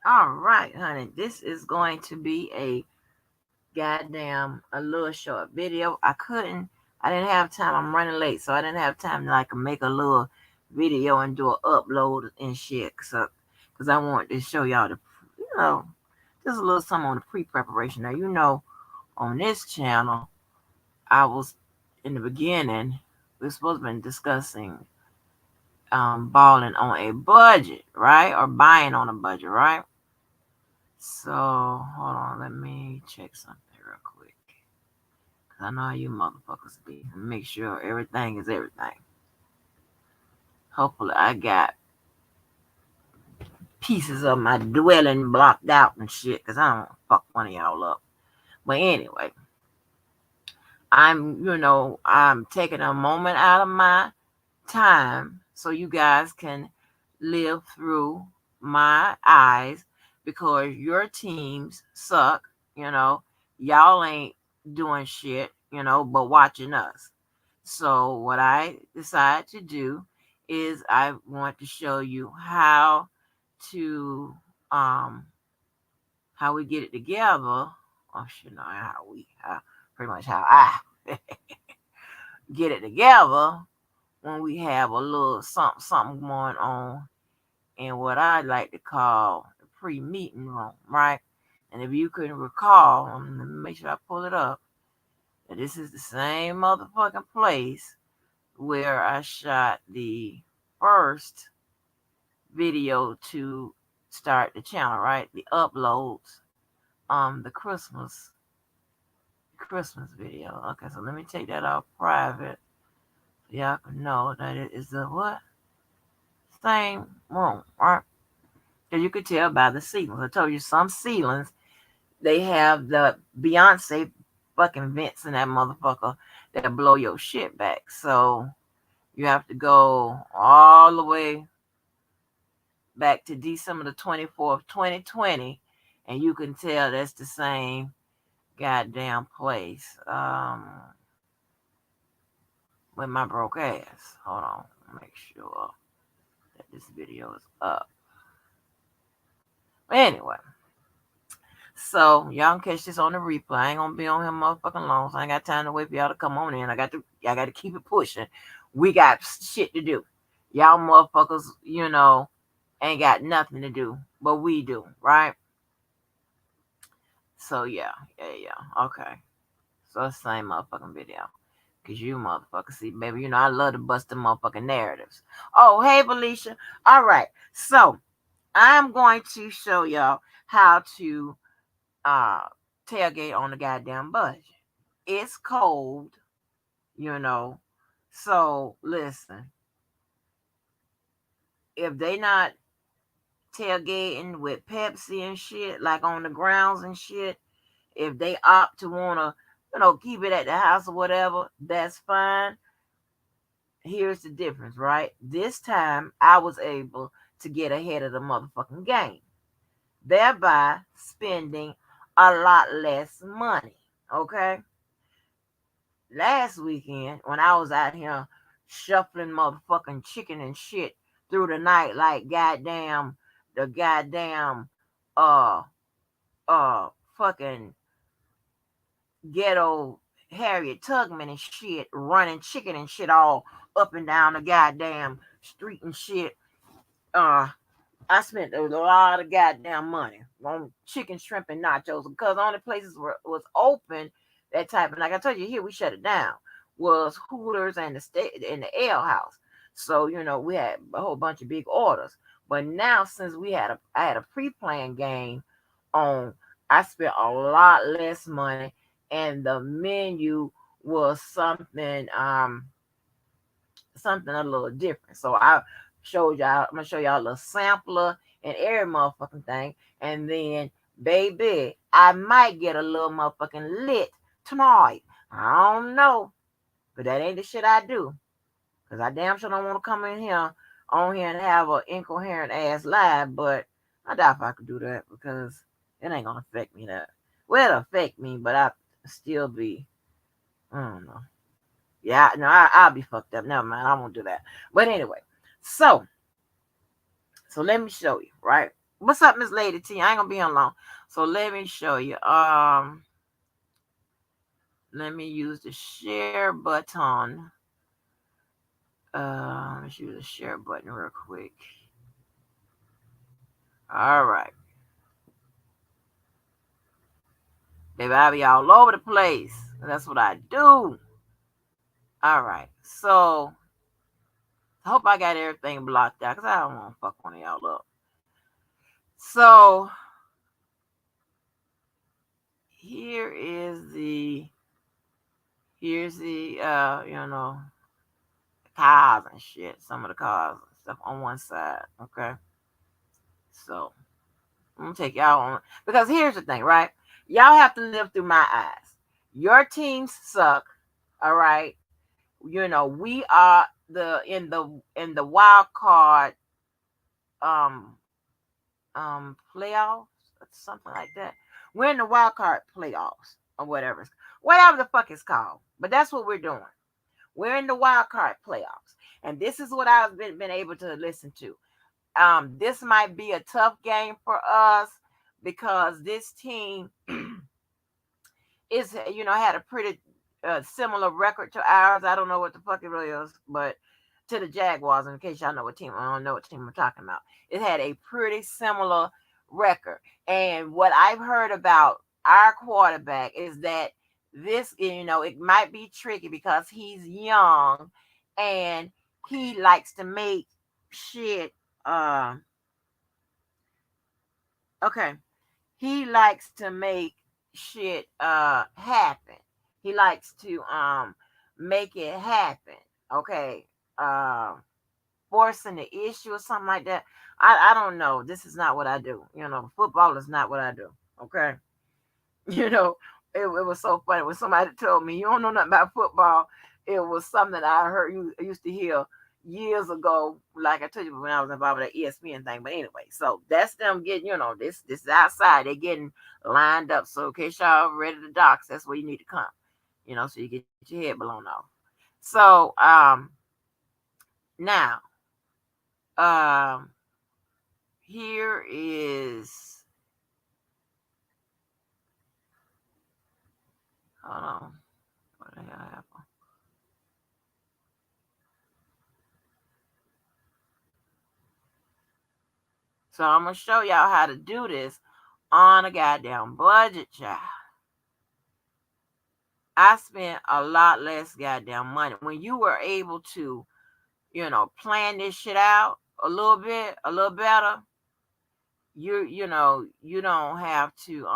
All right, honey. This is going to be a little short video. I didn't have time. I'm running late, so I didn't have time to like make a little video and do an upload and shit. So, because I wanted to show y'all you know, just a little something on the pre-preparation. Now, on this channel, I was in the beginning. We're supposed to be discussing balling on a budget, right? Or buying on a budget, right? So hold on, let me check something real quick. Cause I know how you motherfuckers be. Make sure everything is everything. Hopefully I got pieces of my dwelling blocked out and shit. Cause I don't fuck one of y'all up. But anyway, I'm taking a moment out of my time so you guys can live through my eyes because your teams suck, y'all ain't doing shit, but watching us. So what I decided to do is I want to show you to um how we get it together. Oh shit, no, pretty much how I get it together when we have a little something going on in what I like to call the pre-meeting room, right? And if you can recall, let me make sure I pull it up. That this is the same motherfucking place where I shot the first video to start the channel, right? The uploads, the Christmas video. Okay, so let me take that off private. So y'all can know that it is the what? Same room, right? Because you could tell by the ceilings. I told you some ceilings, they have the Beyonce fucking vents in that motherfucker that blow your shit back. So you have to go all the way back to December the 24th, 2020, and you can tell that's the same goddamn place. With my broke ass. Hold on. Make sure that this video is up. Anyway, so y'all can catch this on the replay. I ain't gonna be on here motherfucking long, so I ain't got time to wait for y'all to come on in. I got to keep it pushing. We got shit to do. Y'all motherfuckers, ain't got nothing to do, but we do, right? So yeah. Okay. So it's the same motherfucking video. Cause you motherfuckers see, baby, I love to bust the motherfucking narratives. Oh, hey, Felicia. All right. So I'm going to show y'all how to uh tailgate on the goddamn budget. It's cold, you know. So listen, if they not tailgating with Pepsi and shit, like on the grounds and shit, if they opt to wanna, keep it at the house or whatever, that's fine. Here's the difference, right? This time I was able to get ahead of the motherfucking game, thereby spending a lot less money. Okay. Last weekend, when I was out here shuffling motherfucking chicken and shit through the night like the goddamn uh fucking ghetto Harriet Tubman and shit, running chicken and shit all up and down the goddamn street and shit. I spent a lot of goddamn money on chicken, shrimp, and nachos because the only places was open that type. And like I told you, here we shut it down. Was Hooters and the Ale House. So we had a whole bunch of big orders. But now since I had a pre-planned game on, I spent a lot less money, and the menu was something a little different. So I showed y'all. I'm gonna show y'all a little sampler and every motherfucking thing, and then baby, I might get a little motherfucking lit tonight. I don't know, but that ain't the shit I do. Cause I damn sure don't want to come on here and have an incoherent ass live. But I doubt if I could do that because it ain't gonna affect me that. Well, it'll affect me, but I still be. I don't know. Yeah, no, I'll be fucked up. Never mind, I won't do that. But anyway, so let me show you, right? What's up, Miss Lady T? I ain't gonna be on long. So let me show you. Let me use the share button. Let's use the share button real quick. All right. Baby, I be all over the place. That's what I do. All right. So I hope I got everything blocked out because I don't want to fuck one of y'all up. So here is here's the cars and shit. Some of the cars and stuff on one side. Okay. So I'm gonna take y'all on because here's the thing, right? Y'all have to live through my eyes. Your teams suck. All right. We are in the wild card um playoffs, something like that. We're in the wild card playoffs or whatever the fuck it's called. But that's what we're doing. We're in the wild card playoffs, and this is what I've been able to listen to. This might be a tough game for us because this team is had a pretty similar record to ours. I don't know what the fuck it really is, but to the Jaguars. In case y'all know what team, I don't know what team I'm talking about. It had a pretty similar record, and what I've heard about our quarterback is that this, it might be tricky because he's young and he likes to make shit. Okay, he likes to make shit happen. He likes to make it happen. Okay. Forcing the issue or something like that. I don't know. This is not what I do. Football is not what I do. Okay. You know, it was so funny when somebody told me you don't know nothing about football. It was something that I heard you used to hear years ago, like I told you when I was involved with that ESPN thing. But anyway, so that's them getting, this is outside. They're getting lined up. So in case y'all ready to dox, that's where you need to come. So you get your head blown off. So now um here is hold on. What the hell happened? So I'm gonna show y'all how to do this on a goddamn budget, child. I spent a lot less goddamn money. When you were able to, plan this shit out a little bit, a little better, you don't have to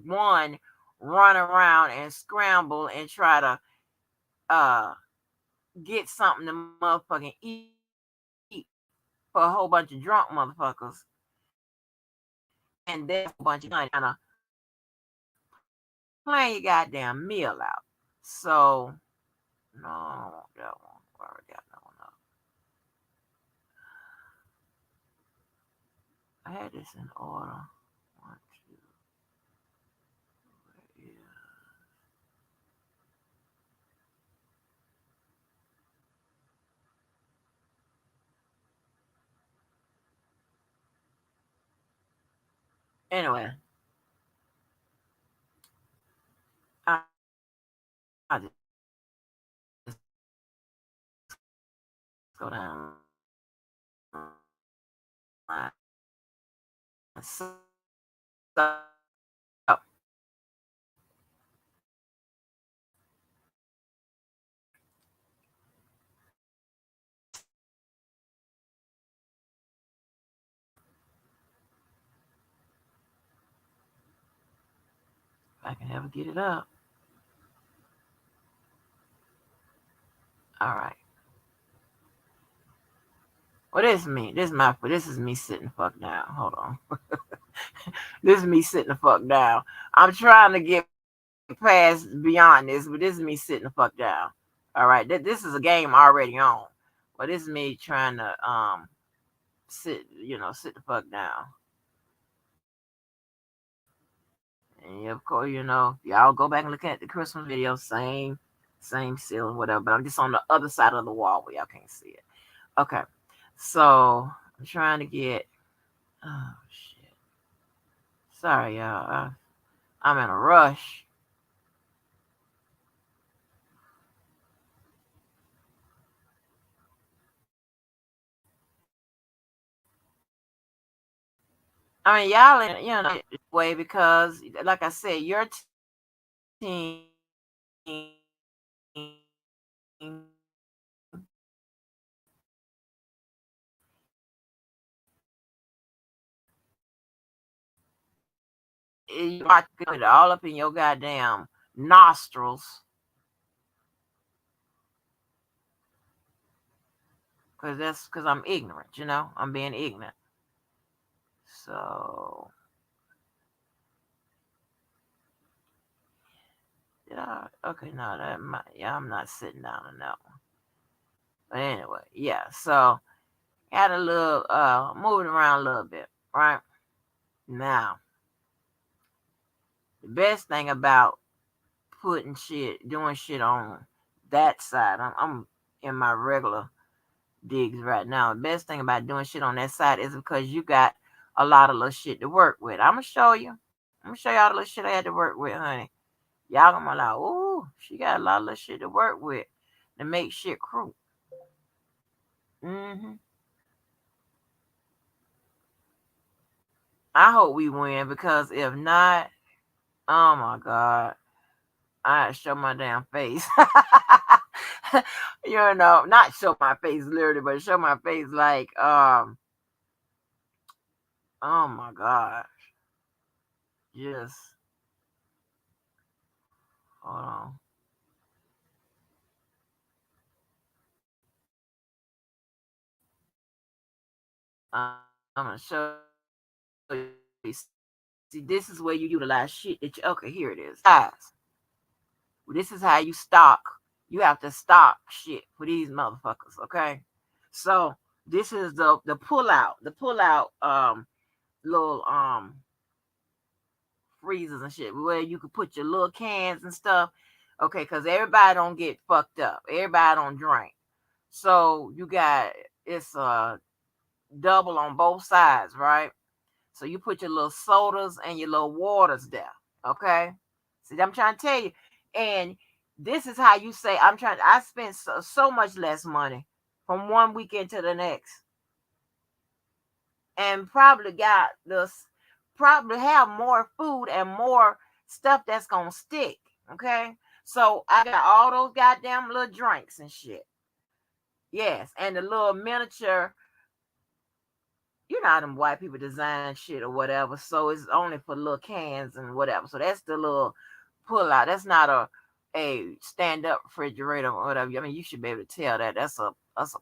one run around and scramble and try to uh get something to motherfucking eat for a whole bunch of drunk motherfuckers and then a bunch of money trying to plan your goddamn meal out. So no, I don't want that one. I already got that one up. I had this in order. One, two, yeah. Anyway, I just go down line. So if I can ever get it up. All right. Well, this is me. This is me sitting the fuck down. Hold on. This is me sitting the fuck down. I'm trying to get past beyond this, but this is me sitting the fuck down. All right. This is a game already on. But this is me trying to sit the fuck down. And of course, y'all go back and look at the Christmas video, same ceiling, whatever. But I'm just on the other side of the wall where y'all can't see it. Okay. So I'm trying to get Oh shit. Sorry, y'all. I'm in a rush. I mean, y'all in way because, like I said, your team you got to put it all up in your goddamn nostrils, because I'm ignorant. I'm being ignorant. So yeah, okay, no, yeah, I'm not sitting down on that one. But anyway, yeah. So had a little moving around a little bit, right? Now, the best thing about doing shit on that side, I'm in my regular digs right now. The best thing about doing shit on that side is because you got a lot of little shit to work with. I'm gonna show you. I'm gonna show y'all the little shit I had to work with, honey. Y'all gonna be like, ooh, she got a lot of little shit to work with to make shit crew. Hmm. I hope we win because if not, oh my god, I show my damn face. Not show my face literally, but show my face like, oh my god, just hold on. I'm gonna show you. See, this is where you utilize shit that okay, here it is. Guys, this is how you stock. You have to stock shit for these motherfuckers, okay? So this is the pull out, little freezers and shit where you could put your little cans and stuff. Okay, because everybody don't get fucked up. Everybody don't drink. So you got it's double on both sides, right? So you put your little sodas and your little waters there. Okay. See, I'm trying to tell you. And this is how you say, I spent so much less money from one weekend to the next. And probably have more food and more stuff that's gonna stick. Okay. So I got all those goddamn little drinks and shit. Yes. And the little miniature, how them white people design shit or whatever. So it's only for little cans and whatever. So that's the little pull out. That's not a stand up refrigerator or whatever. I mean, you should be able to tell that that's a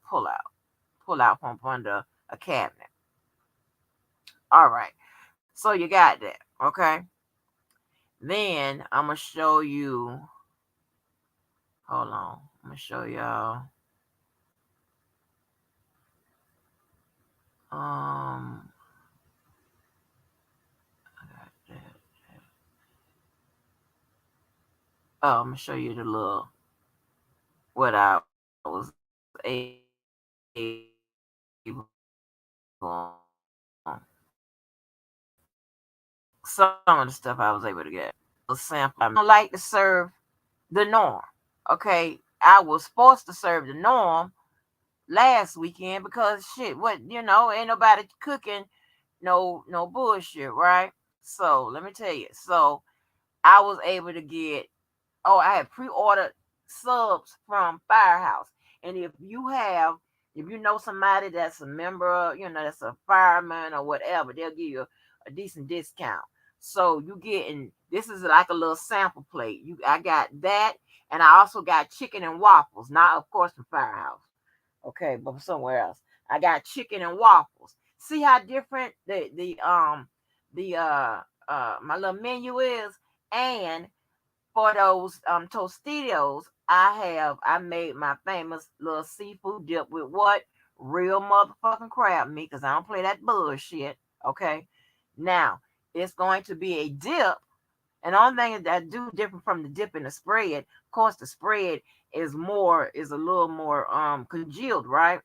pull out from under a cabinet. All right. So you got that. Okay. Then I'm gonna show you. Hold on. I'm gonna show y'all. Um. I got that. Oh, I'm gonna show you the little what I was able some of the stuff I was able to get. A sample. I don't like to serve the norm. Okay. I was forced to serve the norm last weekend because shit, ain't nobody cooking no bullshit, right? So let me tell you. So I was able to get I had pre-ordered subs from Firehouse. And if you know somebody that's a member, that's a fireman or whatever, they'll give you a decent discount. So you getting this is like a little sample plate. I got that, and I also got chicken and waffles. Not of course from Firehouse, okay, but from somewhere else. I got chicken and waffles. See how different the my little menu is, and for those Tostitos, I made my famous little seafood dip with what? Real motherfucking crab meat, because I don't play that bullshit. Okay. Now, it's going to be a dip. And the only thing that I do different from the dip in the spread, of course, the spread is a little more congealed, right?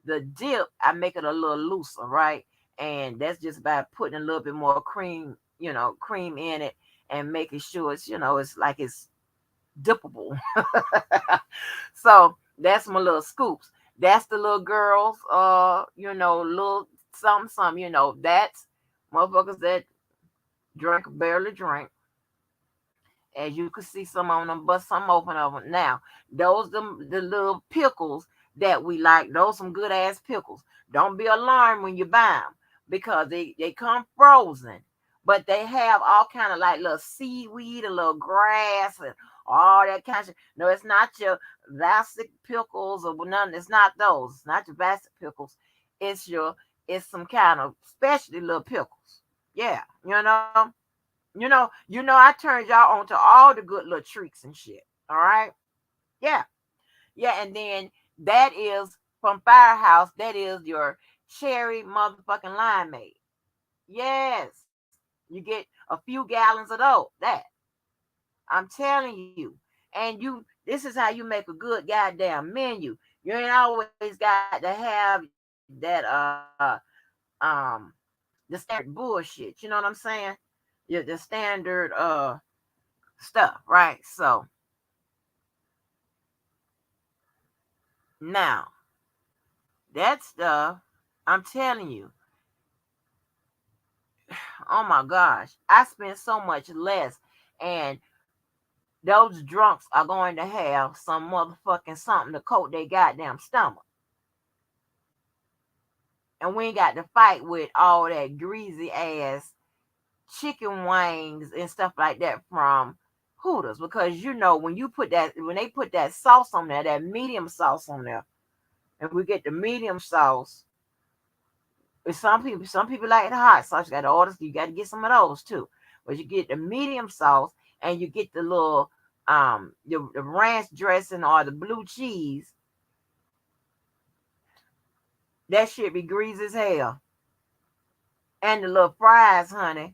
The dip, I make it a little looser, right? and that's just by putting a little bit more cream, cream in it, and making sure it's, it's like it's dippable. So that's my little scoops. That's the little girls, little something, something, that's motherfuckers that barely drink. As you can see, some of them bust some open of them. Now, those the little pickles that we like, those some good ass pickles. Don't be alarmed when you buy them because they come frozen, but they have all kind of like little seaweed, a little grass, and all that kind of shit. No, it's not your Vastic pickles or none. It's not those. It's not your Vastic pickles. It's it's some kind of specialty little pickles. Yeah, I turned y'all on to all the good little tricks and shit. All right. Yeah. Yeah. And then that is from Firehouse. That is your cherry motherfucking limeade. Yes. You get a few gallons of those. That. I'm telling you. And this is how you make a good goddamn menu. You ain't always got to have that um the standard bullshit. You know what I'm saying? The standard stuff, right? So now that stuff, I'm telling you, oh my gosh, I spend so much less, and those drunks are going to have some motherfucking something to coat their goddamn stomach. And we ain't got to fight with all that greasy ass chicken wings and stuff like that from Hooters, because when they put that sauce on there, that medium sauce on there, and we get the medium sauce. Some people like the hot sauce. You got to order. You got to get some of those too. But you get the medium sauce, and you get the little the ranch dressing or the blue cheese. That shit be greasy as hell. And the little fries, honey.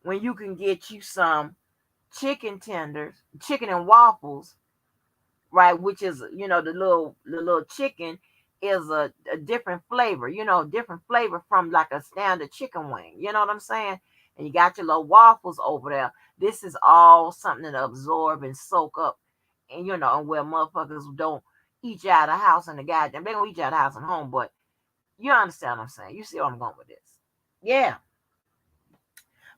When you can get you some chicken tenders, chicken and waffles, right? Which is, the little chicken is a different flavor, different flavor from like a standard chicken wing. You know what I'm saying? And you got your little waffles over there. This is all something to absorb and soak up, and where motherfuckers don't eat you out of the house and the goddamn, they don't eat you out of the house and home, but you understand what I'm saying. You see where I'm going with this. Yeah.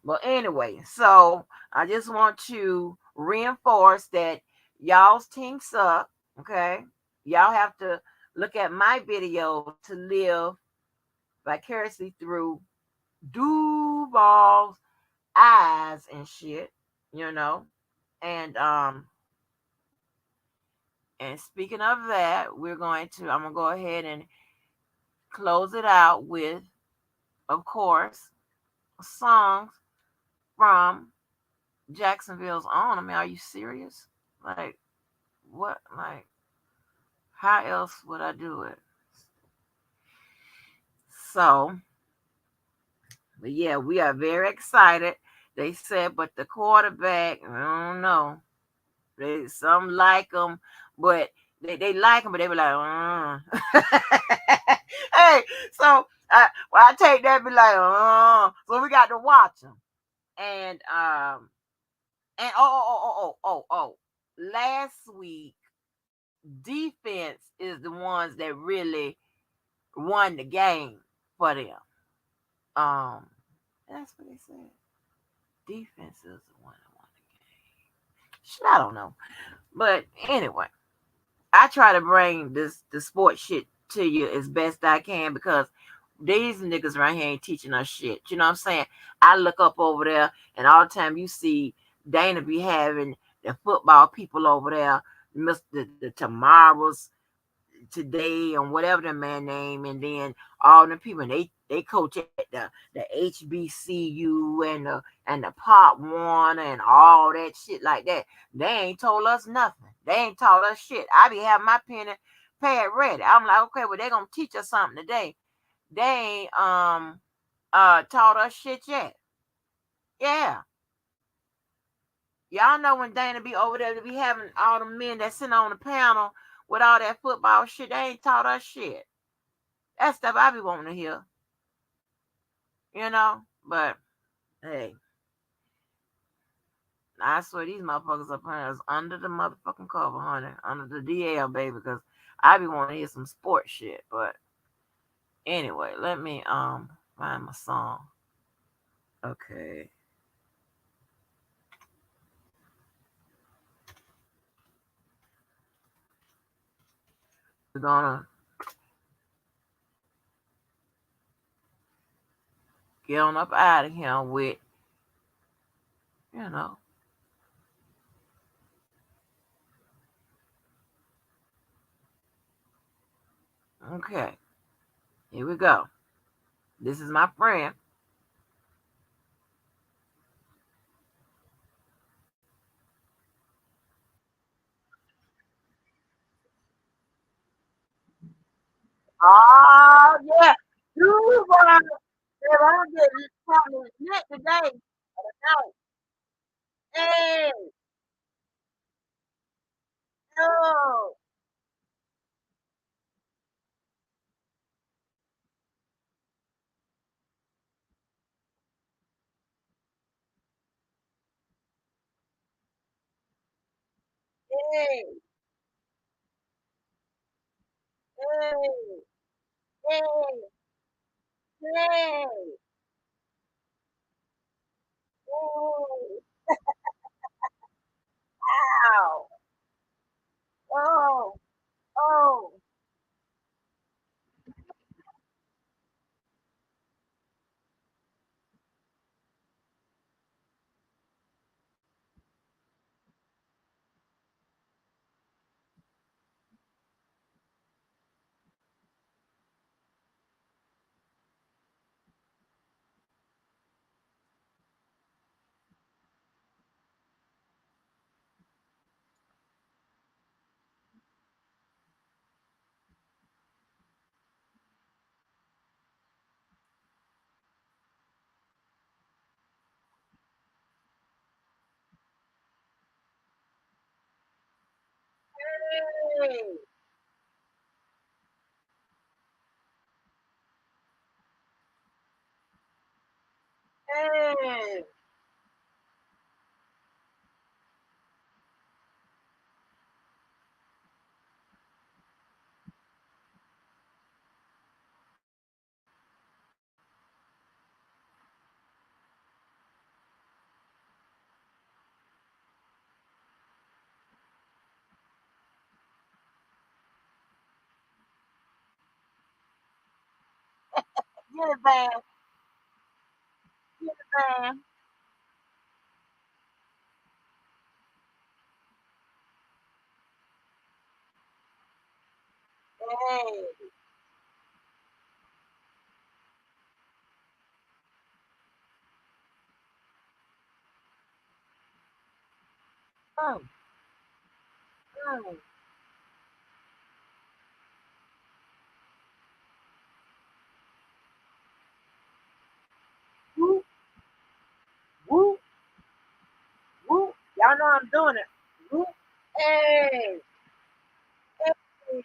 But anyway, so I just want to reinforce that y'all's team suck. Okay. Y'all have to look at my video to live vicariously through Duval's eyes and shit, you know. And speaking of that, I'm gonna go ahead and close it out with, of course, songs from Jacksonville's own. I mean, are you serious? Like, what? Like, how else would I do it? So, but yeah, we are very excited. They said, but the quarterback, I don't know. Some like him, but they like him, but they be like, hey, so I take that, be like, so we got to watch him. And last week, defense is the ones that really won the game for them. That's what they said. Defense is the one that won the game. Shit, I don't know. But anyway, I try to bring the sports shit to you as best I can, because these niggas right here ain't teaching us shit. You know what I'm saying? I look up over there, and all the time you see Dana be having the football people over there, the Tomorrows today and whatever the man name, and then all the people, and they coach at the HBCU and the Pop Warner and all that shit like that. They ain't told us nothing. They ain't taught us shit. I be having my pen and pad ready. I'm like, okay, well, they gonna teach us something today. They ain't taught us shit yet. Yeah. Y'all know when Dana be over there to be having all the men that sit on the panel with all that football shit, they ain't taught us shit. That stuff I be wanting to hear. But hey, I swear these motherfuckers up here is under the motherfucking cover, honey, under the DL, baby, because I be wanting to hear some sports shit. But anyway, let me find my song. Okay, we're gonna get on up out of here with, you know, okay, here we go. This is my friend. Oh yeah, you boy, if I don't get something lit today, no, hey, no, hey, hey, hey, hey, hey, ow, oh, oh, hey, hey, get it, man, get it, man, hey, oh, oh, whoop, whoop, whoop, y'all know I'm doing it, whoop, hey, hey,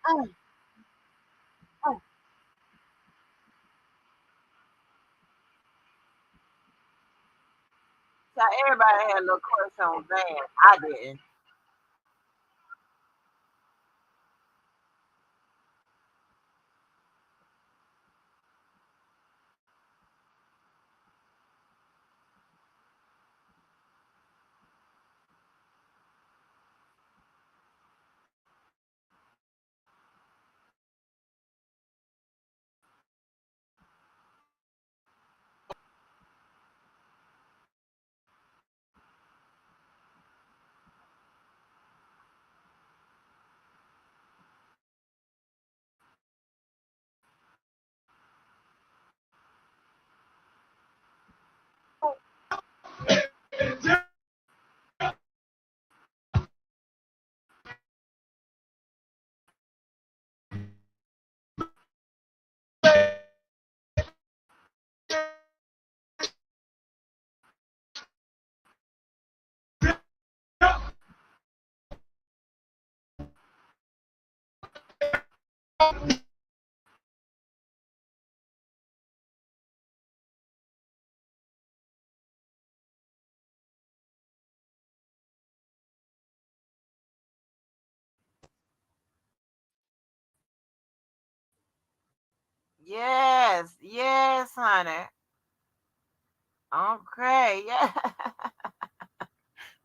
oh, oh, so everybody had a little crush on Van. I didn't. Yes, yes, honey. Okay, yeah.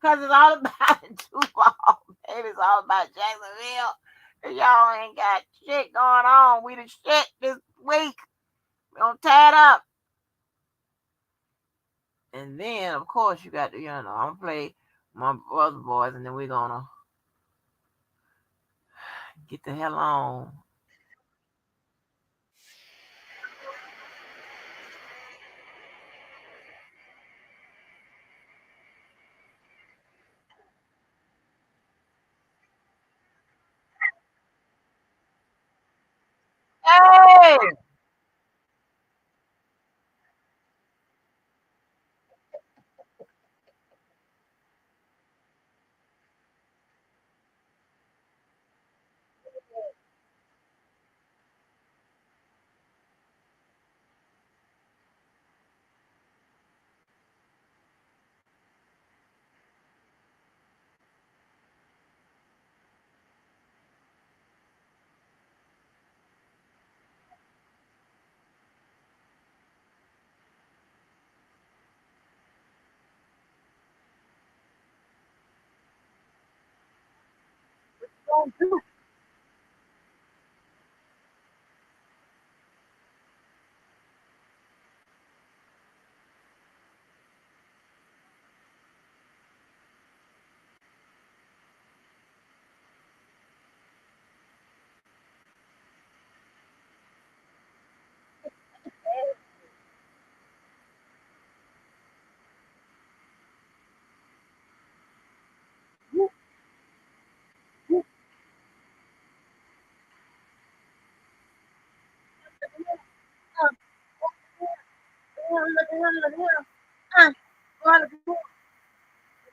Because it's all about Duval, baby. It's all about Jacksonville. And y'all ain't got shit going on. We the shit this week. We gonna tie it up. And then, of course, you got to, I'm gonna play my other boys, and then we're gonna get the hell on. Hey! Don't do. Look at him, look at him. Uh, boy, look at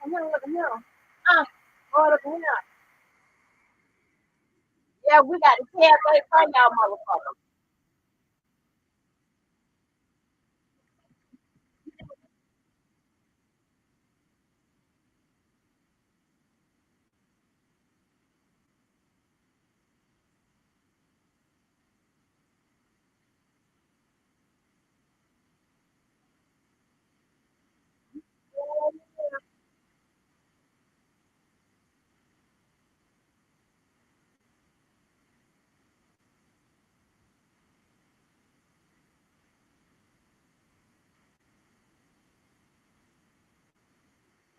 him, look at him. Uh, boy, look at him. Yeah, we got to tailgate for y'all motherfuckers.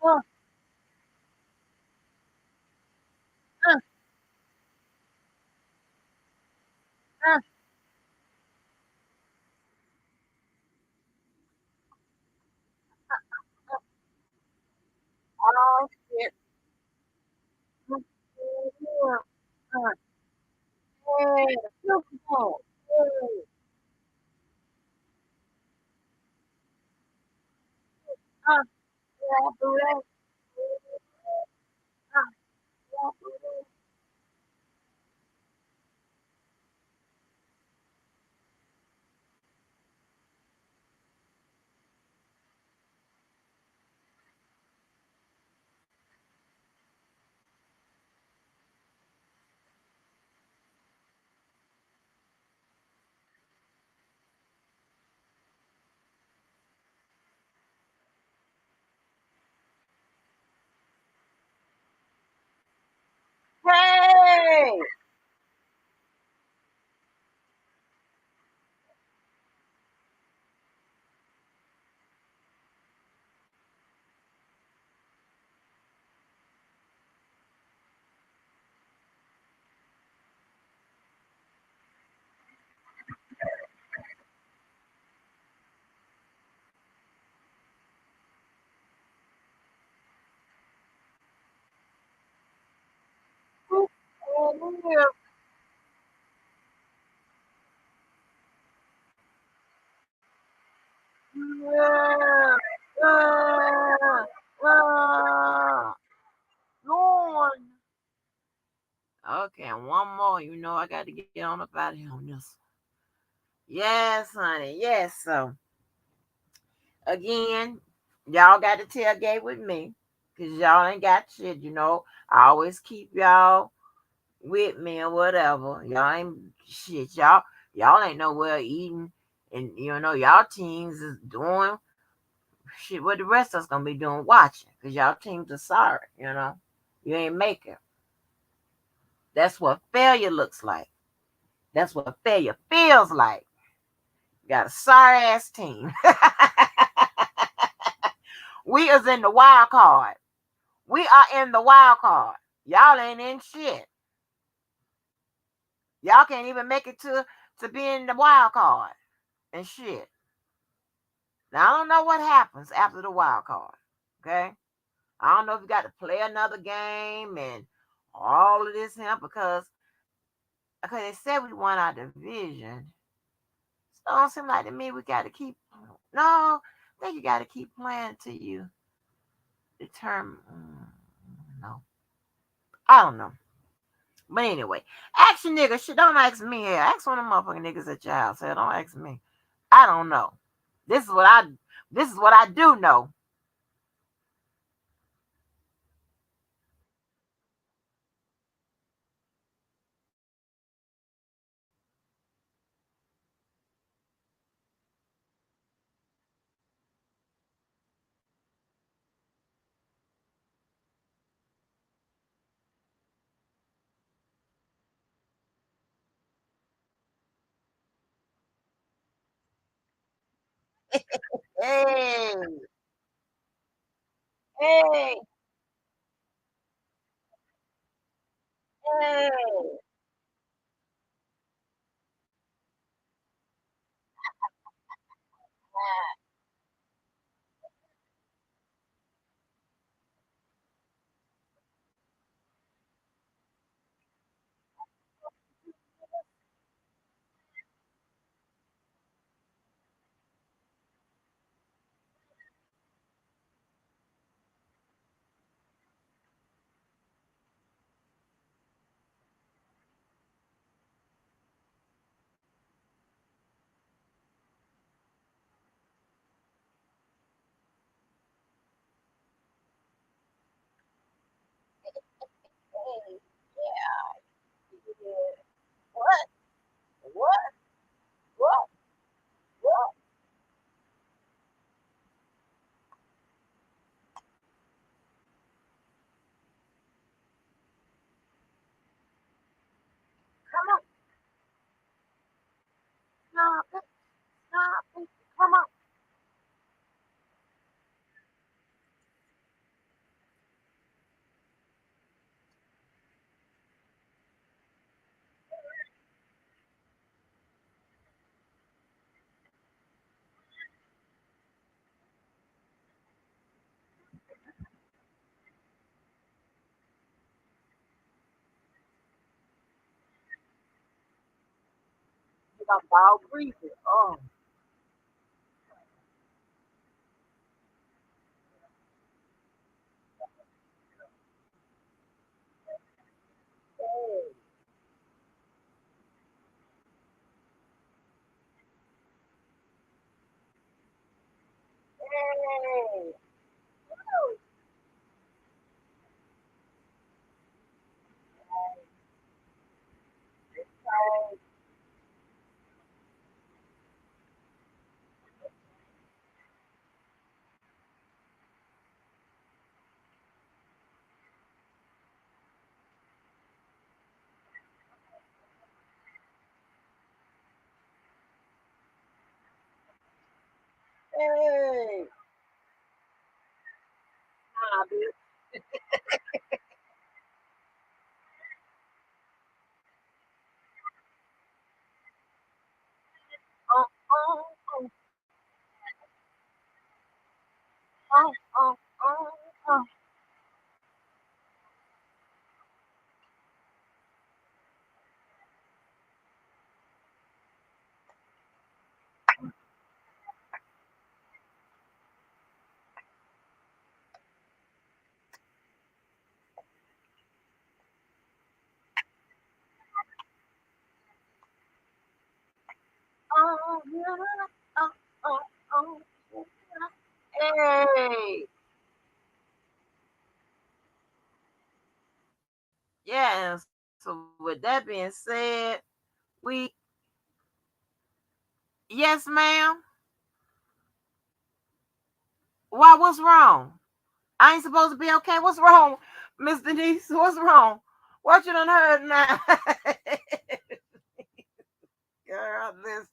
Uh, uh, uh. Oh, shit. Uh, yeah, Super Bowl. Yeah, yeah, do that. Yeah, do that. Hey! Yeah, yeah, yeah, yeah. Lord. Okay, and one more. I got to get on up out of here on this. Yes, honey. Yes. So, again, y'all got to tailgate with me because y'all ain't got shit. I always keep y'all with me or whatever. Y'all ain't shit. Y'all ain't nowhere eating, and y'all teams is doing shit. What the rest of us gonna be doing watching? Cause y'all teams are sorry. You ain't making. That's what failure looks like. That's what failure feels like. You got a sorry ass team. We is in the wild card. We are in the wild card. Y'all ain't in shit. Y'all can't even make it to be in the wild card and shit. Now I don't know what happens after the wild card. Okay, I don't know if you got to play another game and all of this here because they said we won our division. So it don't seem like to me we got to keep. No, I think you got to keep playing till you determine. No, I don't know. But anyway, ask your nigga. Shit, don't ask me here. Ask one of them motherfucking niggas at your house. Hell, don't ask me. I don't know. This is what I. This is what I do know. Hey, hey, hey. Hey, yeah. What? What? What? What? Come on. Stop it. Stop it. Come on. You got ball breathing. Oh. Hey. Hey. Woo. Hey. Ah, bitch. Oh, oh, oh, oh, oh, oh, oh. Oh, yeah. Oh, oh, oh. Yeah. Hey. Yeah. So with that being said, we Yes, ma'am. Why? What's wrong? I ain't supposed to be okay. What's wrong, Miss Denise? What's wrong? What you done heard now? Girl, listen.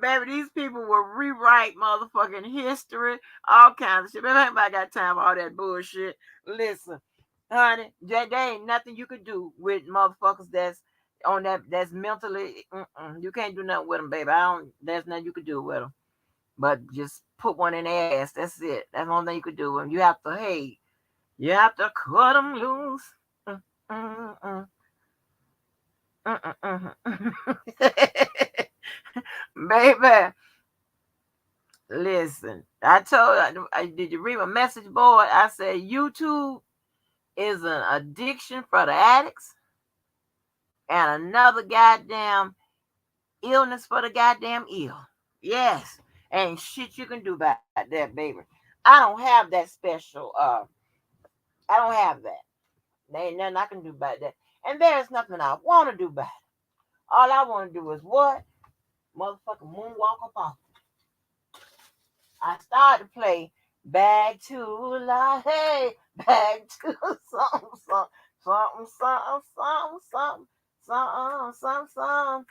Baby, these people will rewrite motherfucking history, all kinds of shit. Baby, everybody got time for all that bullshit. Listen, honey, there ain't nothing you could do with motherfuckers that's on that's mentally. You can't do nothing with them, baby. I don't. There's nothing you could do with them. But just put one in their ass. That's it. That's the only thing you could do. And you have to, hey, you have to cut them loose. Mm, mm, mm, Baby, listen. Did you read my message board? I said YouTube is an addiction for the addicts and another goddamn illness for the goddamn ill. Yes. Ain't shit you can do about that, baby. I don't have that special I don't have that. There ain't nothing I can do about that. And there's nothing I want to do about it. All I want to do is what? Motherfucking moonwalk up off. I started to play back to life. Hey, back to something, something, something, something, something, something, something, something, something.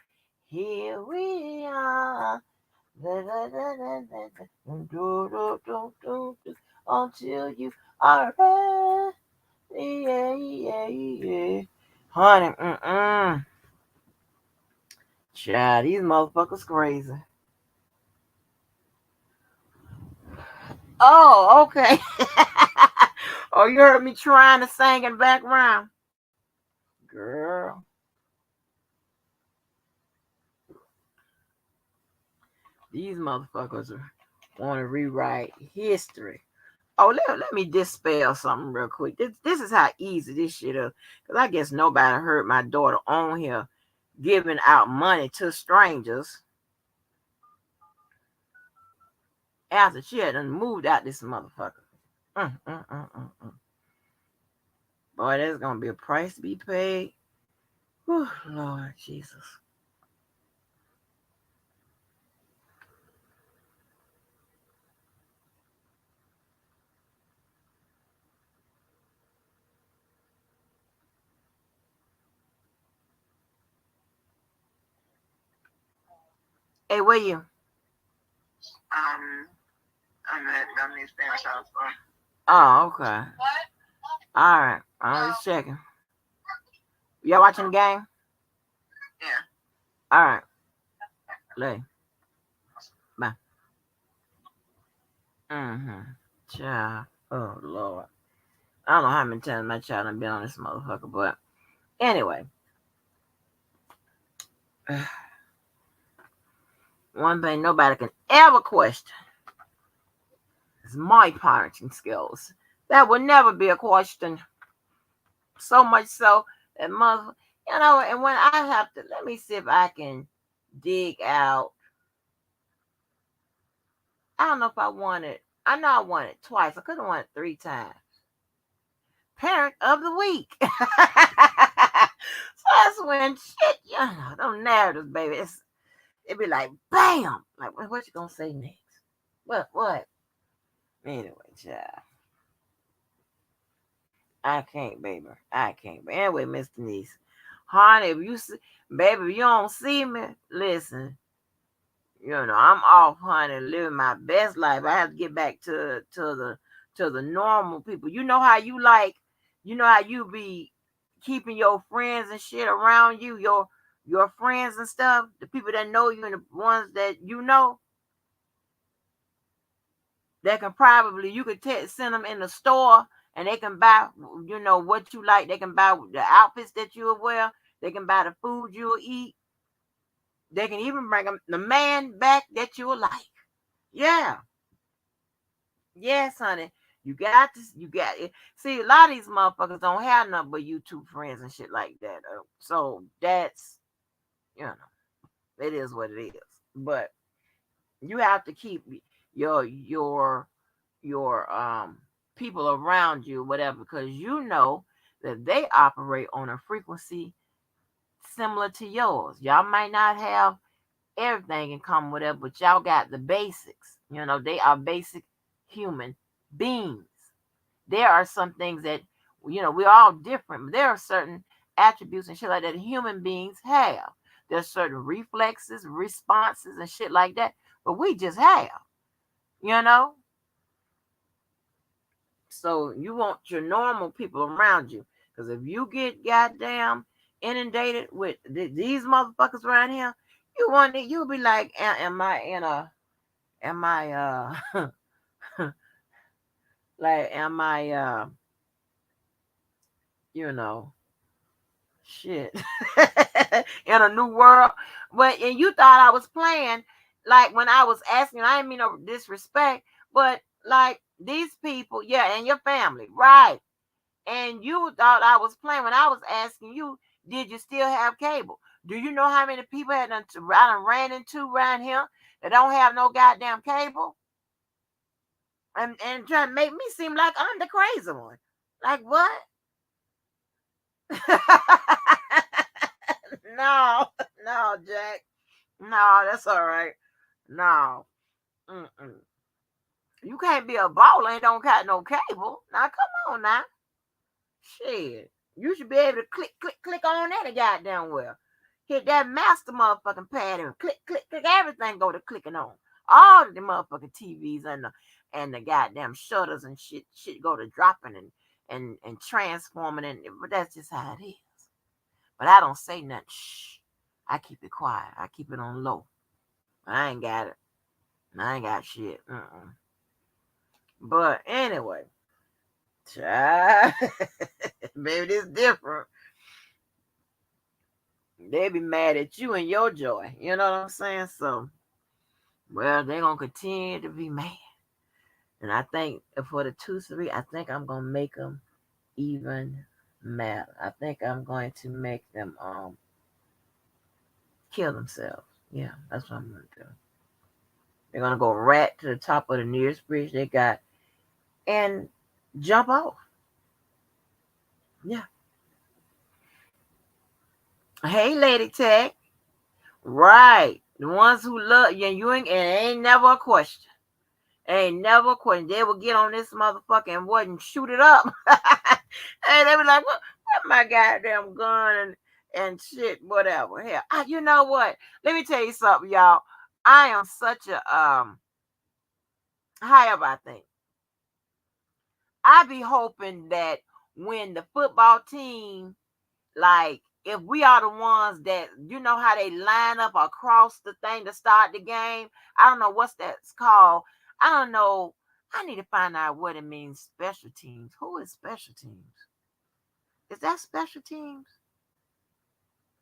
Here we are. Da, da, da, da, da, da. Do, do, do, do, do, until you are ready. Yeah, yeah, yeah. Honey, child, these motherfuckers crazy. Oh, okay. Oh, you heard me trying to sing in the background. Girl, these motherfuckers want to rewrite history. Oh, let me dispel something real quick. This is how easy this shit is. Because I guess nobody heard my daughter on here giving out money to strangers after she had done moved out this motherfucker. Mm, mm, mm, mm, mm. Boy, there's going to be a price to be paid. Whew, Lord Jesus. Hey, where you? Um, I'm at Dominic's parents' house. Oh, okay. All right. I'm just checking. Y'all watching the game? Yeah. All right. Lay. Bye. Mm-hmm. Child. Oh, Lord. I don't know how many times my child done been on this motherfucker, but anyway. One thing nobody can ever question is my parenting skills. That would never be a question. So much so that mother, and when I have to, let me see if I can dig out. I don't know if I won it. I know I won it twice. I could have won it 3 times. Parent of the week. So that's when shit, them narratives, baby. It'd be like, bam. Like, what you gonna say next? What? Anyway, child. I can't, baby. I can't. But anyway, Miss Denise. Honey, if you see, baby, if you don't see me, listen. I'm off, honey, living my best life. I have to get back to the normal people. You know how you like, how you be keeping your friends and shit around you, your friends and stuff, the people that know you and the ones that they can probably you could send them in the store and they can buy what you like. They can buy the outfits that you'll wear. They can buy the food you'll eat. They can even bring them the man back that you'll like. Yeah. Yes, honey. You got this. You got it. See, a lot of these motherfuckers don't have nothing but YouTube friends and shit like that. So that's, you know, it is what it is. But you have to keep your people around you, whatever, because you know that they operate on a frequency similar to yours. Y'all might not have everything can come with it, but y'all got the basics. They are basic human beings. There are some things that, we're all different, but there are certain attributes and shit like that human beings have. There's certain reflexes, responses, and shit like that, but we just have, you know? So you want your normal people around you. Because if you get goddamn inundated with these motherfuckers around here, you'll be like, am I like, am I you know, shit, in a new world? But and you thought I was playing, like when I was asking. I didn't mean no disrespect, but like these people, yeah, and your family, right? And you thought I was playing when I was asking you, did you still have cable? Do you know how many people I done ran into around here that don't have no goddamn cable? And trying to make me seem like I'm the crazy one. Like what? No, no, Jack. No, that's all right. No. Mm-mm. You can't be a baller and don't got no cable. Now, come on now. Shit. You should be able to click, click, click on any goddamn well. Hit that master motherfucking pad and click, click, click. Everything go to clicking on. All of the motherfucking TVs and the goddamn shutters and shit go to dropping and transforming. But that's just how it is. But I don't say nothing. Shh. I keep it quiet. I keep it on low. I ain't got it. I ain't got shit. But anyway, child, maybe this different. They be mad at you and your joy. You know what I'm saying? So, well, they gonna continue to be mad. And I think for the 2-3, I think I'm gonna make them even mad. I think I'm going to make them kill themselves. Yeah, that's what I'm gonna do. They're gonna go right to the top of the nearest bridge they got and jump off. Yeah. Hey, Lady Tech. Right. The ones who love you, ain't never a question. Ain't never a question. They will get on this motherfucker and wouldn't shoot it up. And they be like, what my goddamn gun and shit, whatever. Hell, you know what? Let me tell you something, y'all. I am such a however I think. I be hoping that when the football team, like, if we are the ones that, how they line up across the thing to start the game. I don't know what's that's called. I don't know. I need to find out what it means, special teams. Who is special teams? Is that special teams?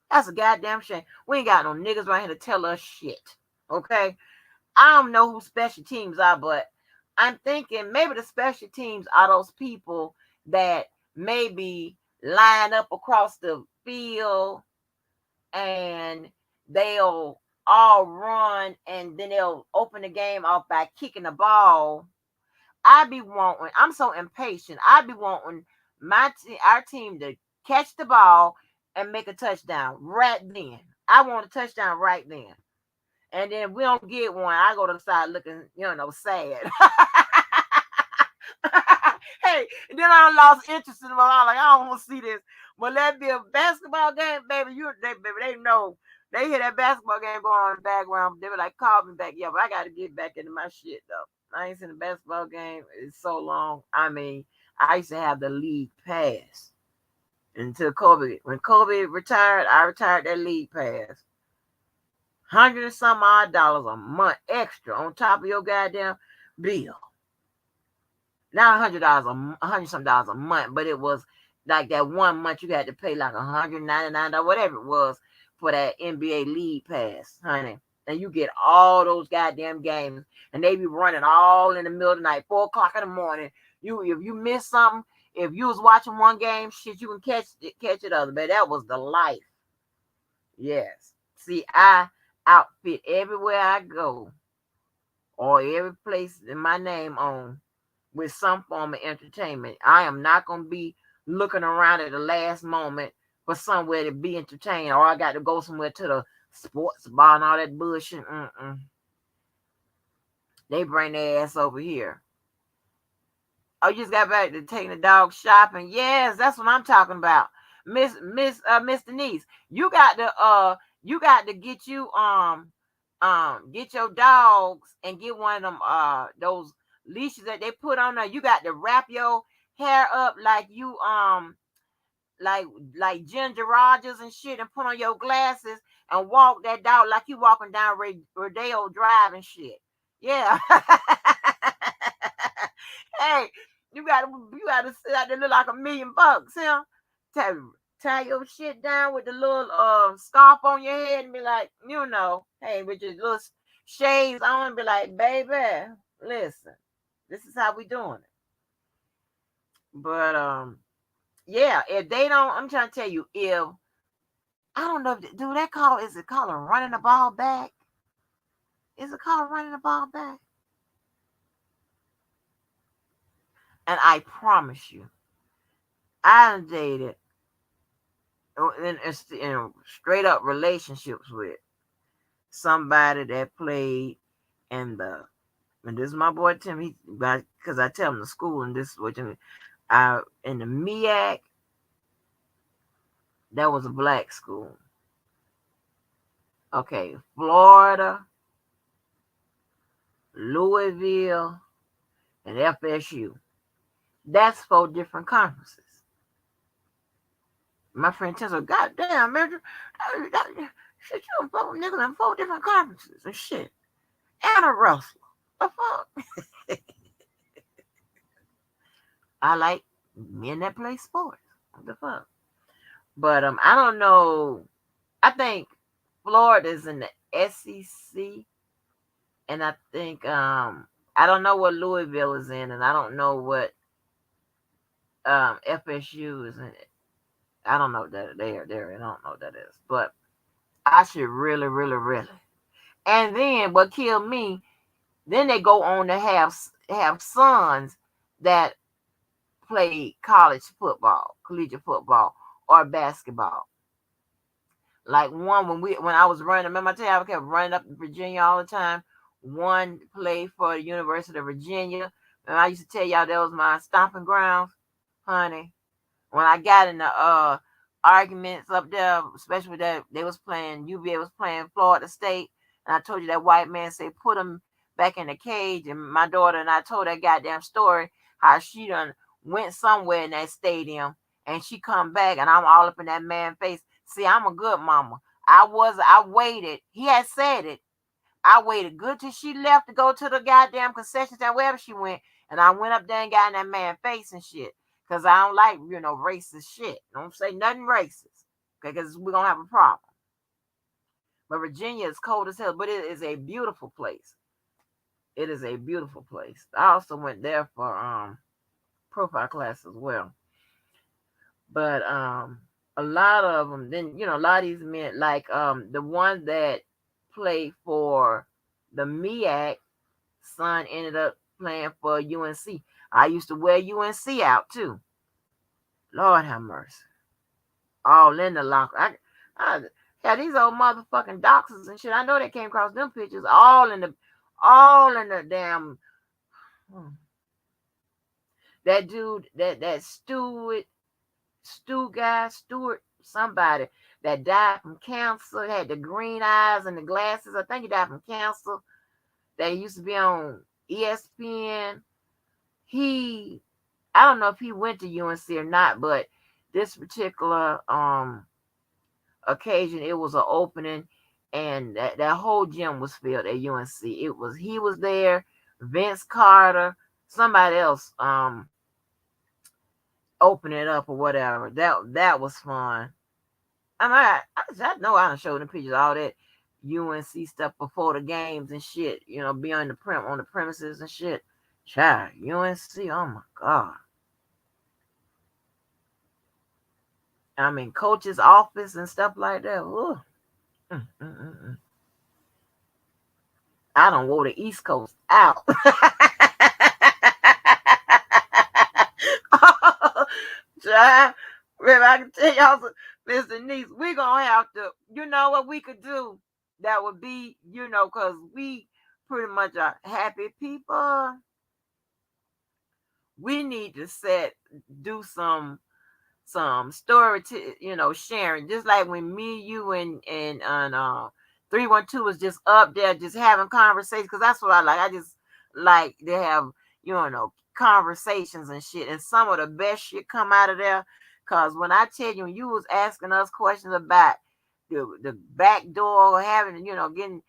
That's a goddamn shame. We ain't got no niggas right here to tell us shit. Okay? I don't know who special teams are, but I'm thinking maybe the special teams are those people that maybe line up across the field and they'll all run and then they'll open the game off by kicking the ball. I'm so impatient. I be wanting our team to catch the ball and make a touchdown right then. I want a touchdown right then. And then we don't get one. I go to the side looking, sad. Hey, and then I lost interest in them. I'm like, I don't want to see this. But let be a basketball game, baby. They know. They hear that basketball game going on in the background. They be like, call me back. Yeah, but I got to get back into my shit, though. I ain't seen a basketball game. It's so long. I mean, I used to have the league pass until Kobe. When Kobe retired, I retired that league pass. $100 and some odd dollars a month extra on top of your goddamn bill. Not $100, $100 some dollars a month, but it was like that 1 month you had to pay like $199, whatever it was, for that NBA league pass, honey. And you get all those goddamn games, and they be running all in the middle of the night, 4 o'clock in the morning. If you miss something, if you was watching one game, shit, you can catch it other. But that was the life. Yes. See, I outfit everywhere I go, or every place in my name on, with some form of entertainment. I am not going to be looking around at the last moment for somewhere to be entertained, or I got to go somewhere to the sports bar and all that bullshit. They bring their ass over here. Oh, you just got back to taking the dog shopping. Yes, that's what I'm talking about. Miss Denise, you got to get you get your dogs and get one of them those leashes that they put on there. You got to wrap your hair up like you like Ginger Rogers and shit, and put on your glasses and walk that dog like you walking down Rodeo Drive and shit. Yeah. Hey, you gotta sit out there look like $1,000,000, huh? Tie your shit down with the little scarf on your head and be like, hey, with your little shades on, and be like, baby, listen, this is how we doing it. But yeah, if they don't, I'm trying to tell you, if I don't know, do that call, is it called running the ball back? Is it called running the ball back? And I promise you, I dated in straight up relationships with somebody that played in the, and this is my boy Tim, because I tell him the school, and this is what in the MEAC, that was a black school. Okay, Florida, Louisville, and FSU. That's 4 different conferences. My friend Tim said, God damn, man, shit, you 4 niggas in 4 different conferences and shit. And a wrestler. The fuck? I like men that play sports. What the fuck? But I don't know. I think Florida's in the SEC, and I think I don't know what Louisville is in, and I don't know what FSU is in it. I don't know that there. I don't know what that is, but I should really, really, really. And then what killed me? Then they go on to have sons that play college football, collegiate football, or basketball. Like one when I was running, remember I tell you I kept running up to Virginia all the time. One played for the University of Virginia, and I used to tell y'all that was my stomping grounds, honey. When I got in the arguments up there, especially that they was playing, UVA was playing Florida State, and I told you that white man said put him back in the cage, and my daughter and I told that goddamn story how she done went somewhere in that stadium and she come back and I'm all up in that man's face. See, I'm a good mama. I waited. He had said it. I waited good till she left to go to the goddamn concession stand, wherever she went, and I went up there and got in that man's face and shit. Cause I don't like, racist shit. Don't say nothing racist. Okay, because we're gonna have a problem. But Virginia is cold as hell, but it is a beautiful place. It is a beautiful place. I also went there for profile class as well. But a lot of them, then a lot of these men, like the one that played for the MEAC, son ended up playing for UNC. I used to wear UNC out too. Lord have mercy. All in the locker. I had these old motherfucking doxers and shit. I know they came across them pictures. All in the damn. That dude, that Stewart somebody that died from cancer, had the green eyes and the glasses. I think he died from cancer. That used to be on ESPN. I don't know if he went to UNC or not, but this particular occasion, it was an opening, and that whole gym was filled at UNC. He was there, Vince Carter, somebody else open it up or whatever. That was fun. I know I done showed the pictures, all that UNC stuff before the games and shit. Be on the premises and shit. Child, UNC, oh my God. I'm in coach's office and stuff like that. Ooh. I don't wore the East Coast out. Child, If I can tell y'all, listen, niece, we gonna have to. You know what we could do? That would be, because we pretty much are happy people. We need to do some story to sharing, just like when me, you, and 312 was just up there just having conversations, because that's what I like. I just like to have conversations and shit, and some of the best shit come out of there. Because when I tell you, when you was asking us questions about the back door, having getting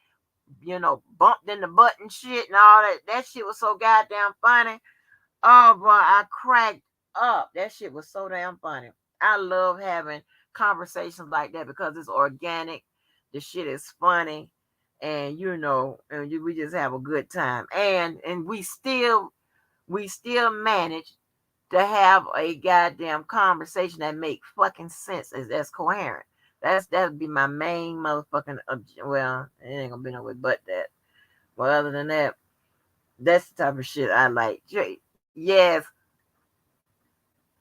bumped in the butt and shit and all that shit was so goddamn funny. Oh boy, I cracked up. That shit was so damn funny. I love having conversations like that because it's organic. The shit is funny, and we just have a good time. And we still manage to have a goddamn conversation that make fucking sense, that's coherent. That'd be my main motherfucking well, it ain't gonna be no way but that. But other than that, that's the type of shit I like. Yes.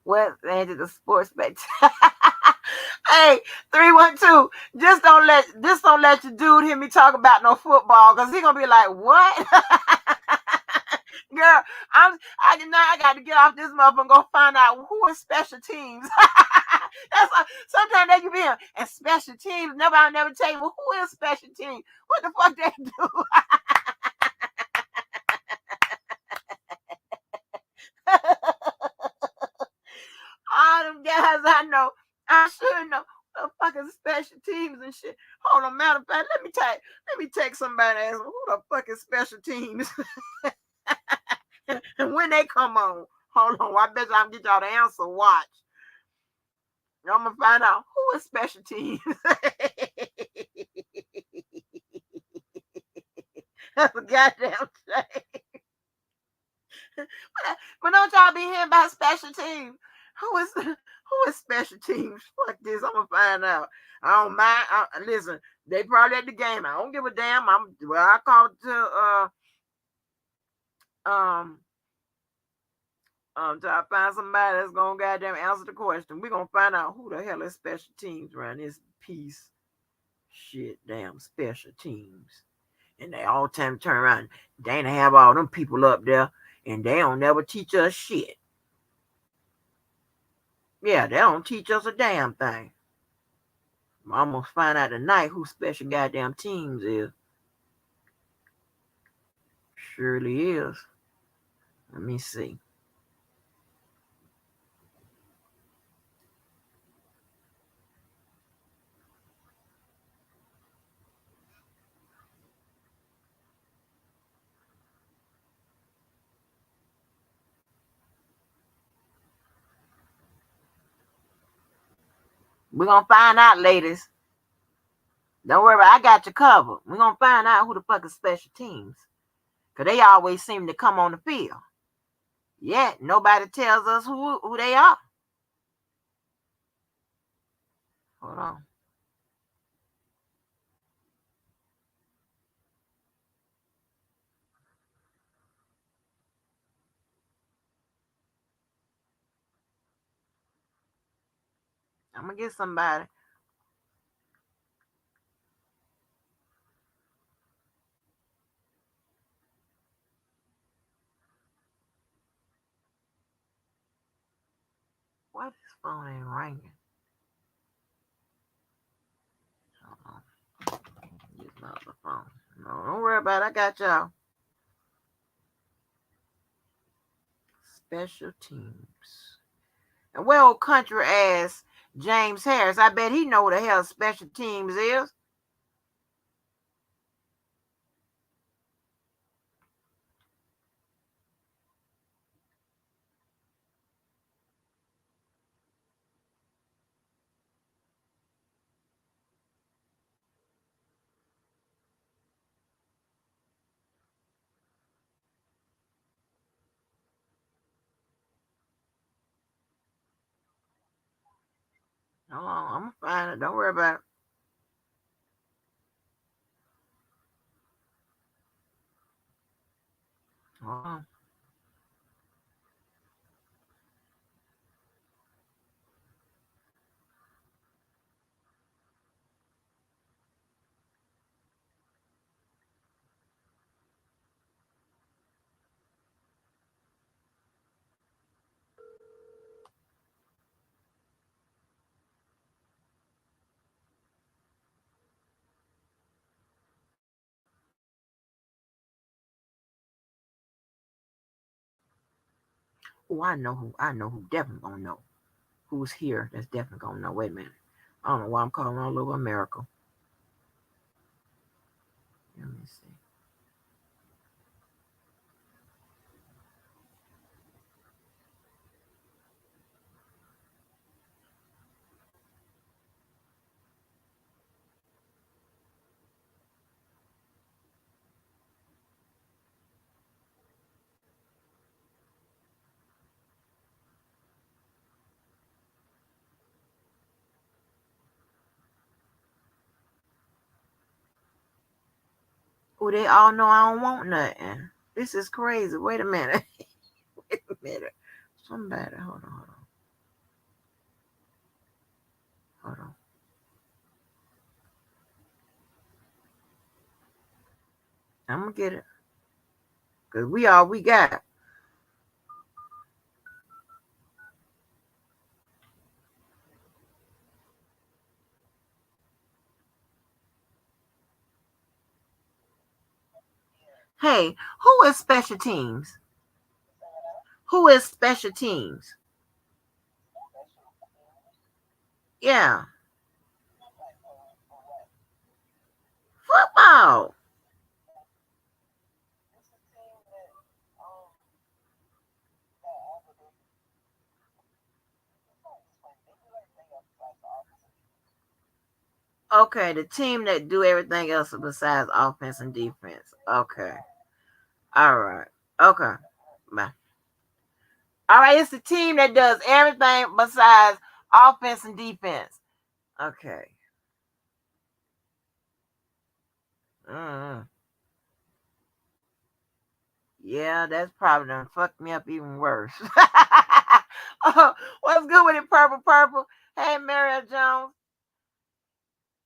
What, Angie, the sports bet? Hey, 312. Just don't let your dude hear me talk about no football, because he gonna be like, what? Girl, I got to get off this motherfucker and go find out who is special teams. That's sometimes they can be in special teams. Nobody never tell you, well, who is special teams? What the fuck they do? All them guys I know, I should know the fucking special teams and shit. Hold on, matter of fact, let me text somebody and ask them, who the fucking special teams? And when they come on, hold on, I bet you I can get y'all the answer. Watch. I'm gonna find out who is special teams. That's a goddamn shame. But don't y'all be hearing about special teams? Who is special teams? Fuck this. I'm gonna find out. I don't mind. Listen, they probably at the game. I don't give a damn. I called to um till I find somebody that's gonna goddamn answer the question. We're gonna find out who the hell is special teams around this piece. Shit, damn special teams. And they all time turn around. Dana have all them people up there, and they don't never teach us shit. Yeah, they don't teach us a damn thing. I'm gonna find out tonight who special goddamn teams is. Surely is. Let me see. We're gonna find out, ladies. Don't worry about it. I got you covered. We're gonna find out who the fuck is special teams. Cause they always seem to come on the field. Yet nobody tells us who they are. Hold on. I'm gonna get somebody. Why this phone ain't ringing? Hold on. Use my other phone. No, don't worry about it. I got y'all. Special teams. And well, country ass James Harris, I bet he know what the hell special teams is. Hold on, I'm gonna find it. Don't worry about it. Hold on. Oh, I know who definitely gonna know. Who's here that's definitely gonna know. Wait a minute. I don't know why I'm calling all over America. Let me see. Oh, they all know I don't want nothing. This is crazy. Wait a minute. Wait a minute. Somebody, hold on. I'm gonna get it. Cause we all we got. Hey, who is special teams? Who is special teams? Yeah, football. Okay, the team that do everything else besides offense and defense. Okay. All right. Okay. Bye. All right, it's the team that does everything besides offense and defense. Okay. Mm. Yeah, that's probably done fucked me up even worse. Oh, what's good with it, purple, purple? Hey, Mariel Jones.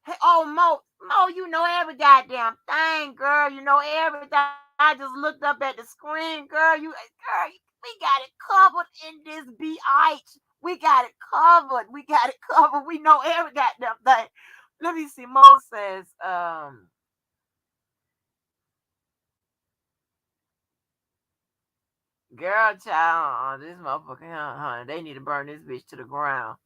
Hey, oh, Mo, you know every goddamn thing, girl. You know everything. I just looked up at the screen, girl. We got it covered in this BH. We got it covered. We got it covered. We know every goddamn thing. Let me see. Mo says, girl, child, this motherfucker, honey, they need to burn this bitch to the ground.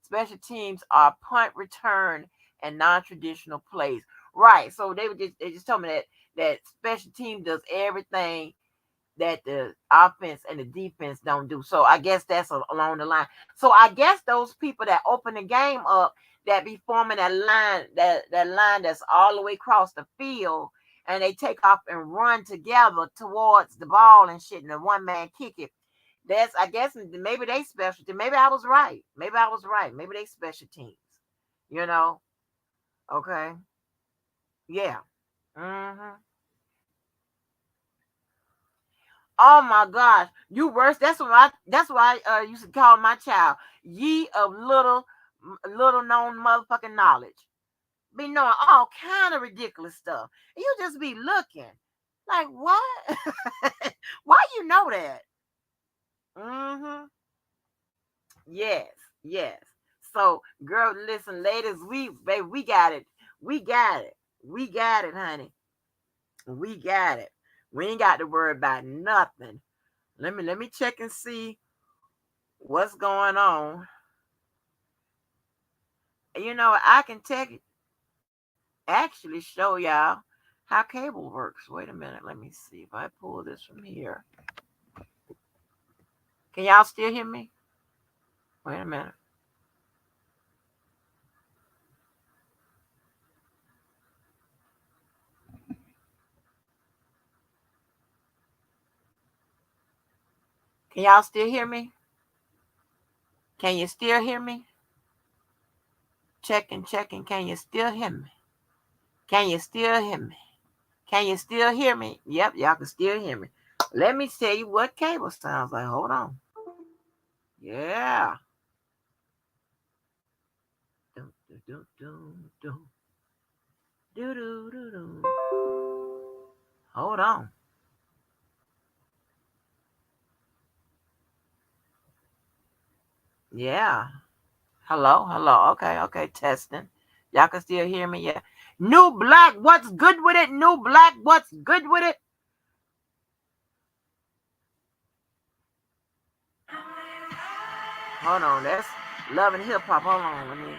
Special teams are punt return and non-traditional plays. Right. So they just told me that special team does everything that the offense and the defense don't do. So I guess that's along the line. So I guess those people that open the game up that be forming that line that's all the way across the field and they take off and run together towards the ball and shit and the one man kick it. That's I guess maybe they specialty. Maybe I was right. Maybe I was right. Maybe they special teams. You know? Okay. Yeah. Mm-hmm. Oh my gosh, you worse. That's why I used to call my child ye of little known motherfucking knowledge. Be knowing all kind of ridiculous stuff. And you just be looking like what? Why you know that? Mm-hmm. Yes, yes. So girl, listen, ladies, we got it. We got it. We got it, honey. We got it. We ain't got to worry about nothing. Let me check and see what's going on. I can actually show y'all how cable works. Wait a minute. Let me see if I pull this from here. Can y'all still hear me? Wait a minute. Can y'all still hear me? Can you still hear me? Checking, checking. Can you still hear me? Can you still hear me? Can you still hear me? Yep, y'all can still hear me. Let me tell you what cable sounds like. Hold on. Yeah. Do, do, do, do, do. Do, do, do, do. Hold on. Yeah. Hello, hello. Okay, okay. Testing. Y'all can still hear me? Yeah. New Black, what's good with it? New Black, what's good with it? Hold on, that's Love and Hip Hop. Hold on, let me.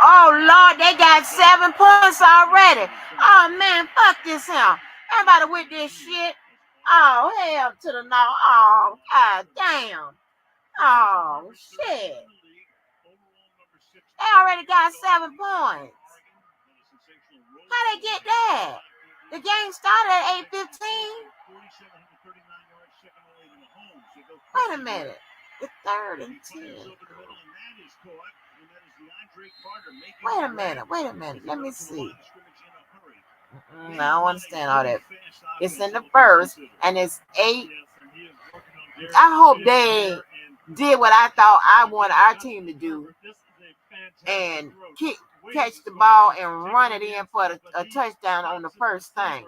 Oh Lord, they got 7 points already. Oh man, fuck this here. Everybody with this shit. Oh hell to the no. Oh god damn. Oh shit. They already got 7 points. How they get that? The game started at 8:15. Wait a minute. It's 3rd and 10. Wait a minute. Let me see. I don't understand all that. It's in the first, and it's 8. I hope they did what I thought I wanted our team to do, and catch the ball and run it in for a touchdown on the first thing.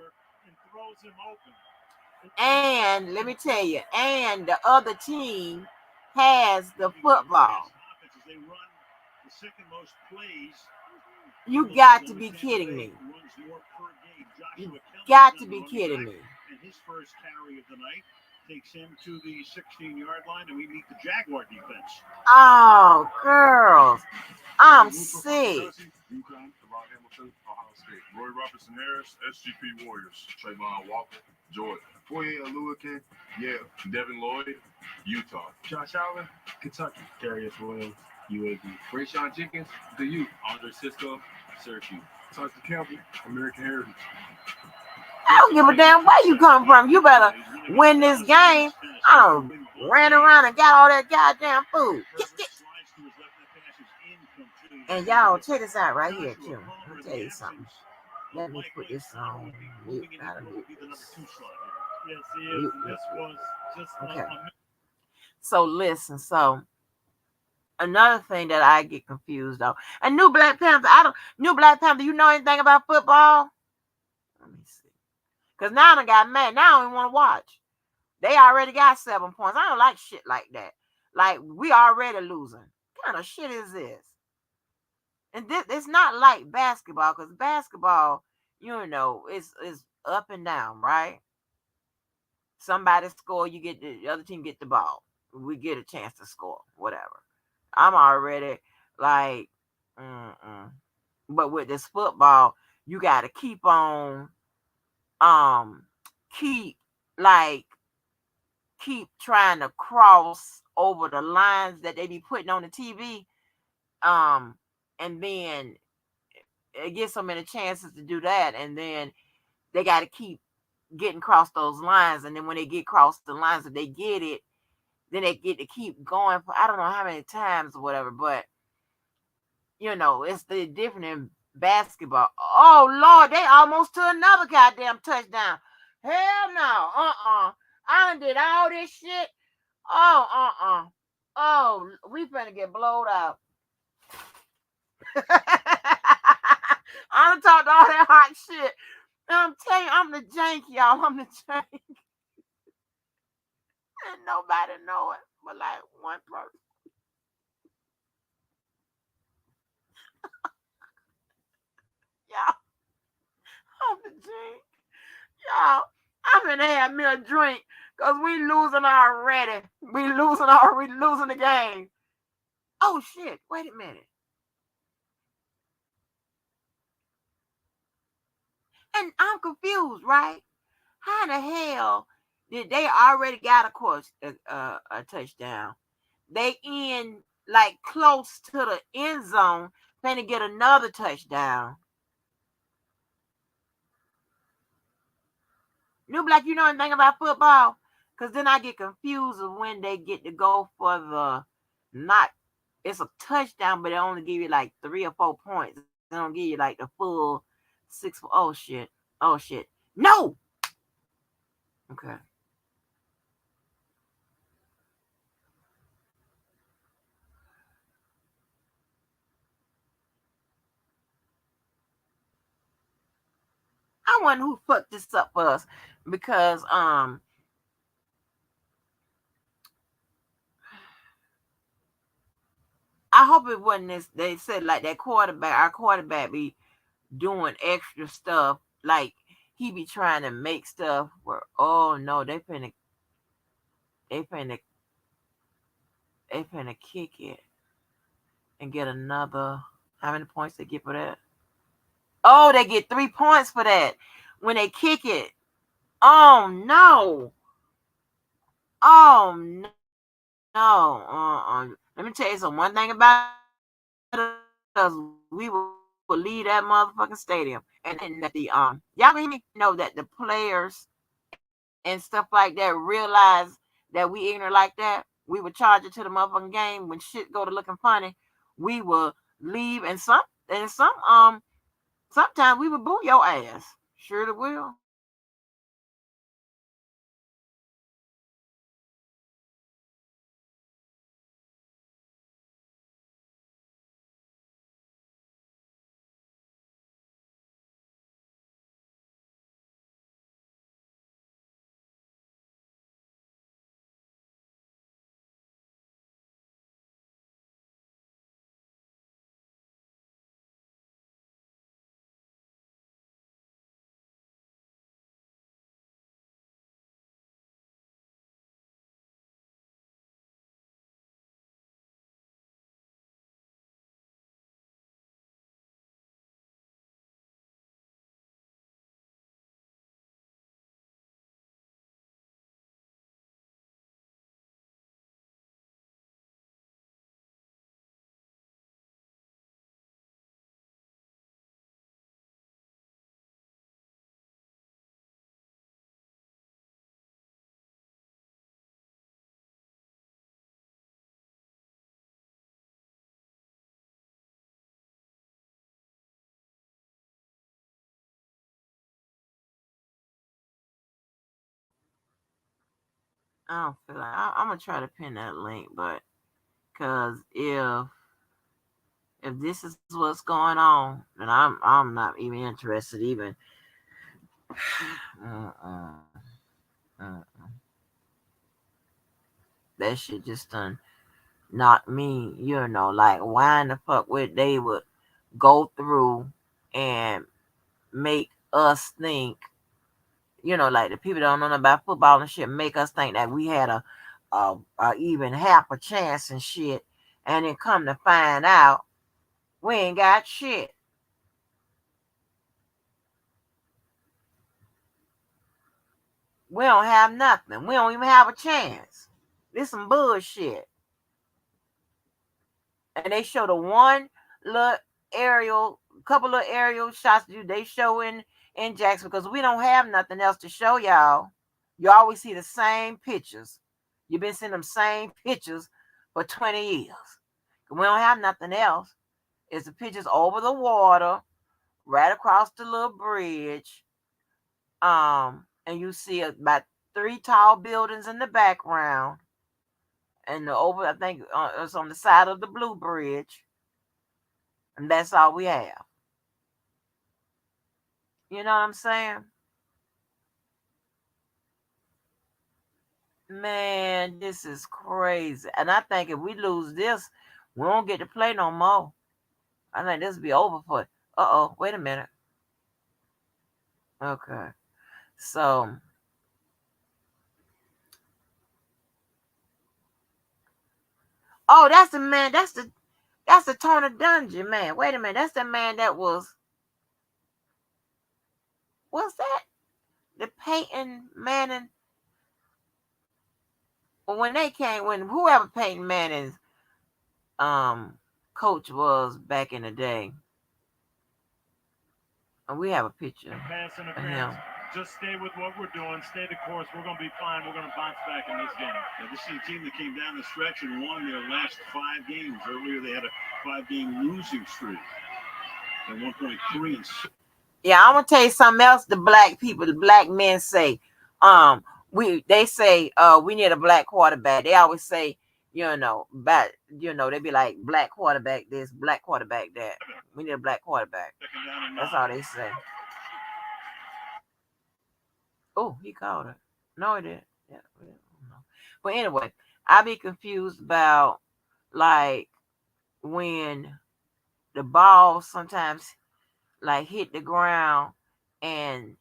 And let me tell you, and the other team has the football. You got to be kidding me. You got to be kidding me. And his first carry of the night takes him to the 16-yard line, and we meet the Jaguar defense. Oh, girls. I'm sick. UConn, Devon Hamilton, Ohio State. Roy Robertson Harris, SGP Warriors. Trayvon Walker, Georgia. Foye Aluakin, Yale. Devin Lloyd, Utah. Josh Allen, Kentucky. Darius Williams, UAB. Rayshawn Jenkins, the U. Andre Cisco, Syracuse. Tyson Campbell, American Heritage. I don't give a damn where you come from. You better win this game. I done ran around and got all that goddamn food. Get. And y'all, check this out right here, too. Let me tell you something. Let me put this on mute. Okay. So listen, another thing that I get confused on. A New Black Panther, you know anything about football? Let me see. Because now I done got mad. Now I don't even want to watch. They already got 7 points. I don't like shit like that. Like, we already losing. What kind of shit is this? And it's not like basketball, because basketball, is up and down, right? Somebody score, you get the other team get the ball. We get a chance to score, whatever. I'm already like, But with this football, you got to keep on, keep trying to cross over the lines that they be putting on the TV, and then it gets so many chances to do that, and then they got to keep getting across those lines, and then when they get across the lines, if they get it, then they get to keep going for I don't know how many times or whatever, but it's the different in basketball. Oh Lord, they almost to another goddamn touchdown. Hell no, I done did all this shit. Oh, we finna get blowed out. I done talked all that hot shit. And I'm telling you, I'm the jank, y'all. I'm the jank. And nobody know it, but like one person. Y'all, I'm the jank. Y'all, I'm gonna have me a drink because we losing already. We losing the game. Oh shit, wait a minute. And I'm confused, right? How in the hell did they already got a touchdown? They in like close to the end zone, finna get another touchdown. New Black, you know anything about football? Because then I get confused of when they get to go for it's a touchdown, but they only give you like 3 or 4 points. They don't give you like the full 6. Oh shit. No. Okay. I wonder who fucked this up for us because I hope it wasn't this. They said like that quarterback, our quarterback be doing extra stuff, like he be trying to make stuff where oh no, they finna they finna kick it and get another. How many points they get for that? Oh, they get 3 points for that when they kick it. Oh no! Oh no! Let me tell you some. One thing about us, we will leave that motherfucking stadium, and then that y'all can hear me? Know that the players and stuff like that realize that we ignorant like that. We would charge it to the motherfucking game when shit go to looking funny. We will leave, and sometimes we would boo your ass. Surely will. I don't feel like I'm gonna try to pin that link, but because if this is what's going on, then I'm not even interested. Even uh-uh, uh, that shit just done not me. Like why in the fuck would they would go through and make us think, like the people that don't know nothing about football and shit, make us think that we had a even half a chance and shit, and then come to find out we ain't got shit. We don't have nothing. We don't even have a chance. This some bullshit. And they show the one little aerial, couple of aerial shots they show in Jackson because we don't have nothing else to show y'all. You always see the same pictures. You've been seeing them same pictures for 20 years. We don't have nothing else. It's the pictures over the water, right across the little bridge. And you see about three tall buildings in the background, and I think it's on the side of the blue bridge, and that's all we have. You know what I'm saying? Man, this is crazy. And I think if we lose this, we won't get to play no more. I think this will be over for. Wait a minute. Okay. So, that's the man. That's the Tony Dungeon man. Wait a minute. That's the man that was that the Peyton Manning when they came when whoever Peyton Manning's coach was back in the day. And we have a picture Pass of him. Just stay with what we're doing. Stay the course. We're going to be fine. We're going to bounce back in this game. Now, this is a team that came down the stretch and won their last 5 games. Earlier, they had a 5-game losing streak. At 1.3 and 6. Yeah, I'm gonna tell you something else. The black men say, they say, we need a black quarterback. They always say, they be like black quarterback this, black quarterback that. We need a black quarterback. That's all they say. Oh, he called it. No, he didn't. Yeah, we didn't know. But anyway, I be confused about like when the ball sometimes like hit the ground and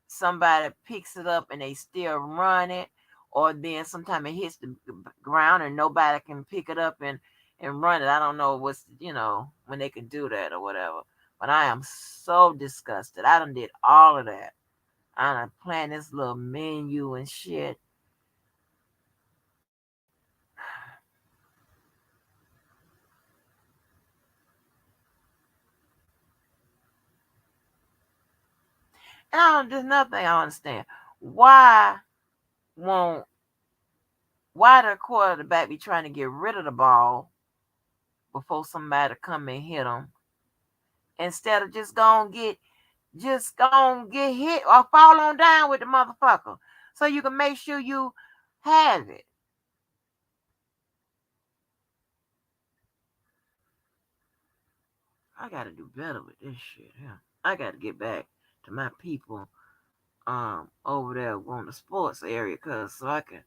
somebody picks it up and they still run it, or then sometimes it hits the ground and nobody can pick it up and run it. I don't know what's when they can do that or whatever. But I am so disgusted. I done did all of that. I done planned this little menu and shit. And there's nothing I understand. Why won't why the quarterback be trying to get rid of the ball before somebody come and hit him instead of just gonna get hit or fall on down with the motherfucker so you can make sure you have it. I gotta do better with this shit. Yeah. I gotta get back to my people over there on the sports area cause so I can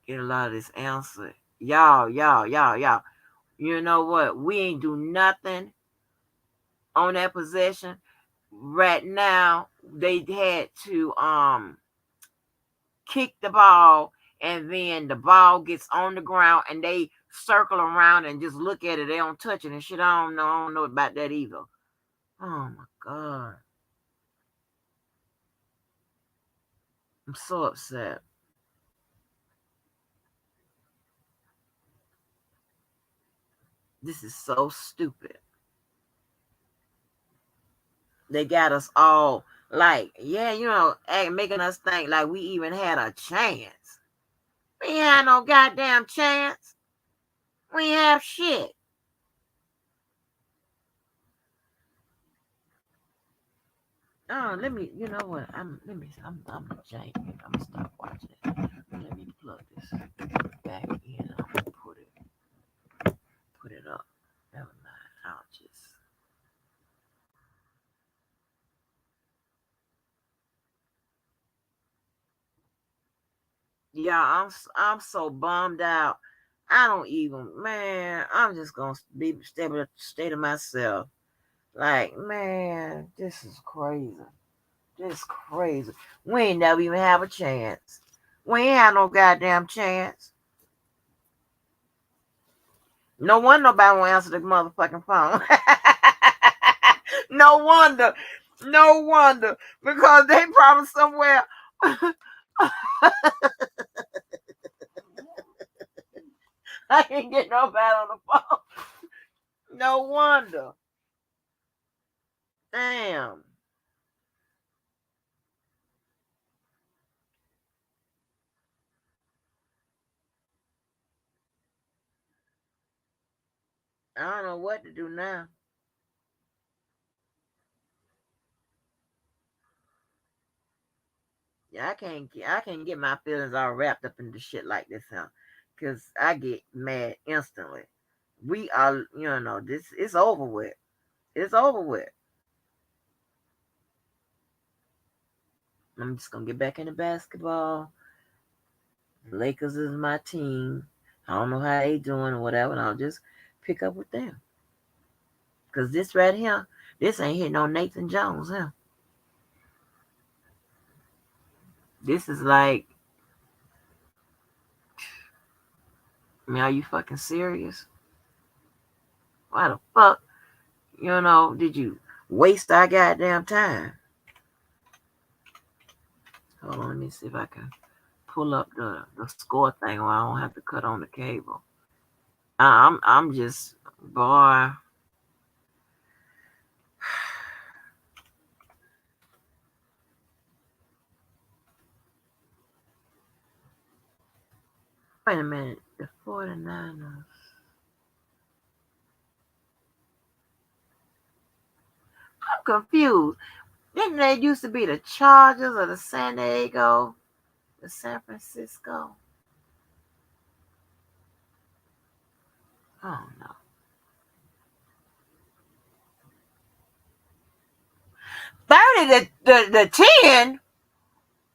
get a lot of this answer. Y'all. You know what? We ain't do nothing on that possession. Right now, they had to kick the ball and then the ball gets on the ground and they circle around and just look at it. They don't touch it and shit. I don't know about that either. Oh my god. I'm so upset. This is so stupid. They got us all like, yeah, making us think like we even had a chance. We ain't had no goddamn chance. We ain't have shit. Oh, let me. You know what? Let me. I'm janky. I'm gonna stop watching it. Let me plug this back in. I'm gonna put it up. Never mind. I'll just. Yeah, I'm so bummed out. I don't even. Man, I'm just gonna be stay to myself. Like, man, this is crazy. This crazy. We ain't never even have a chance. We ain't had no goddamn chance. No wonder nobody won't answer the motherfucking phone. No wonder. No wonder. Because they probably somewhere. I can't get nobody on the phone. No wonder. Damn. I don't know what to do now. Yeah, I can't get my feelings all wrapped up into shit like this now. Cause I get mad instantly. We are this it's over with. It's over with. I'm just gonna get back into basketball. Lakers is my team. I don't know how they doing or whatever, and I'll just pick up with them. Cause this right here, this ain't hitting no Nathan Jones, huh? This is like, I mean, are you fucking serious? Why the fuck, did you waste our goddamn time? Hold on, let me see if I can pull up the score thing where I don't have to cut on the cable. I'm just boy. Wait a minute, the 49ers. I'm confused. Didn't they used to be the Chargers or the San Diego, the San Francisco? Oh no. 30 to 10?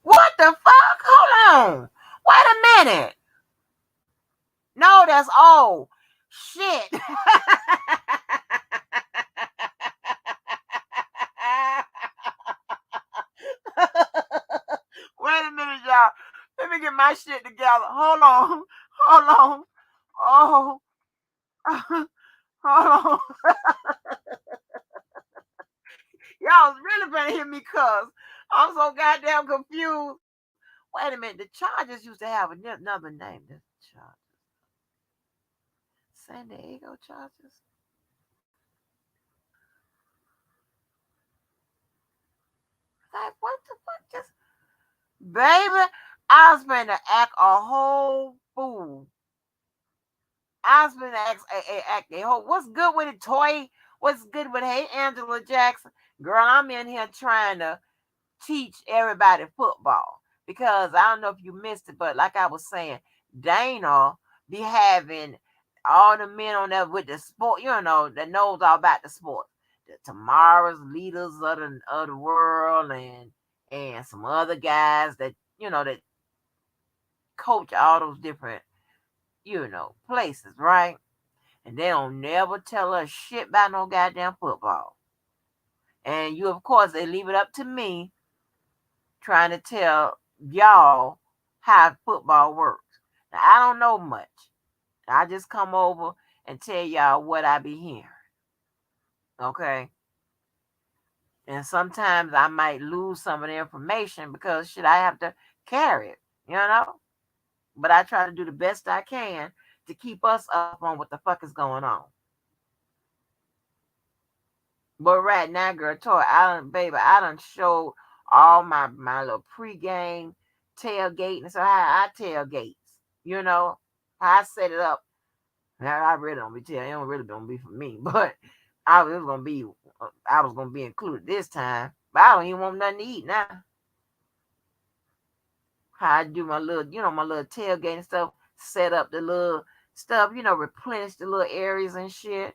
What the fuck? Hold on. Wait a minute. No, that's old. Shit. Wait a minute, y'all. Let me get my shit together. Hold on. Hold on. Oh. Hold on. Y'all really better hear me cuss. I'm so goddamn confused. Wait a minute. The Chargers used to have another name. The Chargers. San Diego Chargers. Like, what the fuck? Just, baby, I was going to act a whole fool. I was going to act a whole. What's good with it, Toy? What's good with, hey, Angela Jackson? Girl, I'm in here trying to teach everybody football because I don't know if you missed it, but like I was saying, Dana be having all the men on there with the sport, that knows all about the sport. The tomorrow's leaders of the world and some other guys that that coach all those different places, right? And they don't never tell us shit about no goddamn football. And of course, they leave it up to me trying to tell y'all how football works. Now, I don't know much. I just come over and tell y'all what I be hearing. Okay? And sometimes I might lose some of the information because shit, I have to carry it. But I try to do the best I can to keep us up on what the fuck is going on. But right now, girl, Toy, I done showed all my little pregame tailgate and so how I tailgates, how I set it up. Now I really don't be telling, it don't really don't be for me, but I was gonna be included this time. But I don't even want nothing to eat now. How I do my little, my little tailgate and stuff, set up the little stuff, replenish the little areas and shit.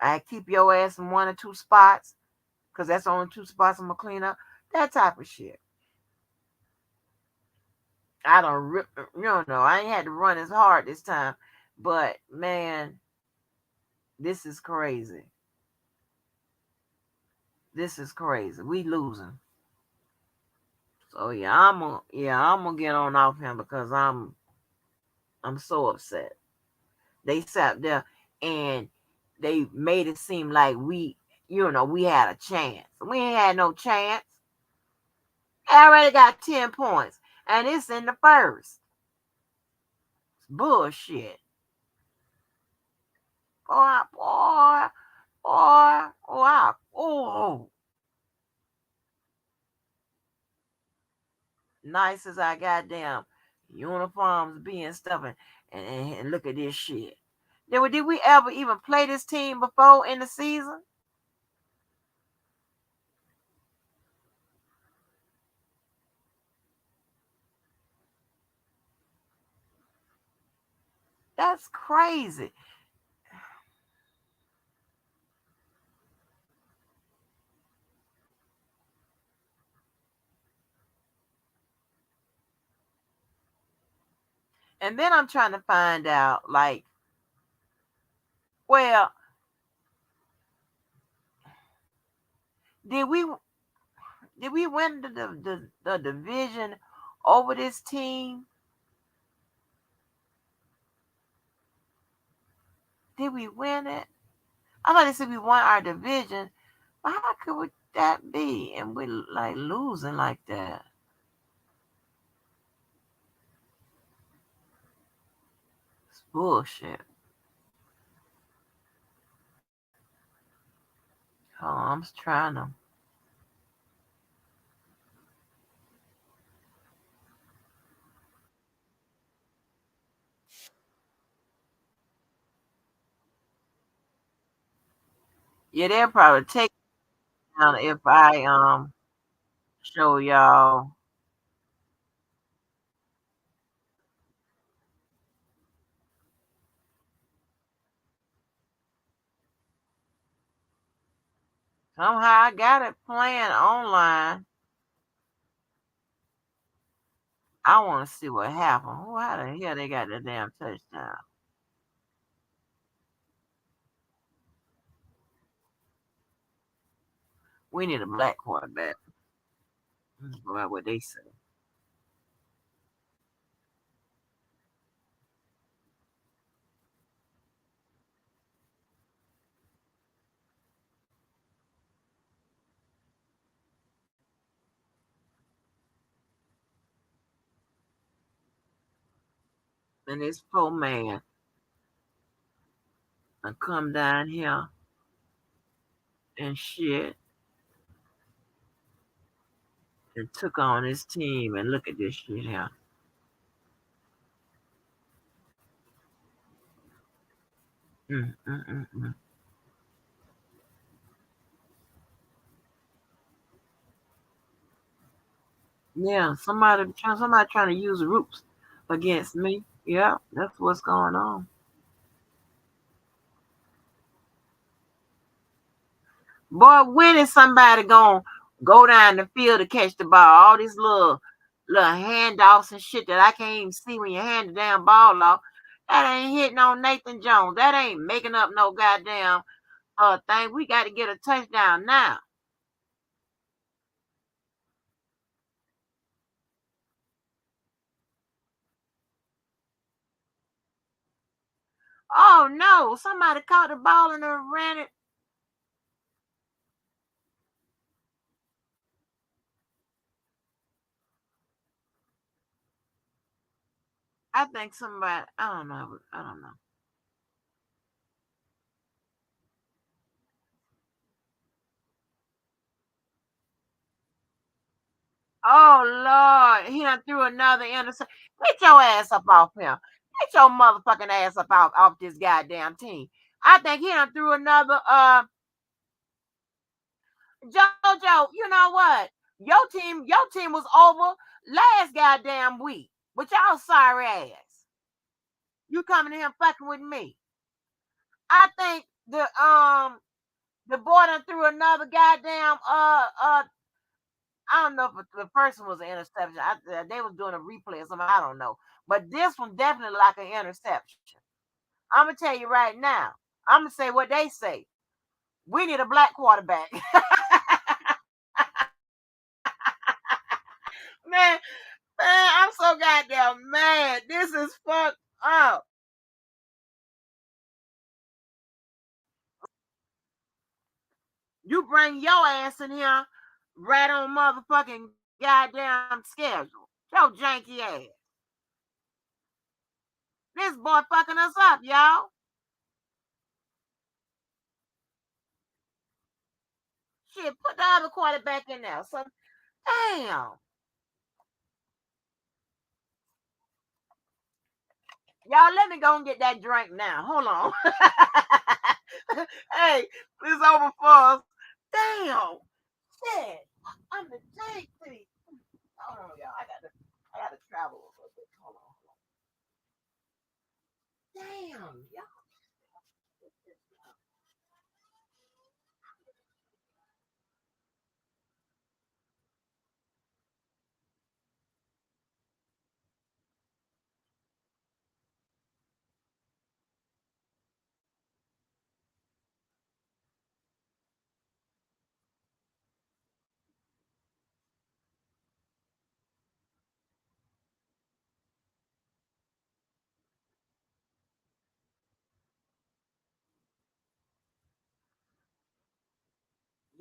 I keep your ass in one or two spots because that's the only two spots I'm gonna clean up. That type of shit. I don't rip, I ain't had to run as hard this time, but man, this is crazy. This is crazy. We losing. So I'm gonna get on off him because I'm so upset. They sat there and they made it seem like we had a chance. We ain't had no chance. I already got 10 points. And it's in the first. It's bullshit. Boy, wow. Oh, nice as I goddamn uniforms being stuff and look at this shit. Did we ever even play this team before in the season? That's crazy. And then I'm trying to find out, like, well, did we win the division over this team? Did we win it? I thought they said we won our division. But how could that be? And we like losing like that. It's bullshit. Oh, I'm trying to. Yeah, they'll probably take it down if I show y'all. Somehow I got it playing online. I want to see what happened. Why the hell they got the damn touchdown? We need a black quarterback. That's what they say. And this poor man and come down here and shit and took on his team and look at this shit here. Mm, mm, mm, mm. Yeah, somebody trying to use roots against me. Yeah, that's what's going on. Boy, when is somebody gonna go down the field to catch the ball? All these little handoffs and shit that I can't even see when you hand the damn ball off. That ain't hitting on Nathan Jones. That ain't making up no goddamn thing. We got to get a touchdown now. Oh no, somebody caught the ball and ran it. I think somebody, I don't know. I don't know. Oh Lord, he done threw another interception. Get your ass up off him. Get your motherfucking ass up off this goddamn team. I think he done threw another JoJo, you know what? Your team was over last goddamn week. But y'all sorry ass. You coming in here fucking with me. I think the boy done threw another goddamn I don't know if the person was an interception. They was doing a replay or something. I don't know. But this one definitely like an interception. I'm gonna tell you right now. I'm gonna say what they say. We need a black quarterback. man, man, I'm so goddamn mad. This is fucked up. You bring your ass in here right on motherfucking goddamn schedule. Your janky ass. This boy fucking us up, y'all. Shit, put the other quarterback in there. So, damn. Y'all, let me go and get that drink now. Hold on. Hey, it's over for us. Damn. Shit. I'm the tank thief. Hold on, y'all. I gotta travel a little bit. Hold on. Damn, y'all.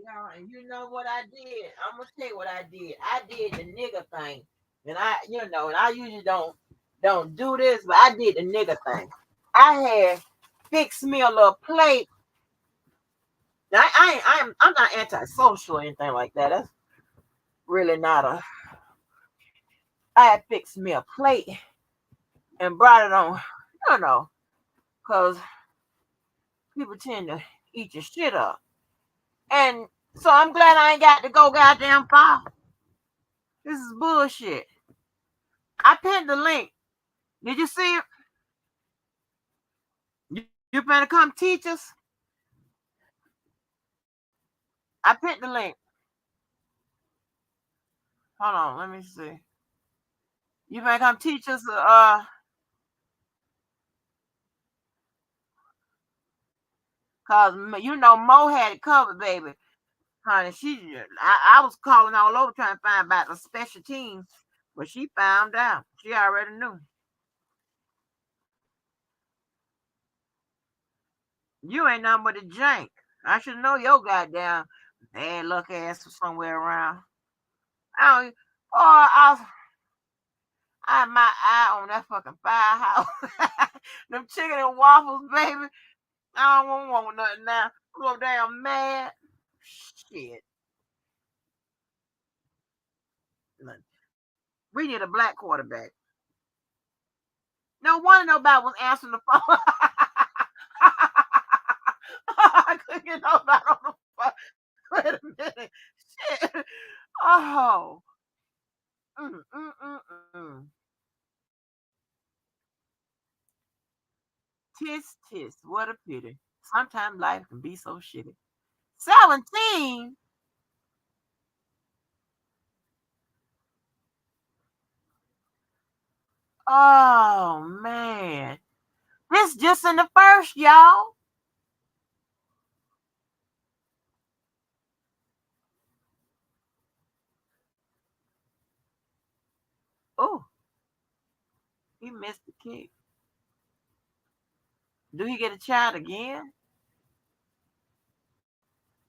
Y'all, and you know what I did? I'm gonna tell you what I did. I did the nigga thing. And I usually don't do this, but I did the nigga thing. I had fixed me a little plate. Now, I'm not antisocial or anything like that. That's really not a. I had fixed me a plate and brought it on, because people tend to eat your shit up. And so I'm glad I ain't got to go goddamn far. This is bullshit. I pinned the link. Did you see it? You better come teach us. I picked the link. Hold on, let me see. You may come teach us. Cause you know Mo had it covered, baby. Honey, I was calling all over trying to find about the special teams, but she found out. She already knew. You ain't nothing but a jank. I should know your goddamn bad luck ass was somewhere around. I don't. Oh, I had my eye on that fucking firehouse. Them chicken and waffles, baby. I don't want nothing now. I'm so damn mad. Shit. We need a black quarterback. No wonder nobody was answering the phone. I couldn't get nobody on the phone. Wait a minute. Shit. Oh. Mm, mm, mm, mm. Tis, tis. What a pity. Sometimes life can be so shitty. 17? Oh, man. This just in the first, y'all. Oh, he missed the kick. Do he get a shot again?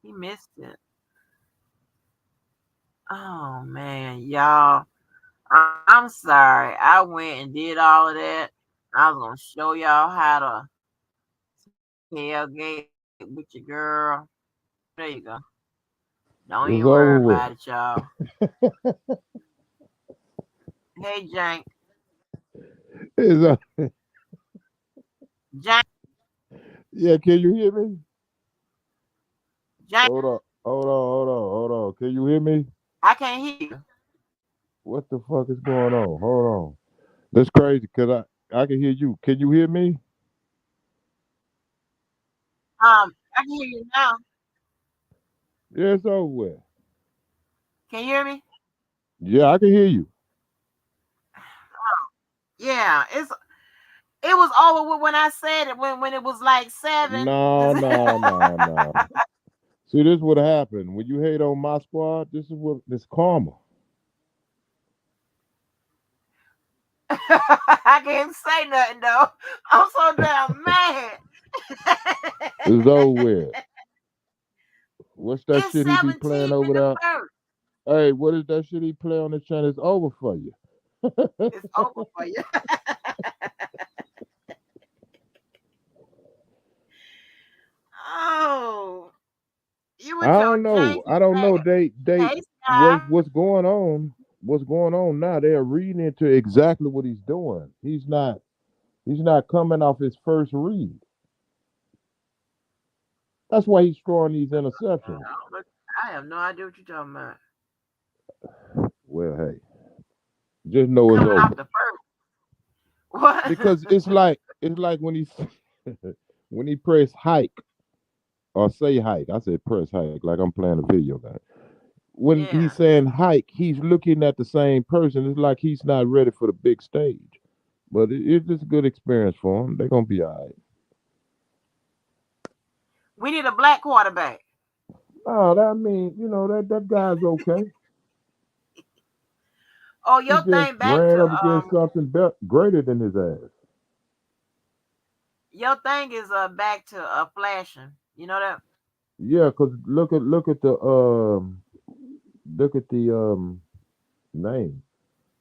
He missed it. Oh, man, y'all. I'm sorry. I went and did all of that. I was going to show y'all how to tailgate with your girl. There you go. Don't It's even over worry with. about it, y'all. Hey, Jank. It's Jank. yeah, can you hear me? Jank. Hold on, hold on. Can you hear me? I can't hear you. What the fuck is going on? Hold on. That's crazy because I can hear you. Can you hear me? I can hear you now. Yeah, it's over with. Can you hear me? Yeah, I can hear you. Yeah, it was over with when I said it when it was like 7. No, no, no, no. See, this would happen when you hate on my squad. This is what this karma. I can't say nothing though. I'm so damn mad. It's over with. What's that It's shit he be 17 playing in over the there? first. Hey, what is that shit he play on the channel? It's over for you. It's over for you. Oh, you I with your don't know. janky I don't know. ass. They Hey, Sky. what's going on? What's going on now? They're reading into exactly what he's doing. He's not coming off his first read. That's why he's throwing these interceptions. I have no idea what you're talking about. Well, hey, just know it's Coming over. off the first. What? Because it's like when he when he press hike or say hike. I said press hike like I'm playing a video game. When he's Yeah. saying hike, he's looking at the same person. It's like he's not ready for the big stage. But it's just a good experience for him. They're gonna be all right. We need a black quarterback. Oh, that mean that guy's okay. Oh, He your just thing back ran to up against something greater than his ass. your thing is back to flashing. You know that? Yeah, cause look at the name.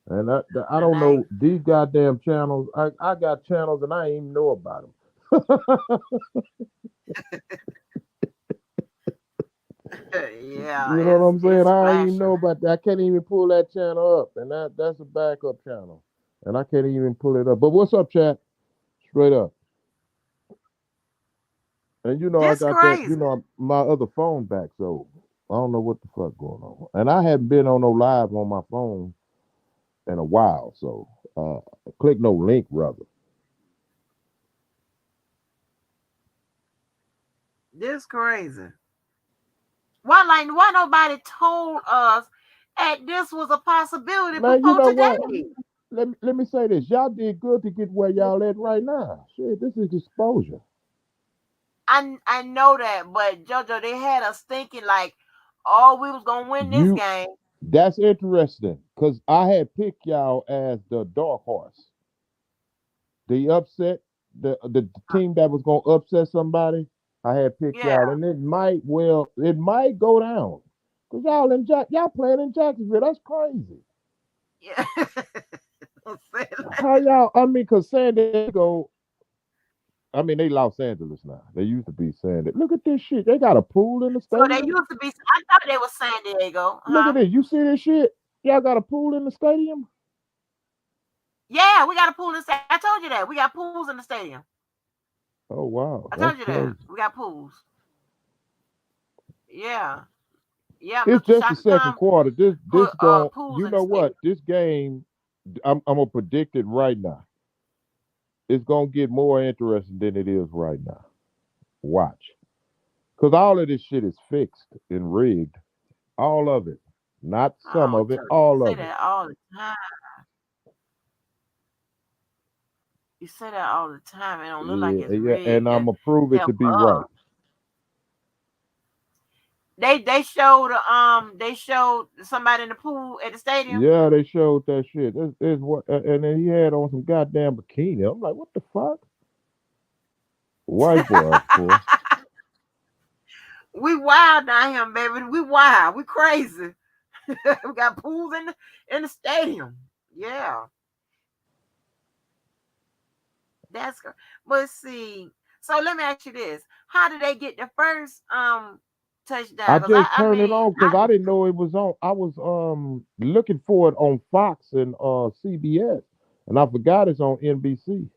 And I The don't know name. these goddamn channels. I got channels and I ain't even know about them. Yeah, You know what I'm saying? it's I don't even know flashing. about that. I can't even pull that channel up, and that's a backup channel, and I can't even pull it up. But what's up, chat? Straight up. And I This got that. crazy. My other phone back, so I don't know what the fuck going on. And I haven't been on no live on my phone in a while, so click no link, rather. This crazy. Why nobody told us that this was a possibility Man, you before know what? today? Let me say this. Y'all did good to get where y'all at right now. Shit, this is exposure. I know that, but JoJo, they had us thinking like, oh, we was gonna win this You game. That's interesting because I had picked y'all as the dark horse, the upset, the team that was gonna upset somebody. I had picked Yeah, y'all, and it might go down because y'all playing in Jacksonville. That's crazy. yeah. Don't say that. How y'all? I mean, because San Diego. I mean, they Los Angeles now. They used to be San Diego. Look at this shit. They got a pool in the So they stadium. used to be. I thought they was San Diego, Look at huh? this. You see this shit? Y'all got a pool in the stadium? Yeah, we got a pool in the stadium. I told you that. We got pools in the stadium. Oh wow, I that's told you that. crazy. We got pools. Yeah. Yeah, It's Mr. just the Shaka second Khan quarter. This put going. pools You in the know stadium. what? This game, I'm gonna predict it right now. It's gonna get more interesting than it is right now. Watch, because all of this shit is fixed and rigged. All of it, not some Oh, of it. JoJo, you All say of it. that all the time. You say that all the time. It don't look like Yeah, it's yeah, and rigged I'm to gonna prove it help to be right. us. They showed somebody in the pool at the stadium. Yeah, they showed that shit. This what, and then he had on some goddamn bikini. I'm like, what the fuck? White boy, of course. We wild down here, baby. We wild. We crazy. We got pools in the stadium. Yeah, that's good. But see, so let me ask you this: how did they get the first I touchdown? Because just I turned it mean, on because I didn't know it was on. I was looking for it on Fox and CBS, and I forgot it's on NBC.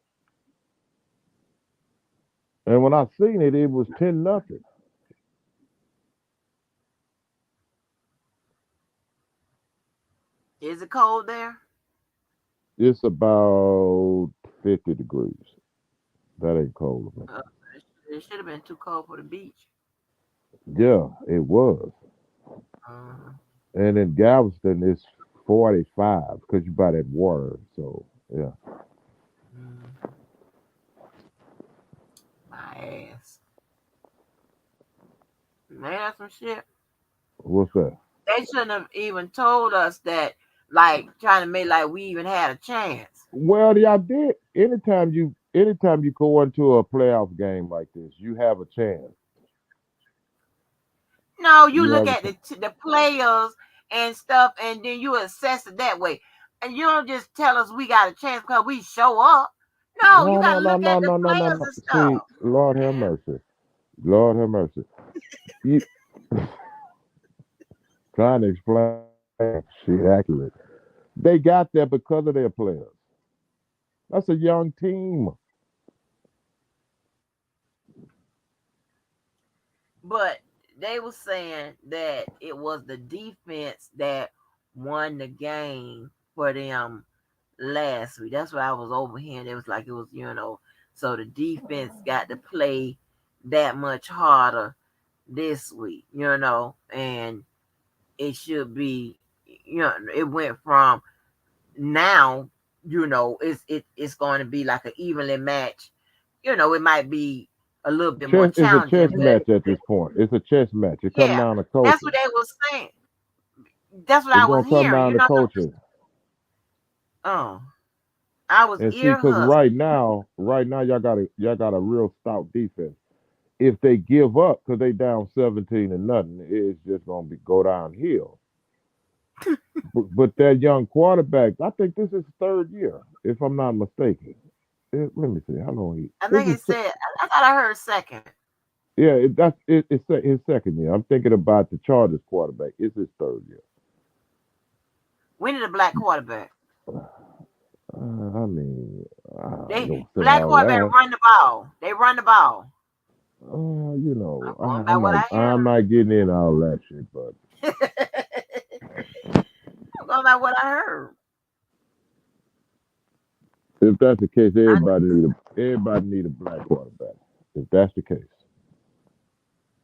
And when I seen it, it was 10-0. is it cold there? It's about 50 degrees. That ain't cold, man. Uh, it should have been too cold for the beach. Yeah, it was. Uh, And in Galveston, it's 45 because you buy that water. So yeah, mm, my ass. Man, that's some shit. what's that? They shouldn't have even told us that, like trying to make like we even had a chance. Well, y'all did. Anytime you go into a playoff game like this, you have a chance. No, you You look have a at chance. the players and stuff, and then you assess it that way. And you don't just tell us we got a chance because we show up. No, you No, got no, to no, look at no, the no, no, no, players no. and See, stuff. Lord have mercy. Lord have mercy. You trying to explain shit accurate. They got there because of their players. That's a young team. But they were saying that it was the defense that won the game for them last week. That's what I was overhearing. It was like it was, so the defense got to play that much harder this week, and it should be, it went from now, it's going to be like an evenly match. It might be a little bit more Chess is a challenging, chess but match at this point. It's a chess match. It come yeah, down to that's what coaching. they was saying. That's what It's I gonna was come hearing. down to coaching. Oh, I was And see, ear because hustling. right now, y'all got a real stout defense. If they give up because they down 17-0, it's just gonna go downhill. But that young quarterback, I think this is his third year, if I'm not mistaken. Let me see how long he. I This think is it said. I thought I heard second. yeah, his second year. I'm thinking about the Chargers quarterback. It's his third year. We need a black quarterback. I mean, I ain't They gonna say black all quarterback that. run the ball. They run the ball. I'm going by I'm what not. I I'm heard. not getting in all that shit. But I'm going by what I heard. if that's the case, I, everybody need a black quarterback. If that's the case,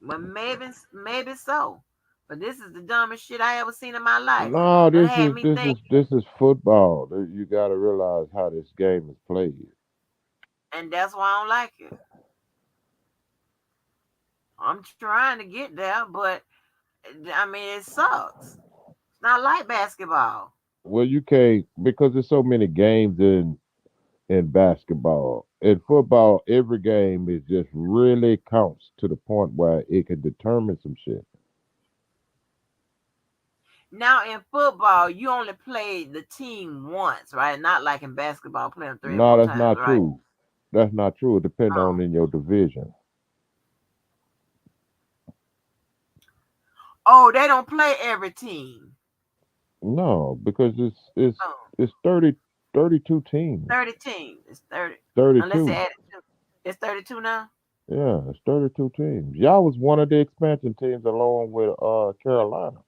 but maybe so. But this is the dumbest shit I ever seen in my life. No, That this had is me this think, is this is football. You got to realize how this game is played. and that's why I don't like it. I'm trying to get there, but I mean, it sucks. It's not like basketball. Well, you can't because there's so many games in basketball. In football, every game is just really counts to the point where it can determine some shit. Now in football, you only play the team once, right? Not like in basketball, playing three and No, four that's times, not right? true. That's not true. It depends Oh, on in your division. oh, they don't play every team. No, because it's Oh, it's 32 teams. 30 teams. It's 30. Unless they 32. add it to. It's 32 now. Yeah, it's 32 teams. Y'all was one of the expansion teams along with Carolina.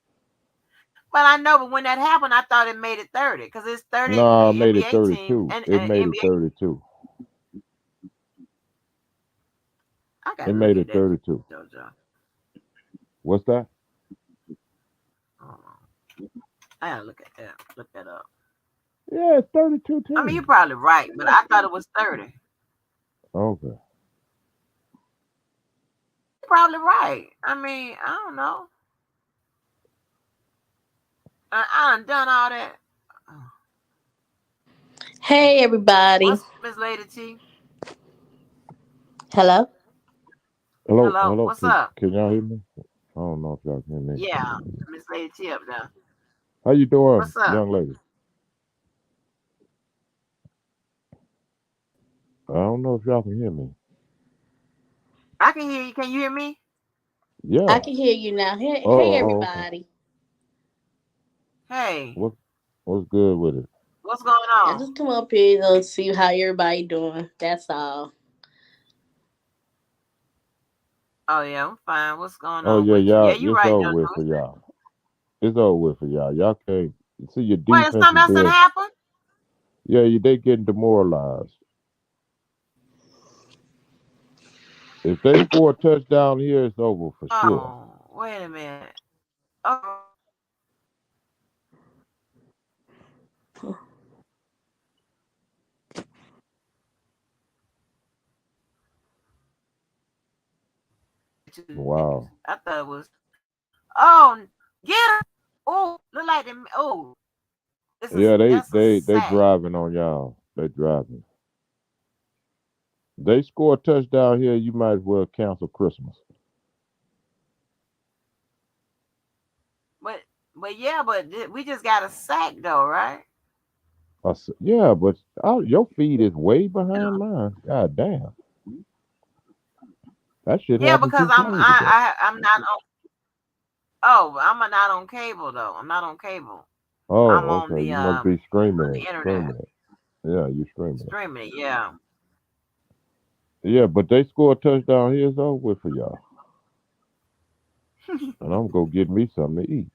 Well, I know, but when that happened, I thought it made it 30 because it's 30 No, it made it NBA teams 32. and, It and made it NBA. 32. I It gotta look made at it that, 32. JoJo. What's that? Hold on. I gotta look at that. Look that up. Yeah, it's 32 I mean, you're teams. probably right, but I thought it was 30. You're Okay. probably right. I mean, I don't know. I done all that. Oh, Hey everybody. what's Miss Lady T? Hello. Hello, Hello, hello. what's up? Can y'all hear me? I don't know if y'all can hear me. Yeah, Miss Lady T up there. How you doing, What's up? young lady? I don't know if y'all can hear me. I can hear you. Can you hear me? I Yeah. can hear you now. Hey Oh, okay. everybody. Hey, What what's good with it? what's going I on? just come up here to see how everybody doing. That's all. Oh yeah, I'm fine. What's going Oh on yeah, with you? Yeah, y'all. you It's right, over JoJo. with for y'all. It's over with for y'all. Y'all can't see your Wait, is defense something is else that being. happened? Yeah, they getting demoralized. If they score a touchdown here, it's over for sure. Oh, wait a minute. Oh, two seconds. Wow. I thought it was. Oh, get him! Oh, look like them. Oh, Yeah, that's a they sack. driving on y'all. They driving. They score a touchdown here, you might as well cancel Christmas. But yeah, but we just got a sack though, right? Yeah, but your feed is way behind mine. God damn, that shit Yeah, happened because 2 plays ago. I'm not on. Oh, not on cable though. I'm not on cable. I'm Oh, on okay. You must be on streaming the it. internet Streaming it. Yeah, you streaming it. streaming it. Yeah. Yeah, but they score a touchdown here, it's over with for y'all. And I'm gonna get me something to eat.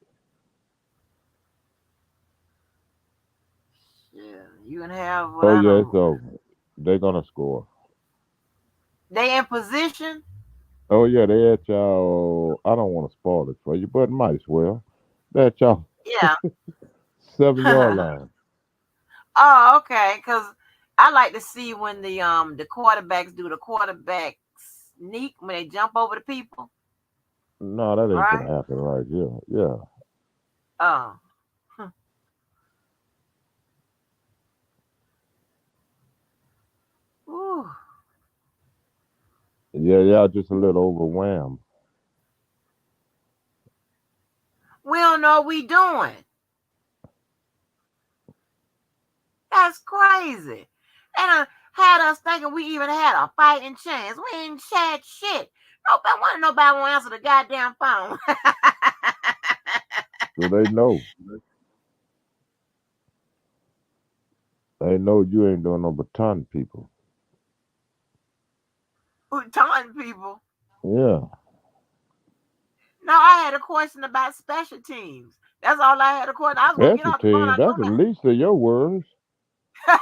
Yeah, you can have what Oh I yeah, it's don't. over. They're gonna score. They in position. Oh yeah, they at y'all. I don't want to spoil it for you, but might as well. They at y'all Yeah. 7 yard line. Oh, okay. Because I like to see when the quarterbacks do the quarterback sneak when they jump over the people. No, that ain't Right. gonna happen right here. Yeah. Oh. Ooh. Yeah, y'all just a little overwhelmed. We don't know what we doing. That's crazy. And had us thinking we even had a fighting chance. We ain't had shit. Nobody want to answer the goddamn phone. So they know. They know you ain't doing no but ton people. Who taunting people? Yeah. No, I had a question about special teams. That's all I had a question. I was gonna get Special off the phone. teams, I go that's the least of your worries. back.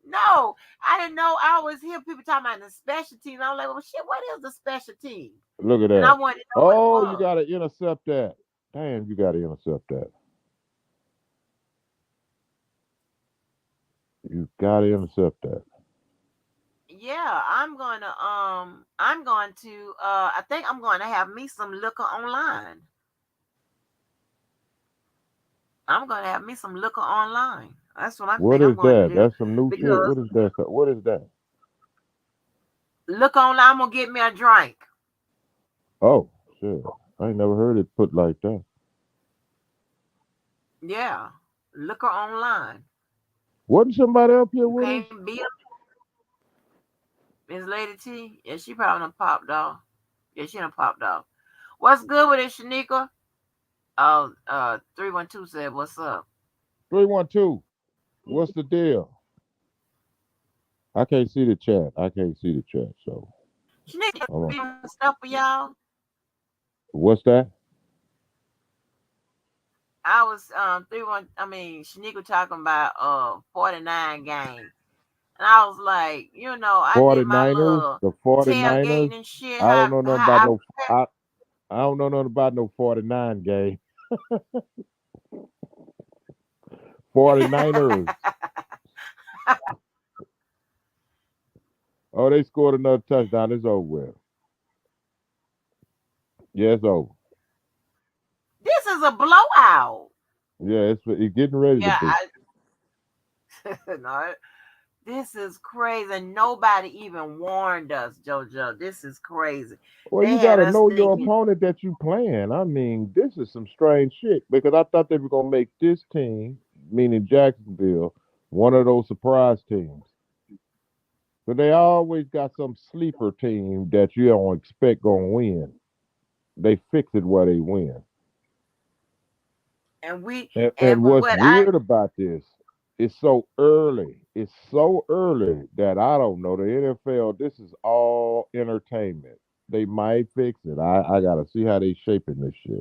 No, I I didn't know. I always hear people talking about the special teams. I'm like, well, shit, what is the special team? Look at And I that. wanted to know Oh, what it you was. got to intercept that. Damn, you got to intercept that. You got to intercept that. Yeah, I think I'm going to have me some liquor online. I'm going to have me some liquor online. That's what I What think I'm is going to that? do. That's some new shit. Because What is that? What is that? liquor online, I'm going to get me a drink. Oh, shit. I ain't never heard it put like that. Yeah, liquor online. Wasn't somebody up here You with us? can't beat Miss Lady T. Yeah, she probably done popped off. Yeah, she done popped off. What's good with it, Shanika? 312 said, what's up? 312. What's the deal? I can't see the chat. I can't see the chat. So, Shanika, hold on. doing stuff for y'all. What's that? I was 31. I mean, Shanika talking about 49 games, and I was like, I did my 49ers? little The 49ers? tailgating and shit. I don't know nothing about How no. I don't know nothing about no 49 game. 49ers. Oh, they scored another touchdown. It's over with. Yeah, it's over. this is a blowout. Yeah, it's getting ready to Yeah, be. no, this is crazy. Nobody even warned us, JoJo. This is crazy. Well, They you had gotta us know your thinking, opponent that you playing. I mean, this is some strange shit because I thought they were gonna make this team, meaning Jacksonville, one of those surprise teams. But they always got some sleeper team that you don't expect gonna win. They fix it where they win. and we, And and from what's what I, weird about this, it's so early. It's so early that I don't know. The NFL, this is all entertainment. They might fix it. I gotta see how they shaping this shit.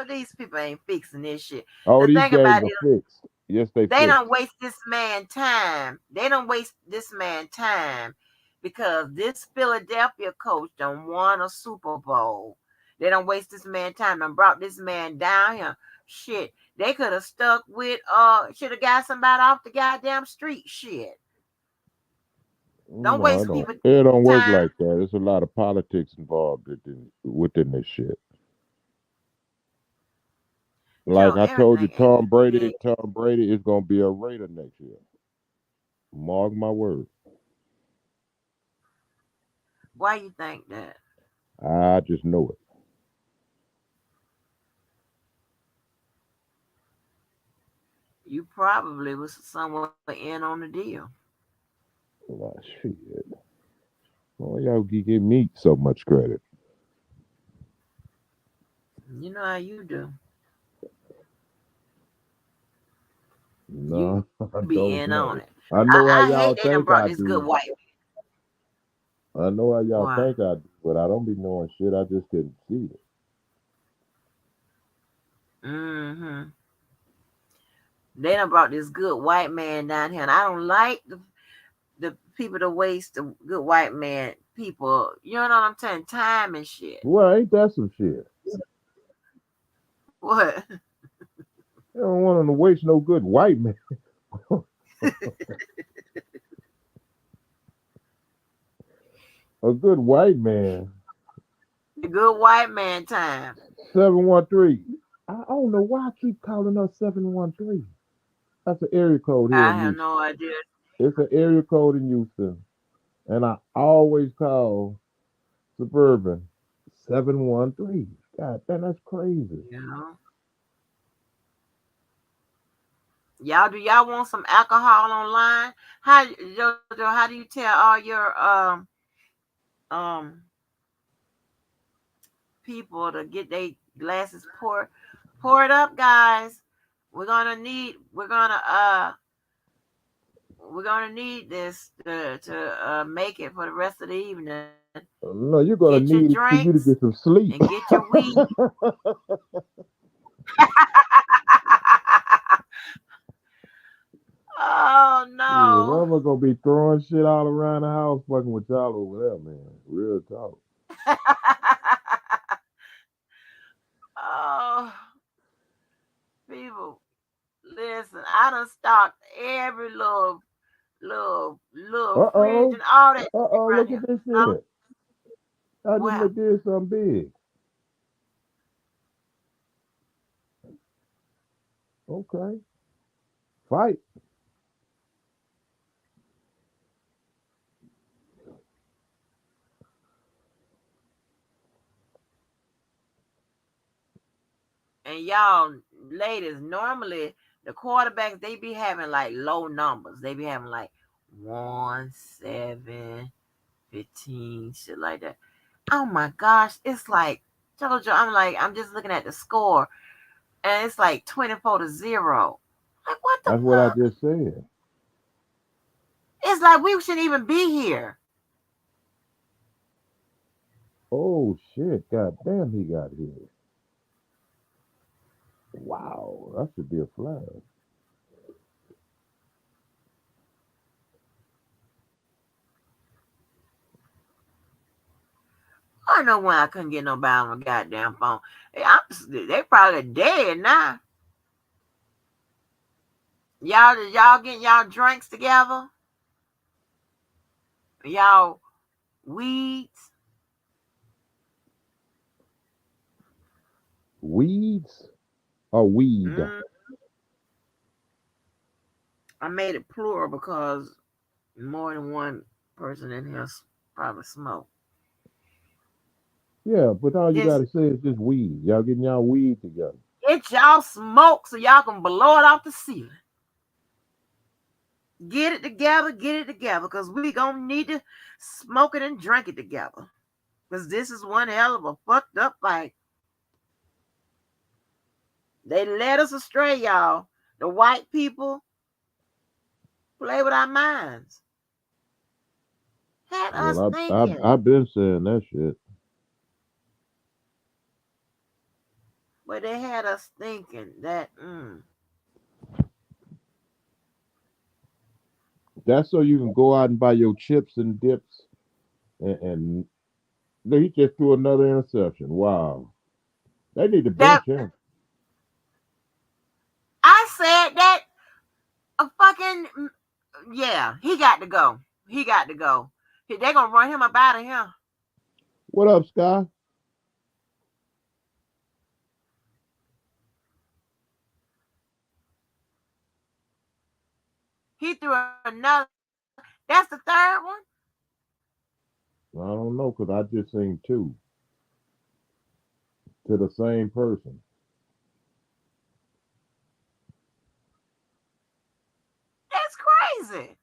these people ain't fixing this shit. Oh, The these thing games about are it, fixed. Yes, they they fixed. don't waste this man time. They don't waste this man time because this Philadelphia coach done won a Super Bowl. They don't waste this man time and brought this man down here. Shit, they could have stuck with should have got somebody off the goddamn street. Shit, don't No, I waste don't. people It don't work time. like that. There's a lot of politics involved within this shit. Like Joe, I told you, everything ain't fixed. Tom Brady is gonna be a Raider next year. Mark my word. Why you think that? I just know it. You probably was somewhere in on the deal. Well, shit. Why y'all give me so much credit? You know how you do. No, You I be don't in on know. it. I know how I y'all hate they done think brought I this good do. white. I know how y'all Why? think I do, but I don't be knowing shit. I just couldn't see it. Mm-hmm. They done brought this good white man down here, and I don't like the people to waste the good white man people. You know what I'm saying? Time and shit. Well, ain't that some shit? What? They don't want them to waste no good white man. A good white man. The good white man time. 713. I don't know why I keep calling us 713. That's an area code here I in have Houston. no idea. It's an area code in Houston. And I always call Suburban 713. God damn, that's crazy. You know. Y'all, do y'all want some alcohol online? How Jojo, how do you tell all your um people to get their glasses pour it up, guys? We're gonna need this to make it for the rest of the evening. No, you're Get gonna your need it for you to drinks get some sleep. and get your weed. Oh Yeah, no. mama gonna be throwing shit all around the house fucking with y'all over there, man. Real talk. Oh, people, listen. I done stocked every little fridge Uh-oh. and all that shit Uh-oh, around look at here. this Huh? shit. I just Well, looked at something big. Okay. Fight. and y'all ladies, normally the quarterbacks they be having like low numbers. They be having like 1, 7, 15, shit like that. Oh my gosh, it's like Jojo. I'm just looking at the score, and it's like 24-0. Like what the That's what I fuck? just said. It's like we shouldn't even be here. Oh shit. God damn, he got here. Wow. That should be a flag. I know when I couldn't get nobody on the goddamn phone. They probably dead now. Y'all getting y'all drinks together? Y'all weeds? Weeds or weed? Mm, I made it plural because more than one person in here probably smoke. Yeah, but all you Just gotta say is just weed. Y'all getting y'all weed together. get y'all smoke so y'all can blow it off the ceiling. Get it together, because we gonna need to smoke it and drink it together. Because this is one hell of a fucked up fight. They led us astray, y'all. The white people play with our minds. Had us Well, thinking. I've been saying that shit. But they had us thinking that That's so you can go out and buy your chips and dips and he just threw another interception. Wow. They need to that bench him. I said that a fucking yeah, he got to go. He got to go. They're gonna run him up out of here. What up, Sky? He threw another. That's the third one. I don't know, because I just seen two to the same person. That's crazy.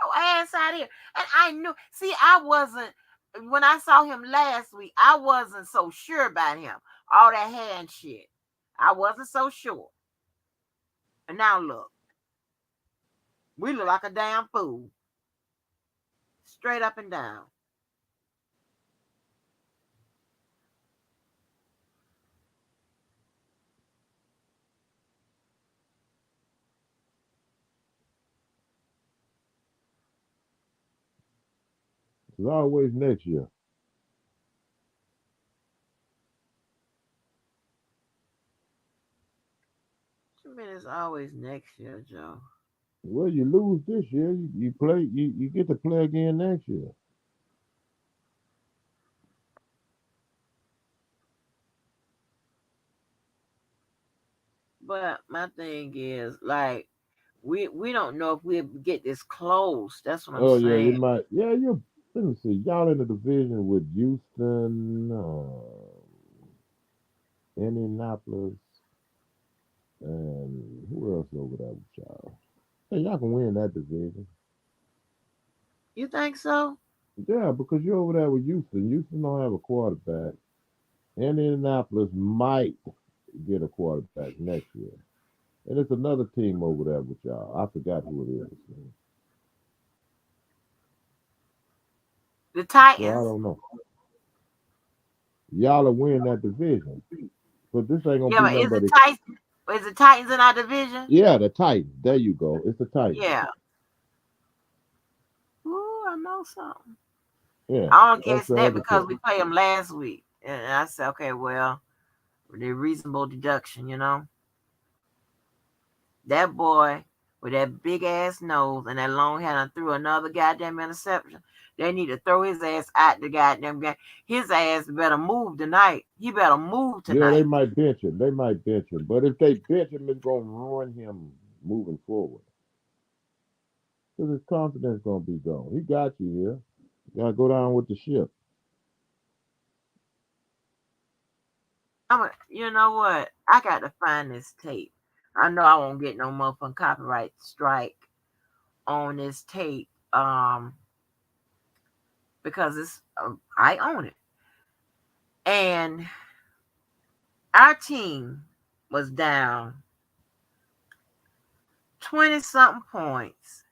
Your ass out here. And I knew. See, I wasn't when I saw him last week. I wasn't so sure about him. All that hand shit. I wasn't so sure. And now look, we look like a damn fool, straight up and down. It's always next year. I mean, it's always next year, Joe. Well, you lose this year, you play, you get to play again next year. But my thing is, like, we don't know if we'll get this close. That's what I'm Oh yeah, you saying. might. Yeah, you. Let me see. Y'all in the division with Houston, Indianapolis, and who else over there with y'all? Hey, y'all can win that division. You think so? Yeah, because you're over there with Houston. Houston don't have a quarterback. Indianapolis might get a quarterback next year. And it's another team over there with y'all. I forgot who it is. The So I Titans. don't know. Y'all will win that division. But this ain't gonna Yeah, be but is the nobody. Titans? Is the Titans in our division? Yeah, the Titans. There you go. It's the Titans. Yeah. Ooh, I know something. Yeah, I don't that's guess the that other because team. we played them last week. And I said, okay, well, the reasonable deduction, That boy with that big ass nose and that long hair and threw another goddamn interception. They need to throw his ass out the goddamn game. His ass better move tonight. He better move Yeah, they tonight. might bench him. They might bench him. But if they bench him, it's gonna ruin him moving forward. Because his confidence gonna be gone. He got you here. You gotta go down with the ship. You know what? I got to find this tape. I know I won't get no motherfucking copyright strike on this tape. Because I own it. And our team was down 20 something points,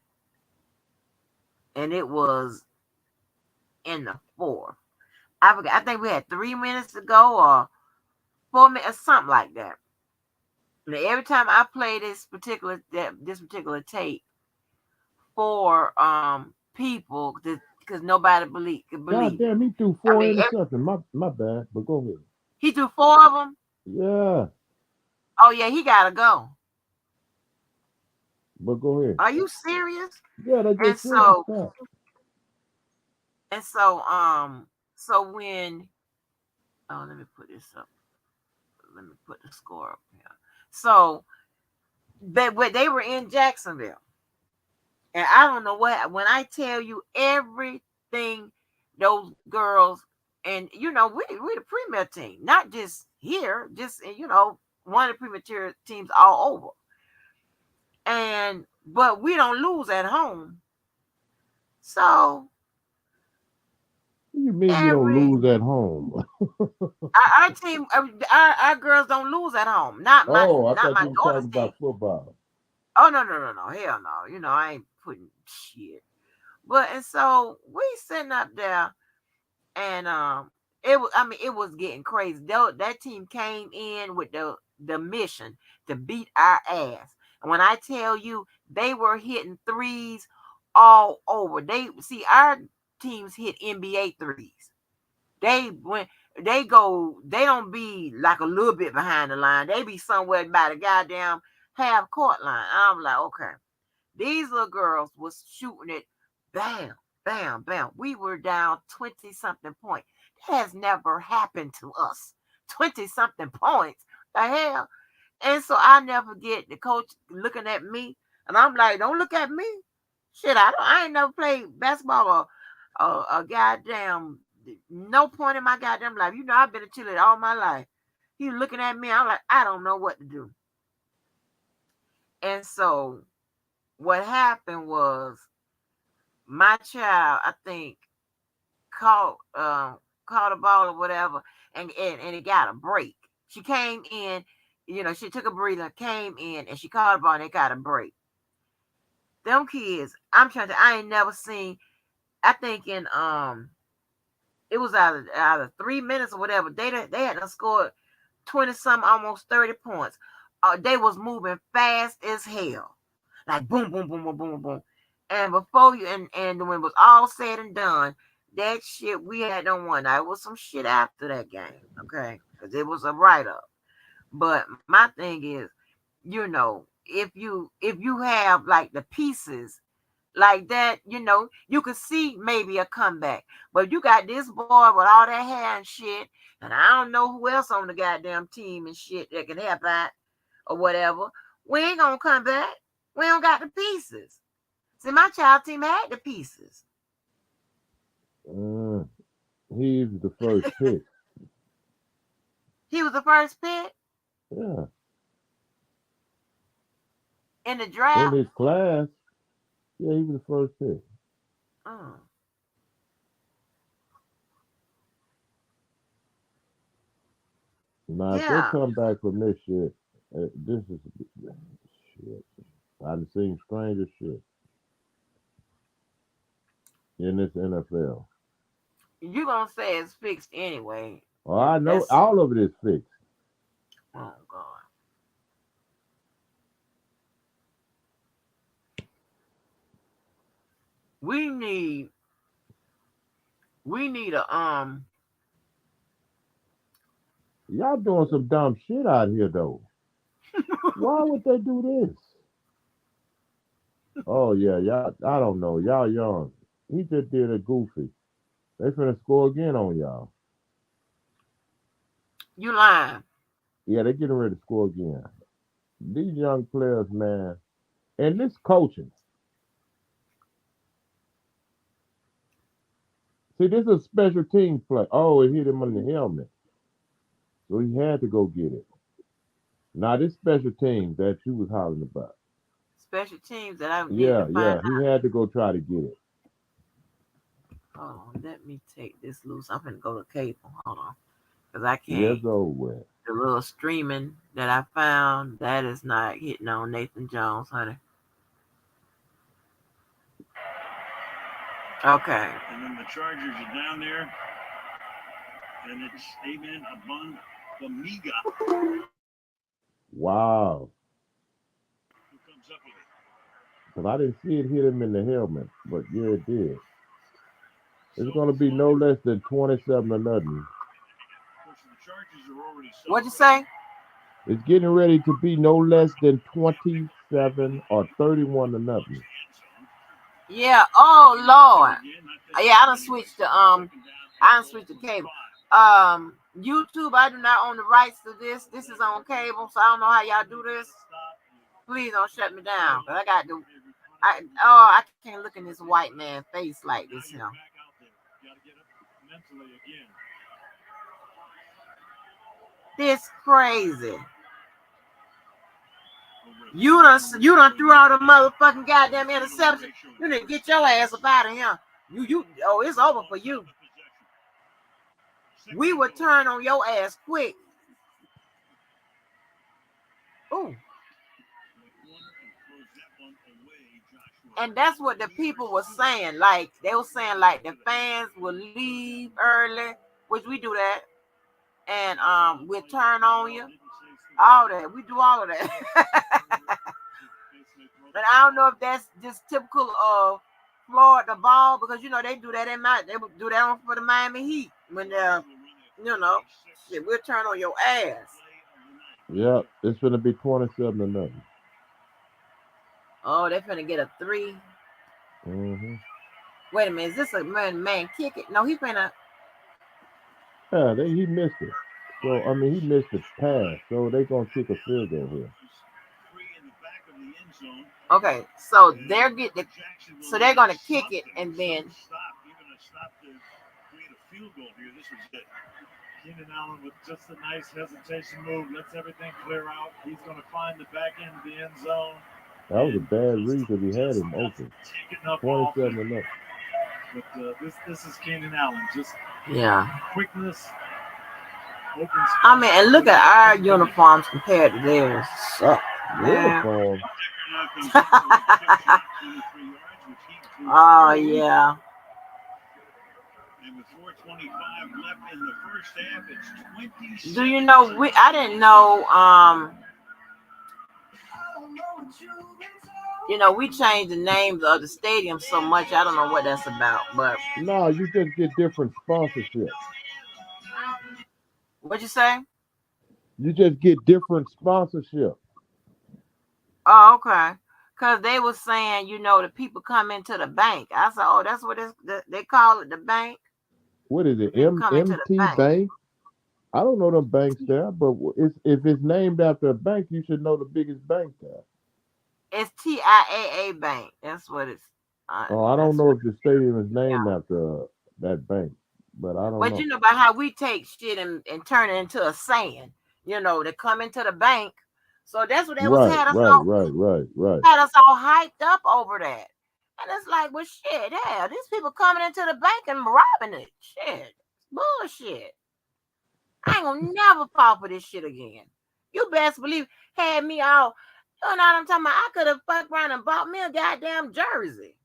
and it was in the fourth. I forgot. I think we had 3 minutes to go, or 4 minutes, or something like that. And every time I play this particular tape for people, because nobody could God believe it. damn, he threw I four mean, interceptions. My bad. But go ahead. he threw 4 of them. Yeah. Oh yeah, he gotta go. But go ahead. Are you serious? Yeah, they And just said he so stopped. and so so when let me put this up. Let me put the score up here. So they were in Jacksonville. And I don't know what, when I tell you everything those girls, and we the premier team, not just here, just one of the premier teams all over. But we don't lose at home. So What do you mean you don't every lose at home? our team, our girls don't lose at home. Not my Oh, I not thought my you were daughter's talking team. about football. Oh no, hell no. I ain't putting shit. But and so we sitting up there, and it was getting crazy. That team came in with the mission to beat our ass. And when I tell you, they were hitting threes all over. Our teams hit NBA threes. When they don't be like a little bit behind the line. They be somewhere by the goddamn half court line. I'm like, okay. These little girls was shooting it, bam, bam, bam. We were down 20 something points. That has never happened to us. 20 something points. The hell? And so I never get the coach looking at me, and I'm like, don't look at me. Shit, I ain't never played basketball or a goddamn no point in my goddamn life. I've been a cheerleader all my life. He looking at me. I'm like, I don't know what to do. And so what happened was my child, I think, caught caught a ball or whatever, and it got a break. She came in, she took a breather, came in, and she caught a ball and it got a break. Them kids, I ain't never seen. I think it was either 3 minutes or whatever. They had to score 20 some, almost 30 points. They was moving fast as hell, like boom, boom, boom, boom, boom, boom. And before you and when it was all said and done, that shit we had done won. Now, it was some shit after that game, okay, because it was a write up. But my thing is, if you have like the pieces like that, you could see maybe a comeback. But you got this boy with all that hair and shit, and I don't know who else on the goddamn team and shit that can help out or whatever. We ain't gonna come back. We don't got the pieces. See, my child team had the pieces. He's the first pick. He was the first pick Yeah. in the In draft. his class, yeah, he was the first pick. Oh. Now, if they Yeah. come back from this shit, this is shit. I've seen stranger shit in this NFL. You gonna say it's fixed anyway. Oh, I know That's all of it is fixed. oh God. We need we need a Y'all doing some dumb shit out here though. Why would they do this? Oh yeah, y'all. I don't know. Y'all young. He just did a goofy. They finna score again on y'all. you lying. Yeah, they getting ready to score again. These young players, man, and this coaching. See, this is a special team play. Oh, it hit him on the helmet, so he had to go get it. Now this special team that you was hollering about. Special teams that I need to Yeah, find yeah, out. he had to go try to get it. Oh, let me take this loose. I'm gonna go to cable. Hold on. Because I Yes, can't. over with. The little streaming that I found, that is not hitting on Nathan Jones, honey. Okay. And then the Chargers are down there, and it's Amen Abun Bamiga Wow, who comes up with it. because I didn't see it hit him in the helmet, but yeah, it did. It's So going to be no less than 27 to nothing. of course, the Chargers are already What'd you celebrating. say? It's getting ready to be no less than 27 or 31 to nothing. Yeah. Oh Lord. Yeah, I done switched to I done switched to cable. YouTube, I do not own the rights to this. This is on cable, so I don't know how y'all do this. Please don't shut me down. Cause I got to I can't look in this white man face like this here. This crazy. You done threw all the motherfucking goddamn interception. You need to get your ass up out of here. You oh, it's over for you. We would turn on your ass quick. Ooh. And that's what the people were saying. Like they were saying, like the fans will leave early, which we do that, and we'll turn on you. All that we do all of that. But I don't know if that's just typical of Florida ball because they do that they would do that on for the Miami Heat when shit, we'll turn on your ass. Yeah, it's going to be 27 to nothing. Oh, they're finna get a 3. Mm-hmm. Wait a minute, is this a man kick it? No, he finna. Yeah, he missed it. So, I mean, he missed the pass. So they're going to kick a field goal here. Okay, so they're gonna kick it and then. Keenan Allen with just a nice hesitation move, lets everything clear out. He's going to find the back end of the end zone. That was a bad read because he had him open. 27 to nothing. But this is Keenan Allen, just quickness. I mean, and look at our uniforms compared to theirs. Suck, uniform. Oh yeah. And with 4:25 left in the first half, it's 20. Do you know I didn't know we changed the names of the stadium so much. I don't know what that's about, but no, you just get different sponsorships. What'd you say? You just get different sponsorship. Oh, okay. Cause they were saying, the people come into the bank. I said, oh, that's what they call it, the bank. What is it? MT Bank? I don't know them banks there, but if it's named after a bank, you should know the biggest bank there. It's TIAA Bank. That's what it's. I don't know if the stadium is named after that bank, but I don't know. But you know about how we take shit and turn it into a saying. They come into the bank. So that's what they was had us all. Right. Had us all hyped up over that. And it's like, well, shit, yeah, these people coming into the bank and robbing it. Shit. Bullshit. I ain't gonna never fall for this shit again. You best believe had me all, you know what I'm talking about? I could have fucked around and bought me a goddamn jersey.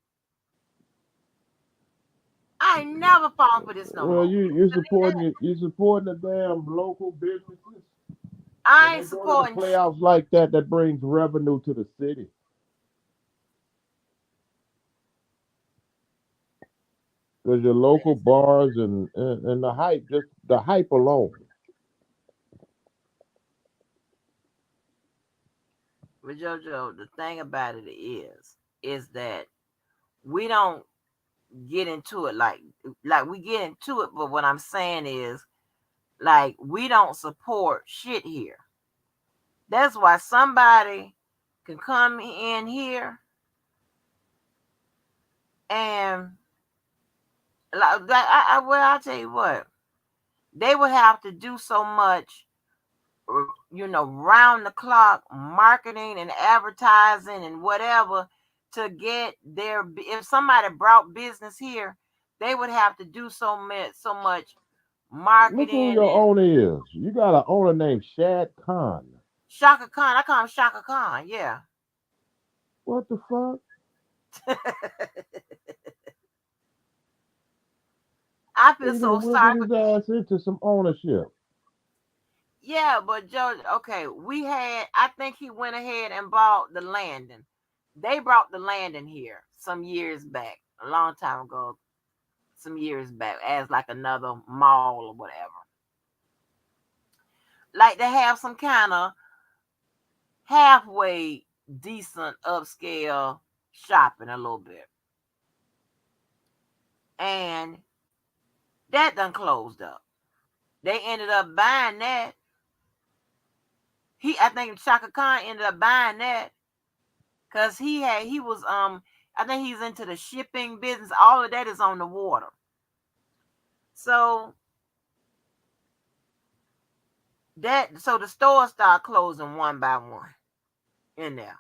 I ain't never falling for this no more. Well, you're supporting the damn local businesses. I ain't supporting playoffs like that brings revenue to the city. Because your local bars and the hype, just the hype alone. But JoJo, the thing about it is that we don't get into it like we get into it, but what I'm saying is like we don't support shit here. That's why somebody can come in here and well, I'll tell you what, they would have to do so much, round the clock marketing and advertising and whatever to get their. If somebody brought business here, they would have to do so much Look who marketing your and owner is. You got an owner named Shad Khan. Shaka Khan. I call him Shaka Khan. Yeah. What the fuck? I feel He so done wiggled sorry for. his ass into some ownership. Yeah, but Joe, okay, I think he went ahead and bought the landing. They brought the landing here some years back, a long time ago, some years back, as like another mall or whatever. Like they have some kind of halfway decent upscale shopping a little bit. And that done closed up. They ended up buying that. I think Shaka Khan ended up buying that because he was I think he's into the shipping business. All of that is on the water. So the stores start closing one by one in there.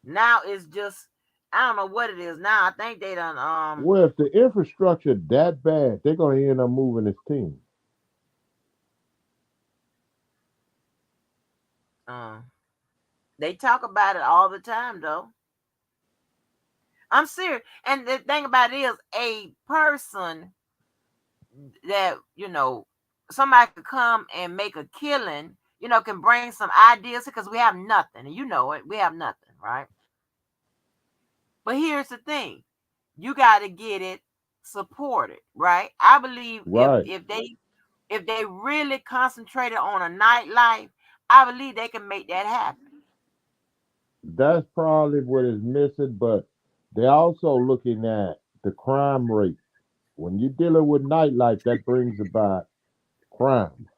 Now it's just I don't know what it is now. I think they done Well, if the infrastructure that bad, they're gonna end up moving his team. uh they talk about it all the time though. I'm serious. And the thing about it is a person that, somebody could come and make a killing, can bring some ideas because we have nothing. And you know it. We have nothing, right? But here's the thing. You got to get it supported, right? I believe if Right. if they if they really concentrated on a nightlife, I believe they can make that happen. That's probably what is missing, but they're also looking at the crime rate. When you're dealing with nightlife, that brings about crime.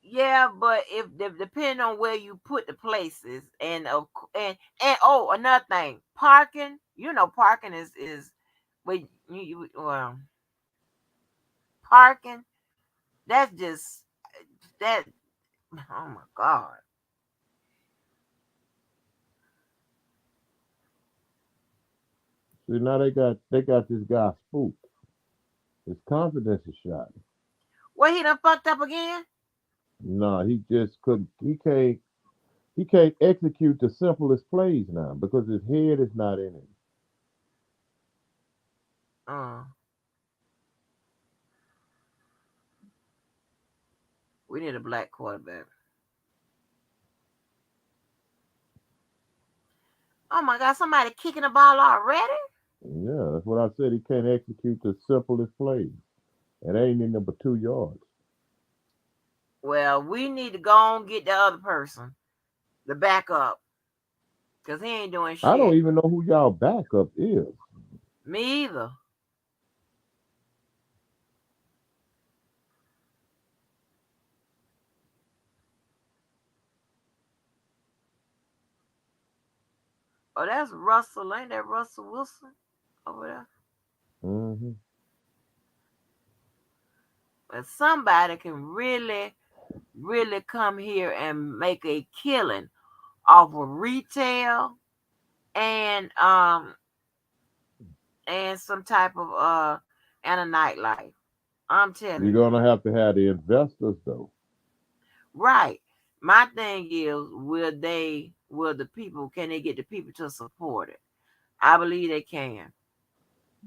Yeah, but if depending on where you put the places, and oh, another thing, parking. Parking is well, parking. That's just that. Oh my god. See, now they got this guy spooked. His confidence is shot. Well, he done fucked up again. No, he just couldn't. He can't execute the simplest plays now because his head is not in it. Uh, we need a black quarterback. Oh my god, somebody kicking the ball already? Yeah, that's what I said. He can't execute the simplest plays. It ain't in number 2 yards. Well, we need to go and get the other person, the backup, because he ain't doing I don't shit. even know who y'all backup is. Me either. Oh, that's Russell. Ain't that Russell Wilson over there? Hmm. But somebody can really, really come here and make a killing off of retail and some type of and a nightlife. I'm You're telling you. gonna have to have the investors though. Right. My thing is, will the people, can they get the people to support it? I believe they can.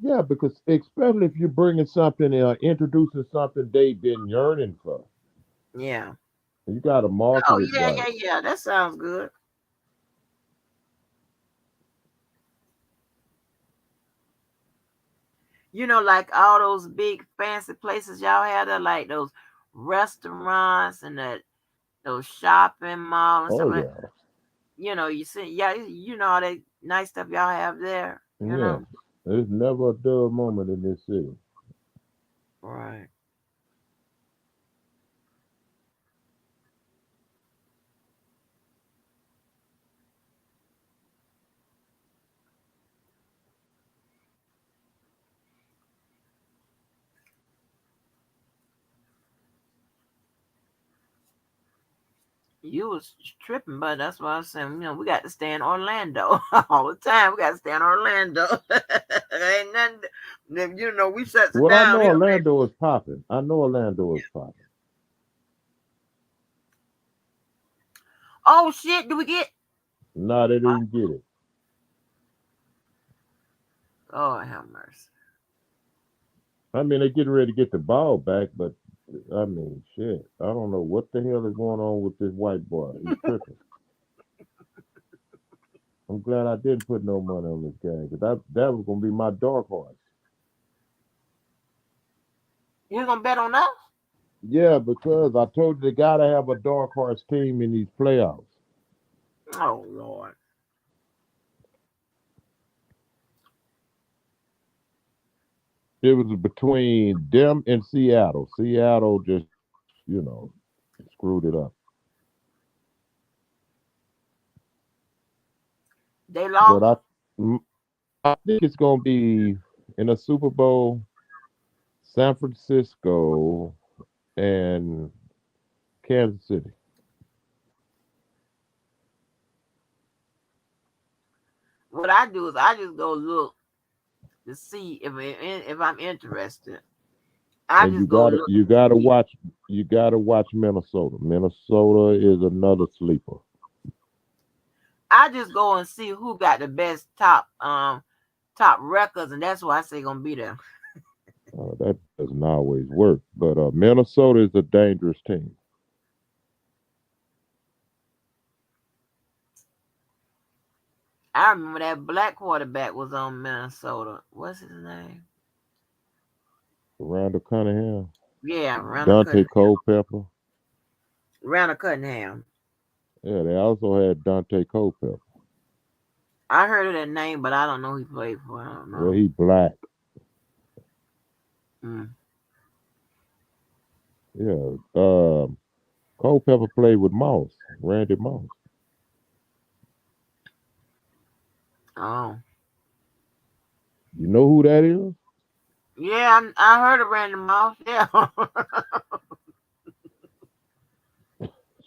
Yeah, because especially if you're bringing something, introducing something they've been yearning for, Yeah. you got to market Oh it yeah, right. yeah, yeah. That sounds good. Like all those big fancy places y'all have there, like those restaurants and those shopping malls and stuff Oh like yeah, you see, yeah, all that nice stuff y'all have there. yes. There's never a dull moment in this city. Right. You was tripping, but that's why I was saying, we got to stay in Orlando all the time. We got to stay in Orlando. Ain't nothing. We shut it Well, I down know here, baby. Orlando is popping. I know Orlando is popping. Oh shit! Do we get? Nah, they didn't get it. Oh, have mercy. I mean, they getting ready to get the ball back, but I mean, shit. I don't know what the hell is going on with this white boy. He's tripping. I'm glad I didn't put no money on this game because that was gonna be my dark horse. You gonna bet on us? Yeah, because I told you they gotta have a dark horse team in these playoffs. Oh Lord. It was between them and Seattle. Seattle just, screwed it up. They But lost. I think it's gonna be in a Super Bowl, San Francisco and Kansas City. What I do is I just go look to see if I'm interested. I And just go look to see. you gotta watch Minnesota. Minnesota is another sleeper. I just go and see who got the best top records, and that's why I say gonna be there. That doesn't always work, but Minnesota is a dangerous team. I remember that black quarterback was on Minnesota. What's his name? Randall Cunningham, Yeah, Dante Culpepper. Randall Cunningham. Yeah, they also had Dante Culpepper. I heard of that name, but I don't know who he played for. I don't Well, know. he black. Mm. Yeah. Culpepper played with Moss, Randy Moss. Oh, You know who that is? yeah, I heard of Randy Moss. Yeah,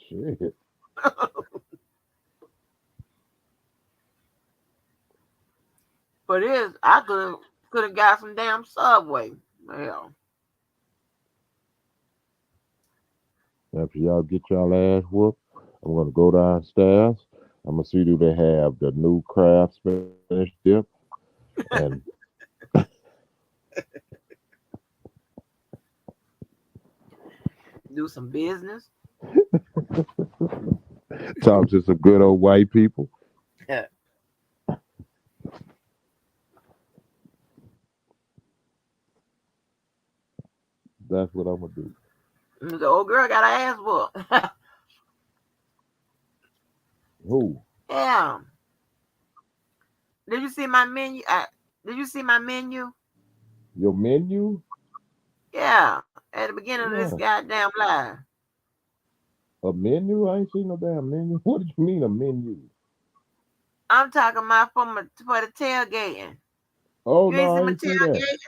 Shit. but I could have got some damn Subway. Yeah. After y'all get y'all ass whooped, I'm gonna go downstairs. I'm gonna see do they have the new Kraft Spanish dip and Do some business. talk to some good old white people. Yeah. That's what I'm gonna do. The old girl got her ass whooped. Who? Yeah. Did you see my menu? Did you see my menu? Your menu? Yeah. At the beginning of this Yeah. goddamn live. A menu? I ain't seen no damn menu. What do you mean a menu? I'm talking about for the tailgating. Oh You ain't no, see I my ain't see that. tailgate?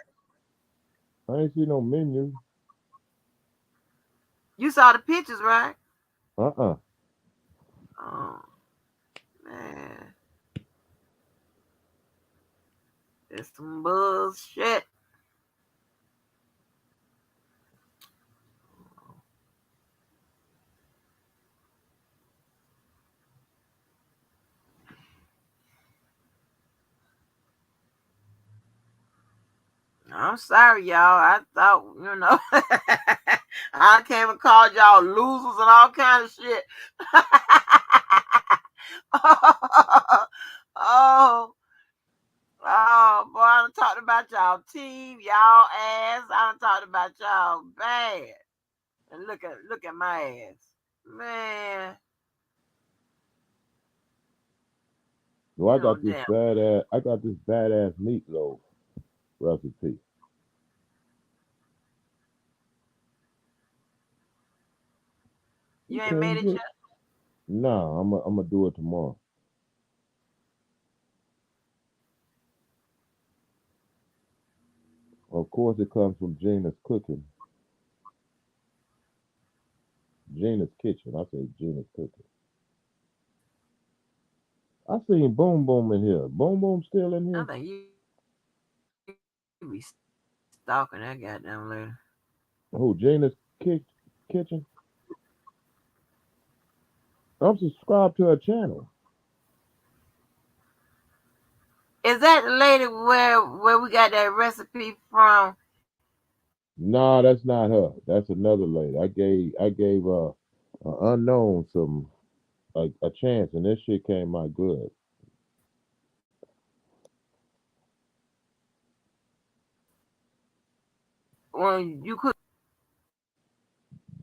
I ain't see no menu. You saw the pictures, right? Uh-uh. Oh man. It's some bullshit. I'm sorry, y'all. I thought, I came and called y'all losers and all kind of shit. oh, oh, boy, I done talked about about y'all team, y'all ass. I done talked about y'all bad. And look at my ass. Man. Well, I You know got this damn. badass meatloaf recipe. You ain't Okay, made it good. yet? Nah, I'm gonna do it tomorrow. Of course, it comes from Gina's cooking. Gina's kitchen. I say Gina's cooking. I seen Boom Boom in here. Boom Boom still in I here? think you be stalking that goddamn lady. Who? Gina's kitchen? I'm subscribed to her channel. Is that the lady where we got that recipe from? Nah, that's not her. That's another lady. I gave unknown some a chance, and this shit came out good. When you cook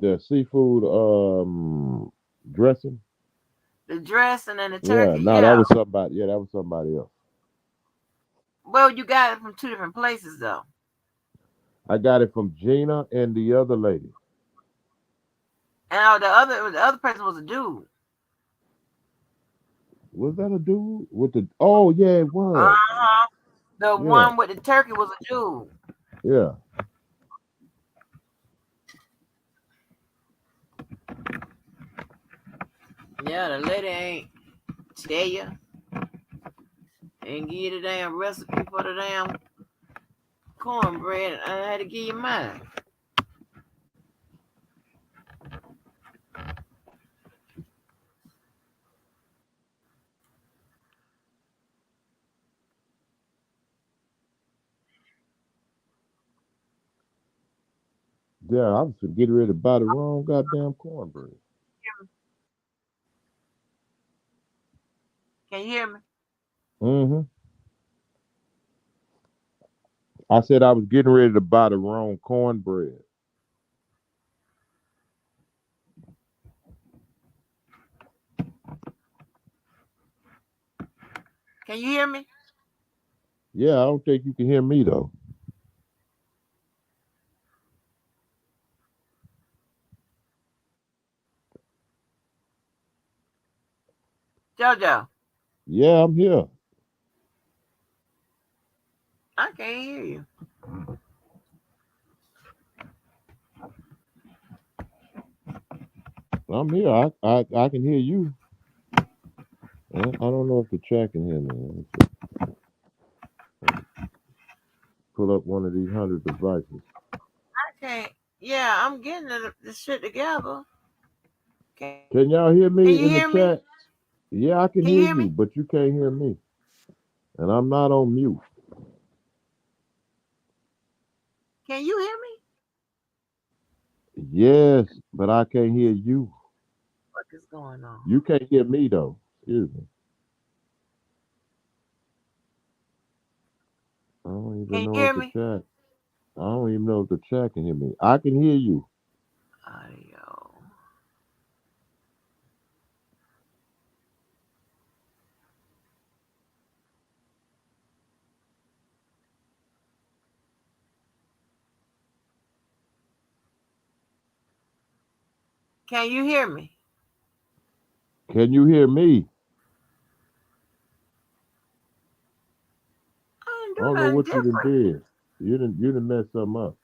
The seafood dressing. the dressing and the Yeah, turkey, no, that yeah. was somebody. Yeah, that was somebody else. Well, you got it from two different places though. I got it from Gina and the other lady. And the other person was a dude. Was that a dude with the? Oh yeah, it was. Uh-huh. The Yeah, one with the turkey was a dude. yeah. Yeah, the lady ain't tell you and give you the damn recipe for the damn cornbread. I had to give you mine. Yeah, I was getting ready to buy the wrong goddamn cornbread. Can you hear me? Mm-hmm. I said I was getting ready to buy the wrong cornbread. Can you hear me? Yeah, I don't think you can hear me though. Jojo, Yeah, I'm here. I can't hear you. I'm here. I can hear you. I don't know if the chat can hear me. Let me see. Pull up one of these 100 devices. I can't. Yeah, I'm getting the shit together. Can you hear Can y'all me? hear me in the chat? Yeah, I Can can you hear hear me? you, but you can't hear me. And I'm not on mute. Can you hear me? Yes, but I can't hear you. What is going on? You can't hear me though. Excuse me. I don't Can even you know hear if the me? chat. I don't even know if the chat can hear me. I can hear you. Audio. Can you hear me? Can you hear me? I didn't I do don't know nothing what you done different. did. You done messed something up.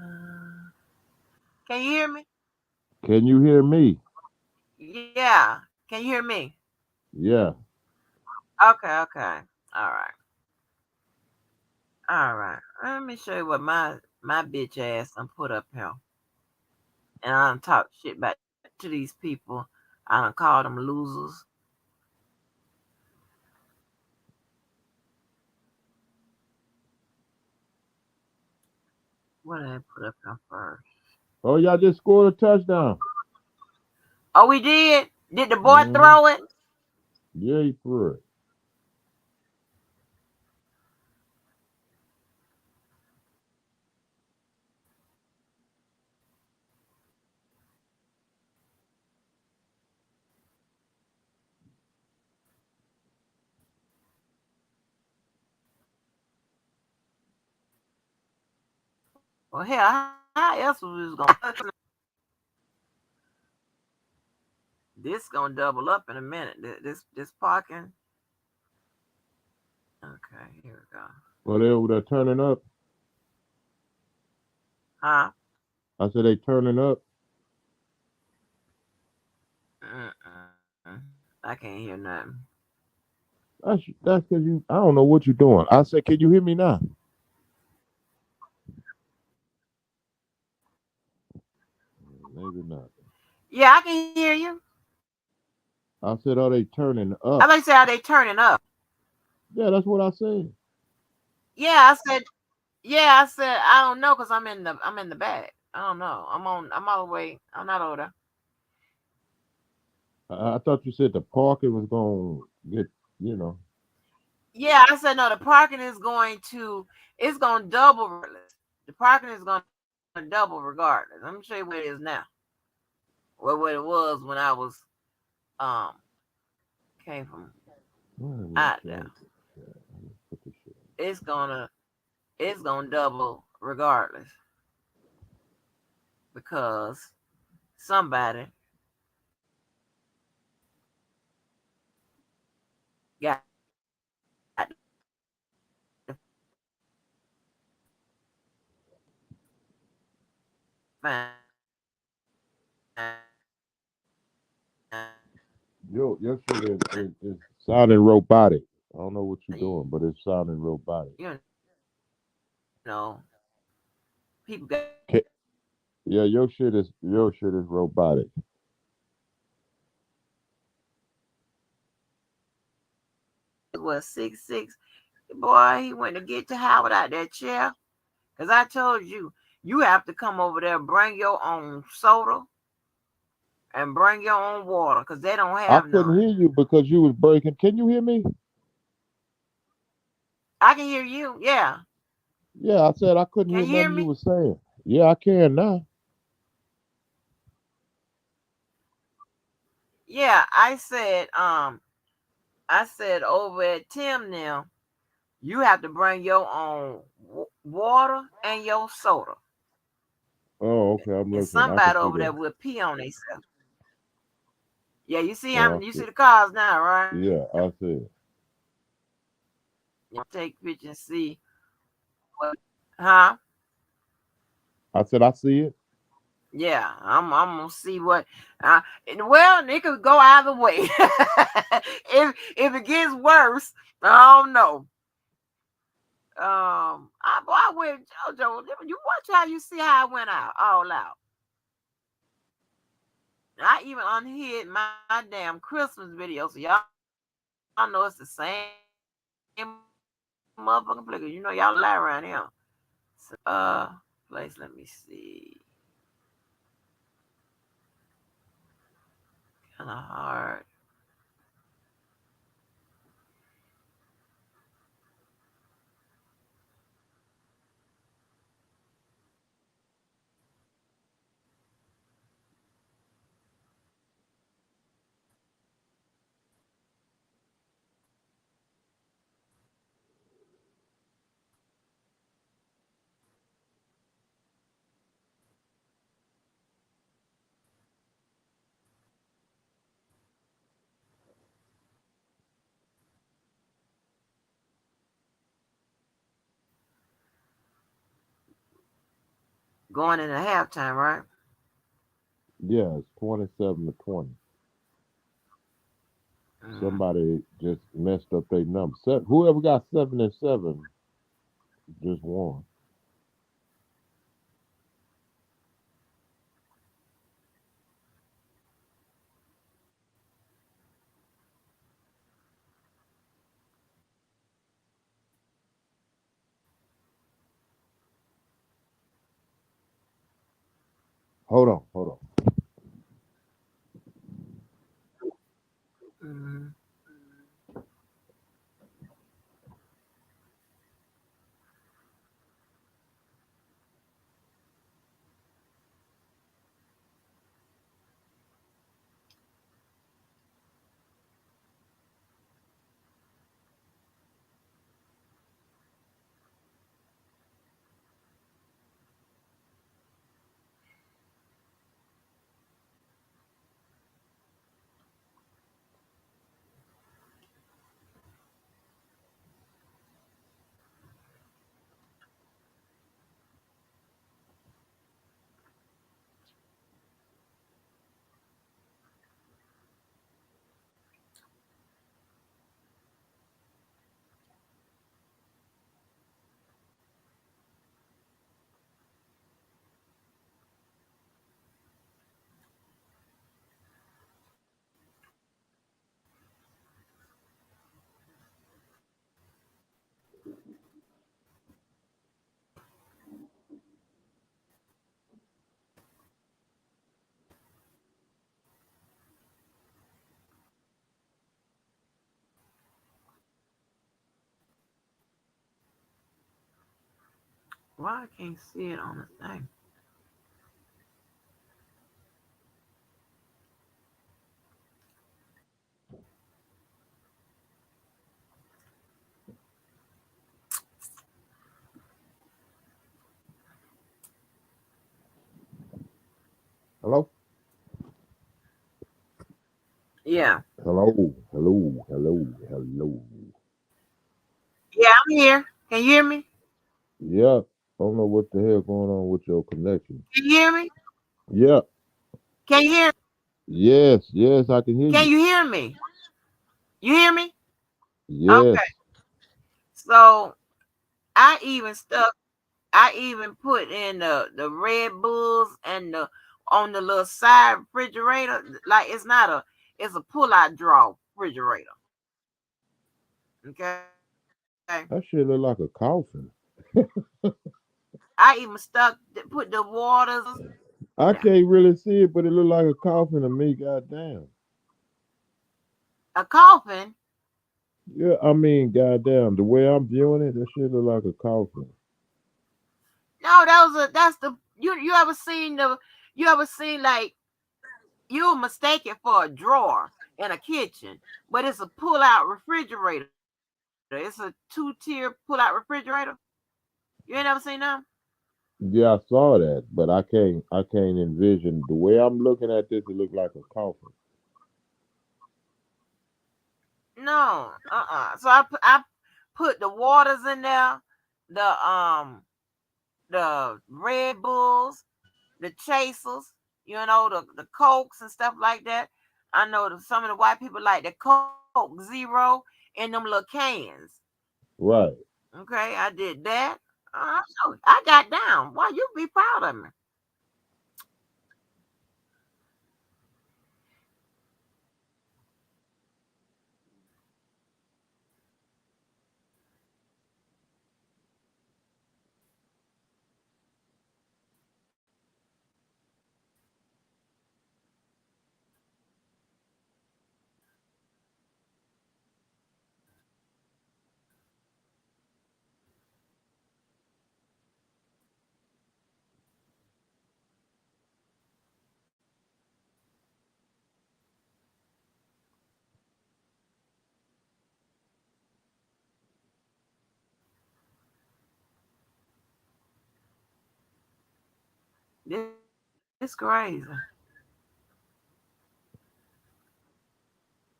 Uh, can you hear me? Can you hear me? Yeah. Can you hear me? Yeah. Okay. All right. All right. Let me show you what my bitch ass done put up here. And I done talk shit back to these people. I done call them losers. What did I put up here first? Oh, y'all just scored a touchdown. Oh, we did? Did the boy Mm-hmm. throw it? Yeah, he threw it. Well, hell, how else was we gonna? This gonna double up in a minute. This parking. Okay, here we go. Well, they over there turning up. Huh? I said they turning up. I can't hear nothing. That's because you. I don't know what you're doing. I said, can you hear me now? Maybe not. Yeah, I can hear you. I said, are they turning I up? thought you said are they turning up? Yeah, that's what I said. Yeah, I said. Yeah, I said I don't know because I'm in the back. I don't know. I'm all the way. I'm not older. I thought you said the parking was gonna get. You know. Yeah, I said no. The parking is going to. It's going to double regardless. The parking is going to double regardless. Let me show you what it is now. What it was when I was um came from Why am I out there. trying to put this shit? It's gonna double regardless because somebody got Your shit is sounding robotic. I don't know what you're doing, but it's sounding robotic. know people got Yeah, your shit is robotic. was 6'6". Boy, he went to get to Howard out that chair. Cause I told you, you have to come over there, bring your own soda and bring your own water, cause they don't I have couldn't none. hear you because you was breaking. Can you hear me? I can hear you. Yeah. Yeah, I said I couldn't Can hear you hear nothing you me? was saying. Yeah, I can now. Yeah. I said over at Tim now, you have to bring your own water and your soda. Oh, okay, I'm And listening. I can somebody see over there that. will pee on themselves. Yeah, you see Oh, I you see. see the cars now, right? Yeah, I see it. You take pictures and see what, huh? I said I see it. Yeah, I'm gonna see what. Well, it could go either way. If it gets worse, I don't know. I went JoJo. You watch how you see how I went out all out. I even unhid my damn Christmas video, so y'all know it's the same motherfucking flicker. You know y'all lie around here. Place. Let me see. Kind of hard. Going into halftime, right? Yeah, it's 27-20. Mm. Somebody just messed up their number. Whoever got 7-7 just won. Hold on, hold on. Why I can't see it on the thing? Hello? Yeah. Hello, hello, hello, hello. Yeah, I'm here. Can you hear me? Yeah, I don't know what the hell going on with your connection. Can you hear me? Yeah, Can you hear? yes, I can hear Can you. you hear me? You hear me? Yes, Okay. So I even stuck. I even put in the Red Bulls and the on the little side refrigerator. Like it's not a, it's a pull out draw refrigerator. Okay. that shit look like a coffin. I even stuck put the waters I there. can't really see it, but it look like a coffin to me. Goddamn. A coffin. Yeah, I mean, goddamn. The way I'm viewing it, that shit look like a coffin. No, that's the you ever seen the you ever seen like you mistake it for a drawer in a kitchen, but it's a pull out refrigerator. It's a 2 tier pull out refrigerator. You ain't never seen them? Yeah, I saw that, but I can't envision the way I'm looking at this. It look like a coffin. No, So I put the waters in there, the Red Bulls, the Chasers, the Cokes and stuff like that. I know some of the white people like the Coke Zero in them little cans. Right. Okay, I did that. So I got down. Why you be proud of me? It's crazy.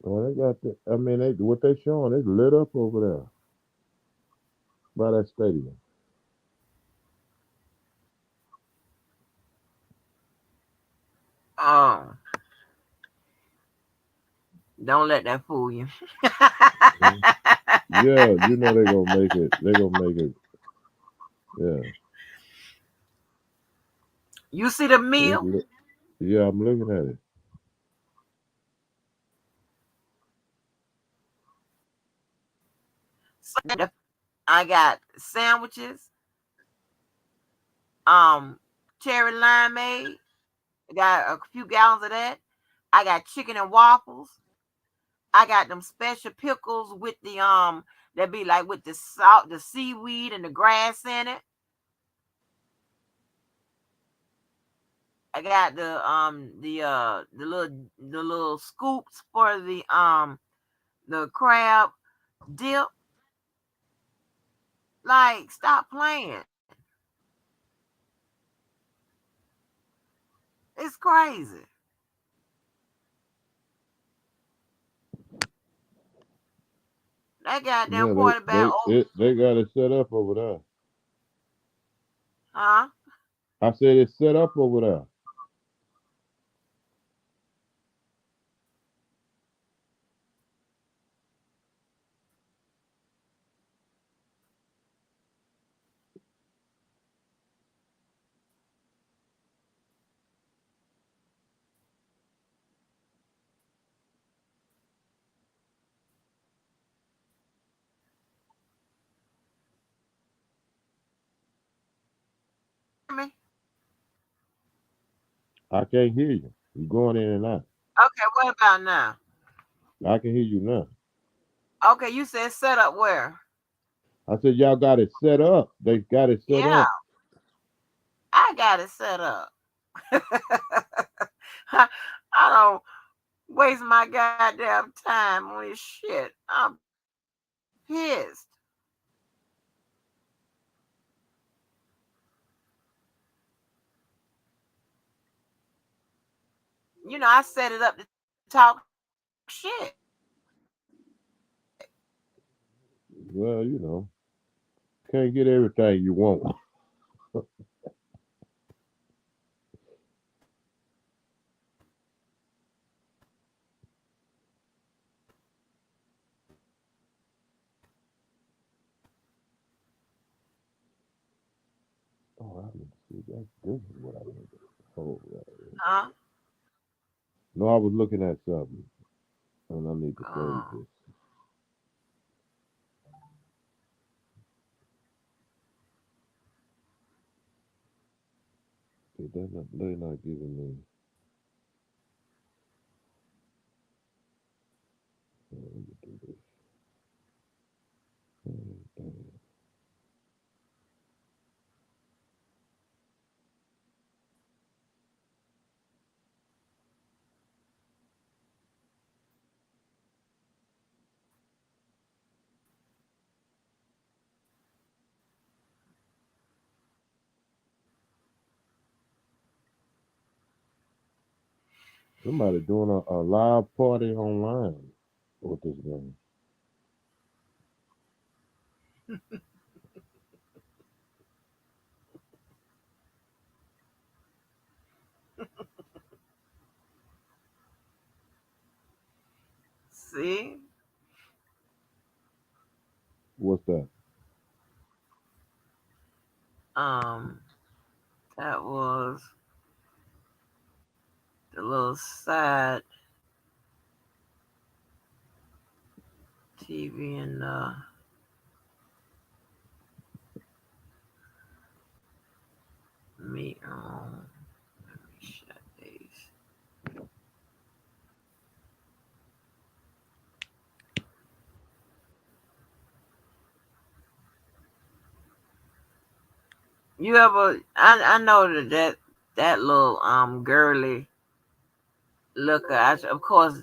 Well, they got the. I mean, what they showing is lit up over there by that stadium. Oh, don't let that fool you. Mhm. Yeah, you know they gonna make it. They gonna make it. Yeah, You see the it's meal? lit. Yeah, I'm looking at it. I got sandwiches, um, cherry limeade. I got a few gallons of that. I got chicken and waffles. I got them special pickles with the that be like with the salt, the seaweed and the grass in it. I got the little scoops for the crab dip. Like, stop playing. It's crazy. That goddamn Yeah, they quarterback. they Oh, it, they got it set up over there. huh? I said it's set up over there. Me. I can't hear you. You going in and out. Okay, what about now? I can hear you now. Okay, you said set up where? I said y'all got it set up. They got it set Yeah, up. I got it set up. I don't waste my goddamn time on this shit. I'm pissed. I set it up to talk shit. Well, can't get everything you want. Oh, I need to see that. This is what I need to hold right. Huh? No, I was looking at something, and I need to save Oh, this. They're not giving me. Let me do this. Dang. Somebody doing a live party online with this game. see? What's that? Um, that was the little side TV in the meat room. Let me shut these. You ever? I know that little girly looker. Of course,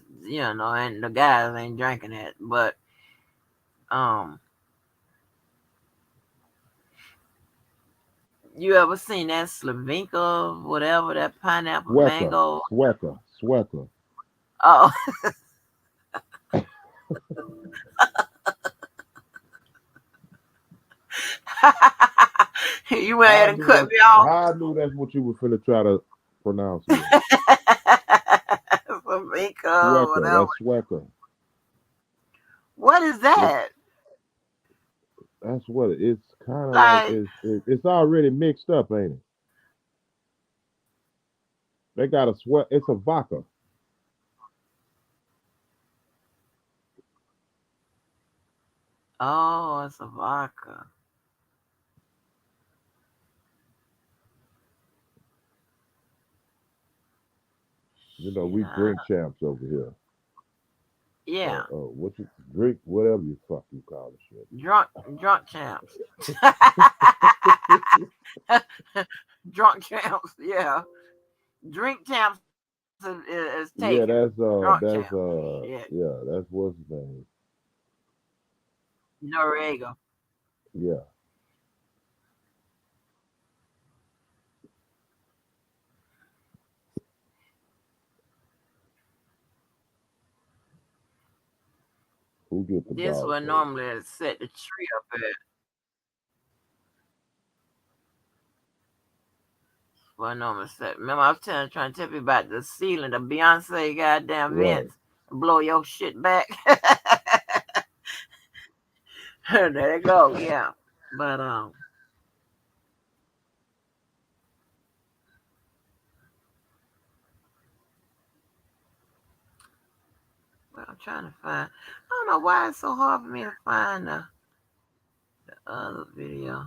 and the guys ain't drinking it, but um, you ever seen that Slavinka, whatever that pineapple Swecker, mango? Swecker. Oh, you went I ahead and knew cut that. me off. I knew that's what you were finna try to pronounce it. Slavinka, Swecker. whatever. That's Swecker. What is It's that? That's what it's kind of like. Like, It's already mixed up, ain't it? They got a sweat. It's a vodka. oh, it's a vodka. Shit, We drink champs over here. yeah, What you drink? Whatever you fuck you call the shit. drunk champs. Drunk champs, yeah. Drink champs is taken. Yeah, Drunk champs, shit. yeah, that's what's his name. Noriega. Yeah, who get the This dog one taste? normally set the tree up at. Well, normally set. Remember, I was trying to tell you about the ceiling, the Beyonce goddamn Right. vents, blow your shit back. There you go. Yeah, but well, I'm trying to find. I don't know why it's so hard for me to find the other video.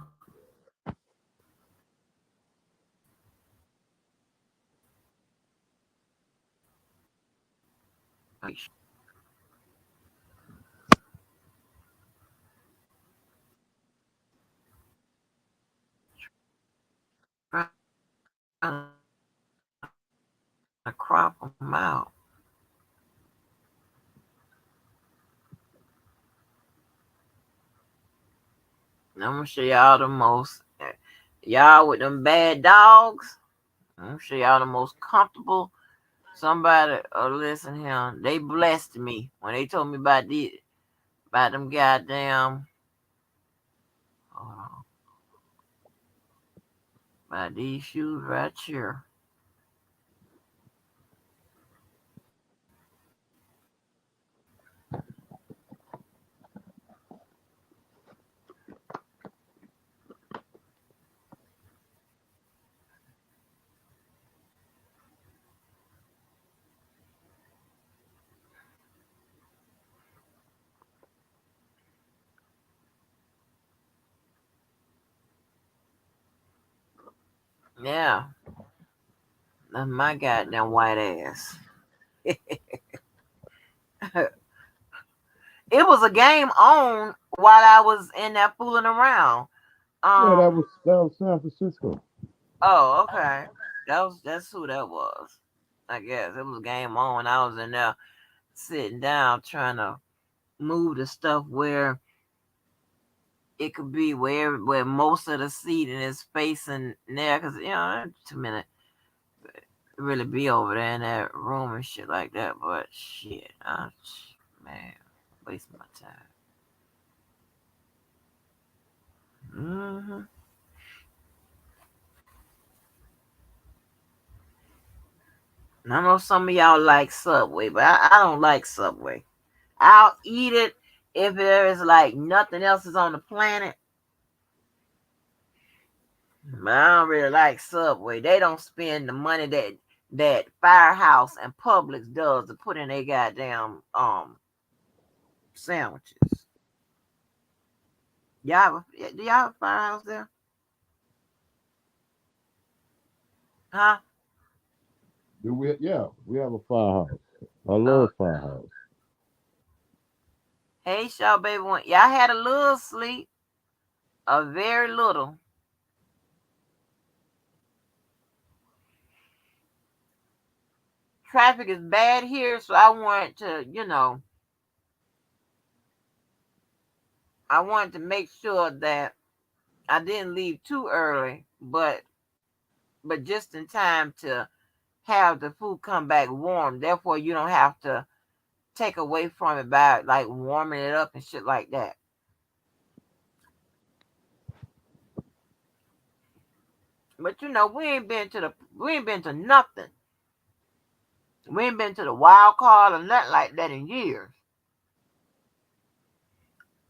Right. to crop them out. And I'm gonna show y'all the most. Y'all with them bad dogs. I'm gonna show y'all the most comfortable. Somebody, listen here. They blessed me when they told me about them goddamn. Hold on. About these shoes right here. Yeah, that's my goddamn white ass. It was a game on while I was in there fooling around. Yeah, that Um. was that was San Francisco. Oh, okay. That's who that was. I guess it was game on. I was in there sitting down trying to move the stuff where it could be where most of the seating is facing there, because too many really be over there in that room and shit like that. But shit, man, wasting my time. hmm I know some of y'all like Subway, but I don't like Subway. I'll eat it if there is like nothing else is on the planet. But I don't really like Subway. They don't spend the money that Firehouse and Publix does to put in their goddamn sandwiches. Do y'all have a Firehouse there? Huh? Do we? Yeah, we have a firehouse. I Uh, love firehouse. hey, Shaw baby, y'all had a little sleep, a very little. Traffic is bad here, so I wanted to make sure that I didn't leave too early, but just in time to have the food come back warm. Therefore, you don't have to take away from it by like warming it up and shit like that. But we ain't been to nothing. We ain't been to the wild card or nothing like that in years.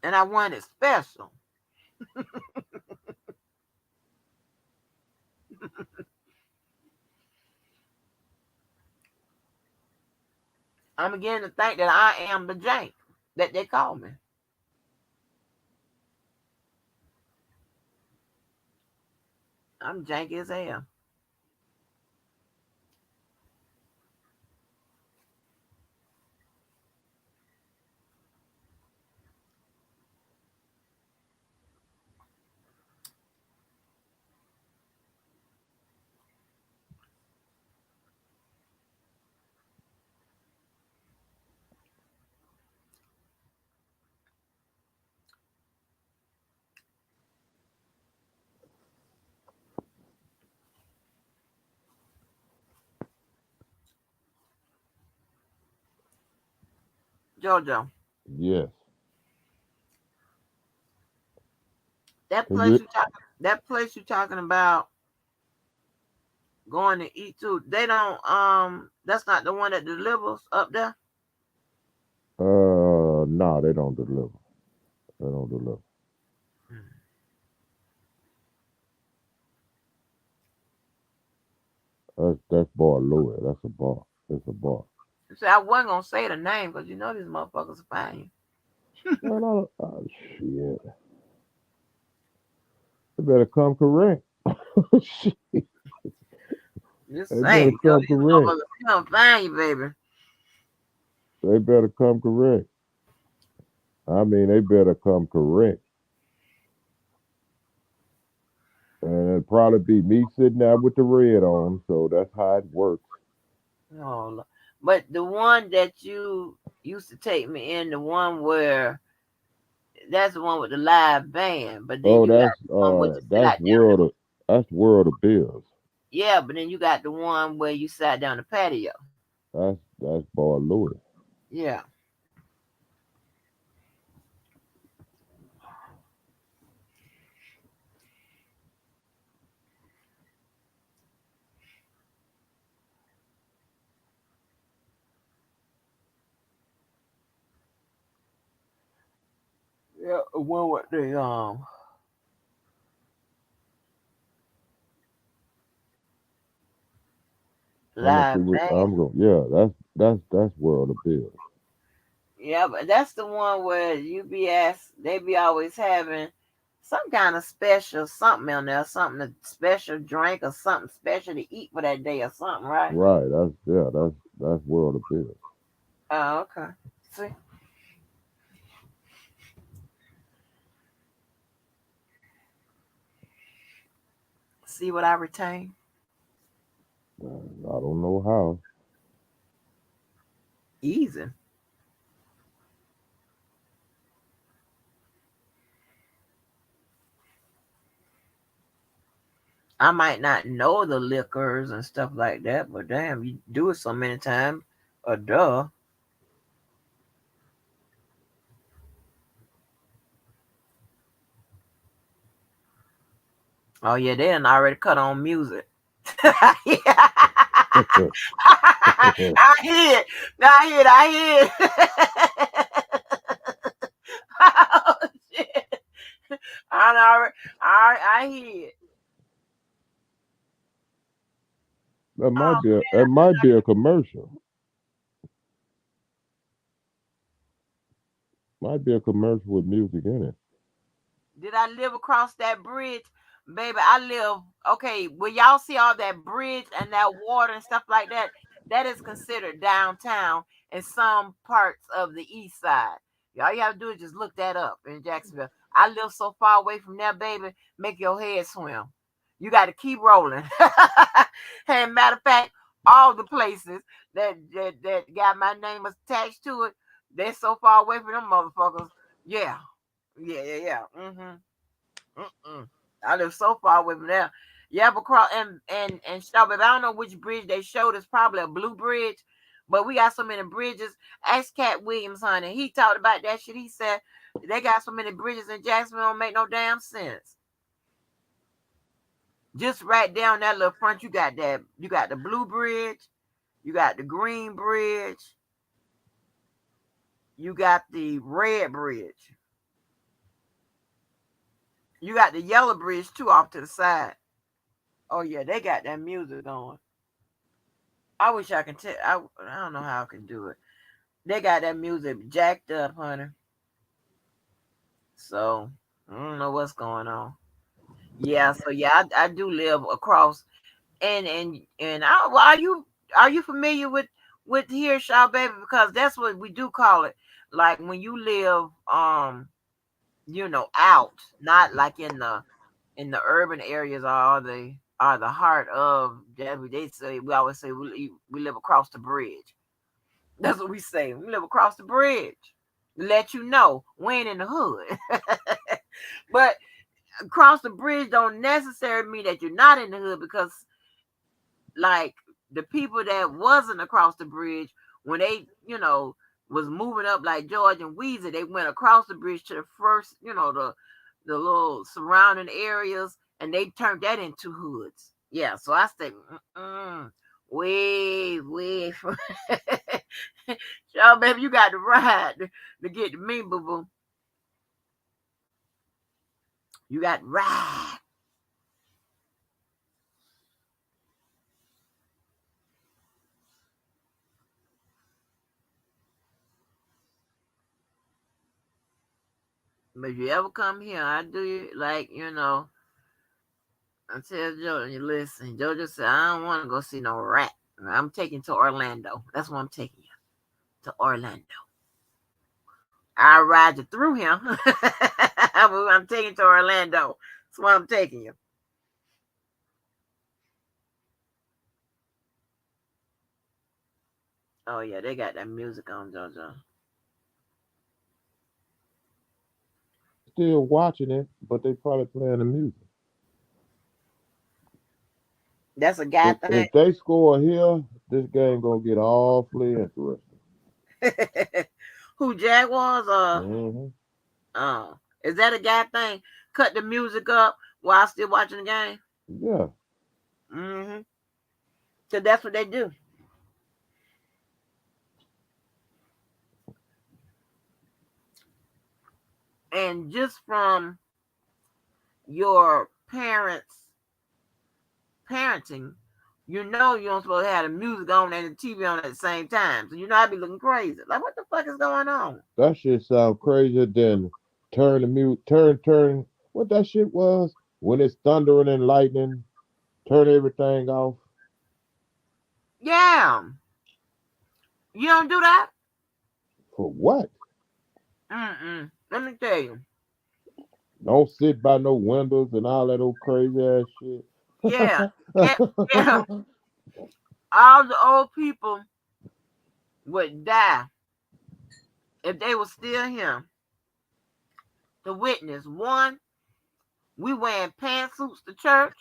And I wanted it special. I'm beginning to think that I am the jank that they call me. I'm janky as hell. Jojo, Yes. that Is place it? you talking that place you talking about going to eat to, they don't that's not the one that delivers up there. No, they don't deliver. They don't deliver. That's Bar Louis. That's a bar. It's a bar. See, I wasn't gonna say the name because you know these motherfuckers will find you. Man, shit. They better come correct. Shit. Just They better saying, you know come these correct. motherfuckers gonna find you, baby. They better come correct. They better come correct. And it'll probably be me sitting there with the red on, so that's how it works. Oh, but the one that you used to take me in, the one where that's the one with the live band, but then Oh, you got the one where you sat down. that's World of Bills. Yeah, but then you got the one where you sat down the patio. That's Boy Louis. Yeah. Yeah, one with the I'm gonna see live what band. I'm going. Yeah, that's World of Bills. Yeah, but that's the one where you be asked, they be always having some kind of special something on there, something a special drink or something special to eat for that day or something, right? Right. That's World of Bills. Oh, okay. See, see what I retain? I don't know how. Easy. I might not know the liquors and stuff like that, but damn, you do it so many times. Duh. Oh yeah, they done already cut on music. I hear it. I hear it. I hear it. Oh shit. I already, I hear it. Oh That might be a commercial. Might be a commercial with music in it. did I live across that bridge? Baby, I live, okay, will y'all see all that bridge and that water and stuff like that? That is considered downtown in some parts of the east side. All you have to do is just look that up in Jacksonville. I live so far away from there, baby, make your head swim. You got to keep rolling. And matter of fact, all the places that got my name attached to it, they're so far away from them motherfuckers. Yeah, yeah. Mm-mm. I live so far away from there. Yeah, but cross and stop. If I don't know which bridge they showed, it's probably a blue bridge. But we got so many bridges. Ask Cat Williams, honey. He talked about that shit. He said they got so many bridges in Jacksonville don't make no damn sense. Just right down that little front, you got the blue bridge, you got the green bridge, you got the red bridge, you got the yellow bridge too off to the side. Oh yeah, they got that music on. I wish I can tell. I don't know how I can do it. They got that music jacked up, honey. So I don't know what's going on. Yeah, so yeah, I do live across, and are you familiar with here, Shaw baby? Because that's what we do call it. Like when you live, out, not like in the urban areas are the heart of that. They say we always say we live across the bridge. That's what we say. We live across the bridge. Let you know we ain't in the hood. But across the bridge don't necessarily mean that you're not in the hood because like the people that wasn't across the bridge when they, was moving up like George and Weezy, they went across the bridge to the first, the little surrounding areas and they turned that into hoods. Yeah, so I say, way. Y'all, baby, you got to ride to get to me, boo boo. You got to ride. But if you ever come here, I do you like, I tell Jojo, you listen. Jojo said, I don't want to go see no rat. I'm taking to Orlando. That's where I'm taking you. To Orlando. I'll ride you through him. I'm taking to Orlando. That's why I'm taking you. Oh yeah, they got that music on, JoJo. Still watching it, but they probably playing the music. That's a guy thing. If they score here, this game gonna get awfully interesting. Who Jaguars Hmm. is that a guy thing? Cut the music up while still watching the game? Yeah, Mm-hmm. So that's what they do. And just from your parents parenting, you know you don't supposed to have the music on and the TV on at the same time. So you know I'd be looking crazy. Like what the fuck is going on? that shit sound crazier than turn the mute, turn. What that shit was when it's thundering and lightning, turn everything off. Yeah. You don't do that? For what? Mm-mm. Let me tell you. Don't sit by no windows and all that old crazy ass shit. Yeah. And, yeah. All the old people would die if they were still here to witness. One, we wearing pantsuits to church.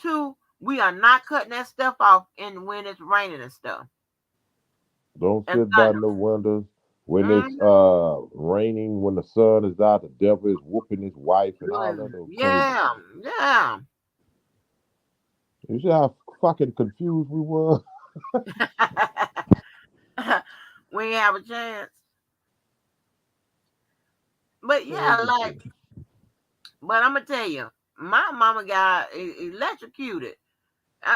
Two, we are not cutting that stuff off in when it's raining and stuff. Don't And sit by thunder. no windows. When it's Mm-hmm. raining, when the sun is out, the devil is whooping his wife and all that old crazy Yeah, shit. yeah. You see how fucking confused we were? We ain't have a chance. But yeah, Crazy like, shit. but I'm gonna tell you, my mama got electrocuted.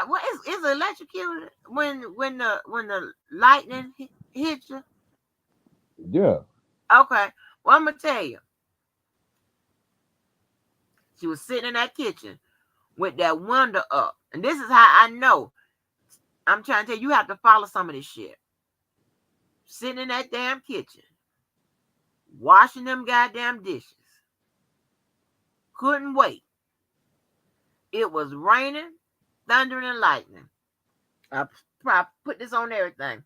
What is electrocuted when the lightning hit you? Yeah. Okay, well I'm gonna tell you, she was sitting in that kitchen with that window up, and this is how I know. I'm trying to tell you, you have to follow some of this shit. Sitting in that damn kitchen, washing them goddamn dishes. Couldn't wait. It was raining, thundering, and lightning. I probably put this on everything.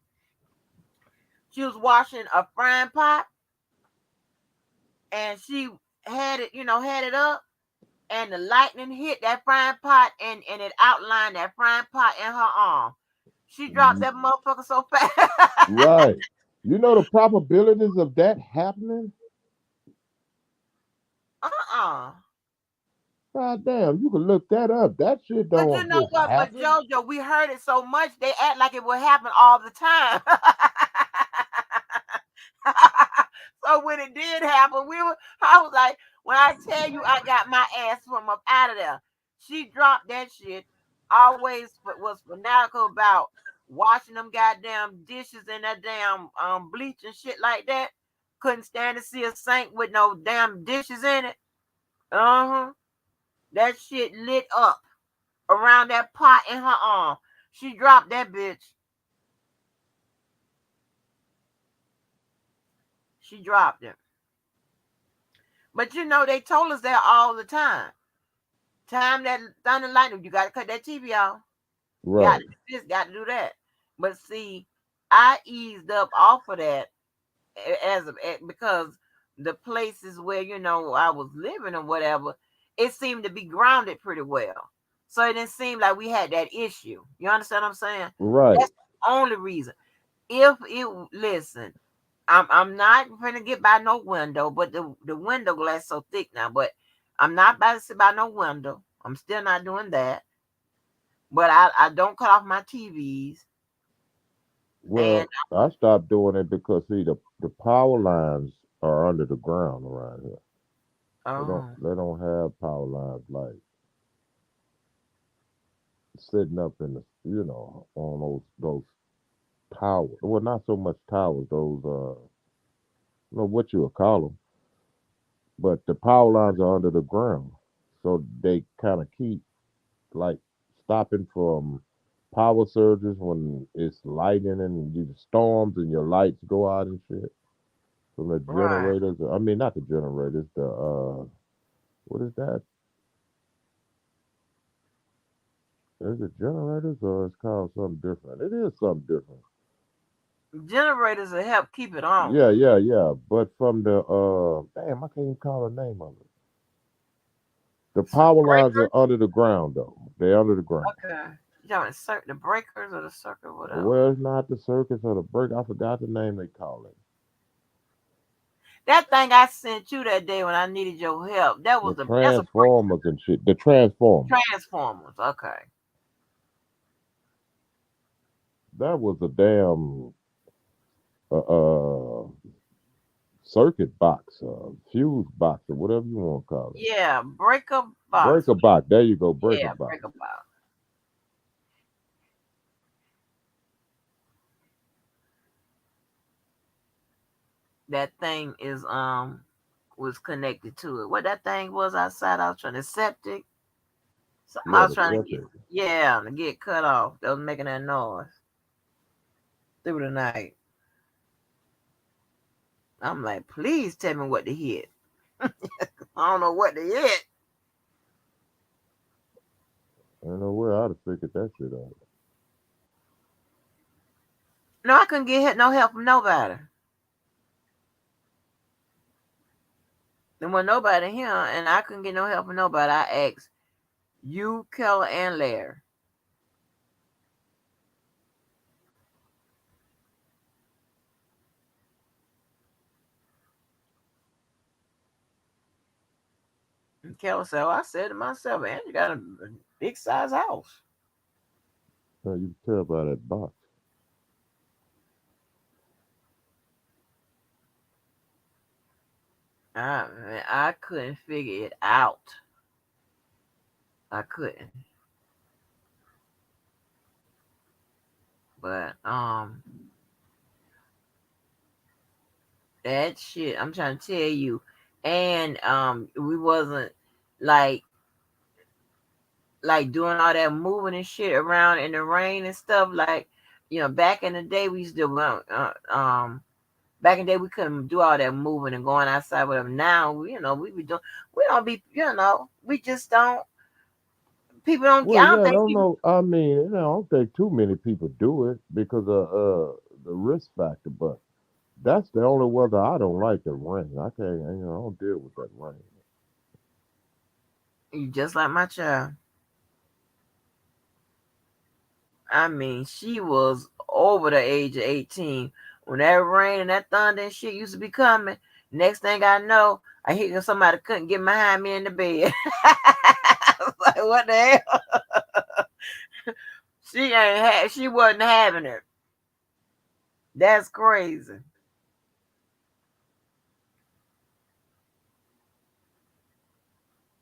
She was washing a frying pot, and she had it up, and the lightning hit that frying pot, and it outlined that frying pot in her arm. She dropped that motherfucker so fast. Right. You know the probabilities of that happening? uh-uh. God damn, you can look that up. That shit But you don't know just what? But happen. JoJo, we heard it so much, they act like it would happen all the time. So when it did happen, I was like, when I tell you I got my ass from up out of there, she dropped that shit. Always was fanatical about washing them goddamn dishes and that damn bleach and shit like that. Couldn't stand to see a sink with no damn dishes in it. Uh-huh. That shit lit up around that pot in her arm. She dropped that bitch. She dropped it. But they told us that all the time. Time that thunder and lightning, you got to cut that TV off. Got Right. to do this, got to do that. But see, I eased up off of that because the places where I was living or whatever, it seemed to be grounded pretty well. So it didn't seem like we had that issue. You understand what I'm saying? Right. That's the only reason. If it listen, I'm not gonna get by no window, but the window glass so thick now. But I'm not about to sit by no window. I'm still not doing that. But I don't cut off my TVs. And Well, I stopped doing it because see the power lines are under the ground around here. oh, They don't have power lines like sitting up in the on those towers. Well, not so much towers. Those what you would call them, but the power lines are under the ground, so they kind of keep like stopping from power surges when it's lightning and you storms and your lights go out and shit. From the right, generators, I mean not the generators, the what is that? Is it generators or it's called something different? It is something different. Generators will help keep it on. Yeah. But from the damn, I can't even call the name of it. The power lines are Breakers. under the ground though. They're under the ground. Okay. You talking the breakers or the circuit, whatever. Well, it's not the circus or the break. I forgot the name they call it. That thing I sent you that day when I needed your help. The That's a breaker. transformers and shit. The transformers. Transformers. Okay. That was a damn uh, uh circuit box, fuse box, or whatever you want to call it. Yeah, breaker box. Breaker box. There you go, breaker Yeah, box. breaker box. That thing is was connected to it. What that thing was outside, I was trying to septic. Something I Yeah, was the trying to septic. to get cut off. That was making that noise through the night. I'm like, please tell me what to hit. I don't know what to hit. I don't know where I'd have figured that shit out. No, I couldn't get hit no help from nobody. There wasn't nobody here, and I couldn't get no help from nobody. I asked you, Keller, and Larry. And Keller said, "Oh, I said to myself, Angie got a big size house." Yeah, you can tell by that box. I couldn't figure it out. I couldn't. But that shit, I'm trying to tell you. And we wasn't like doing all that moving and shit around in the rain and stuff. Like, back in the day we used to back in the day we couldn't do all that moving and going outside, whatever. Now we be doing, we don't be, we just don't, people don't get, Well, I don't yeah, I think don't people. know. I mean, I don't think too many people do it because of the risk factor. But that's the only weather I don't like, the rain. I can't, I don't deal with that rain. You just like my child. I mean, she was over the age of 18 when that rain and that thunder and shit used to be coming. Next thing I know, I hear somebody couldn't get behind me in the bed. I was like, what the hell? She wasn't having it. That's crazy.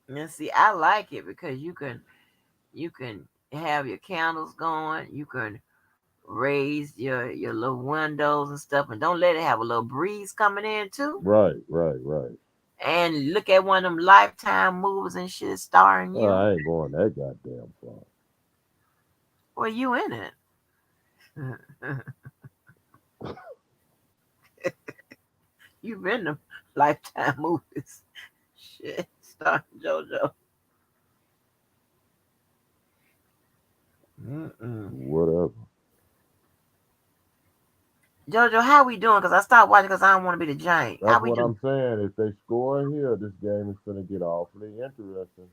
And see, I like it because you can have your candles going. You can raise your little windows and stuff, and don't let it have a little breeze coming in too. Right. And look at one of them Lifetime movies and shit starring you. I ain't going that goddamn far. Well, you in it. You've been the Lifetime movies. Shit, starring JoJo. Mm-mm. Whatever. JoJo, how we doing? Because I stopped watching because I don't want to be the giant. How That's we what doing? I'm saying. If they score here, this game is gonna get awfully interesting.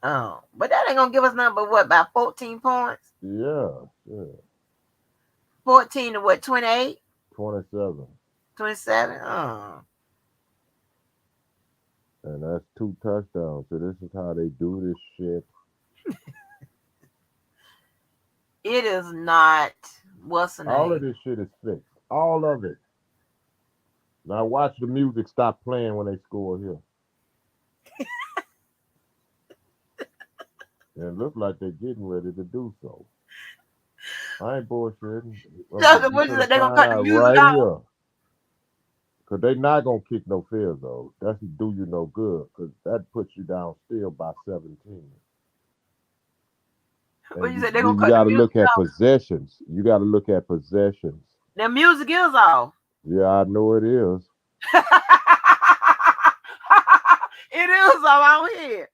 Oh, but that ain't gonna give us nothing but what, about 14 points? Yeah. 14 to what, 28? 27. 27? Oh. And that's 2 touchdowns. So this is how they do this shit. It is not, what's the All of name? this shit is fixed. All of it. Now watch the music stop playing when they score here. And it looks like they're getting ready to do so. I ain't bullshitting. JoJo, You what you gonna said? They're gonna find cut the out music right off? here. Cause they not gonna kick no field goals. That's do you no good. Cause that puts you down still by 17. What And you said? They're gonna you cut the got to music look at off? possessions. You got to look at possessions. The music is off. Yeah, I know it is. It is off out here.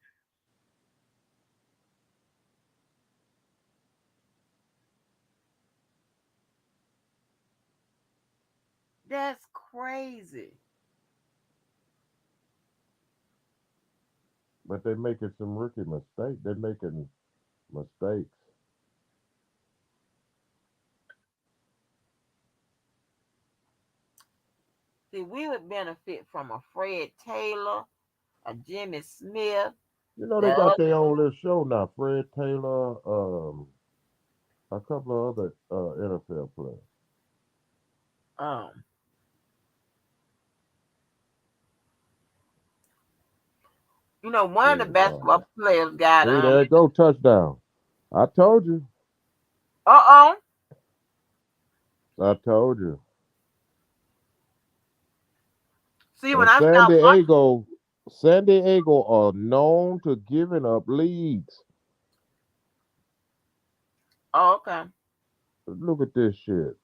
That's crazy. But they're making some rookie mistakes. They're making mistakes. See, we would benefit from a Fred Taylor, a Jimmy Smith, You know, the they got other, their own little show now. Fred Taylor, a couple of other NFL players. um, one of the Yeah, basketball players got see, there you go, touchdown. I told you. uh-oh. I told you. See, when And I stopped watching, San Diego are known to giving up leads. oh, okay. Look at this shit.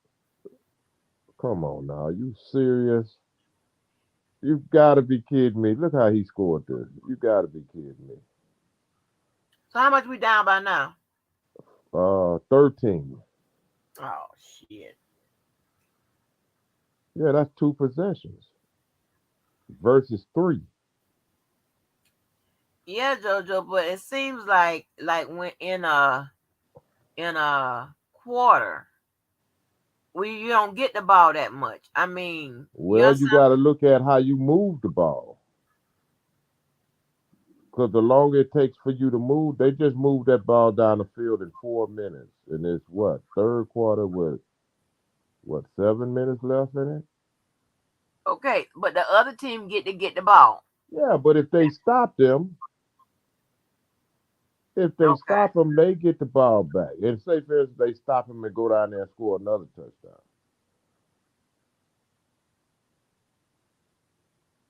Come on now, you serious? You gotta be kidding me. Look how he scored this. You gotta be kidding me. So how much we down by now? 13. Oh shit. Yeah, that's 2 possessions versus 3. Yeah, Jojo, but it seems like when in a quarter, you don't get the ball that much. I mean, you Well, you understand? gotta look at how you move the ball. Because the longer it takes for you to move, they just move that ball down the field in 4 minutes. And it's what? Third quarter with what, 7 minutes left in it? Okay, but the other team get the ball. Yeah, but if they Okay. stop them, they get the ball back. And say for instance they stop them and go down there and score another touchdown.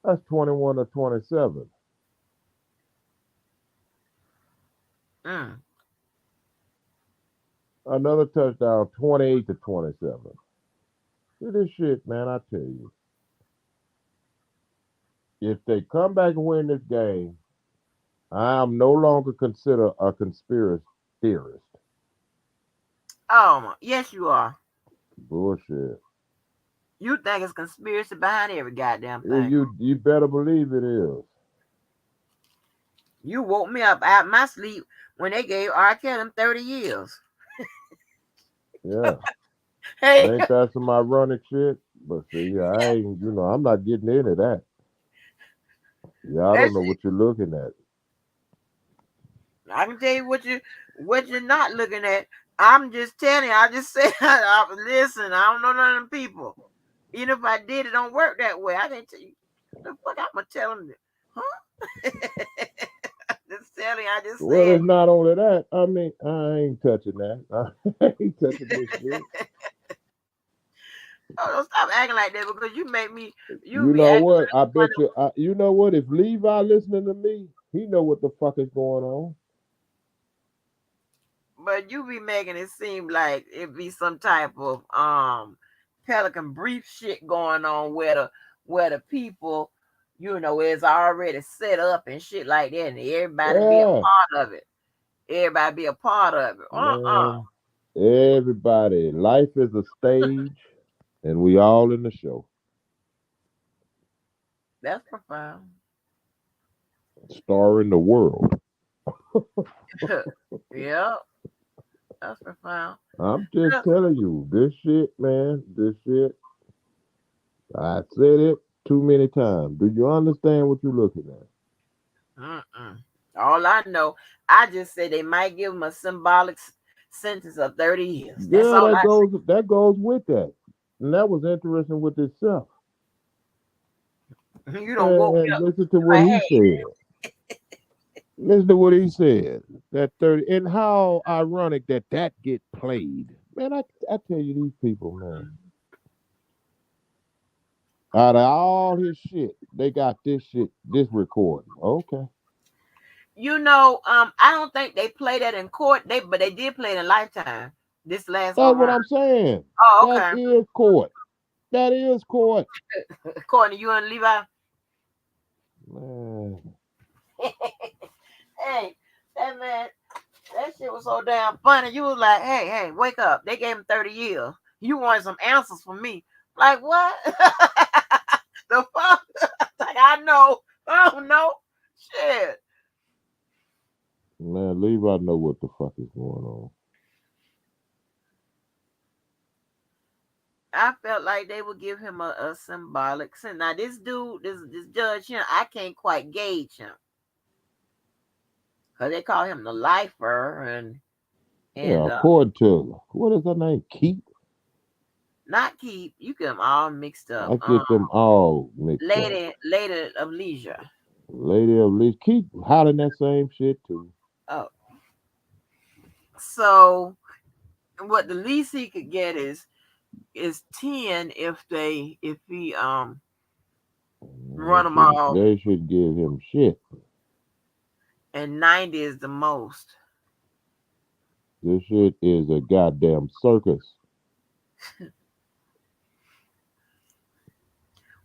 That's 21 or 27. Mm. Another touchdown, 28 to 27. See this shit, man, I tell you. If they come back and win this game, I am no longer considered a conspiracy theorist. Oh yes, you are. Bullshit. You think it's conspiracy behind every goddamn Yeah, thing. you better believe it is. You woke me up out my sleep when they gave R. Kelly them 30 years. Yeah. Hey, Ain't that some ironic shit? But see, I ain't, I'm not getting into that. Yeah, I that don't know what you're looking at. I can tell you what you're not looking at. I'm just telling you. I just said, listen. I don't know none of them people. Even if I did, it don't work that way. I can't tell you. The fuck I'm gonna tell them, huh? Just telling you. I just Well, said. it's not only that. I mean, I ain't touching that. I ain't touching this shit. Oh, don't stop acting like that because you make me. You You be know acting what? I funny. bet you. You know what? If Levi listening to me, he know what the fuck is going on. But you be making it seem like it be some type of pelican brief shit going on where the people is already set up and shit like that and everybody be a Yeah, part of it. Everybody be a part of it. man. Everybody, life is a stage, and we all in the show, That's profound. starring the world. Yeah, that's profound. I'm just Uh, telling you, this shit, man. This shit. I said it too many times. Do you understand what you're looking at? Mm-mm. All I know, I just say they might give him a symbolic sentence of 30 years. That's Yeah, all I that goes with that, and that was interesting with itself. say. You don't And, woke me and up listen to what like, he hey, said. Listen to what he said. That 30, and how ironic that get played. Man, I tell you, these people, man. Out of all his shit, they got this recording. Okay, I don't think they played that in court. But they did play it in Lifetime this last go that's what round. I'm saying. Oh, That okay. is court. That is court. According to you and Levi. Man, Hey, that man, that shit was so damn funny. You was like, hey, wake up. They gave him 30 years. You wanted some answers from me. Like what? The fuck? Like I know. I don't know. Shit. Man, Levi know what the fuck is going on. I felt like they would give him a symbolic sentence. Now this dude, this judge here, I can't quite gauge him. Cause they call him the lifer Yeah, and according to what is her name? Keith. not keep, you get them all mixed up. I get them all mixed up. Lady of leisure. Lady of Least keep hollering that same shit too. Oh, so what the least he could get is 10 if he run them all, They should give him shit. and 90 is the most. This shit is a goddamn circus.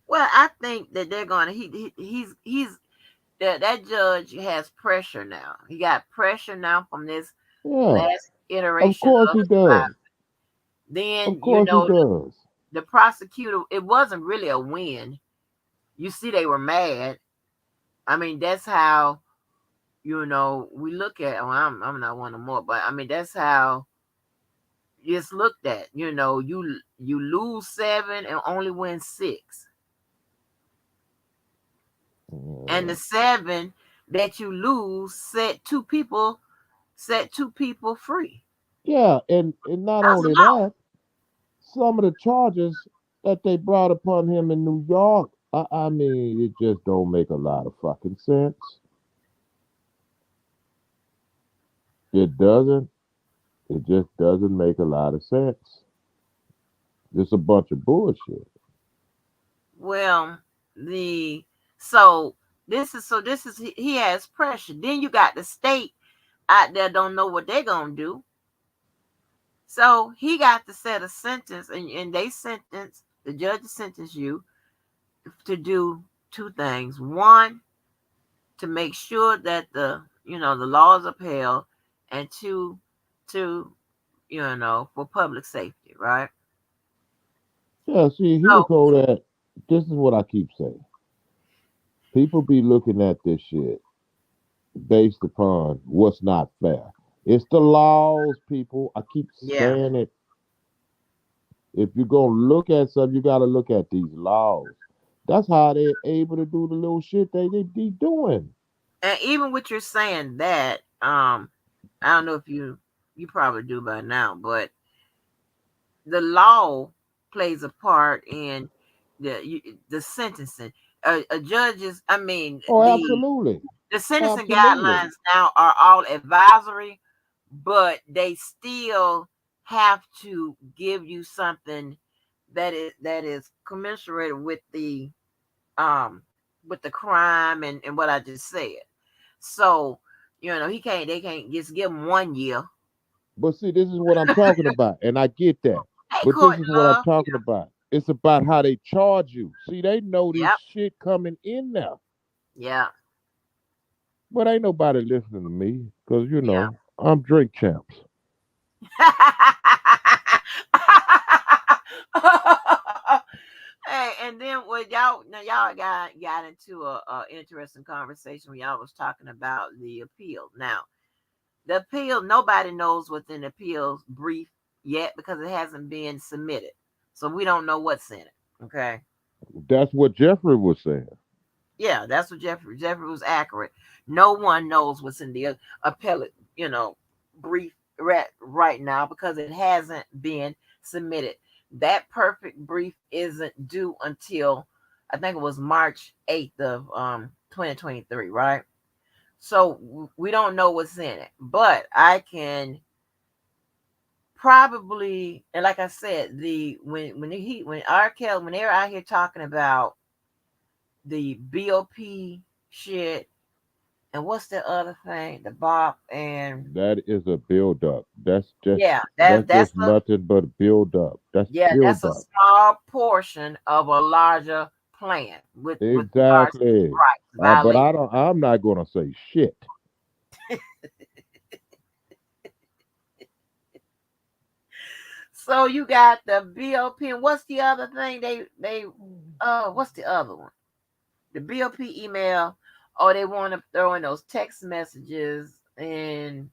Well, I think that they're gonna he's that judge has pressure now. He got pressure now from this Yeah, last of iteration course of he the trial. does. Then Of course he does. the prosecutor, it wasn't really a win. You see, they were mad. I mean, that's how we look at. Well, I'm not one of more, but I mean that's how it's looked at. You lose 7 and only win 6, and the 7 that you lose set two people free. Yeah, and not That's a only lot. that, some of the charges that they brought upon him in New York, I mean, it just don't make a lot of fucking sense. It doesn't. It just doesn't make a lot of sense. It's a bunch of bullshit. Well, the so this is he has pressure. Then you got the state out there don't know what they're gonna do. So he got to set a sentence, and the judge sentenced you to do 2 things. One, to make sure that the law is upheld, and two, to for public safety, right? Yeah, see, So here's all that. This is what I keep saying. People be looking at this shit based upon what's not fair. It's the laws, people. I keep yeah, saying it. If you're gonna look at something, you gotta look at these laws. That's how they're able to do the little shit they be doing. and even with you're saying that, I don't know if you probably do by now, but the law plays a part in the sentencing. A judge's, I mean, Oh, absolutely. the sentencing Absolutely. guidelines now are all advisory, but they still have to give you something that is commensurate um with the crime and what I just said. So they can't just give him 1 year. But see, this is what I'm talking about, and I get that. Hey, But this Courtney is what I'm Love. talking about. It's about how they charge you. See, they know this Yep. shit coming in now. Yeah. But ain't nobody listening to me, because, Yeah. I'm drink champs. Hey, and then what y'all got into a interesting conversation when y'all was talking about the appeal. Now, the appeal, nobody knows what's in the appeals brief yet because it hasn't been submitted. So we don't know what's in it. Okay. That's what Jeffrey was saying. Yeah, that's what Jeffrey was accurate. No one knows what's in the appellate, brief right now because it hasn't been submitted. That perfect brief isn't due until I think it was March 8th of 2023, right? So we don't know what's in it, but I can probably, and like I said, when R. Kelly, when they're out here talking about the BOP shit, and what's the other thing? The Bop and That is a build up. That's just yeah, that's that's just nothing but build up. That's that's build a up. small portion of a larger plan with regards to Exactly. rights But violation. I'm not gonna say shit. So you got the BOP, and what's the other thing? What's the other one? The BOP email. Oh, they want to throw in those text messages and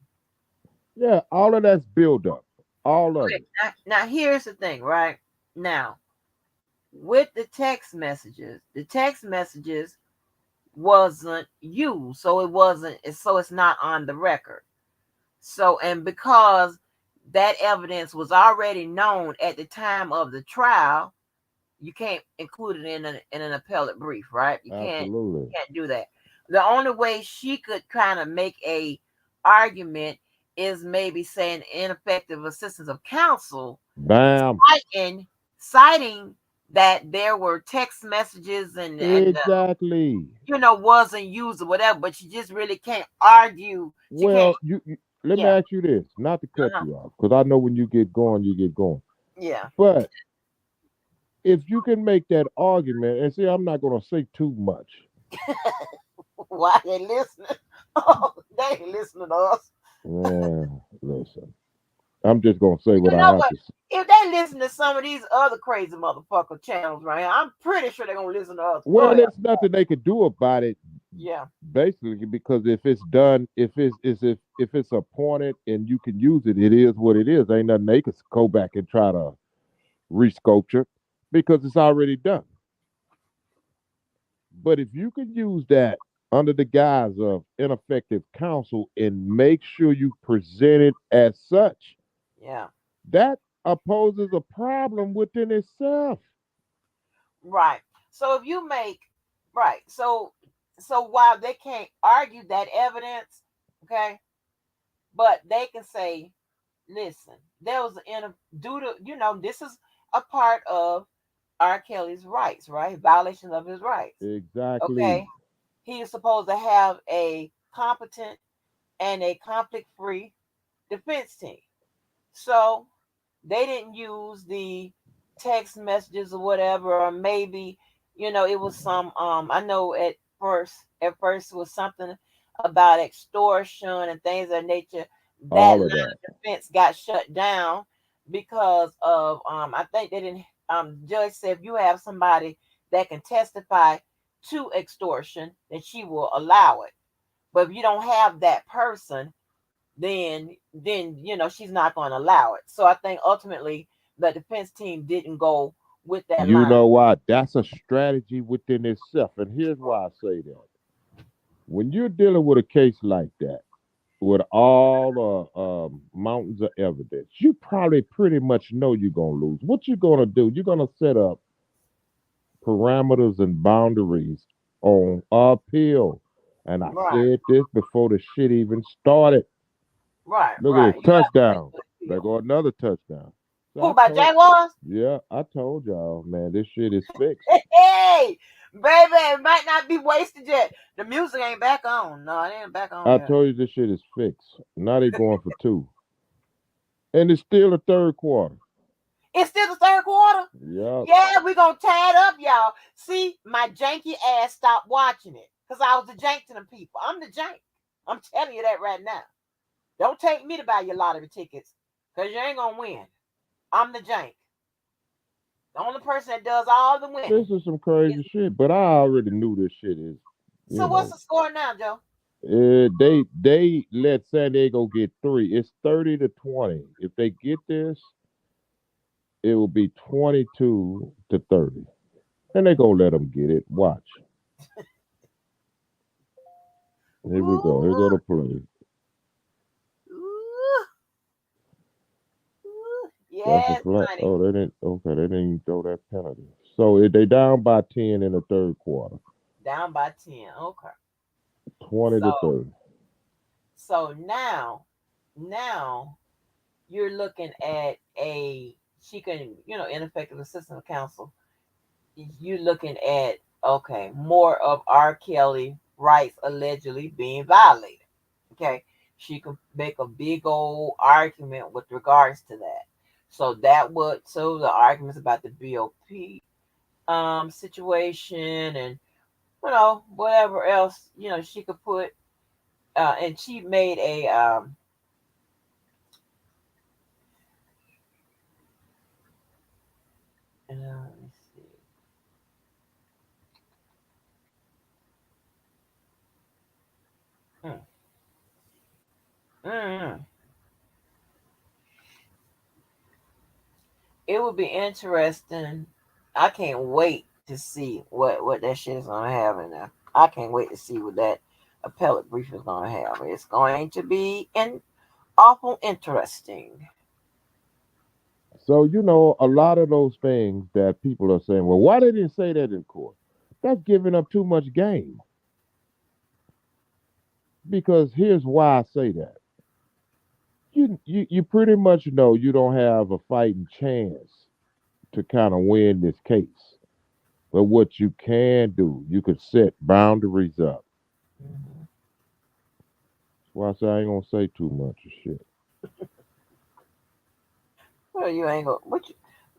Yeah, all of that's build up. All of okay. it. Now here's the thing, right? Now with the text messages wasn't used, so it wasn't. So it's not on the record. So and because that evidence was already known at the time of the trial, you can't include it in an appellate brief, right? You Absolutely. can't do that. The only way she could kind of make a argument is maybe saying ineffective assistance of counsel, Bam. citing that there were text messages and Exactly. wasn't used or whatever, but she just really can't argue. She can't. Well, let me Yeah. ask you this, not to cut Uh-huh. you off, because I know when you get going, you get going. Yeah. But if you can make that argument, and see, I'm not going to say too much. Why they listening? Oh, they ain't listening to us. Yeah, listen, I'm just going to say what You I know have what? to say. If they listen to some of these other crazy motherfucker channels right here, I'm pretty sure they're gonna listen to us. Go Well, ahead. there's nothing they could do about it, Yeah. basically, because if it's done, if it's appointed and you can use it, it is what it is. Ain't nothing they could go back and try to resculpture because it's already done. But if you can use that under the guise of ineffective counsel and make sure you present it as such, Yeah. that opposes a problem within itself. Right. So if you make right, so while they can't argue that evidence, okay, but they can say, listen, there was due to this is a part of R. Kelly's rights, right? Violation of his rights. Exactly. Okay. He is supposed to have a competent and a conflict-free defense team. So they didn't use the text messages or whatever, or maybe, it was some I know at first it was something about extortion and things of that nature. That All line of that. of defense got shut down because of I think they didn't judge said if you have somebody that can testify to extortion, then she will allow it. But if you don't have that person, then she's not going to allow it. So I think ultimately the defense team didn't go with that You line. know what? That's a strategy within itself. And here's why I say that. When you're dealing with a case like that, with all the mountains of evidence, you probably pretty much know you're going to lose. What you're going to do, you're going to set up parameters and boundaries on appeal. And I Right, said this before the shit even started. right, Look at right. this You have to make touchdown. good There feel. go another touchdown. So Who by Jaguars? I told y'all, man, this shit is fixed. Hey, baby, it might not be wasted yet. The music ain't back on. No, it ain't back on I yet. told you this shit is fixed. Now they going for two. And it's still the third quarter. It's still the third quarter. Yep. Yeah, we gonna tie it up, y'all. See, my janky ass stopped watching it because I was the jank to them people. I'm the jank. I'm telling you that right now. Don't take me to buy your lottery tickets because you ain't gonna win. I'm the jank. The only person that does all the winning. This is some crazy shit, but I already knew this shit is, So you what's know. the score now, Joe? They let San Diego get three. It's 30-20. If they get this, it will be 22-30. And they gonna let them get it. Watch. Here we go. Here go Ooh, the play. ooh, ooh. That's a Yes, flat. honey. Oh, they didn't. Okay, they didn't even throw that penalty. So they down by 10 in the third quarter. Down by 10. Okay. 20 So to 30. so now you're looking at she can, ineffective assistance of counsel. You're looking at more of R. Kelly rights allegedly being violated. Okay, she can make a big old argument with regards to that. So the arguments about the BOP situation and whatever else she could put and she made a Mm, it would be interesting. I can't wait to see what that shit is gonna have in there. I can't wait to see what that appellate brief is gonna have. It's going to be awful interesting. So, a lot of those things that people are saying, well, why they didn't say that in court? That's giving up too much game. Because here's why I say that. You pretty much know you don't have a fighting chance to kind of win this case. But what you can do, you could set boundaries up. Mhm. That's why I say I ain't gonna say too much of shit. Well, you ain't gonna.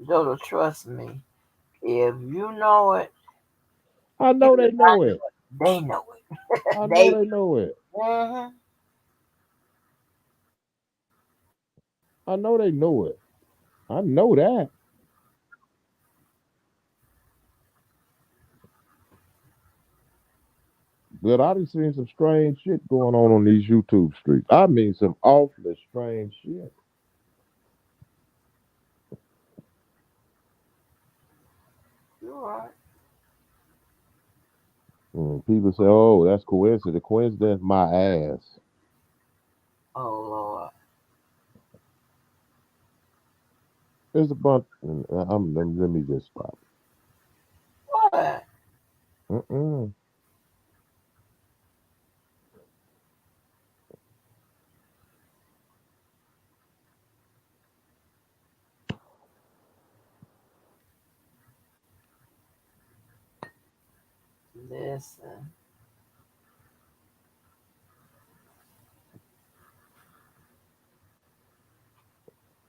Jojo, trust me. If you know it, I know people they that I know it. know it, they know it. I know They. they know it. Mhm. I know they know it. I know that. But I done seen some strange shit going on these YouTube streets. I mean, some awfully strange shit. You right. People say, "Oh, that's coincidence." Coincidence, my ass. Oh Lord. There's a bunch. Let me just stop. What? Mm-mm. Listen.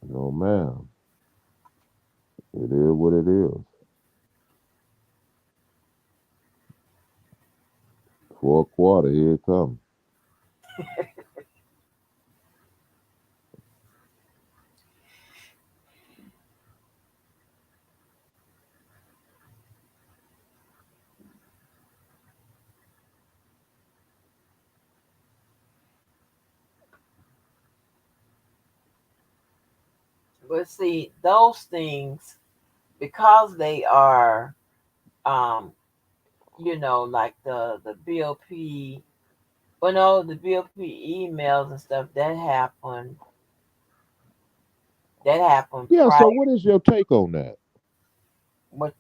No, ma'am. It is what it is. For a quarter, here it comes. But see, those things, because they are, um, like the BOP. Well, no, the BOP emails and stuff that happened. That happened Yeah. prior. So, what is your take on that? What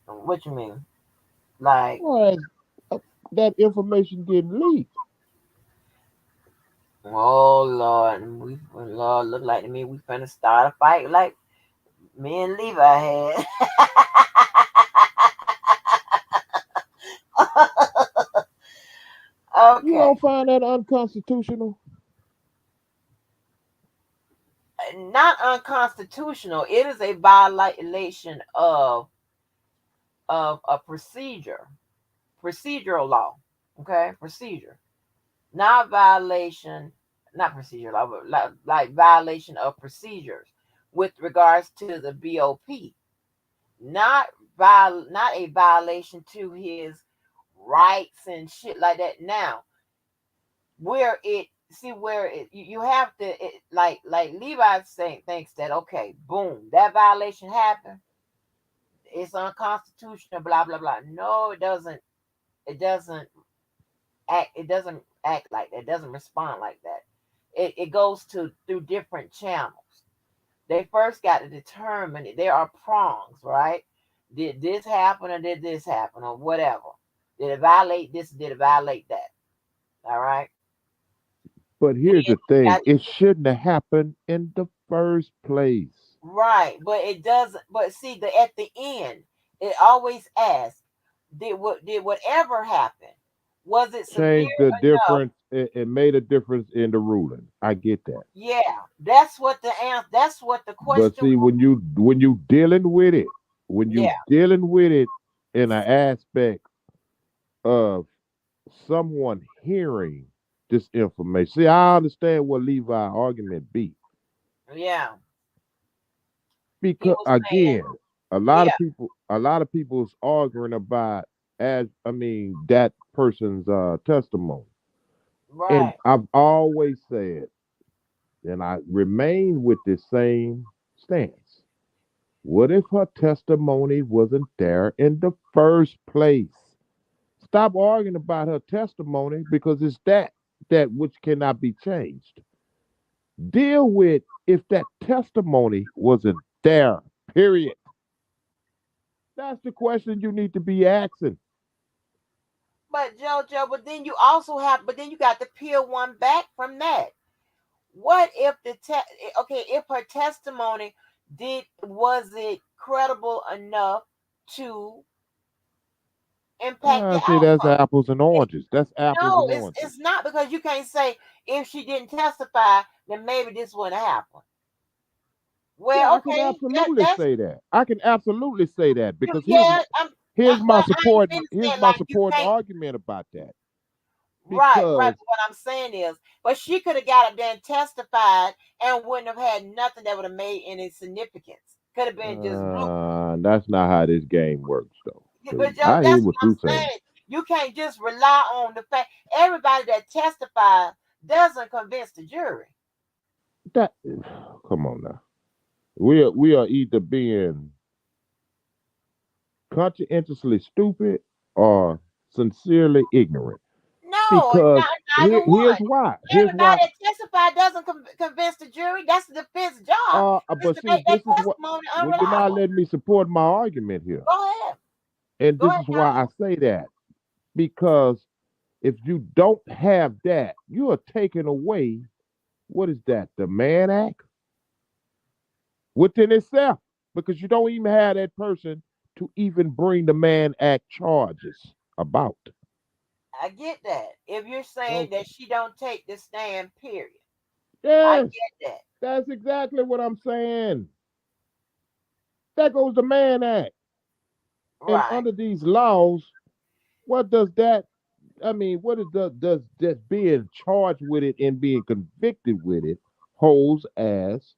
you mean? Like, Well, as that information getting leaked. oh Lord, Lord look like to me we finna start a fight like me and Levi had. You Okay, don't find that unconstitutional? not unconstitutional. It is a violation of a procedural law. Okay, procedure, not violation, not procedural law, but like violation of procedures with regards to the BOP. Not a violation to his rights and shit like that. Now, where it see where you have to like Levi saying thinks that okay, boom, that violation happened. It's unconstitutional. Blah blah blah. No, it doesn't. It doesn't act. It doesn't act like that. It doesn't respond like that. It goes to through different channels. They first got to determine it. There are prongs, right? Did this happen or did this happen or whatever? Did it violate this? Did it violate that? All right. But Then here's the you thing: got it shouldn't have happened in the first place. right, but it doesn't. But see, at the end, it always asks, did whatever happen? Was it severe Changed the enough? difference. It made a difference in the ruling. I get that. Yeah, that's what the answer. That's what the But question see, was. when you dealing with it, when you Yeah, dealing with it in an aspect of someone hearing this information. See, I understand what Levi argument be yeah. He because was saying, again, yeah, a lot of people's arguing about that person's testimony, and right. I've always said And I remain with the same stance. What if her testimony wasn't there in the first place? Stop arguing about her testimony because it's that which cannot be changed. Deal with if that testimony wasn't there. Period. That's the question you need to be asking. But JoJo, but then you also have, but then you got to peel one back from that. What if okay, if her testimony was it credible enough to impact the See, that's outcome? apples and oranges. That's apples No, and oranges. it's not, because you can't say if she didn't testify, then maybe this wouldn't happen. Yeah, Well, I can okay, absolutely that's say that. I can absolutely say that you. because Yeah, here's my well, I ain't support. been Here's saying my like you supporting can't. argument about that. Right, right. Because But what I'm saying is, but she could have got up there and testified and wouldn't have had nothing that would have made any significance. Could have been just blue. that's not how this game works, though. Yeah, 'Cause but Joe, I hear that's what what I'm you're saying. saying. You can't just rely on the fact everybody that testifies doesn't convince the jury. That come on now. We are either being conscientiously stupid or sincerely ignorant. No, Because neither one. here's why. Here's Everybody why. that testified doesn't convince the jury. That's the defense job, is But to see, make that this is what. testimony Well, you're not unreliable. letting me support my argument here, Go ahead. and Go this ahead, is why I say that because if you don't have that, you are taking away what is that? The man act within itself, because you don't even have that person to even bring the man act charges about. I get that. If you're saying Okay. that she don't take the stand, period. I Yes, get that. that's exactly what I'm saying. That goes the man act. And Right. under these laws, what does that I mean, what is does just being charged with it and being convicted with it holds as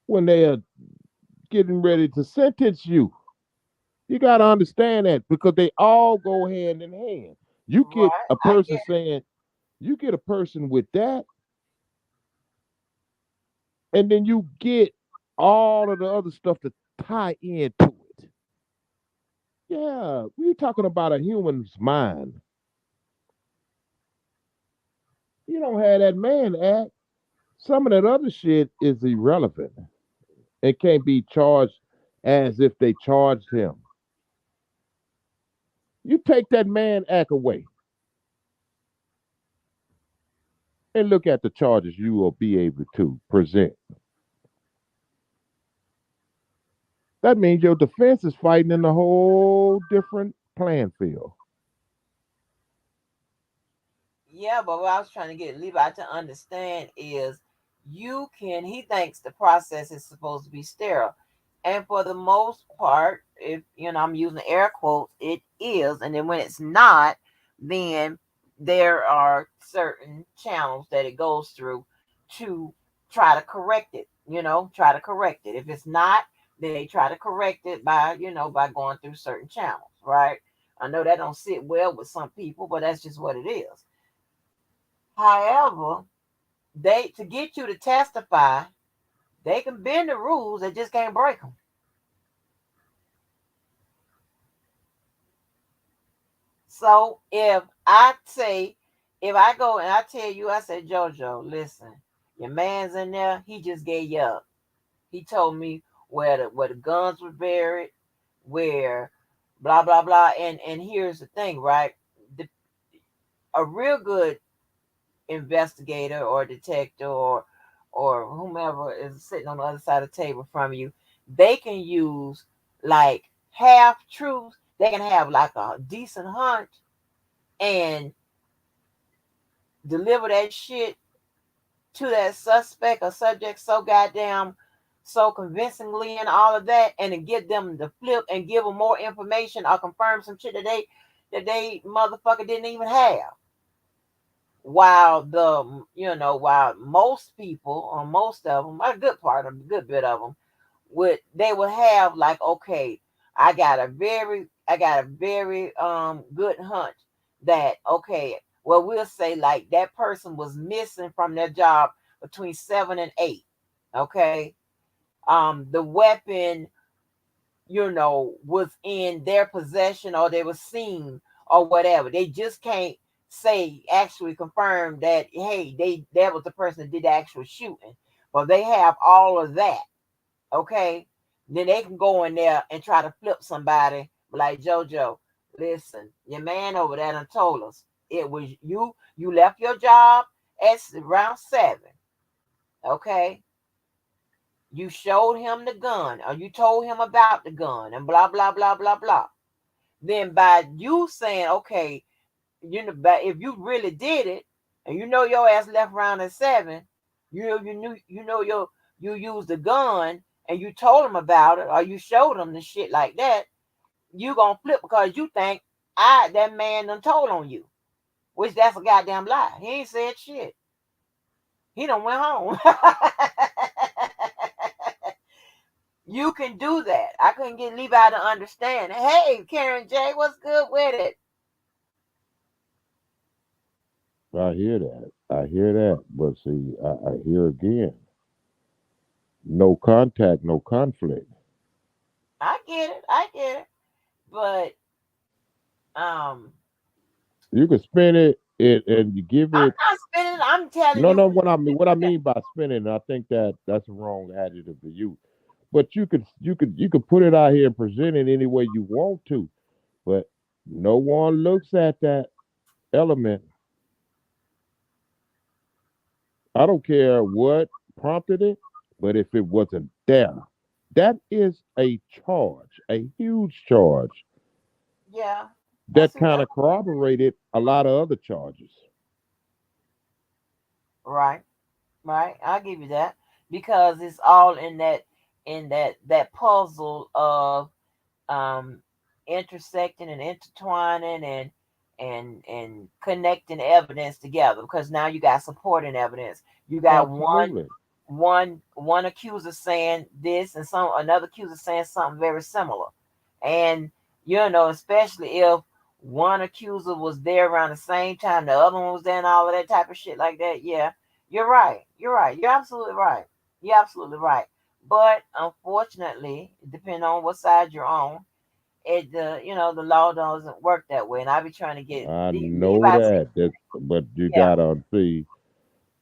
when they are getting ready to sentence you? You got to understand that because they all go hand in hand. You get Right. a I person get saying, you get a person with that, and then you get all of the other stuff to tie into it. Yeah, we're talking about a human's mind. You don't have that man act. Some of that other shit is irrelevant. It can't be charged as if they charged him. You take that man act away and look at the charges you will be able to present. That means your defense is fighting in a whole different playing field. Yeah, but what I was trying to get Levi to understand is he thinks the process is supposed to be sterile. And for the most part, if I'm using air quotes, it is. And then when it's not, then there are certain channels that it goes through to try to correct it, try to correct it. If it's not, then they try to correct it by going through certain channels, right? I know that don't sit well with some people, but that's just what it is. However, they to get you to testify, they can bend the rules, they just can't break them. So if I go and I tell you, I said, JoJo, listen, your man's in there, he just gave you up. He told me where the guns were buried, where blah blah blah. And here's the thing, right? The, a real good investigator or detective or whomever is sitting on the other side of the table from you, they can use like half truths. They can have like a decent hunch and deliver that shit to that suspect or subject so convincingly and all of that, and to get them to flip and give them more information or confirm some shit that they motherfucker didn't even have. While most people, or most of them, a good bit of them, would have like, okay, I got a very good hunch that, okay, well, we'll say like that person was missing from their job between 7 and 8. Okay. The weapon, was in their possession or they were seen or whatever. They just can't say actually confirm that hey, that was the person that did the actual shooting. But they have all of that. Okay. Then they can go in there and try to flip somebody like JoJo. Listen, your man over there done told us it was you left your job at around 7. Okay. You showed him the gun or you told him about the gun and blah blah blah blah blah. Then by you saying, okay, but if you really did it and your ass left around at 7, you knew you used the gun and you told him about it or you showed him the shit like that, you gonna flip because you think that man done told on you, which that's a goddamn lie. He ain't said shit. He done went home. You can do that. I couldn't get Levi to understand. Hey, Karen J, what's good with it? I hear that. I hear that. But see, I hear again. No contact, no conflict. I get it. I get it. But You can spin it and you give I'm it. not spinning. I'm telling No, you. no. What I mean by spinning, I think that's a wrong adjective to use. But you could put it out here and present it any way you want to. But no one looks at that element. I don't care what prompted it, but if it wasn't there, that is a charge, a huge charge Yeah, I that see kind that. of corroborated a lot of other charges. Right, right. I'll give you that because it's all in that puzzle of um intersecting and intertwining and connecting evidence together because now you got supporting evidence. You got one Absolutely. one accuser saying this and some another accuser saying something very similar. And especially if one accuser was there around the same time the other one was there and all of that type of shit like that. Yeah, you're right. You're right. You're absolutely right. You're absolutely right. But unfortunately, depending on what side you're on, the law doesn't work that way. And I be trying to get I leave know out. that. But you Yeah, gotta see.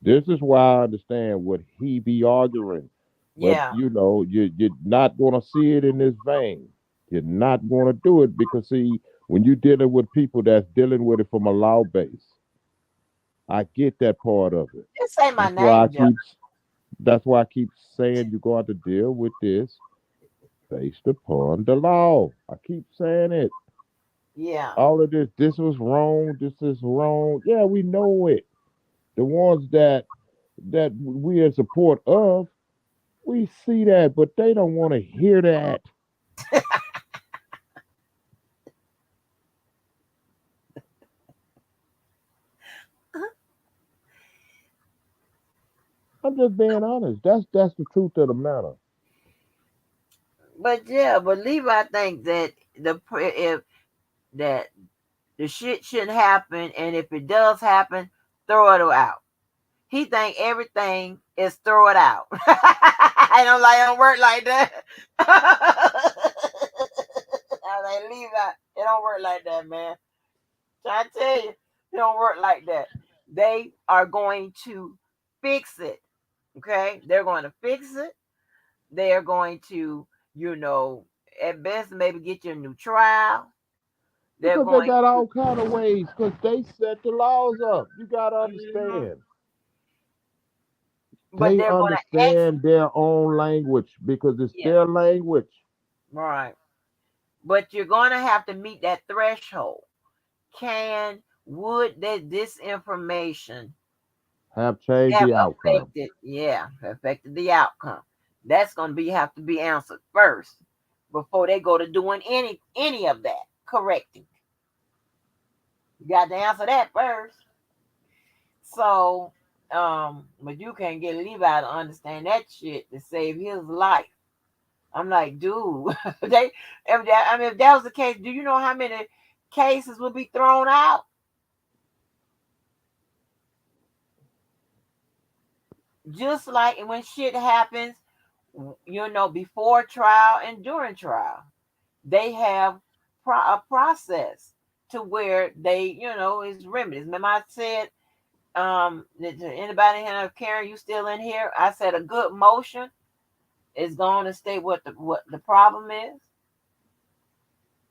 This is why I understand what he be arguing. But yeah, you're not gonna see it in this vein. You're not gonna do it because see, when you're dealing with people that's dealing with it from a law base, I get that part of it. just say my That's why I name, Joe. keep that's why I keep saying you're going to deal with this based upon the law. I keep saying it. Yeah. All of this was wrong, this is wrong. Yeah, we know it. The ones that we in support of, we see that, but they don't want to hear that. I'm just being honest. That's the truth of the matter. But yeah, but Levi think that if that the shit shouldn't happen, and if it does happen, throw it out. He think everything is throw it out. I don't work like that. I like Levi, it don't work like that, man. Try to tell you, it don't work like that. They are going to fix it. Okay, they're going to fix it. They are going to, you know, at best maybe get you a new trial. They're Because they going got to, all kind of ways, because they set the laws up. You gotta mhm, understand. but They they're going to ask, understand their own language because it's yeah, their language. right. But you're going to have to meet that threshold. Would that this information Have changed have the outcome. affected the outcome? That's going to have to be answered first before they go to doing any of that correcting. You got to answer that first. So, but you can't get Levi to understand that shit to save his life. I'm like, dude, if that was the case, do you know how many cases would be thrown out? Just like when shit happens, before trial and during trial, they have a process to where they, is remedies. Remember I said, anybody here, Karen, you still in here? I said a good motion is going to state what the problem is.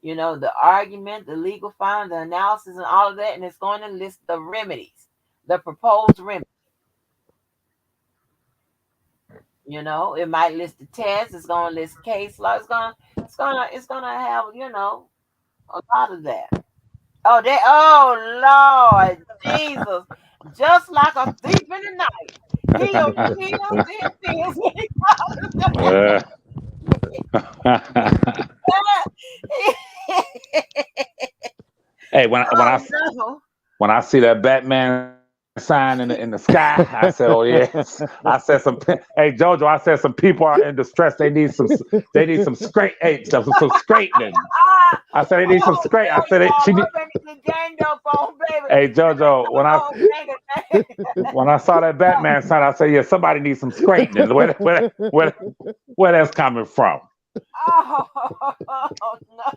The argument, the legal finding, the analysis, and all of that, and it's going to list the remedies, the proposed remedy. It might list the test. It's going to list case law. It's gonna have a lot of that. Oh Lord Jesus! Just like a thief in the night, he'll steal and steals when he comes. Hey, when I see that Batman sign in the sky, I said, "Oh yes." I said Hey Jojo, I said some people are in distress. They need some scrape. Hey, some straightening. I said they need some scrape. I said she need. Hey Jojo, when I saw that Batman sign, I said, "Yeah, somebody needs some straightening." Where that's coming from? Oh no!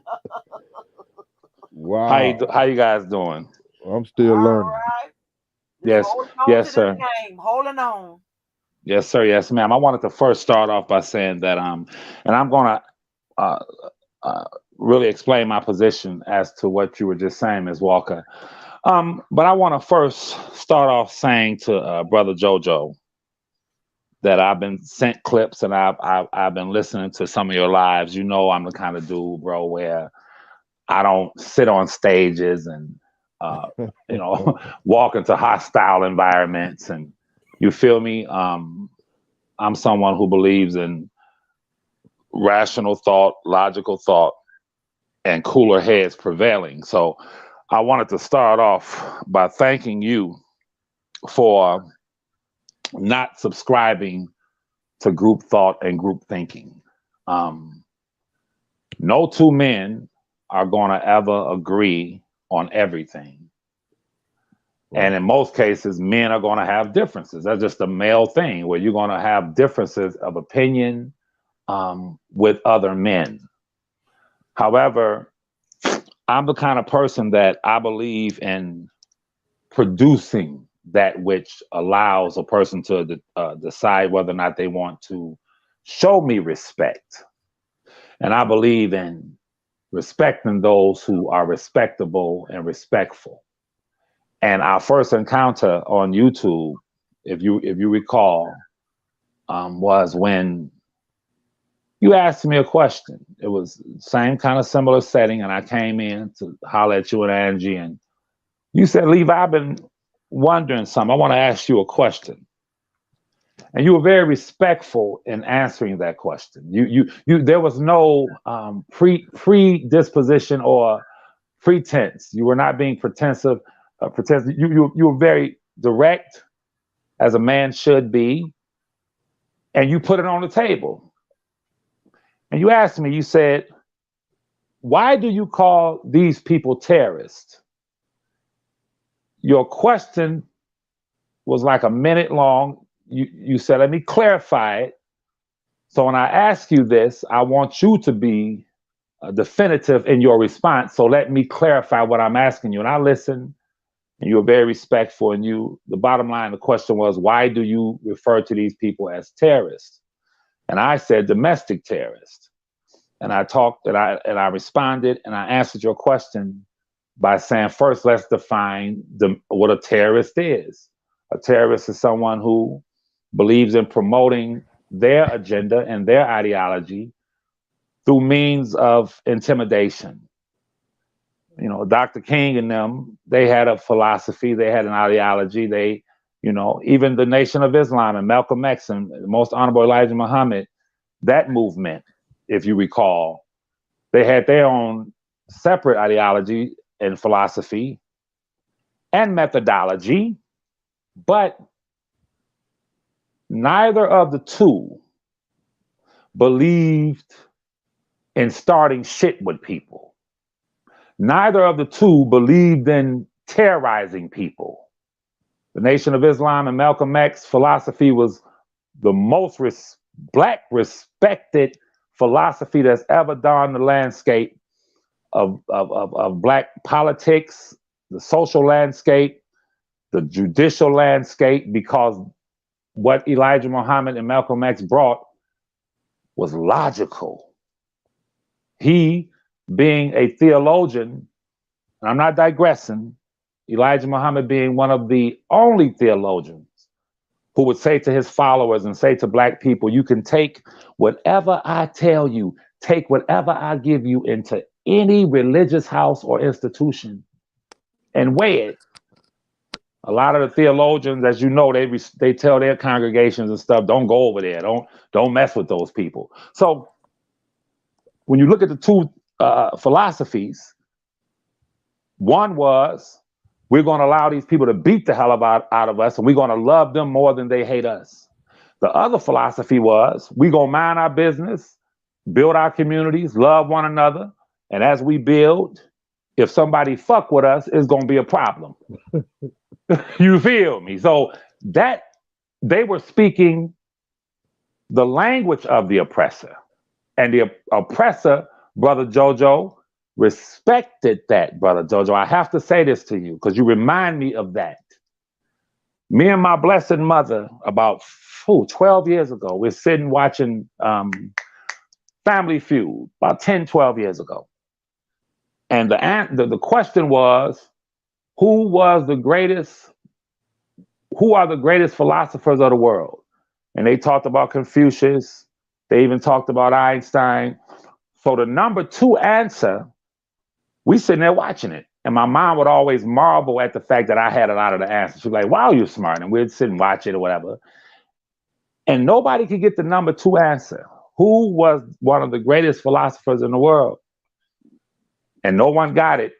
Wow. How you guys doing? I'm still learning. Right. Yes, sir. Holding on. Yes, sir. Yes, ma'am. I wanted to first start off by saying that and I'm gonna really explain my position as to what you were just saying, Ms. Walker. But I want to first start off saying to Brother Jojo that I've been sent clips and I've been listening to some of your lives. I'm the kind of dude, bro, where I don't sit on stages and walk into hostile environments, and you feel me. I'm someone who believes in rational thought, logical thought, and cooler heads prevailing. So I wanted to start off by thanking you for not subscribing to group thought and group thinking. No two men are going to ever agree on everything. And in most cases, men are going to have differences. That's just a male thing where you're going to have differences of opinion with other men. However, I'm the kind of person that I believe in producing that which allows a person to decide whether or not they want to show me respect. And I believe in respecting those who are respectable and respectful. And our first encounter on YouTube, if you recall, was when you asked me a question. It was the same kind of similar setting, and I came in to holler at you and Angie, and you said, "Levi, I've been wondering something. I want to ask you a question." And you were very respectful in answering that question. There was no predisposition or pretense. You were not being pretensive. You were very direct, as a man should be, and you put it on the table. And you asked me, you said, "Why do you call these people terrorists?" Your question was like a minute long. You said, "Let me clarify it. So when I ask you this, I want you to be definitive in your response. So let me clarify what I'm asking you." And I listened, and you were very respectful. And the bottom line, the question was, "Why do you refer to these people as terrorists?" And I said, "Domestic terrorists." And I talked and I responded and I answered your question by saying, first, let's define what a terrorist is. A terrorist is someone who believes in promoting their agenda and their ideology through means of intimidation. Dr. King and them, they had a philosophy, they had an ideology. Even the Nation of Islam and Malcolm X and the Most Honorable Elijah Muhammad, that movement, if you recall, they had their own separate ideology and philosophy and methodology, but neither of the two believed in starting shit with people. Neither of the two believed in terrorizing people. The Nation of Islam and Malcolm X philosophy was the most black respected philosophy that's ever done the landscape of black politics, the social landscape, the judicial landscape, because what Elijah Muhammad and Malcolm X brought was logical. He, being a theologian, and I'm not digressing, Elijah Muhammad being one of the only theologians who would say to his followers and say to black people, you can take whatever I tell you, take whatever I give you into any religious house or institution and weigh it. A lot of the theologians, as you know, they tell their congregations and stuff, don't go over there, don't mess with those people. So when you look at the two philosophies, one was, we're going to allow these people to beat the hell out of us, and we're going to love them more than they hate us. The other philosophy was, we're going to mind our business, build our communities, love one another, and as we build, if somebody fuck with us, it's going to be a problem. You feel me? So that they were speaking the language of the oppressor, and the oppressor, Brother Jojo, respected that, Brother Jojo. I have to say this to you because you remind me of that. Me and my blessed mother, about 12 years ago, we're sitting watching Family Feud, about 10, 12 years ago. And the question was, who are the greatest philosophers of the world? And they talked about Confucius. They even talked about Einstein. So the number 2 answer, we sitting there watching it. And my mom would always marvel at the fact that I had a lot of the answers. She'd be like, wow, you're smart. And we'd sit and watch it or whatever. And nobody could get the number 2 answer. Who was one of the greatest philosophers in the world? And no one got it.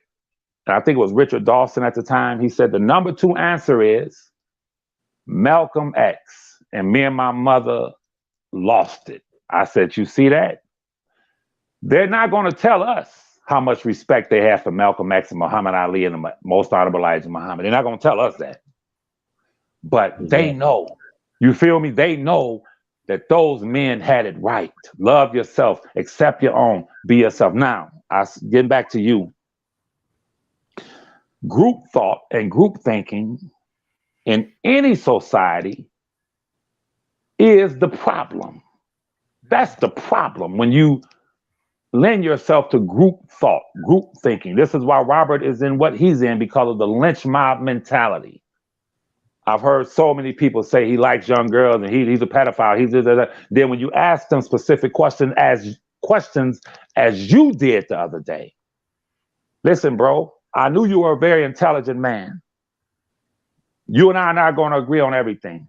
And I think it was Richard Dawson at the time. He said the number 2 answer is Malcolm X. And me and my mother lost it. I said, you see that? They're not going to tell us how much respect they have for Malcolm X and Muhammad Ali and the most honorable Elijah Muhammad. They're not going to tell us that. But they know. You feel me? They know that those men had it right. Love yourself. Accept your own. Be yourself. Now, getting back to you. Group thought and group thinking in any society is the problem. That's the problem when you lend yourself to group thought, group thinking. This is why Robert is in what he's in, because of the lynch mob mentality. I've heard so many people say he likes young girls and he's a pedophile. Then when you ask them specific questions as you did the other day, listen, bro, I knew you were a very intelligent man. You and I are not going to agree on everything.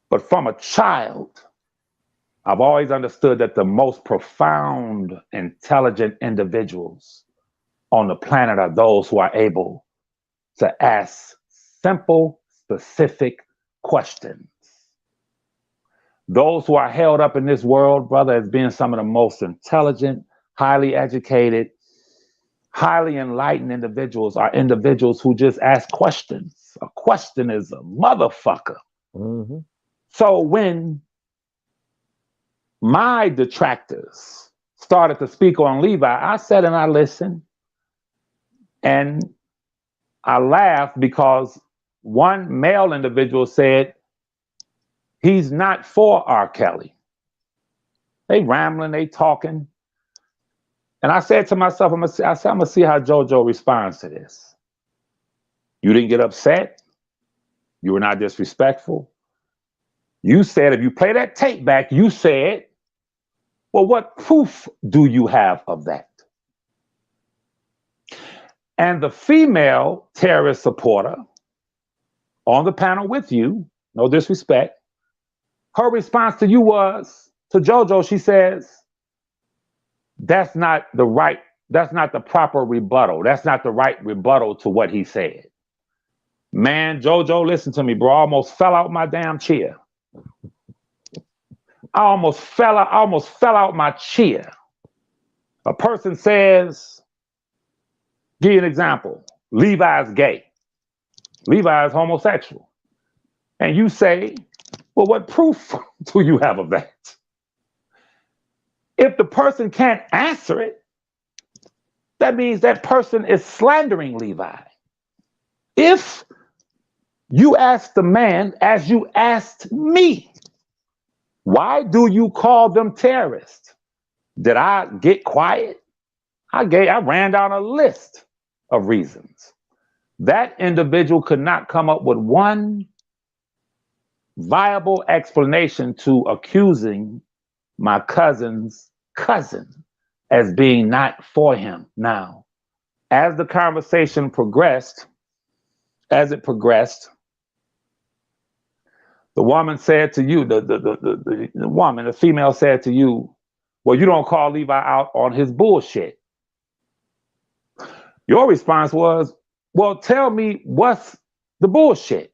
But from a child, I've always understood that the most profound, intelligent individuals on the planet are those who are able to ask simple, specific questions. Those who are held up in this world, brother, as being some of the most intelligent, highly educated, highly enlightened individuals are individuals who just ask questions. A question is a motherfucker. Mm-hmm. So when my detractors started to speak on Levi, I sat and I listened, and I laughed because one male individual said, he's not for R. Kelly. They rambling, they talking. And I said to myself, I'm gonna see how JoJo responds to this. You didn't get upset. You were not disrespectful. You said, if you play that tape back, you said, well, what proof do you have of that? And the female terrorist supporter on the panel with you, no disrespect, her response to you was, to JoJo, she says, that's not the proper rebuttal. That's not the right rebuttal to what he said. Man, JoJo, listen to me, bro. I almost fell out my damn chair. I almost fell out my chair. A person says, give you an example. Levi's gay. Levi is homosexual. And you say, Well, what proof do you have of that? If the person can't answer it, that means that person is slandering Levi. If you ask the man, as you asked me, why do you call them terrorists? Did I get quiet? I ran down a list of reasons. That individual could not come up with one viable explanation to accusing my cousin's cousin as being not for him. Now, as the conversation progressed, the woman said to you, the female said to you, well, you don't call Levi out on his bullshit. Your response was, well, tell me what's the bullshit?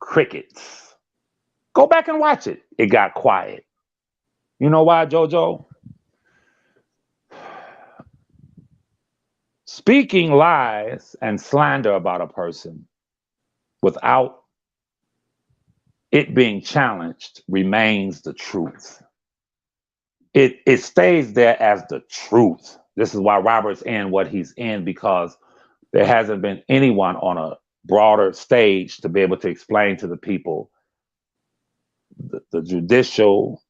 Crickets. Go back and watch it. It got quiet. You know why, JoJo? Speaking lies and slander about a person without it being challenged remains the truth. It stays there as the truth. This is why Robert's in what he's in, because there hasn't been anyone on a broader stage to be able to explain to the people the judicial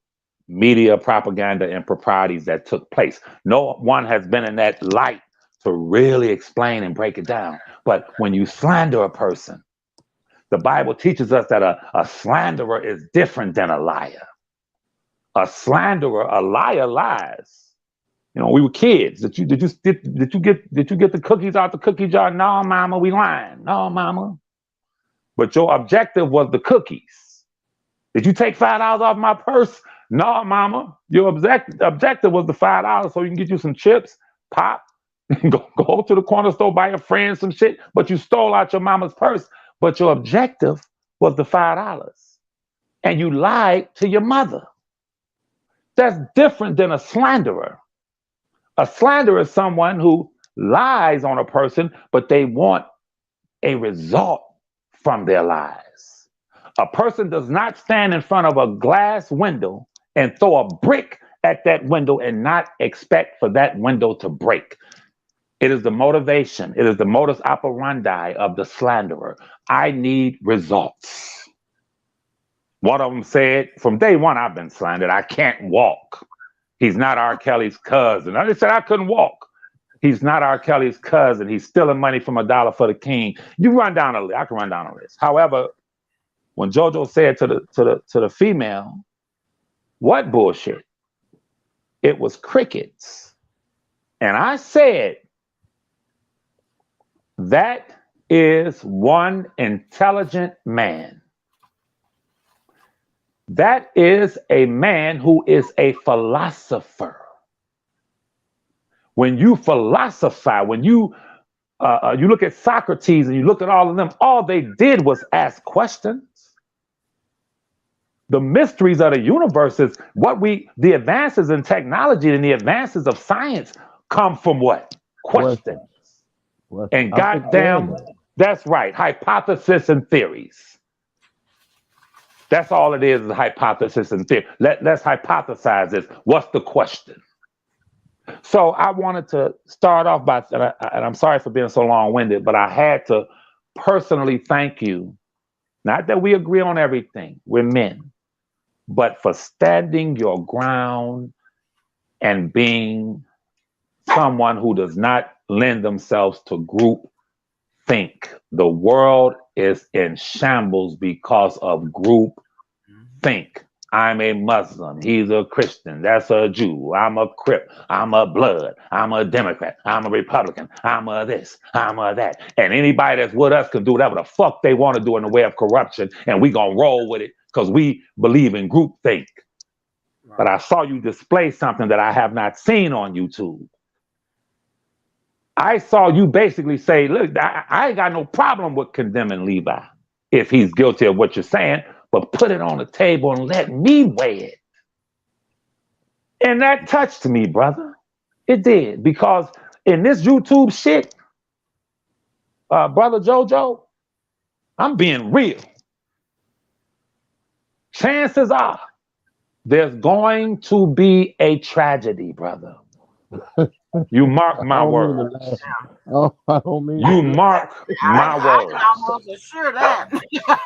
media propaganda and proprieties that took place. No one has been in that light to really explain and break it down. But when you slander a person, the Bible teaches us that a slanderer is different than a liar. A slanderer, a liar lies. You know, we were kids. Did you get the cookies out the cookie jar? No, mama, we lying. No, mama. But your objective was the cookies. Did you take $5 off my purse? No, mama. Your objective was the $5 so you can get you some chips, pop, go to the corner store, buy your friend some shit, but you stole out your mama's purse. But your objective was the $5. And you lied to your mother. That's different than a slanderer. A slanderer is someone who lies on a person, but they want a result from their lies. A person does not stand in front of a glass window and throw a brick at that window and not expect for that window to break. It is the motivation. It is the modus operandi of the slanderer. I need results. One of them said, from day one, I've been slandered. I can't walk. He's not R. Kelly's cousin. I just said I couldn't walk. He's not R. Kelly's cousin. He's stealing money from $1 for the king. You run down a list. I can run down a list. However, when JoJo said to the female, what bullshit? It was crickets. And I said, that is one intelligent man. That is a man who is a philosopher. When you philosophize, when you look at Socrates and you look at all of them, all they did was ask questions. The mysteries of the universe is the advances in technology and the advances of science come from what? Questions. And goddamn, that's right, hypothesis and theories. That's all it is hypothesis and theory. Let's hypothesize this. What's the question? So I wanted to start off by, and I'm sorry for being so long-winded, but I had to personally thank you. Not that we agree on everything, we're men, but for standing your ground and being someone who does not lend themselves to group think. The world is in shambles because of group think. I'm a Muslim. He's a Christian. That's a Jew. I'm a Crip. I'm a Blood. I'm a Democrat. I'm a Republican. I'm a this. I'm a that. And anybody that's with us can do whatever the fuck they want to do in the way of corruption, and we gonna roll with it because we believe in group think. Right. But I saw you display something that I have not seen on YouTube. I saw you basically say, look, I ain't got no problem with condemning Levi if he's guilty of what you're saying, but put it on the table and let me weigh it. And that touched me, brother. It did, because in this YouTube shit, brother JoJo, I'm being real. chances are there's going to be a tragedy, brother. You mark I my don't mean to words. laugh. Oh, I don't mean You to laugh. mark my I can words. almost assure that.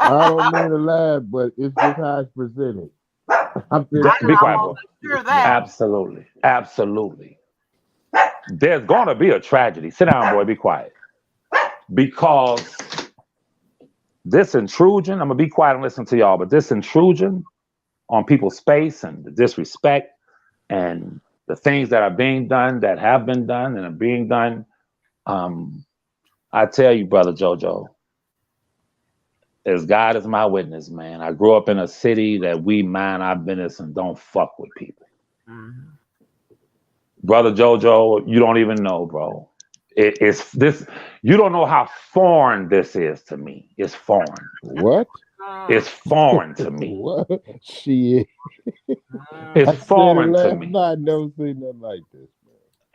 I don't mean to laugh, but it's just how it's presented. I'm Be, just I can be being quiet, almost boy. assure that. Absolutely. Absolutely. There's going to be a tragedy. Sit down, boy. Be quiet. Because this intrusion, I'm going to be quiet and listen to y'all, but this intrusion on people's space and the disrespect and the things that are being done, that have been done and are being done, I tell you, brother JoJo, as God is my witness, man, I grew up in a city that we mind our business and don't fuck with people. Mhm. Brother JoJo, you don't even know, bro. It's this. You don't know how foreign this is to me. It's foreign. what? It's foreign to me. What? Shit. It's I Mhm. said it foreign to last me. night. Never seen nothing like this,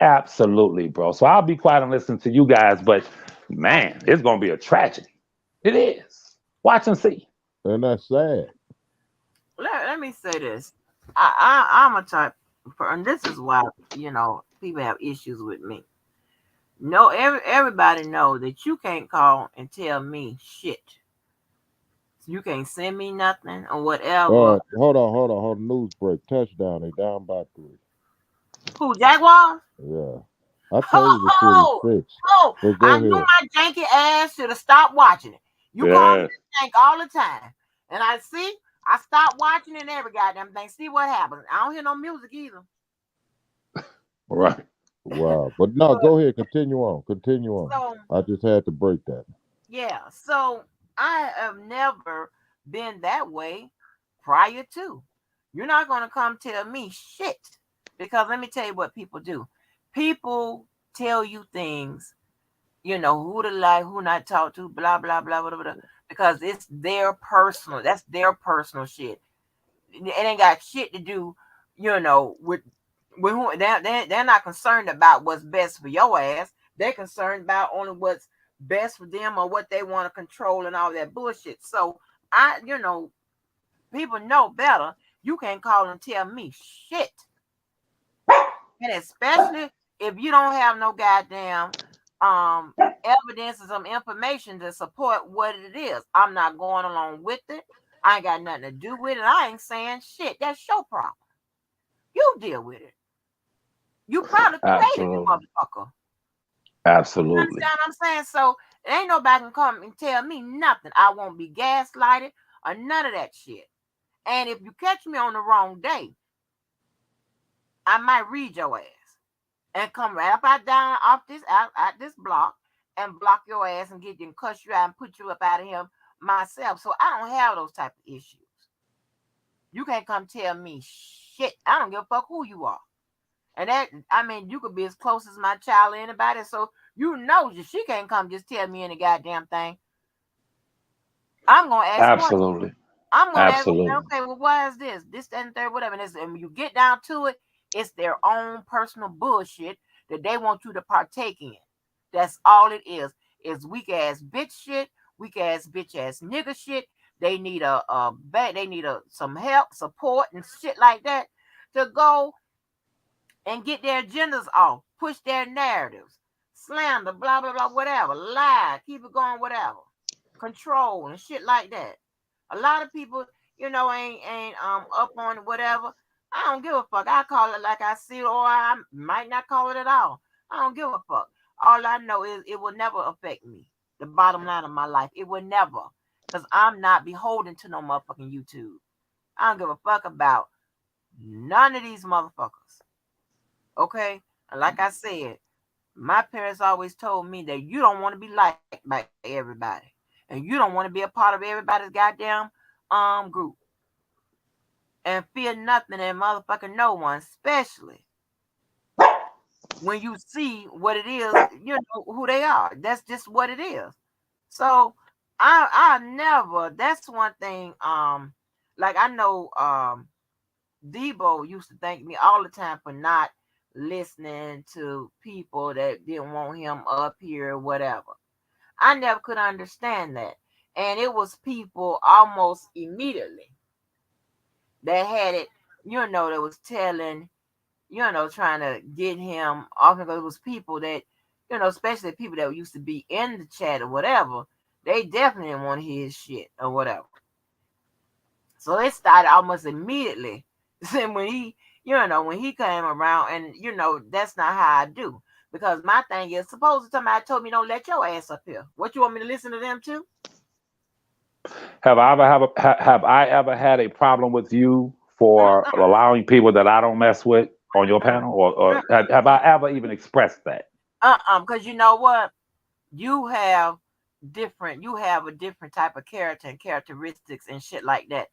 Absolutely, bro. So I'll be quiet and listen to you guys, but man, it's gonna be a tragedy. It is. Watch and see. man. And that's sad. Let me say this. I'm a type, and this is why people have issues with me. No, everybody know that you can't call and tell me shit. You can't send me nothing or whatever. Hold on. News break. Touchdown. They down by 3. Who, Jaguars? Yeah. I told you the shit is Oh, fixed. oh! But I go knew ahead. my janky ass should have stopped watching it. You call me Yeah. a jank all the time, and I stopped watching it and every goddamn thing. See what happens. I don't hear no music either. Right. Wow. But no, But go ahead. Continue on. Continue on. so I just had to break that. yeah, so I have never been that way prior to. You're not gonna come tell me shit because let me tell you what people do. People tell you things, who to like, who not talk to, blah blah blah blah blah, because it's their personal. That's their personal shit. It ain't got shit to do, with who they're not concerned about what's best for your ass. They're concerned about only what's best for them or what they want to control and all that bullshit. So people know better. You can't call and tell me shit. And especially if you don't have no goddamn evidence or some information to support what it is. I'm not going along with it. I ain't got nothing to do with it. I ain't saying shit. That's your problem. You deal with it. You probably created the Absolutely. motherfucker. You Absolutely. understand what I'm saying? So ain't nobody can come and tell me nothing. I won't be gaslighted or none of that shit. And if you catch me on the wrong day, I might read your ass and come right up out down off this out this block and block your ass and get you and cuss you out and put you up out of here myself. So I don't have those type of issues. You can't come tell me shit. I don't give a fuck who you are. And you could be as close as my child or anybody. So she can't come just tell me any goddamn thing. I'm gonna ask questions. Absolutely. I'm gonna ask, Absolutely. okay, well, why is this? This, that, and third, whatever. And when you get down to it, it's their own personal bullshit that they want you to partake in. That's all it is. It's weak ass bitch shit, weak ass bitch ass nigga shit. They need some help, support, and shit like that to go and get their agendas off, push their narratives, slander, blah blah blah, whatever, lie, keep it going, whatever, control and shit like that. A lot of people, ain't up on it, whatever. I don't give a fuck. I call it like I see it, or I might not call it at all. I don't give a fuck. All I know is it will never affect me. The bottom line of my life, it will never, because I'm not beholden to no motherfucking YouTube. I don't give a fuck about none of these motherfuckers. Okay? And like I said, my parents always told me that you don't want to be liked by everybody. And you don't want to be a part of everybody's goddamn group. And fear nothing and motherfucking no one, especially when you see what it is, who they are. That's just what it is. So I never, that's one thing, like I know Debo used to thank me all the time for not listening to people that didn't want him up here or whatever. I never could understand that. And it was people almost immediately that had it, that was telling, trying to get him off, because it was people that, especially people that used to be in the chat or whatever, they definitely didn't want to hear his shit or whatever. So it started almost immediately. when he, when he came around, and that's not how I do. Because my thing is, suppose somebody told me don't let your ass up here. What, you want me to listen to them too? Have I ever had a problem with you for allowing people that I don't mess with on your panel, or have I ever even expressed that? Because you know what, you have a different type of character and characteristics and shit like that.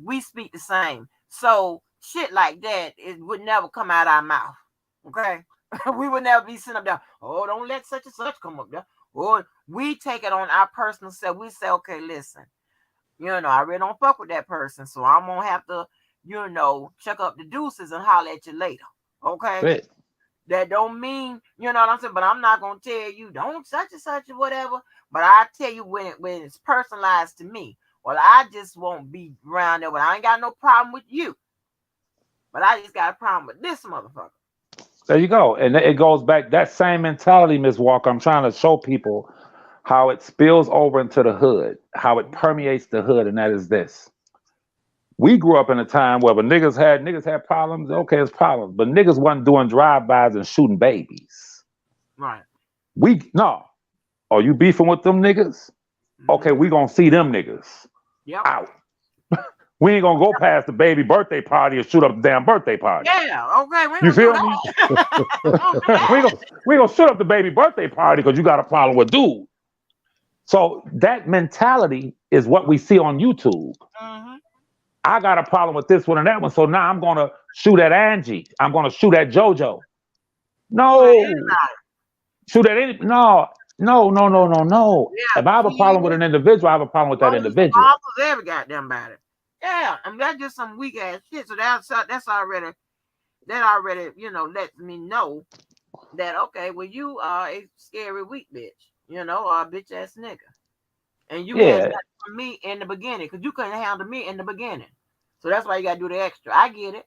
We speak the same, so shit like that, it would never come out our mouth. Okay. We would never be sitting up there, oh, don't let such and such come up there. Or we take it on our personal self. We say, okay, listen, I really don't fuck with that person, so I'm gonna have to, check up the deuces and holler at you later. Okay. Right. That don't mean, what I'm saying, but I'm not gonna tell you don't such and such or whatever. But I tell you, when it's personalized to me, well, I just won't be around there. But I ain't got no problem with you. But I just got a problem with this motherfucker. There you go. And it goes back, that same mentality, Ms. Walker. I'm trying to show people how it spills over into the hood, how it permeates the hood, and that is this. We grew up in a time where when niggas had problems, okay, it's problems. But niggas wasn't doing drive-bys and shooting babies. Right. Are you beefing with them niggas? Okay, we gonna see them niggas. Yep. Out. We ain't gonna go past the baby birthday party and shoot up the damn birthday party. Yeah, okay. You feel me? we gonna shoot up the baby birthday party because you got a problem with dude. So that mentality is what we see on YouTube. Mm-hmm. I got a problem with this one and that one, so now I'm gonna shoot at Angie. I'm gonna shoot at JoJo. No. Shoot at any. No. Yeah, if I have a problem with an individual, I have a problem with that individual. Every goddamn body. Yeah, I mean, that's just some weak ass shit. So that's already, lets me know that, okay, well, you are a scary weak bitch, or a bitch ass nigga, and you had that for me in the beginning, because you couldn't handle me in the beginning. So that's why you gotta do the extra. I get it.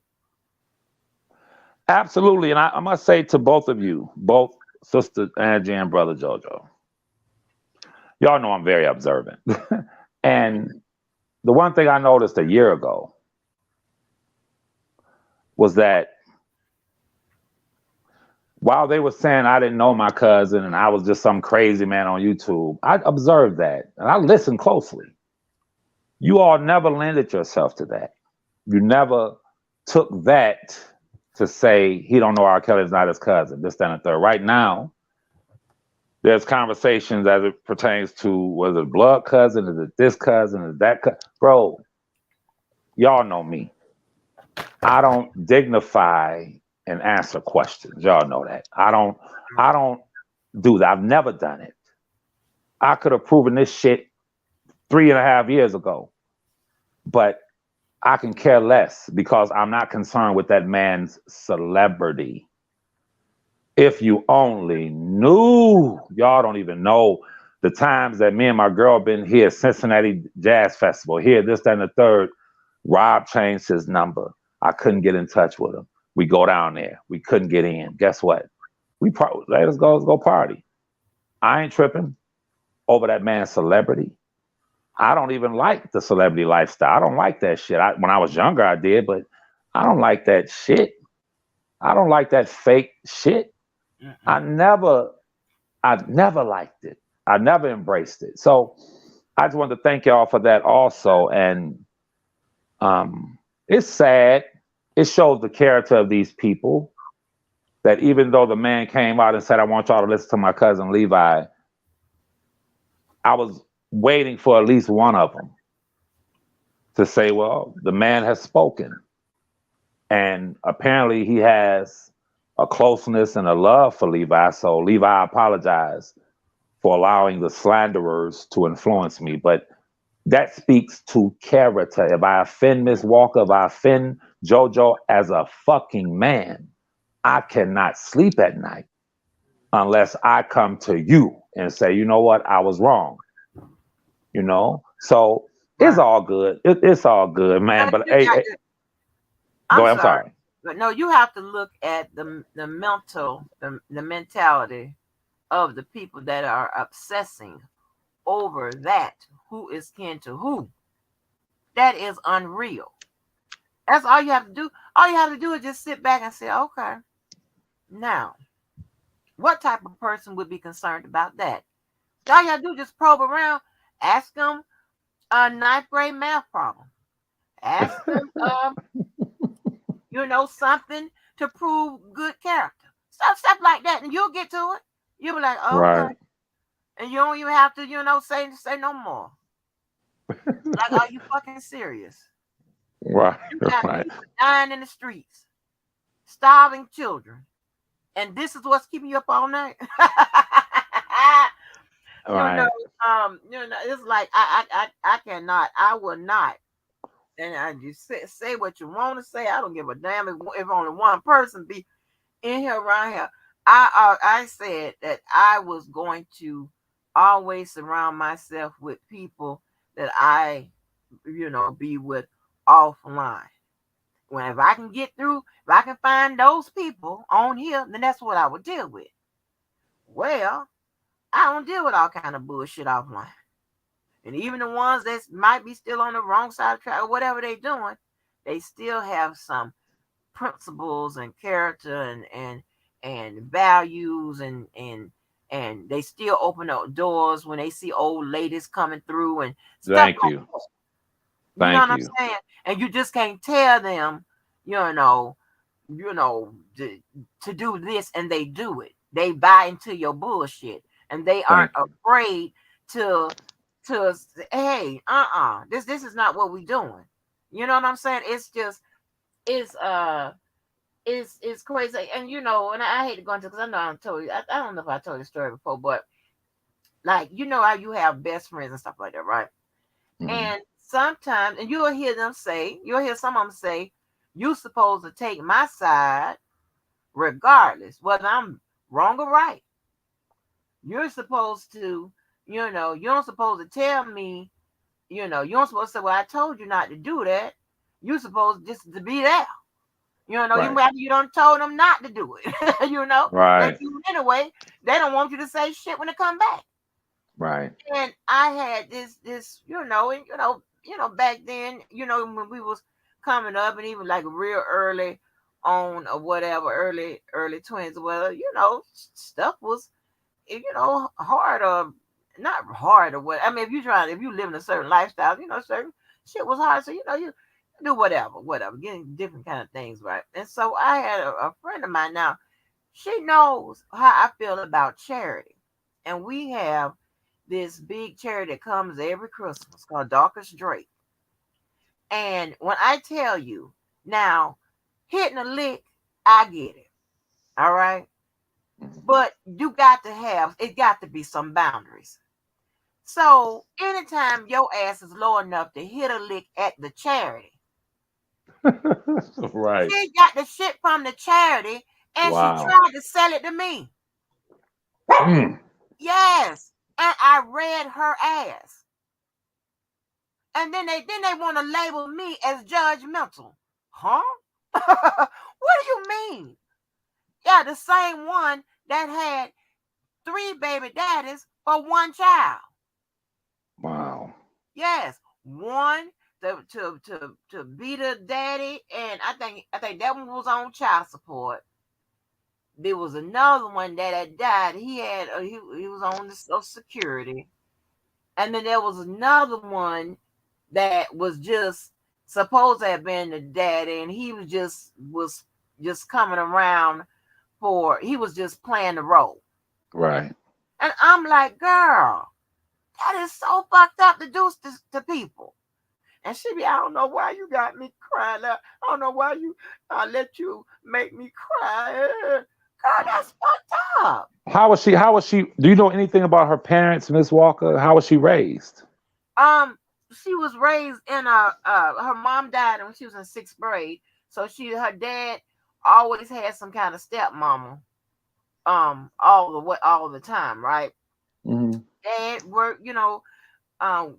Absolutely, and I must say to both of you, both Sister Angie and Brother JoJo, y'all know I'm very observant. And the one thing I noticed a year ago was that while they were saying I didn't know my cousin and I was just some crazy man on YouTube, I observed that and I listened closely. You all never lended yourself to that. You never took that to say he don't know R. Kelly's not his cousin, this, that, and the third. Right now, there's conversations as it pertains to, was it blood cousin? Is it this cousin? Is that cousin? Bro, y'all know me. I don't dignify and answer questions. Y'all know that. I don't do that. I've never done it. I could have proven this shit 3.5 years ago, but I can care less because I'm not concerned with that man's celebrity. If you only knew, y'all don't even know the times that me and my girl been here, Cincinnati Jazz Festival, here, this, that, and the third. Rob changed his number. I couldn't get in touch with him. We go down there. We couldn't get in. Guess what? Let's go party. I ain't tripping over that man's celebrity. I don't even like the celebrity lifestyle. I don't like that shit. When I was younger, I did, but I don't like that shit. I don't like that fake shit. I never liked it. I never embraced it. So I just wanted to thank y'all for that also. And it's sad. It shows the character of these people that even though the man came out and said, I want y'all to listen to my cousin Levi, I was waiting for at least one of them to say, well, the man has spoken. And apparently he has a closeness and a love for Levi. So Levi, I apologize for allowing the slanderers to influence me. But that speaks to character. If I offend Miss Walker, if I offend JoJo as a fucking man, I cannot sleep at night unless I come to you and say, you know what, I was wrong. So It's Right. all good. It's all good, man. But You got hey, to, go I'm ahead. I'm sorry, sorry. but no, you have to look at the mentality of the people that are obsessing over that who is kin to who. That is unreal. That's all you have to do. All you have to do is just sit back and say, okay, now, what type of person would be concerned about that? All you have to do is just probe around, ask them a ninth grade math problem, ask them, something to prove good character, stuff like that, and you'll get to it. You'll be like, okay, Right. and you don't even have to, say no more. Like, are you fucking serious? Right. You got Right. people dying in the streets, starving children, and this is what's keeping you up all night. you know, Right. it's like I cannot, I will not, and I just say what you want to say. I don't give a damn if only one person be in here around here. I said that I was going to always surround myself with people that I, be with offline. When if I can get through, if I can find those people on here, then that's what I would deal with. Well, I don't deal with all kind of bullshit offline. And even the ones that might be still on the wrong side of the track or whatever they're doing, they still have some principles and character and values and they still open up doors when they see old ladies coming through and stuff Thank like you. that. You know Thank what I'm you. saying? And you just can't tell them, you know, to do this and they do it. They buy into your bullshit and they aren't Thank you. afraid to say, hey, this is not what we doing. You know what I'm saying? It's just it's it's crazy. And and I hate to go into because I know I told you I don't know if I told you the story before, but like how you have best friends and stuff like that, right? Mhm. And sometimes, and you'll hear some of them say, "You supposed to take my side, regardless whether I'm wrong or right. You're supposed to, you don't supposed to tell me, you don't supposed to say, well, I told you not to do that. You supposed just to be there. Even Right. after you don't told them not to do it, they Right. do it anyway. They don't want you to say shit when they come back. Right. And I had this, and back then, when we was coming up and even like real early on or whatever, early 20s, well, stuff was, hard or not hard or what. I mean, if you live in a certain lifestyle, certain shit was hard. So, you do whatever, getting different kind of things, right? And so I had a friend of mine now, she knows how I feel about charity. And we have this big charity that comes every Christmas called Darkest Drake. And when I tell you, now, hitting a lick, I get it. All right. Mhm. But it got to be some boundaries. So anytime your ass is low enough to hit a lick at the charity, Right. she got the shit from the charity and she Wow. tried to sell it to me. Mm. Yes. And I read her ass. And then they want to label me as judgmental. Huh? What do you mean? Yeah, the same one that had 3 baby daddies for one child. Wow. Yes, one to be the daddy, and I think that one was on child support. There was another one that had died. He was on the Social Security, and then there was another one that was just supposed to have been the daddy, and he was just coming around for he was just playing the role. Right. And I'm like, girl, that is so fucked up to do to people. And she be, I don't know why you got me crying. I don't know why you let you make me cry. Girl, that's fucked up. How was she? How was she? Do you know anything about her parents, Miss Walker? How was she raised? Um, she was raised in her mom died when she was in 6th grade. So her dad always had some kind of stepmama. All the time, right? Hmm. Dad worked,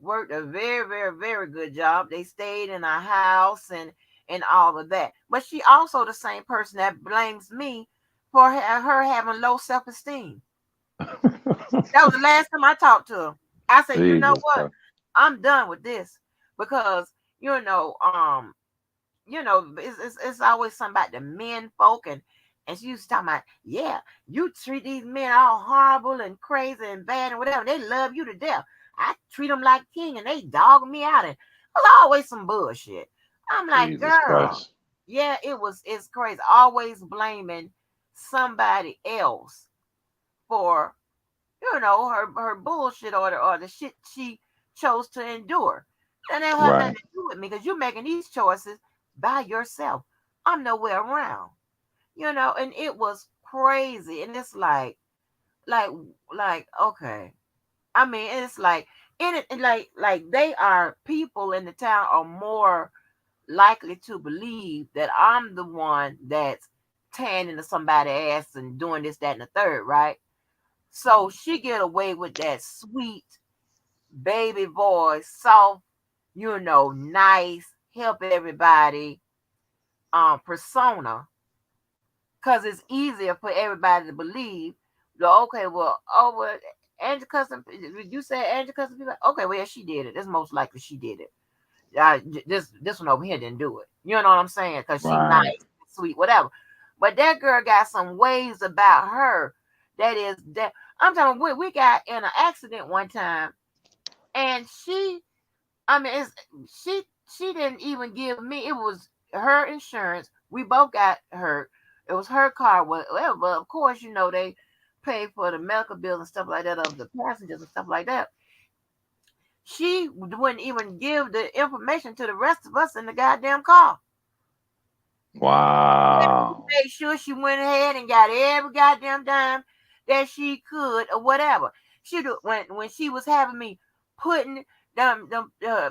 worked a very, very, very good job. They stayed in a house and all of that. But she also the same person that blames me for her having low self-esteem. That was the last time I talked to her. I said, you know Jesus what? Christ. I'm done with this because it's always something about the men folk and she was talking about, yeah, you treat these men all horrible and crazy and bad and whatever. They love you to death. I treat them like king and they dog me out and it was always some bullshit. I'm like, Jesus girl, Christ. yeah, it's crazy. Always blaming somebody else for her bullshit or the shit she chose to endure. That ain't have nothing Right. to do with me because you're making these choices by yourself. I'm nowhere around, and it was crazy. And it's like, okay. I mean, it's like like they are people in the town are more likely to believe that I'm the one that's tearing into somebody's ass and doing this, that, and the third, right? So she get away with that sweet baby voice, soft, nice, help everybody persona, because it's easier for everybody to believe. Okay, well, Angie Custom, you said Angie Custom people. Okay, well, yeah, she did it. It's most likely she did it. This one over here didn't do it. You know what I'm saying? Because she nice, Right. sweet, whatever. But that girl got some ways about her that is that I'm talking. We got in an accident one time, and I mean, she she didn't even give me. It was her insurance. We both got hurt. It was her car. Well, but of course, they pay for the medical bills and stuff like that of the passengers and stuff like that. She wouldn't even give the information to the rest of us in the goddamn car. Wow. Made sure she went ahead and got every goddamn dime that she could or whatever. She do when she was having me putting them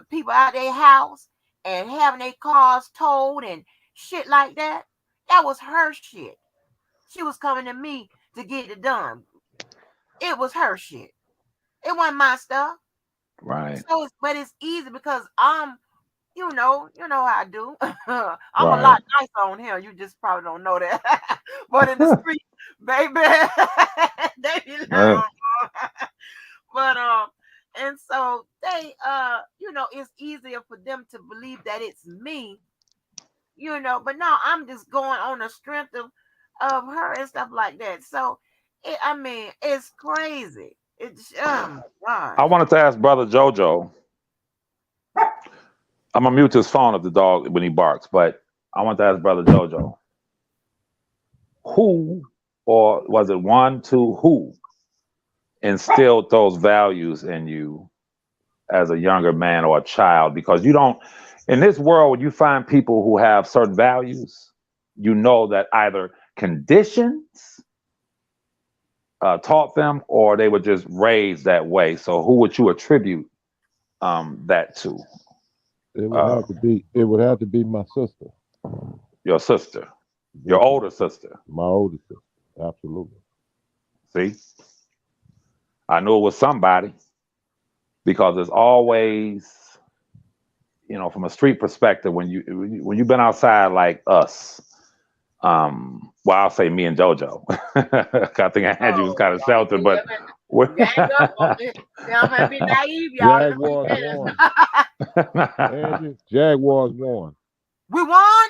people out their house and having their cars towed and shit like that. That was her shit. She was coming to me to get it done. It was her shit. It wasn't my stuff. Right. So, but it's easy because you know how I do. I'm a Right. lot nicer on here. You just probably don't know that. But in the street, baby, they be Uh, like, but and so they it's easier for them to believe that it's me, but no, I'm just going on the strength of her and stuff like that. So I mean, it's crazy. It's oh my I gosh. wanted to ask Brother JoJo. I'm gonna mute his phone of the dog when he barks, but I want to ask Brother JoJo, who, or was it one, two, who instilled those values in you as a younger man or a child? Because you don't, in this world, when you find people who have certain values, you know that either conditions taught them or they were just raised that way. So who would you attribute that to? It would Uh, have to be. It would have to be my sister. your sister, your Yes, older sister. my older sister. Absolutely. See, I knew it was somebody because there's always, from a street perspective, when you've been outside like us, well, I'll say me and JoJo. I think Angie was Oh, kind of sheltered, yeah, but gang up on it. I'm gonna be naive, y'all. Let's be Jaguars won. honest. Angie, Jaguars won. We won.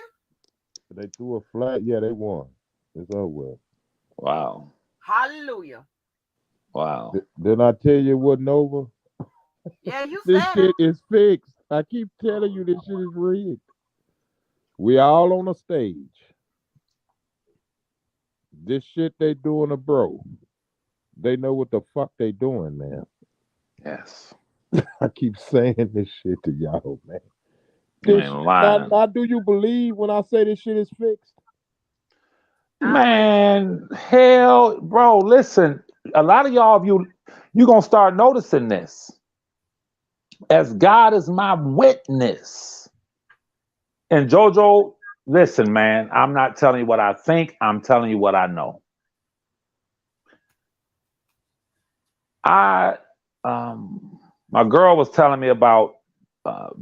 They threw a flag. Yeah, they won. It's over with. wow, Hallelujah. wow, Didn't I tell you it wasn't over? Yeah, you This said it. shit is fixed. I keep telling you this shit is rigged. We all on a stage. This shit they doing a bro. They know what the fuck they doing, man. yes, I keep saying this shit to y'all, man. you This ain't shit, lying, now do you believe when I say this shit is fixed? I man. Hell, bro, listen, a lot of y'all, you gonna start noticing this. As God is my witness. And JoJo, listen, man, I'm not telling you what I think, I'm telling you what I know. I my girl was telling me about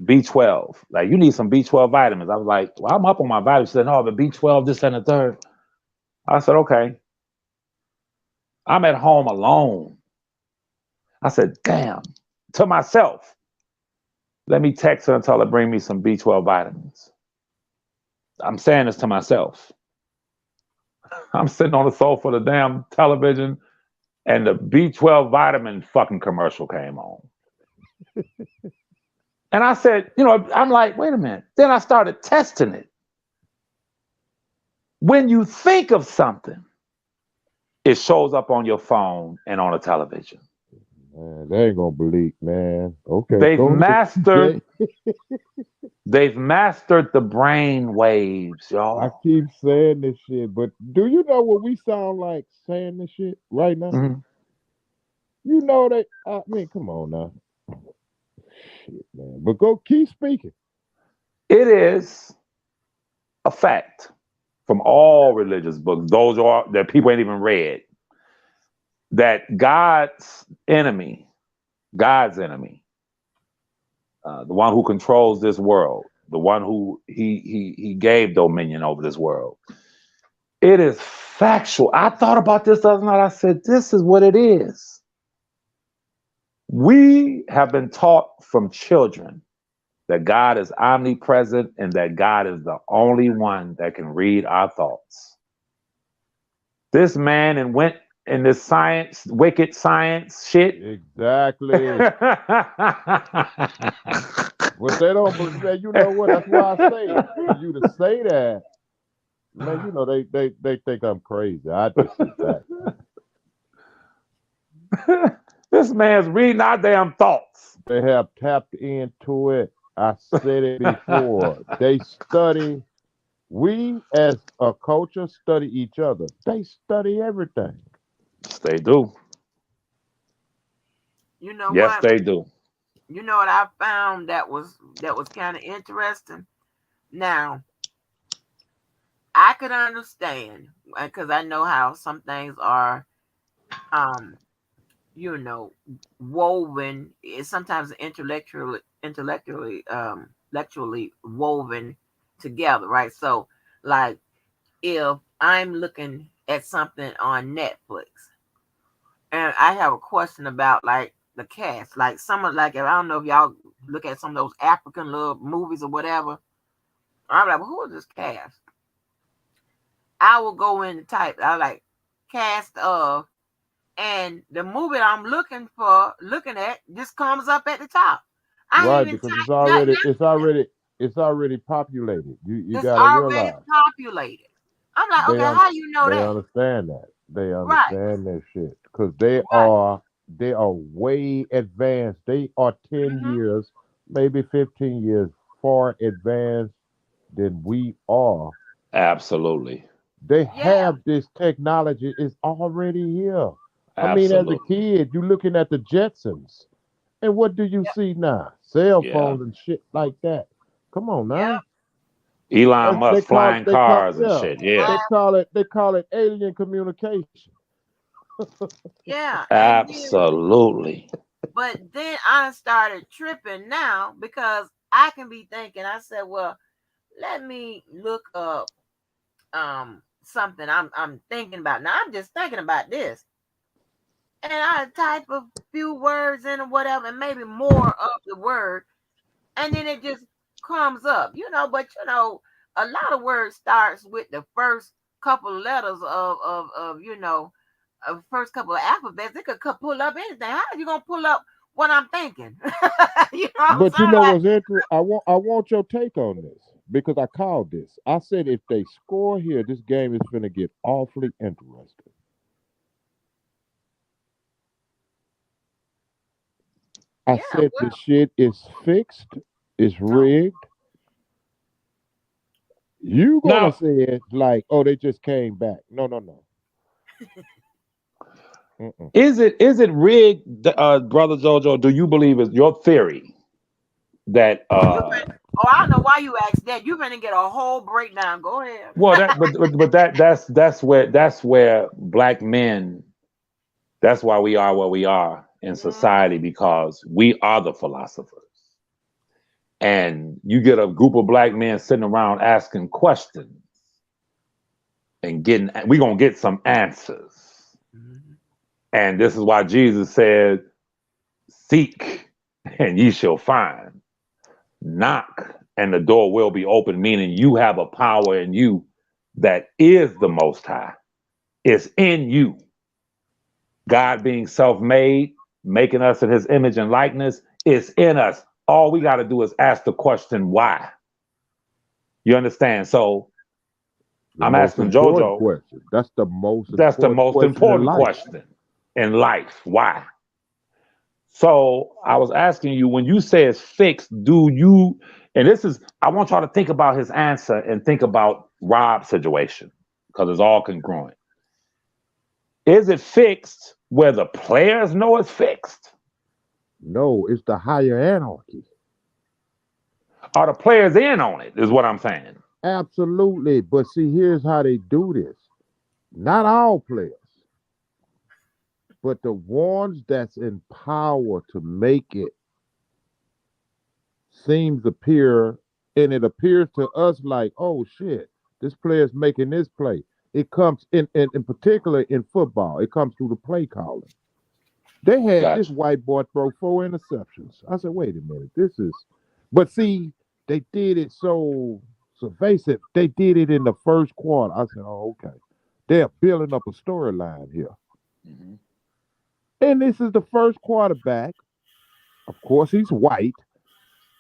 B12. Like, you need some B12 vitamins. I was like, well, I'm up on my vitamins. She said, no, but B12, this and the third. I said, okay. I'm at home alone. I said, damn, to myself. Let me text her and tell her bring me some B12 vitamins. I'm saying this to myself. I'm sitting on the sofa of the damn television, and the B12 vitamin fucking commercial came on. And I said, you know, I'm like, wait a minute. Then I started testing it. When you think of something, it shows up on your phone and on a television. Man, they ain't gonna believe, man. Okay. They've go ahead. mastered they've mastered the brain waves, I y'all. keep saying this shit, but do you know what we sound like saying this shit right now? Mhm. You know that. I mean, come on now. Shit, man. But go keep speaking. It is a fact from all religious books, those are that people ain't even read, that God's enemy, the one who controls this world, the one who he gave dominion over this world. It is factual. I thought about this the other night. I said, this is what it is. We have been taught from children that God is omnipresent and that God is the only one that can read our thoughts. This man and went in this science, wicked science shit. Exactly. But they don't believe. You know what? That's why I say it. For you to say that, man, you know they think I'm crazy. I just sit back. This man's reading our damn thoughts. They have tapped into it. I said it before. They study. We as a culture study each other. They study everything. They do. You know Yes, what? they do. You know what I found that was kind of interesting. Now, I could understand because I know how some things are, um, you know, woven. It's sometimes intellectually woven together, right? So, like, if I'm looking at something on Netflix and I have a question about like the cast, like some of like I don't know if y'all look at some of those African little movies or whatever. I'm like, well, who is this cast? I will go in and type. I like cast of, and the movie I'm looking at, just comes up at the top. I ain't Right, even because typed nothing. it's already populated. You It's gotta already realize populated. I'm like, they okay, how you know they that? understand that. They Right, understand that shit. Because right. they are way advanced. They are 10 Hmm. years, maybe 15 years far advanced than we are. Absolutely. They Yeah, have this technology, it's already here. I mean, as a Absolutely. kid, you're looking at the Jetsons. And what do you yeah, see now? Cell Yeah. phones and shit like that. Come on yeah. now. Elon They Musk call flying they call cars and yeah. shit. Yeah. They call it alien communication. Yeah, and then, Absolutely. but then I started tripping now because I can be thinking. I said, well, let me look up something I'm thinking about. Now I'm just thinking about this, and I type a few words in or whatever, and maybe more of the word, and then it just comes up, But a lot of words starts with the first couple of letters of first couple of alphabets. It could pull up anything. How are you gonna pull up what I'm thinking? You know what I'm But you saying? know Like, what's interesting? I want your take on this because I called this. I said if they score here, this game is gonna get awfully interesting. I yeah, said the shit is fixed, it's rigged. You gonna Now, say it like, oh, they just came back. No, no, no. Mm-mm. is it rigged, brother Jojo? Do you believe it's your theory that you been. Oh, I don't know why you asked that. You gonna get a whole breakdown. Go ahead. well, but that's where black men, that's why we are where we are in society because we are the philosophers. And you get a group of black men sitting around asking questions and we're going to get some answers. And this is why Jesus said, seek and ye shall find. Knock and the door will be open, meaning you have a power in you that is the Most High. It's in you. God being self-made, making us in his image and likeness, is in us. All we got to do is ask the question, why? You understand? So I'm asking JoJo. Question. That's the most important question in life. Why? So I was asking you, when you say it's fixed, I want y'all to think about his answer and think about Rob's situation, because it's all congruent. Is it fixed where the players know it's fixed? No, it's the higher anarchy. Are the players in on it, is what I'm saying. Absolutely. But see, here's how they do this. Not all players, but the ones that's in power to make it it appears to us like, oh shit, this player's making this play. It comes in particular in football, it comes through the play calling. They had this white boy throw 4 interceptions. I said, wait a minute, but see, they did it so pervasive. They did it in the first quarter. I said, oh, okay. They're building up a storyline here. Mm-hmm. And this is the first quarterback, of course he's white,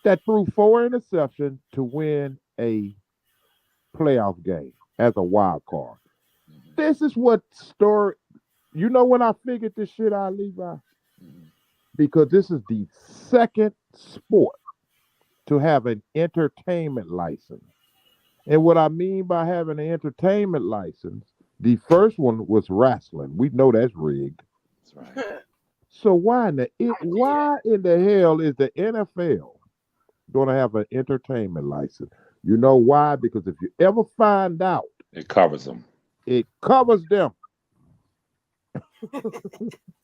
that threw 4 interceptions to win a playoff game as a wild card. Mm-hmm. This is what you know when I figured this shit out, Levi? Mm-hmm. Because this is the second sport to have an entertainment license. And what I mean by having an entertainment license, the first one was wrestling. We know that's rigged. That's right. So why in the hell is the NFL going to have an entertainment license? You know why? Because if you ever find out, it covers them. It covers them.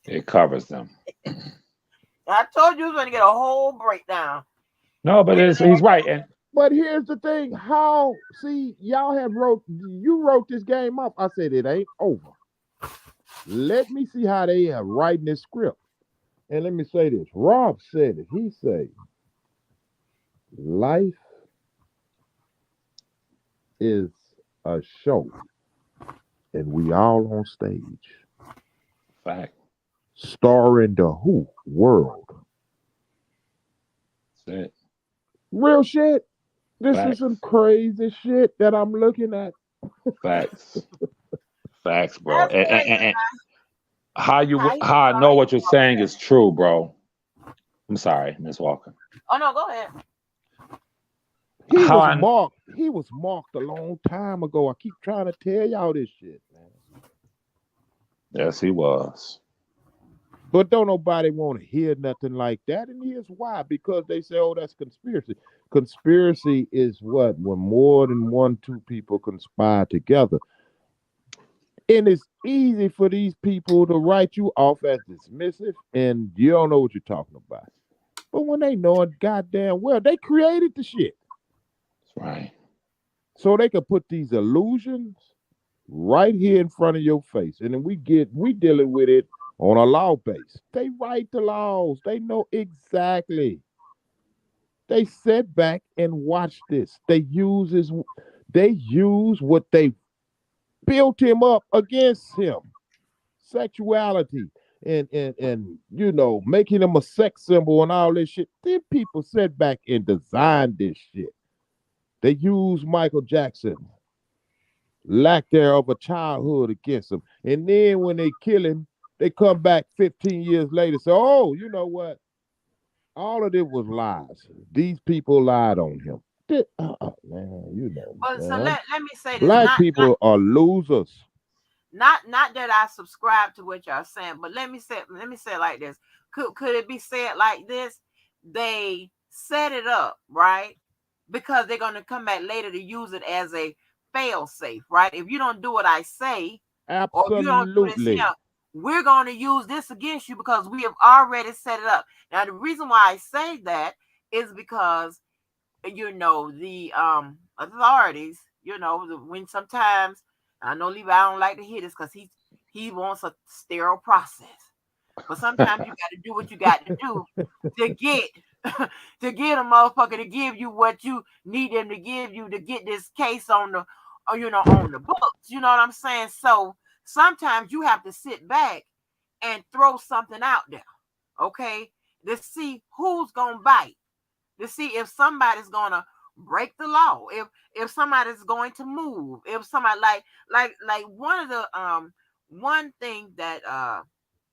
It covers them. I told you it was going to get a whole breakdown. No, but he's right. But here's the thing. You wrote this game up. I said it ain't over. Let me see how they are writing this script. And let me say this. Rob said it. He said, life is a show, and we all on stage. Fact. Starring the who? World. That's it. Real shit. This Facts. is some crazy shit that I'm looking at. Facts. Facts, bro. And how I know what you're saying is true, bro. I'm sorry, Miss Walker. Oh no, go ahead. He was marked a long time ago. I keep trying to tell y'all this shit, man. Yes, he was. But don't nobody want to hear nothing like that. And here's why. Because they say, oh, that's conspiracy. Conspiracy is what? When more than 2 people conspire together. And it's easy for these people to write you off as dismissive, and you don't know what you're talking about. But when they know it goddamn well, they created the shit. That's right. So they can put these illusions right here in front of your face. And then we dealing with it on a law base. They write the laws. They know exactly. They sit back and watch this. They use what they built him up against him. Sexuality and you know, making him a sex symbol and all this shit. These people sat back and designed this shit. They use Michael Jackson, lack there of a childhood against him. And then when they kill him, they come back 15 years later and say, oh, you know what? All of it was lies. These people lied on him. Man, you know. Well, so let me say this. Black people are losers. Not that I subscribe to what y'all saying, but let me say it like this. Could it be said like this? They set it up, right? Because they're going to come back later to use it as a fail safe, right? If you don't do what I say, absolutely, or if you don't do this here, we're going to use this against you because we have already set it up. Now, the reason why I say that is because, the authorities, when sometimes, I know Levi don't like to hear this because he wants a sterile process. But sometimes you got to do what you got to do to get to get a motherfucker to give you what you need them to give you to get this case on the on the books. You know what I'm saying? So sometimes you have to sit back and throw something out there, okay, to see who's gonna bite, to see if somebody's gonna break the law, if somebody's going to move, if somebody like one of the one thing that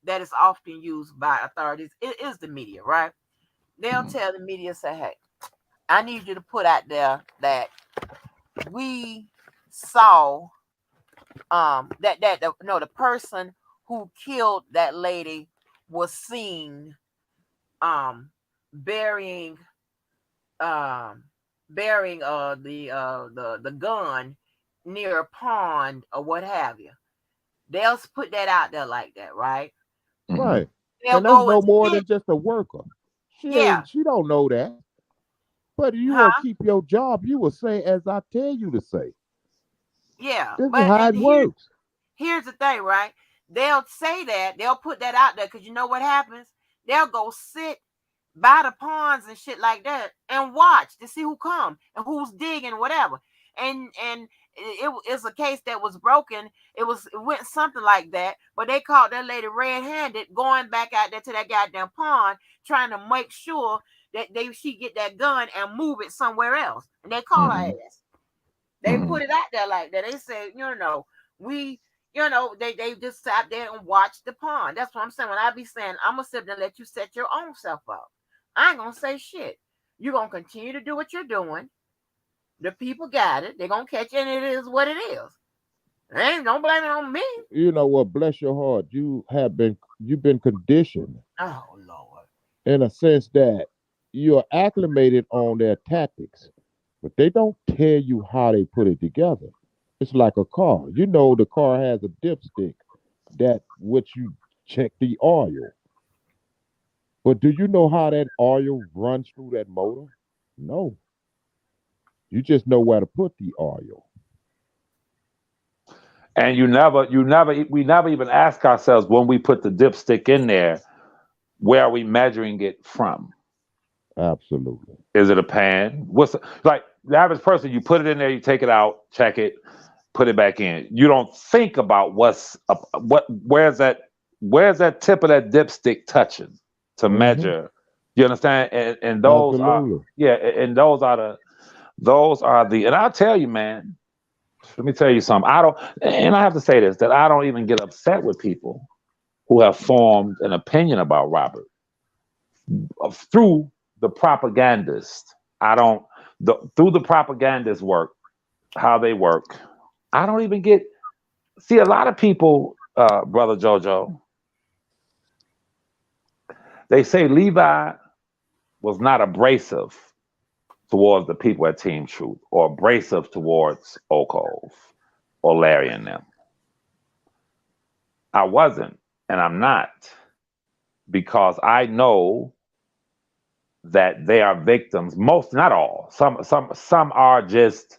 is often used by authorities is the media, right? They'll tell the media, say, hey, I need you to put out there that we saw the person who killed that lady was seen burying the gun near a pond or what have you. They'll put that out there like that, right? Right. They'll And that's go no and more sit, than just a worker. yeah, She don't know that. But you want to huh? keep your job, you will say as I tell you to say. Yeah. This is But how and it works. here's the thing, right? They'll say that, they'll put that out there because you know what happens? They'll go sit by the ponds and shit like that and watch to see who come and who's digging whatever. And it's a case that was broken. It went something like that, but they caught that lady red-handed going back out there to that goddamn pond trying to make sure that she get that gun and move it somewhere else. And they call her ass. They put it out there like that. They say, we, they just sat there and watched the pond. That's what I'm saying. When I be saying, I'm gonna sit there and let you set your own self up. I ain't gonna say shit. You're gonna continue to do what you're doing. The people got it. They're gonna catch it, and it is what it is. Don't blame it on me. You know what? Bless your heart. You've been conditioned Oh Lord. in a sense that you're acclimated on their tactics, but they don't tell you how they put it together. It's like a car. You know the car has a dipstick that which you check the oil. But do you know how that oil runs through that motor? No. You just know where to put the oil. And we never even ask ourselves when we put the dipstick in there, where are we measuring it from? Absolutely. Is it a pan? Like the average person? You put it in there, you take it out, check it, put it back in. You don't think about where's that tip of that dipstick touching to Hmm. measure. You understand? And those are Absolutely. and those are the and I'll tell you, man. Let me tell you something. I have to say this, that I don't even get upset with people who have formed an opinion about Robert through the propagandist. I don't, through the propagandist work, how they work. I don't even see a lot of people, Brother JoJo, they say Levi was not abrasive towards the people at Team Truth or abrasive towards Okov or Larry and them. I wasn't, and I'm not, because I know that they are victims. Most, not all. Some are just,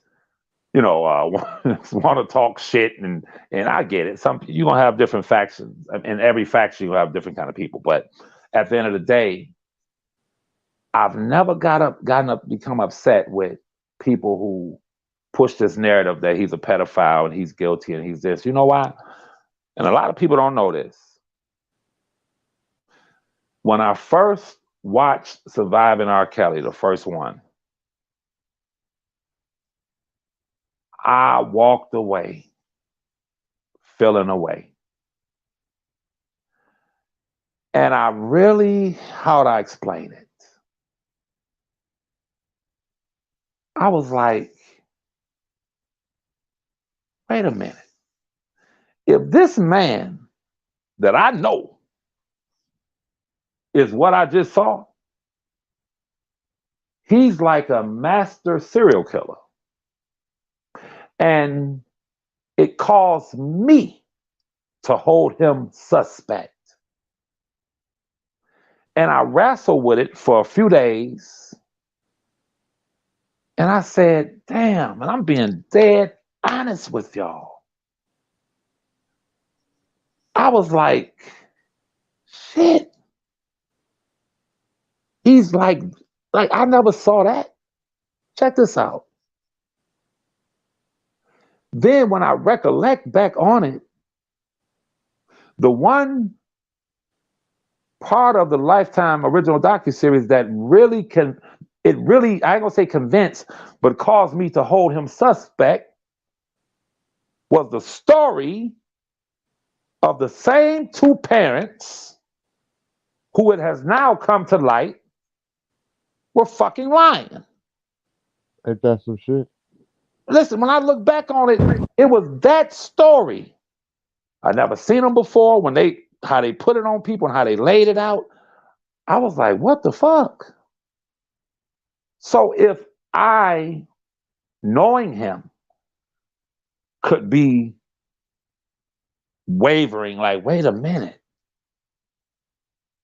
want to talk shit, and I get it. Some you're gonna have different factions. In every faction, you have different kind of people. But at the end of the day, I've never become upset with people who push this narrative that he's a pedophile and he's guilty and he's this. You know why? And a lot of people don't know this. When I first watched Surviving R. Kelly, the first one, I walked away feeling away. And I really, how would I explain it? I was like, wait a minute. If this man that I know is what I just saw, he's like a master serial killer. And it caused me to hold him suspect. And I wrestled with it for a few days. And I said, damn, and I'm being dead honest with y'all. I was like, shit. He's like I never saw that. Check this out. Then when I recollect back on it, the one part of the Lifetime original docuseries that really I ain't gonna say convinced, but caused me to hold him suspect was the story of the same two parents who it has now come to light were fucking lying. Ain't that some shit? Listen, when I look back on it, it was that story. I never seen them before how they put it on people and how they laid it out. I was like, what the fuck? So if I, knowing him, could be wavering, like, wait a minute,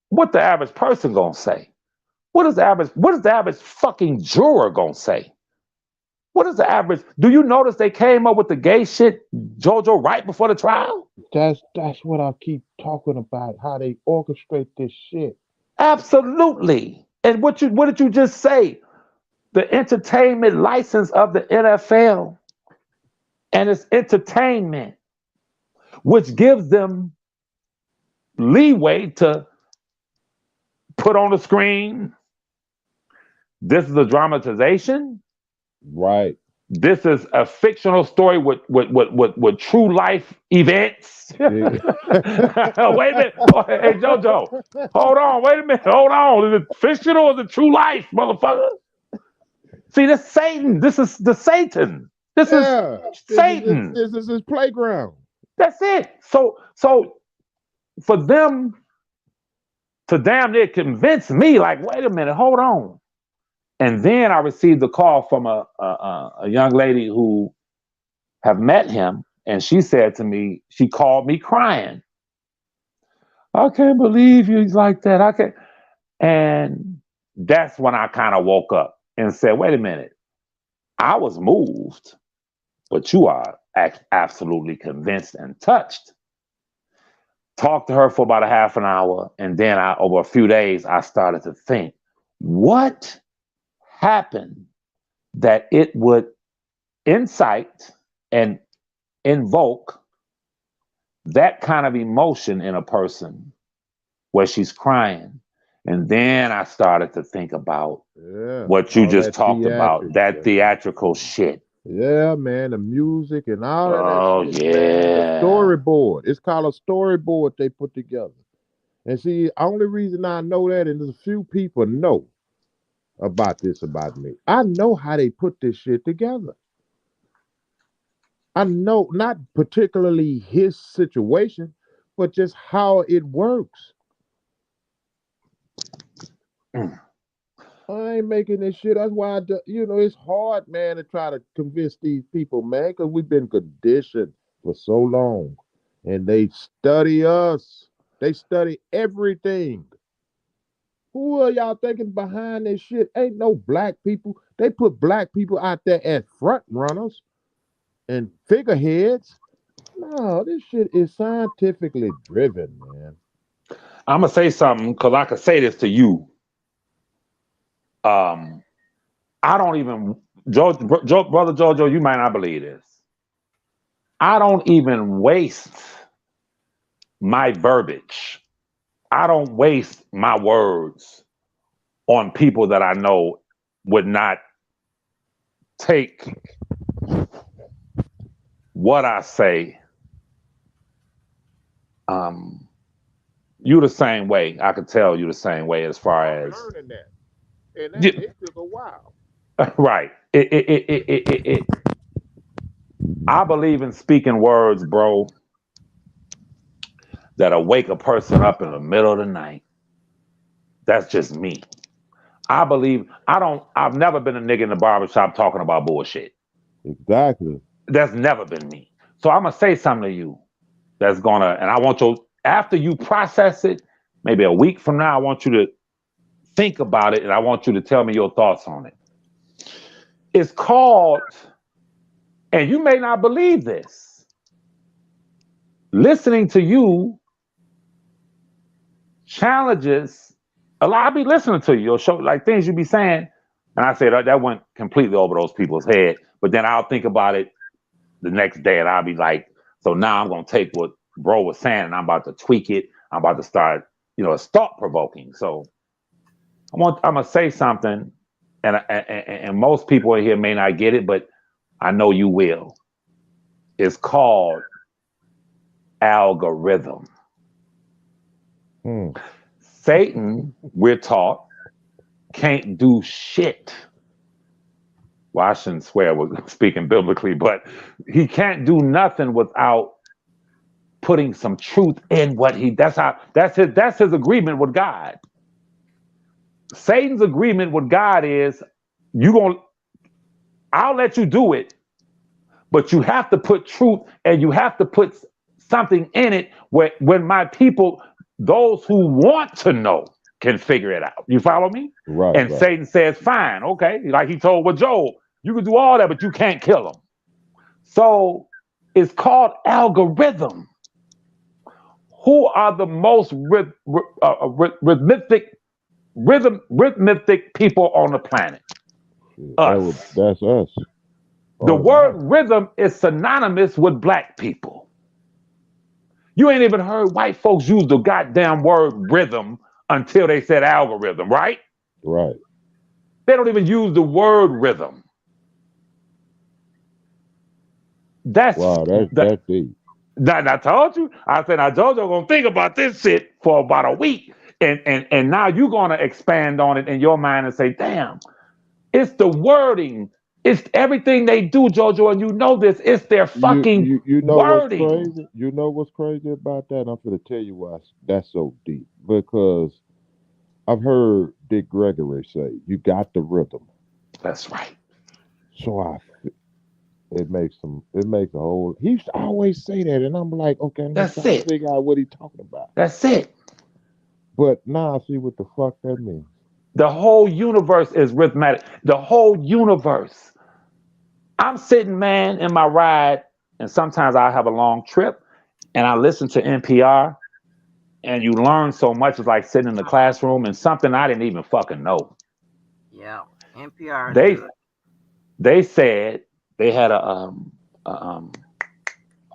what the average person gonna say? What is the average fucking juror gonna say? What is the average? Do you notice they came up with the gay shit, JoJo, right before the trial? That's what I keep talking about, how they orchestrate this shit. Absolutely. And what did you just say? The entertainment license of the NFL and its entertainment, which gives them leeway to put on the screen, this is a dramatization. Right. This is a fictional story with true life events. Yeah. Wait a minute. Oh, hey, JoJo. Hold on. Wait a minute. Hold on. Is it fictional or is it true life, motherfucker? See, this Satan. This is the Satan. This is Satan. This is his playground. That's it. So for them to damn near convince me, like, wait a minute, hold on. And then I received a call from a young lady who have met him, and she said to me, she called me crying. I can't believe he's like that. I can't. And that's when I kind of woke up and said, wait a minute. I was moved, but you are absolutely convinced and touched. Talked to her for about a half an hour, and then over a few days, I started to think, what happened that it would incite and invoke that kind of emotion in a person where she's crying. And then I started to think about what you just talked about, that theatrical shit. Yeah, man, the music and all of that shit. Yeah. Man, the storyboard. It's called a storyboard they put together. And see, only reason I know that, and there's a few people know about this about me. I know how they put this shit together. I know not particularly his situation, but just how it works. I ain't making this shit. That's why, it's hard, man, to try to convince these people, man, because we've been conditioned for so long. And they study us. They study everything. Who are y'all thinking behind this shit? Ain't no black people. They put black people out there as front runners and figureheads. No, this shit is scientifically driven, man. I'm going to say something because I could say this to you. I don't even, Brother Jojo, you might not believe this. I don't even waste my verbiage. I don't waste my words on people that I know would not take what I say. You the same way. I could tell you the same way as far as learning that. And it took a while. Right. I believe in speaking words, bro, that'll wake a person up in the middle of the night. That's just me. I've never been a nigga in the barbershop talking about bullshit. Exactly. That's never been me. So I'm gonna say something to you. that's gonna, and I want you, after you process it, maybe a week from now, I want you to think about it and I want you to tell me your thoughts on it. It's called, and you may not believe this, listening to you challenges a lot. I'll be listening to you, your show, like things you be saying, and I say that went completely over those people's head, but then I'll think about it the next day and I'll be like, so now I'm going to take what bro was saying and I'm about to tweak it. I'm about to start, it's thought provoking. So I'm going to say something, and most people in here may not get it, but I know you will. It's called algorithm. Satan, we're taught, can't do shit. Well, I shouldn't swear we're speaking biblically, but he can't do nothing without putting some truth in what that's his agreement with God. Satan's agreement with God is I'll let you do it, but you have to put truth and you have to put something in it when my people, those who want to know, can figure it out. You follow me? Right. And Satan says, fine, okay. Like he told with Job, you can do all that, but you can't kill him. So it's called algorithm. Who are the most rhythmic people on the planet? Us. That's us. The word rhythm is synonymous with black people. You ain't even heard white folks use the goddamn word rhythm until they said algorithm, right? Right. They don't even use the word rhythm. That's deep. I told you. I said, now JoJo gonna think about this shit for about a week, and now you're gonna expand on it in your mind and say, damn, it's the wording, it's everything they do, JoJo, and you know this. It's their fucking you know wording. What's crazy? You know what's crazy about that? I'm gonna tell you why that's so deep. Because I've heard Dick Gregory say, "You got the rhythm." That's right. So it makes a whole. He used to always say that, and I'm like, okay, I'm trying to figure out what he's talking about. That's it. But now I see what the fuck that means. The whole universe is rhythmic. The whole universe. I'm sitting, man, in my ride, and sometimes I have a long trip, and I listen to NPR, and you learn so much. It's like sitting in the classroom and something I didn't even fucking know. Yeah, NPR. They said they had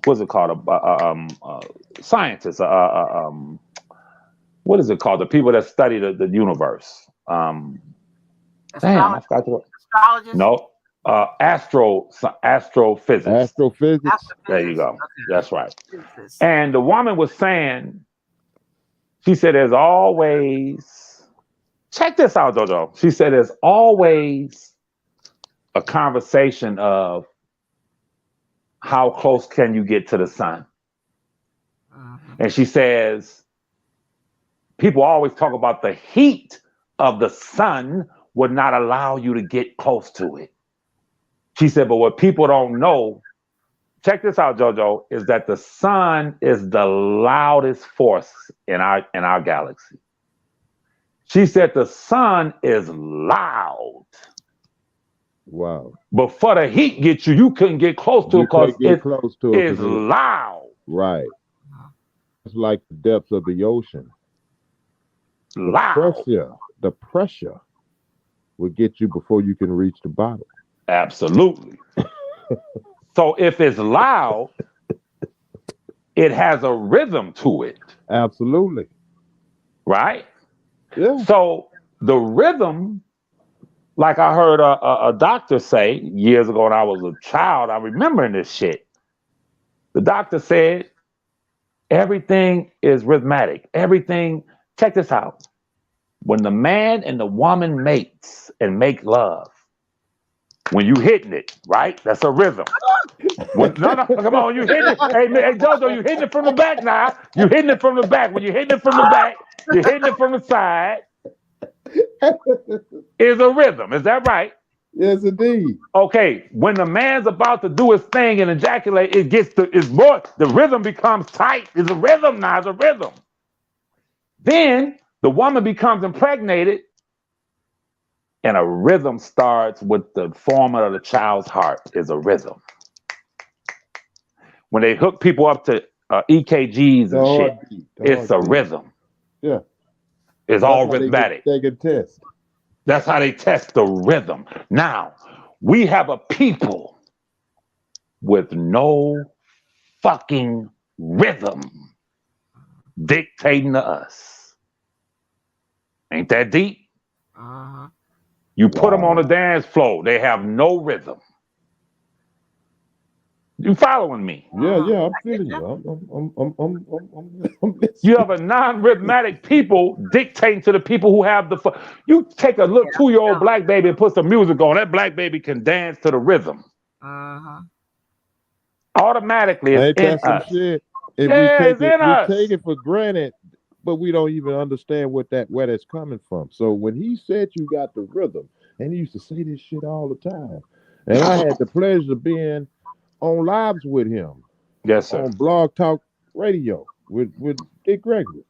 what's it called? Scientists. What is it called? The people that study the universe. Damn, I forgot the word. Astrologists? No. Astrophysics. Astrophysics. There you go. Okay. That's right. And the woman was saying, she said, there's always, check this out, JoJo. She said, there's always a conversation of how close can you get to the sun? And she says, people always talk about the heat of the sun would not allow you to get close to it. She said, but what people don't know, check this out, JoJo, is that the sun is the loudest force in our galaxy. She said the sun is loud. Wow. But for the heat get you, you couldn't get close to it because it's loud. Right. It's like the depths of the ocean. Loud. The pressure will get you before you can reach the bottom. Absolutely. So if it's loud, it has a rhythm to it. Absolutely. Right? Yeah. So the rhythm, like I heard a doctor say years ago when I was a child, I'm remembering this shit. The doctor said, everything is rhythmic. Everything, check this out. When the man and the woman mates and make love, when you hitting it, right? That's a rhythm. No, come on, you hitting it. Hey, JoJo, you hitting it from the back now. You hitting it from the back. When you're hitting it from the back, you're hitting it from the side. Is a rhythm. Is that right? Yes, indeed. Okay, when the man's about to do his thing and ejaculate, the rhythm becomes tight. It's a rhythm now, it's a rhythm. Then the woman becomes impregnated, and a rhythm starts with the forming of the child's heart is a rhythm. When they hook people up to EKGs and shit, it's a rhythm. Yeah. It's all rhythmic. They can test. That's how they test the rhythm. Now, we have a people with no fucking rhythm dictating to us. Ain't that deep? Uh-huh. You put them on the dance floor, they have no rhythm. You following me? Yeah, I'm feeling you. I'm You have a non-rhythmic people dictating to the people who have the. You take a little 2-year-old black baby and put some music on. That black baby can dance to the rhythm. Uh-huh. Automatically, it's in us. Shit. If it's in us. We take it for granted, but we don't even understand where that's coming from. So when he said you got the rhythm, and he used to say this shit all the time, and I had the pleasure of being on lives with him. Yes, sir. On Blog Talk Radio with Dick Gregory.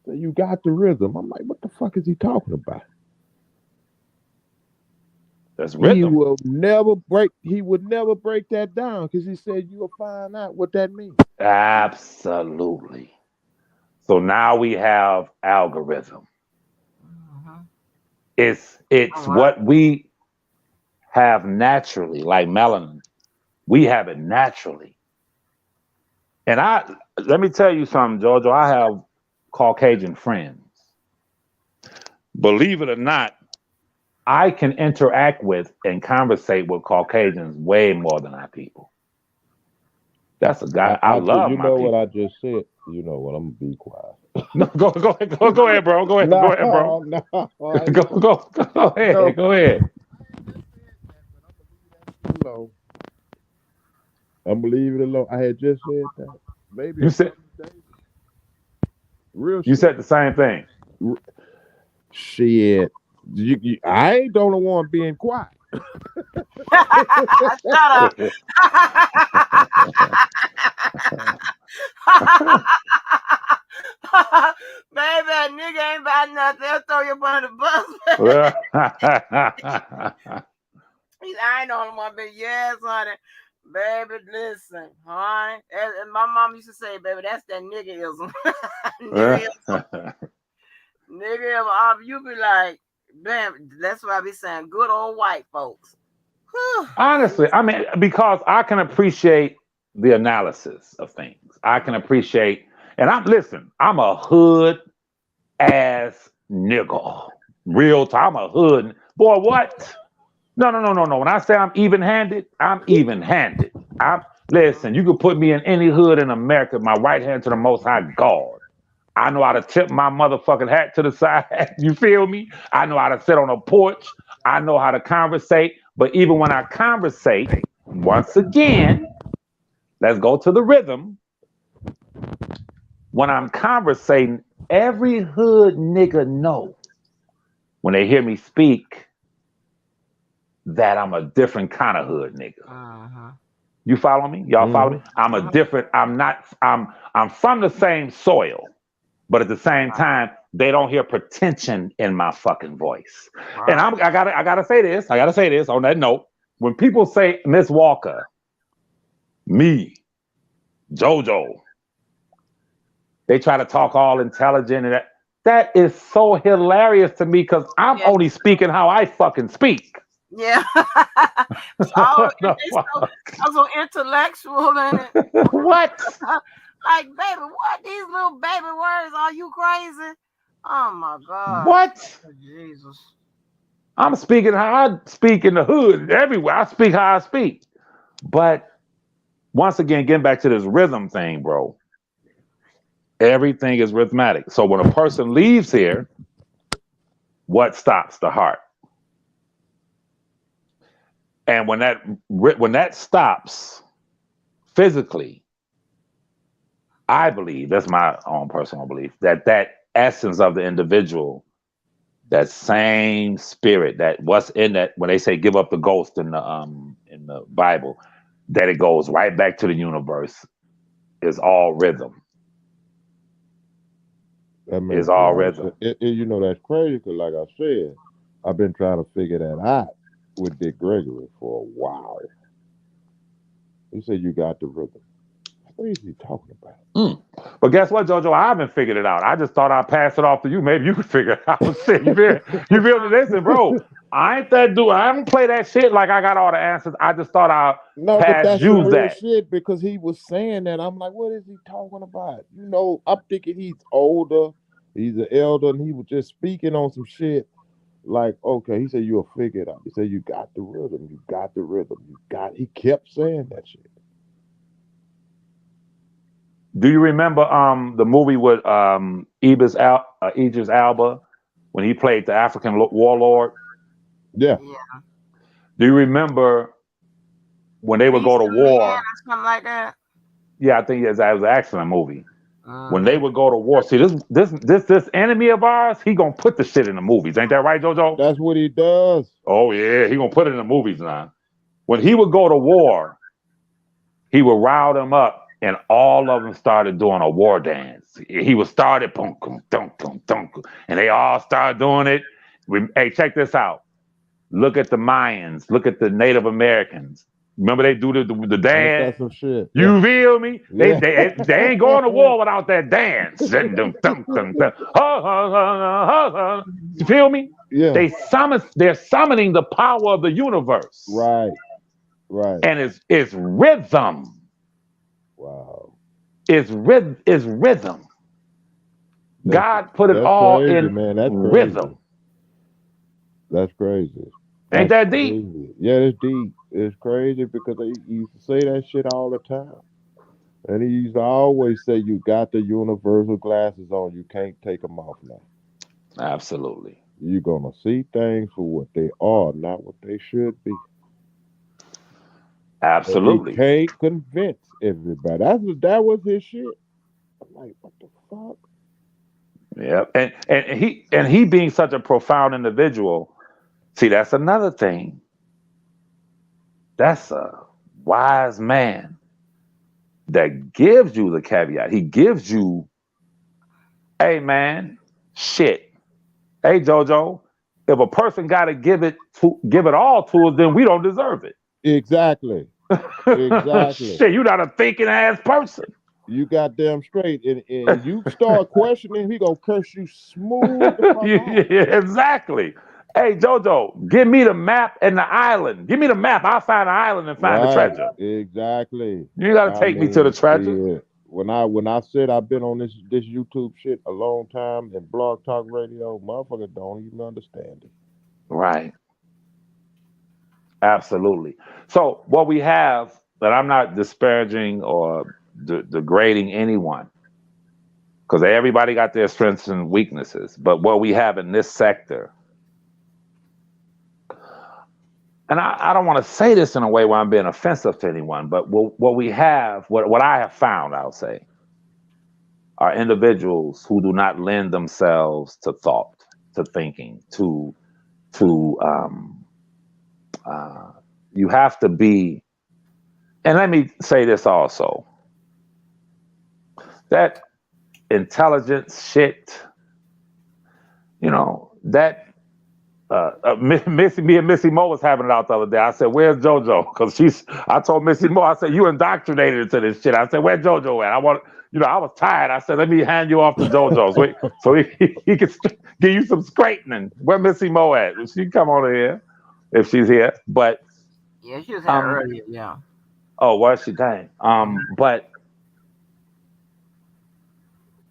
So you got the rhythm. I'm like, what the fuck is he talking about? That's rhythm. He would never break that down because he said you'll find out what that means. Absolutely. So now we have algorithm. Uh-huh. It's what we have naturally, like melanin. We have it naturally. And let me tell you something, Jojo. I have Caucasian friends. Believe it or not, I can interact with and conversate with Caucasians way more than our people. That's a guy I love. You know what I just said? You know what? I'm gonna be quiet. No, go ahead, bro. Go ahead, bro. Go ahead. I'm gonna leave it alone. I had just said that. Maybe you said the same thing. Shit. I ain't the only one being quiet. Shut up. Baby, that nigga ain't about nothing. They'll throw you up under the bus. I ain't the only one, but yes, honey. Baby, listen, honey. And my mom used to say, baby, that's that niggaism. Niggaism. You be like, bam, that's what I be saying. Good old white folks. Honestly, I mean, because I can appreciate the analysis of things. I can appreciate, and I'm a hood ass nigga. Real time, I'm a hood. Boy, what? No. When I say I'm even-handed, I'm even-handed. Listen, you could put me in any hood in America, my right hand to the Most High God. I know how to tip my motherfucking hat to the side. You feel me? I know how to sit on a porch. I know how to conversate. But even when I conversate, once again, let's go to the rhythm. When I'm conversating, every hood nigga know when they hear me speak that I'm a different kind of hood nigga. Uh-huh. You follow me? Y'all follow me? I'm from the same soil, but at the same time, they don't hear pretension in my fucking voice. Wow. And I gotta say this on that note. When people say Miss Walker, me, Jojo, they try to talk all intelligent and that is so hilarious to me because I'm only speaking how I fucking speak. Yeah. I'm so intellectual in it. What? Like, baby, what? These little baby words, are you crazy? Oh my God. What? Oh, Jesus. I'm speaking how I speak in the hood everywhere. I speak how I speak. But once again, getting back to this rhythm thing, bro. Everything is rhythmic. So when a person leaves here, what stops the heart? And when that stops physically, I believe, that's my own personal belief, that essence of the individual that same spirit that what's in that when they say give up the ghost in the Bible, that it goes right back to the universe is all rhythm. That makes Is a all lot of rhythm. sense. You know, that's crazy because, like I said, I've been trying to figure that out with Dick Gregory for a while. He said, you got the rhythm. What is he talking about? But guess what, JoJo? I haven't figured it out. I just thought I'd pass it off to you. Maybe you could figure it out. Shit, you feel me? Listen, bro. I ain't that dude. I don't play that shit like I got all the answers. I just thought I'd No, but pass that's some you real that. shit because he was saying that. I'm like, what is he talking about? You know, I'm thinking he's older, he's an elder, and he was just speaking on some shit. Like, okay, he said you'll figure it out. He said you got the rhythm, you got the rhythm, you got. He kept saying that shit. Do you remember the movie with Idris Elba when he played the African warlord? Yeah, Yeah. Do you remember when they would Beast go to of Man war? or something like that. Yeah, I think it was an excellent movie. When they Mm-hmm. would go to war, see this enemy of ours, he gonna put the shit in the movies, ain't that right, JoJo? that's what he does. Oh yeah, he gonna put it in the movies now. When he would go to war, he would rile them up, and all of them started doing a war dance. He would start it, boom, boom, boom, boom, boom, and they all started doing it. Hey, check this out. Look at the Mayans. Look at the Native Americans. Remember they do the Ain't dance. that some shit? Yeah, You feel me? yeah. They ain't going to war without that dance. Dun, dun, dun, dun, dun. Ha, ha, ha, ha, ha. You feel me? Yeah. They're summoning the power of the universe. Right. Right. And it's rhythm. Wow. It's rhythm. That's God put it that's all crazy, in man. That's crazy. rhythm. That's crazy. Ain't That's that deep? crazy. Yeah, it's deep. It's crazy because they used to say that shit all the time. And he used to always say, you got the universal glasses on. You can't take them off now. Absolutely. You're going to see things for what they are, not what they should be. And he Absolutely. can't convince everybody. That was his shit. I'm like, what the fuck? Yeah. And he being such a profound individual, see, that's another thing. That's a wise man that gives you the caveat. He gives you, hey man, shit. Hey Jojo, if a person gotta give it all to us, then we don't deserve it. Exactly. Exactly. Shit, you're not a thinking ass person. You goddamn straight. And you start questioning, he gonna curse you smooth the fuck off. Yeah, exactly. Hey Jojo, give me the map and the island. Give me the map. I'll find the island and find the Right. treasure. Exactly. You ain't gotta I take me to the mean, treasure. shit. When I said I've been on this YouTube shit a long time and blog talk radio, motherfucker don't even understand it. Right. Absolutely. So what we have, that I'm not disparaging or degrading anyone, because everybody got their strengths and weaknesses. But what we have in this sector, and I don't want to say this in a way where I'm being offensive to anyone, but what we have, what I have found, I'll say, are individuals who do not lend themselves to thought, to thinking, to you have to be. And let me say this also, that intelligence shit, you know, that me and Missy Mo was having it out the other day. I said, where's JoJo? Because I told Missy Mo, I said, you indoctrinated into this shit. I said, where's JoJo at? I was tired. I said, let me hand you off to JoJo so he can give you some straightening. Where Missy Mo at? She can come on here if she's here. But Yeah, she was here earlier. Yeah. oh, was she? Dang. But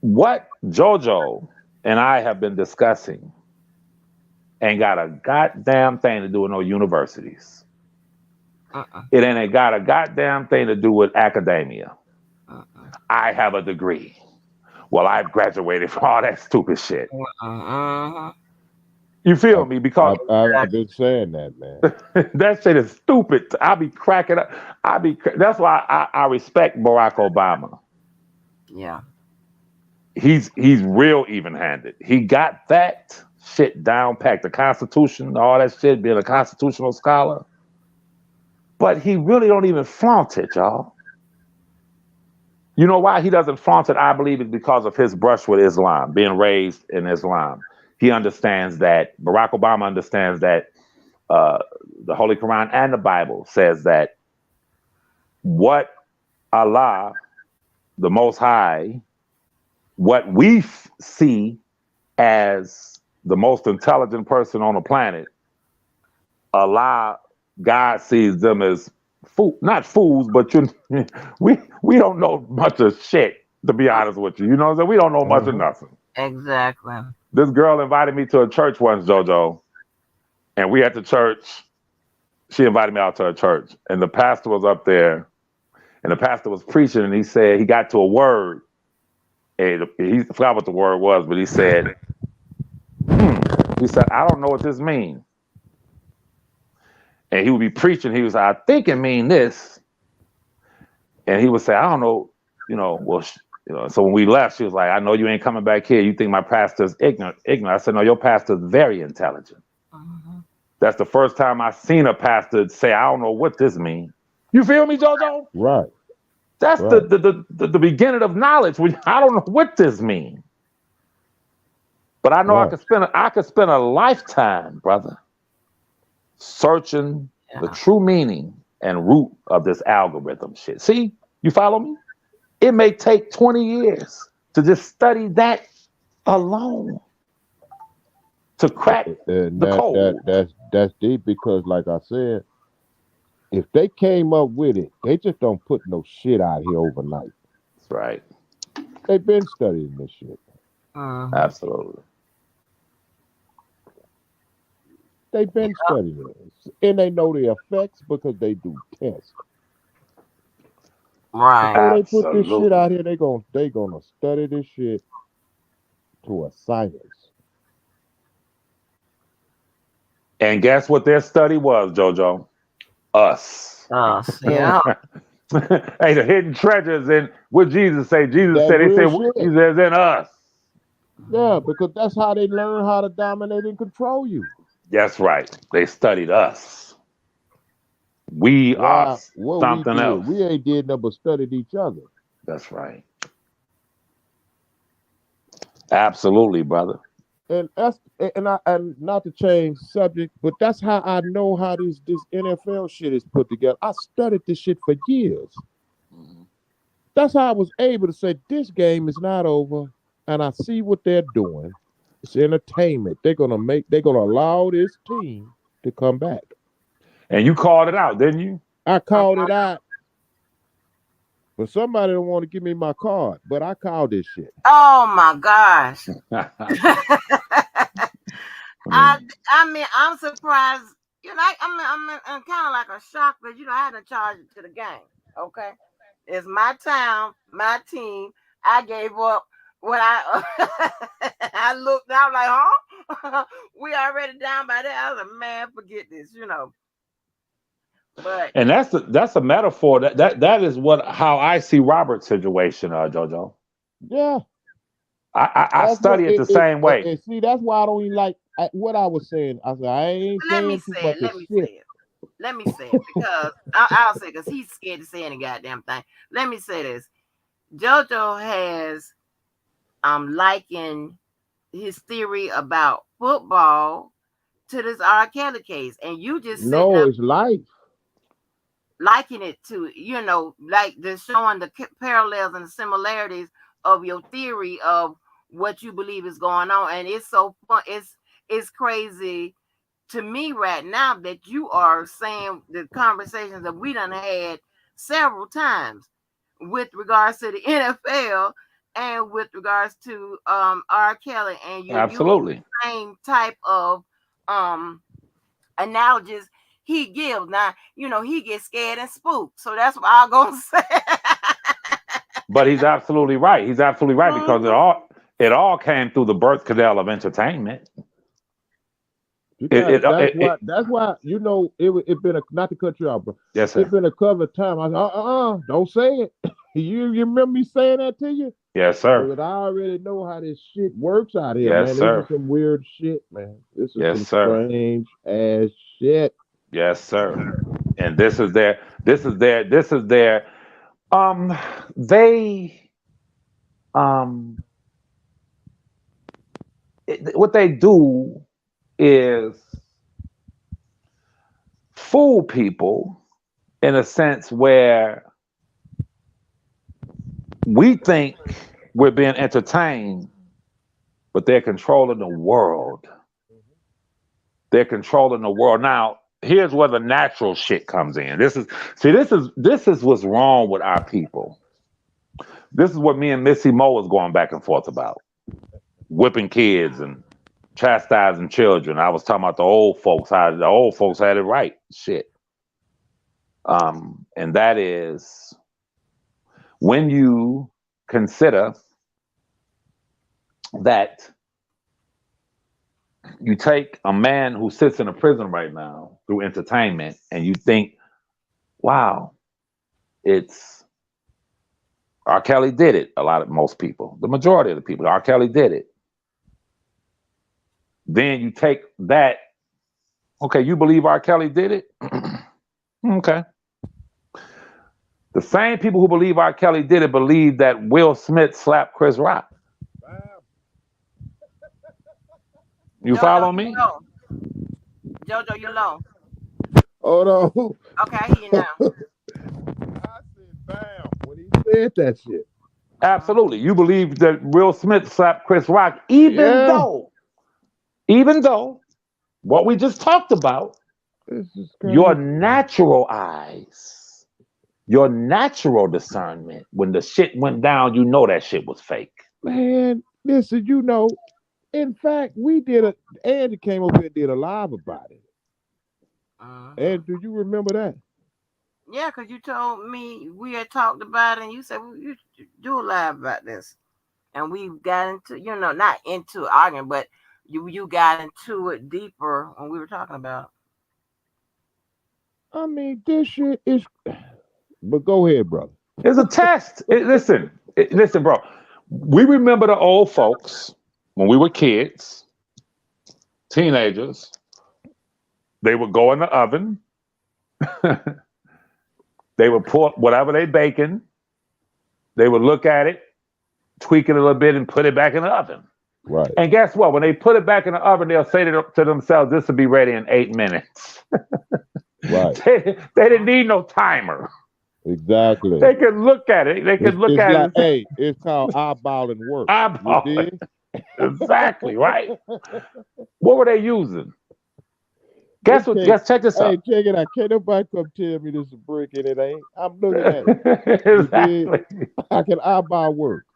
what JoJo and I have been discussing ain't got a goddamn thing to do with no universities. It ain't got a goddamn thing to do with academia. I have a degree. Well, I've graduated from all that stupid shit. You feel me? Because I've been saying that, man. that shit is stupid. I be cracking up. That's why I respect Barack Obama. Yeah. He's real even-handed. He got that shit down packed, the Constitution, all that shit, being a constitutional scholar. But he really don't even flaunt it, y'all. You know why he doesn't flaunt it? I believe it's because of his brush with Islam, being raised in Islam. He understands that, Barack Obama understands that the Holy Quran and the Bible says that what Allah, the Most High, what we see as the most intelligent person on the planet, Allah, God sees them as not fools, but we don't know much of shit, to be honest with you. You know what I'm saying? We don't know much of nothing. Exactly. This girl invited me to a church once, JoJo, and we at the church. She invited me out to her church, and the pastor was up there, and the pastor was preaching, and he said he got to a word, and he forgot what the word was, but he said, I don't know what this means. And he would be preaching. He was like, I think it mean this. And he would say, I don't know, so when we left, she was like, I know you ain't coming back here. You think my pastor's ignorant. I said, no, your pastor's very intelligent. Mm-hmm. That's the first time I seen a pastor say, I don't know what this means. You feel me, JoJo? Right. That's right. The beginning of knowledge. I don't know what this means. But I know Right. I could spend a lifetime, brother, searching the true meaning and root of this algorithm shit. See, you follow me? It may take 20 years to just study that alone to crack the code. That's deep because, like I said, if they came up with it, they just don't put no shit out here overnight. That's right. They've been studying this shit. Absolutely. They've been studying it. And they know the effects because they do tests. Right. Before they put this shit out here, they gonna study this shit to a science. And guess what their study was, JoJo? Us. Yeah. Hey, the hidden treasures in what Jesus said. Jesus That said, real he says in us. Yeah, because that's how they learn how to dominate and control you. That's right. They studied us. We are something else. We ain't did nothing but studied each other. That's right. Absolutely, brother. And not to change subject, but that's how I know how this NFL shit is put together. I studied this shit for years. That's how I was able to say this game is not over, and I see what they're doing. It's entertainment. They're gonna allow this team to come back. And you called it out, didn't you? I called it out. But somebody don't want to give me my card, but I called this shit. Oh my gosh. I mean, I'm surprised. I'm kind of like a shock, but I had to charge it to the game. Okay, it's my town, my team. I gave up when I looked. I was like, huh? We already down by that. I was like, man, forget this. But and that's a metaphor. That is how I see Robert's situation, JoJo. Yeah. I study it the same way. And see, that's why I don't even like what I was saying. I said, I ain't saying too much of shit. Let me say it because I'll say because he's scared to say any goddamn thing. Let me say this. JoJo has likened his theory about football to this R. Kelly case. And you just it's life. Liken it to, like the showing the parallels and the similarities of your theory of what you believe is going on. And it's so fun. It's crazy to me right now that you are saying the conversations that we done had several times with regards to the NFL and with regards to R. Kelly, and you absolutely use the same type of analogies he gives. Now, he gets scared and spooked. So that's what I'm going to say. But he's absolutely right. He's absolutely right because it all came through the birth canal of entertainment. That's why it been not to cut you off, bro. Yes, sir. It's been a couple of times. I said, don't say it. You remember me saying that to you? Yes, sir. But I already know how this shit works out here, Yes, man. sir. This is some weird shit, man. This is Yes, some sir. strange ass shit. Yes, sir. And this is their they what they do is fool people in a sense where we think we're being entertained, but they're controlling the world. They're controlling the world. Now, here's where the natural shit comes in. This is what's wrong with our people. This is what me and Missy Mo was going back and forth about. Whipping kids and chastising children. I was talking about the old folks, how the old folks had it right. Shit. And that is when you consider that you take a man who sits in a prison right now through entertainment and you think, wow, it's R. Kelly did it. Most people, the majority of the people, R. Kelly did it. Then you take that, okay, you believe R. Kelly did it? Okay. The same people who believe R. Kelly did it believe that Will Smith slapped Chris Rock. You Jojo, follow you me? low. Jojo, you low. Hold on. Okay, I hear you now. I said, bam, when he said that shit. Absolutely. You believe that Will Smith slapped Chris Rock, even though what we just talked about, This is crazy. your natural eyes, your natural discernment, when the shit went down, you know that shit was fake. Man, listen, you know, in fact, Angie came over here and did a live about it. And do you remember that? Yeah, because you told me we had talked about it, and you said well, you should do a live about this, and we got into not into arguing, but you got into it deeper when we were talking about. I mean, this shit is. But go ahead, brother. It's a test. Listen, bro. We remember the old folks when we were kids, teenagers. They would go in the oven. They would put whatever they baking. They would look at it, tweak it a little bit, and put it back in the oven. Right. And guess what? When they put it back in the oven, they'll say to themselves, "This will be ready in 8 minutes." Right. They didn't need no timer. Exactly. They could look at it. They could look at it. And say, hey, it's called eyeballing work. Eyeballing. Exactly, right? What were they using? Guess what? Check this out. Hey, check it out. Can't nobody come tell me this is a brick and it ain't. I'm looking at it. Exactly. I can eyeball work.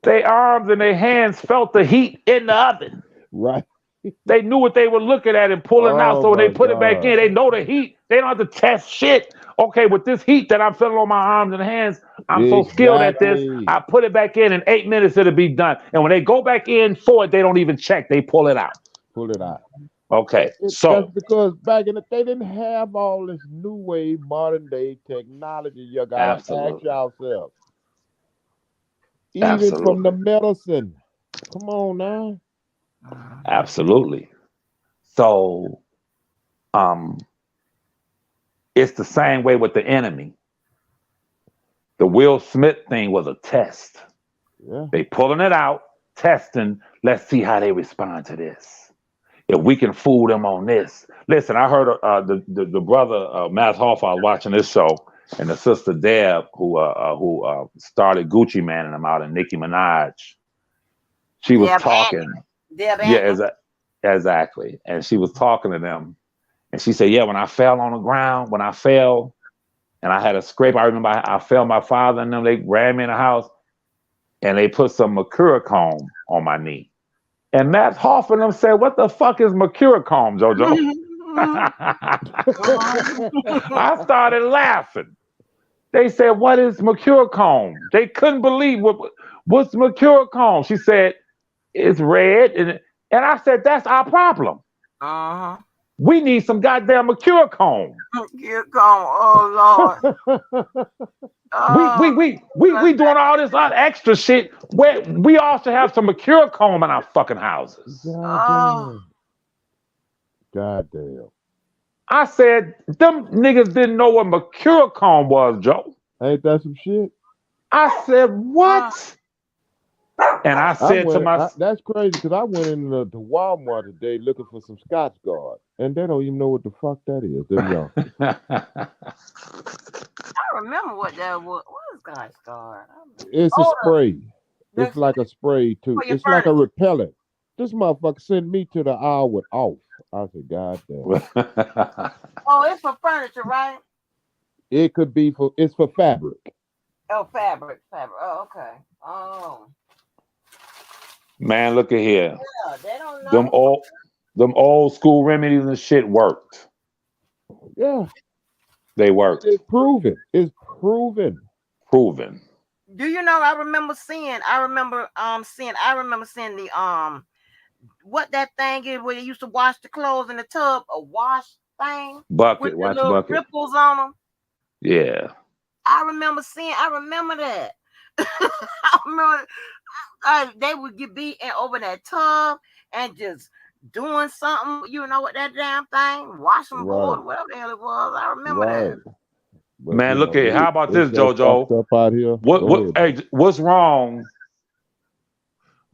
Their arms and their hands felt the heat in the oven. Right. They knew what they were looking at and pulling out. So when they put it back in, they know the heat. They don't have to test shit. Okay, with this heat that I'm feeling on my arms and hands, I'm so skilled at this. I put it back in 8 minutes, it'll be done. And when they go back in for it, they don't even check. They pull it out. Pull it out. Okay, That's because back in the day, they didn't have all this new wave, modern day technology. You guys ask yourself. Even from the medicine. Come on now. Absolutely. So, it's the same way with the enemy. The Will Smith thing was a test. Yeah. They pulling it out, testing. Let's see how they respond to this. If we can fool them on this. Listen, I heard the brother Matt Hoff. I was watching this show, and the sister Deb, who started Gucci Man and them out, and Nicki Minaj. She was talking. Exactly. And she was talking to them, and she said, "Yeah, when I fell on the ground, and I had a scrape, I remember I fell. My father and them, they ran me in the house, and they put some mercurochrome on my knee." And Matt Hoff and them said, "What the fuck is mercurochrome, JoJo?" I started laughing. They said, "What is mercurochrome?" They couldn't believe what's mercurochrome. She said, "It's red," and I said, "That's our problem." We need some goddamn Mercure comb. You're gone. Oh Lord. Oh, We doing all this extra shit where we also have some Mercure comb in our fucking houses. oh. Goddamn. I said them niggas didn't know what Mercure comb was, Joe. Ain't that some shit? I said what? And I said to myself, that's crazy because I went into the Walmart today looking for some Scotch Guard, and they don't even know what the fuck that is. Them young. I remember what that was. What is Scotch Guard? It's a spray. It's like a spray too. It's like a repellent. This motherfucker sent me to the aisle with off. I said, God damn. Oh, it's for furniture, right? It could be it's for fabric. Oh, fabric. Oh, okay. Oh. Man, look at here. Yeah, they don't know. Them old school remedies and shit worked. Yeah. They worked. It's proven. It's proven. Proven. Do you know? I remember seeing the what that thing is where they used to wash the clothes in the tub, a wash thing bucket, with the little ripples on them. Yeah. I remember that. I remember they would be over that tub and just doing something, you know, with that damn thing, washing board, whatever the hell it was. I remember that. But, man, look at how about this, JoJo? Up out here. What's wrong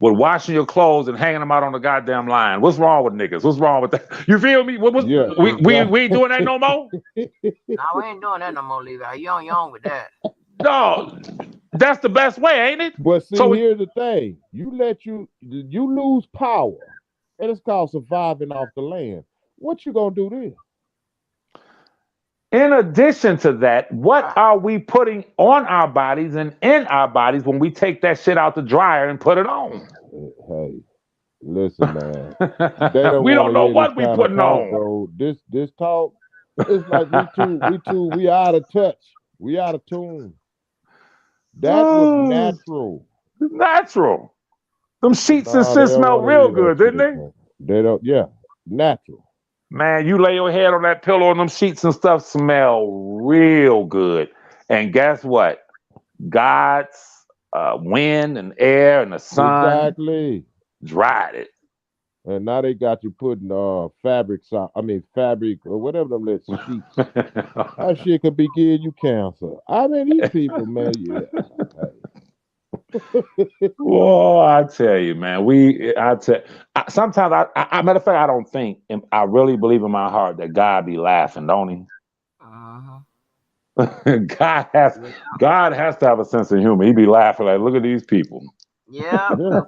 with washing your clothes and hanging them out on the goddamn line? What's wrong with niggas? What's wrong with that? You feel me? We ain't doing that no more? No, we ain't doing that no more, Levi. You on with that. No, that's the best way, ain't it? But see, here's the thing. You lose power, and it's called surviving off the land. What you gonna do then? In addition to that, what are we putting on our bodies and in our bodies when we take that shit out the dryer and put it on? Hey, listen, man. We don't know what we putting on. Bro. This talk, it's like we out of touch. We out of tune. That was natural. Natural. Them sheets and shit smell real good, didn't they? They don't. Yeah, natural. Man, you lay your head on that pillow and them sheets and stuff smell real good. And guess what? God's wind and air and the sun dried it. And now they got you putting fabric or whatever them little sheets. That shit could be giving you cancer. I mean, these people, man, yeah. Well, I tell you, man, sometimes matter of fact, I don't think, and I really believe in my heart that God be laughing, don't he? God has to have a sense of humor. He be laughing like, look at these people. Yeah.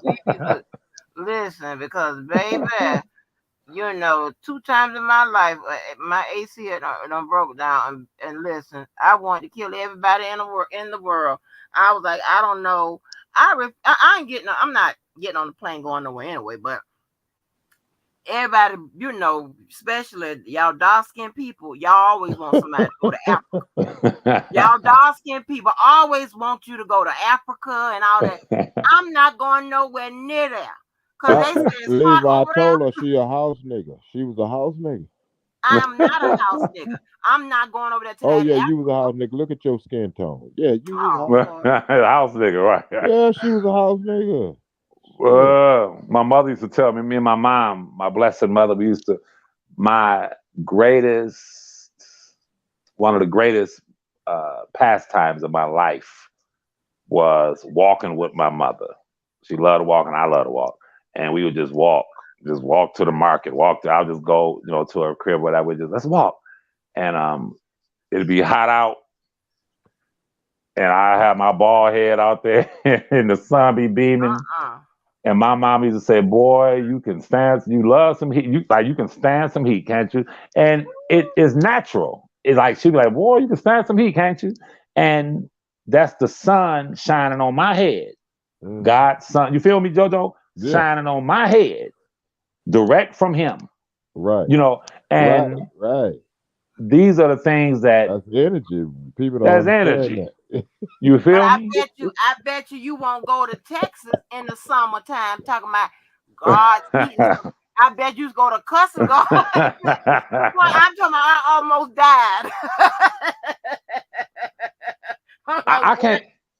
Listen, because baby, you know, 2 times in my life, my AC had broke down. And listen, I wanted to kill everybody in the world. I was like, I don't know. I'm not getting on the plane going nowhere anyway. But everybody, you know, especially y'all dark-skinned people, y'all always want somebody to go to Africa. Y'all dark-skinned people always want you to go to Africa and all that. I'm not going nowhere near there. Cause they said Levi told her she a house nigga. She was a house nigga. I'm not a house nigga. I'm not going over there to Oh, yeah, you was a house nigga. Look at your skin tone. Yeah, you was a house nigga, right? Yeah, she was a house nigga. My mother used to tell me and my mom, my blessed mother, one of the greatest pastimes of my life was walking with my mother. She loved to walk and I loved to walk. And we would just walk to the market, I'll just go, you know, to her crib, whatever, let's walk. And it'd be hot out. And I have my bald head out there and the sun be beaming. And my mom used to say, boy, you love some heat. You can stand some heat, can't you? And it is natural. It's like, she'd be like, boy, you can stand some heat, can't you? And that's the sun shining on my head. God's sun, you feel me, JoJo? Yeah. Shining on my head, direct from him. Right. You know, and right. These are the things that's energy. People don't that's energy. That. You feel me? I bet you won't go to Texas in the summertime talking about God's heat. I bet you go to cuss and go. Well, I'm talking about I almost died.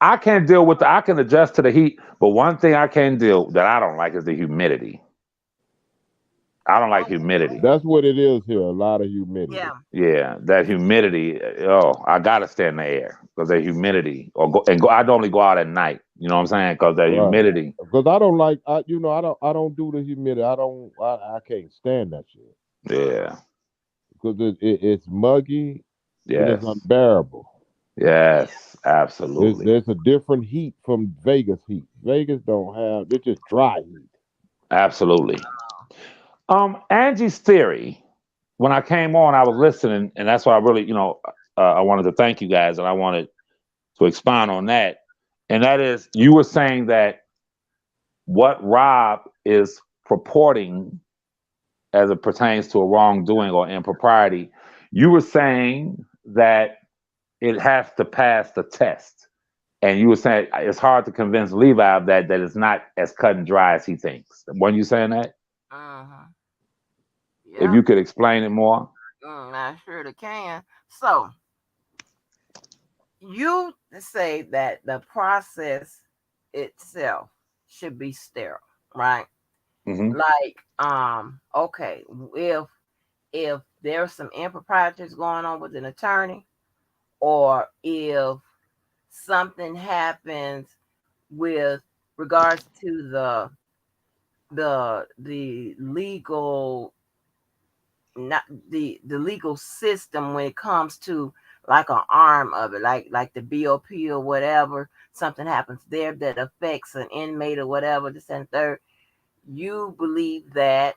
I can't deal with I can adjust to the heat, but one thing I can't deal that I don't like is the humidity. I don't like humidity. That's what it is here. A lot of humidity. Yeah. Yeah, that humidity. Oh, I gotta stay in the air because that humidity, or go. I normally go out at night. You know what I'm saying? Because that Right. humidity. Because I don't like, I don't do the humidity. I can't stand that shit. Yeah. Because it's muggy and it's Yes. unbearable. Yes. Absolutely. There's a different heat from Vegas heat. Vegas don't have, it's just dry heat. Absolutely. Angie's theory. When I came on, I was listening, and that's why I really, I wanted to thank you guys, and I wanted to expound on that. And that is, you were saying that what Rob is purporting as it pertains to a wrongdoing or impropriety, you were saying that it has to pass the test. And you were saying it's hard to convince Levi of that it's not as cut and dry as he thinks. Weren't you saying that? If Yeah. you could explain it more. I sure can. So you say that the process itself should be sterile, right? Hmm. Like, okay, if there's some improprieties going on with an attorney, or if something happens with regards to the legal, not the legal system, when it comes to like an arm of it, like the BOP or whatever, something happens there that affects an inmate or whatever, this and third, you believe that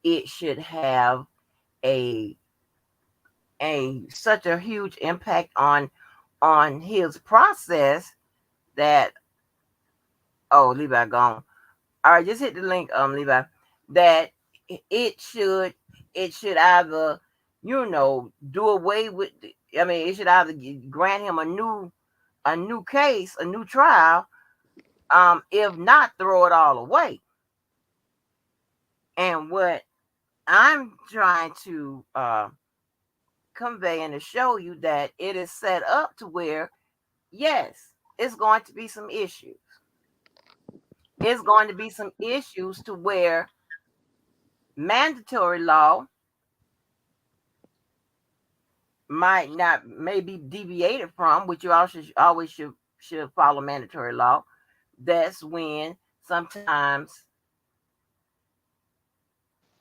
it should have a such a huge impact on his process that, oh, Levi gone. All right, just hit the link, Levi. That it should either, do away with. I mean, it should either grant him a new case, a new trial. If not, throw it all away. And what I'm trying to convey and to show you that it is set up to where, yes, it's going to be some issues. It's going to be some issues to where mandatory law might not maybe deviated from, which you always should follow mandatory law. That's when sometimes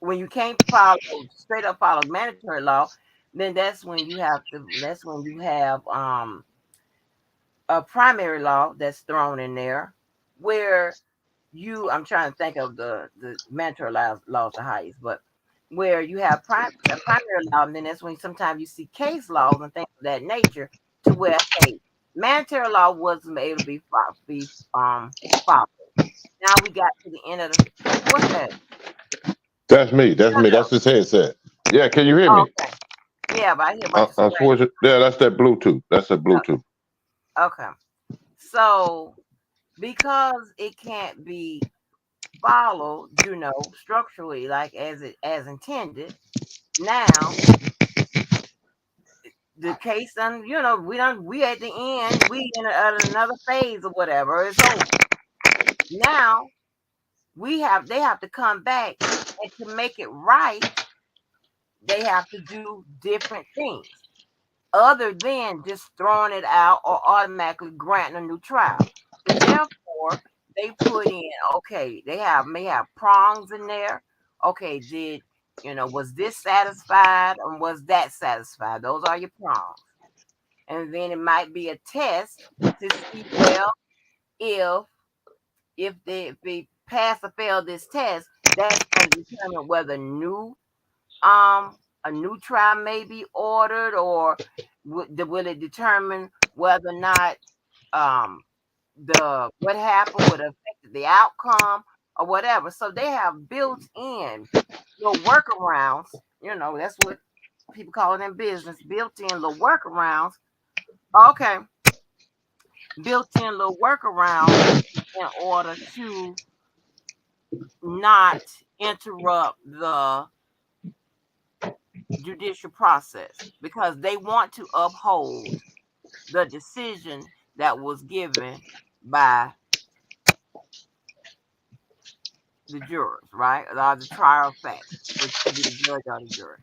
when you can't follow straight up follow mandatory law, then that's when you have a primary law that's thrown in there, where I'm trying to think of the mandatory laws the highest, but where you have primary law, and then that's when sometimes you see case laws and things of that nature, to where, hey, mandatory law wasn't able to be followed. Now we got to the end of the, what's that? That's me. That's his headset. Yeah, can you hear me? Okay. Yeah, but I hear about I'm switching. Yeah, that's that Bluetooth. That's that Bluetooth. Okay. So because it can't be followed, structurally, like as intended, now the case done, we at the end, we in another phase or whatever, it's over. Now they have to come back, and to make it right, they have to do different things other than just throwing it out or automatically granting a new trial. So therefore, they put in, okay, may have prongs in there. Okay, was this satisfied and was that satisfied? Those are your prongs. And then it might be a test to see, well, if they pass or fail this test, that's going to determine whether a new trial may be ordered, or will it determine whether or not what happened would affect the outcome or whatever. So they have built in little workarounds. That's what people call it in business. Built in little workarounds. Okay, built in little workarounds in order to not interrupt the judicial process because they want to uphold the decision that was given by the jurors, right? Or the trial of facts, which could be the judge or the jury.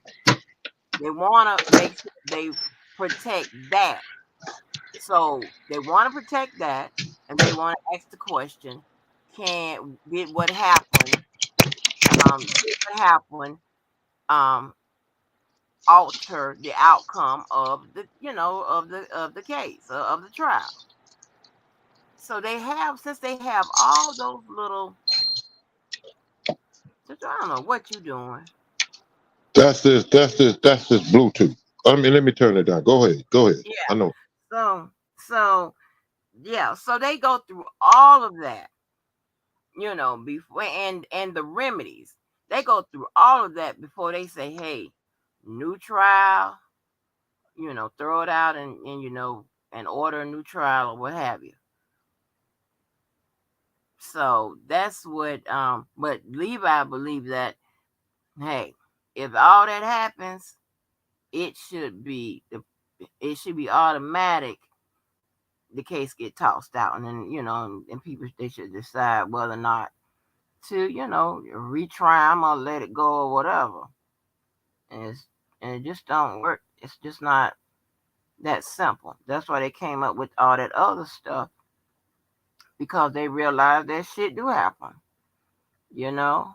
They want to make sure they protect that. So they want to protect that, and they want to ask the question: did what happened? Did what happened? Um, alter the outcome of the case of the trial. So they have since they have all those little. I don't know what you doing. That's this. That's this. That's this Bluetooth. I mean, let me turn it down. Go ahead. Go ahead. I Yeah. know. So yeah. So they go through all of that, before and the remedies. They go through all of that before they say, "Hey, new trial." Throw it out and order a new trial or what have you. So that's but Levi believed that, hey, if all that happens, it should be automatic. The case get tossed out, and then and people they should decide whether or not to retry them or let it go or whatever. And it just don't work. It's just not that simple. That's why they came up with all that other stuff because they realized that shit do happen. You know.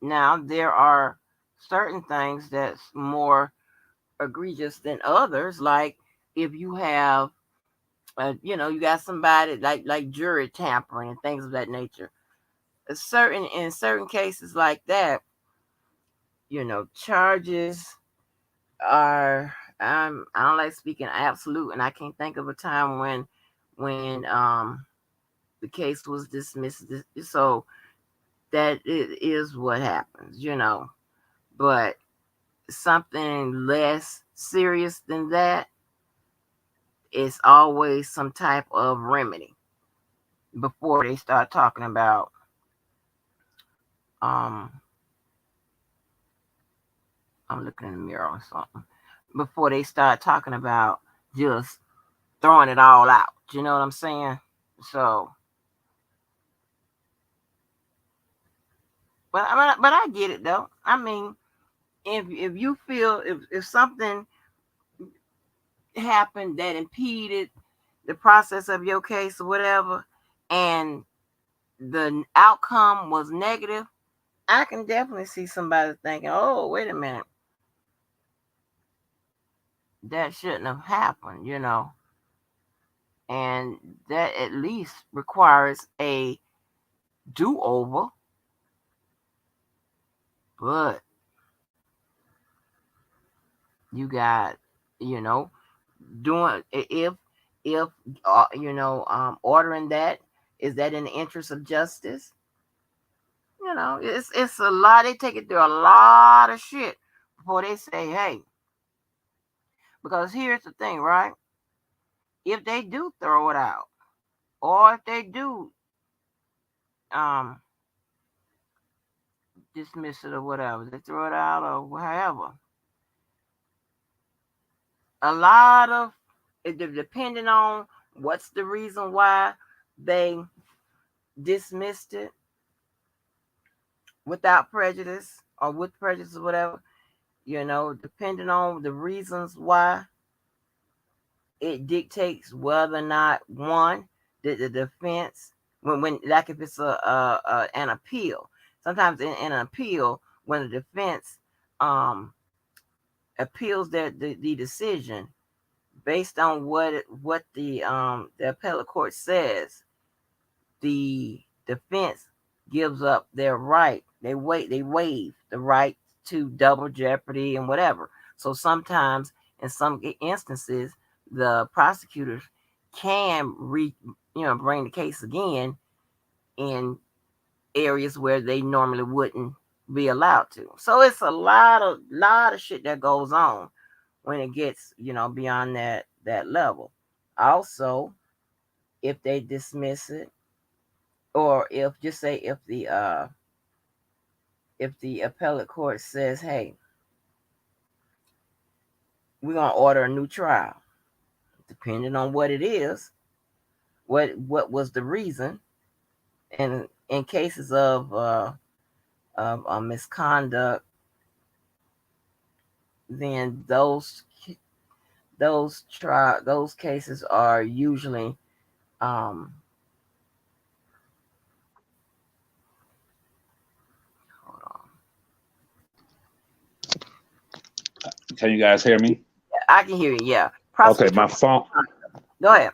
Now there are certain things that's more egregious than others. Like if you have, you got somebody like jury tampering and things of that nature. In certain cases like that, charges are. I don't like speaking absolute, and I can't think of a time when the case was dismissed. So that it is what happens. But something less serious than that is always some type of remedy before they start talking about um I'm looking in the mirror or something. Before they start talking about just throwing it all out. You know what I'm saying? So but I get it though. I mean, if you feel if something happened that impeded the process of your case or whatever, and the outcome was negative, I can definitely see somebody thinking, "Oh, wait a minute, that shouldn't have happened," and that at least requires a do-over. But you got, you know, doing if ordering that, is that in the interest of justice? It's a lot. They take it through a lot of shit before they say, "Hey," because here's the thing, right? If they do throw it out, or if they do um dismiss it or whatever, they throw it out or however, a lot of depending on what's the reason why they dismissed it without prejudice or with prejudice or whatever, depending on the reasons why, it dictates whether or not one the defense when like if it's an appeal. Sometimes in an appeal, when the defense um appeals the decision based on what the appellate court says, the defense gives up their right. They waive the right to double jeopardy and whatever. So sometimes, in some instances, the prosecutors can bring the case again in areas where they normally wouldn't be allowed to. So it's a lot of shit that goes on when it gets beyond that level. Also, if they dismiss it or if just say if the appellate court says, hey, we're gonna order a new trial, depending on what it is, what was the reason, and in cases of misconduct, then those cases are usually hold on. Can you guys hear me? I can hear you. Yeah. Okay, my phone. Go ahead.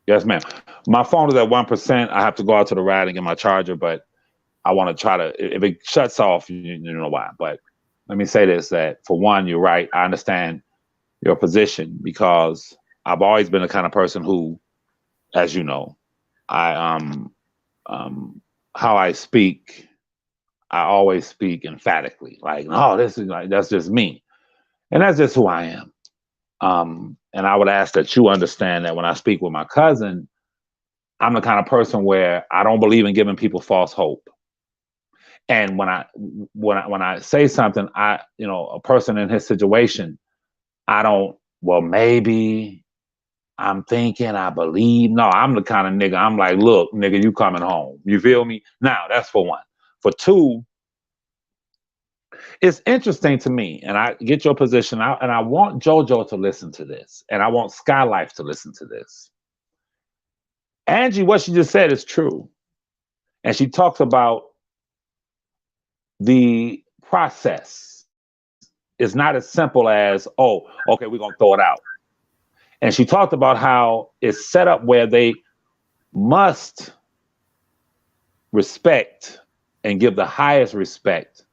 Yes, ma'am. My phone is at 1%. I have to go out to the ride and get my charger, but I want to try to. If it shuts off, you know why. But let me say this: that for one, you're right. I understand your position because I've always been the kind of person who, as you know, I how I speak, I always speak emphatically. Like, no, this is like that's just me, and that's just who I am. And I would ask that you understand that when I speak with my cousin, I'm the kind of person where I don't believe in giving people false hope. And when I say something, a person in his situation, I don't, well, maybe I'm thinking, I believe. No, I'm the kind of nigga, I'm like, look, nigga, you coming home. You feel me? Now, that's for one. For two, it's interesting to me, and I get your position out, and I want JoJo to listen to this, and I want Skylife to listen to this. Angie, what she just said is true. And she talks about the process. It's not as simple as, oh, okay, we're going to throw it out. And she talked about how it's set up where they must respect and give the highest respect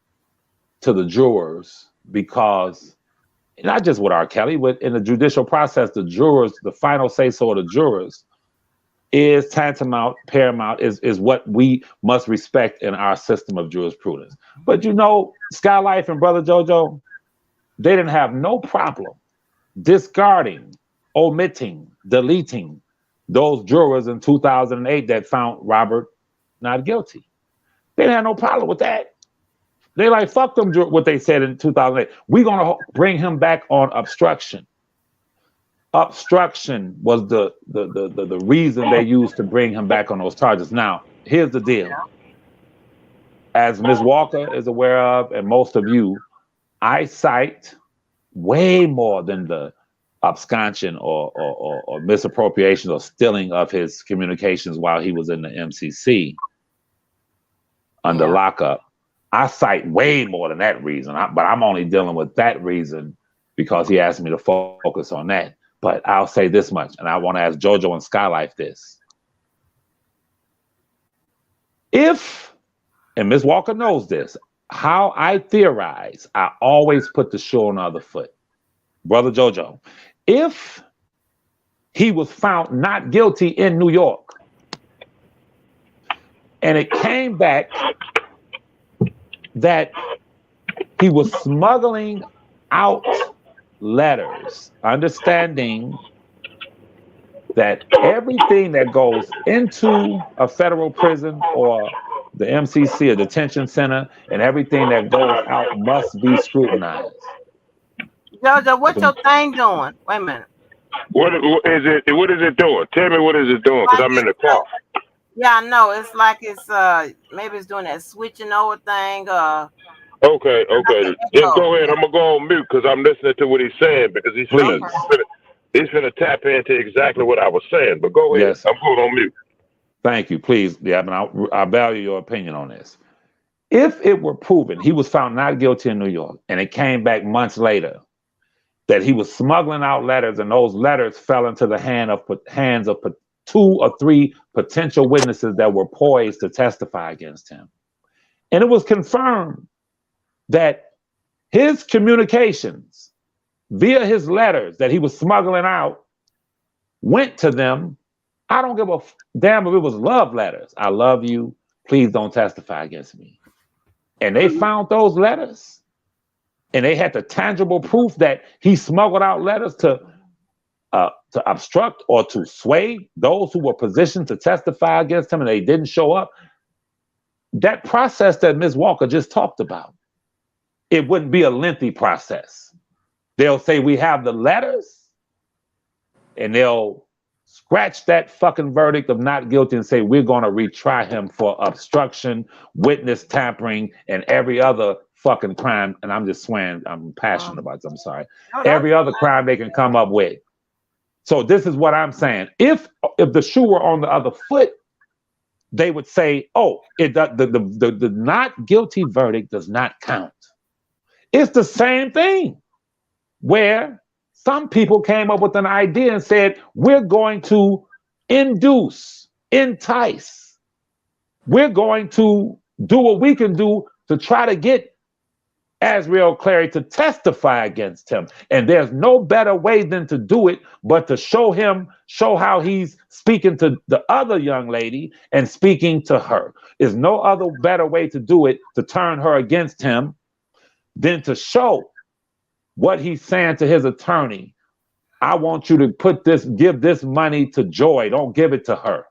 to the jurors, because not just with R. Kelly, but in the judicial process, the jurors, the final say-so of the jurors is tantamount, paramount, is what we must respect in our system of jurisprudence. But you know, Skylife and Brother JoJo, they didn't have no problem discarding, omitting, deleting those jurors in 2008 that found Robert not guilty. They didn't have no problem with that. They like, fuck them, what they said in 2008. We're going to bring him back on obstruction. Obstruction was the reason they used to bring him back on those charges. Now, here's the deal. As Ms. Walker is aware of, and most of you, I cite way more than the absconsion or misappropriation or stealing of his communications while he was in the MCC under lockup. I cite way more than that reason, but I'm only dealing with that reason because he asked me to focus on that. But I'll say this much, and I want to ask JoJo and Skylife this. If, and Ms. Walker knows this, how I theorize, I always put the shoe on the other foot. Brother JoJo, if he was found not guilty in New York, and it came back that he was smuggling out letters, understanding that everything that goes into a federal prison or the MCC, a detention center, and everything that goes out must be scrutinized. JoJo, what's your thing doing? Wait a minute. What is it? What is it doing? Tell me what is it doing, because I'm in the car. Yeah, I know. It's like it's maybe it's doing that switching over thing. Okay. Just go ahead. I'm gonna go on mute because I'm listening to what he's saying, because he's gonna tap into exactly what I was saying. But go ahead. Yes. I'm going on mute. Thank you. Please, yeah, I value your opinion on this. If it were proven he was found not guilty in New York, and it came back months later that he was smuggling out letters, and those letters fell into the hands of 2 or 3 potential witnesses that were poised to testify against him, and it was confirmed that his communications via his letters that he was smuggling out went to them, I don't give a damn if it was love letters. I love you. Please don't testify against me. And they found those letters, and they had the tangible proof that he smuggled out letters to obstruct or to sway those who were positioned to testify against him, and they didn't show up. that process that Ms. Walker just talked about, it wouldn't be a lengthy process. They'll say we have the letters, and they'll scratch that fucking verdict of not guilty and say we're going to retry him for obstruction, witness tampering, and every other fucking crime. And I'm just swearing, I'm passionate about it, I'm sorry. Every other crime they can come up with. So this is what I'm saying. If the shoe were on the other foot, they would say, oh, the not guilty verdict does not count. It's the same thing where some people came up with an idea and said, we're going to induce, entice. We're going to do what we can do to try to get Azriel Clary to testify against him. And there's no better way than to do it, but to show how he's speaking to the other young lady and speaking to her. There's no other better way to do it, to turn her against him, than to show what he's saying to his attorney. I want you to give this money to Joy. Don't give it to her.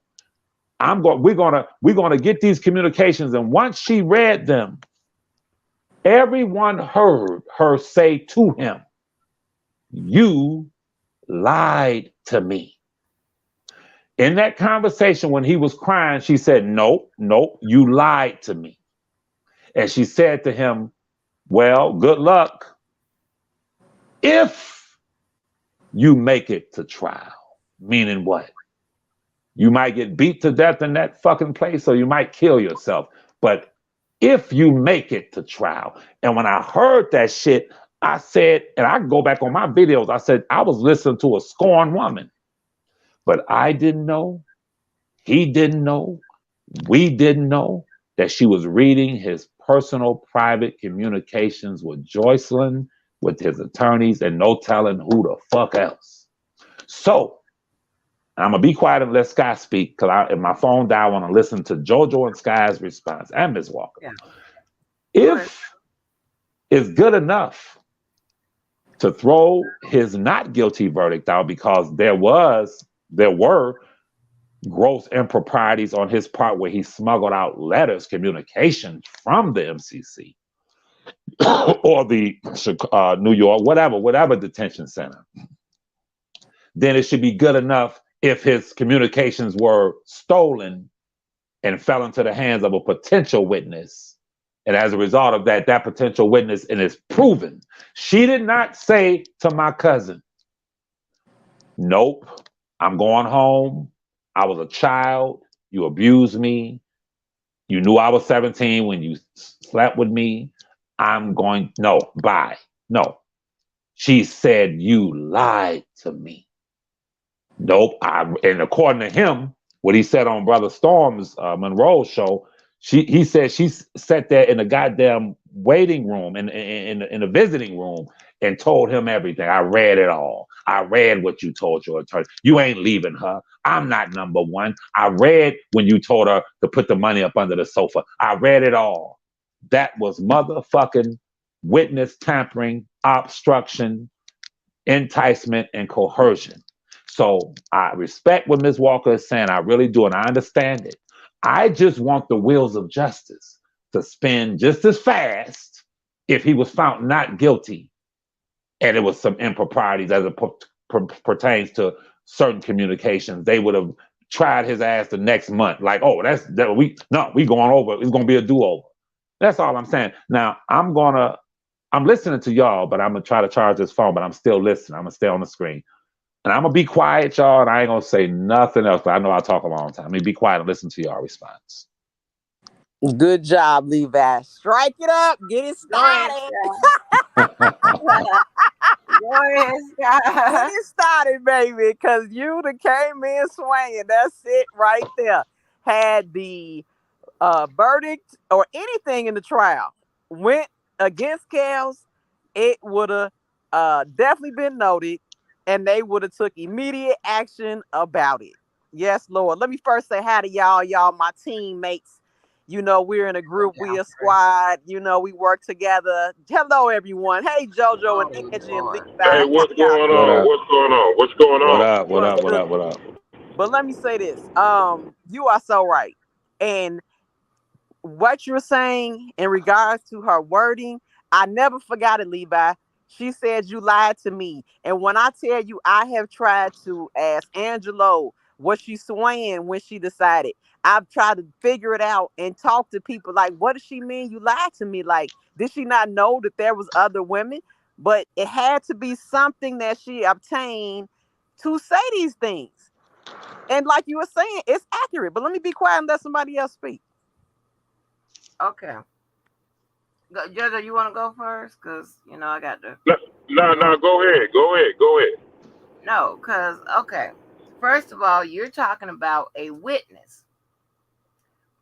We're gonna get these communications. And once she read them, everyone heard her say to him, you lied to me. In that conversation, when he was crying, she said, nope, you lied to me. And she said to him, well, good luck if you make it to trial. Meaning what? You might get beat to death in that fucking place, or you might kill yourself. But if you make it to trial. And when I heard that shit, I said, and I go back on my videos, I said, I was listening to a scorned woman. But I didn't know, he didn't know, we didn't know that she was reading his personal private communications with Joycelyn, with his attorneys, and no telling who the fuck else. So, I'm going to be quiet and let Sky speak, because if my phone died, I want to listen to JoJo and Sky's response, and Ms. Walker. Yeah. If it's good enough to throw his not guilty verdict out because there were gross improprieties on his part where he smuggled out letters, communications from the MCC or the New York, whatever detention center, then it should be good enough if his communications were stolen and fell into the hands of a potential witness. And as a result of that, that potential witness, and it's proven, she did not say to my cousin, nope, I'm going home. I was a child. You abused me. You knew I was 17 when you slept with me. Bye. No. She said, you lied to me. Nope. And according to him, what he said on Brother Storm's Monroe show, he said she sat there in the goddamn waiting room, in the visiting room, and told him everything. I read it all. I read what you told your attorney. You ain't leaving her. I'm not number one. I read when you told her to put the money up under the sofa. I read it all. That was motherfucking witness tampering, obstruction, enticement, and coercion. So I respect what Ms. Walker is saying. I really do, and I understand it. I just want the wheels of justice to spin just as fast if he was found not guilty and it was some improprieties as it pertains to certain communications. They would have tried his ass the next month. Like, oh, we going over. It's going to be a do-over. That's all I'm saying. Now, I'm listening to y'all, but I'm going to try to charge this phone, but I'm still listening. I'm going to stay on the screen. And I'm going to be quiet, y'all, and I ain't going to say nothing else, but I know I talk a long time. Let me be quiet and listen to y'all response. Good job, Levi. Strike it up. Get it started. Get it started, baby, because you done came in swinging. That's it right there. Had the verdict or anything in the trial went against Kels, it would have definitely been noted, and they would have took immediate action about it. Yes, Lord. Let me first say hi to y'all. Y'all, my teammates. You know, we're in a group. We a squad. You know, we work together. Hello, everyone. Hey, JoJo and Angie and Levi. Hey, what's going on? What's going on? What up? But let me say this. You are so right. And what you're saying in regards to her wording, I never forgot it, Levi. She said you lied to me. And when I tell you I have tried to ask Angelo, was she swaying when she decided? I've tried to figure it out and talk to people like, what does she mean you lied to me? Like, did she not know that there was other women? But it had to be something that she obtained to say these things. And like you were saying, it's accurate. But let me be quiet and let somebody else speak. Okay. Jojo, you want to go first? Because, I got to. No, go ahead. No, because, okay. First of all, you're talking about a witness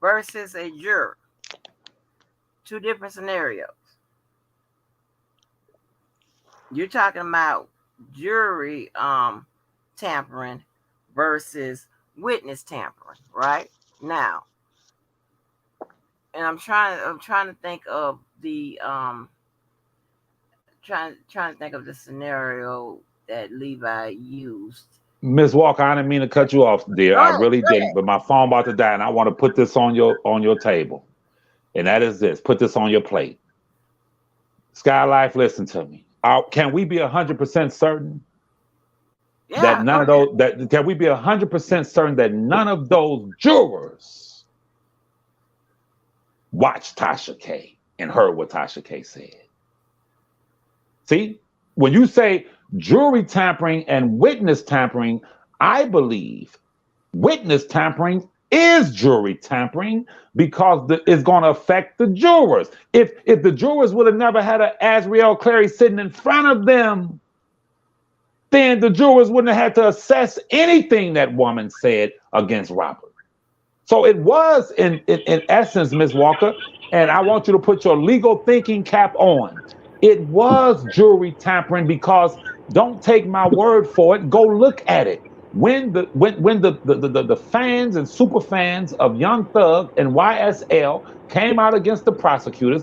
versus a juror. Two different scenarios. You're talking about jury tampering versus witness tampering, right? Now, and I'm trying to think of the trying to think of the scenario that Levi used. Ms. Walker, I didn't mean to cut you off, dear. Go I ahead, really go didn't, ahead. but my phone about to die, and I want to put this on your table. And that is this. Put this on your plate. Sky Life, listen to me. Can we be 100% certain that none of those can we be 100% certain that none of those jurors watched Tasha K and heard what Tasha K said? See, when you say jury tampering and witness tampering, I believe witness tampering is jury tampering because it's going to affect the jurors. If the jurors would have never had an Azriel Clary sitting in front of them, then the jurors wouldn't have had to assess anything that woman said against Robert. So it was in essence, Ms. Walker, and I want you to put your legal thinking cap on. It was jury tampering because don't take my word for it. Go look at it. When the fans and super fans of Young Thug and YSL came out against the prosecutor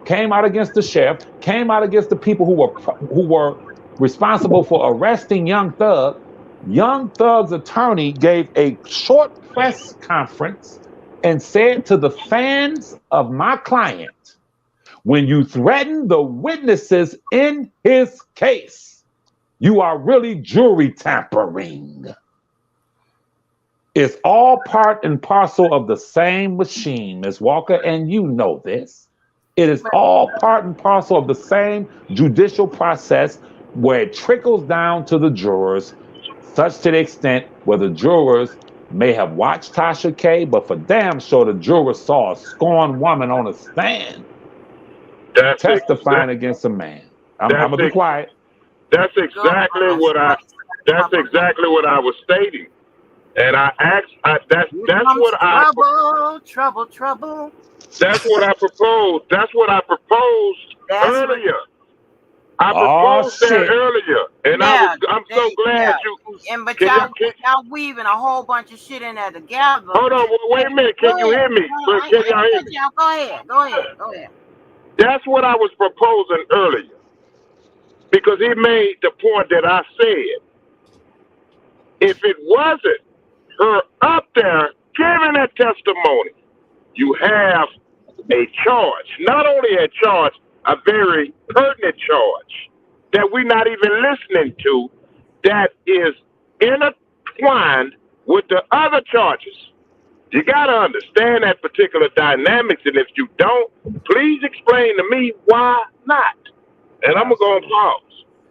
came out against the sheriff, came out against the people who were responsible for arresting Young Thug. Young Thug's attorney gave a short press conference and said to the fans of my client, when you threaten the witnesses in his case, you are really jury tampering. It's all part and parcel of the same machine, Ms. Walker, and you know this. It is all part and parcel of the same judicial process where it trickles down to the jurors, such to the extent where the jurors may have watched Tasha K, but for damn sure the jurors saw a scorned woman on a stand testifying against a man. I'm gonna be quiet. That's exactly what I was stating. And I asked, that's what Trouble. That's what I proposed. That's what I proposed earlier. I proposed that earlier, and I'm so glad you. And but y'all weaving a whole bunch of shit in there together. Hold on, wait a minute. Can you hear me? Can y'all hear me? Go ahead. That's what I was proposing earlier, because he made the point that I said. If it wasn't her up there giving that testimony, you have a charge. Not only a charge, a very pertinent charge that we're not even listening to, that is intertwined with the other charges. You got to understand that particular dynamics, and if you don't, please explain to me why not. And I'm going to pause.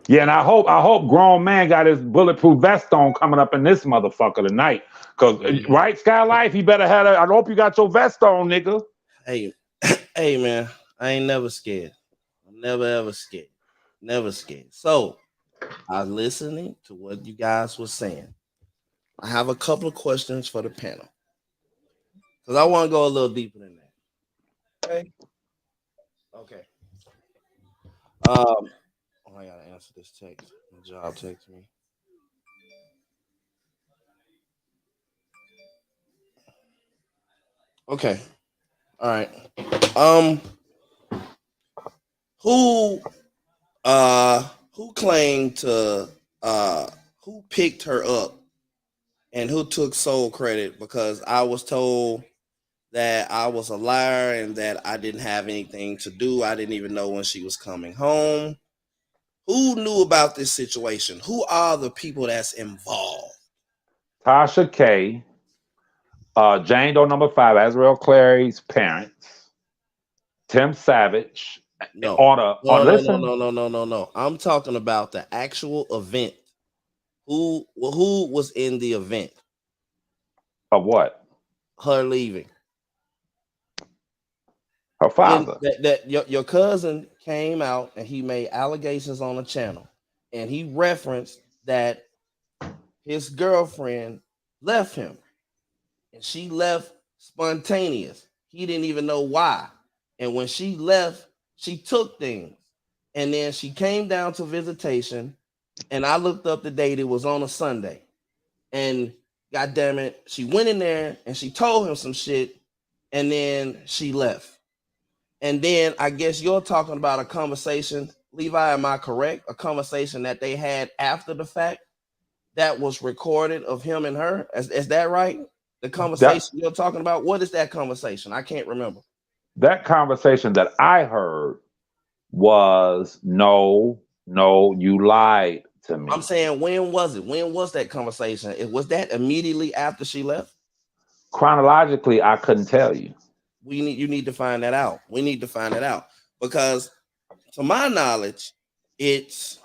Yeah, and I hope grown man got his bulletproof vest on coming up in this motherfucker tonight. Cause right, Sky Life, he better have I hope you got your vest on, nigga. Hey man, I ain't never scared. I'm never ever scared. Never scared. So I was listening to what you guys were saying. I have a couple of questions for the panel. Because I want to go a little deeper than that. Okay. I gotta answer this text. My job texts me. Okay. All right. Who claimed to who picked her up and who took sole credit? Because I was told that I was a liar and that I didn't have anything to do. I didn't even know when she was coming home. Who knew about this situation? Who are the people that's involved? Tasha K, Jane Doe number 5, Azrael Clary's parents, Tim Savage, No. on listen, No. I'm talking about the actual event. Who was in the event? of what? Her leaving. Her When father. your cousin came out and he made allegations on the channel, and he referenced that his girlfriend left him, and she left spontaneous. He didn't even know why. And when she left, she took things, and then she came down to visitation. And I looked up the date; it was on a Sunday. And God damn it, she went in there and she told him some shit, and then she left. And then I guess you're talking about a conversation, Levi, am I correct? A conversation that they had after the fact that was recorded of him and her. Is that right? The conversation you're talking about? What is that conversation? I can't remember. That conversation that I heard was no, you lied to me. I'm saying, when was it? When was that conversation? Was that immediately after she left? Chronologically, I couldn't tell you. You need to find that out. We need to find it out because, to my knowledge, it's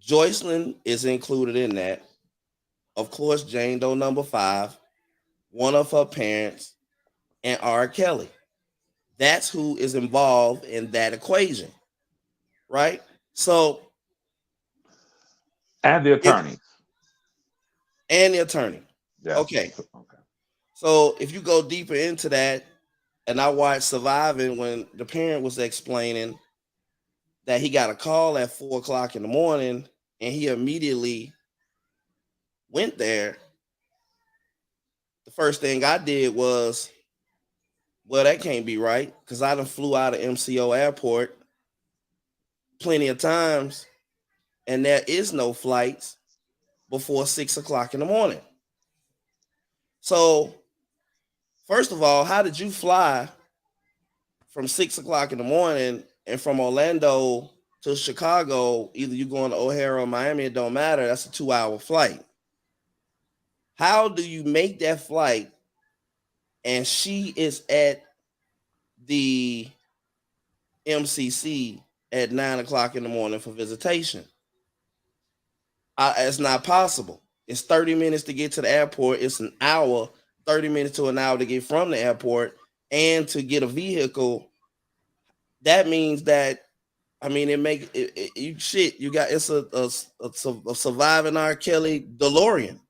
Joycelyn is included in that. Of course, Jane Doe number 5, one of her parents, and R. Kelly. That's who is involved in that equation, right? So, and the attorney. Yeah. Okay. So if you go deeper into that, and I watched Surviving when the parent was explaining that he got a call at 4:00 in the morning, and he immediately went there. The first thing I did was, well, that can't be right, because I done flew out of MCO airport plenty of times, and there is no flights before 6:00 in the morning. So, first of all, how did you fly from 6:00 in the morning and from Orlando to Chicago? Either you going to O'Hare or Miami, it don't matter. That's a 2-hour flight. How do you make that flight and she is at the MCC at 9:00 in the morning for visitation? It's not possible. It's 30 minutes to get to the airport. It's an hour, 30 minutes to an hour to get from the airport, and to get a vehicle. That means that, I mean, it make you shit. You got, it's a surviving R. Kelly DeLorean.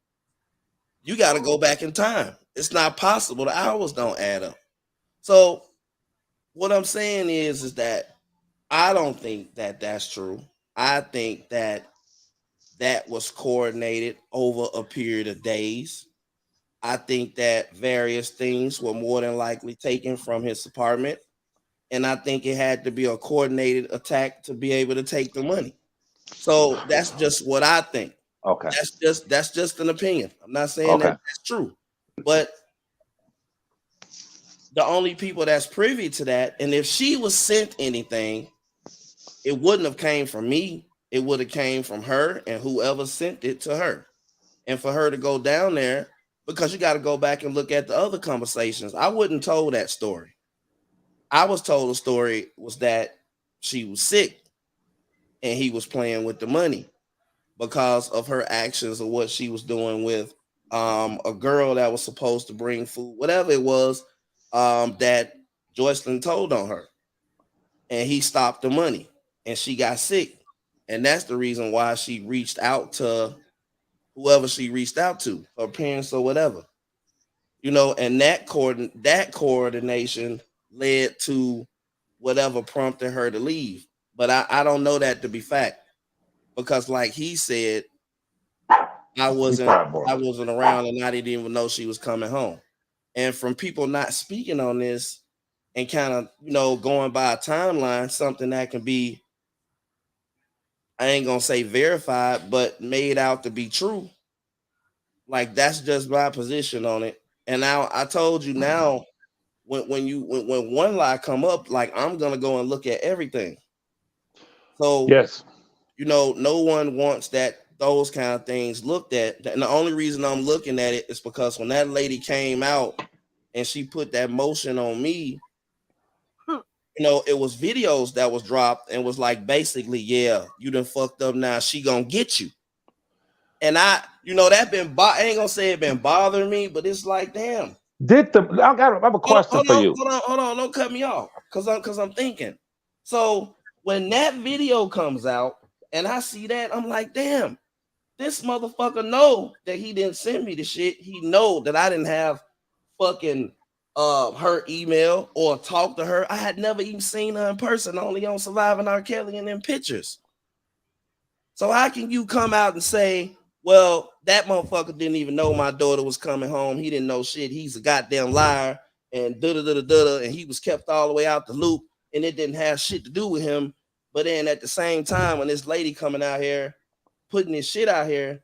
You got to go back in time. It's not possible. The hours don't add up. So what I'm saying is that I don't think that that's true. I think that was coordinated over a period of days. I think that various things were more than likely taken from his apartment. And I think it had to be a coordinated attack to be able to take the money. So that's just what I think. Okay. That's just an opinion. I'm not saying that that's true. But the only people that's privy to that, and if she was sent anything, it wouldn't have came from me. It would have came from her and whoever sent it to her. And for her to go down there, because you got to go back and look at the other conversations. I wouldn't told that story. I was told the story was that she was sick and he was playing with the money because of her actions or what she was doing with a girl that was supposed to bring food, whatever it was, that Joycelyn told on her. And he stopped the money and she got sick. And that's the reason why she reached out to whoever she reached out to, her parents or whatever. You know, and that coordination led to whatever prompted her to leave. But I don't know that to be fact, because like he said, I wasn't around and I didn't even know she was coming home. And from people not speaking on this and kind of, you know, going by a timeline, something that can be, I ain't gonna say verified, but made out to be true. Like, that's just my position on it. And now I told you now when one lie come up, like I'm gonna go and look at everything. So Yes. no one wants those kind of things looked at. And the only reason I'm looking at it is because when that lady came out and she put that motion on me, it was videos that was dropped and was like basically, yeah, you done fucked up now. She gonna get you. And I ain't gonna say it been bothering me, but it's like, damn. I have a question for you. Hold on, don't cut me off. Cause I'm thinking. So when that video comes out and I see that, I'm like, damn, this motherfucker know that he didn't send me the shit. He know that I didn't have fucking her email or talk to her. I had never even seen her in person, only on Surviving R. Kelly and them pictures. So how can you come out and say, well, that motherfucker didn't even know my daughter was coming home. He didn't know shit. He's a goddamn liar and and he was kept all the way out the loop and it didn't have shit to do with him. But then at the same time, when this lady coming out here, putting this shit out here,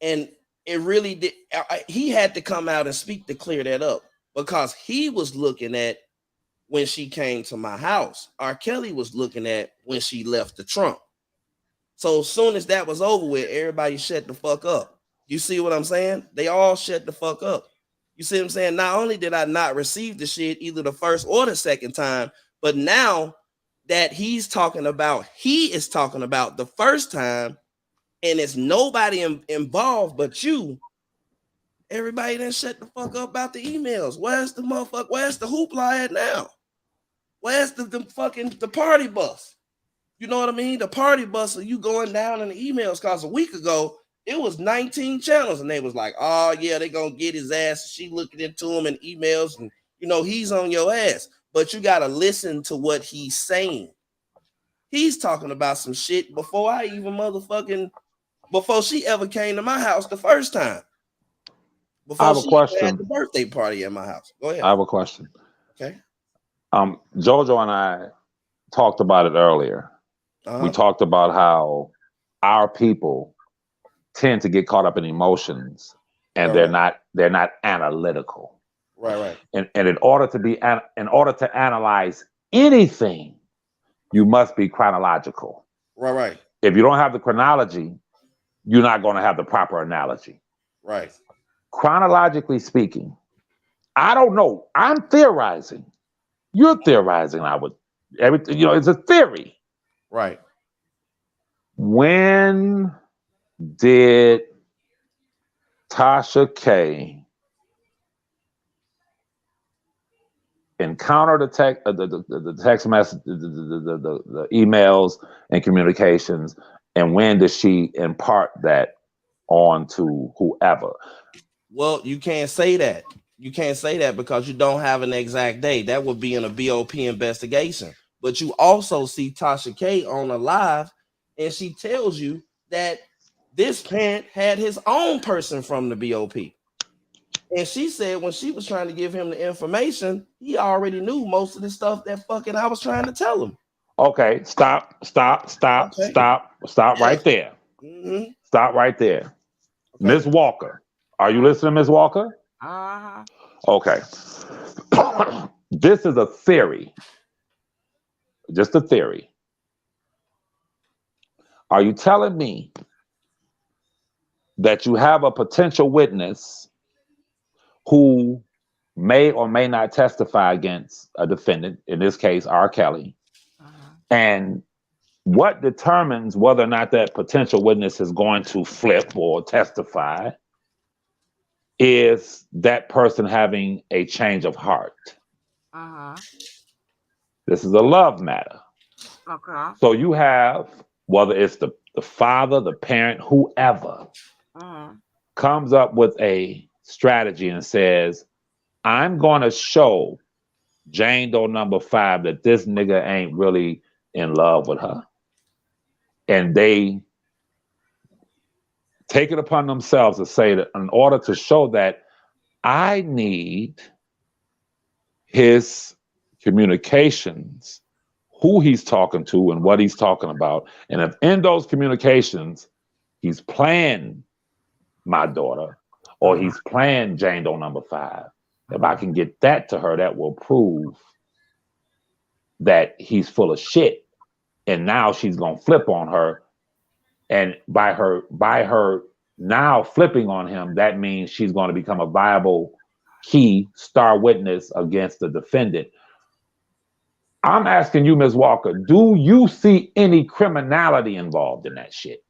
and it really did, he had to come out and speak to clear that up because he was looking at when she came to my house. R. Kelly was looking at when she left the trunk. So as soon as that was over with, everybody shut the fuck up. You see what I'm saying? They all shut the fuck up. You see what I'm saying? Not only did I not receive the shit either the first or the second time, but now that he is talking about the first time, and it's nobody involved but you, everybody then shut the fuck up about the emails. Where's the hoopla at now? Where's the party bus? You know what I mean? The party bus of you going down in the emails, because a week ago, it was 19 channels, and they was like, oh, yeah, they going to get his ass. She looking into him in emails, and, he's on your ass. But you got to listen to what he's saying. He's talking about some shit before she ever came to my house the first time. Before she had the birthday party at my house. Go ahead. I have a question. Okay. Jojo and I talked about it earlier. We talked about how our people tend to get caught up in emotions, and they're not analytical. Right. And in order to analyze anything, you must be chronological. Right. If you don't have the chronology, you're not going to have the proper analogy. Right. Chronologically speaking, I don't know. I'm theorizing. You're theorizing. It's a theory. Right. When did Tasha K encounter the text message, the emails and communications, and when did she impart that on to whoever? Well, you can't say that. You can't say that because you don't have an exact date. That would be in a BOP investigation. But you also see Tasha K on a live, and she tells you that this parent had his own person from the BOP. And she said when she was trying to give him the information, he already knew most of the stuff that fucking I was trying to tell him. Okay, stop right there. Mm-hmm. Stop right there. Okay. Ms. Walker, are you listening, Ms. Walker? Uh-huh. Okay. This is a theory. Just a theory. Are you telling me that you have a potential witness who may or may not testify against a defendant, in this case, R. Kelly, and what determines whether or not that potential witness is going to flip or testify is that person having a change of heart? This is a love matter. Okay. So you have, whether it's the father, the parent, whoever, comes up with a strategy and says, I'm going to show Jane Doe number 5 that this nigga ain't really in love with her. And they take it upon themselves to say that in order to show that, I need his communications, who he's talking to and what he's talking about. And if in those communications, he's playing my daughter, or he's playing Jane Doe number 5. If I can get that to her, that will prove that he's full of shit. And now she's gonna flip on her. And by her now flipping on him, that means she's going to become a viable key star witness against the defendant. I'm asking you, Ms. Walker, do you see any criminality involved in that shit?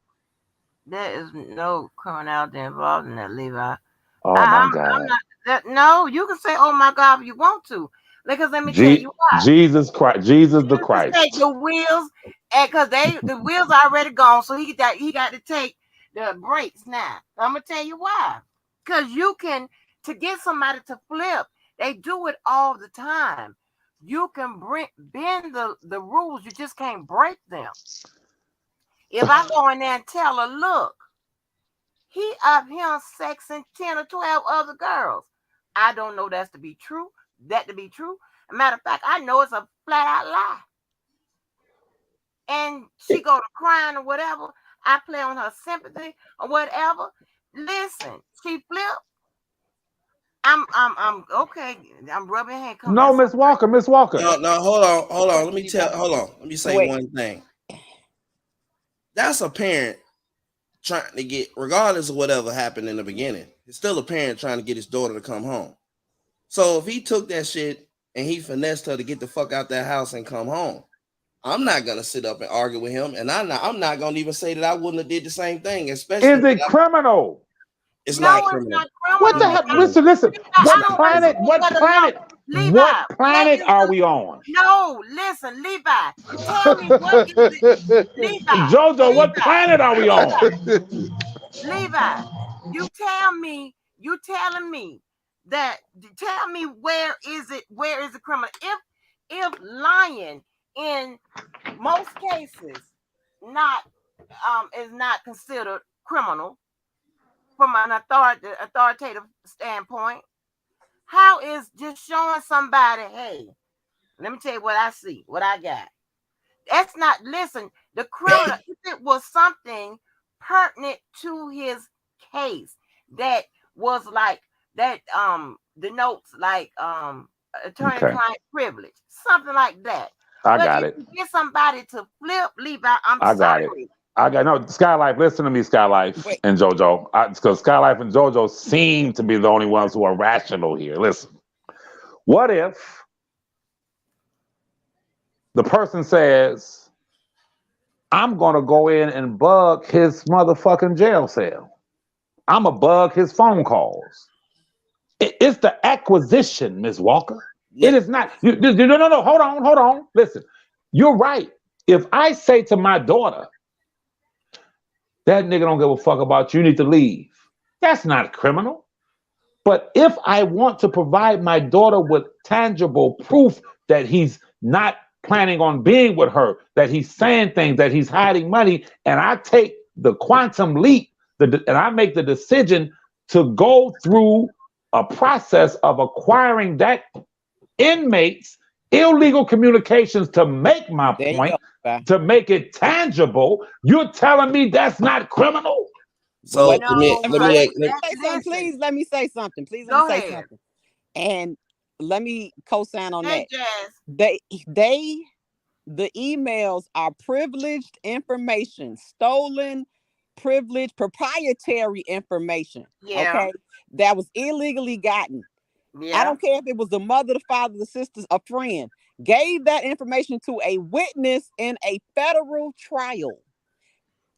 There is no criminality involved in that, Levi. Oh my I'm God. not no, you can say, oh my God, if you want to. Because let me tell you why. Jesus Christ, Jesus the You can say Christ. the wheels, and because the wheels are already gone, so he got to take the brakes now. I'm gonna tell you why. Because you can, to get somebody to flip, they do it all the time. You can bend the rules, you just can't break them. If I go in there and tell her, look, he up here sexing 10 or 12 other girls, I don't know that to be true. Matter of fact, I know it's a flat out lie. And she go to crying or whatever. I play on her sympathy or whatever. Listen, she flip. I'm okay. I'm rubbing hand. No, Miss Walker. No, hold on. Let me say one thing. That's a parent trying to get, regardless of whatever happened in the beginning, it's still a parent trying to get his daughter to come home. So if he took that shit and he finessed her to get the fuck out that house and come home, I'm not gonna sit up and argue with him, and I'm not gonna even say that I wouldn't have did the same thing. Especially, is it criminal? It's not criminal. What the hell? Listen. What planet are we on? No, listen, Levi. Tell me what is it? Levi. Jojo, what planet are we on? Levi, you telling me that, tell me where is it criminal? If lying in most cases is not considered criminal from an authoritative standpoint, how is just showing somebody, hey, let me tell you what I see, what I got? That's not, listen, the criminal, if it was something pertinent to his case that was like that, denotes like attorney-client privilege, something like that. I got it. Get somebody to flip, Levi. I got it. No, Skylife, listen to me, Skylife and JoJo. Because Skylife and JoJo seem to be the only ones who are rational here. Listen, what if the person says, I'm going to go in and bug his motherfucking jail cell. I'm going to bug his phone calls. It's the acquisition, Ms. Walker. Yeah. It is not. No. Hold on. Listen, you're right. If I say to my daughter, that nigga don't give a fuck about you, you need to leave, that's not criminal. But if I want to provide my daughter with tangible proof that he's not planning on being with her, that he's saying things, that he's hiding money, and I take the quantum leap, and I make the decision to go through a process of acquiring that inmate's illegal communications to make my point, to make it tangible, you're telling me that's not criminal? So let me say something. And let me co-sign on that. The emails are privileged information, stolen, privileged, proprietary information. Yeah. Okay, that was illegally gotten. Yeah. I don't care if it was the mother, the father, the sisters, a friend, gave that information to a witness in a federal trial.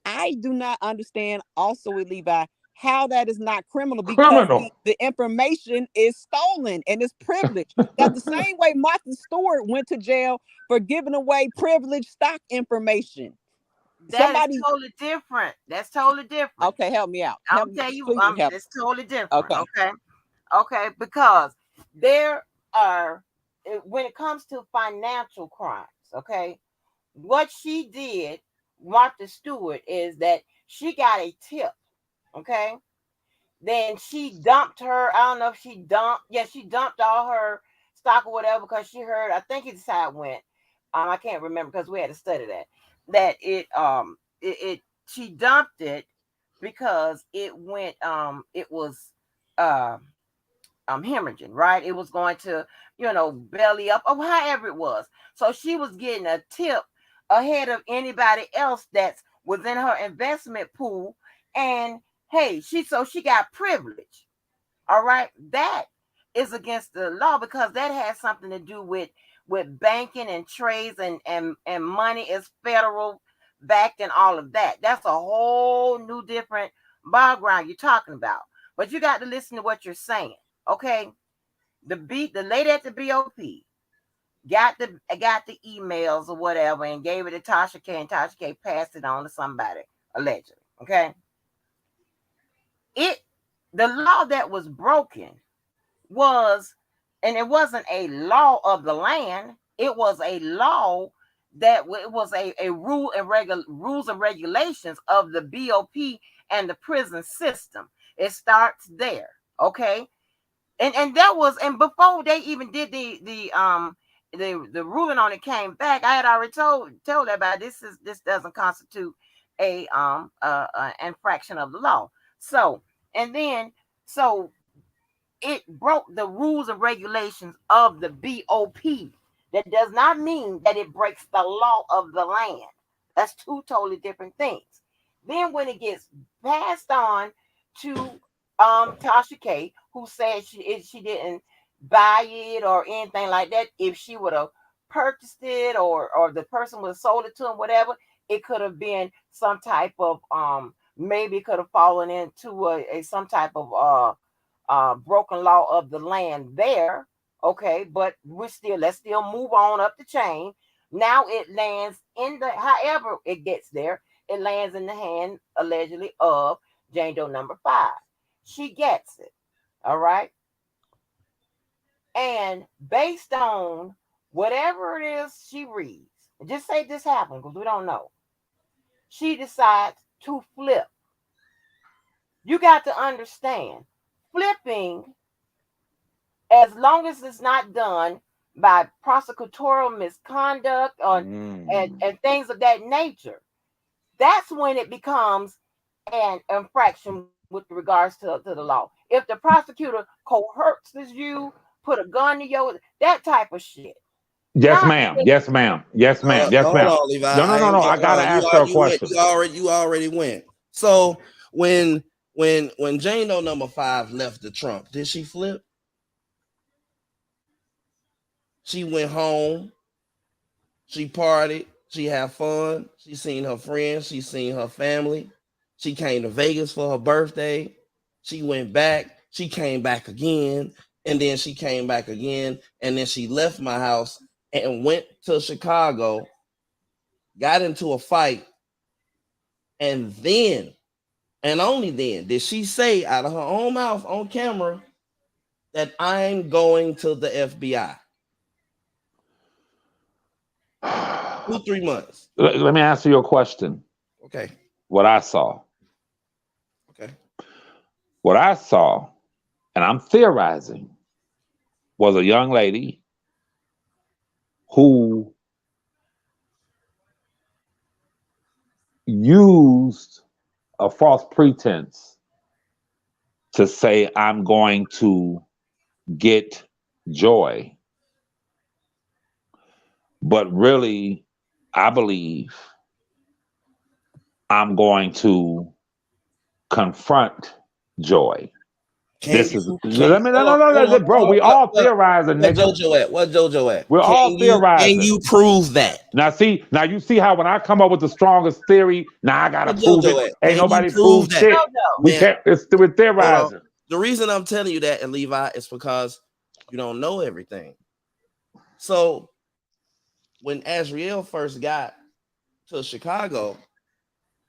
I do not understand also with Levi how that is not criminal, because the information is stolen and it's privileged. That's the same way Martha Stewart went to jail for giving away privileged stock information. That's totally different. Okay, help me out. I'll tell you, it's totally different. Okay, because there are, when it comes to financial crimes, okay, what she did, Martha Stewart, is that she got a tip, okay? Then she dumped her, I don't know if she dumped all her stock or whatever, because she heard, I think it's how it went. I can't remember because we had to study that she dumped it because it went, it was uh, hemorrhaging, right? It was going to, belly up or however it was. So she was getting a tip ahead of anybody else that's within her investment pool. And hey, she got privilege. All right. That is against the law because that has something to do with banking and trades and money is federal backed and all of that. That's a whole new different background you're talking about. But you got to listen to what you're saying. Okay. The lady at the BOP got the emails or whatever and gave it to Tasha K, and Tasha K passed it on to somebody, allegedly. Okay. The law that was broken was, and it wasn't a law of the land, it was a law that it was a rules and regulations of the BOP and the prison system. It starts there. Okay. And that was, and before they even did the ruling on it came back, I had already told everybody this doesn't constitute a infraction of the law. So so it broke the rules and regulations of the BOP. That does not mean that it breaks the law of the land. That's two totally different things. Then when it gets passed on to Tasha K, who said she didn't buy it or anything like that, if she would have purchased it or the person would have sold it to him, whatever, it could have been some type of maybe it could have fallen into a some type of broken law of the land there. Okay, but let's still move on up the chain. Now it lands however it gets there, it lands in the hand allegedly of Jane Doe number 5. She gets it. All right. And based on whatever it is she reads, just say this happened because we don't know. She decides to flip. You got to understand, flipping, as long as it's not done by prosecutorial misconduct and things of that nature, that's when it becomes an infraction with regards to the law. If the prosecutor coerces you, put a gun to that type of shit. Yes, ma'am. Yes, ma'am. Yes, ma'am. Yes, Hold ma'am. on, Levi. No. I gotta ask her a question. You already went. So when Jane Doe number 5 left the Trump, did she flip? She went home. She partied. She had fun. She seen her friends. She seen her family. She came to Vegas for her birthday. She went back. She came back again. And then she came back again. And then she left my house and went to Chicago, got into a fight. And then, and only then, did she say out of her own mouth on camera that I'm going to the FBI. 2-3 months. Let me answer your question. Okay. What I saw. Okay. What I saw, and I'm theorizing, was a young lady who used a false pretense to say, I'm going to get Joy. But really, I believe I'm going to confront Joy. Bro. We all theorizing, nigga. Where's JoJo at? We're all theorizing. Can you prove that? Now you see how when I come up with the strongest theory, now I gotta prove it. Ain't nobody proved shit. We can't. We're theorizing. The reason I'm telling you that, and Levi, is because you don't know everything. So when Azriel first got to Chicago,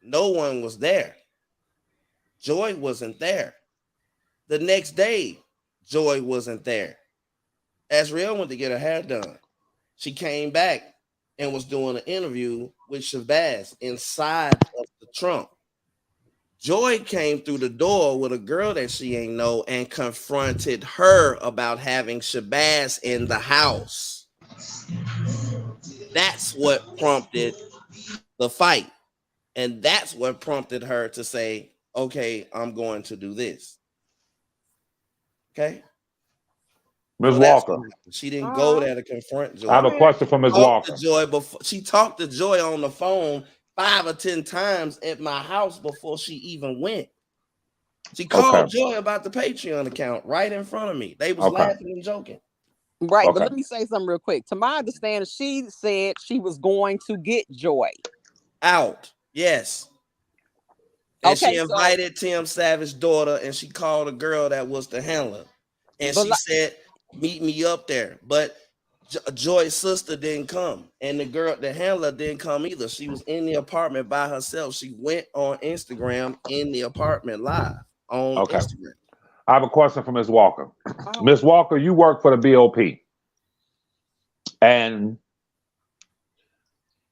no one was there. Joy wasn't there. The next day, Joy wasn't there. Azriel went to get her hair done. She came back and was doing an interview with Shabazz inside of the trunk. Joy came through the door with a girl that she ain't know and confronted her about having Shabazz in the house. That's what prompted the fight. And that's what prompted her to say, okay, I'm going to do this. Okay. Ms. So that's Walker, what happened. She didn't go there to confront Joy. I have a question for Ms. Talked Walker. to Joy before. She talked to Joy on the phone 5 or 10 times at my house before she even went. She called Joy about the Patreon account right in front of me. They was laughing and joking. Right, but let me say something real quick. To my understanding, she said she was going to get Joy out. Yes. And she invited Tim Savage's daughter, and she called a girl that was the handler. And she said, meet me up there. But Joy's sister didn't come. And the handler didn't come either. She was in the apartment by herself. She went on Instagram in the apartment live on Instagram. I have a question for Ms. Walker. Ms. Walker, you work for the BOP. And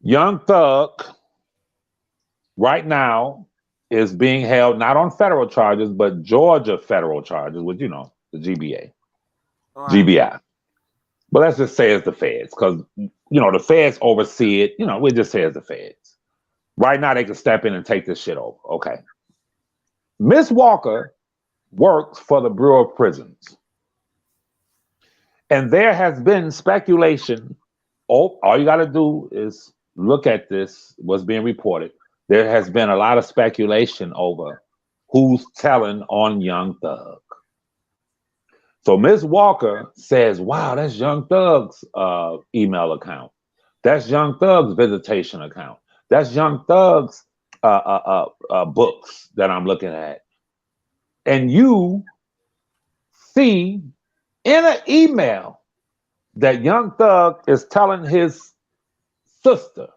Young Thug right now is being held not on federal charges, but Georgia federal charges with, the GBA, GBI. But let's just say it's the feds, because, the feds oversee it. We just say it's the feds. Right now, they can step in and take this shit over. Okay. Ms. Walker works for the Bureau of Prisons. And there has been speculation. All you got to do is look at this, what's being reported. There has been a lot of speculation over who's telling on Young Thug. So Ms. Walker says, wow, that's Young Thug's email account. That's Young Thug's visitation account. That's Young Thug's books that I'm looking at. And you see in an email that Young Thug is telling his sister,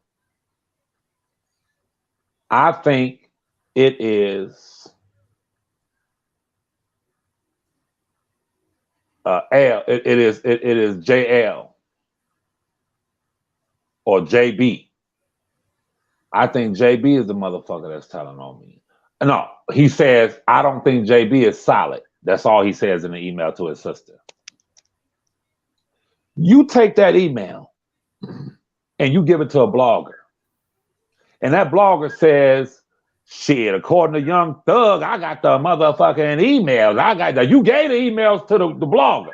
I think it is it is JL or JB. I think JB is the motherfucker that's telling on me. No, he says, I don't think JB is solid. That's all he says in the email to his sister. You take that email and you give it to a blogger. And that blogger says, shit, according to Young Thug, I got the motherfucking emails. You gave the emails to the blogger.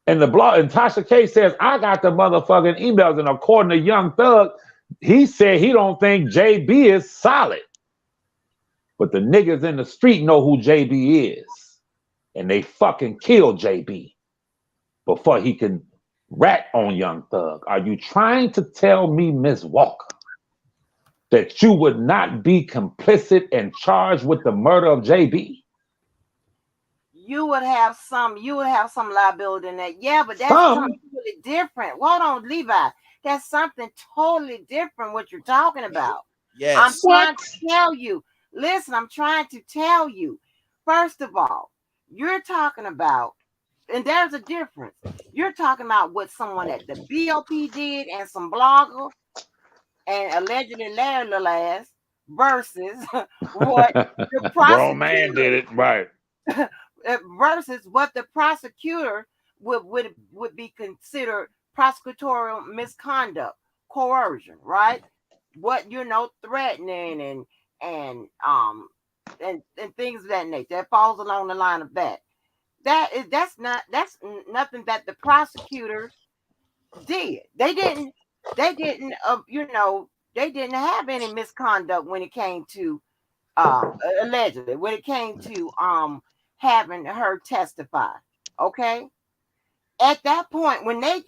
And and Tasha K says, I got the motherfucking emails. And according to Young Thug, he said he don't think JB is solid. But the niggas in the street know who JB is. And they fucking killed JB before he can rat on Young Thug. Are you trying to tell me, Ms. Walker, that you would not be complicit and charged with the murder of JB? You would have some liability in that. Yeah, but that's something really different. Hold on, Levi. That's something totally different what you're talking about. Yes. I'm trying to tell you. Listen, I'm trying to tell you. First of all, you're talking about, and there's a difference. You're talking about what someone at the BOP did and some blogger and allegedly Larry Lalas versus what the prosecutor man did it, right. versus what the prosecutor would be considered prosecutorial misconduct, coercion, right? What threatening and things of that nature that falls along the line of that. That's nothing that the prosecutors did. They didn't have any misconduct when it came to allegedly when it came to having her testify. Okay, at that point when they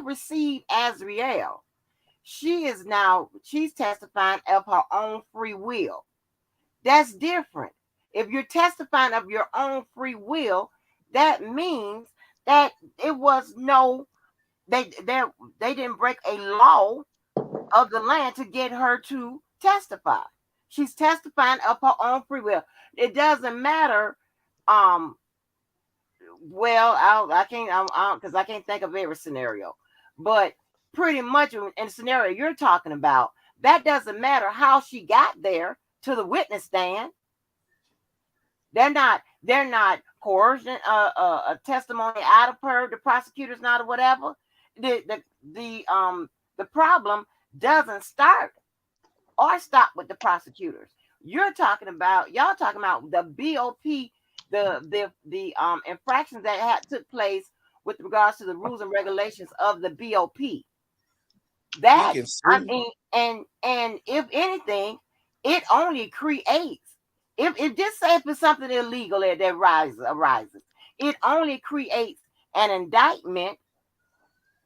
received Azriel, she's testifying of her own free will. That's different. If you're testifying of your own free will, that means that it was they didn't break a law of the land to get her to testify. She's testifying of her own free will. It doesn't matter. Well, I can't because I can't think of every scenario, but pretty much in the scenario you're talking about, that doesn't matter how she got there to the witness stand. They're not coercing a testimony out of her. The prosecutor's not or whatever. The problem doesn't start or stop with the prosecutors. Y'all talking about the BOP the infractions that took place with regards to the rules and regulations of the BOP. That I mean, and if anything, it only creates if just say if it's something illegal that arises, it only creates an indictment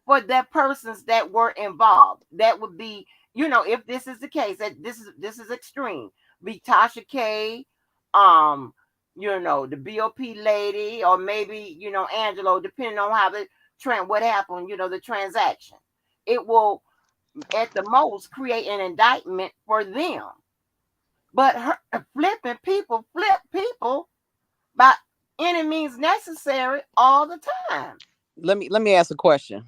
for the persons that were involved. That would be, if this is the case, that this is extreme. Be Tasha K, the BOP lady, or maybe Angelo, depending on how what happened, the transaction. It will at the most create an indictment for them. But flip people by any means necessary all the time. Let me ask a question.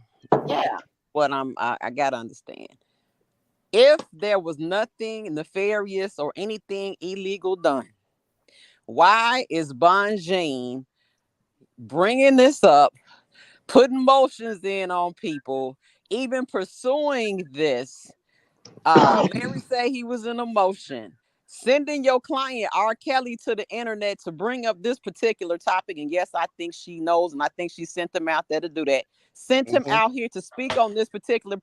Yeah. What I gotta understand. If there was nothing nefarious or anything illegal done, why is Bonjean bringing this up, putting motions in on people, even pursuing this? Larry say he was in a motion, sending your client R. Kelly to the internet to bring up this particular topic. And yes, I think she knows, and I think she sent him out there to do that. Sent him out here to speak on this particular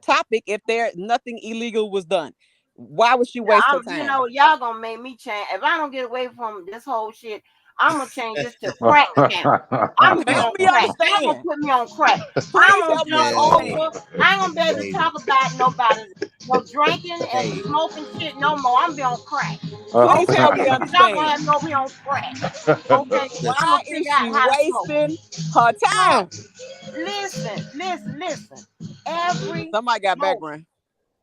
topic if nothing illegal was done. Why would she waste her time? Y'all gonna make me change. If I don't get away from this whole shit, I'm gonna change this to crack now. I'm gonna be on crack. Y'all gonna put me on crack. I'm gonna jump over. I ain't gonna be able to talk about nobody, no drinking and smoking shit no more. I'm gonna be on crack. Please help me understand. Y'all gonna have to go be on crack. Okay, well, I'm gonna figure out how to smoke. Wasting her time. Listen. Somebody got background.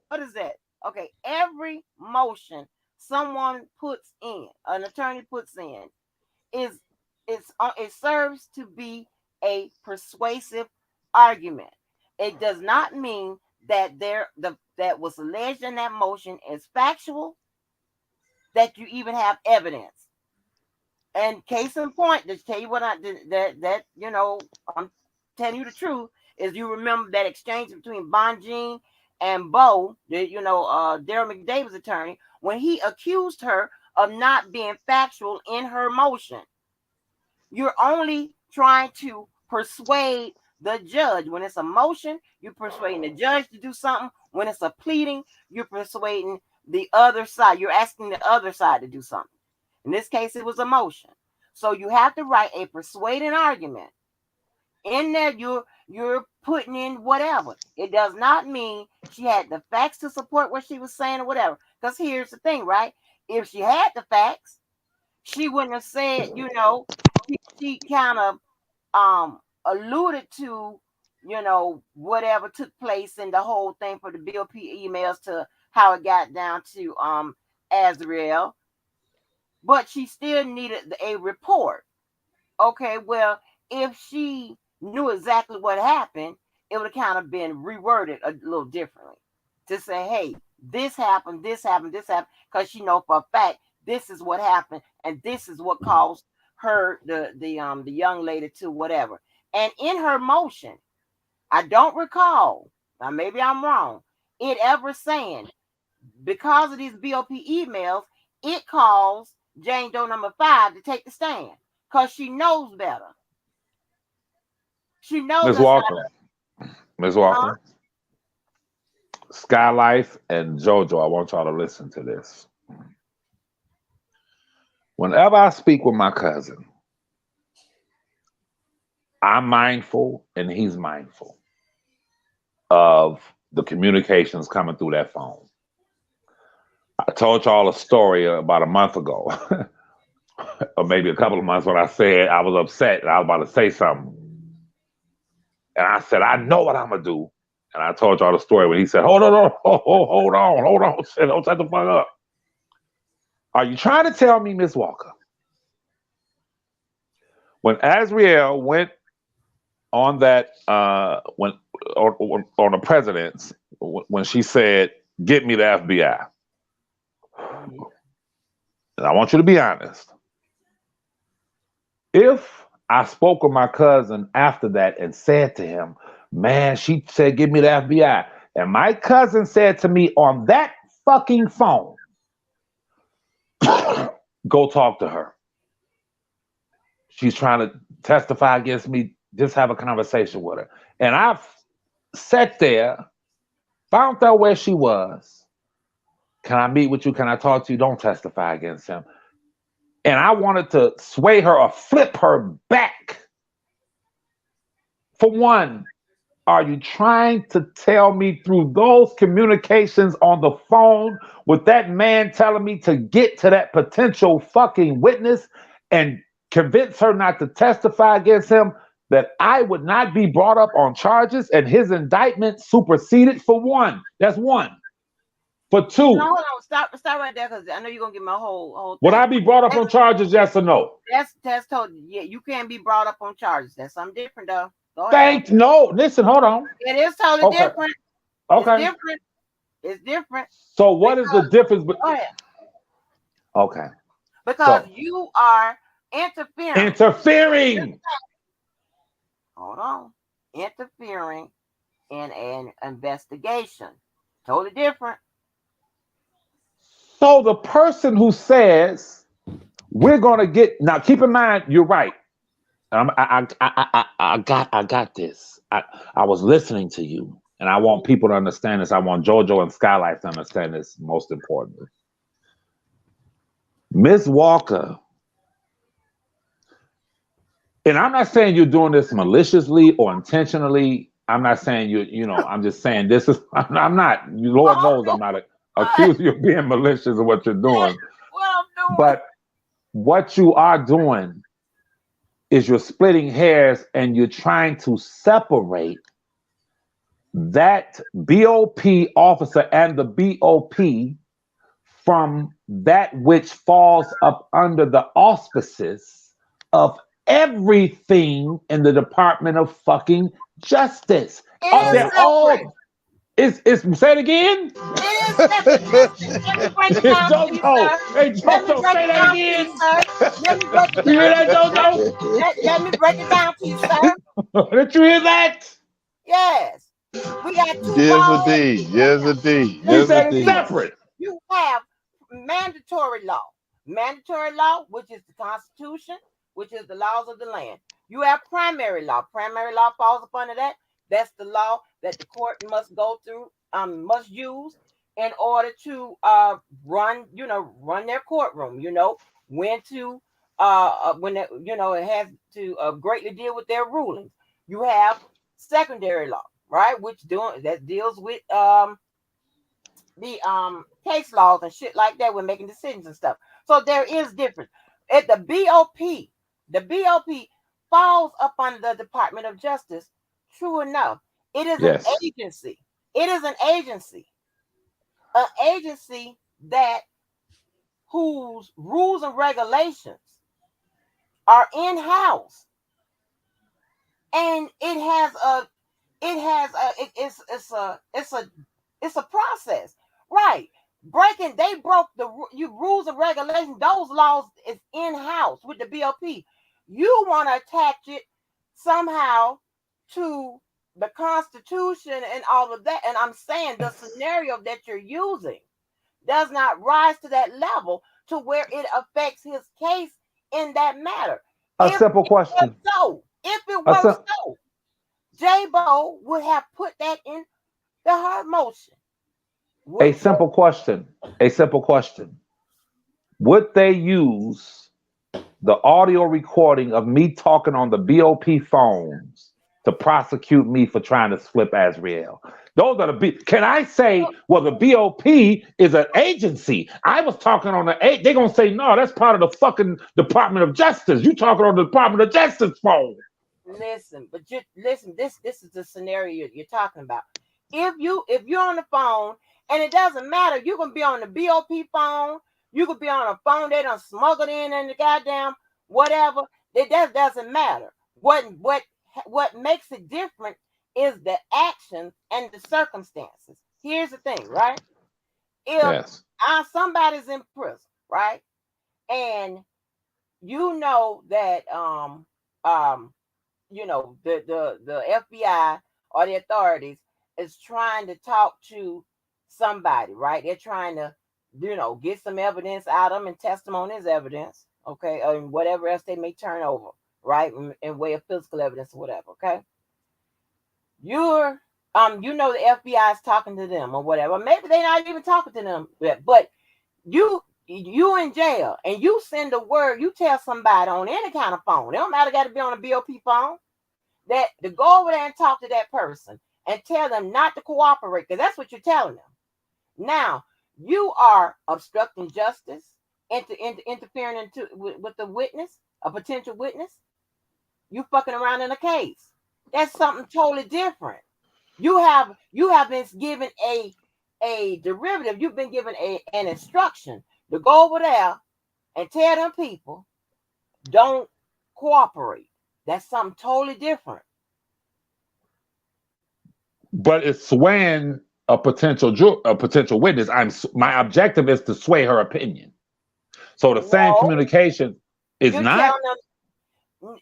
What is that? Okay, every motion someone puts in, an attorney puts in, it serves to be a persuasive argument. It does not mean that that was alleged in that motion is factual, that you even have evidence. And case in point, just tell you what I'm telling you the truth, is you remember that exchange between Bonjean and Bo, Daryl McDavid's attorney, when he accused her of not being factual in her motion. You're only trying to persuade the judge. When it's a motion, you're persuading the judge to do something. When it's a pleading, you're persuading the other side. You're asking the other side to do something. In this case, it was a motion. So you have to write a persuading argument. In there, you're putting in whatever. It does not mean she had the facts to support what she was saying or whatever. Because here's the thing, right? If she had the facts, she wouldn't have said, she kind of alluded to, whatever took place in the whole thing for the BOP emails to how it got down to Azrael. But she still needed a report. Okay, well, if she knew exactly what happened, it would have kind of been reworded a little differently to say, hey, this happened, because she know for a fact this is what happened, and this is what caused her, the young lady, to whatever. And in her motion, I don't recall, now maybe I'm wrong, it ever saying, because of these BOP emails, it caused Jane Doe number 5 to take the stand, because she knows better. She knows. Ms. Walker, Skylife and JoJo, I want y'all to listen to this. Whenever I speak with my cousin, I'm mindful and he's mindful of the communications coming through that phone. I told y'all a story about a month ago, or maybe a couple of months, when I said I was upset and I was about to say something. And I said, I know what I'm going to do. And I told y'all the story when he said, hold on. Shit, don't shut the fuck up. Are you trying to tell me, Miss Walker, when Azrael went on that, on the president's, when she said, get me the FBI, and I want you to be honest, if I spoke with my cousin after that and said to him, man, she said, give me the FBI, and my cousin said to me on that fucking phone, go talk to her, she's trying to testify against me. Just have a conversation with her. And I sat there, found out where she was. Can I meet with you? Can I talk to you? Don't testify against him. And I wanted to sway her or flip her back. For one, are you trying to tell me through those communications on the phone with that man telling me to get to that potential fucking witness and convince her not to testify against him that I would not be brought up on charges and his indictment superseded? For one? That's one. For two, No, hold on, stop right there, because I know you're gonna get my whole thing. would I be brought up on charges? Yes or no? That's told. Yeah, you can't be brought up on charges. That's something different, though. Go ahead. No, listen, hold on. It is totally Okay. different. Okay. It's different. It's different. So what is the difference? Go ahead. Okay. Because So, you are interfering. interfering. Hold on. Interfering in an investigation. Totally different. So the person who says we're gonna get, now keep in mind, you're right. I got this. I was listening to you, and I want people to understand this. I want JoJo and Skylight to understand this. Most importantly, Miss Walker, and I'm not saying you're doing this maliciously or intentionally. I'm not saying you know. I'm just saying this is. I'm not. Lord knows I'm not accusing you of being malicious of what you're doing. What I'm doing. But what you are doing is you're splitting hairs and you're trying to separate that BOP officer and the BOP from that which falls up under the auspices of everything in the Department of fucking Justice. They're all. It's say it again. It is separate. Listen, let me break it down to you, sir. Hey, JoJo, say that again. Let me break it You hear that, down. JoJo? Let me break it down to you, sir. Did you hear that? Yes. We got two Yes, laws. indeed. Yes, indeed. He Yes, said it's indeed. separate. You have mandatory law. Mandatory law, which is the Constitution, which is the laws of the land. You have primary law. Primary law falls up under that. That's the law that the court must go through, must use in order to run their courtroom. When to when it, it has to greatly deal with their rulings. You have secondary law, right, which deals with the case laws and shit like that when making decisions and stuff. So there is difference. At the BOP falls up under the Department of Justice. True enough, it is an agency. It is an agency that whose rules and regulations are in house, and it's a process, right? They broke the rules and regulations. Those laws is in house with the BOP. You want to attach it somehow to the Constitution and all of that, and I'm saying the scenario that you're using does not rise to that level to where it affects his case in that matter. Simple question. If it were so, J-Bo would have put that in the hard motion. A simple question. Would they use the audio recording of me talking on the BOP phones to prosecute me for trying to flip Azriel? Those are the Can I say, well, the BOP is an agency? I was talking on they're going to say, no, that's part of the fucking Department of Justice. You talking on the Department of Justice phone. Listen, this is the scenario you're talking about. If you're on the phone, and it doesn't matter, you can be on the BOP phone, you could be on a phone they done smuggled in the goddamn whatever. That doesn't matter. What makes it different is the action and the circumstances. Here's the thing, right? If somebody's in prison, right, and you know that the FBI or the authorities is trying to talk to somebody, right? They're trying to, get some evidence out of them, and testimony is evidence, okay, and whatever else they may turn over. right? In way of physical evidence or whatever, okay? You're you know the FBI is talking to them or whatever. Maybe they're not even talking to them yet, but you in jail and you send a word, you tell somebody on any kind of phone, it don't matter, got to be on a BOP phone, that to go over there and talk to that person and tell them not to cooperate, because that's what you're telling them. Now, you are obstructing justice, interfering with the witness, a potential witness. You fucking around in a case. That's something totally different. You have been given a derivative. You've been given an instruction to go over there and tell them people don't cooperate. That's something totally different. But it's swaying a potential witness. My objective is to sway her opinion. So the same communication is you're not.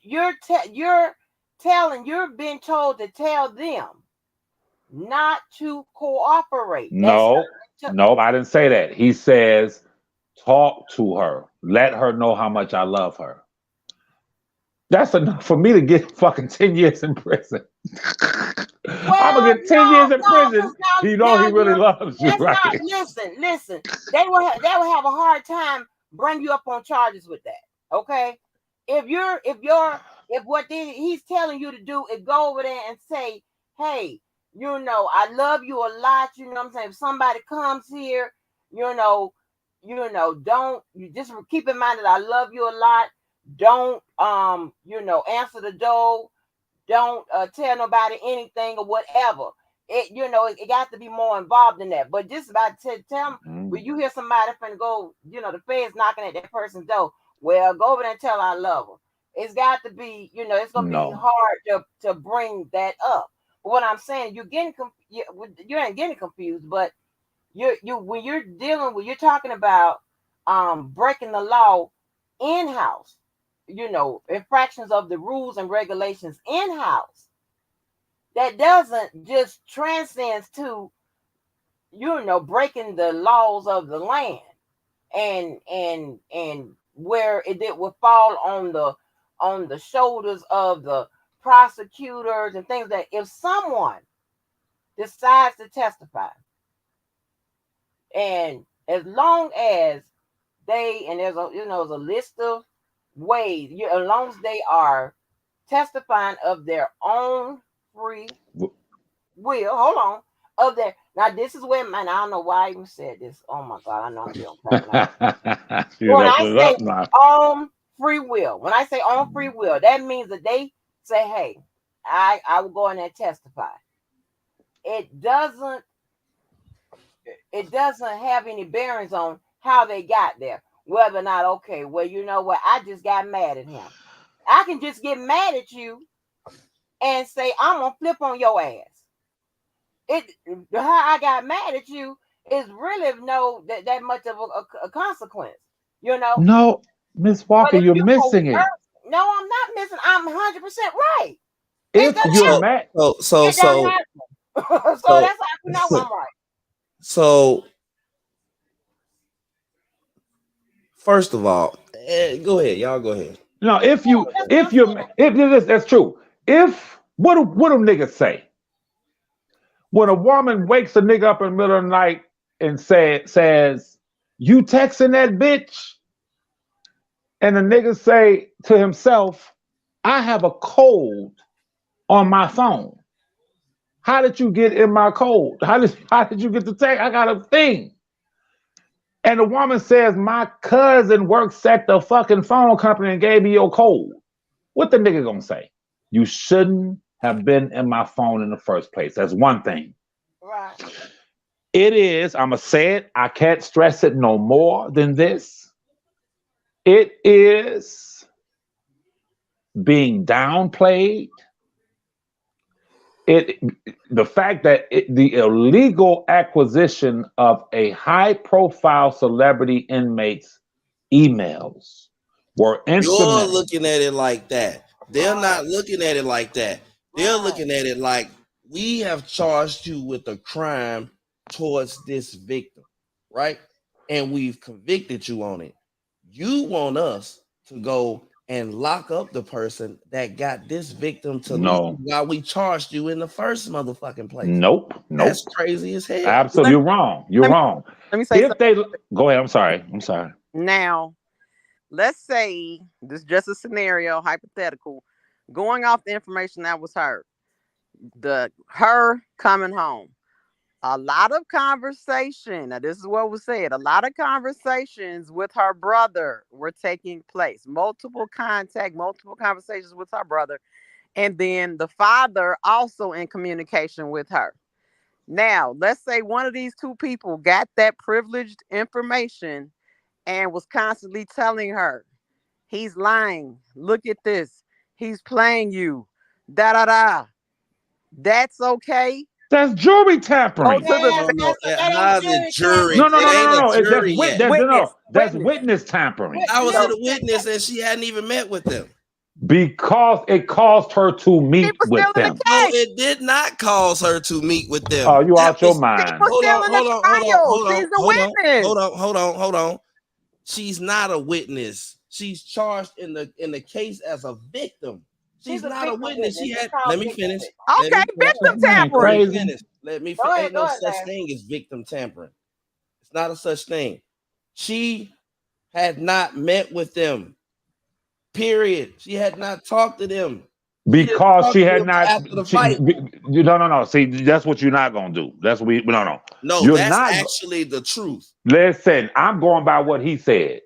You're being told to tell them not to cooperate. No, I didn't say that. He says, talk to her. Let her know how much I love her. That's enough for me to get fucking 10 years in prison. I'm gonna get 10 years in prison. You know he really loves you, right? Listen. They will have a hard time bring you up on charges with that. Okay, if what he's telling you to do is go over there and say, hey, you know, I love you a lot. You know what I'm saying? If somebody comes here, don't you just keep in mind that I love you a lot. Don't answer the door. Don't tell nobody anything or whatever. It got to be more involved in that. But just about to tell them, when you hear somebody finna go, the feds knocking at that person's door, well, go over there and tell I love them. It's got to be, it's gonna be hard to bring that up. But what I'm saying, you ain't getting confused, but when you're talking about breaking the law in-house, infractions of the rules and regulations in-house, that doesn't just transcends to, breaking the laws of the land and where it will fall on the shoulders of the prosecutors and things, that if someone decides to testify, and as long as there's a list of ways, as long as they are testifying of their own free will, now this is where, man, I don't know why I even said this. Oh my God, I know I'm getting cracked. When I say on free will, that means that they say, hey, I will go in there and testify. It doesn't have any bearings on how they got there. Whether or not, okay, well, you know what, I just got mad at him. I can just get mad at you and say, I'm gonna flip on your ass. How I got mad at you is really that much of a consequence, No, Miss Walker, you're missing it. No, I'm not missing. I'm 100% right. If you're mad, so that's how you know I'm right. So, first of all, go ahead, y'all. Go ahead. No, if that's true. What do niggas say? When a woman wakes a nigga up in the middle of the night and says, you texting that bitch? And the nigga say to himself, I have a code on my phone. How did you get in my code? How did you get the text? I got a thing. And the woman says, my cousin works at the fucking phone company and gave me your code. What the nigga gonna say? You shouldn't have been in my phone in the first place. That's one thing. Right. It is, I'm gonna say it, I can't stress it no more than this. It is being downplayed. The fact that the illegal acquisition of a high-profile celebrity inmate's emails were instrumental. You're looking at it like that. They're not looking at it like that. They're looking at it like, we have charged you with a crime towards this victim, right? And we've convicted you on it. You want us to go and lock up the person that got this victim to leave No. while we charged you in the first motherfucking place. Nope. That's crazy as hell. Absolutely. You're wrong. You're let me- wrong. Let me say If something. they go ahead, I'm sorry. Now, let's say this is just a scenario, hypothetical, going off the information that was heard. Her coming home. A lot of conversation. Now, this is what was said. A lot of conversations with her brother were taking place. Multiple conversations with her brother. And then the father also in communication with her. Now, let's say one of these two people got that privileged information and was constantly telling her, he's lying. Look at this. He's playing you. Da da da. That's okay. That's jury Go tampering. to the No. How's it jury? No. It ain't a That's jury yet. That's witness tampering. I was it a witness and she hadn't even met with them. Because it caused her to meet with them. No, it did not cause her to meet with them. Oh, you out your mind. Hold on. She's not a witness. She's charged in the case as a victim. She's not a witness. She had. Let me finish. Okay, victim tampering. Let me finish. Ain't no such thing as victim tampering. It's not a such thing. She had not met with them. Period. She had not talked to them. Because she had not. After the fight. No. See, that's what you're not gonna do. That's what we. No. No, you're that's not, actually the truth. Listen, I'm going by what he said.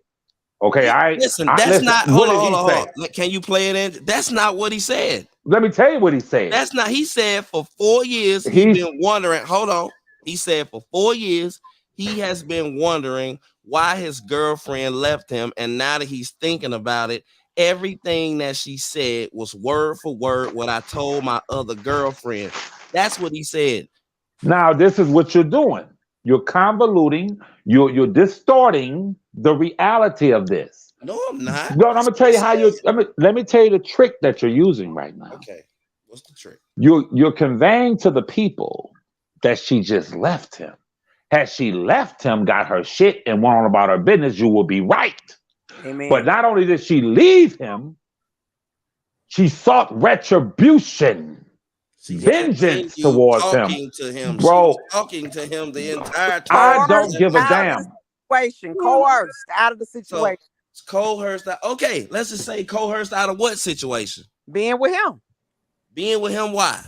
Okay, listen. That's not. Hold on. Can you play it in? That's not what he said. Let me tell you what he said. That's not. He said for 4 years he's been wondering. Hold on. He said for 4 years he has been wondering why his girlfriend left him, and now that he's thinking about it, everything that she said was word for word what I told my other girlfriend. That's what he said. Now, this is what you're doing. You're convoluting. You're distorting the reality of this. No, I'm not. No, I'm gonna tell you how you. Let me tell you the trick that you're using right now. Okay, what's the trick? You're conveying to the people that she just left him. Had she left him, got her shit, and went on about her business, you will be right. Amen. But not only did she leave him, she sought retribution, vengeance towards him. Bro, talking to him the entire time. I don't give a damn. Coerced out of the situation. So, coerced out. Okay, let's just say coerced out of what situation? Being with him. Being with him, why?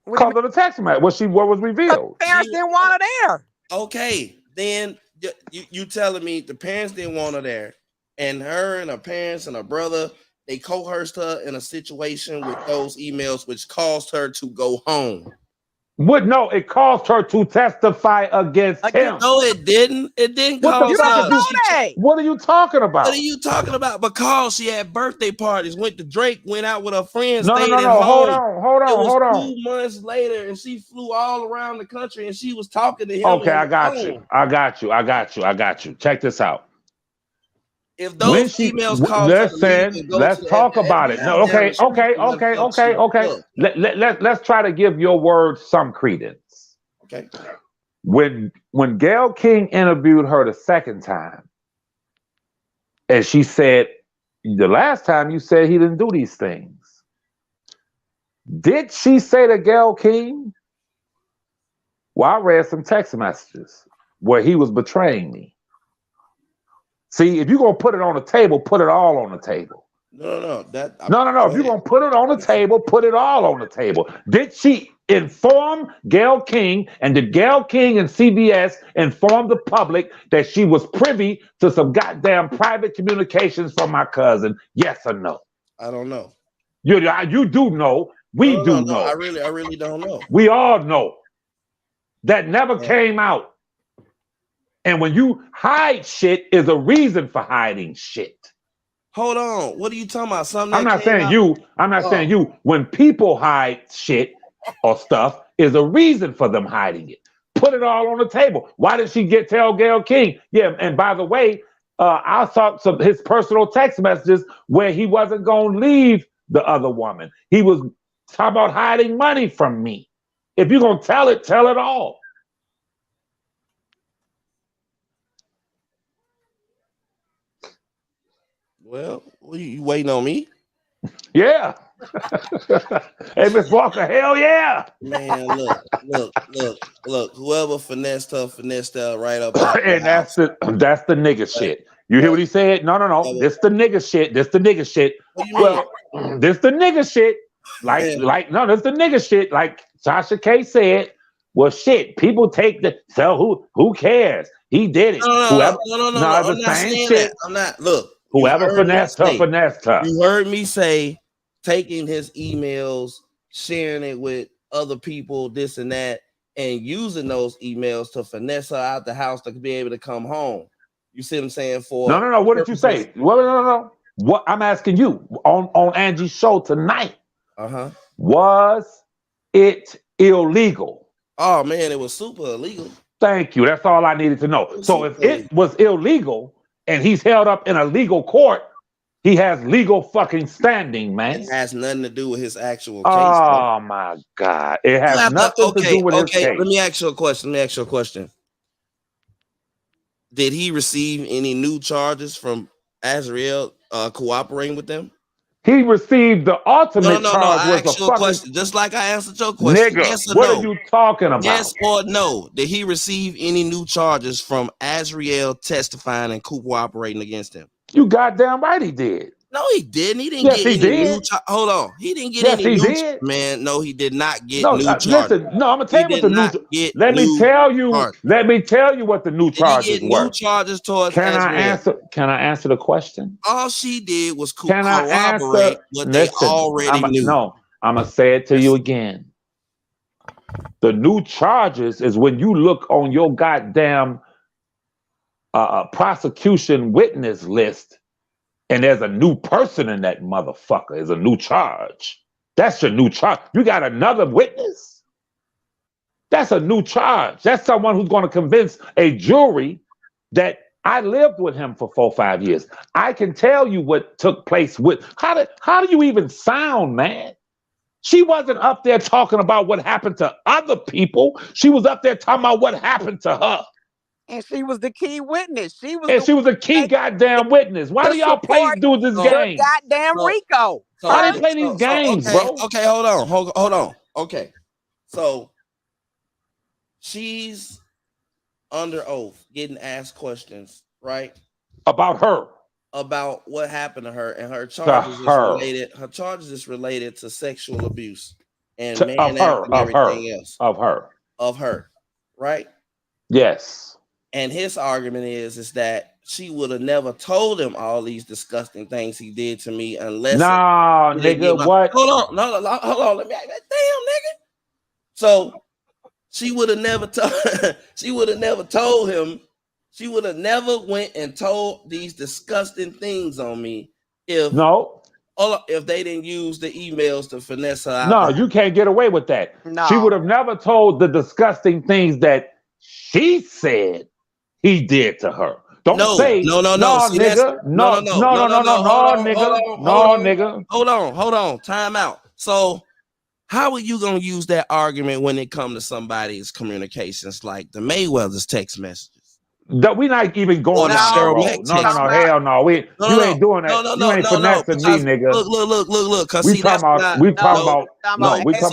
Because of the text message. What was revealed? The parents didn't want her there. Okay, then you telling me the parents didn't want her there, and her and her parents and her brother, they coerced her in a situation with those emails, which caused her to go home. No, it caused her to testify against him. No, it didn't. It didn't cause her. What are you talking about? What are you talking about? Because she had birthday parties, went to Drake, went out with her friends. No. Hold on. 2 months later, and she flew all around the country, and she was talking to him. Okay, I got you. Check this out. If those emails cause let's talk about it. No, okay. Let's try to give your words some credence. Okay. When Gayle King interviewed her the second time, and she said, the last time you said he didn't do these things. Did she say to Gayle King? Well, I read some text messages where he was betraying me. See, if you're going to put it on the table, put it all on the table. No. No. If you're going to put it on the table, put it all on the table. Did she inform Gayle King, and did Gayle King and CBS inform the public that she was privy to some goddamn private communications from my cousin? Yes or no? I don't know. You do know. We do know. I really don't know. We all know. That never came out. And when you hide shit, is a reason for hiding shit. Hold on. What are you talking about? Something I'm not saying you. When people hide shit or stuff, is a reason for them hiding it. Put it all on the table. Why did she tell Gayle King? Yeah, and by the way, I saw some his personal text messages where he wasn't going to leave the other woman. He was talking about hiding money from me. If you're going to tell it all. Well, you waiting on me? Yeah. Hey, Miss Walker, hell yeah. Man, look. Whoever finessed her right up out the And that's house. the nigga shit. You hear what he said? No. This the nigga shit. This the nigga shit. What do you mean? Well, this the nigga shit. This the nigga shit. Like Sasha K said. Well, shit. People take so who cares? He did it. No. I'm not saying that. I'm not. Look. Whoever finessed her. You heard me say taking his emails, sharing it with other people, this and that, and using those emails to finesse her out the house to be able to come home. You see what I'm saying? No. What did you say? No. What I'm asking you on Angie's show tonight. Was it illegal? Oh man, it was super illegal. Thank you. That's all I needed to know. So if it was illegal and he's held up in a legal court, he has legal fucking standing, man. It has nothing to do with his actual case. Oh my God. It has nothing to do with his case. Let me ask you a question. Did he receive any new charges from Azriel cooperating with them? He received the ultimate charge. I asked you a question, just like I answered your question. Nigga, yes or what no? are you talking about? Yes or no? Did he receive any new charges from Azriel testifying and cooperating against him? You goddamn right he did. No, he didn't. He didn't get any new charges. Hold on. He didn't get any new charges. Man, no, he did not get new charges. Listen, I'm gonna tell you what the new Let me tell you what the new charges were. New charges towards Can I answer the question? All she did was corroborate what they already knew. No, I'm gonna say it to you again. The new charges is when you look on your goddamn prosecution witness list and there's a new person in that motherfucker. Is a new charge. That's your new charge. You got another witness? That's a new charge. That's someone who's going to convince a jury that I lived with him for 4 or 5 years. I can tell you what took place with. How do you even sound, man? She wasn't up there talking about what happened to other people. She was up there talking about what happened to her. And she was the key witness. She was a key goddamn witness. Why do y'all play these games? Goddamn Rico. Why they play these games, bro? Okay, hold on. Okay. So she's under oath, getting asked questions, right? About her. About what happened to her, and her charges is related to sexual abuse and everything else. Of her. Right? Yes. And his argument is that she would have never told him all these disgusting things he did to me unless. No, nigga, what? Hold on. Let me. Damn, nigga. So she would have never told. She would have never told him. She would have never went and told these disgusting things on me if they didn't use the emails to finesse her out. No, you can't get away with that. No. She would have never told the disgusting things that she said he did to her. Don't say no, nigga. No, nigga. Hold on. Time out. So how are you gonna use that argument when it comes to somebody's communications like the Mayweather's text messages? We're not even going down that road. No, hell no. You ain't doing that. You ain't finessing me, nigga. Look. We talking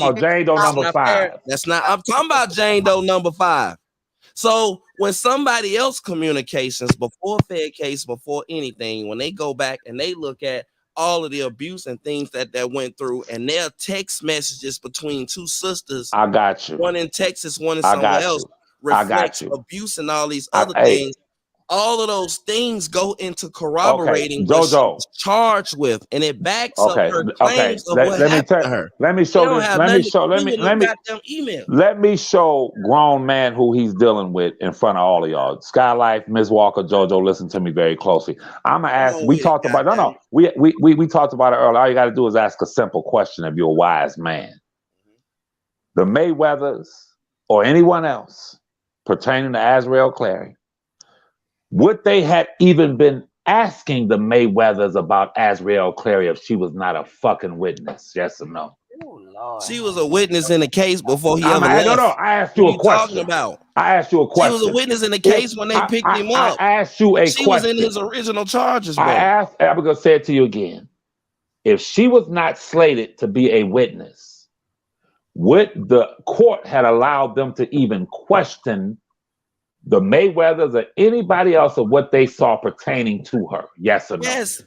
about Jane Doe number 5. That's not. I'm talking about Jane Doe number 5. So when somebody else communications before Fed case, before anything, when they go back and they look at all of the abuse and things that went through, and their text messages between two sisters, I got you. One in Texas, one in somewhere else, reflects abuse and all these other things. All of those things go into corroborating what she was charged with, and it backs up her claims of what happened to her. Let me show grown man who he's dealing with in front of all of y'all. Skylife, Ms. Walker, JoJo, listen to me very closely. I'm gonna ask. We talked about we talked about it earlier. All you got to do is ask a simple question if you're a wise man. The Mayweathers or anyone else pertaining to Azriel Clary, would they have even been asking the Mayweathers about Azriel Clary if she was not a fucking witness? Yes or no? She was a witness in the case before he ever left. No. I asked you a question. I asked you a She question. was a witness in the case when they picked him up. I asked you a She question. was in his original charges, bro. I asked, I'm going to say it to you again. If she was not slated to be a witness, would the court had allowed them to even question the Mayweathers or anybody else of what they saw pertaining to her? Yes or no?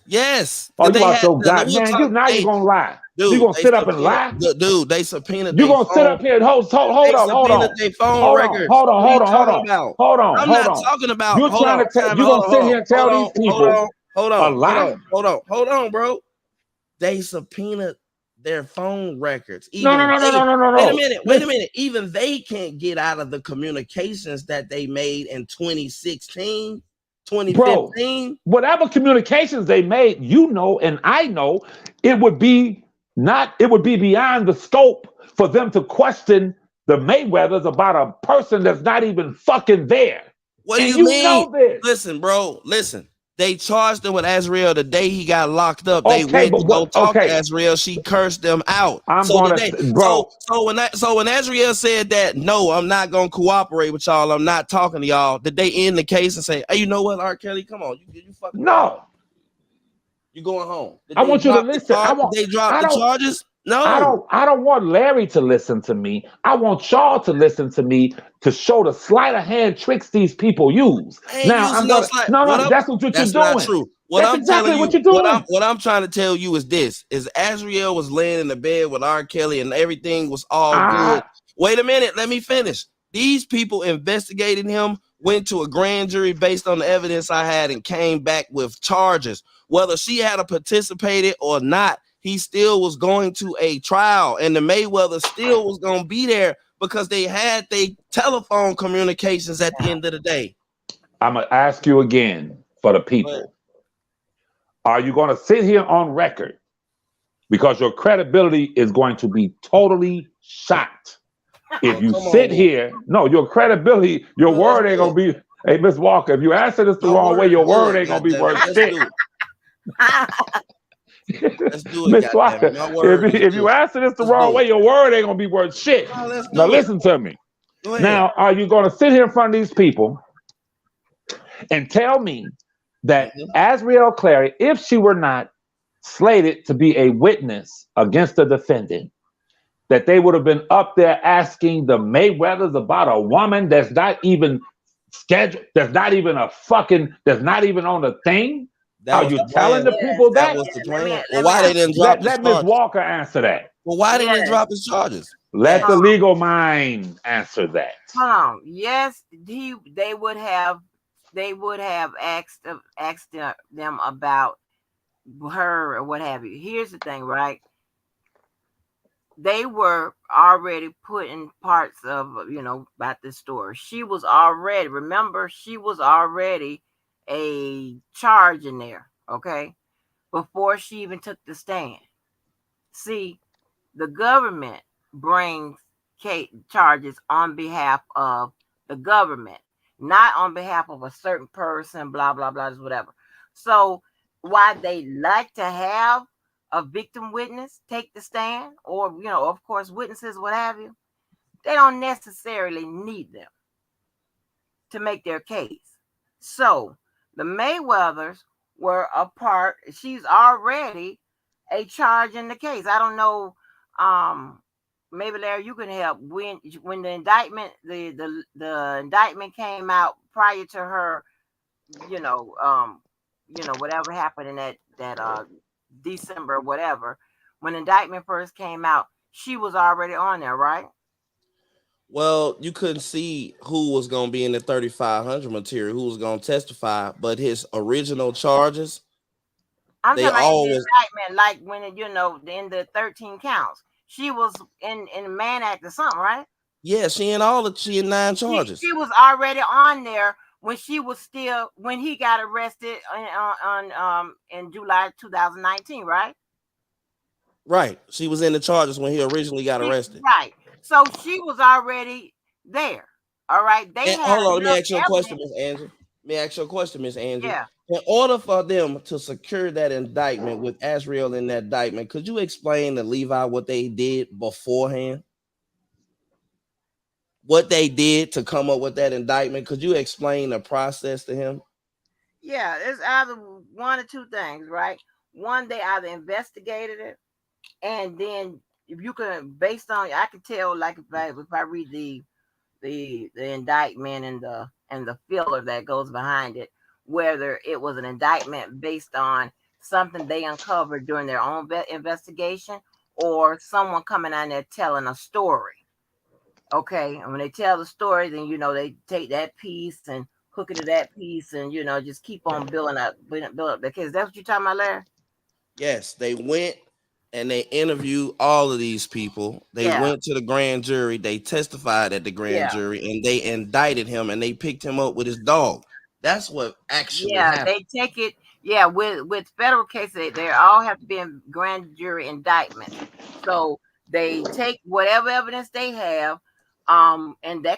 Yes. Oh, They you are had so the God, we'll man. talk- You're hey, gonna lie. dude, You gonna they sit up and subpoenaed- lie? Dude, they subpoenaed You their gonna sit phone. up here and hold They on, hold subpoenaed on. their phone Hold records. on, What are you hold talking on. about? Hold on, I'm hold not on. talking about. You're hold trying on, to tell. time You're out, gonna sit here and tell these people hold a on, lie? hold on, bro. They subpoenaed their phone records. No. Wait a minute. Even they can't get out of the communications that they made in 2016, 2015. Bro, whatever communications they made, you know, and I know, it would be beyond the scope for them to question the Mayweathers about a person that's not even fucking there. What do And you mean? know this. Listen, bro, listen. They charged him with Azriel the day he got locked up. They Okay, went but to go what? talk to Okay, Azriel. She cursed them out. I'm So gonna, today, bro. so when Azriel said that, no, I'm not gonna cooperate with y'all. I'm not talking to y'all. Did they end the case and say, hey, you know what, R. Kelly, come on, you fucking No. You going home? Did I they want you to drop the listen. Did they drop the charges? No. I don't want Larry to listen to me. I want y'all to listen to me to show the sleight of hand tricks these people use. Now I'm gonna that's what you're That's doing. not true. What That's I'm exactly telling what you, you're doing. what I'm trying to tell you is this: is Azriel was laying in the bed with R. Kelly and everything was all good. Wait a minute, let me finish. These people investigated him, went to a grand jury based on the evidence I had, and came back with charges. Whether she had participated or not, he still was going to a trial, and the Mayweather still was going to be there because they had their telephone communications at the end of the day. I'm gonna ask you again for the people. Are you gonna sit here on record? Because your credibility is going to be totally shot. If you sit here, no, your credibility, your word ain't gonna be. Hey, Miss Walker, if you answer this the wrong way, your word ain't gonna be worth shit. Let's do it, Miss Walker. If you answer this the wrong way, your word ain't gonna be worth shit. Now listen to me. Now, are you gonna sit here in front of these people and tell me that Azriel Clary, if she were not slated to be a witness against the defendant, that they would have been up there asking the Mayweathers about a woman that's not even scheduled, that's not even on the thing? Are you telling the people that? That was the plan. Well, why they didn't drop the charges? Let Ms. Walker answer that. Well, why didn't they drop his charges? Let the legal mind answer that. Hold on. Yes, they would have asked them about her or what have you. Here's the thing, right? They were already putting parts of, about this story. She was already a charge in there, okay? Before she even took the stand. See, the government brings charges on behalf of the government, not on behalf of a certain person, blah, blah, blah, whatever. So why they like to have a victim witness take the stand, or, of course, witnesses, what have you, they don't necessarily need them to make their case. So the Mayweathers were a part. She's already a charge in the case. I don't know. Maybe Larry, you can help. When the indictment, the indictment came out prior to her, whatever happened in that December, whatever. When the indictment first came out, she was already on there, right? Well, you couldn't see who was going to be in the 3500 material, who was going to testify, but his original charges, I'm talking about in the indictment, like when in the 13 counts, she was in Mann Act or something, right? Yeah, she in 9 charges. She was already on there when he got arrested in July 2019, right? Right. She was in the charges when he originally got arrested. Right. So she was already there. All right. Hold on, let me ask you a question, Miss Angie. Yeah. In order for them to secure that indictment with Azriel in that indictment, could you explain to Levi what they did beforehand? what they did to come up with that indictment? Could you explain the process to him? Yeah, it's either one or two things, right? One, they either investigated it, and then if you can, based on, I can tell, like if I read the indictment and the filler that goes behind it, whether it was an indictment based on something they uncovered during their own investigation, or someone coming on there telling a story. Okay, and when they tell the story, then they take that piece and hook it to that piece, and just keep on building up the case. That's what you're talking about, Larry? Yes, they went and they interviewed all of these people. They Yeah. went to the grand jury. They testified at the grand jury, and they indicted him, and they picked him up with his dog. That's what actually happened. They take it. Yeah, with federal cases, they all have to be in grand jury indictments. So they take whatever evidence they have, and that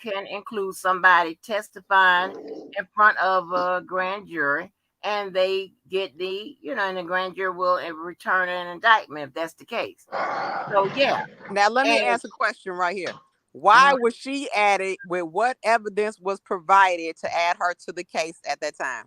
can include somebody testifying in front of a grand jury, and they get and the grand jury will return an indictment if that's the case. So yeah. Now let me ask a question right here. Why was she added? With what evidence was provided to add her to the case at that time?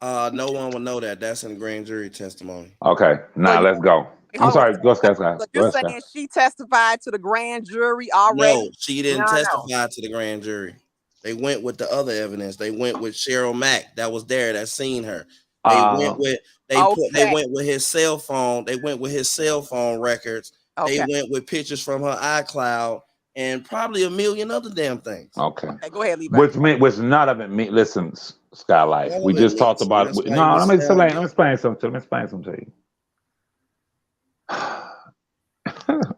No one will know that. That's in grand jury testimony. Okay, now let's go. I'm sorry. Go ahead. So you're saying she testified to the grand jury already? No, she didn't testify to the grand jury. They went with the other evidence. They went with Cheryl Mack that was there, that seen her. They went with his cell phone. They went with his cell phone records. Okay. They went with pictures from her iCloud and probably a million other damn things. Okay. Go ahead, Levi. Which none of it mean. Listen, Skylight. We just talked about it. No, let me explain something to you.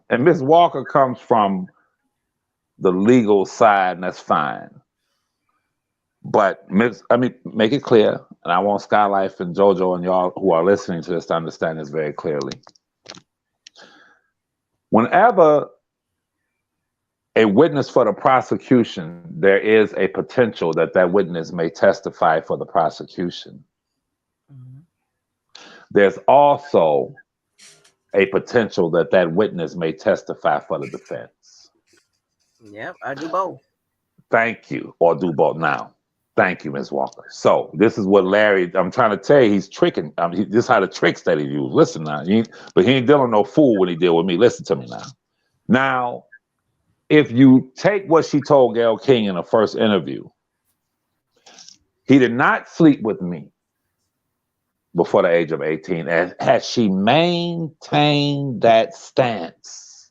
And Miss Walker comes from the legal side, and that's fine. But let me make it clear, and I want Skylife and JoJo and y'all who are listening to this to understand this very clearly. Whenever a witness for the prosecution, there is a potential that that witness may testify for the prosecution. Mm-hmm. There's also a potential that that witness may testify for the defense. Yep, I do both. Thank you, or do both now. Thank you, Ms. Walker. So this is what Larry, I'm trying to tell you, he's tricking. This is how the tricks that he used. Listen now, but he ain't dealing no fool when he deal with me. Listen to me now. Now, if you take what she told Gayle King in the first interview, he did not sleep with me before the age of 18. And had she maintained that stance,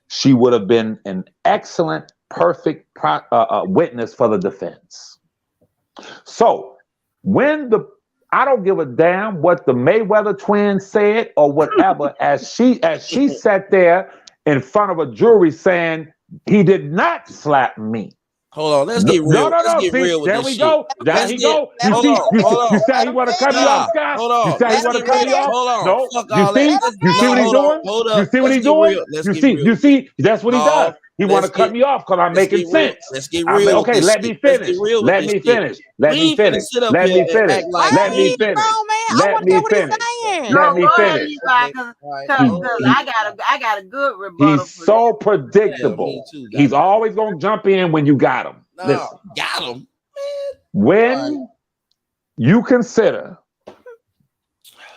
she would have been an excellent, perfect witness for the defense. So when I don't give a damn what the Mayweather twins said or whatever, as she sat there in front of a jury saying he did not slap me. Hold on, let's get real. No. Get real with there this we shit. go. There he go. You say he want to cut me off, Scott? Hold on. You say he want to cut me off? Hold on. No. Fuck all that. You see what he's doing? Hold up. You see what he's doing? You see, that's what he does. He want to cut me off because I'm making sense. Let's get real. Okay, let me finish. Let me finish. Let me finish. Let me finish. Let me finish. Let me finish. Let me finish. I got a good rebuttal. He's so predictable. He's always gonna jump in when you got him. Listen, got him. When you consider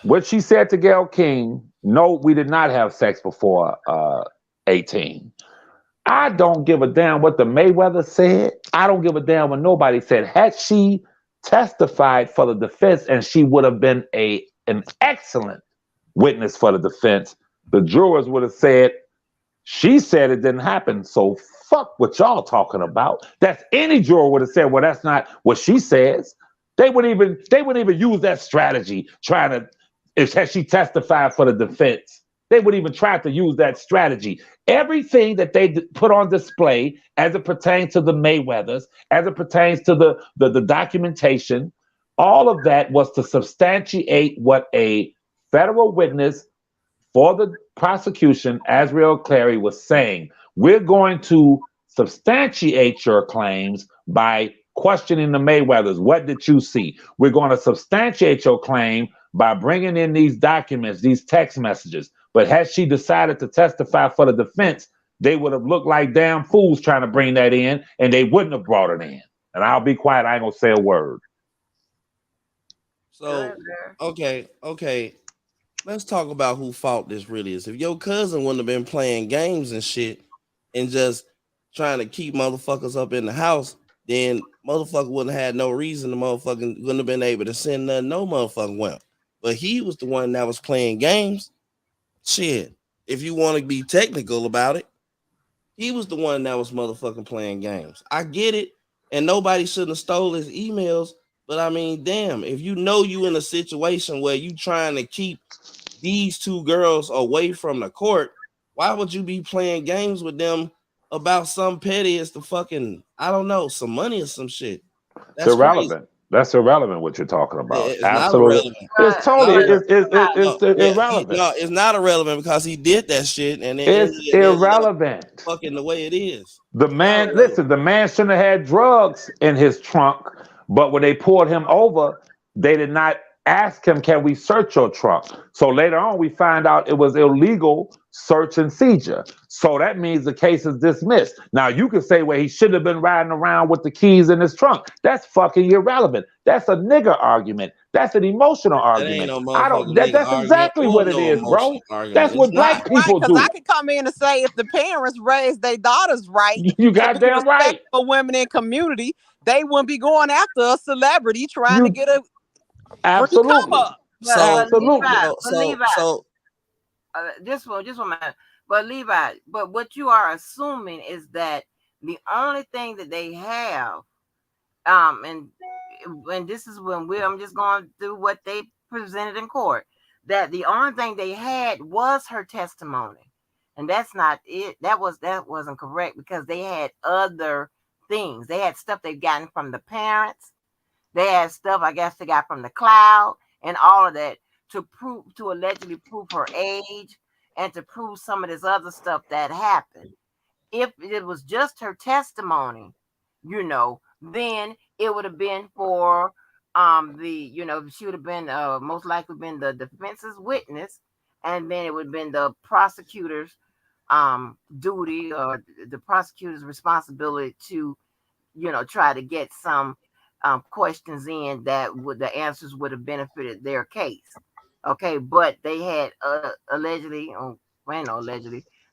what she said to Gayle King, no, we did not have sex before 18. I don't give a damn what the Mayweather said. I don't give a damn what nobody said. Had she testified for the defense, and she would have been an excellent witness for the defense, the jurors would have said, she said it didn't happen, so fuck what y'all talking about. That's any juror would have said, well, that's not what she says. They wouldn't even use that strategy trying to, if she testified for the defense. They would even try to use that strategy. Everything that they put on display as it pertains to the Mayweathers, as it pertains to the documentation, all of that was to substantiate what a federal witness for the prosecution, Azriel Clary, was saying. We're going to substantiate your claims by questioning the Mayweathers. What did you see? We're going to substantiate your claim by bringing in these documents, these text messages. But had she decided to testify for the defense, they would have looked like damn fools trying to bring that in, and they wouldn't have brought it in. And I'll be quiet. I ain't gonna say a word. So, okay. Let's talk about who fault this really is. If your cousin wouldn't have been playing games and shit and just trying to keep motherfuckers up in the house, then motherfucker wouldn't have had no reason. The motherfucker wouldn't have been able to send nothing no motherfucking well. But he was the one that was playing games. Shit. If you want to be technical about it, he was the one that was motherfucking playing games. I get it. And nobody shouldn't have stole his emails. But I mean, damn, if you know you in a situation where you trying to keep these two girls away from the court, why would you be playing games with them about some petty as the fucking, I don't know, some money or some shit? It's irrelevant. That's irrelevant what you're talking about. It's Absolutely. not irrelevant. It's totally it's irrelevant. No, it's not irrelevant because he did that shit and it's irrelevant. Fucking the way it is. The man, listen, the man shouldn't have had drugs in his trunk, but when they pulled him over, they did not ask him, can we search your trunk? So later on, we find out it was illegal search and seizure. So that means the case is dismissed. Now, you could say, well, he should have been riding around with the keys in his trunk. That's fucking irrelevant. That's a nigger argument. That's an emotional argument. That's exactly what it is, bro. That's what black people do. Because I can come in and say, if the parents raised their daughters right, you goddamn right. For women in community, they wouldn't be going after a celebrity trying to get a absolutely. Just one minute. But Levi, but what you are assuming is that the only thing that they have, and this is when I'm just going through what they presented in court, that the only thing they had was her testimony, and that's not it. That wasn't correct because they had other things. They had stuff they've gotten from the parents. They had stuff I guess they got from the cloud and all of that to allegedly prove her age and to prove some of this other stuff that happened. If it was just her testimony, then it would have been for she would have been most likely been the defense's witness, and then it would have been the prosecutor's duty or the prosecutor's responsibility to try to get some questions in that the answers would have benefited their case. Okay, but they had allegedly,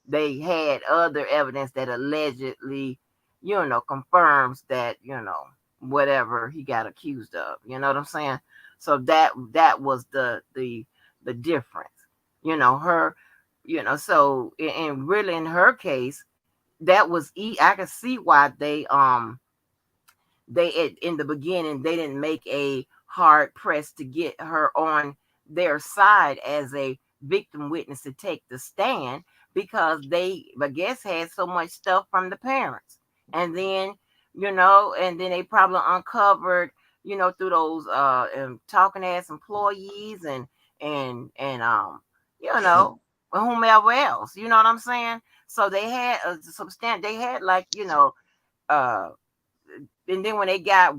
they had other evidence that allegedly, confirms that, whatever he got accused of. You know what I'm saying? So that was the difference. Her, so and really in her case, that was I could see why they in the beginning they didn't make a hard press to get her on their side as a victim witness to take the stand, because they, I guess, had so much stuff from the parents, and then they probably uncovered through those talking ass employees and whomever else, you know what I'm saying? So they had a substantial, they had and then when they got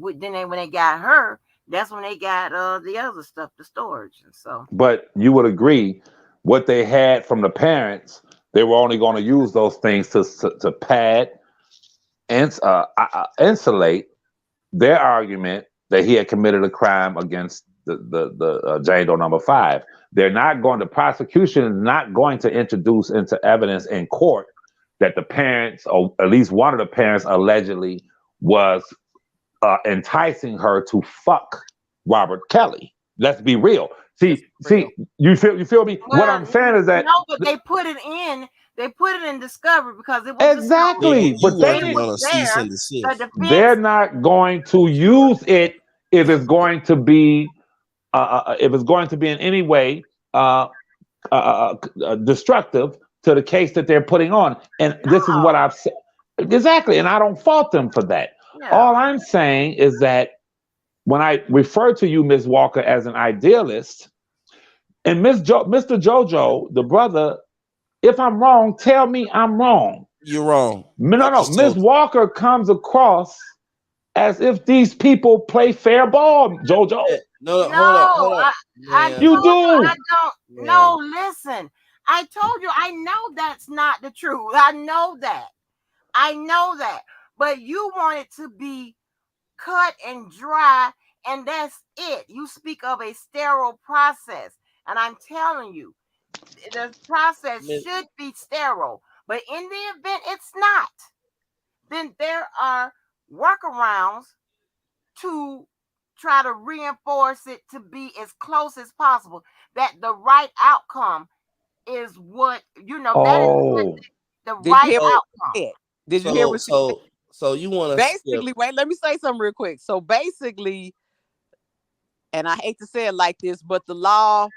her, that's when they got the other stuff, the storage. And so, but you would agree, what they had from the parents, they were only going to use those things to pad and insulate their argument that he had committed a crime against the Jane Doe number 5. The prosecution is not going to introduce into evidence in court that the parents, or at least one of the parents, allegedly was enticing her to fuck Robert Kelly. Let's be real. See, you feel me? Well, what I'm saying is that but they put it in discovery because it was exactly. But they they're not going to use it if it's going to be in any way destructive to the case that they're putting on. And this is what I've said exactly, and I don't fault them for that. Yeah. All I'm saying is that when I refer to you, Ms. Walker, as an idealist, and Mr. Jojo, the brother, if I'm wrong, tell me I'm wrong. You're wrong. No. Ms. Walker comes across as if these people play fair ball, Jojo. No, hold on. I you do. I don't. No, listen. I told you, I know that's not the truth. I know that. But you want it to be cut and dry, and that's it. You speak of a sterile process, and I'm telling you, the process should be sterile. But in the event it's not, then there are workarounds to try to reinforce it to be as close as possible. That the right outcome is what that is Oh, the Did you right hear what outcome. she said? Did you hear what she said? So you want to skip? Basically, wait, let me say something real quick. So basically, and I hate to say it like this, but the law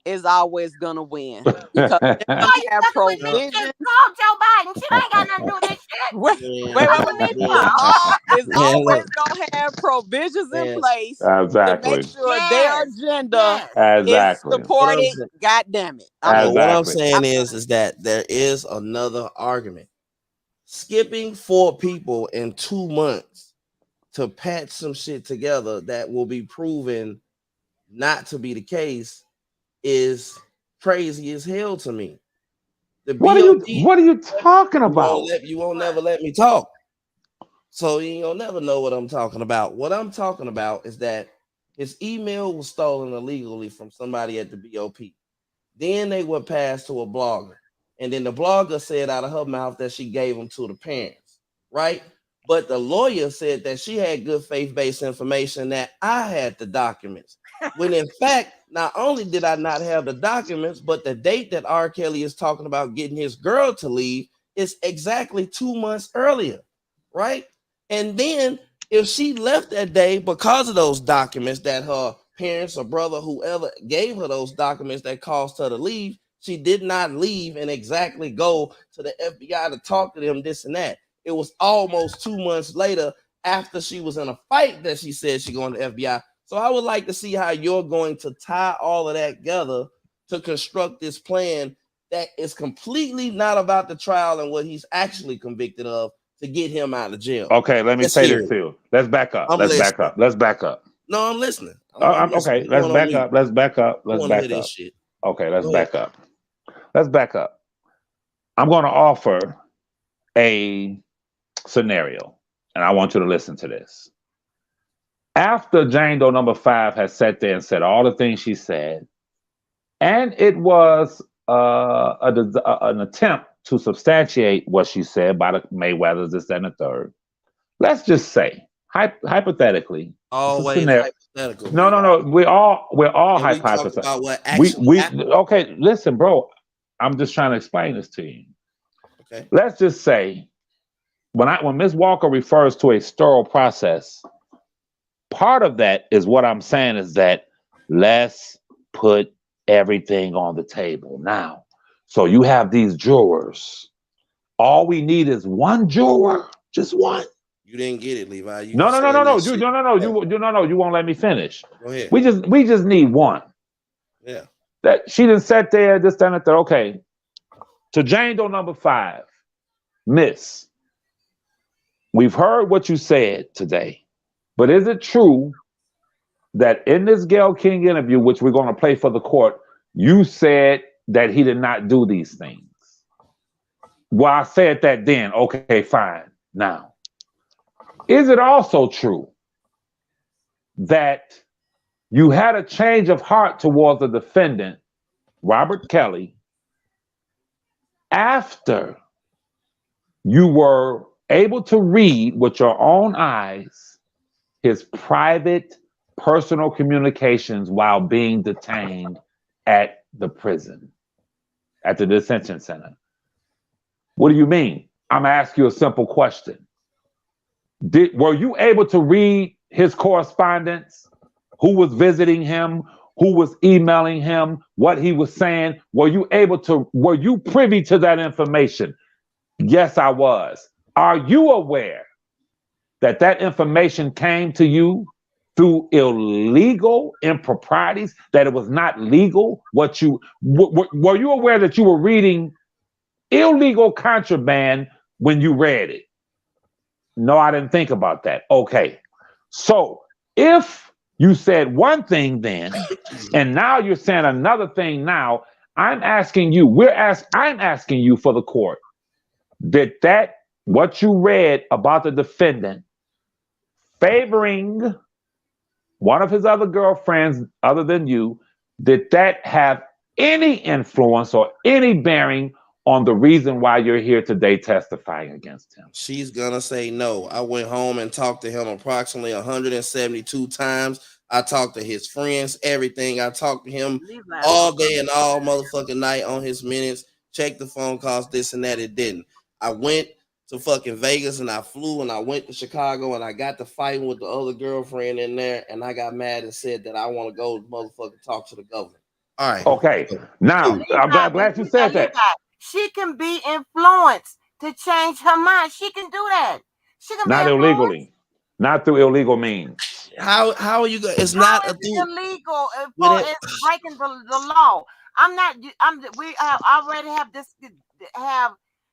is always gonna win because they're gonna Why you have fucking with me? provisions. Just call Joe Biden. Shit ain't got nothing to do with this shit. Wait, Man, wait, Fuck wait, with wait. me The for? law is man, always look, gonna have provisions in man. place to make exactly. sure their Yes. agenda Yes. is Exactly. What I'm supported. saying, God damn it. I'm no, done. what I'm Exactly. saying I'm is done. that there is another argument. Skipping 4 people in 2 months to patch some shit together that will be proven not to be the case is crazy as hell to me. The What BOD, are you talking about? you won't never let me talk. So you ain't gonna never know what I'm talking about. What I'm talking about is that his email was stolen illegally from somebody at the BOP. Then they were passed to a blogger. And then the blogger said out of her mouth that she gave them to the parents, right? But the lawyer said that she had good faith-based information, that I had the documents. When in fact, not only did I not have the documents, but the date that R. Kelly is talking about getting his girl to leave is exactly 2 months earlier, right? And then if she left that day because of those documents that her parents or brother, whoever gave her those documents that caused her to leave, she did not leave and exactly go to the FBI to talk to them, this and that. It was almost 2 months later, after she was in a fight, that she said she going to FBI. So I would like to see how you're going to tie all of that together to construct this plan that is completely not about the trial and what he's actually convicted of to get him out of jail. Okay, let me Let's say hear this it. to you. Let's back up. I'm Let's back listening. up. Let's back up. No, I'm listening. I'm listening. Okay, let's Going on back mute. up. Let's back up. I Let's want to hear back this up. shit. Okay, let's Go ahead. back up. Let's back up. I'm going to offer a scenario, and I want you to listen to this. After Jane Doe number 5 has sat there and said all the things she said, and it was an attempt to substantiate what she said by the Mayweathers, this, that, and the third. Let's just say, hypothetically, it's a Always scenario. hypothetical. No. We're all And we talk hypothetical. about what actually happened. Okay, listen, bro. I'm just trying to explain this to you. Okay. Let's just say when Ms. Walker refers to a sterile process, part of that is what I'm saying is that let's put everything on the table now. So you have these jurors. All we need is one juror, just one. You didn't get it, Levi. You No. saying that shit. You won't let me finish. Go ahead. We just need one. Yeah. That she didn't sit there, this, that, and the third. Okay. To Jane Doe number 5, Miss, we've heard what you said today, but is it true that in this Gayle King interview, which we're going to play for the court, you said that he did not do these things? Well, I said that then. Okay, fine. Now, is it also true that you had a change of heart towards the defendant, Robert Kelly, after you were able to read with your own eyes his private, personal communications while being detained at the prison, at the detention center? What do you mean? I'm asking you a simple question. Were you able to read his correspondence? Who was visiting him? Who was emailing him? What he was saying? Were you privy to that information? Yes, I was. Are you aware that that information came to you through illegal improprieties, that it was not legal? Were you aware that you were reading illegal contraband when you read it? No, I didn't think about that. Okay. So if you said one thing then, and now you're saying another thing now, I'm asking you for the court. Did what you read about the defendant favoring one of his other girlfriends other than you, did that have any influence or any bearing on the reason why you're here today testifying against him? She's gonna say no. I went home and talked to him approximately 172 times. I talked to his friends, everything. I talked to him all day and all motherfucking night on his minutes. Checked the phone calls, this and that. It didn't. I went to fucking Vegas and I flew and I went to Chicago and I got to fighting with the other girlfriend in there and I got mad and said that I want to go motherfucking talk to the governor. All right. Okay. Now, I'm glad you said that. She can be influenced to change her mind. She can do that. She can not be illegally, not through illegal means. How are you going? It's not illegal. It's breaking the law. We already have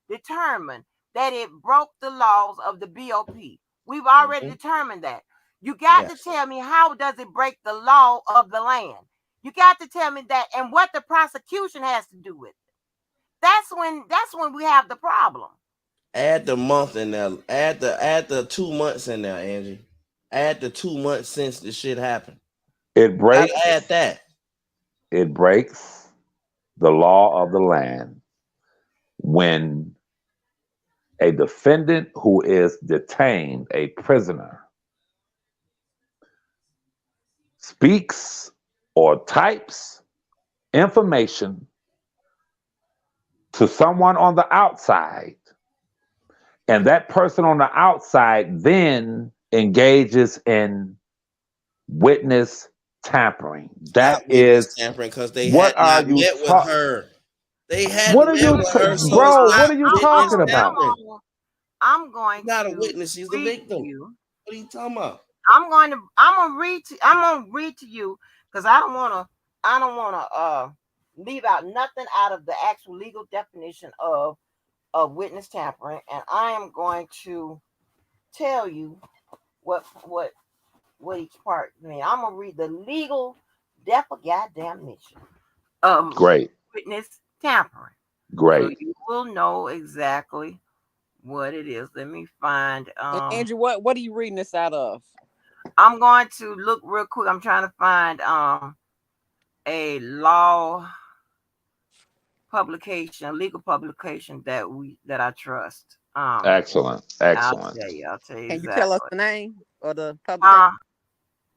determined that it broke the laws of the BOP. We've already determined that. You got to tell me, how does it break the law of the land? You got to tell me that, and what the prosecution has to do with it. That's when we have the problem. Add the month in there. Add the 2 months in there, Angie. Add the 2 months since the shit happened. It breaks. Add that. It breaks the law of the land when a defendant who is detained, a prisoner, speaks or types information to someone on the outside, and that person on the outside then engages in witness tampering. That is tampering, because they what had are you met with her. They had what are met you with her, so bro? What are you talking about? I'm going not to a witness. She's the victim. What are you talking about? I'm gonna read to you because I don't wanna leave out nothing out of the actual legal definition of witness tampering, and I am going to tell you what each part means. I'm gonna read the legal definition of Great. witness tampering. Great. So you will know exactly what it is. Let me find. Angie, what are you reading this out of? I'm going to look real quick. I'm trying to find a law publication, a legal publication that I trust. Excellent. I'll tell you Can exactly. you tell us the name of the publication?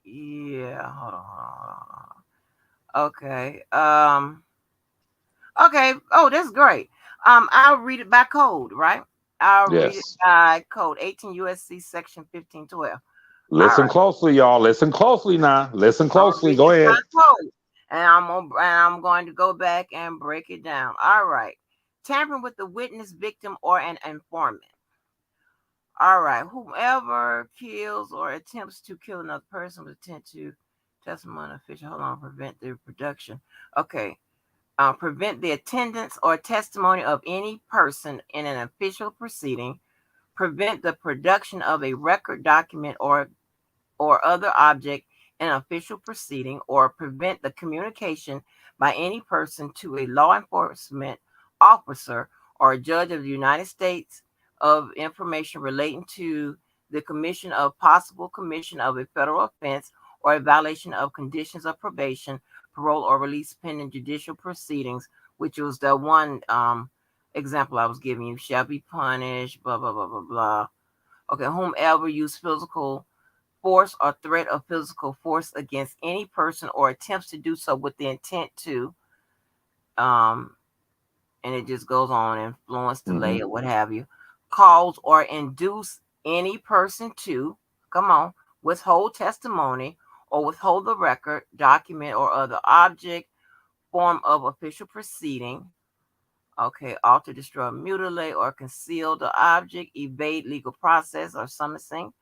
Yeah, hold on. Okay. Okay. Oh, that's great. I'll read it by code, right? I'll read it by code 18 USC section 1512. Listen closely, y'all. Listen closely now. Listen closely. Go ahead. And I'm going to go back and break it down. All right. Tampering with the witness, victim, or an informant. All right. Whoever kills or attempts to kill another person with intent to testimony official. Hold on. Prevent the production. Okay. Prevent the attendance or testimony of any person in an official proceeding. Prevent the production of a record, document, or other object in an official proceeding, or prevent the communication by any person to a law enforcement officer or a judge of the United States of information relating to the possible commission of a federal offense or a violation of conditions of probation, parole, or release pending judicial proceedings, which was the one example I was giving you, shall be punished, blah, blah, blah, blah, blah. Okay, whomever use physical force or threat of physical force against any person or attempts to do so with the intent to, and it just goes on, influence, delay, or what have you, cause or induce any person to, withhold testimony or withhold the record, document, or other object, form of official proceeding. Okay, alter, destroy, mutilate, or conceal the object, evade legal process or summoning,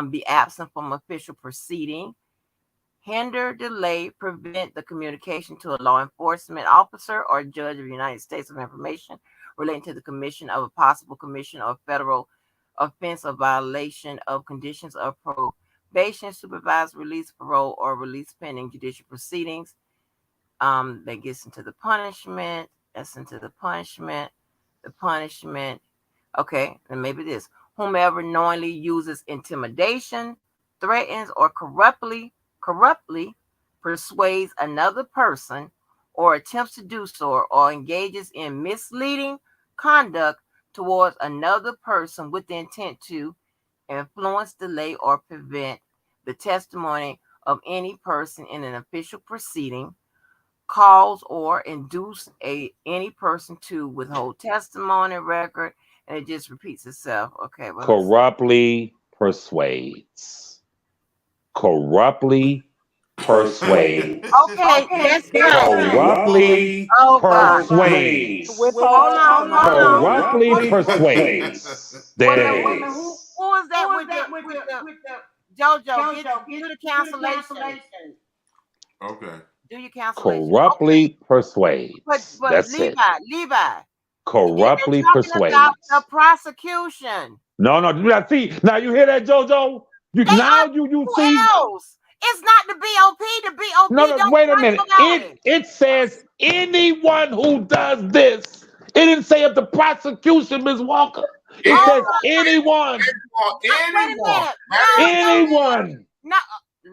be absent from official proceeding, hinder, delay, prevent the communication to a law enforcement officer or judge of the United States of information relating to the commission of a possible commission of federal offense or violation of conditions of probation, supervised release, parole, or release pending judicial proceedings. That gets into the punishment. That's into the punishment. The punishment. Okay, and maybe this. Whomever knowingly uses intimidation, threatens, or corruptly persuades another person or attempts to do so or engages in misleading conduct towards another person with the intent to influence, delay, or prevent the testimony of any person in an official proceeding, cause or induce any person to withhold testimony record, and it just repeats itself. Okay, well, Corruptly persuades. Corruptly persuades. okay, that's good. Corruptly Oh God. persuades. Withhold Hold on. Corruptly persuades. Wait a There minute. it is. Who is that with the JoJo? Do the cancellation. Okay. Do your cancellation. Corruptly persuades. But That's Levi, it. they're Corruptly talking about the persuades. prosecution. No, see, now you hear that, JoJo? You They now are you who see. else? It's not the BOP. The BOP No, don't wait a talk minute. about it. It says anyone who does this. It didn't say if the prosecution, Ms. Walker. It says anyone. Wait a minute. Anyone. No,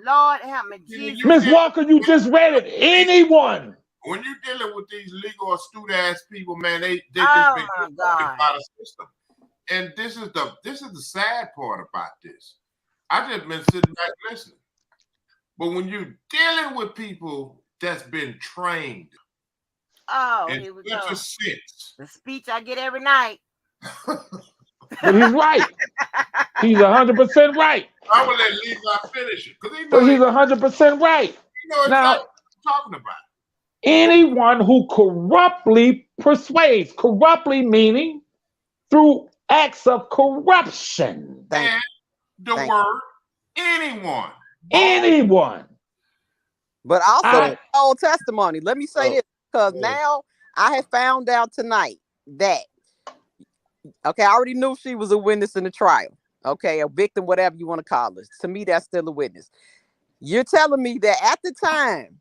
Lord help me, Jesus. Ms. Walker, you just read it. Anyone. When you're dealing with these legal astute ass people, man, they Oh just my been God. by the system. And this is the sad part about this. I just been sitting back listening. But when you're dealing with people that's been trained in Here we such go. a sense. The speech I get every night. But he's right. He's 100% right. I'm gonna let Levi finish it because he But knows he's 100% right. exactly Now, what I'm talking about. anyone who corruptly persuades, corruptly meaning through acts of corruption. And the word anyone. Anyone. But also old testimony. Let me say this, because now I have found out tonight that I already knew she was a witness in the trial. Okay, a victim, whatever you want to call it. To me, that's still a witness. You're telling me that at the time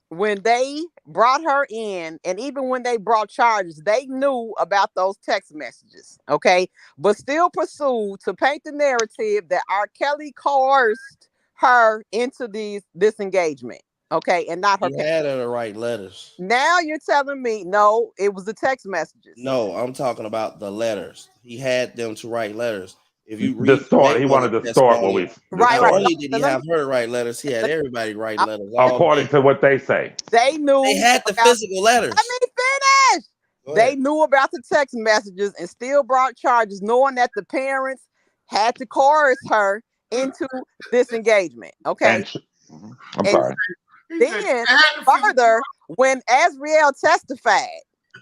when they brought her in, and even when they brought charges, they knew about those text messages, okay? But still pursued to paint the narrative that R. Kelly coerced her into this engagement, okay? And not her. He had her to write letters. Now you're telling me, no, it was the text messages. No, I'm talking about the letters. He had them to write letters. If you read the story, he wanted to start what we. Not only did he have her to write letters, he had everybody write letters. According to what they say, they knew they had the physical letters. Let me finish. They knew about the text messages and still brought charges, knowing that the parents had to coerce her into this engagement. Okay. I'm sorry. Then further, when Azriel testified,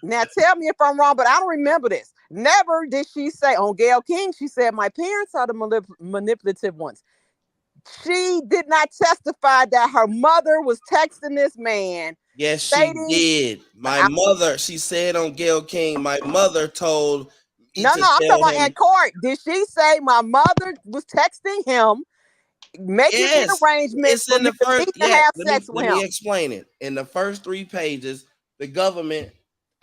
now tell me if I'm wrong, but I don't remember this. Never did she say on Gayle King, she said, my parents are the manipulative ones. She did not testify that her mother was texting this man. Yes, she did. My mother, she said on Gayle King, my mother told me No, I'm talking about at court. Did she say my mother was texting him, making an arrangement it's in the first, to have sex with him? Let me explain it. In the first 3 pages, the government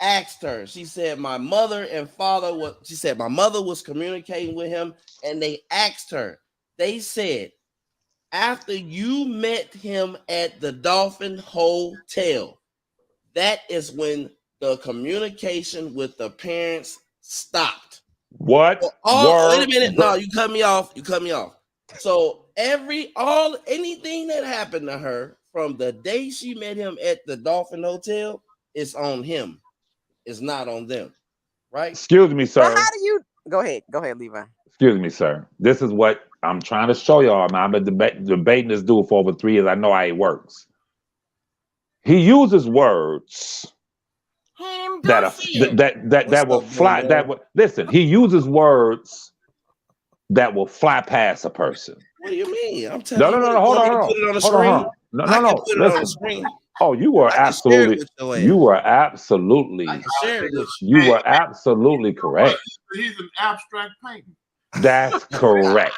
asked her. She said my mother and father my mother was communicating with him, and they asked her. They said, after you met him at the Dolphin Hotel, that is when the communication with the parents stopped. What? Wait a minute. No, you cut me off. So anything that happened to her from the day she met him at the Dolphin Hotel is on him. It's not on them, right? Excuse me, sir. But how do you go ahead, Levi? Excuse me, sir. This is what I'm trying to show y'all. I've been debating this dude for over 3 years. I know how it works. He uses words that will fly. Listen. He uses words that will fly past a person. What do you mean? I'm telling you. No. Hold on. Put it on the screen. No. Put it on the screen. Oh, you were absolutely correct. He's an abstract painting. That's correct.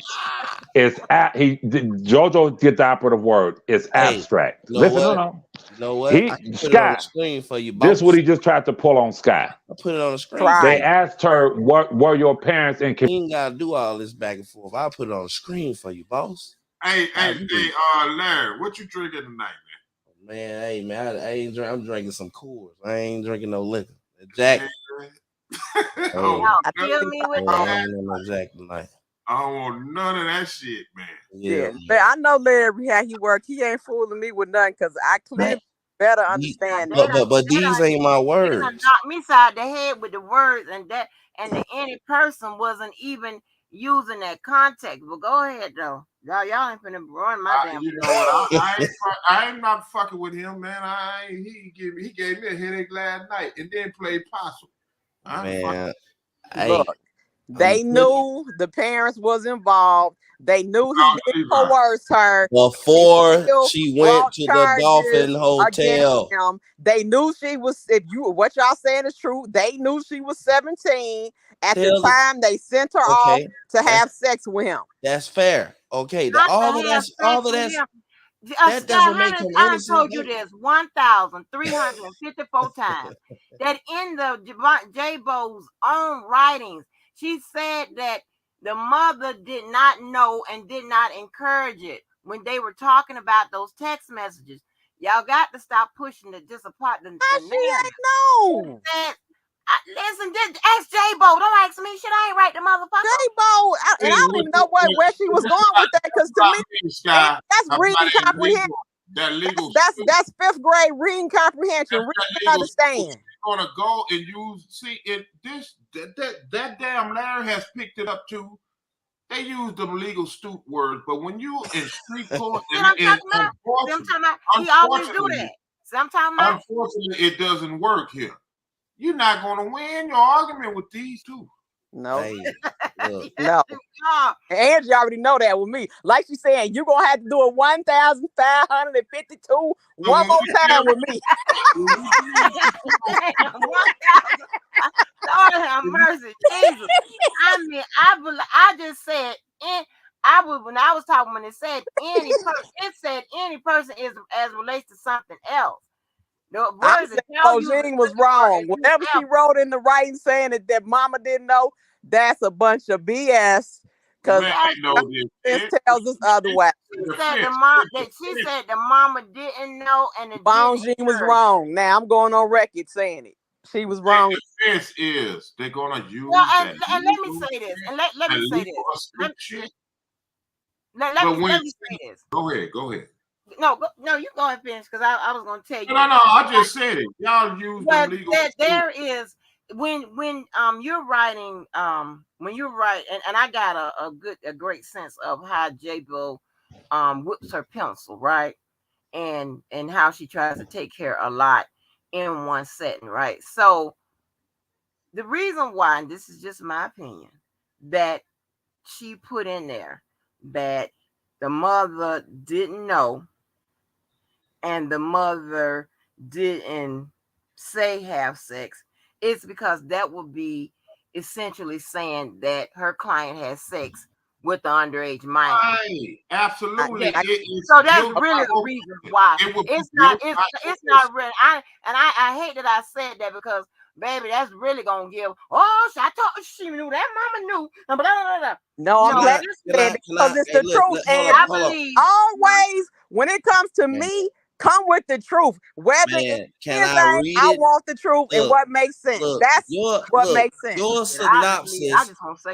JoJo get the operative word. It's abstract. You know Listen, what? no. You know what? I can put it on the screen for you, boss. This is what he just tried to pull on Sky. I put it on the screen. They asked her, "What were your parents in?" You ain't gotta do all this back and forth. I'll put it on the screen for you, boss. Hey, Larry, what you drinking tonight, man? Hey, man, I ain't I'm drinking some Coors. I ain't drinking no liquor. Jack. Y'all kill me with that. No Jack tonight. I don't want none of that shit, man. Yeah. But I know Larry how he work. He ain't fooling me with nothing because I clearly better understand. But these ain't my words. They done knocked me side the head with the words, and the any person wasn't even using that context. But go ahead though. Y'all ain't finna run my damn. You know what? I ain't not fucking with him, man. He gave me a headache last night and then played possum. Man, look, they knew the parents was involved. They knew he didn't coerce her before she went to the Dolphin Hotel. They knew she was. What y'all saying is true. They knew she was 17 at the time they sent her off to have sex with him. That's fair. Okay, all of that. That doesn't make him I innocent. told you this 1,354 times that in the J-Bo's own writings, she said that the mother did not know and did not encourage it when they were talking about those text messages. Y'all got to stop pushing the disappoint. She ain't know. Listen, just ask J-Bo. Don't ask me. Shit, I ain't right the motherfucker. J-Bo, and I don't even know where she was going with that, because to me, that's reading comprehension. That's 5th grade reading comprehension. Reading understand. Gonna go and use that damn Larry has picked it up too. They use them legal stoop words, but when you in street court, he always do that. Unfortunately, it doesn't work here. You're not going to win your argument with these two. No. No. Angie already know that with me. Like she saying, you're going to have to do it 1,552 one more time with me. Lord have mercy, Jesus. I mean, I just said, when I was talking, when it said any person is as relates to something else. I said Jean was wrong. Whatever she wrote in the writing saying that mama didn't know, that's a bunch of BS. Because this tells us otherwise. She said the mama didn't know, and Jean was wrong. Now I'm going on record saying it. She was wrong. The defense is they're gonna use and let me say this. And let me say this. Let me say this. Go ahead. No, you go and finish, because I was going to tell you. No, I just said it. Y'all use them legal. There is when you're writing when you write, and I got a great sense of how J-Bo whips her pencil, right, and how she tries to take care a lot in one setting, right. So the reason why, and this is just my opinion, that she put in there that the mother didn't know and the mother didn't say have sex, it's because that would be essentially saying that her client has sex with the underage minor. Right, absolutely. So that's really the reason why it's not really. I hate that I said that, because baby, that's really gonna give. Oh, I thought she knew that. Mama knew. Blah, blah, blah, blah. No, I'm glad you said it, because it's the truth. And I believe always when it comes to me, come with the truth. Whether I want the truth and what makes sense. That's what makes sense.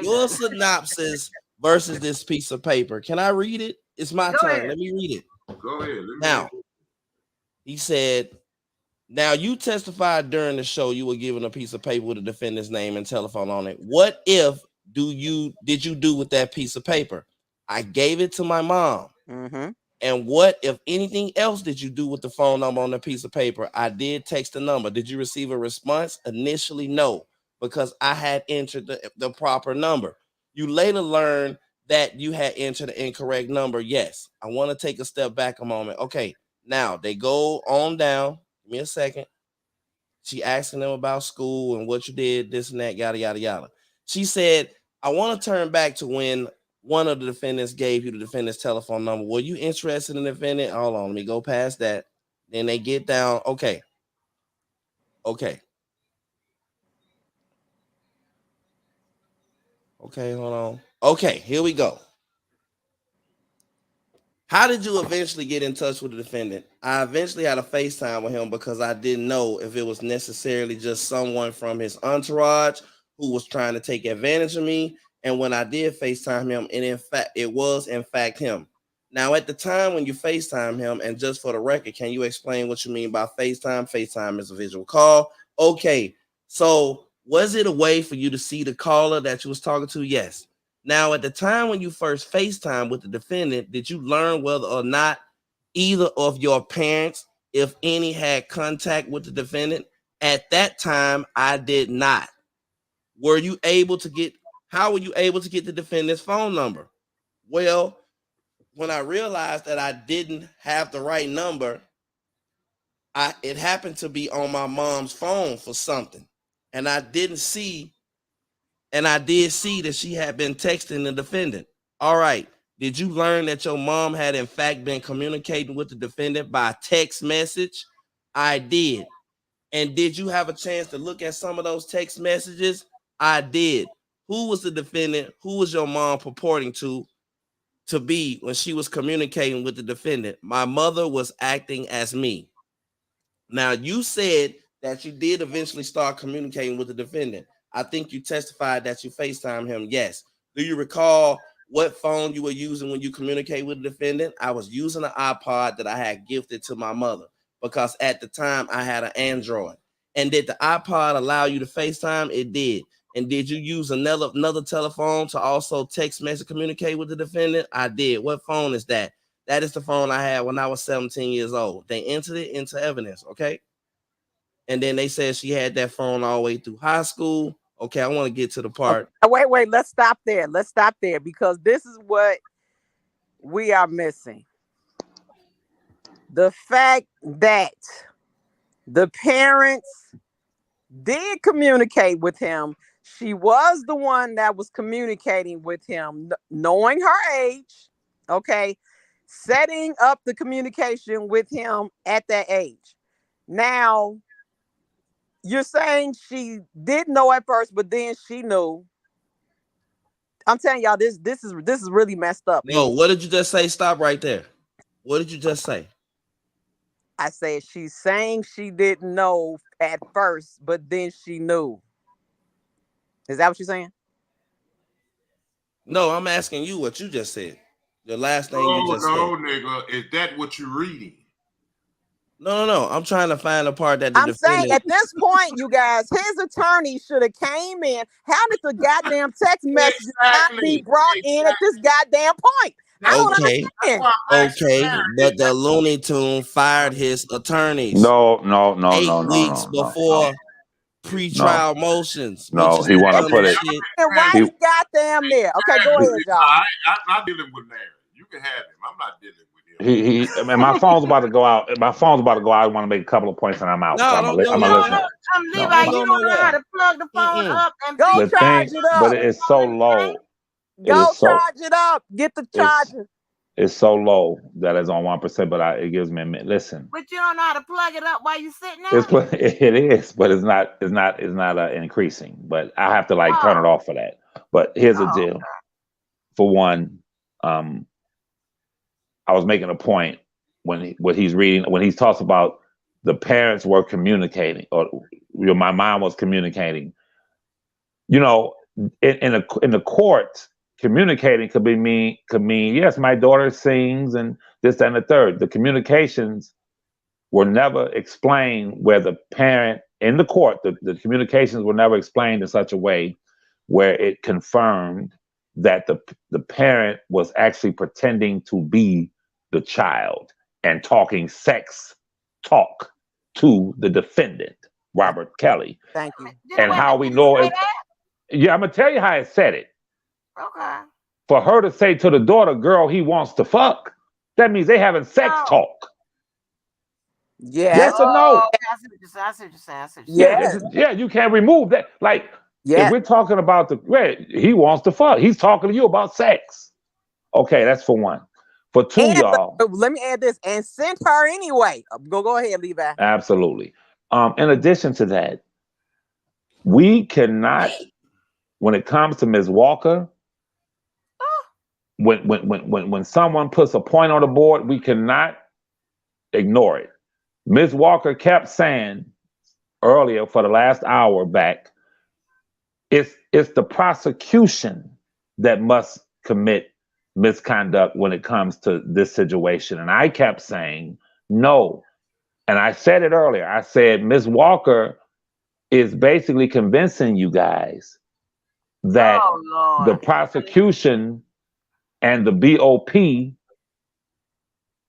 Your synopsis versus this piece of paper. Can I read it? It's my turn. Let me read it. Go ahead. Now, he said, now you testified during the show you were given a piece of paper with a defendant's name and telephone on it. What did you do with that piece of paper? I gave it to my mom. Mm-hmm. And what, if anything else, did you do with the phone number on the piece of paper? I did text the number. Did you receive a response? Initially, no, because I had entered the proper number. You later learned that you had entered the incorrect number. Yes. I want to take a step back a moment. Okay. Now they go on down. Give me a second. She asking them about school and what you did, this and that, yada, yada, yada. She said, I want to turn back to when one of the defendants gave you the defendant's telephone number. Were you interested in the defendant? Hold on, let me go past that. Then they get down. Okay. Okay, hold on. Okay, here we go. How did you eventually get in touch with the defendant? I eventually had a FaceTime with him because I didn't know if it was necessarily just someone from his entourage who was trying to take advantage of me. And when I did FaceTime him, and in fact, it was in fact him. Now, at the time when you FaceTime him, and just for the record, can you explain what you mean by FaceTime? FaceTime is a visual call. Okay, so was it a way for you to see the caller that you was talking to? Yes. Now, at the time when you first FaceTime with the defendant, did you learn whether or not either of your parents, if any, had contact with the defendant? At that time, I did not. How were you able to get the defendant's phone number? Well, when I realized that I didn't have the right number, it happened to be on my mom's phone for something. And I did see that she had been texting the defendant. All right. Did you learn that your mom had in fact been communicating with the defendant by text message? I did. And did you have a chance to look at some of those text messages? I did. Who was the defendant? Who was your mom purporting to be when she was communicating with the defendant? My mother was acting as me. Now, you said that you did eventually start communicating with the defendant. I think you testified that you FaceTime him. Yes. Do you recall what phone you were using when you communicate with the defendant? I was using an iPod that I had gifted to my mother because at the time I had an Android. And did the iPod allow you to FaceTime? It did. And did you use another telephone to also text message communicate with the defendant? I did. What phone is that? That is the phone I had when I was 17 years old. They entered it into evidence, okay? And then they said she had that phone all the way through high school. Okay, I want to get to the part. Wait, let's stop there. Because this is what we are missing. The fact that the parents did communicate with him. She was the one that was communicating with him, knowing her age, okay, setting up the communication with him at that age. Now, you're saying she didn't know at first, but then she knew. I'm telling y'all, this is really messed up. No, what did you just say? Stop right there. What did you just say? I said she's saying she didn't know at first, but then she knew. Is that what you're saying? No, I'm asking you what you just said. The last thing you just said. No, nigga. Is that what you're reading? No. I'm trying to find the part that I'm saying at this point, you guys, his attorney should have came in. How did the goddamn text messages not be brought in at this goddamn point? I don't understand. Okay, but the Looney Tune fired his attorneys. No. 8 weeks before pre-trial motions. No, he want to put it. Why he goddamn there? Okay, go ahead, y'all. I'm not dealing with Larry. You can have him. I'm not dealing with him. I mean, my phone's about to go out. I want to make a couple of points and I'm out. No, so I'm listening. Levi, you don't know how to plug the phone up and go charge it up. But it's so low. Go charge it up. Get the charger. It's so low that it's on 1%, but it gives me a minute. Listen. But you don't know how to plug it up while you're sitting out. It is, but it's not increasing. But I have to turn it off for that. But here's the deal. For one, I was making a point when he talks about the parents were communicating, or my mom was communicating. You know, in the court, communicating could mean yes, my daughter sings and this, that, and the third. The communications were never explained where the parent in the court, the communications were never explained in such a way where it confirmed that the parent was actually pretending to be the child and talking sex talk to the defendant, Robert Kelly. Thank you. And how we know it. Yeah, I'm gonna tell you how it said it. Okay. For her to say to the daughter, girl, he wants to fuck, that means they having sex talk. Yeah. Yes or no? I see what you're saying. Yeah, you can't remove that. If we're talking about he wants to fuck, he's talking to you about sex. Okay, that's for one. For two, And y'all. let me add this, and sent her anyway. Go ahead, Levi. Absolutely. In addition to that, we cannot, when it comes to Ms. Walker, when someone puts a point on the board, we cannot ignore it. Ms. Walker kept saying earlier for the last hour back, it's the prosecution that must commit misconduct when it comes to this situation. And I kept saying no. And I said it earlier. I said Ms. Walker is basically convincing you guys that the prosecution and the BOP,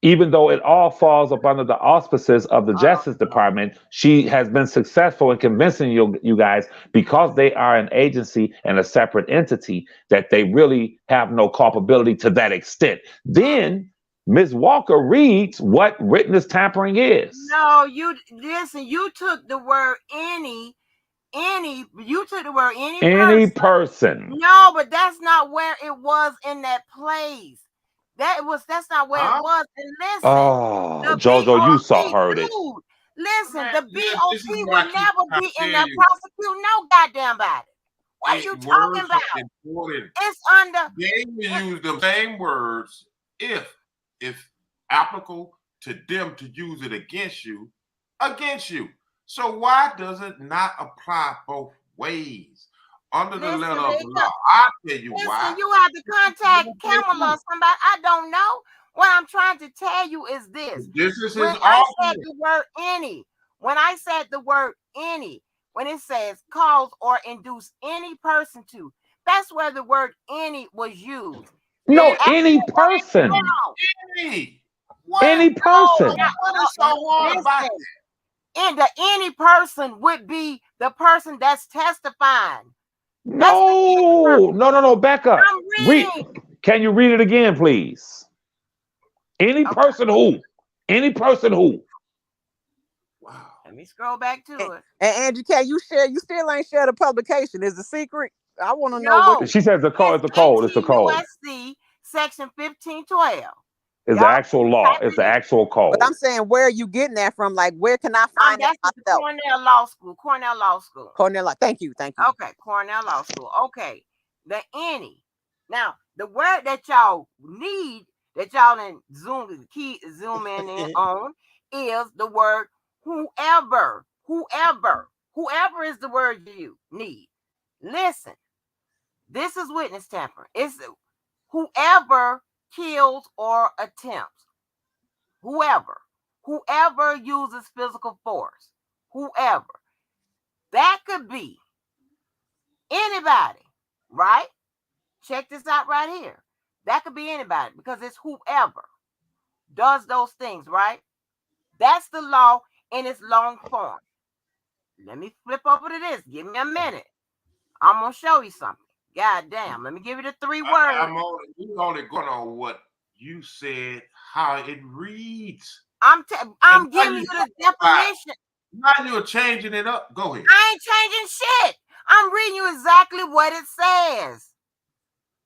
even though it all falls up under the auspices of the Justice Department, she has been successful in convincing you guys, because they are an agency and a separate entity, that they really have no culpability to that extent. Then Ms. Walker reads what witness tampering is. No, you listen. You took the word any. You took the word Any person. No, but that's not where it was in that place. That's not where it was. And listen, Oh, Jojo, you heard it. Listen, Man, the this is BOP what I will keep never trying be to in tell there you. prosecuting no goddamn body. What are you talking Words about? are important. It's under. They will use the same words if applicable to them to use it against you. So why does it not apply both ways under the letter of the law? I'll tell you why. You have to contact Kamala or somebody. I don't know. What I'm trying to tell you is this. This is his When argument. I said the word any, when it says cause or induce any person to, that's where the word any was used. No, any person. Any. Any person. What is so hard about it? And the any person would be the person that's testifying. No. Back up. I'm reading. Can you read it again, please? Any person who. Any person who. Wow. Let me scroll back to it. And Angie, can you share? You still ain't shared the publication. Is the secret? I want to know what. She says the code. It's the code. It's the code. USC section 1512. It's the actual law. It's the actual code. But I'm saying, where are you getting that from? Like, where can I find that myself? Cornell Law School. Cornell Law. Thank you. Okay, Cornell Law School. Okay, the any. Now, the word that y'all need, that y'all in zoom in on, is the word whoever. Whoever is the word you need. Listen, this is witness tampering. It's whoever kills or attempts. Whoever uses physical force. Whoever. That could be anybody, right? Check this out right here. That could be anybody, because it's whoever does those things, right? That's the law in its long form. Let me flip over to this. Give me a minute. I'm going to show you something. God damn. Let me give you the 3 words. We're only going on what you said, how it reads. I'm giving you the definition. Now you're changing it up. Go ahead. I ain't changing shit. I'm reading you exactly what it says.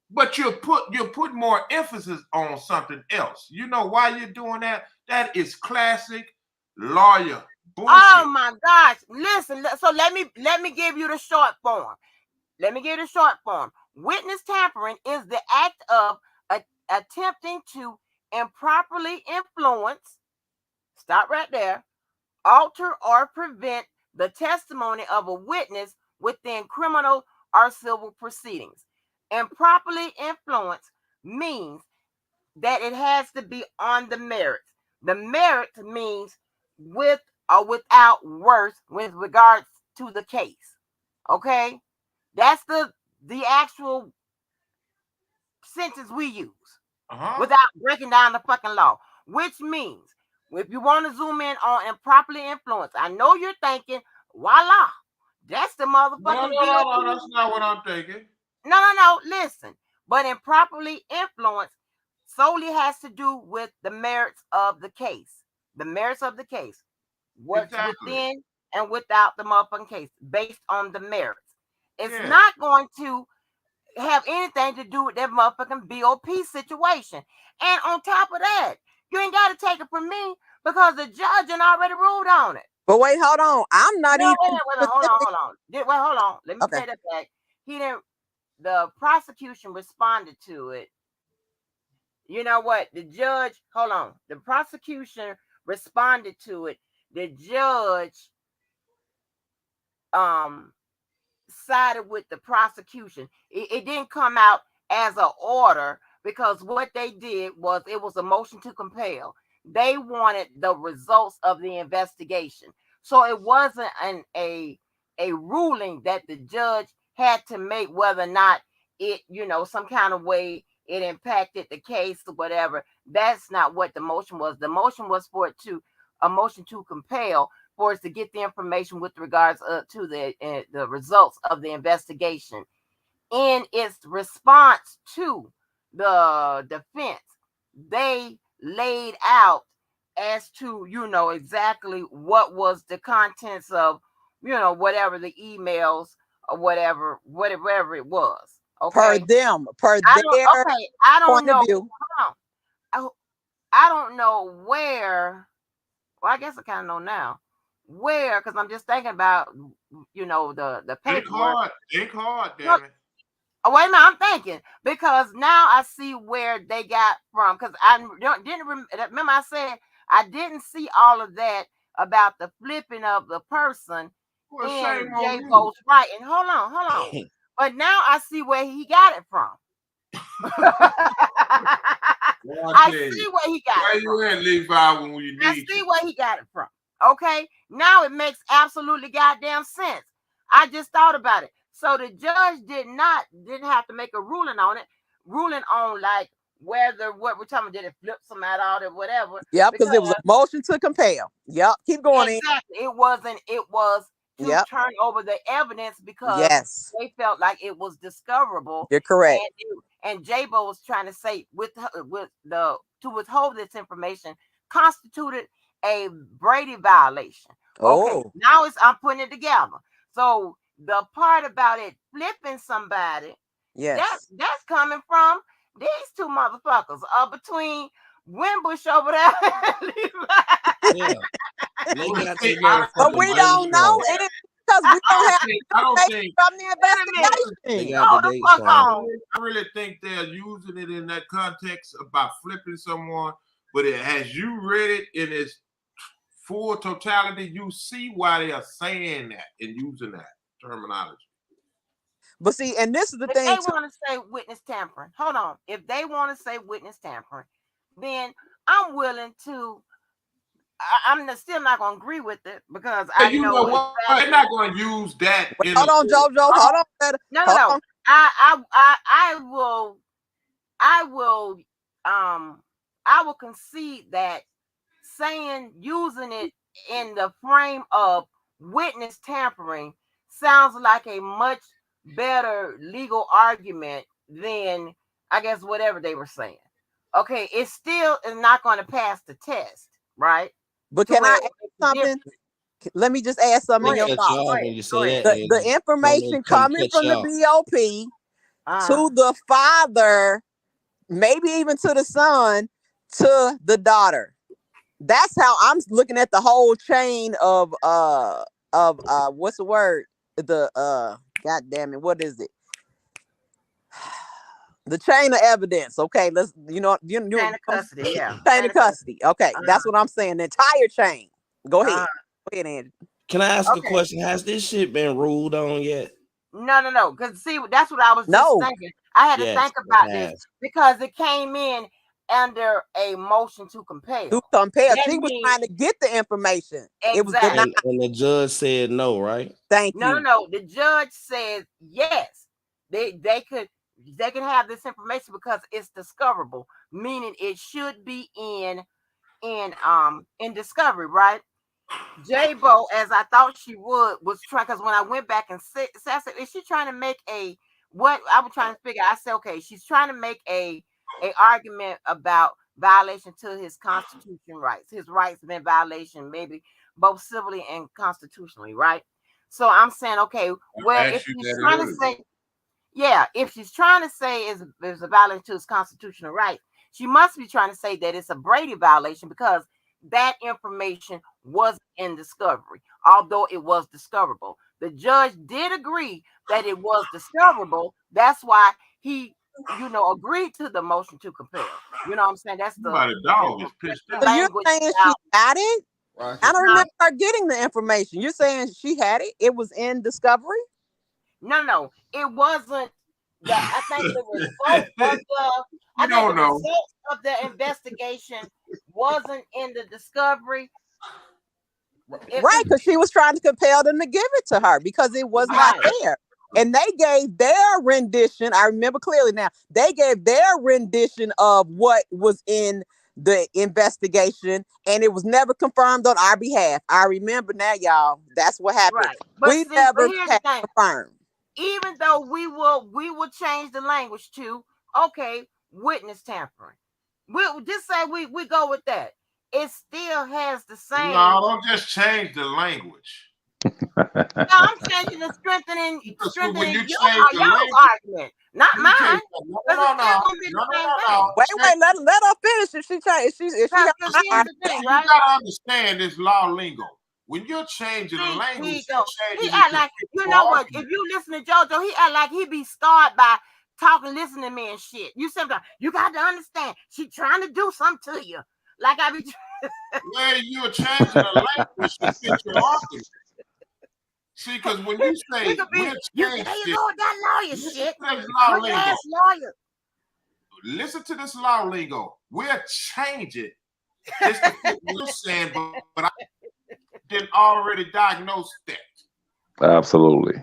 But you're putting more emphasis on something else. You know why you're doing that? That is classic lawyer bullshit. Oh my gosh. Listen, so let me give you the short form. Witness tampering is the act of attempting to improperly influence, stop right there, alter or prevent the testimony of a witness within criminal or civil proceedings. Improperly influence means that it has to be on the merits. The merits means with or without worth with regards to the case. Okay? That's the actual sentence we use without breaking down the fucking law, which means if you want to zoom in on improperly influence, I know you're thinking, voila, that's the motherfucking No, that's not what I'm thinking. No, listen. But improperly influence solely has to do with the merits of the case. What's within and without the motherfucking case, based on the merits. It's not going to have anything to do with that motherfucking BOP situation. And on top of that, you ain't got to take it from me because the judge had already ruled on it. But wait, hold on. I'm not No, even wait, hold on, specific. hold on. Wait, hold on. Let me Okay. take that back. He didn't. The prosecution responded to it. You know what? The judge, hold on. The prosecution responded to it. The judge sided with the prosecution. It didn't come out as an order because what they did was it was a motion to compel. They wanted the results of the investigation. So it wasn't a ruling that the judge had to make whether or not it, some kind of way it impacted the case or whatever. That's not what the motion was. The motion was for it to a motion to compel for us to get the information with regards to the results of the investigation. In its response to the defense, they laid out as to exactly what was the contents of whatever the emails or whatever it was. Okay, Per I their don't. Okay, I don't point of know. view. I don't know where. Well, I guess I kind of know now where, because I'm just thinking about the paperwork. Think hard, No, damn it. oh, wait a minute, I'm thinking because now I see where they got from. Because I didn't remember I said I didn't see all of that about the flipping of the person Well, in shame on J. you. Bo's writing. Hold on. But now I see where he got it from. Well, I tell see you. where he got Where it from. you at, Levi, when you I need see you? where he got it from. Okay, now it makes absolutely goddamn sense. I just thought about it. So the judge didn't have to make a ruling on it, ruling on like whether what we're talking about, did it flip somebody out or whatever. Yep, because Because it was a motion to compel. Yep, keep going in. exactly, it wasn't. It was to Yep. turn over the evidence because Yes, they felt like it was discoverable, you're correct. and J-Bo was trying to say with the to withhold this information constituted a Brady violation. Okay, Oh, now I'm putting it together. So the part about it flipping somebody, yes. that's coming from these two motherfuckers between Wimbush over there. And Yeah. They Well, got see, their But motherfucking we dates don't know wrong. it because we don't have I don't information think. from the Wait a minute. They investigation. got the Hold the dates fuck wrong. on. I really think they're using it in that context about flipping someone, but as you read it in its full totality, you see why they are saying that and using that terminology. But see, and this is the If thing they too. want to say witness tampering, hold on. If they want to say witness tampering, then I'm willing to. I'm still not going to agree with it because I You know know it's what? valid. They're not going to use that Wait, in hold a on, court. JoJo. Hold on. No. Hold on. I will concede that saying using it in the frame of witness tampering sounds like a much better legal argument than I guess whatever they were saying. Okay, it still is not going to pass the test, right? But To can where I it add makes a something? difference. Let me just add something Go in They your ahead. cut you thoughts. Go off ahead. when you Go say ahead. that. The And don't information make come coming cut from you the off. BOP to the father, maybe even to the son, to the daughter. That's how I'm looking at the whole chain of what's the word? The god damn it, what is it? The chain of evidence. Okay, let's Chain of custody, yeah. chain of custody. Okay, Uh, that's what I'm saying. The entire chain. Go uh, ahead. Go ahead, Angie. Can I ask a okay. question? Has this shit been ruled on yet? No. Because see, that's what I was just No, thinking. I had to Yes, think it about this has. because it came in under a motion to to compel. compare. That She was means trying to get the information. It was denied. exactly. And the judge said no, right? Thank No. you. The judge said yes. They can have this information because it's discoverable, meaning it should be in discovery, right? J-Bo, as I thought she would, was trying because when I went back and said, I said, is she trying to make what I was trying to figure? I said, okay, she's trying to make a argument about violation to his constitution rights. His rights have been violation, maybe both civilly and constitutionally, right? So I'm saying, okay, well, if Ask you she's that trying to earlier. say, Yeah, if she's trying to say is a violation to his constitutional rights, she must be trying to say that it's a Brady violation because that information wasn't in discovery, although it was discoverable. The judge did agree that it was discoverable. That's why he, agreed to the motion to compel. You know what I'm saying? That's Somebody dog is that's pissed the off. So you're language saying she out. got it? Right. I don't remember her getting the information. You're saying she had it? It was in discovery? No, it wasn't. I think the result of the You don't know. results of the investigation wasn't in the discovery. Right, because she was trying to compel them to give it to her because it was not Right. there. And they gave their rendition. I remember clearly now. They gave their rendition of what was in the investigation, and it was never confirmed on our behalf. I remember now, y'all. That's what happened. Right. But We see, but never here's the had thing. confirmed. Even though we will change the language to witness tampering. We'll just say we go with that. It still has the same. No, don't just change the language. No, I'm changing the strengthening when you your change the language, argument, not you mine. change Because it's still gonna be the same thing. Wait, let her finish if she tries. If she Because here's the thing, You right? gotta understand this law lingo. When you're changing the See, language, he go. you're He changing act it like, to you fit know your what? If argument. you listen to JoJo, he act like he be scarred by talking, listening to me and shit. You sometimes you got to understand. She trying to do something to you. Like I be. Where you're changing the language to fit your argument. See, because when you say we're changing There you go with that lawyer listen shit. to this law Good lingo. ass lawyer. Listen to this law lingo. We'll change it just to fit what you're saying, but I didn't already diagnose that. Absolutely.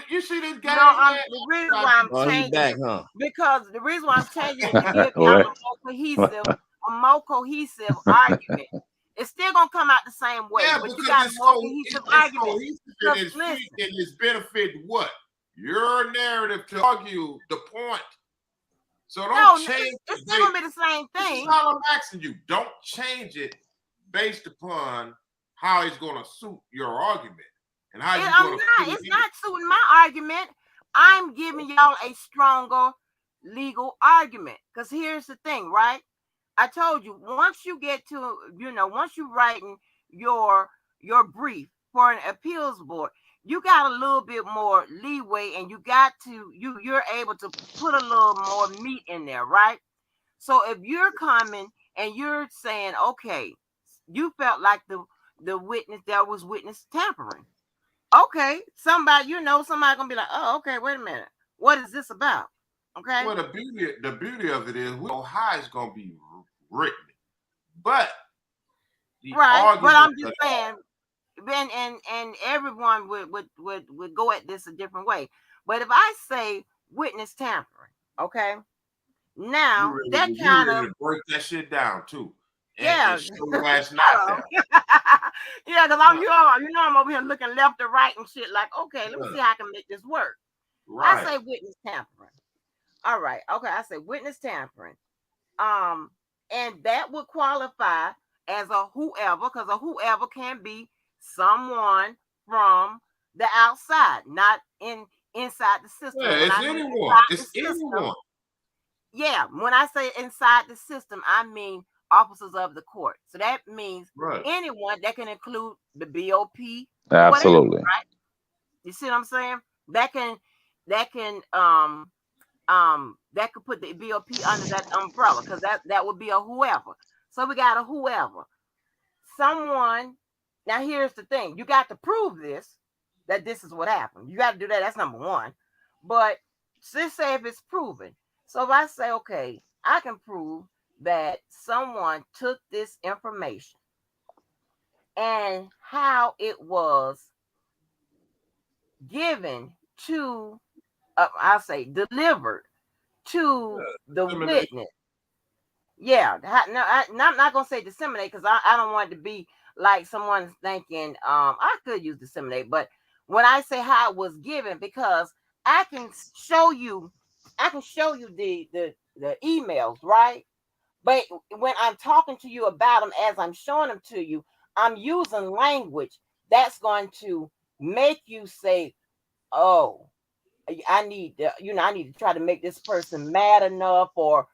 You see this game? No, the reason why I'm Oh, he changing back, it, huh? because the reason why I'm changing it to give y'all a more cohesive argument. It's still gonna come out the same way, Yeah, but you because got a it's more cohesive argument. cohesive and it's benefit what? Your narrative to argue the point. So don't change it's still gonna be the same thing. This is all I'm asking you. Don't change it based upon how it's gonna suit your argument and how you're gonna fit it It's in. not suiting my argument. I'm giving y'all a stronger legal argument. Because here's the thing, right? I told you, once you get to, once you're writing your brief for an appeals board, you got a little bit more leeway and you're able to put a little more meat in there, right? So if you're coming and you're saying, okay, you felt like the witness that was witness tampering. Okay, somebody gonna be like, oh, okay, wait a minute, what is this about? Okay. Well, the beauty of it is we know how it's gonna be written, but right. But I'm just saying, and everyone would go at this a different way. But if I say witness tampering, okay, now that kind of break that shit down too. Yeah. And show your ass not there. Yeah, because I'm over here looking left or right and shit. Like, okay, let me see how I can make this work. Right. I say witness tampering. All right. Okay, I say witness tampering. And that would qualify as a whoever, because a whoever can be someone from the outside, not inside the system. Yeah, it's anyone. It's anyone. Yeah, when I say inside the system, I mean officers of the court. So that means anyone that can include the BOP. Absolutely. Whatever, right? You see what I'm saying? That can put the BOP under that umbrella, because that would be a whoever. So we got a whoever. Someone. Now here's the thing: you got to prove that this is what happened. You got to do that. That's number one. But just say if it's proven. So if I say, okay, I can prove that someone took this information and how it was given to, I'll say delivered to the witness. Yeah, no, I'm not gonna say disseminate, because I don't want it to be like someone's thinking. I could use disseminate, but when I say how it was given, because I can show you the emails, right? But when I'm talking to you about them as I'm showing them to you, I'm using language that's going to make you say, oh, I need to, I need to try to make this person mad enough, or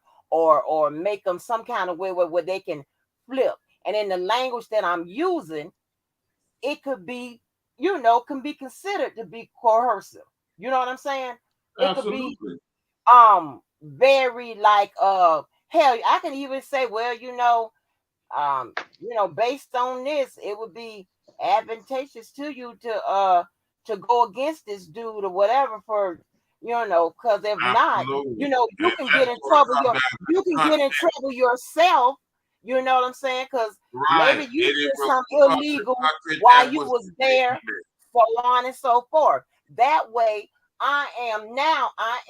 make them some kind of way where they can flip. And in the language that I'm using, it could be, can be considered to be coercive. You know what I'm saying? It could be very like hell, I can even say, well, based on this, it would be advantageous to you to go against this dude or whatever, for because if not, you can get in trouble. You can get in trouble yourself. You know what I'm saying? Because maybe you did something illegal while you was there, so on and so forth. That way, I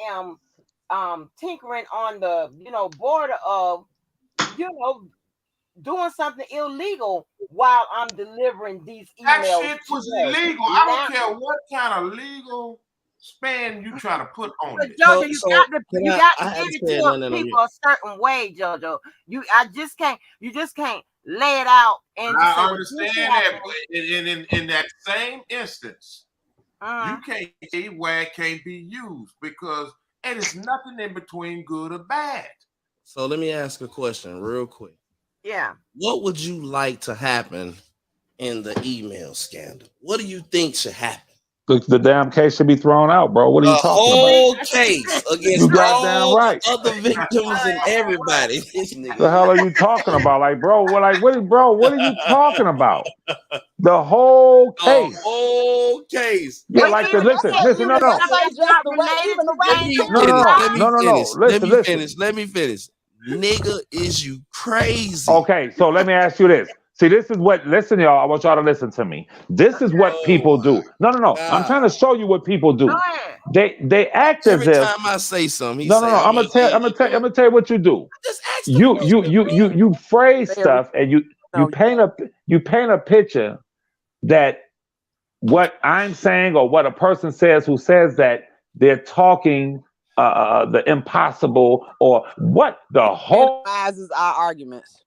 am tinkering on the border of doing something illegal while I'm delivering these emails. That shit was illegal. I don't care what kind of legal span you try to put on it. Jojo, you got to give it to people a certain way, Jojo. You just can't lay it out. And I understand that, but in that same instance, you can't see where it can't be used, because it is nothing in between good or bad. So let me ask a question real quick. Yeah. What would you like to happen in the email scandal? What do you think should happen? The damn case should be thrown out, bro. What are you talking about? The whole case against all right. the other victims and everybody. The hell are you talking about? Like, bro, what are you talking about? The whole case. The whole case. Yeah, like listen, no. Let me finish. Nigga, is you crazy? Okay, so let me ask you this. See, listen, y'all. I want y'all to listen to me. This is what people do. No. I'm trying to show you what people do. They act as if every time I say something. No. I'm gonna tell you what you do. You phrase stuff and you paint a picture that what I'm saying or what a person says who says that they're talking the impossible or what the whole minimizes our arguments.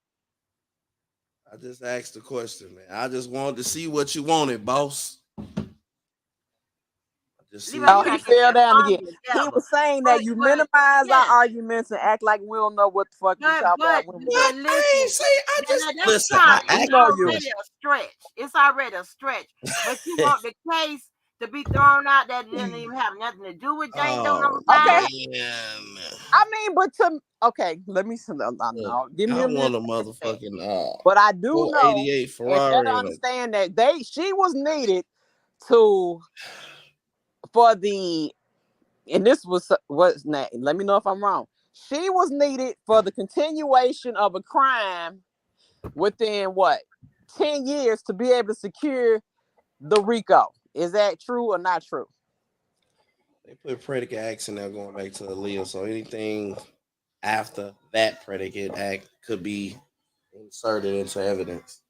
I just asked the question, man. I just wanted to see what you wanted, boss. He fell down again. He was saying that you minimize our arguments and act like we don't know what the fuck you're talking about. Listen, I know you. It's already a stretch. But you want the case to be thrown out that didn't even have nothing to do with Jane Doe. Okay. I mean, let me give me I want a motherfucking but I do know 88 Ferrari. And understand that she was needed for the, and this was what's not, let me know if I'm wrong. She was needed for the continuation of a crime within 10 years to be able to secure the RICO. Is that true or not true? They put predicate acts in there going back to Aaliyah, so anything after that predicate act could be inserted into evidence.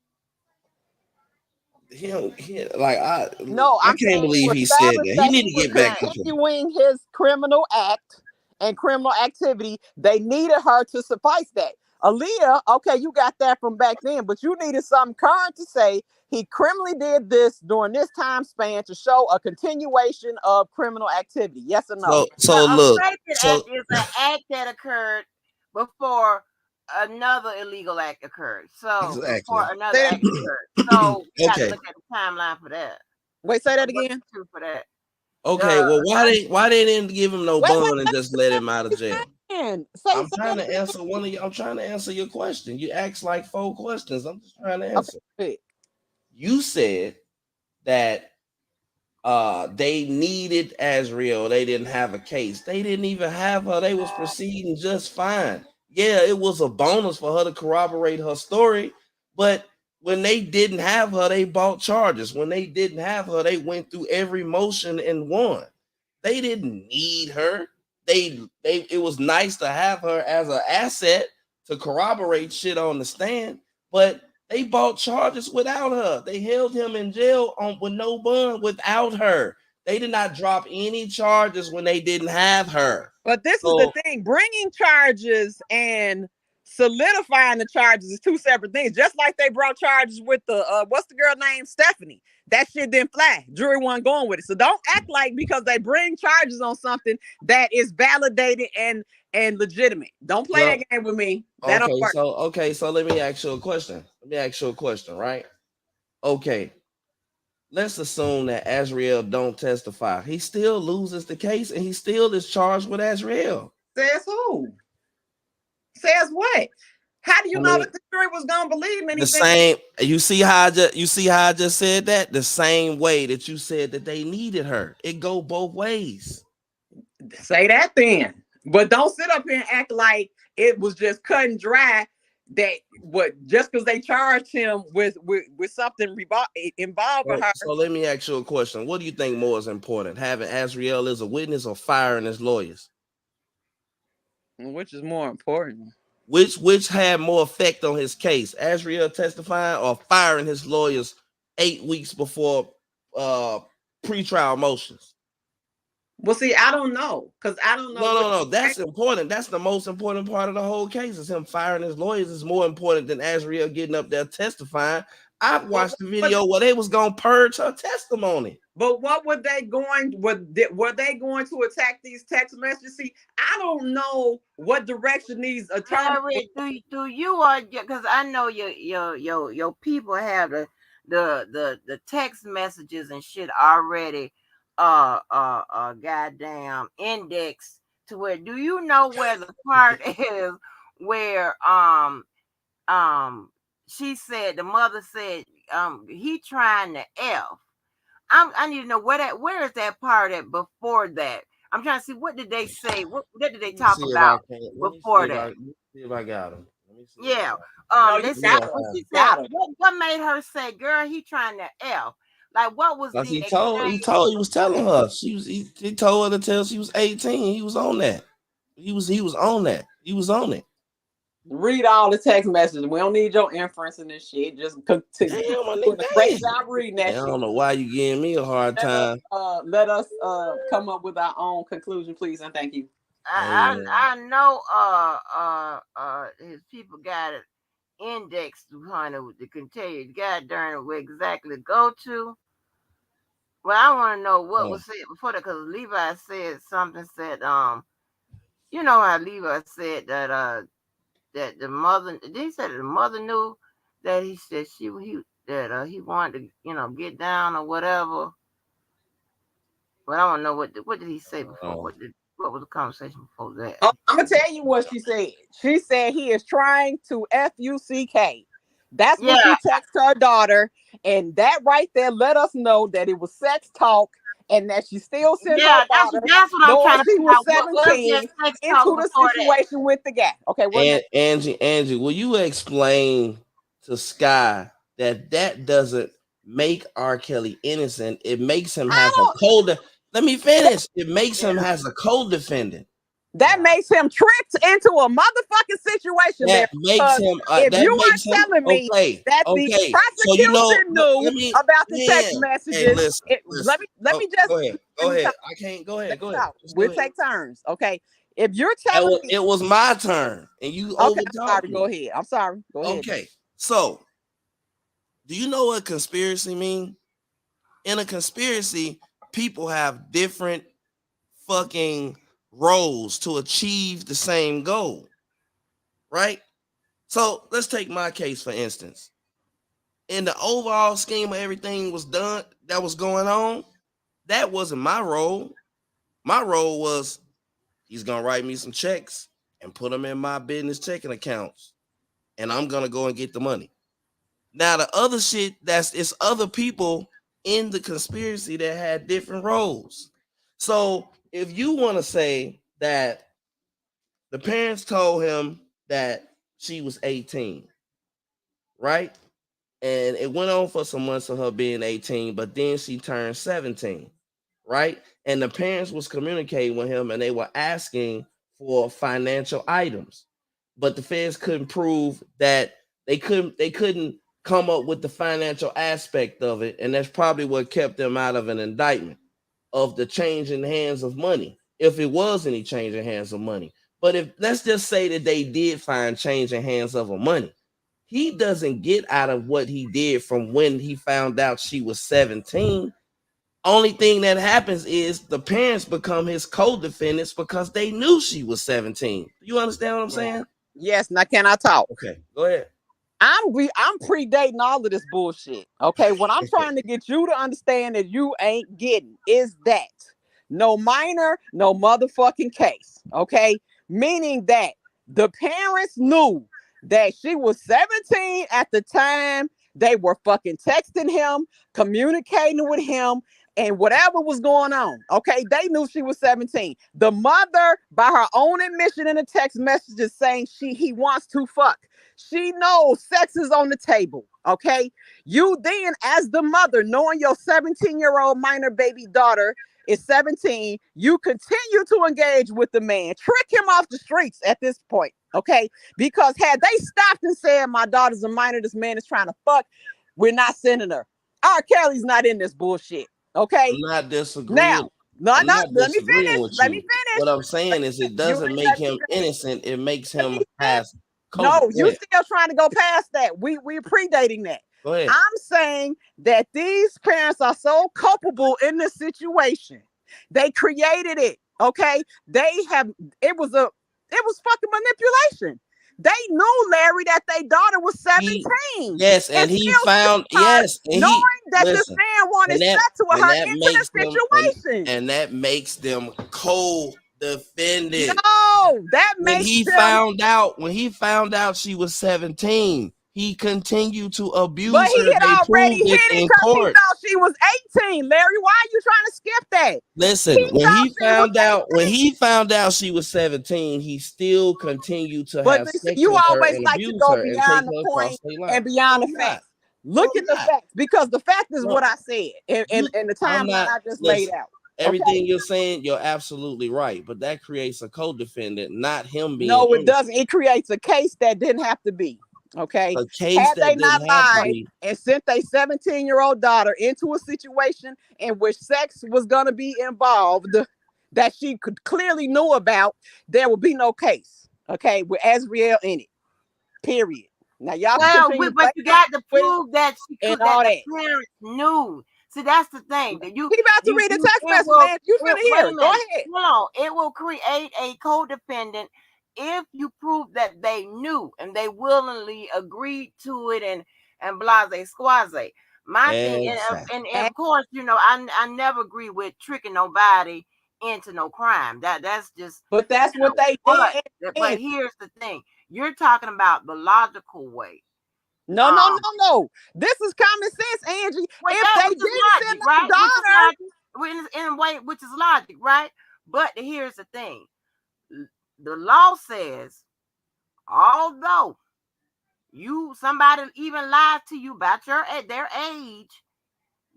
I can't believe he said that. He need to get back to continuing his criminal act and criminal activity. They needed her to suffice that. Aaliyah, okay, you got that from back then, but you needed something current to say he criminally did this during this time span to show a continuation of criminal activity. Yes or no? So look, act is an act that occurred before another illegal act occurred. So before another act occurred. So you have to look at the timeline for that. Wait, say that again. For that. Okay, well, why they didn't give him no bond and just let him out of jail? I'm trying to answer I'm trying to answer your question. You asked like 4 questions. I'm just trying to answer. Okay. You said that they needed Azriel. They didn't have a case. They didn't even have her. They was proceeding just fine. Yeah, it was a bonus for her to corroborate her story, but when they didn't have her, they bought charges. When they didn't have her, they went through every motion and won. They didn't need her. It was nice to have her as an asset to corroborate shit on the stand, but they bought charges without her. They held him in jail with no bond without her. They did not drop any charges when they didn't have her. But this is the thing: bringing charges and Solidifying the charges is two separate things. Just like they brought charges with the what's the girl named Stephanie. That shit didn't fly. Jury wasn't going with it. So don't act like because they bring charges on something that is validated and legitimate. Don't play that game with me. That don't work. So let me ask you a question. Right? Okay. Let's assume that Azriel don't testify. He still loses the case and he still is charged with Azriel. Says who? Says what? How do you know that the jury was gonna believe anything? The same. You see how I just said that? The same way that you said that they needed her. It go both ways. Say that then. But don't sit up here and act like it was just cut and dry. That just because they charged him with something involved with her. So let me ask you a question. What do you think more is important? Having Azriel as a witness or firing his lawyers? Which is more important? Which had more effect on his case? Azriel testifying or firing his lawyers 8 weeks before pretrial motions? Well, see, I don't know because I don't know. No. That's important. That's the most important part of the whole case. Is him firing his lawyers is more important than Azriel getting up there testifying. I've watched the video where they was gonna purge her testimony. But what were they going? Were they going to attack these text messages? See, I don't know what direction these attorneys. Do you because I know your people have the text messages and shit already goddamn index to where do you know where the part is where she said the mother said he trying to F. I need to know where is that part at before that. I'm trying to see what did they say, what did they talk about before that. Let me see if I got them. Yeah. What made her say, girl, he trying to F? Like what was he was telling her. He told her to tell she was 18. He was on that. He was on that. He was on it. Read all the text messages. We don't need your inference in this shit. Just continue. Great job reading that shit. I don't know why you giving me a hard time. Let us come up with our own conclusion, please, and thank you. I know his people got it indexed to continue. God darn it, where exactly to go to. Well, I want to know what was said before that because Levi said something. Said you know how Levi said that the mother. Did he say that the mother knew that he said he wanted to get down or whatever. But I don't know what did he say before. What was the conversation before that? I'm gonna tell you what she said. She said he is trying to FUCK. That's what she texted her daughter, and that right there let us know that it was sex talk, and that she still sent her daughter. That's what I'm trying to figure out. 17 into the situation with the guy. Okay, Angie, will you explain to Sky that doesn't make R. Kelly innocent? It makes him have a co-defendant. Let me finish. It makes him has a co-defendant. That makes him tricked into a motherfucking situation. That makes him. If you are telling me that the prosecution knew about the text messages, let me just go ahead. I can't. Go ahead. We'll take turns, okay? If you're telling me it was my turn and you overtalked me. Go ahead. I'm sorry. Go ahead. Okay. So, do you know what conspiracy mean? In a conspiracy, people have different fucking roles to achieve the same goal, right? So let's take my case for instance. In the overall scheme of everything was done that was going on, that wasn't my role. My role was he's gonna write me some checks and put them in my business checking accounts, and I'm gonna go and get the money. Now the other shit it's other people in the conspiracy that had different roles. So if you want to say that the parents told him that she was 18, right? And it went on for some months of her being 18, but then she turned 17, right? And the parents was communicating with him and they were asking for financial items, but the feds couldn't prove that they couldn't come up with the financial aspect of it. And that's probably what kept them out of an indictment of the change in hands of money, if it was any change in hands of money. But if let's just say that they did find change in hands of her money, he doesn't get out of what he did from when he found out she was 17. Only thing that happens is the parents become his co-defendants because they knew she was 17. You understand what I'm saying? Yes. Now, can I talk? Okay, go ahead. I'm predating all of this bullshit. Okay, what I'm trying to get you to understand that you ain't getting is that no minor, no motherfucking case. Okay, meaning that the parents knew that she was 17 at the time they were fucking texting him, communicating with him, and whatever was going on. Okay, they knew she was 17. The mother, by her own admission in the text messages, saying he wants to fuck. She knows sex is on the table. Okay, you then, as the mother, knowing your 17-year-old minor baby daughter is 17, you continue to engage with the man, trick him off the streets at this point. Okay, because had they stopped and said, my daughter's a minor, this man is trying to fuck, we're not sending her. R. Kelly's not in this bullshit. Okay, I'm not disagreeing. now, I'm not let me disagreeing finish. with Let you. me finish. What I'm saying is it doesn't make him innocent. It makes him past. No, you still trying to go past that. We're predating that. Go ahead. I'm saying that these parents are so culpable in this situation. They created it. Okay. It was fucking manipulation. They knew, Larry, that their daughter was 17. Yes, and he found knowing that this listen, man wanted sex with her into the situation. And that makes them co-defendant. No, that when makes he them found out she was 17, he continued to abuse but he her. had They already proved hit it it in because he court. thought she was 18. Larry, why are you trying to skip that? Listen, when he found out she was 17, he still continued to have sex you with her always and like to abuse go her and take beyond her the across point state line. and beyond the facts. Look at the facts, because the fact is what I said and the timeline I just laid out. Everything you're saying, you're absolutely right, but that creates a co-defendant, not him being. No, it doesn't. It creates a case that didn't have to be. Okay. A case Had that they not didn't have to lied be. and sent a 17-year-old daughter into a situation in which sex was going to be involved that she clearly knew about, there would be no case. Okay, with Azriel in it. Period. Now y'all but you got to prove that she could, that the parents knew. See, that's the thing. That he about to read the text message, man. You finna hear it. Go ahead. No, it will create a co-defendant if you prove that they knew and they willingly agreed to it and blase squaze. My thing, and of course, you know, I never agree with tricking nobody into no crime. That's just. But that's what they did. But here's the thing: you're talking about the logical way. No. This is common sense, Angie. If they didn't send their daughter, in a way, which is logic, right? But here's the thing: the law says, although somebody even lied to you about their age,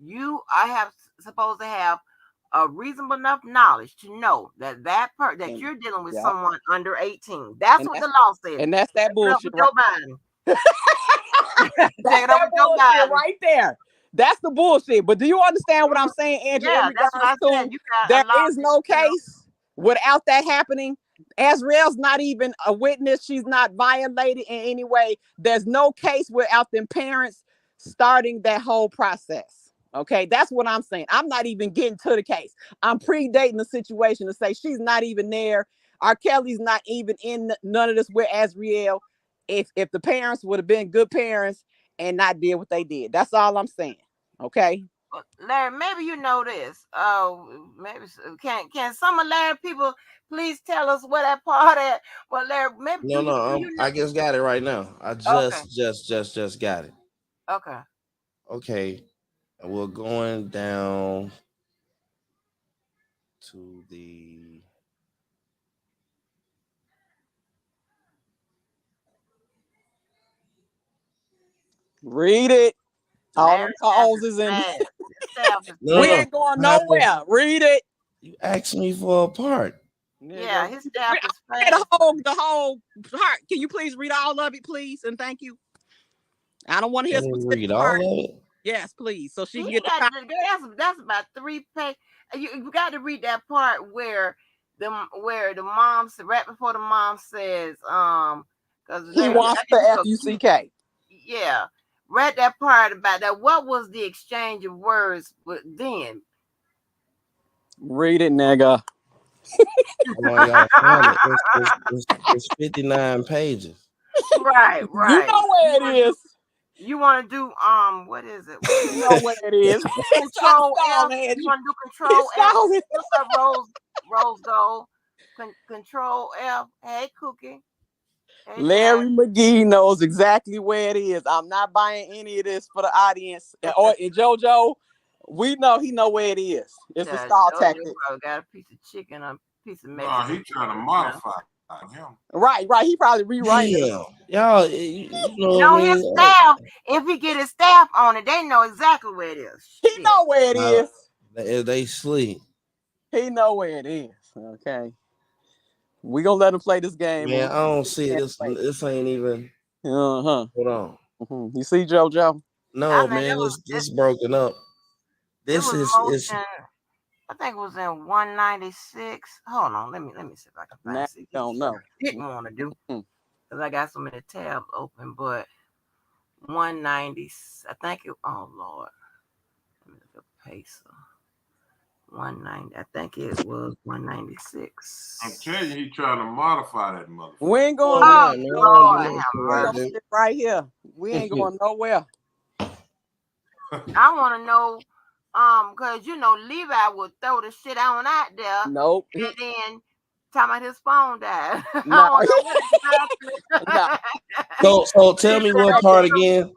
you are supposed to have a reasonable enough knowledge to know that that you're dealing with someone under 18. That's what the law says. And that's that bullshit. That's that bullshit right there. That's the bullshit. But do you understand what I'm saying, Angie? Yeah, that's what I said. There is no case without that happening. Azriel's not even a witness. She's not violated in any way. There's no case without them parents starting that whole process. Okay, that's what I'm saying. I'm not even getting to the case. I'm predating the situation to say she's not even there. R. Kelly's not even in none of this with Azriel. If the parents would have been good parents and not did what they did. That's all I'm saying. Okay. Larry, maybe you know this. Maybe can some of Larry people please tell us where that part at? Well, Larry, maybe you know? I just got it right now. I just got it. Okay. And we're going down to the read it. All the causes in we ain't going nowhere. Read it. You asked me for a part. Yeah, his staff is the whole part. Can you please read all of it, please? And thank you. I don't want to hear read all of it. Yes, please. So she can get that's about 3 pages. You got to read that part where where the mom said right before the mom says, because He wants the FUCK. Yeah, read that part about that. What was the exchange of words then? Read it, nigga. Oh, I gotta find it. It's 59 pages. Right. You know where it is. You want to do what is it? You know where it is. Control Stop, F. You Angie. want to do Control F? Stop it. What's up, Rose Gold? Control F. Hey, Cookie. Hey, Larry Jack. McGee knows exactly where it is. I'm not buying any of this for the audience. Or JoJo, we know he know where it is. It's a stall tactic. Got a piece of chicken, a piece of No, Mexican. he trying to modify him. Right. He probably rewriting it. Y'all, you know No, what I mean? his staff. If he get his staff on it, they know exactly where it is. He know where it is. They sleep. He know where it is. Okay. We gonna let him play this game. Man, I don't see it. This ain't even. Hold on. You see, JoJo? No, man, it's broken up. This is motion, I think it was in 196. Hold on, let me see if I can find it. Don't know. Didn't want to do because I got so many tabs open, but 190. I think it. Oh Lord, let me look at peso. 190. I think it was 196. I'm telling you, he trying to modify that motherfucker. We ain't going right here. We ain't going nowhere. I want to know, because Levi would throw the shit out there. Nope. And then talking about his phone died. No. So tell me what part again.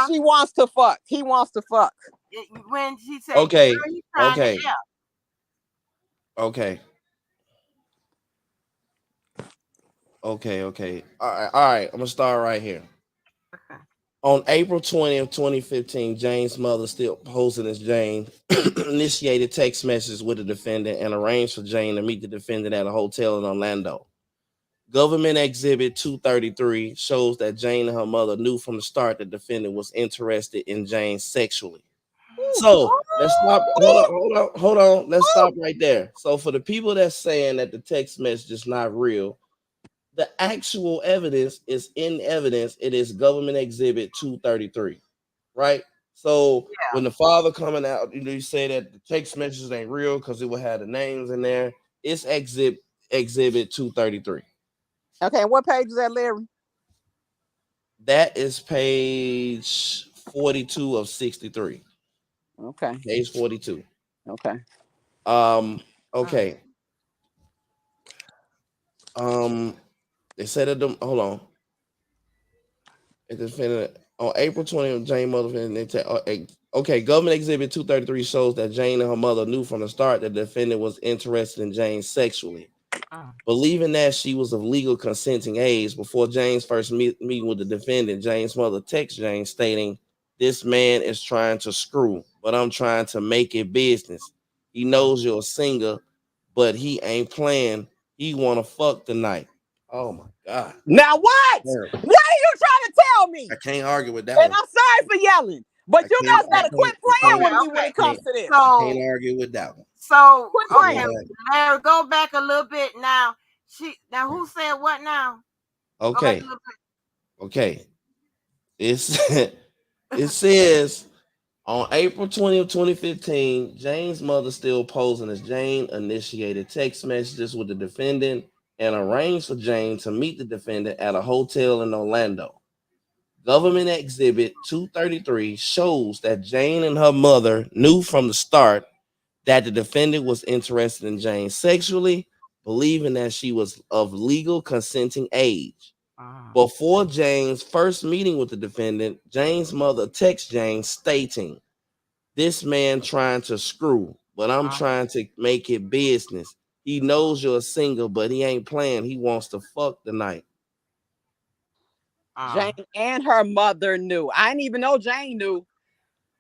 She wants to fuck. He wants to fuck. When she said, okay. All right. I'm gonna start right here. Okay. On April 20th, 2015, Jane's mother, still posing as Jane, initiated text messages with the defendant and arranged for Jane to meet the defendant at a hotel in Orlando. Government Exhibit 233 shows that Jane and her mother knew from the start that the defendant was interested in Jane sexually. So let's stop. Hold on. Let's stop right there. So for the people that's saying that the text message is not real, the actual evidence is in evidence. It is Government Exhibit 233, right? So when the father coming out, you say that the text messages ain't real because it would have the names in there. It's Exhibit 233. Okay, what page is that, Larry? That is page 42 of 63. Okay. Page 42. Okay. Okay. They said it. Hold on. It defended on April 20th. Jane mother. Okay. Government Exhibit 233 shows that Jane and her mother knew from the start that the defendant was interested in Jane sexually. Believing that she was of legal consenting age, before Jane's first meeting with the defendant, Jane's mother texts Jane stating, "This man is trying to screw, but I'm trying to make it business. He knows you're a singer, but he ain't playing. He want to fuck tonight." Oh my God. Now what? What are you trying to tell me? I can't argue with that and one. I'm sorry for yelling, but you guys gotta quit playing with me when it comes to this. I can't argue with that one. So okay, Larry, go back a little bit now. Who said what now? Okay. It says on April 20th, 2015, Jane's mother, still posing as Jane, initiated text messages with the defendant and arranged for Jane to meet the defendant at a hotel in Orlando. Government Exhibit 233 shows that Jane and her mother knew from the start that the defendant was interested in Jane sexually, believing that she was of legal consenting age. Before Jane's first meeting with the defendant, Jane's mother texts Jane stating, "This man trying to screw, but I'm trying to make it business. He knows you're a singer, but he ain't playing. He wants to fuck tonight." Jane and her mother knew. I didn't even know Jane knew,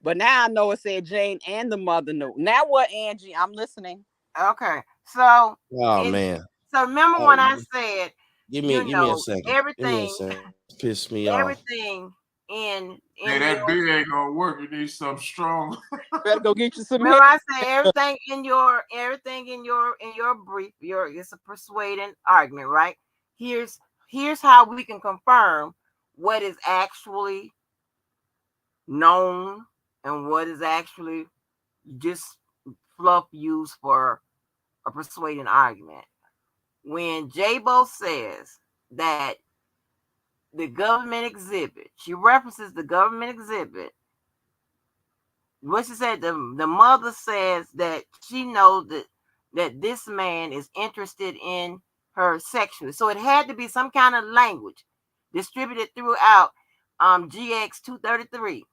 but now I know it said Jane and the mother knew. Now what, Angie? I'm listening. Okay, so man. So remember when I said, give me a second. everything, Piss me off. Everything Hey, that beer ain't gonna work. You need something strong. Better go get you some Remember, help. I say everything in your brief. It's a persuading argument, right? Here's how we can confirm what is actually known and what is actually just fluff used for a persuading argument. When J-Bo says that the government exhibit, she references the government exhibit. What she said, the mother says that she knows that this man is interested in her sexually. So it had to be some kind of language distributed throughout GX 233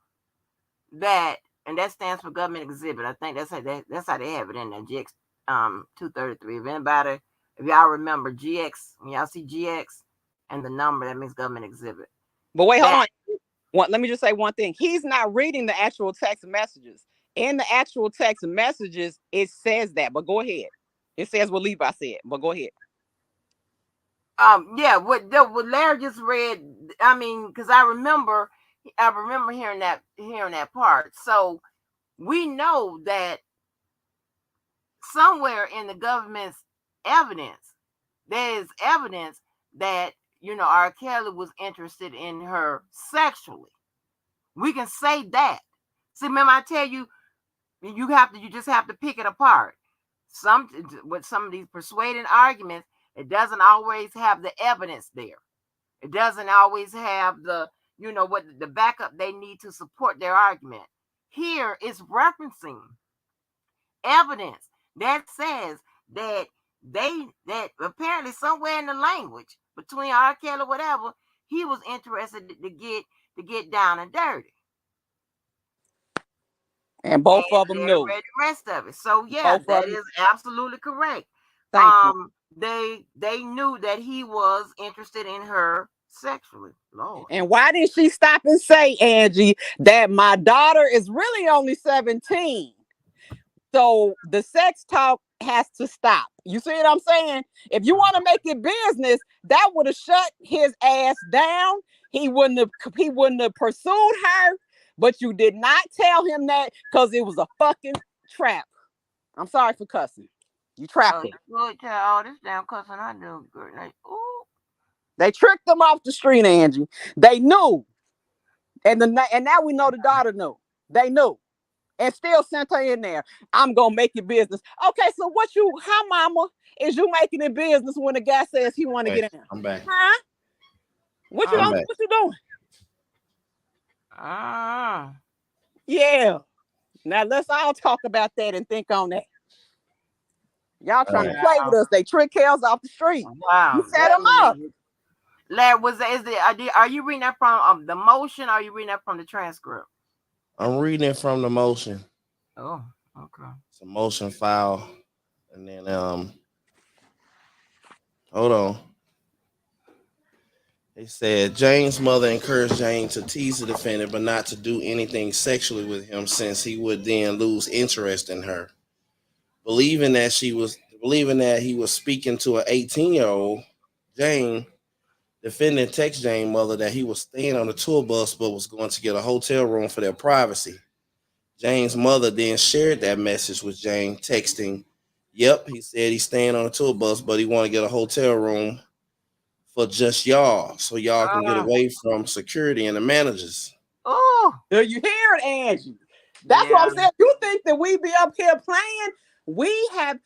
and that stands for government exhibit. I think that's how they have it in there, GX 233. If y'all remember GX, when y'all see GX and the number, that means government exhibit. But wait, hold on. Let me just say one thing. He's not reading the actual text messages. In the actual text messages, it says that. But go ahead. It says what Levi said. But go ahead. Yeah, what Larry just read. I mean, because I remember hearing that part. So we know that somewhere in the government's evidence, there is evidence that R. Kelly was interested in her sexually. We can say that. See, remember I tell you, you just have to pick it apart. With some of these persuading arguments, it doesn't always have the evidence there. It doesn't always have the backup they need to support their argument. Here it's referencing evidence that says that apparently somewhere in the language between R. Kelly or whatever, he was interested to get down and dirty. And both of them knew. Read the rest of it. So yeah, that is absolutely correct. Thank you. They knew that he was interested in her sexually. Lord. And why did she stop and say, Angie, that my daughter is really only 17? So the sex talk has to stop. You see what I'm saying? If you want to make it business, that would have shut his ass down. He wouldn't have pursued her. But you did not tell him that because it was a fucking trap. I'm sorry for cussing. You trapped him. Oh, this damn cussing I do. They tricked them off the street, Angie. They knew. And now we know the daughter knew. They knew. And still sent her in there. I'm going to make it business. Okay, so how mama is you making it business when the guy says he want to get in? I'm back. Huh? What you doing? Yeah. Now let's all talk about that and think on that. Y'all trying to play with us. They trick Kels off the street. Wow. You set them up. Larry, are you reading that from the motion or are you reading that from the transcript? I'm reading it from the motion. Oh, okay. It's a motion file. And then hold on. They said Jane's mother encouraged Jane to tease the defendant, but not to do anything sexually with him, since he would then lose interest in her. Believing that he was speaking to an 18-year-old, Jane, defendant texted Jane's mother that he was staying on the tour bus, but was going to get a hotel room for their privacy. Jane's mother then shared that message with Jane, texting, "Yep, he said he's staying on the tour bus, but he want to get a hotel room for just y'all, so y'all can get away from security and the managers." Oh, do you hear it, Angie? That's what I'm saying. You think that we be up here playing? We have,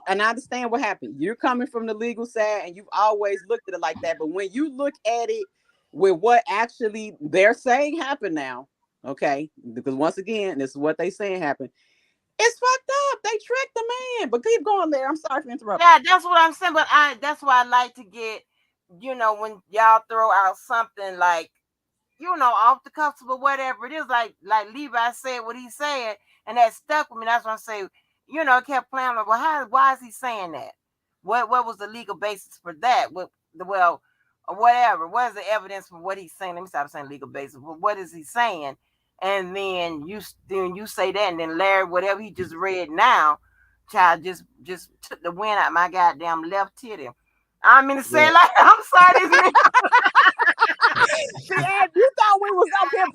and I understand what happened. You're coming from the legal side and you've always looked at it like that. But when you look at it with what actually they're saying happened now, okay, because once again, this is what they saying happened. It's fucked up. They tricked the man. But keep going there. I'm sorry for interrupting. Yeah, that's what I'm saying. But that's why I like to get, when y'all throw out something like, off the cuff or whatever it is, like Levi said what he said, and that stuck with me. That's why I say, I kept playing like, well, why is he saying that? What was the legal basis for that? Or whatever. What is the evidence for what he's saying? Let me stop saying legal basis. But what is he saying? And then you say that, and then Larry, whatever he just read now, child just took the wind out my goddamn left titty. I mean to say, like, I'm sorry, this man. See, Ed, you thought we was up here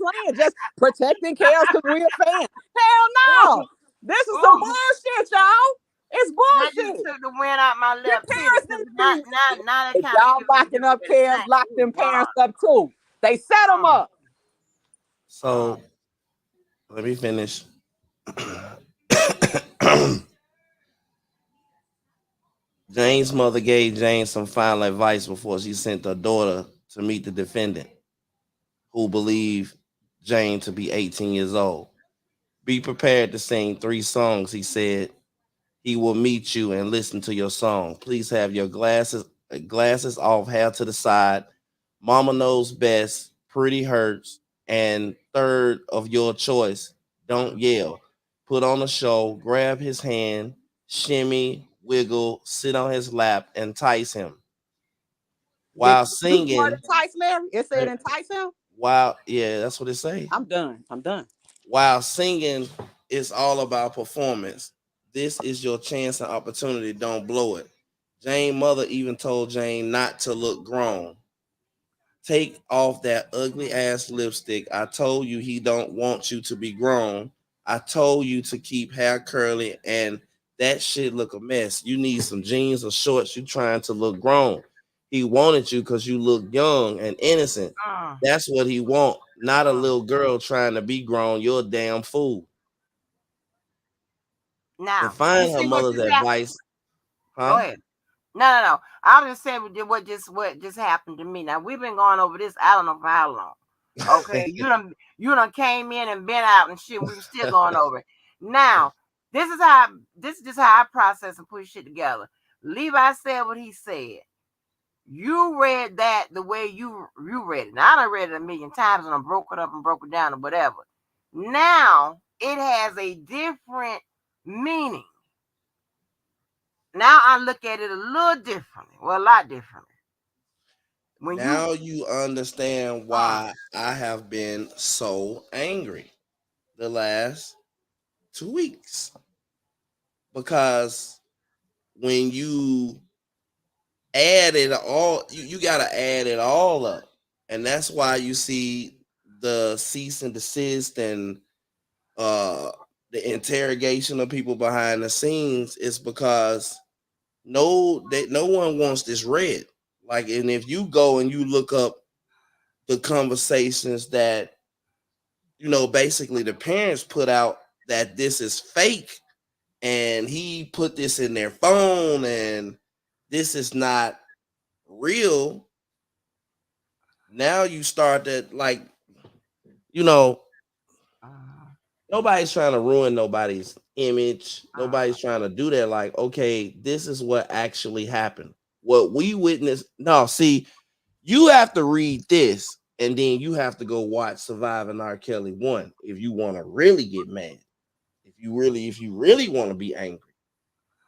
didn't care because we're fans. Hell no. This is some bullshit, y'all. It's That just bullshit. took the wind out my Your left titty. parents 'Cause didn't Now, see. now, now they If kind of y'all feel like locking up they're parents, lock saying, them "Oh parents God." up too. They set them up. So let me finish. Jane's mother gave Jane some final advice before she sent her daughter to meet the defendant, who believed Jane to be 18 years old. Be prepared to sing 3 songs, he said. He will meet you and listen to your song. Please have your glasses off, hair to the side. Mama knows best, pretty hurts, and third of your choice. Don't yell. Put on a show, grab his hand, shimmy, wiggle, sit on his lap, entice him. While Did you use the word singing, entice, Larry? It said entice him. yeah, that's what it say. I'm done. I'm done. While singing, it's all about performance. This is your chance and opportunity. Don't blow it. Jane's mother even told Jane not to look grown. Take off that ugly ass lipstick. I told you he don't want you to be grown. I told you to keep hair curly and that shit look a mess. You need some jeans or shorts. You trying to look grown. He wanted you because you look young and innocent. That's what he want. Not a little girl trying to be grown. You're a damn fool. Now, And find you her see what mother's just happened? advice. Go Huh? ahead. No. I was just saying what just happened to me. Now we've been going over this. I don't know for how long. Okay, you done came in and been out and shit. We were still going over it. Now this is just how I process and put shit together. Levi said what he said. You read that the way you read it. Now I done read it a million times and I broke it up and broke it down or whatever. Now it has a different meaning. Now I look at it a little differently. Well, a lot differently. When Now you understand why I have been so angry the last 2 weeks. Because when you add it all, you gotta add it all up. And that's why you see the cease and desist and the interrogation of people behind the scenes is because no one wants this read. Like, and if you go and you look up the conversations that basically the parents put out that this is fake and he put this in their phone and this is not real. Now you start that, like, nobody's trying to ruin nobody's image. Nobody's trying to do that. Like, okay, this is what actually happened. What we witnessed. No, see, you have to read this and then you have to go watch Surviving R. Kelly 1 if you want to really get mad. If you really want to be angry.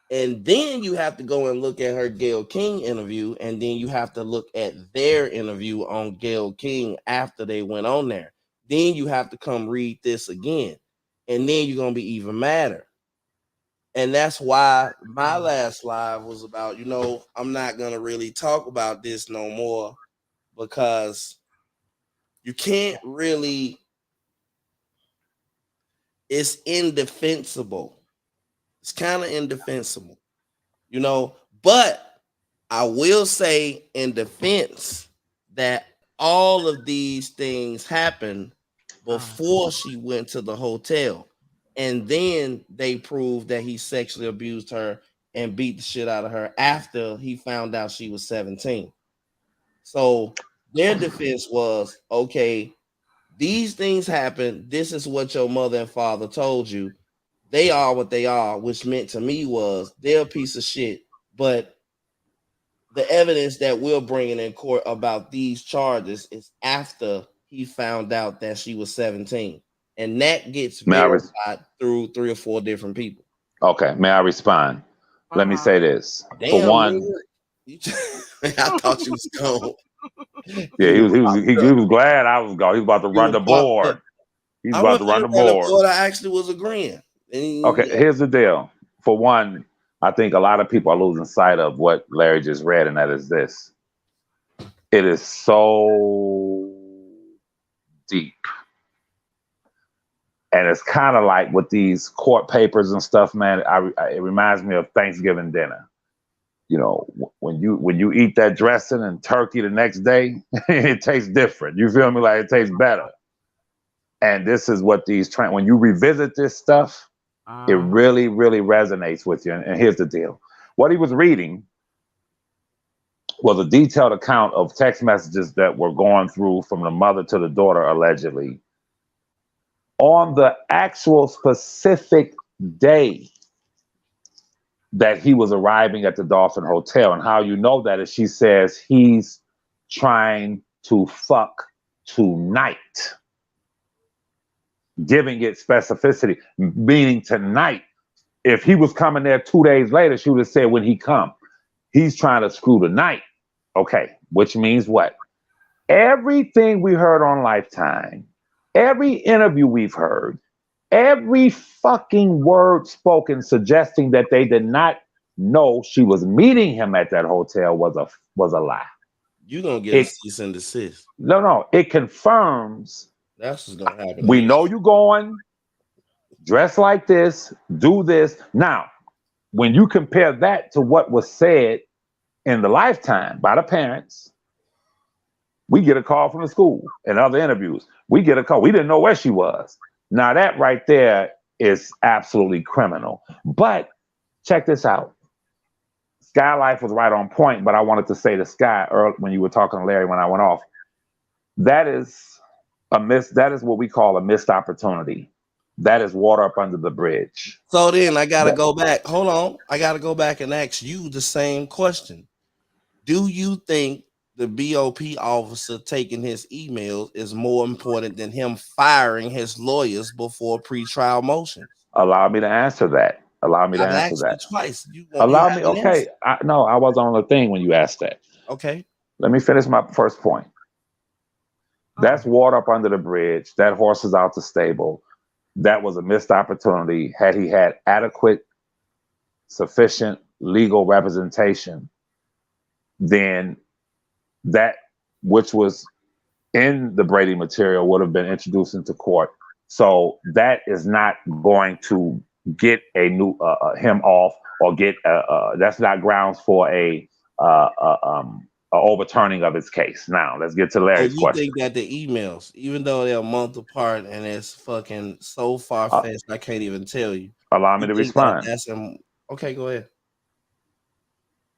And then you have to go and look at her Gayle King interview, and then you have to look at their interview on Gayle King after they went on there. Then you have to come read this again, and then you're gonna be even madder. And that's why my last live was about, I'm not gonna really talk about this no more because you can't really. It's indefensible. It's kind of indefensible, but I will say in defense that all of these things happened before she went to the hotel. And then they proved that he sexually abused her and beat the shit out of her after he found out she was 17. So their defense was, okay, these things happened. This is what your mother and father told you. They are what they are, which meant to me was they're a piece of shit. But the evidence that we're bringing in court about these charges is after he found out that she was 17. And that gets verified through 3 or 4 different people. Okay, may I respond? Let me say this. Damn, for one, I thought you was gone. Yeah, he was glad I was gone. He was about to run the board. He was about to run the board. I actually was agreeing. Okay, here's the deal. For one, I think a lot of people are losing sight of what Larry just read, and that is this. It is so deep. And it's kind of like with these court papers and stuff, man. It reminds me of Thanksgiving dinner. You know, when you eat that dressing and turkey the next day, it tastes different. You feel me? Like it tastes better. And this is what when you revisit this stuff, it really, really resonates with you. And here's the deal. What he was reading was a detailed account of text messages that were going through from the mother to the daughter, allegedly, on the actual specific day that he was arriving at the Dolphin Hotel. And how you know that is she says he's trying to fuck tonight. Giving it specificity, meaning tonight. If he was coming there 2 days later, she would have said when he come. He's trying to screw tonight. Okay, which means what? Everything we heard on Lifetime, every interview we've heard, every fucking word spoken suggesting that they did not know she was meeting him at that hotel was a lie. You're going to get a cease and desist. No. It confirms. That's what's going to happen. We know you going, dress like this, do this. Now, when you compare that to what was said in the Lifetime by the parents, we get a call from the school and other interviews. We get a call. We didn't know where she was. Now that right there is absolutely criminal. But check this out. Sky Life was right on point, but I wanted to say to Sky earlier when you were talking to Larry when I went off. That is what we call a missed opportunity. That is water up under the bridge. So then I got to go back. Hold on. I got to go back and ask you the same question. Do you think the BOP officer taking his emails is more important than him firing his lawyers before pretrial motions? Allow me to answer that. I've asked you twice. Allow me. Okay. I was on the thing when you asked that. Okay. Let me finish my first point. That's water up under the bridge. That horse is out the stable. That was a missed opportunity. Had he had adequate, sufficient legal representation, then that which was in the Brady material would have been introduced into court. So that is not going to get a new him off or get that's not grounds for a overturning of his case. Now let's get to Larry's question. You think that the emails, even though they're a month apart and it's fucking so far fetched, I can't even tell you. Allow me to respond. Okay, go ahead.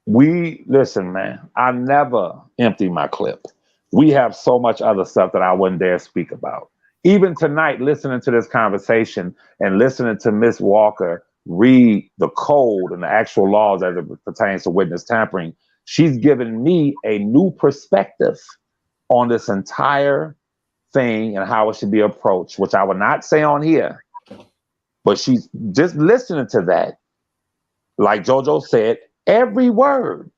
Listen, man, I never empty my clip. We have so much other stuff that I wouldn't dare speak about. Even tonight, listening to this conversation and listening to Ms. Walker read the code and the actual laws as it pertains to witness tampering, she's given me a new perspective on this entire thing and how it should be approached, which I would not say on here. But she's just listening to that. Like JoJo said, every word,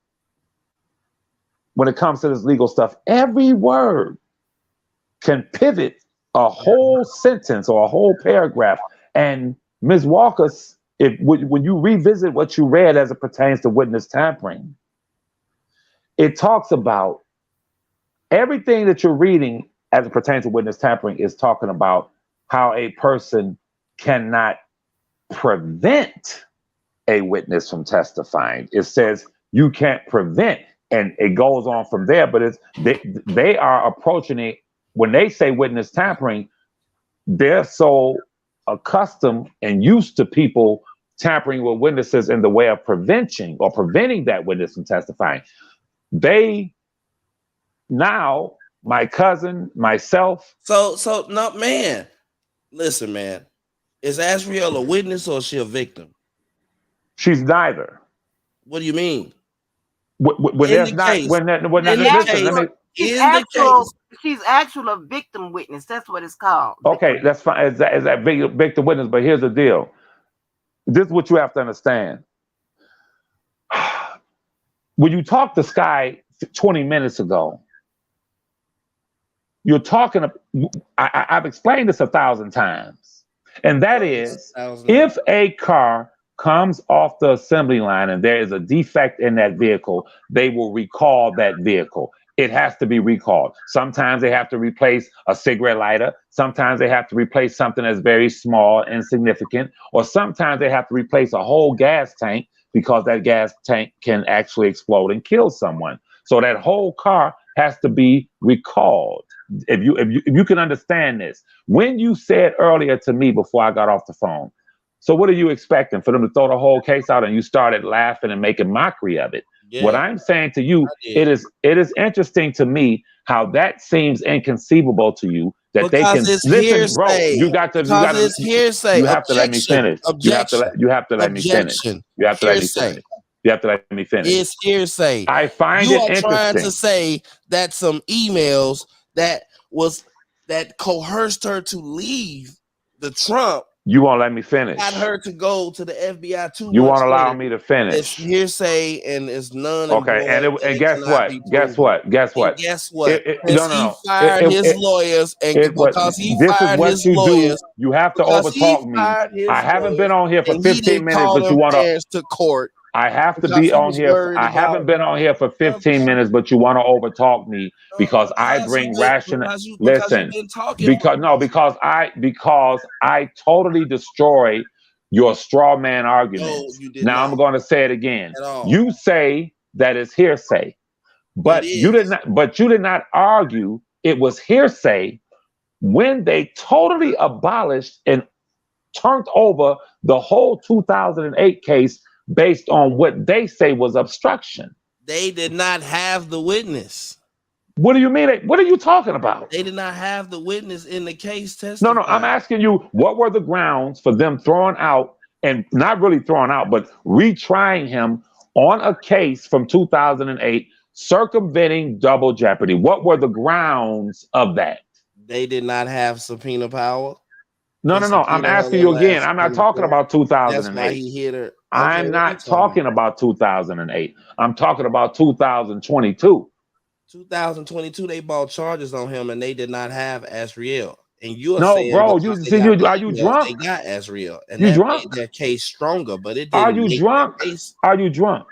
when it comes to this legal stuff, every word can pivot a whole sentence or a whole paragraph. And Ms. Walker, when you revisit what you read as it pertains to witness tampering, it talks about everything that you're reading as it pertains to witness tampering is talking about how a person cannot prevent a witness from testifying. It says you can't prevent, and it goes on from there. But they are approaching it when they say witness tampering. They're so accustomed and used to people tampering with witnesses in the way of preventing that witness from testifying. Now, my cousin, myself. So no, man. Listen, man. Is Asriel a witness or is she a victim? She's neither. What do you mean? She's actually a victim witness. That's what it's called. Okay, that's fine. Is that victim witness? But here's the deal. This is what you have to understand. When you talked to Sky 20 minutes ago, you're talking. I've explained this 1,000 times, and that is, if a car comes off the assembly line and there is a defect in that vehicle, they will recall that vehicle. it has to be recalled. Sometimes they have to replace a cigarette lighter. Sometimes they have to replace something that's very small, insignificant, or sometimes they have to replace a whole gas tank because that gas tank can actually explode and kill someone. So that whole car has to be recalled. If you can understand this, when you said earlier to me before I got off the phone, so what are you expecting, for them to throw the whole case out and you started laughing and making mockery of it? Yeah, What I'm saying to you, I did. it is interesting to me how that seems inconceivable to you that they Because can it's listen, bro. hearsay. You Because it's hearsay. you have to let me Objection. finish. Objection. You have to let me finish. Objection. You have to let me Hearsay. finish. You have to let me finish. It's hearsay. I find You it are trying interesting. to say that some emails that coerced her to leave the Trump You won't let me finish. got her to go to the FBI 2 You months won't allow later. me to It's finish. hearsay and it's none. Okay, and guess what? Guess what? Guess what? And guess what? No, He no. fired his lawyers, and because he This is fired what his you do. lawyers, You have to because he overtalk me. fired his I haven't lawyers, been on here for and he 15 didn't minutes, call but you them want to. parents to court. I have to because be he on was here. worried I about- haven't been on here for 15 minutes, but you want to overtalk me because I bring rational. Listen, because I totally destroy your straw man arguments. No, you did Now not. I'm going to say it again. At all. You say that it's hearsay, but you did not. But you did not argue it was hearsay when they totally abolished and turned over the whole 2008 case based on what they say was obstruction. They did not have the witness. What do you mean? What are you talking about? They did not have the witness in the case testifying. No, I'm asking you, what were the grounds for them throwing out, and not really throwing out, but retrying him on a case from 2008, circumventing double jeopardy? What were the grounds of that? They did not have subpoena power. No. I'm asking you again. I'm not talking about 2008. That's why he hit her. Okay, I'm not talking about 2008. I'm talking about 2022. 2022, they brought charges on him, and they did not have Asriel. And you are no, saying, bro. are You drunk? They got Asriel, and you that drunk? made their case stronger. But it didn't. Are you drunk? Are you drunk?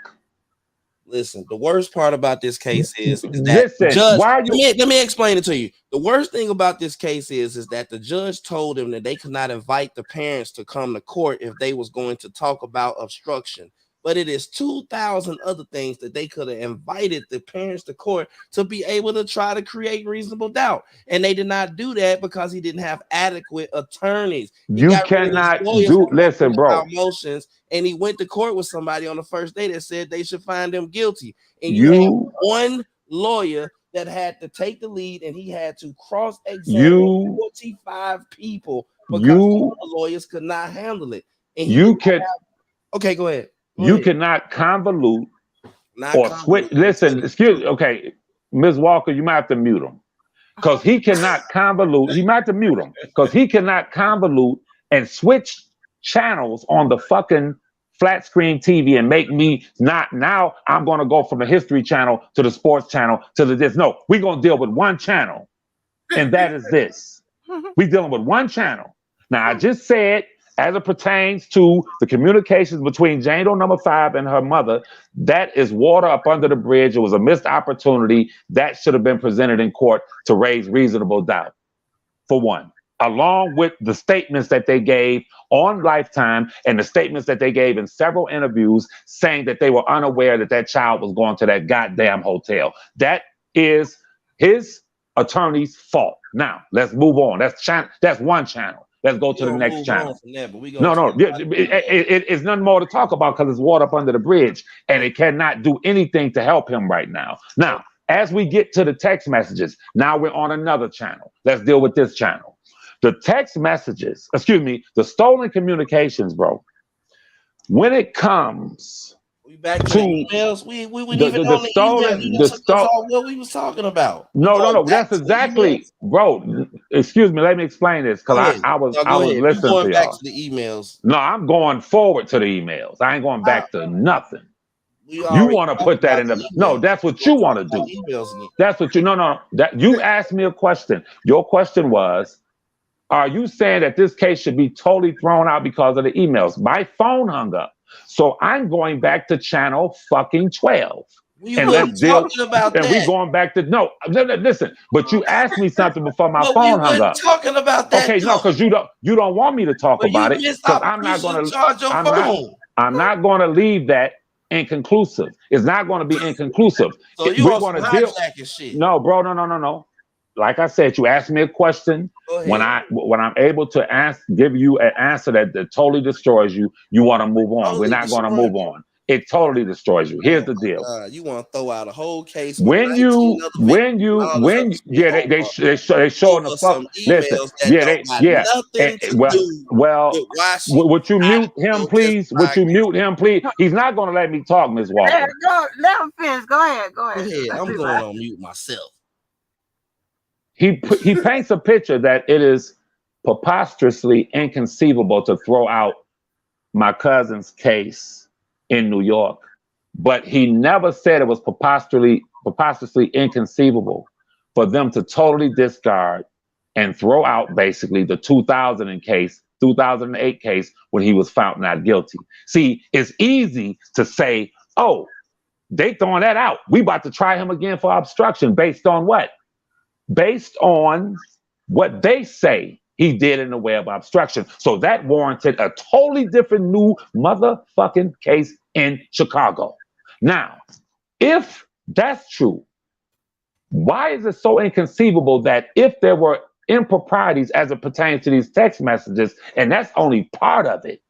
Listen, the worst part about this case is that Listen, judge. why are you? Let me explain it to you. The worst thing about this case is that the judge told him that they could not invite the parents to come to court if they was going to talk about obstruction. But it is 2,000 other things that they could have invited the parents to court to be able to try to create reasonable doubt. And they did not do that because he didn't have adequate attorneys. You cannot do, listen, bro. Motions, and he went to court with somebody on the first day that said they should find him guilty. And You had one lawyer that had to take the lead, and he had to cross-examine 45 people because all the lawyers could not handle it. And okay, go ahead. You cannot convolute or switch. Listen, okay, Ms. Walker, you might have to mute him because he cannot convolute. You might have to mute him because he cannot convolute and switch channels on the fucking flat screen TV and make me not. Now I'm going to go from the History Channel to the Sports Channel to the this. No, we're going to deal with one channel, and that is this. We're dealing with one channel. Now, I just said, as it pertains to the communications between Jane Doe number 5 and her mother, that is water up under the bridge. It was a missed opportunity. That should have been presented in court to raise reasonable doubt, for one, along with the statements that they gave on Lifetime and the statements that they gave in several interviews saying that they were unaware that that child was going to that goddamn hotel. That is his attorney's fault. Now, let's move on. That's one channel. Let's go to the next channel. It's nothing more to talk about because it's water up under the bridge, and it cannot do anything to help him right now. Now, as we get to the text messages, now we're on another channel. Let's deal with this channel. The text messages, the stolen communications, bro. When it comes back to the emails, we wouldn't even on the email. What we was talking about. No. That's exactly, bro. Excuse me. Let me explain this because I was listening to y'all. Back to the emails. No, I'm going forward to the emails. I ain't going back to nothing. You want to put that in the no? That's what you want to do. That's what you no. That you asked me a question. Your question was, are you saying that this case should be totally thrown out because of the emails? My phone hung up. So I'm going back to channel fucking 12. We and let's weren't deal. talking about And we that. going back to listen. But you asked me something before my But we phone hung weren't up. talking about that. Okay, no, Though. because you don't want me to talk But you about it missed because out. You should charge your I'm phone. not going to leave that inconclusive. It's not going to be inconclusive. So you We're on some going to deal. hijacking shit. No, bro, no. Like I said, you asked me a question. Go When ahead. I'm able to give you an answer that totally destroys you, you want to move on. We're Totally not going to destroyed move on. It totally destroys you. Here's Oh the my deal. God. You want to throw out a whole case with When 19 you other victims and all this other shit yeah, they showing the over fuck. some Listen, emails that yeah, don't got yeah. nothing to do Well, with why she would you mute him, don't please? Would testify you against. mute him, please? He's not going to let me talk, Miss Let Walker. let him finish. Go ahead. Go ahead. I'm going on mute myself. He paints a picture that it is preposterously inconceivable to throw out my cousin's case in New York, but he never said it was preposterously inconceivable for them to totally discard and throw out basically the 2008 case when he was found not guilty. See, it's easy to say, oh, they throwing that out. We about to try him again for obstruction based on what? Based on what they say he did in the way of obstruction. So that warranted a totally different new motherfucking case in Chicago. Now, if that's true, why is it so inconceivable that if there were improprieties as it pertains to these text messages, and that's only part of it,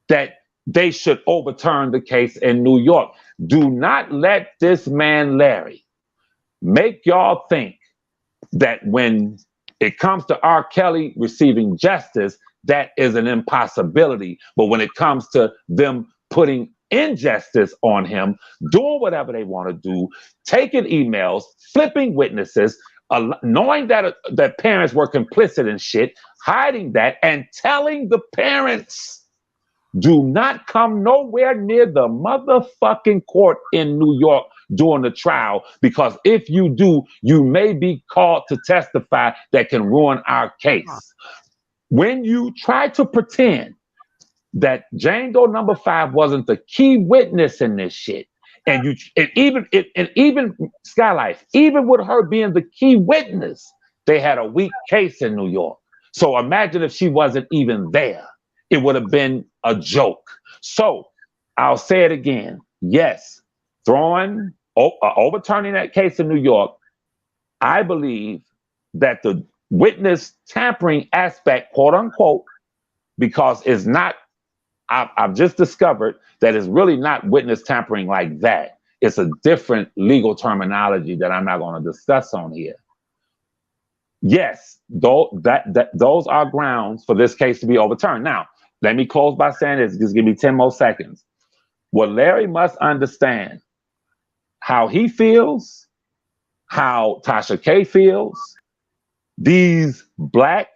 that they should overturn the case in New York? Do not let this man, Larry, make y'all think that when it comes to R. Kelly receiving justice, that is an impossibility. But when it comes to them putting injustice on him, doing whatever they want to do, taking emails, flipping witnesses, knowing that parents were complicit in shit, hiding that, and telling the parents, do not come nowhere near the motherfucking court in New York during the trial, because if you do, you may be called to testify that can ruin our case. When you try to pretend that Jane Doe number 5 wasn't the key witness in this shit, and even Skylife, even with her being the key witness, they had a weak case in New York. So imagine if she wasn't even there. It would have been a joke. So I'll say it again. Yes, overturning that case in New York, I believe that the witness tampering aspect, quote unquote, because it's not, I've just discovered that it's really not witness tampering like that. It's a different legal terminology that I'm not going to discuss on here. Yes, those are grounds for this case to be overturned. Now, let me close by saying this. Just give me 10 more seconds. What Larry must understand, how he feels, how Tasha K feels, these black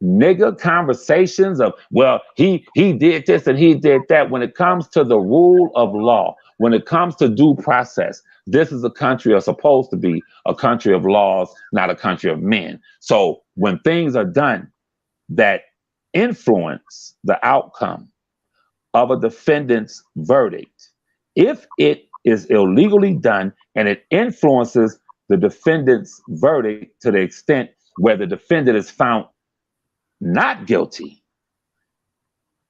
nigga conversations of, well, he did this and he did that. When it comes to the rule of law, when it comes to due process, this is a country, or supposed to be a country of laws, not a country of men. So when things are done that influence the outcome of a defendant's verdict, if it is illegally done and it influences the defendant's verdict to the extent where the defendant is found not guilty,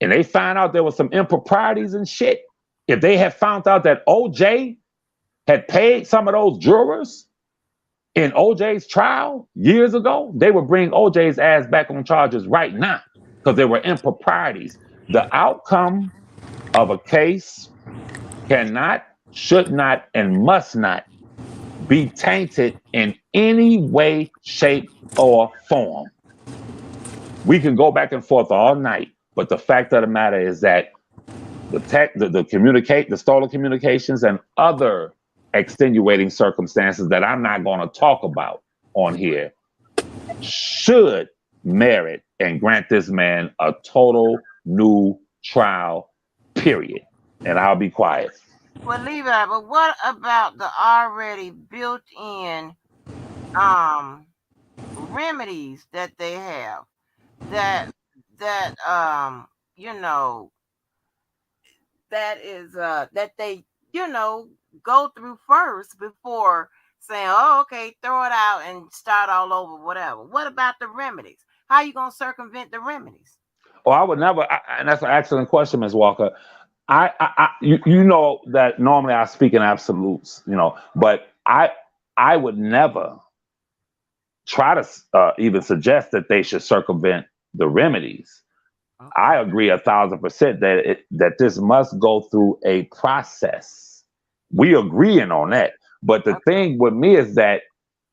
and they find out there was some improprieties and shit, if they had found out that OJ had paid some of those jurors in OJ's trial years ago, they would bring OJ's ass back on charges right now because there were improprieties. The outcome of a case cannot, should not, and must not be tainted in any way, shape, or form. We can go back and forth all night, but the fact of the matter is that the stolen communications and other extenuating circumstances that I'm not going to talk about on here should merit and grant this man a total new trial, period. And I'll be quiet. Well, Levi, but what about the already built-in remedies that they have? That you know, that is that they, go through first before saying, oh, okay, throw it out and start all over, whatever. What about the remedies? How you going to circumvent the remedies? Or I would never, and that's an excellent question, Ms. Walker. You know that normally I speak in absolutes, but I would never try to even suggest that they should circumvent the remedies. Okay. I agree 1,000% that this must go through a process. We agreeing on that. But the thing with me is that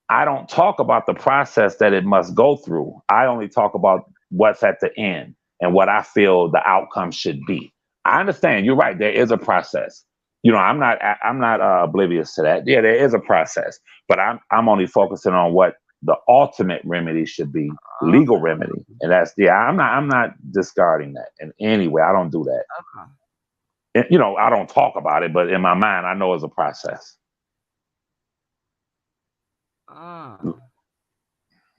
I don't talk about the process that it must go through. I only talk about what's at the end and what I feel the outcome should be. I understand. You're right. There is a process. I'm not oblivious to that. Yeah, there is a process, but I'm only focusing on what the ultimate remedy should be, legal remedy, and that's I'm not discarding that in any way. I don't do that. Okay. And, I don't talk about it, but in my mind, I know it's a process.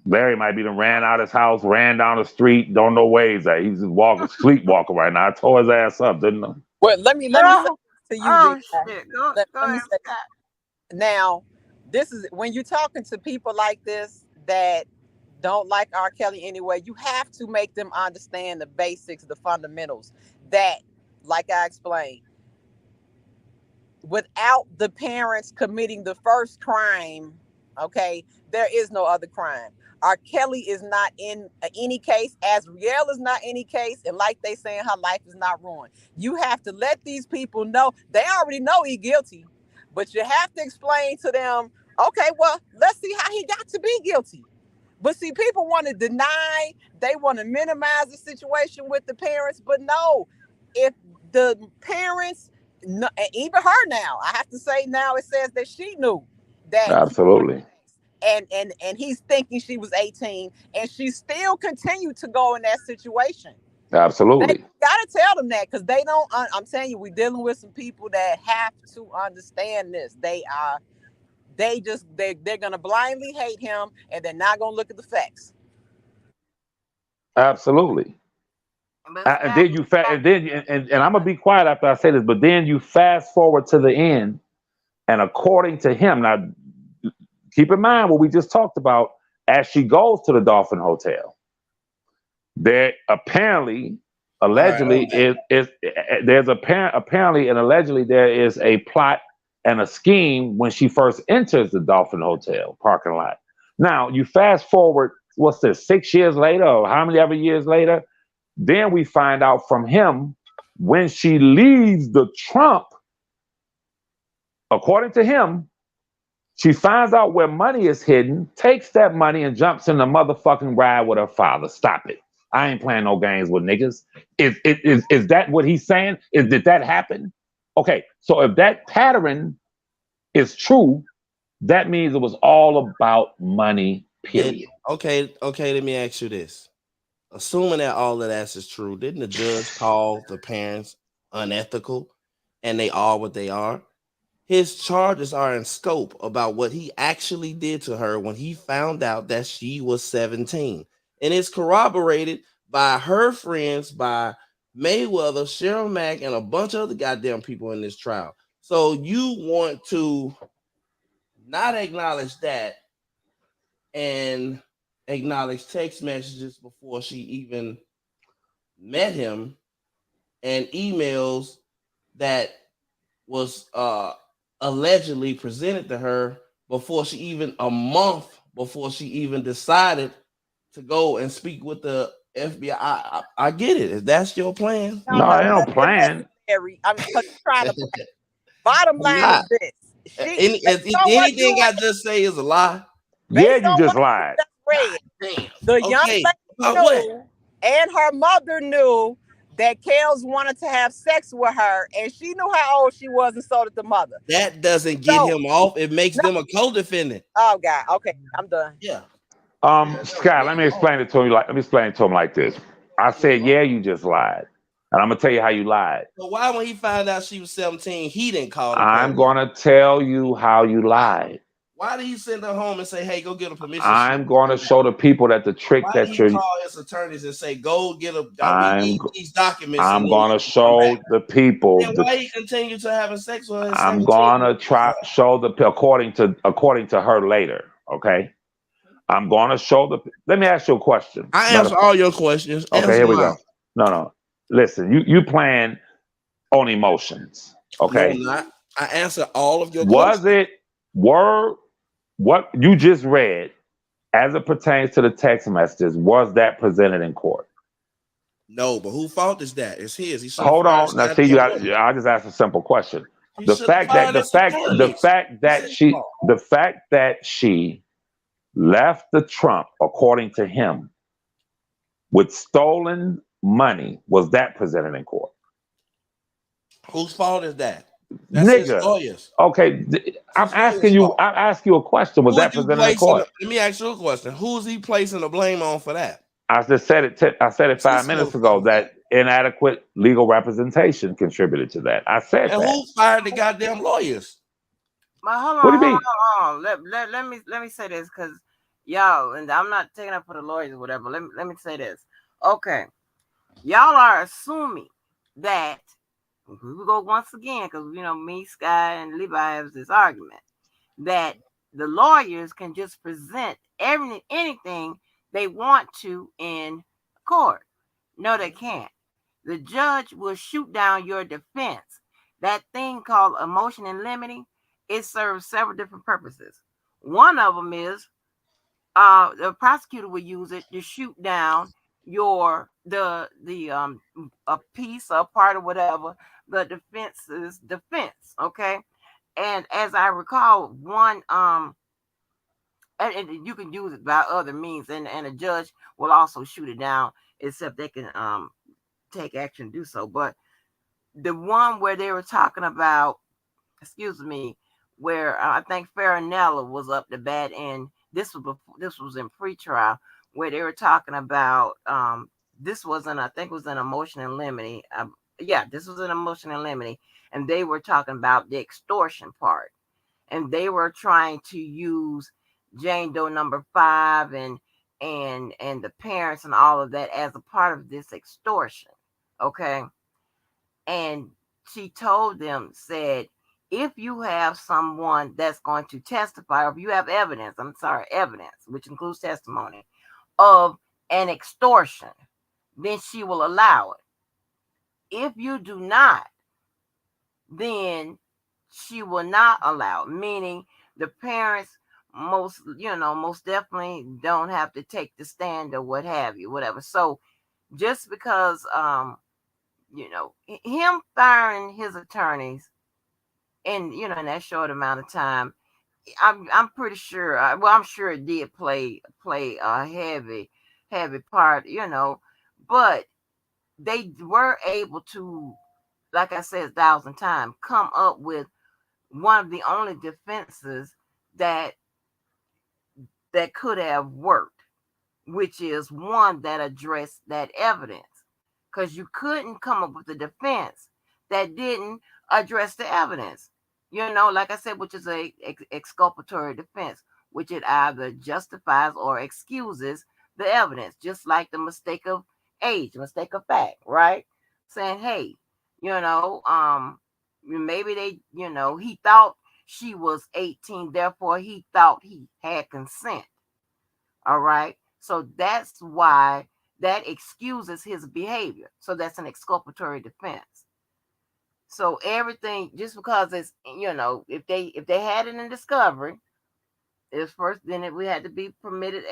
Larry might be ran out of his house, ran down the street, don't know where he's at. He's just sleepwalking right now. I tore his ass up, didn't I? Well, let me say to you, shit. Go ahead, Scott. Now, this is when you're talking to people like this that don't like R. Kelly anyway, you have to make them understand the basics, the fundamentals. That, like I explained, without the parents committing the first crime, okay, there is no other crime. R. Kelly is not in any case, Azriel is not any case, and like they saying, her life is not ruined. You have to let these people know, they already know he's guilty, but you have to explain to them, okay, well, let's see how he got to be guilty. But see, people want to deny, they want to minimize the situation with the parents, but no, if the parents, even her now, I have to say now, it says that she knew that. Absolutely. And he's thinking she was 18, and she still continued to go in that situation. Absolutely. They gotta tell them that, because they don't. I'm telling you, we're dealing with some people that have to understand this. They're gonna blindly hate him, and they're not gonna look at the facts. Absolutely. And then and I'm gonna be quiet after I say this, but then you fast forward to the end, and according to him, now keep in mind what we just talked about. As she goes to the Dolphin Hotel, there apparently, allegedly, apparently and allegedly there is a plot and a scheme when she first enters the Dolphin Hotel parking lot. Now you fast forward, what's this, 6 years later, or how many ever years later? Then we find out from him when she leaves the Trump, according to him, she finds out where money is hidden, takes that money and jumps in the motherfucking ride with her father. Stop it. I ain't playing no games with niggas. Is that what he's saying? Did that happen? Okay, so if that pattern is true, that means it was all about money, period. Okay, let me ask you this. Assuming that all of that is true, didn't the judge call the parents unethical and they are what they are? His charges are in scope about what he actually did to her when he found out that she was 17. And it's corroborated by her friends, by Mayweather, Cheryl Mack, and a bunch of other goddamn people in this trial. So you want to not acknowledge that and acknowledge text messages before she even met him and emails that was allegedly presented to her before she even, a month before she even decided to go and speak with the FBI. I get it. If that's your plan. No, ain't no plan. I'm trying to play. Bottom line is this. Anything I just say is a lie. Yeah, you just lied. The young lady knew, and her mother knew that Kels wanted to have sex with her, and she knew how old she was, and so did the mother. That doesn't get him off. It makes them a co-defendant. Oh God. Okay, I'm done. Yeah. Scott, let me explain it to him like this. I said, yeah, you just lied. And I'm gonna tell you how you lied. So why, when he found out she was 17, he didn't call her? I'm gonna tell you how you lied. Why did he send her home and say, "Hey, go get a permission slip"? I'm going to show the people that the trick Why that did he you're. call his attorneys and say, "Go get a I'm we need these documents"? I'm and going to show the people. Then why he continue to having sex with her? I'm going to show the according to her later. Okay. I'm going to show the. Let me ask you a question. I answer all your questions. Okay, here we go. No. Listen, you playing on emotions. Okay. No, I'm not. I answer all of your questions. What you just read as it pertains to the text messages, was that presented in court? No, but whose fault is that? It's his. He Hold on. Now see, I just asked a simple question. The fact that she left the Trump, according to him, with stolen money, was that presented in court? Whose fault is that? That's his lawyers. Okay, I'm asking you a question. Was that presented in court? Let me ask you a question. Who's he placing the blame on for that? I just said it. I said it 5 minutes ago that inadequate legal representation contributed to that. I said and that. who fired the goddamn lawyers? But hold on, what do you mean? Hold on. Let me say this, because y'all, and I'm not taking up for the lawyers or whatever. Let me say this. Okay, y'all are assuming that we will go once again, because me, Sky, and Levi have this argument that the lawyers can just present anything they want to in court. No, they can't. The judge will shoot down your defense. That thing called a motion in limine, it serves several different purposes. One of them is the prosecutor will use it to shoot down a piece or part or whatever the defense's defense. Okay, and as I recall, one and you can use it by other means, and a judge will also shoot it down, except they can take action to do so. But the one where they were talking about, where I think Farinella was up to bat, and this was in pre-trial, where they were talking about this wasn't, I think it was an motion in limine. This was an motion in limine, and they were talking about the extortion part, and they were trying to use Jane Doe number 5 and the parents and all of that as a part of this extortion. Okay, and she told them, said, if you have someone that's going to testify, or if you have evidence, which includes testimony of an extortion, then she will allow it. If you do not, then she will not allow it, meaning the parents most definitely don't have to take the stand or what have you, whatever. So just because him firing his attorneys in that short amount of time, I'm pretty sure. I'm sure it did play a heavy part, but they were able to, like I said 1,000 times, come up with one of the only defenses that could have worked, which is one that addressed that evidence. Because you couldn't come up with a defense that didn't address the evidence. Like I said, which is a exculpatory defense, which it either justifies or excuses the evidence, just like the mistake of age, mistake of fact, right? Saying, hey, maybe they, he thought she was 18, therefore he thought he had consent. All right. So that's why that excuses his behavior. So that's an exculpatory defense. So everything, just because it's, if they had it in discovery, it's first, then we had to be permitted,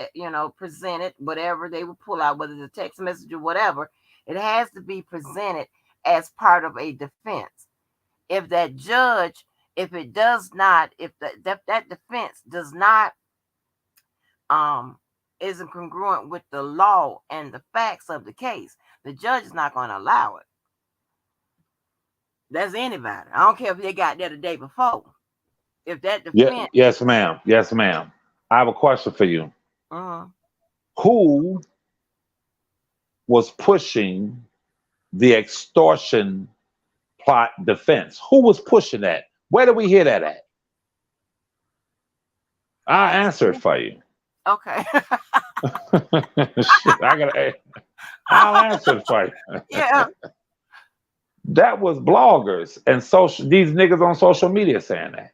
presented, whatever they would pull out, whether it's a text message or whatever, it has to be presented as part of a defense. If that judge, if it does not, if that defense does not, isn't congruent with the law and the facts of the case, the judge is not going to allow it. That's anybody. I don't care if they got there the day before. If that defense, yes, ma'am. I have a question for you. Who was pushing the extortion plot defense? Who was pushing that? Where do we hear that at? I'll answer it for you. Okay. Shit, I'll answer it for you. Yeah. That was bloggers and these niggas on social media saying that.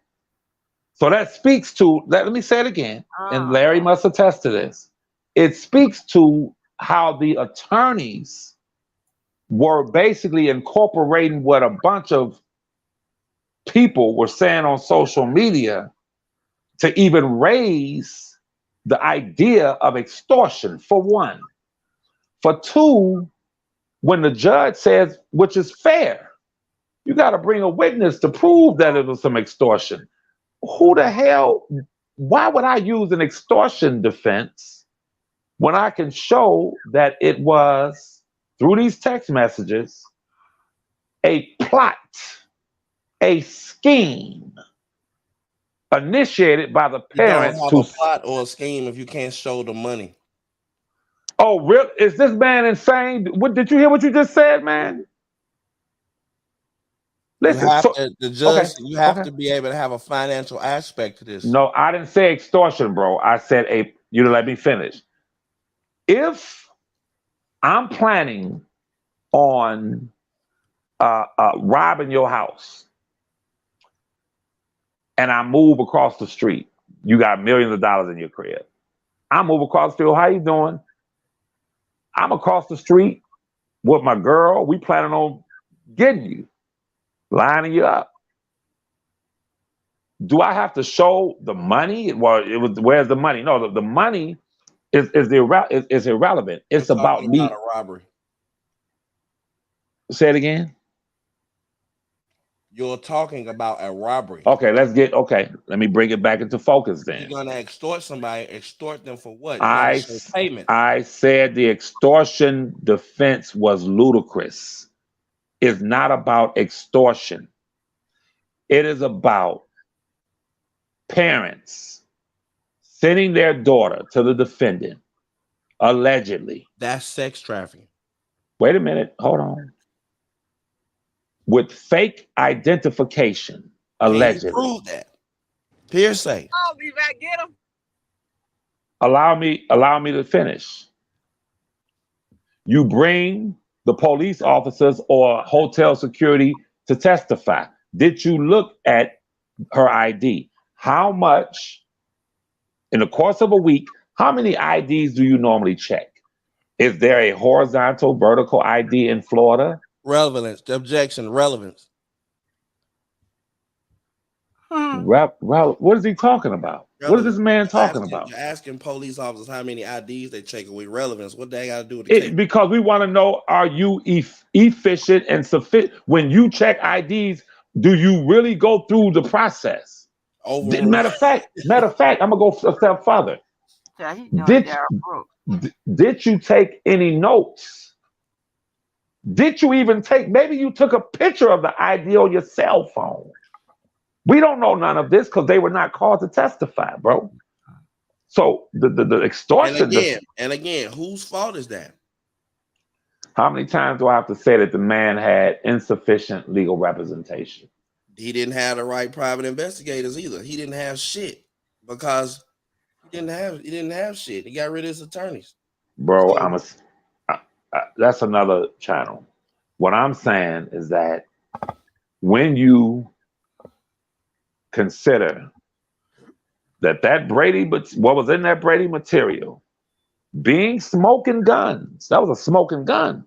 So that speaks to, let me say it again, and Larry must attest to this. It speaks to how the attorneys were basically incorporating what a bunch of people were saying on social media to even raise the idea of extortion, for one. For two, when the judge says, which is fair, you got to bring a witness to prove that it was some extortion. Who the hell, why would I use an extortion defense when I can show that it was, through these text messages, a plot, a scheme initiated by the parents you don't have a plot or a scheme if you can't show the money. Oh, really? Is this man insane? What did you hear what you just said, man? Listen, you have to be able to have a financial aspect to this. No, I didn't say extortion, bro. I said let me finish. If I'm planning on robbing your house and I move across the street, you got millions of dollars in your crib. I move across the street. How you doing? I'm across the street with my girl. We planning on getting you, lining you up. Do I have to show the money? Well, where's the money? No, the money is irrelevant. It's about me. A robbery. Say it again. You're talking about a robbery. Okay, let me bring it back into focus then. You're gonna extort somebody, extort them for what? Payment. I said the extortion defense was ludicrous. It's not about extortion. It is about parents sending their daughter to the defendant, allegedly. That's sex trafficking. Wait a minute, hold on. With fake identification, allegedly. Can you prove that? Hearsay. Oh, leave that, get him. Allow me to finish. You bring the police officers or hotel security to testify. Did you look at her ID? How much, in the course of a week, how many IDs do you normally check? Is there a horizontal, vertical ID in Florida? Relevance, objection, relevance. What is he talking about? What is this man talking about? You're asking police officers how many IDs they check with relevance. What they got to do with the case? Because we want to know, are you efficient and sufficient? When you check IDs, do you really go through the process? Matter of fact, I'm going to go a step further. Did you take any notes? Did you even maybe you took a picture of the ID on your cell phone? We don't know none of this because they were not called to testify, bro. So the extortion. And again, whose fault is that? How many times do I have to say that the man had insufficient legal representation? He didn't have the right private investigators either. He didn't have shit because he didn't have shit. He got rid of his attorneys. Bro, that's another channel. What I'm saying is that when you consider that Brady, but what was in that Brady material, being smoking guns, that was a smoking gun.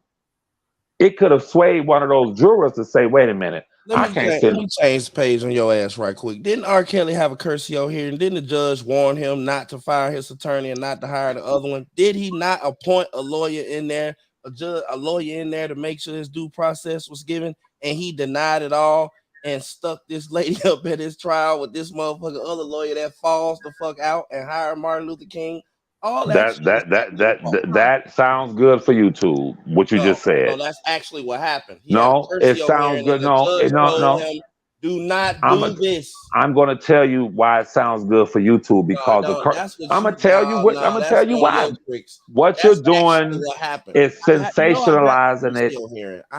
It could have swayed one of those jurors to say, wait a minute, let me change the page on your ass right quick. Didn't R. Kelly have a cursio hearing? Didn't the judge warn him not to fire his attorney and not to hire the other one? Did he not appoint a lawyer in there, a lawyer in there to make sure his due process was given? And he denied it all and stuck this lady up at his trial with this motherfucker other lawyer that falls the fuck out and hired Martin Luther King. All that sounds good for you too. What you just said. No, that's actually what happened. It sounds good. No. Do not do this. I'm going to tell you why it sounds good for you too, because I'm going to tell you what. I'm going to tell you why. What you're doing is sensationalizing it.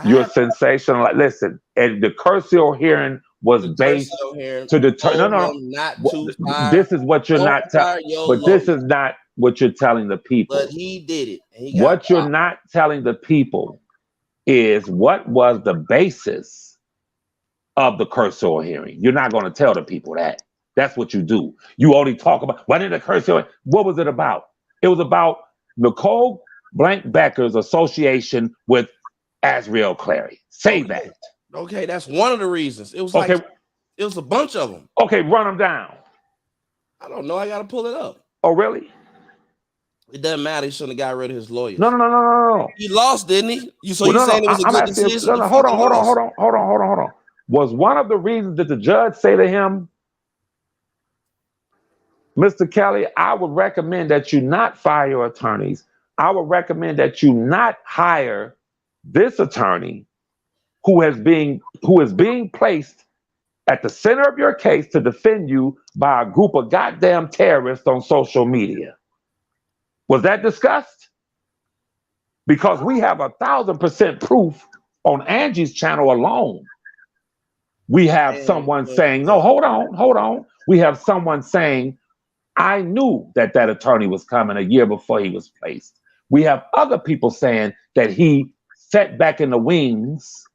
You're sensationalizing. Listen, and the cursorial hearing was The based Curcio hearing to determine. No, told him not to fire. This is what you're Don't not fire telling. your But lawyer. this is not what you're telling the people. But he did it. And he got What you're popped. not telling the people is what was the basis of the Curcio hearing. You're not going to tell the people that. That's what you do. You only talk about what did the Curcio. What was it about? It was about Nicole Blank Becker's association with Azriel Clary. Say that. Okay, that's one of the reasons. It was Okay. like it was a bunch of them. Okay, run them down. I don't know. I got to pull it up. Oh, really? It doesn't matter. He shouldn't have got rid of his lawyers. No. He lost, didn't he? You Well, saying it was a I'm good asking, decision? hold on. Was one of the reasons that the judge say to him, Mr. Kelly, I would recommend that you not fire your attorneys. I would recommend that you not hire this attorney who is being placed at the center of your case to defend you by a group of goddamn terrorists on social media. Was that discussed? Because we have 1,000% proof on Angie's channel alone. We have someone saying, no, hold on. We have someone saying, I knew that attorney was coming a year before he was placed. We have other people saying that he sat back in the wings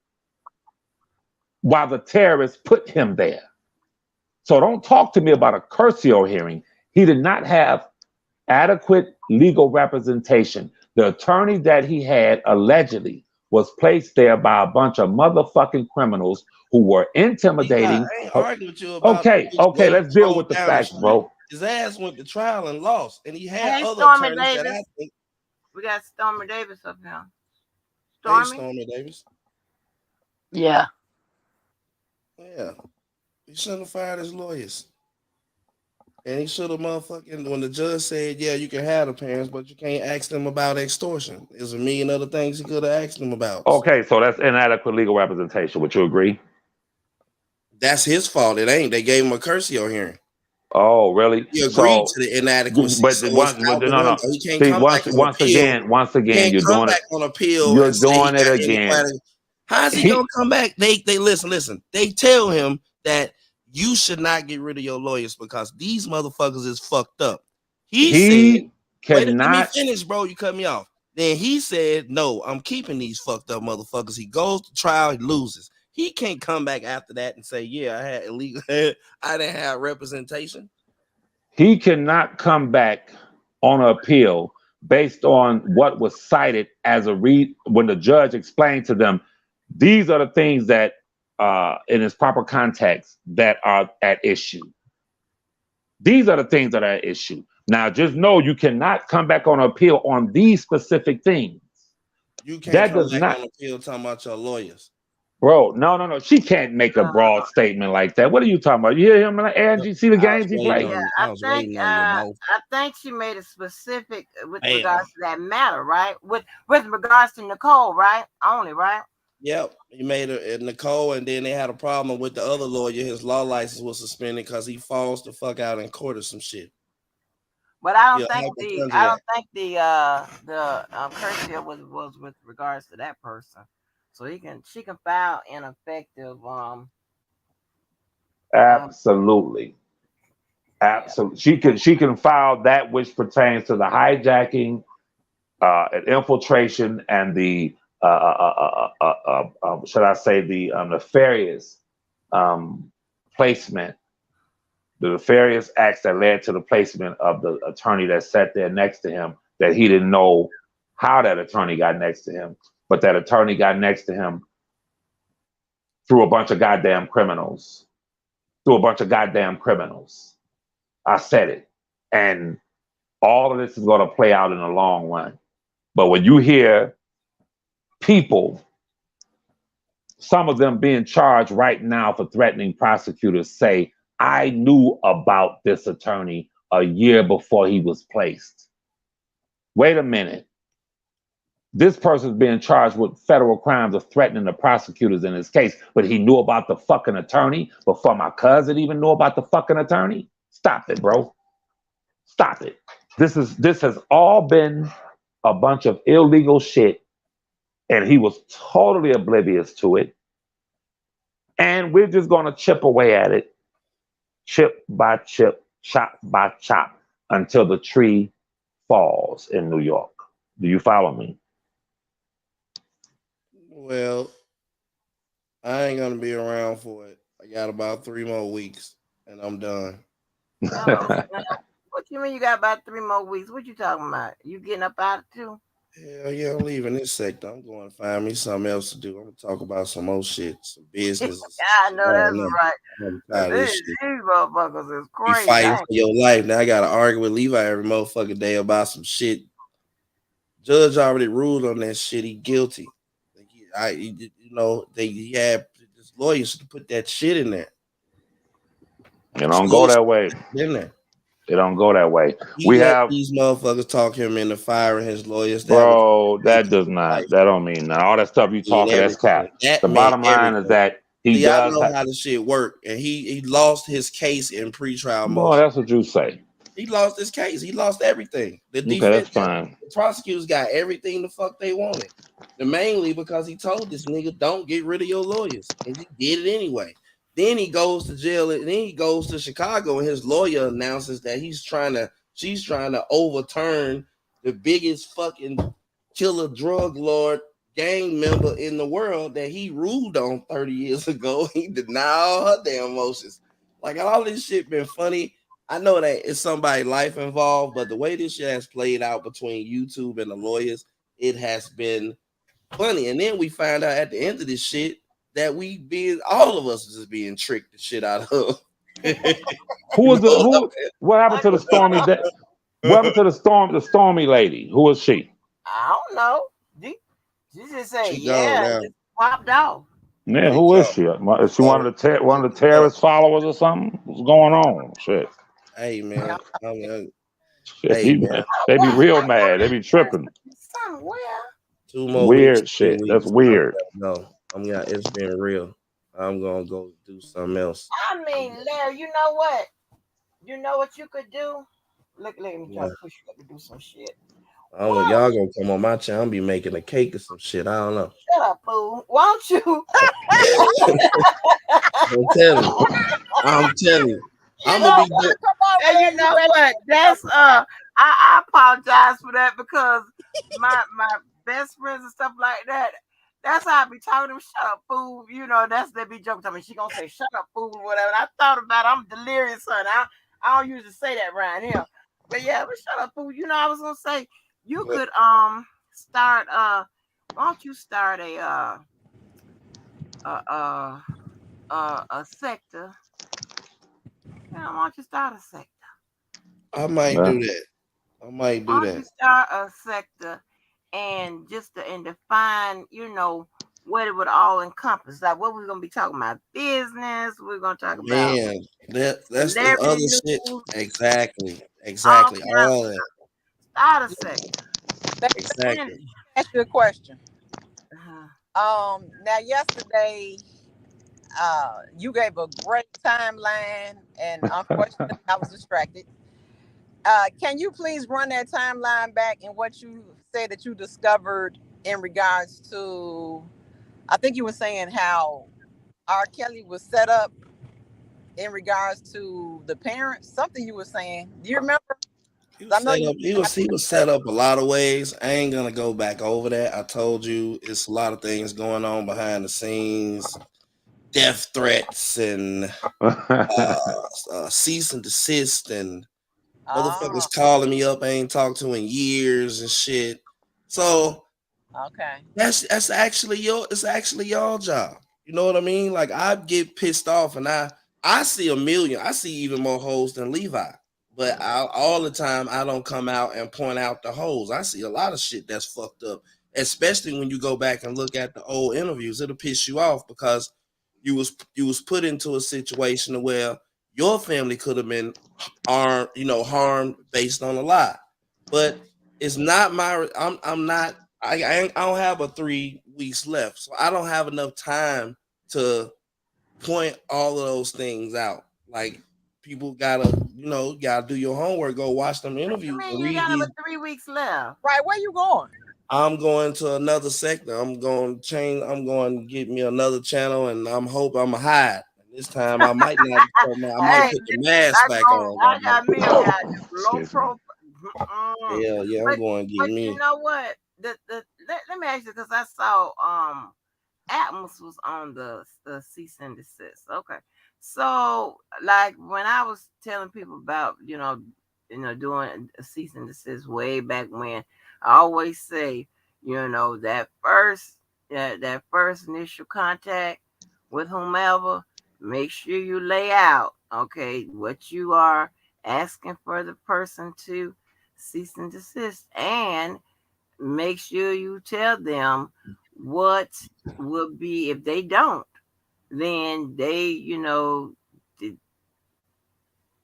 while the terrorists put him there. So don't talk to me about a Curcio hearing. He did not have adequate legal representation. The attorney that he had allegedly was placed there by a bunch of motherfucking criminals who were intimidating. I ain't arguing with you about Okay, let's deal with the facts, bro. His ass went to trial and lost, and he had other Stormy attorneys Davis. that I think. We got Stormy Davis up here. Hey, Stormy Davis. Yeah. Yeah. He shouldn't have fired his lawyers. And he should have motherfucking, when the judge said, yeah, you can have the parents, but you can't ask them about extortion. There's a million other things he could have asked them about. Okay, so that's inadequate legal representation. Would you agree? That's his fault. It ain't. They gave him a Curcio hearing. Oh, really? He agreed to the inadequacy. But So no. He can't See, come back on once appeal. again, you're doing it. On appeal. You're doing it again. How's he gonna come back? They listen. They tell him that you should not get rid of your lawyers because these motherfuckers is fucked up. He said, let me finish, bro. You cut me off. Then he said, no, I'm keeping these fucked up motherfuckers. He goes to trial, he loses. He can't come back after that and say, yeah, I had illegal, I didn't have representation. He cannot come back on appeal based on what was cited as when the judge explained to them, these are the things that in its proper context that are at issue. These are the things that are at issue. Now, just know you cannot come back on appeal on these specific things. You can't come back on appeal talking about your lawyers. Bro, no. She can't make a broad statement like that. What are you talking about? You hear him, Angie? See the games he played? Yeah, I think she made it specific with regards to that matter, right? With regards to Nicole, right? Only, right? Yep, he made it Nicole, and then they had a problem with the other lawyer. His law license was suspended because he falls the fuck out in court or some shit. But I don't think the Curcio was with regards to that person. So she can file ineffective. Absolutely. She can file that which pertains to the hijacking, and infiltration, and the should I say the nefarious placement, the nefarious acts that led to the placement of the attorney that sat there next to him, that he didn't know how that attorney got next to him, but that attorney got next to him through a bunch of goddamn criminals. I said it. And all of this is going to play out in the long run. But when you hear people, some of them being charged right now for threatening prosecutors, say, I knew about this attorney a year before he was placed. Wait a minute. This person's being charged with federal crimes of threatening the prosecutors in his case, but he knew about the fucking attorney before my cousin even knew about the fucking attorney? Stop it, bro. Stop it. This has all been a bunch of illegal shit, and he was totally oblivious to it. And we're just going to chip away at it, chip by chip, chop by chop, until the tree falls in New York. Do you follow me? Well, I ain't gonna be around for it. I got about 3 more weeks, and I'm done. Oh, what you mean you got about 3 more weeks? What you talking about? You getting up out of too? Hell yeah, I'm leaving this sector. I'm going to find me something else to do. I'm gonna talk about some more shit, some business. I know I that's don't know. right. I'm But tired of this shit. these motherfuckers is You crazy. fighting for your life. Now I gotta argue with Levi every motherfucking day about some shit. Judge already ruled on that shit. He guilty. He had his lawyers to put that shit in there. It don't go that way. In there. It don't go that way. He let these motherfuckers talk him into firing his lawyers. That does not. That don't mean that. All that stuff you talking, that's cap. The bottom line is that he does. I know how this shit work, and he lost his case in pretrial motion. Well, that's what you say. He lost his case. He lost everything. The Okay, defense, that's fine. the prosecutors got everything the fuck they wanted. And mainly because he told this nigga, don't get rid of your lawyers. And he did it anyway. Then he goes to jail, and then he goes to Chicago, and his lawyer announces that she's trying to overturn the biggest fucking killer drug lord gang member in the world that he ruled on 30 years ago. He denied all her damn motions. Like, all this shit been funny. I know that it's somebody's life involved, but the way this shit has played out between YouTube and the lawyers, it has been funny. And then we find out at the end of this shit that all of us is being tricked the shit out of. What happened to the Stormy? What happened to the Stormy lady? Who was she? I don't know. She just said, She gone just popped off. Yeah, who is she? Is she one of the terrorist followers or something? What's going on? Shit. Hey man, they be real mad. They be tripping. Somewhere. 2 more weird weeks, shit. 3 That's weeks. weird. No, it's been real. I'm gonna go do something else. I mean, Larry, you know what? You know what you could do? Look at me try to push you up to do some shit. I don't know. Y'all gonna come on my channel. I'm be making a cake or some shit. I don't know. Shut up, fool. Won't you? I'm telling you. I'm gonna be good. And you know what? That's I apologize for that because my best friends and stuff like that. That's how I be talking to them. Shut up, fool. You know, they be joking to me. She gonna say, shut up, fool, or whatever. And I thought about it. I'm delirious, son. I don't usually say that around here. But yeah, but shut up, fool. You know, I was gonna say you could start why don't you start a sector? Yeah, why don't you start a sector? I might do that. Why don't you start a sector and define, what it would all encompass. Like what we're gonna be talking about, business. We're gonna talk about that's the other shit. Exactly. All that. Start a sector. Exactly. Ask you a question. Now yesterday, you gave a great timeline, and unfortunately, I was distracted. Can you please run that timeline back and what you said that you discovered in regards to? I think you were saying how R. Kelly was set up in regards to the parents. Something you were saying. Do you remember? He was set up a lot of ways. I ain't gonna go back over that. I told you it's a lot of things going on behind the scenes, death threats and cease and desist, and motherfuckers calling me up I ain't talked to in years and shit. So okay, that's actually y'all job. You know what I mean? Like I get pissed off and I see a million. I see even more hoes than Levi. But all the time, I don't come out and point out the holes. I see a lot of shit that's fucked up, especially when you go back and look at the old interviews. It'll piss you off because you was put into a situation where your family could have been harmed based on a lie. But it's not my. I'm not. I don't have a 3 weeks left, so I don't have enough time to point all of those things out. Like. People gotta do your homework. Go watch them interviews. You got about 3 weeks left. Right, where you going? I'm going to another sector. I'm going to change. I'm going to get me another channel, and I'm hope I'm a hide. And this time I might not come out. I might Hey, put the mask back on. I got me a guy low Excuse me. profile. Hell yeah, I'm But going to get but you me. know what? Let me ask you because I saw Atmos was on the cease and desist. Okay, so like when I was telling people about doing a cease and desist way back when, I always say that first initial contact with whomever, make sure you lay out what you are asking for the person to cease and desist, and make sure you tell them what will be if they don't, then th-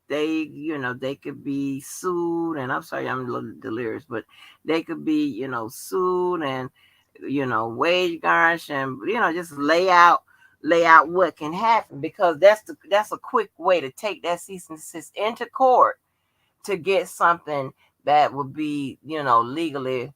they could be sued. And I'm sorry, I'm a little delirious, but they could be sued, and wage garnish, and just lay out what can happen, because that's a quick way to take that cease and desist into court to get something that would be legally.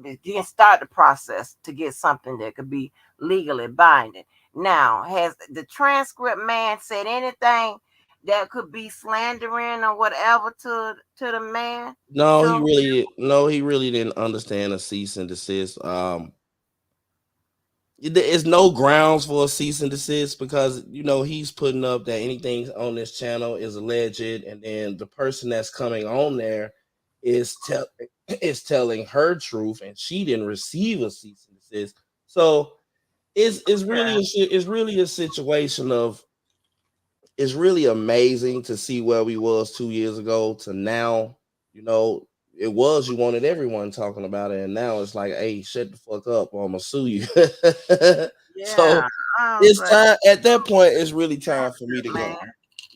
You can start the process to get something that could be legally binding. Now, has the transcript man said anything that could be slandering or whatever to the man? To He really didn't understand a cease and desist. There is no grounds for a cease and desist because he's putting up that anything on this channel is alleged, and then the person that's coming on there is is telling her truth, and she didn't receive a cease and desist. So it's really a situation of, it's really amazing to see where we was 2 years ago to now. You know, it was, you wanted everyone talking about it, and now it's like, hey, shut the fuck up, or I'm gonna sue you. yeah, So I was it's like, time. At that point, it's really time for me to man. go.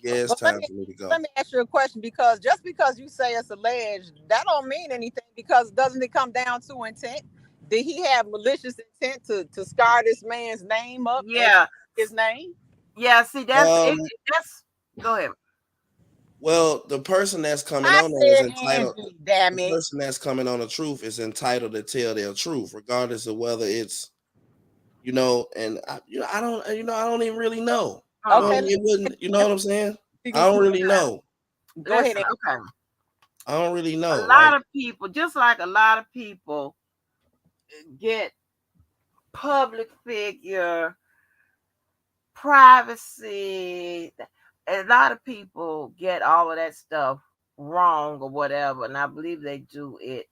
Yeah, it's But let time me for me to go. let me ask you a question, because just because you say it's alleged, that don't mean anything, because doesn't it come down to intent? Did he have malicious intent to scar this man's name up and Yeah, his name? yeah. See, that's it. Um, That's go ahead. well, the person that's coming I on there is said entitled. Angie, damn The it. person that's coming on the truth is entitled to tell their truth, regardless of whether it's and I don't even really know. Okay, Um, It wouldn't. You know what I'm saying? you I can don't see. really know. Go ahead. listen, okay. I don't really A know. lot Like, of people, just like a lot of people, get public figure privacy. A lot of people get all of that stuff wrong or whatever, and I believe they do it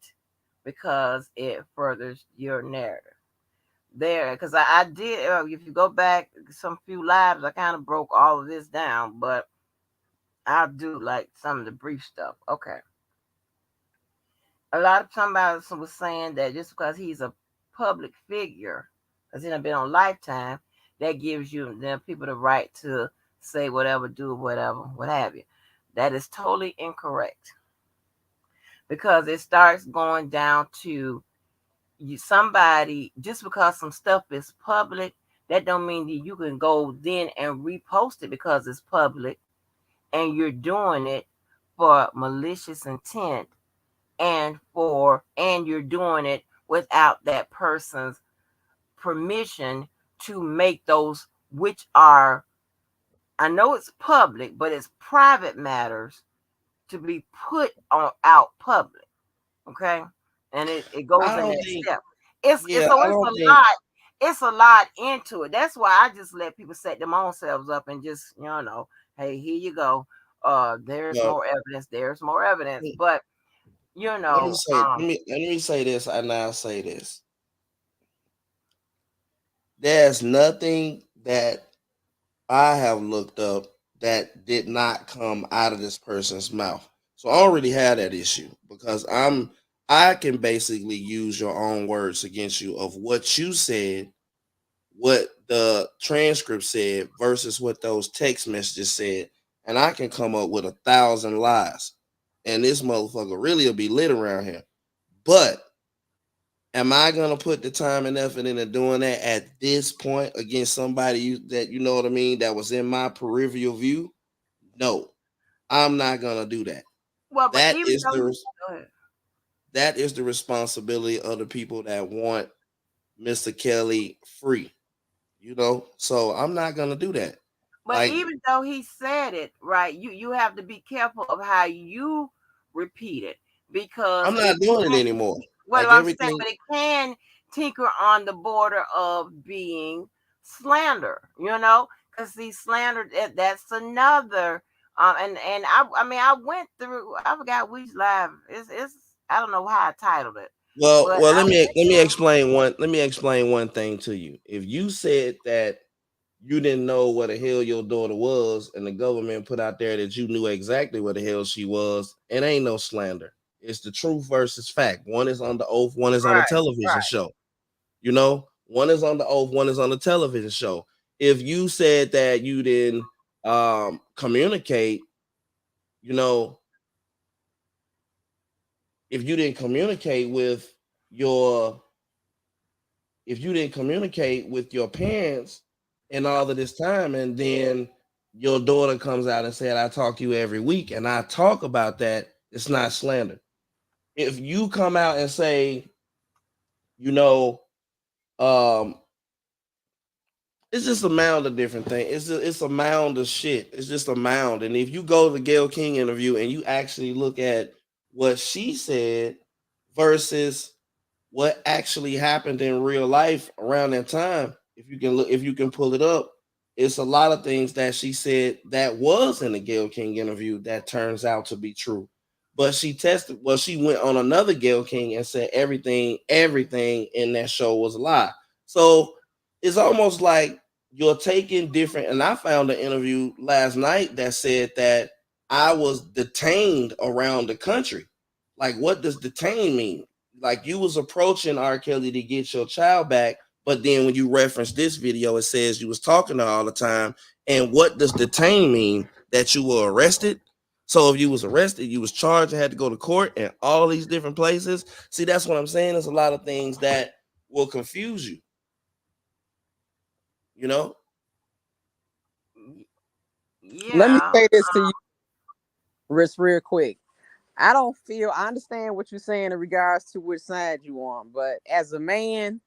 because it furthers your narrative. There, because I did. If you go back some few lives, I kind of broke all of this down, but I'll do like some of the brief stuff. Okay, a lot of somebody was saying that just because he's a public figure, because he's been on Lifetime, that gives you the people the right to say whatever, do whatever, what have you. That is totally incorrect, because it starts going down to somebody, just because some stuff is public, that don't mean that you can go then and repost it because it's public, and you're doing it for malicious intent, and you're doing it without that person's permission to make those, which are, I know it's public, but it's private matters, to be put on out public. Okay, and it goes I in don't that think. step. It's Yeah, so I it's don't a think. lot. It's a lot into it. That's why I just let people set them own selves up and just hey, here you go. There's Well, more evidence. There's more evidence. But you let me know, say. Let me say this, and I'll say this. There's nothing that I have looked up that did not come out of this person's mouth. So I don't really have that issue because I can basically use your own words against you of what you said, what the transcript said versus what those text messages said, and I can come up with 1,000 lies. And this motherfucker really will be lit around here. But am I gonna put the time and effort into doing that at this point against somebody that you know what I mean that was in my peripheral view? No, I'm not gonna do that. well, but That even is though the go ahead. that is the responsibility of the people that want Mr. Kelly free. So I'm not gonna do that. But Like, even though he said it, right, you have to be careful of how you repeat it because I'm not doing it anymore. what Like I'm saying, everything. but it can tinker on the border of being slander, because the slander that's another. And I mean I went through. I forgot which live. It's I don't know how I titled it, Well, but well, I let me explain one. Let me explain one thing to you. If you said that you didn't know what the hell your daughter was, and the government put out there that you knew exactly what the hell she was, it ain't no slander. It's the truth versus fact. One is on the oath, one is on a right, television right. show. One is on the oath, one is on the television show. If you said that you didn't communicate, you know, if you didn't communicate with your if you didn't communicate with your parents in all of this time, and then your daughter comes out and said, I talk to you every week, and I talk about that, it's not slander. If you come out and say, you know, um, it's just a mound of different things. It's a mound of shit. It's just a mound. And if you go to the Gayle King interview and you actually look at what she said versus what actually happened in real life around that time, if you can pull it up, it's a lot of things that she said that was in the Gayle King interview that turns out to be true. But she went on another Gayle King and said everything in that show was a lie. So it's almost like you're taking different. And I found an interview last night that said that I was detained around the country. Like, what does detain mean? Like, you was approaching R. Kelly to get your child back, but then when you reference this video, it says you was talking to her all the time. And what does detain mean? That you were arrested? So if you was arrested, you was charged and had to go to court and all these different places. See, that's what I'm saying. There's a lot of things that will confuse you. You know? Let me Yeah. say this to you, real quick. I understand what you're saying in regards to which side you on, but as a man,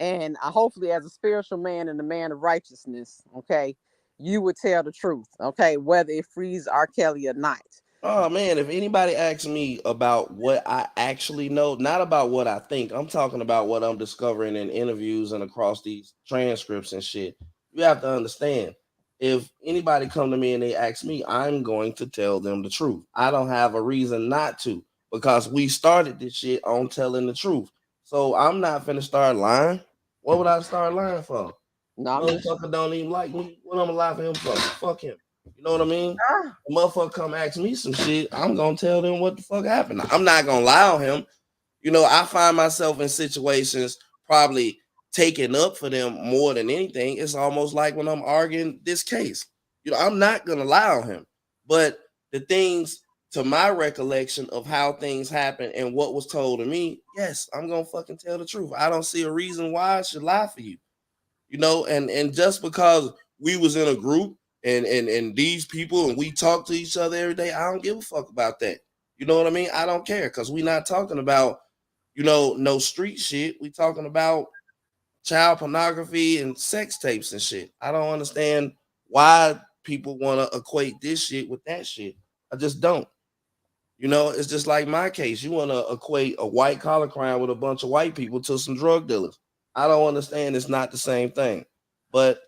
and hopefully as a spiritual man and a man of righteousness, okay, you would tell the truth, okay, whether it frees R. Kelly or not. Oh man, if anybody asks me about what I actually know, not about what I think, I'm talking about what I'm discovering in interviews and across these transcripts and shit. You have to understand. If anybody come to me and they ask me, I'm going to tell them the truth. I don't have a reason not to, because we started this shit on telling the truth. So I'm not finna start lying. What would I start lying for? No, Motherfucker don't even like me. What I'm gonna lie for him for? Fuck him. You know what I mean? Ah, The motherfucker come ask me some shit, I'm gonna tell them what the fuck happened. I'm not gonna lie on him. I find myself in situations probably taking up for them more than anything. It's almost like when I'm arguing this case. I'm not gonna lie on him. But the things, to my recollection of how things happen and what was told to me, yes, I'm gonna fucking tell the truth. I don't see a reason why I should lie for you. And just because we was in a group and these people and we talk to each other every day, I don't give a fuck about that. You know what I mean? I don't care, because we not talking about no street shit. We talking about child pornography and sex tapes and shit. I don't understand why people want to equate this shit with that shit. I just don't. It's just like my case. You want to equate a white collar crime with a bunch of white people to some drug dealers. I don't understand. It's not the same thing. But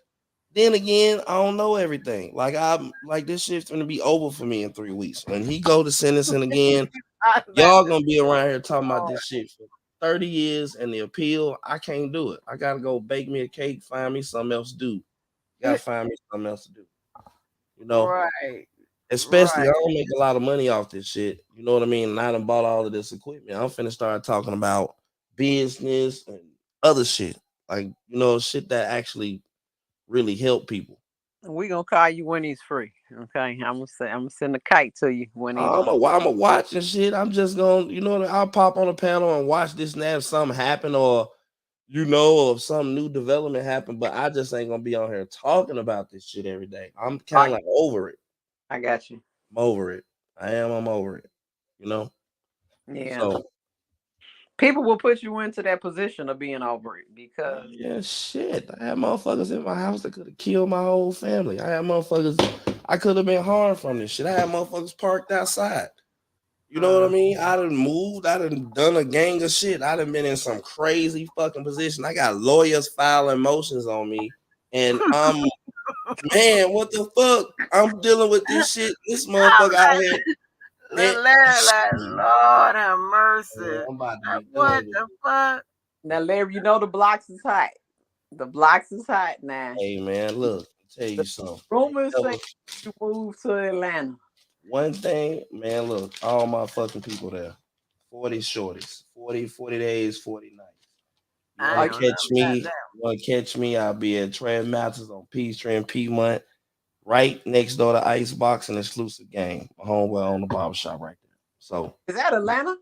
then again, I don't know everything. Like, I'm like, this shit's gonna be over for me in 3 weeks. When he go to sentencing again, y'all gonna be around here talking about this shit for 30 years and the appeal. I can't do it. I gotta go bake me a cake, find me something else to do. Gotta find me something else to do. You know, right, especially right. I don't make a lot of money off this shit. You know what I mean? And I done bought all of this equipment. I'm finna start talking about business and other shit. Like, shit that actually really help people. we gonna call you when he's free. Okay, I'm gonna send a kite to you when he's I'm a watching shit. I'm just gonna, I'll pop on a panel and watch this and that if something happen, or or if some new development happened. But I just ain't gonna be on here talking about this shit every day. I'm kind of like over it. I got you. I'm over it. I'm over it. You know. Yeah. So People will put you into that position of being over it because Yeah, shit. I had motherfuckers in my house that could have killed my whole family. I had motherfuckers I could have been harmed from this shit. I had motherfuckers parked outside. You know what I mean? I done moved. I done a gang of shit. I done been in some crazy fucking position. I got lawyers filing motions on me. And man, what the fuck? I'm dealing with this shit. This I'm motherfucker out here. Man, Larry, like, Lord have mercy. I'm about to be What done with the fuck? now, Larry, you know the blocks is hot. The blocks is hot now. Hey man, look, I'll tell you something. Rumors That say was you moved to Atlanta. one thing, man, look, all my fucking people there. 40 shorties, 40 days, 40 nights. You I wanna ain't know nothing catch about me? that. You wanna catch me? I'll be at Trend Mountains on Peachtree and Piedmont, right next door to Icebox and Exclusive Game. My homeboy on the barbershop right there. So, Is that Atlanta?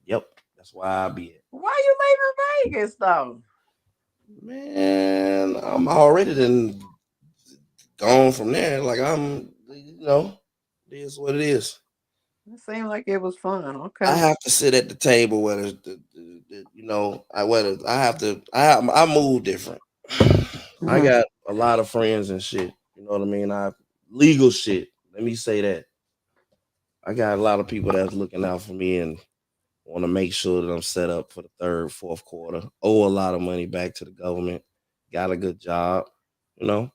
yep, that's why I'll be at. Why you leaving Vegas though? Man, I'm already then gone from there. Like it is what it is. It seemed like it was fun. I Okay. have to sit at the table where I move different. I Mhm. got a lot of friends and shit. You know what I mean? I legal shit. Let me say that. I got a lot of people that's looking out for me and want to make sure that I'm set up for the third, fourth quarter. Owe a lot of money back to the government. Got a good job. You know.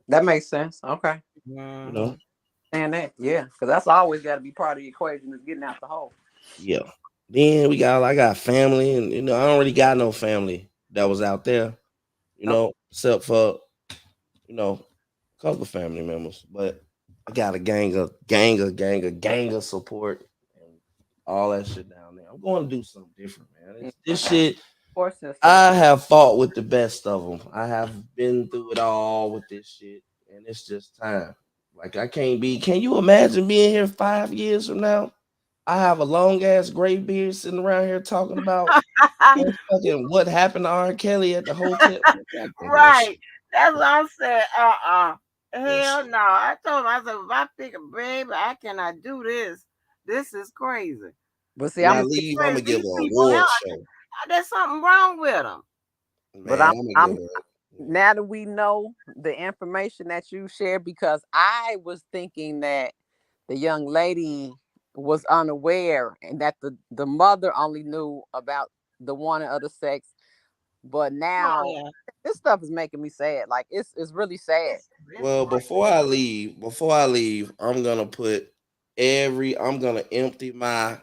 That makes sense. Okay. You know. And that, yeah, because that's always got to be part of the equation is getting out the hole. Yeah. Then I got family, and I don't really got no family that was out there. Except for a couple of family members, but I got a gang of support and all that shit down there. I'm going to do something different, man. This shit. Of course, that's I have fought with the best of them. I have been through it all with this shit, and it's just time. Like I can't be. Can you imagine being here 5 years from now? I have a long ass gray beard sitting around here talking about fucking what happened to R. Kelly at the hotel. I can't do that shit. Right. That's what I'm saying. Hell Bullshit. no. I told myself if I pick a baby, I cannot do this. This is crazy. But see, When I I'm leave, I'm gonna Crazy. give These an people here, award show. there's something wrong with them. but Man, I'm I'm gonna I'm give a now that we know the information that you shared, because I was thinking that the young lady was unaware and that the mother only knew about the one other sex. But Oh now yeah. this stuff is making me sad. Like it's really sad. It's well, before I leave, I'm gonna empty my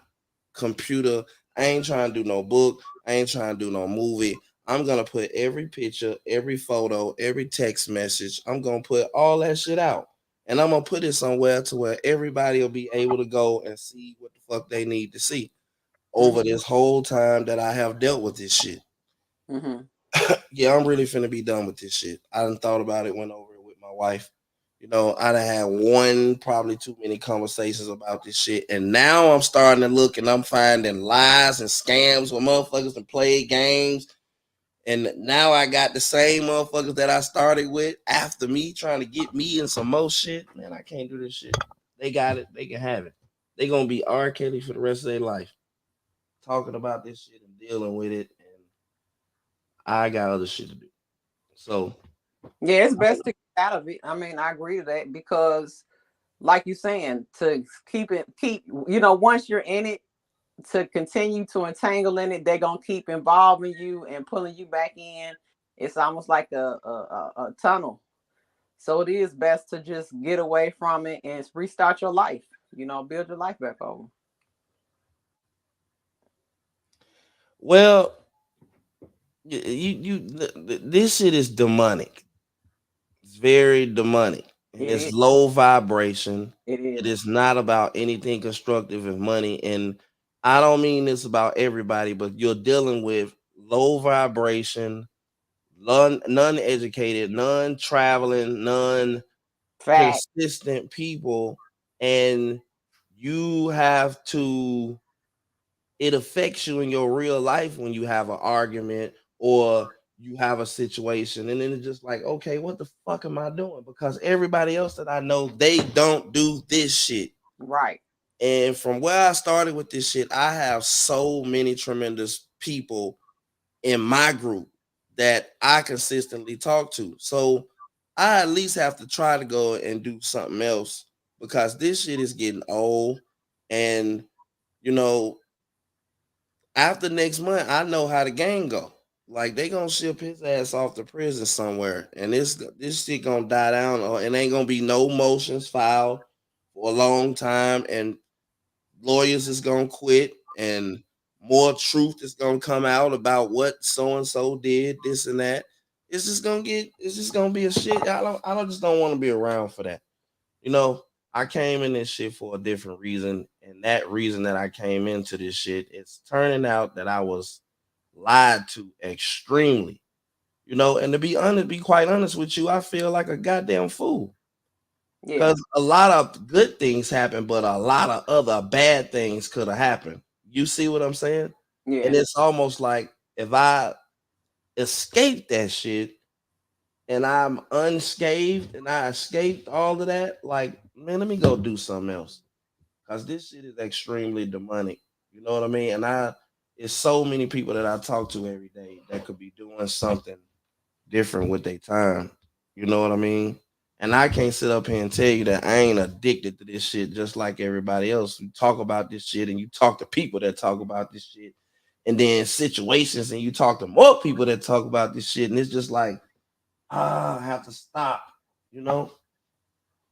computer. I ain't trying to do no book. I ain't trying to do no movie. I'm gonna put every picture, every photo, every text message. I'm gonna put all that shit out. And I'm gonna put it somewhere to where everybody will be able to go and see what the fuck they need to see over Mm-hmm. this whole time that I have dealt with this shit. Mm-hmm. Yeah, I'm really finna be done with this shit. I done thought about it, went over it with my wife. I done had one, probably too many conversations about this shit. And now I'm starting to look and I'm finding lies and scams where motherfuckers can play games. And now I got the same motherfuckers that I started with after me trying to get me in some more shit. Man, I can't do this shit. They got it. They can have it. They gonna be R. Kelly for the rest of their life. Talking about this shit and dealing with it. And I got other shit to do. So Yeah, it's best to get out of it. I mean, I agree to that because, like you're saying, to once you're in it, to continue to entangle in it, they're gonna keep involving you and pulling you back in. It's almost like a tunnel. So it is best to just get away from it and restart your life. Build your life back over. well, this shit is demonic. It's very demonic and It it's is. low vibration. It It is. is not about anything constructive and money. And I don't mean this about everybody, but you're dealing with low vibration, none educated, none traveling, none Fact. consistent people, and you have to it affects you in your real life when you have an argument or you have a situation and then it's just like, okay, what the fuck am I doing? Because everybody else that I know, they don't do this shit. Right. And from where I started with this shit, I have so many tremendous people in my group that I consistently talk to. So I at least have to try to go and do something else because this shit is getting old. And you know, after next month, I know how the game go. Like they gonna ship his ass off to prison somewhere, and this shit gonna die down, or it ain't gonna be no motions filed for a long time, and lawyers is gonna quit, and more truth is gonna come out about what so and so did, this and that. It's just gonna be a shit. I don't just don't want to be around for that. You know, I came in this shit for a different reason, and that reason that I came into this shit, it's turning out that I was lied to extremely. You know, and to be honest, be quite honest with you, I feel like a goddamn fool. Yeah, Because a lot of good things happen, but a lot of other bad things could have happened. You see what I'm saying? And yeah. it's almost like if I escape that shit and I'm unscathed and I escaped all of that, like, man, let me go do something else. Because this shit is extremely demonic. You know what I mean? And it's so many people that I talk to every day that could be doing something different with their time. You know what I mean? And I can't sit up here and tell you that I ain't addicted to this shit just like everybody else. You talk about this shit and you talk to people that talk about this shit. And then situations and you talk to more people that talk about this shit. And it's just like, I have to stop, you know?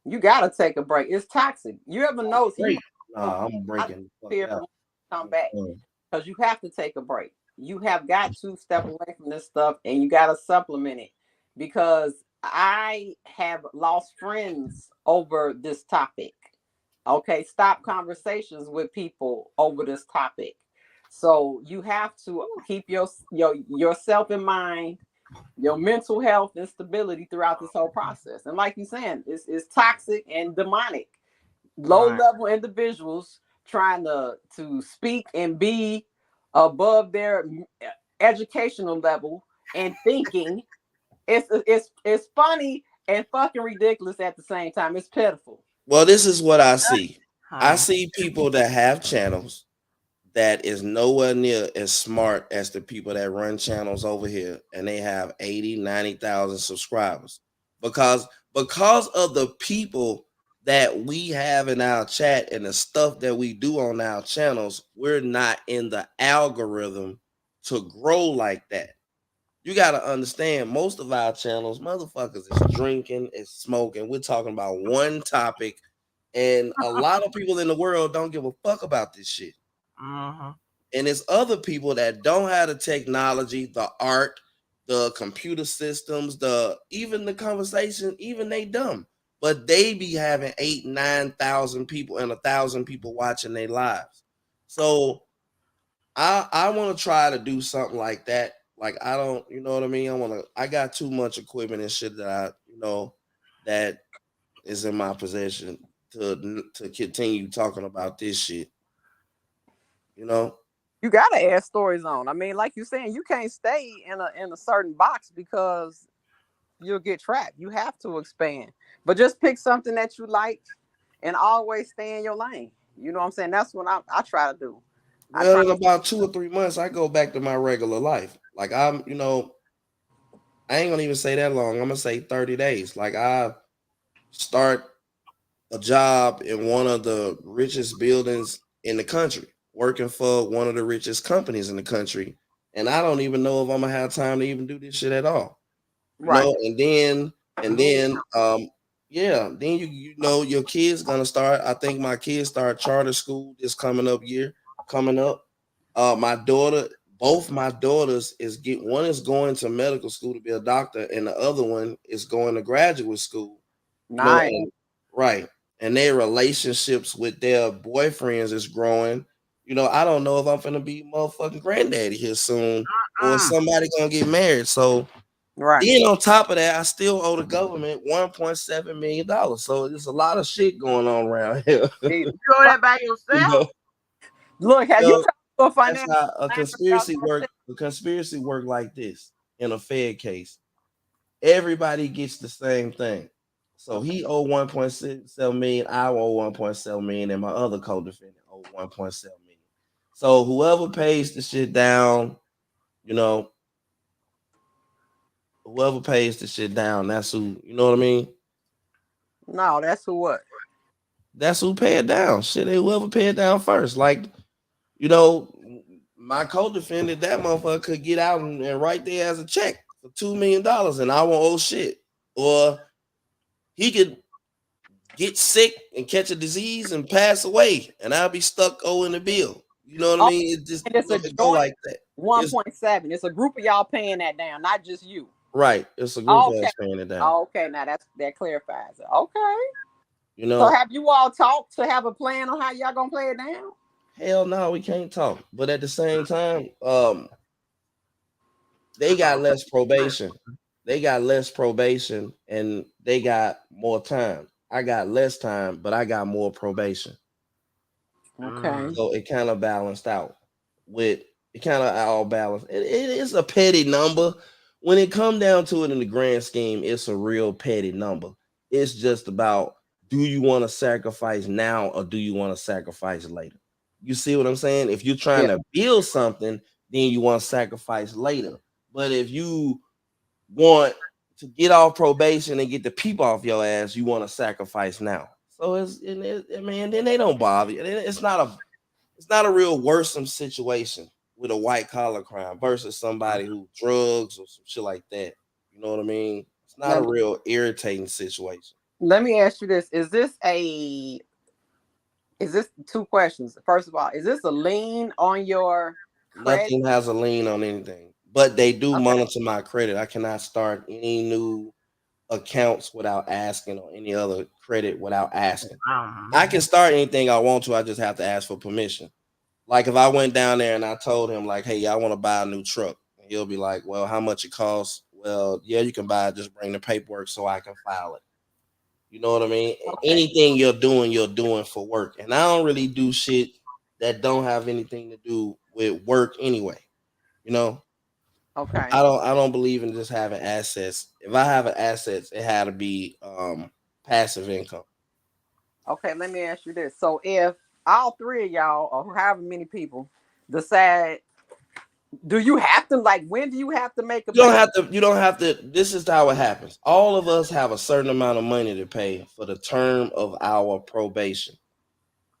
You gotta take a break. It's toxic. You ever know? You Great. might Nah, I'm breaking the fear fuck from out. come back because you have to take a break. You have got to step away from this stuff and you got to supplement it because I have lost friends over this topic. Okay, stop conversations with people over this topic. So you have to keep yourself in mind, your mental health and stability throughout this whole process. And like you're saying, it's toxic and demonic. Low Right. level individuals trying to speak and be above their educational level and thinking. It's funny and fucking ridiculous at the same time. It's pitiful. Well, this is what I see. I Honey. see people that have channels that is nowhere near as smart as the people that run channels over here and they have 80, 90,000 subscribers because of the people that we have in our chat and the stuff that we do on our channels, we're not in the algorithm to grow like that. You got to understand, most of our channels, motherfuckers is drinking, is smoking. We're talking about one topic, and a lot of people in the world don't give a fuck about this shit. Mm-hmm. And it's other people that don't have the technology, the art, the computer systems, even the conversation, even they dumb. But they be having 8, 9,000 people and 1,000 people watching their lives. So I want to try to do something like that. Like I don't, you know what I mean? I got too much equipment and shit that that is in my possession to continue talking about this shit. You know? You gotta add stories on. I mean, like you're saying, you can't stay in a certain box because you'll get trapped. You have to expand. But just pick something that you like and always stay in your lane. You know what I'm saying? That's what I try to do. I Well, try. in about 2 or 3 months, I go back to my regular life. Like I ain't gonna even say that long. I'm gonna say 30 days. Like I start a job in one of the richest buildings in the country, working for one of the richest companies in the country. And I don't even know if I'm gonna have time to even do this shit at all. You Right. know, and then yeah, then you know your kids gonna start. I think my kids start charter school this coming up. My daughter, both my daughters one is going to medical school to be a doctor, and the other one is going to graduate school. You know, Nice. and right, and their relationships with their boyfriends is growing. You know, I don't know if I'm gonna be motherfucking granddaddy here soon, or Mm. somebody gonna get married. So Right. then on top of that, I still owe the government $1.7 million. So there's a lot of shit going on around here. Jesus. You go there by You yourself? know, Look, have you so talked to a that's financial how a planner about conspiracy that? work. A conspiracy work like this in a Fed case. Everybody gets the same thing. So he owe 1.7 million, I owe 1.7 million, and my other co-defendant owe 1.7 million. So whoever pays the shit down, you know, whoever pays the shit down, that's who, you know what I mean? No, that's who what? That's who pay it down. Shit, whoever pay it down first. Like, you know, my co-defendant, that motherfucker could get out and write there as a check for $2 million and I won't owe shit. Or he could get sick and catch a disease and pass away, and I'll be stuck owing the bill. You know what I Oh, mean? It just and it's a doesn't go joint like that. It's 1.7. It's a group of y'all paying that down, not just you. right. It's a group of Okay. us paying it down. Okay, now that clarifies it. Okay. You So know, have you all talked to have a plan on how y'all gonna play it down? hell no, we can't talk. But at the same time, they got less probation. They got less probation and they got more time. I got less time, but I got more probation. Okay. So it kind of balanced out. With it kind of all balanced. It is a petty number. When it come down to it in the grand scheme, it's a real petty number. It's just about, do you want to sacrifice now or do you want to sacrifice later? You see what I'm saying? If you're trying Yeah. to build something, then you want to sacrifice later. But if you want to get off probation and get the peep off your ass, you want to sacrifice now. So I mean, then they don't bother you. It's not a real worrisome situation with a white collar crime versus somebody who drugs or some shit like that. You know what I mean? It's not a real irritating situation. Let me ask you this. Is this two questions? First of all, is this a lien on your credit? Nothing has a lien on anything, but they do Okay. monitor my credit. I cannot start any new accounts without asking, or any other credit without asking. I can start anything I want to. I just have to ask for permission. Like if I went down there and I told him like, hey, I want to buy a new truck, and he'll be like, well, how much it costs? Well, yeah, you can buy it. Just bring the paperwork so I can file it. You know what I mean? Okay. Anything you're doing for work. And I don't really do shit that don't have anything to do with work anyway. You know? Okay. I don't believe in just having assets. If I have an assets, it had to be passive income. Okay, let me ask you this. So if all three of y'all, or however many people, decide, do you have to, like, when do you have to make a You don't have to. This is how it happens. All of us have a certain amount of money to pay for the term of our probation.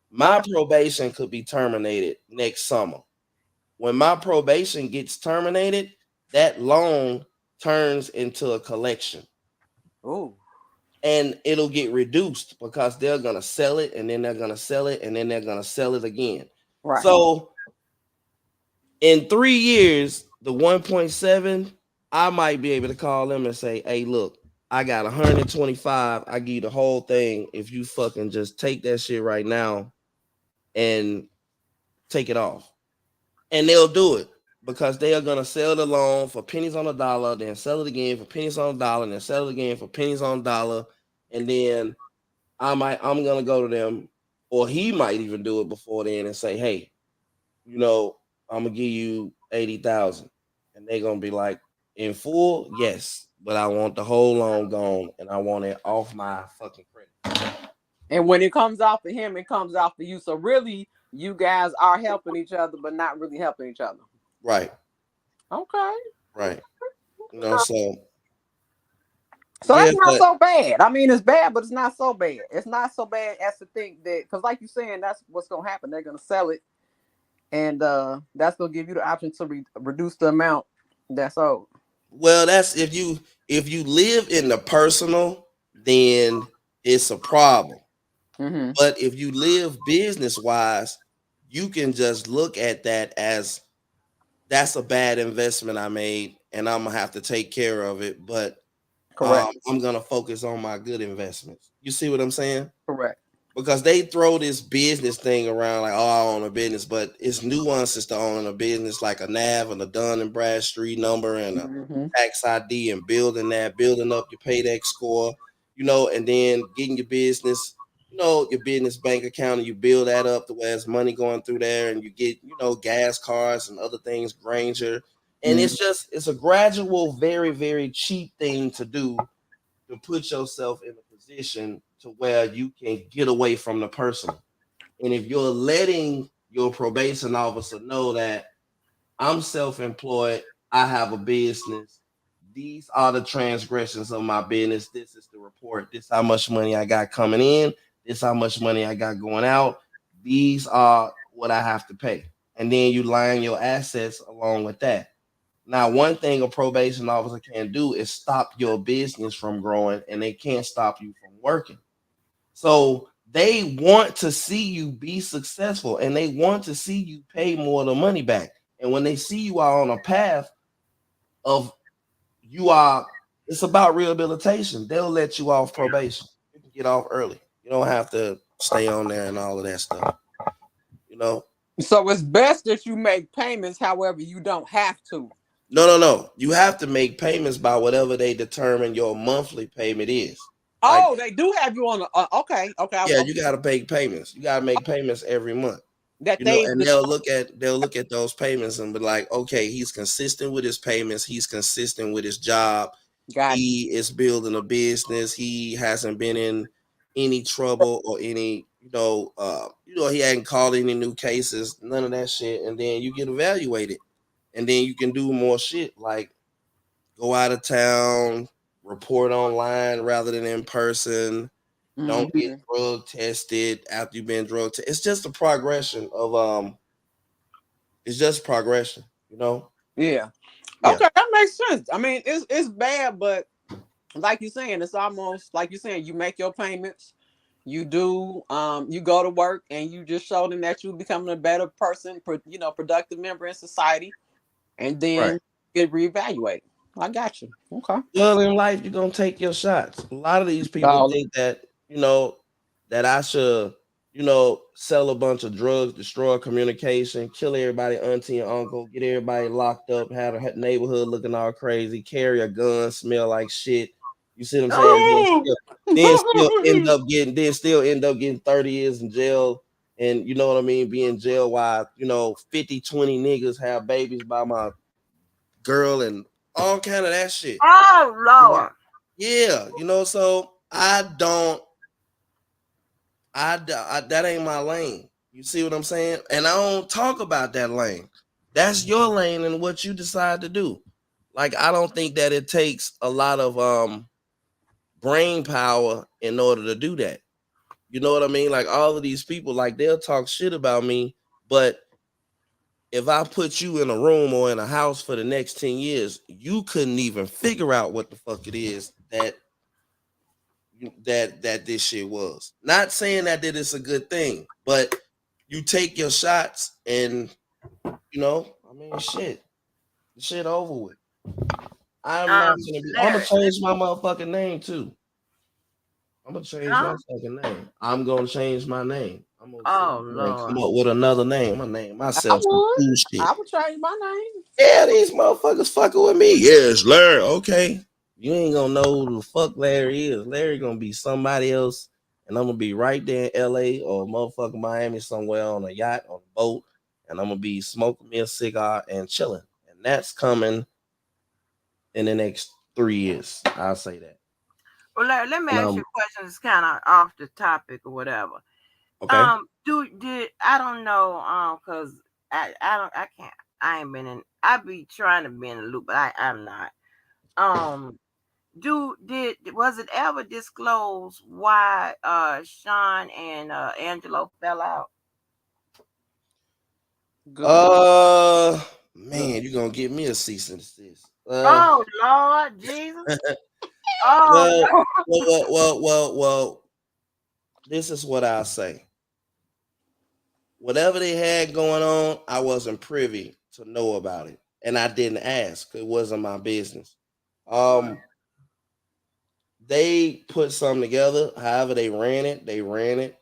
My probation could be terminated next summer. When my probation gets terminated, that loan turns into a collection. Ooh. And it'll get reduced because they're gonna sell it, and then they're gonna sell it, and then they're gonna sell it again. Right. So in 3 years, the 1.7, I might be able to call them and say, hey, look, I got 125. I give you the whole thing if you fucking just take that shit right now and take it off. And they'll do it because they are gonna sell the loan for pennies on the dollar, then sell it again for pennies on the dollar, and then sell it again for pennies on the dollar. And then I'm gonna go to them, or he might even do it before then and say, hey, you know, I'm gonna give you 80,000. And they're gonna be like, in full, yes, but I want the whole loan gone and I want it off my fucking credit. And when it comes off of him, it comes off of you. So really, you guys are helping each other, but not really helping each other. Right. Okay. Right. You know, so that's not so bad. I mean, it's bad, but it's not so bad. It's not so bad as to think that, because like you're saying, that's what's gonna happen. They're gonna sell it, and that's gonna give you the option to reduce the amount that's owed. Well, that's if you live in the personal, then it's a problem. Mm-hmm. But if you live business wise, you can just look at that as, that's a bad investment I made, and I'm gonna have to take care of it. But I'm gonna focus on my good investments. You see what I'm saying? Correct. Because they throw this business thing around like, oh, I own a business, but it's nuances to owning a business, like a NAV and a Dun and Bradstreet number and a tax ID, and building up your paydex score, you know, and then getting your business, you know, your business bank account, and you build that up to where there's money going through there, and you get, you know, gas cards and other things, Granger. And it's a gradual, very, very cheap thing to do to put yourself in a position to where you can get away from the personal. And if you're letting your probation officer know that I'm self-employed, I have a business. These are the transgressions of my business. This is the report. This how much money I got coming in. This how much money I got going out. These are what I have to pay. And then you line your assets along with that. Now, one thing a probation officer can do is stop your business from growing, and they can't stop you from working. So they want to see you be successful, and they want to see you pay more of the money back. And when they see you are on a path of it's about rehabilitation. They'll let you off probation. You can get off early. You don't have to stay on there and all of that stuff. You know. So it's best that you make payments. However, you don't have to. No. You have to make payments by whatever they determine your monthly payment is. Oh, they do have you on. Okay. Yeah, you got to pay payments. You got to make payments every month. That And they'll look at those payments and be like, okay, he's consistent with his payments. He's consistent with his job. He is building a business. He hasn't been in any trouble or any, he hadn't called any new cases, none of that shit. And then you get evaluated, and then you can do more shit like go out of town, report online rather than in person. Don't get drug tested after you've been drug tested. It's just a progression of it's just progression, Yeah. Okay, that makes sense. I mean, it's bad, but like you're saying, it's almost like you're saying, you make your payments, you do, you go to work, and you just show them that you're becoming a better person, productive member in society, and then get reevaluated. I got you. Okay. Well, in life, you're gonna take your shots. A lot of these people think that, that I should, sell a bunch of drugs, destroy communication, kill everybody, auntie and uncle, get everybody locked up, have a neighborhood looking all crazy, carry a gun, smell like shit. You see what I'm saying? Then still end up getting 30 years in jail. And you know what I mean? Be in jail while, 50, 20 niggas have babies by my girl and all kind of that shit. Oh Lord. Yeah, so that ain't my lane. You see what I'm saying? And I don't talk about that lane. That's your lane and what you decide to do. Like, I don't think that it takes a lot of brain power in order to do that. You know what I mean? Like, all of these people, like, they'll talk shit about me, but if I put you in a room or in a house for the next 10 years, you couldn't even figure out what the fuck it is that this shit was. Not saying that it's a good thing, but you take your shots and shit. The shit over with. I'm gonna change my motherfucking name too. I'm gonna change my fucking name. I'm gonna change my name. I'm gonna come up with another name. I'm gonna name myself some cool shit. I would change my name. Yeah, these motherfuckers fucking with me. Yes, Larry. Okay. You ain't gonna know who the fuck Larry is. Larry gonna be somebody else, and I'm gonna be right there in LA or motherfucking Miami somewhere on a yacht, on a boat, and I'm gonna be smoking me a cigar and chilling. And that's coming in the next 3 years. I'll say that. Well, let me ask you a question. It's kind of off the topic or whatever. Okay. I don't know, cause I can't. I ain't been in. I be trying to be in the loop, but I'm not. Was it ever disclosed why Sean and Angelo fell out? Man, you're gonna give me a cease and desist. Oh Lord Jesus. Well, this is what I'll say. Whatever they had going on, I wasn't privy to know about it. And I didn't ask. It wasn't my business. They put something together. However they ran it.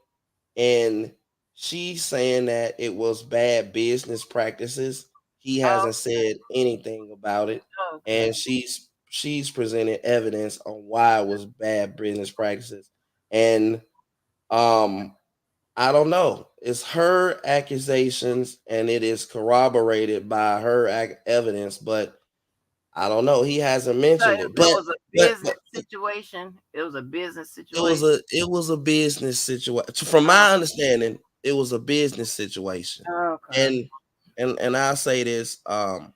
And she's saying that it was bad business practices. He hasn't said anything about it. And she's presented evidence on why it was bad business practices. And I don't know. It's her accusations, and it is corroborated by her evidence, but I don't know. He hasn't mentioned it. But it was a business situation. It was a business situation. It was a business situation. From my understanding, it was a business situation. Okay. And I'll say this, no,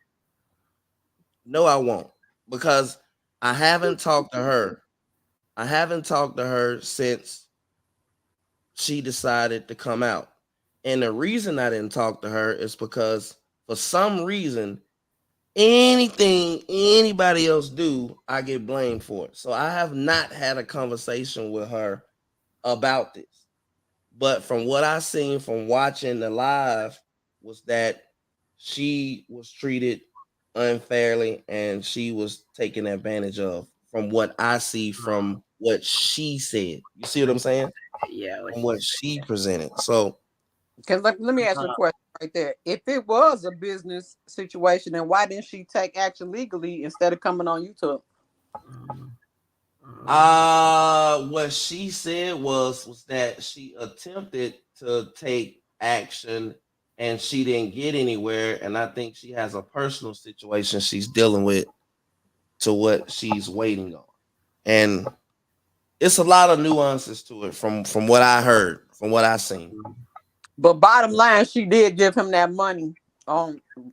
I won't, because I haven't talked to her. I haven't talked to her since she decided to come out. And the reason I didn't talk to her is because for some reason, anything anybody else do, I get blamed for it. So I have not had a conversation with her about this. But from what I seen from watching the live was that she was treated unfairly and she was taken advantage of, from what I see from what she said. You see what I'm saying? Yeah. From what she presented. So Because let me ask you a question right there. If it was a business situation, then why didn't she take action legally instead of coming on YouTube? What she said was that she attempted to take action and she didn't get anywhere, and I think she has a personal situation she's dealing with to what she's waiting on. And it's a lot of nuances to it from what I heard, from what I seen. But bottom line, she did give him that money,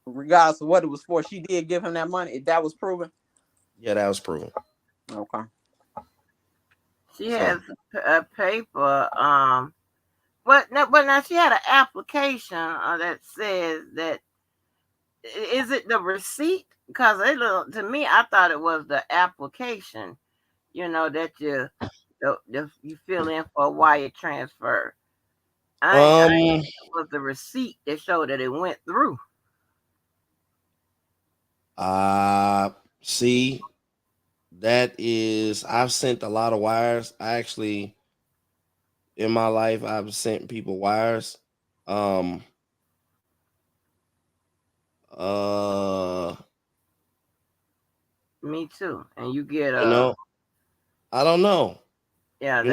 regardless of what it was for. She did give him that money. If that was proven. Yeah, that was proven. Okay. She has a paper. But now she had an application that says that. Is it the receipt? Because to me, I thought it was the application. That you fill in for a wire transfer. I it was the receipt that showed that it went through. See, that is, I've sent a lot of wires. I actually, in my life, I've sent people wires. Me too. And you get I don't know. Yeah, I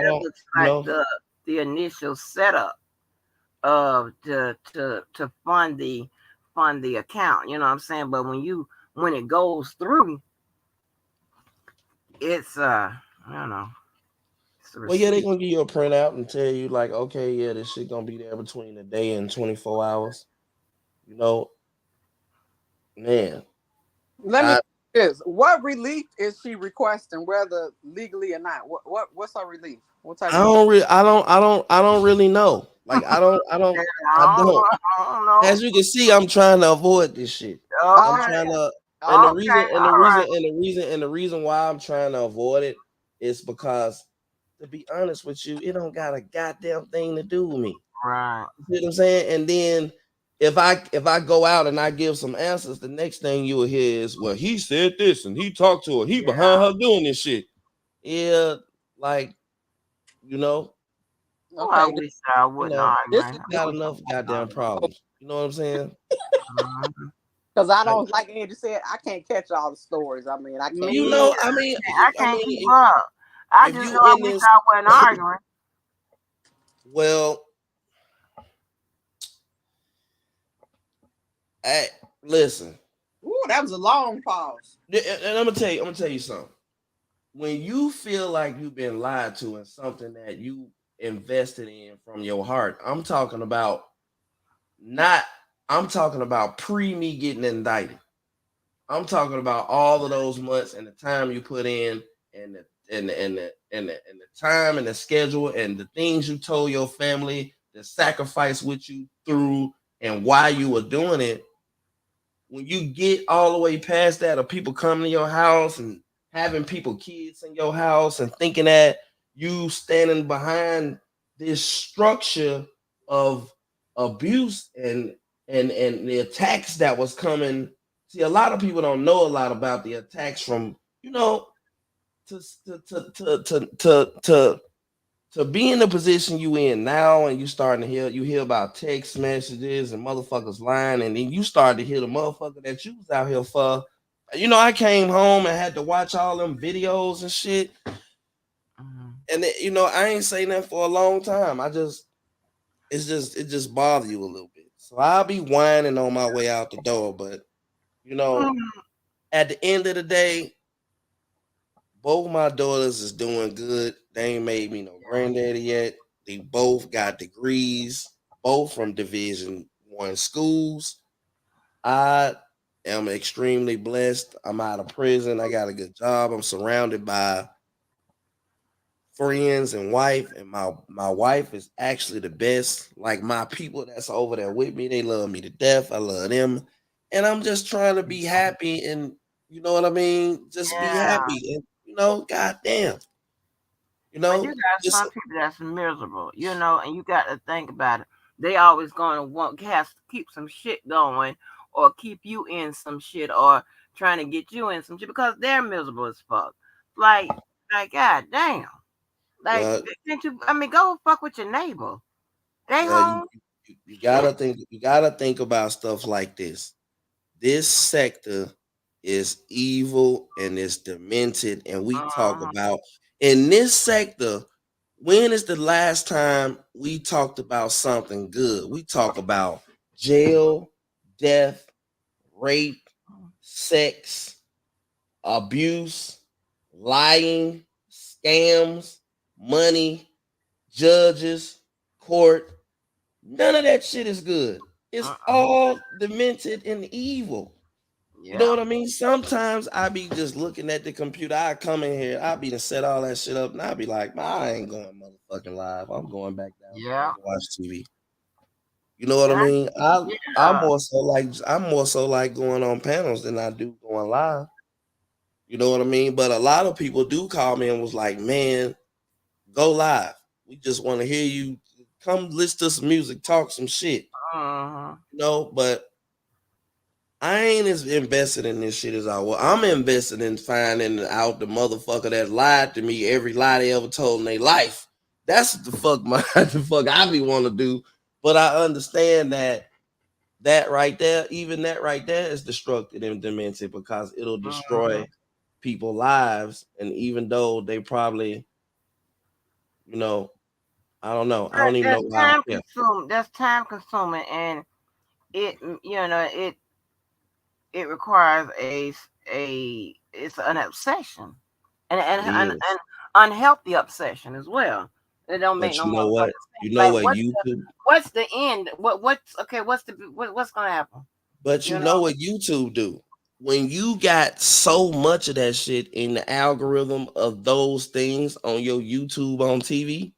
don't, looks like the initial setup of to fund the account. You know what I'm saying? But when it goes through, it's I don't know. Well, yeah, they're gonna give you a printout and tell you like, okay, yeah, this shit gonna be there between a day and 24 hours. Man. Let me ask this: what relief is she requesting, whether legally or not? What's her relief? What type? I don't really know. Like I don't know. As you can see, I'm trying to avoid this shit. I'm trying to, and the reason why I'm trying to avoid it is because, to be honest with you, it don't got a goddamn thing to do with me. Right. You see what I'm saying? And then if I go out and I give some answers, the next thing you will hear is, well, he said this and he talked to her. He behind her doing this shit. Yeah, like, Okay. I wish I wouldn't argue. Got enough goddamn problems. You know what I'm saying? Because I don't, like Angie said, I can't catch all the stories. I mean, I can't. I can't keep up. I just know I wish I wasn't arguing. Well, hey, listen. Ooh, that was a long pause. And I'm gonna tell you something. When you feel like you've been lied to in something that you invested in from your heart, I'm talking about pre me getting indicted. I'm talking about all of those months and the time you put in, and the time and the schedule and the things you told your family, the sacrifice which you threw, and why you were doing it. When you get all the way past that, of people coming to your house and having kids in your house and thinking that you standing behind this structure of abuse and the attacks that was coming. See, a lot of people don't know a lot about the attacks from, to be in the position you in now, and you starting to hear about text messages and motherfuckers lying, and then you start to hear the motherfucker that you was out here for. I came home and had to watch all them videos and shit. And I ain't saying that for a long time. It just bothers you a little bit. So I'll be whining on my way out the door, but at the end of the day, both my daughters is doing good. They ain't made me no granddaddy yet. They both got degrees, both from Division I schools. I am extremely blessed. I'm out of prison. I got a good job. I'm surrounded by friends and wife, and my wife is actually the best. Like my people that's over there with me, they love me to death. I love them, and I'm just trying to be happy, and you know what I mean. Just be Yeah. happy, and goddamn, But you got just some people that's miserable, and you got to think about it. They always going to has to keep some shit going, or keep you in some shit, or trying to get you in some shit because they're miserable as fuck. Like, god damn. Like, well, can't you? I mean, go fuck with your neighbor. They well, home. you gotta think. You gotta think about stuff like this. This sector is evil and it's demented, and we talk Uh-huh. about in this sector. When is the last time we talked about something good? We talk about jail, death, rape, sex, abuse, lying, scams, money, judges, court. None of that shit is good. It's all demented and evil. You know Yeah. what I mean? Sometimes I be just looking at the computer. I come in here, I be to set all that shit up, and I be like, "Man, I ain't going motherfucking live. I'm going back downstairs Yeah. to watch TV." You know what I And mean? I'm yeah. more so like going on panels than I do going live. You know what I mean? But a lot of people do call me and was like, "Man, go live. We just want to hear you. Come listen to some music, talk some shit." Uh-huh. But I ain't as invested in this shit as I was. I'm invested in finding out the motherfucker that lied to me every lie they ever told in their life. That's the fuck the fuck I be want to do. But I understand that right there, even that right there is destructive and demented because it'll Uh-huh. destroy people's lives. And even though they probably, you know, I don't know. I But don't even know that's why. time Yeah. consuming. That's time consuming, and it requires it's an obsession, It and is. unhealthy obsession as well. It don't make But no you know what? motherfucking You sense. know Like, what YouTube what's the end? What's okay? What's gonna happen? But you You know know? what YouTube do? When you got so much of that shit in the algorithm of those things on your YouTube on TV,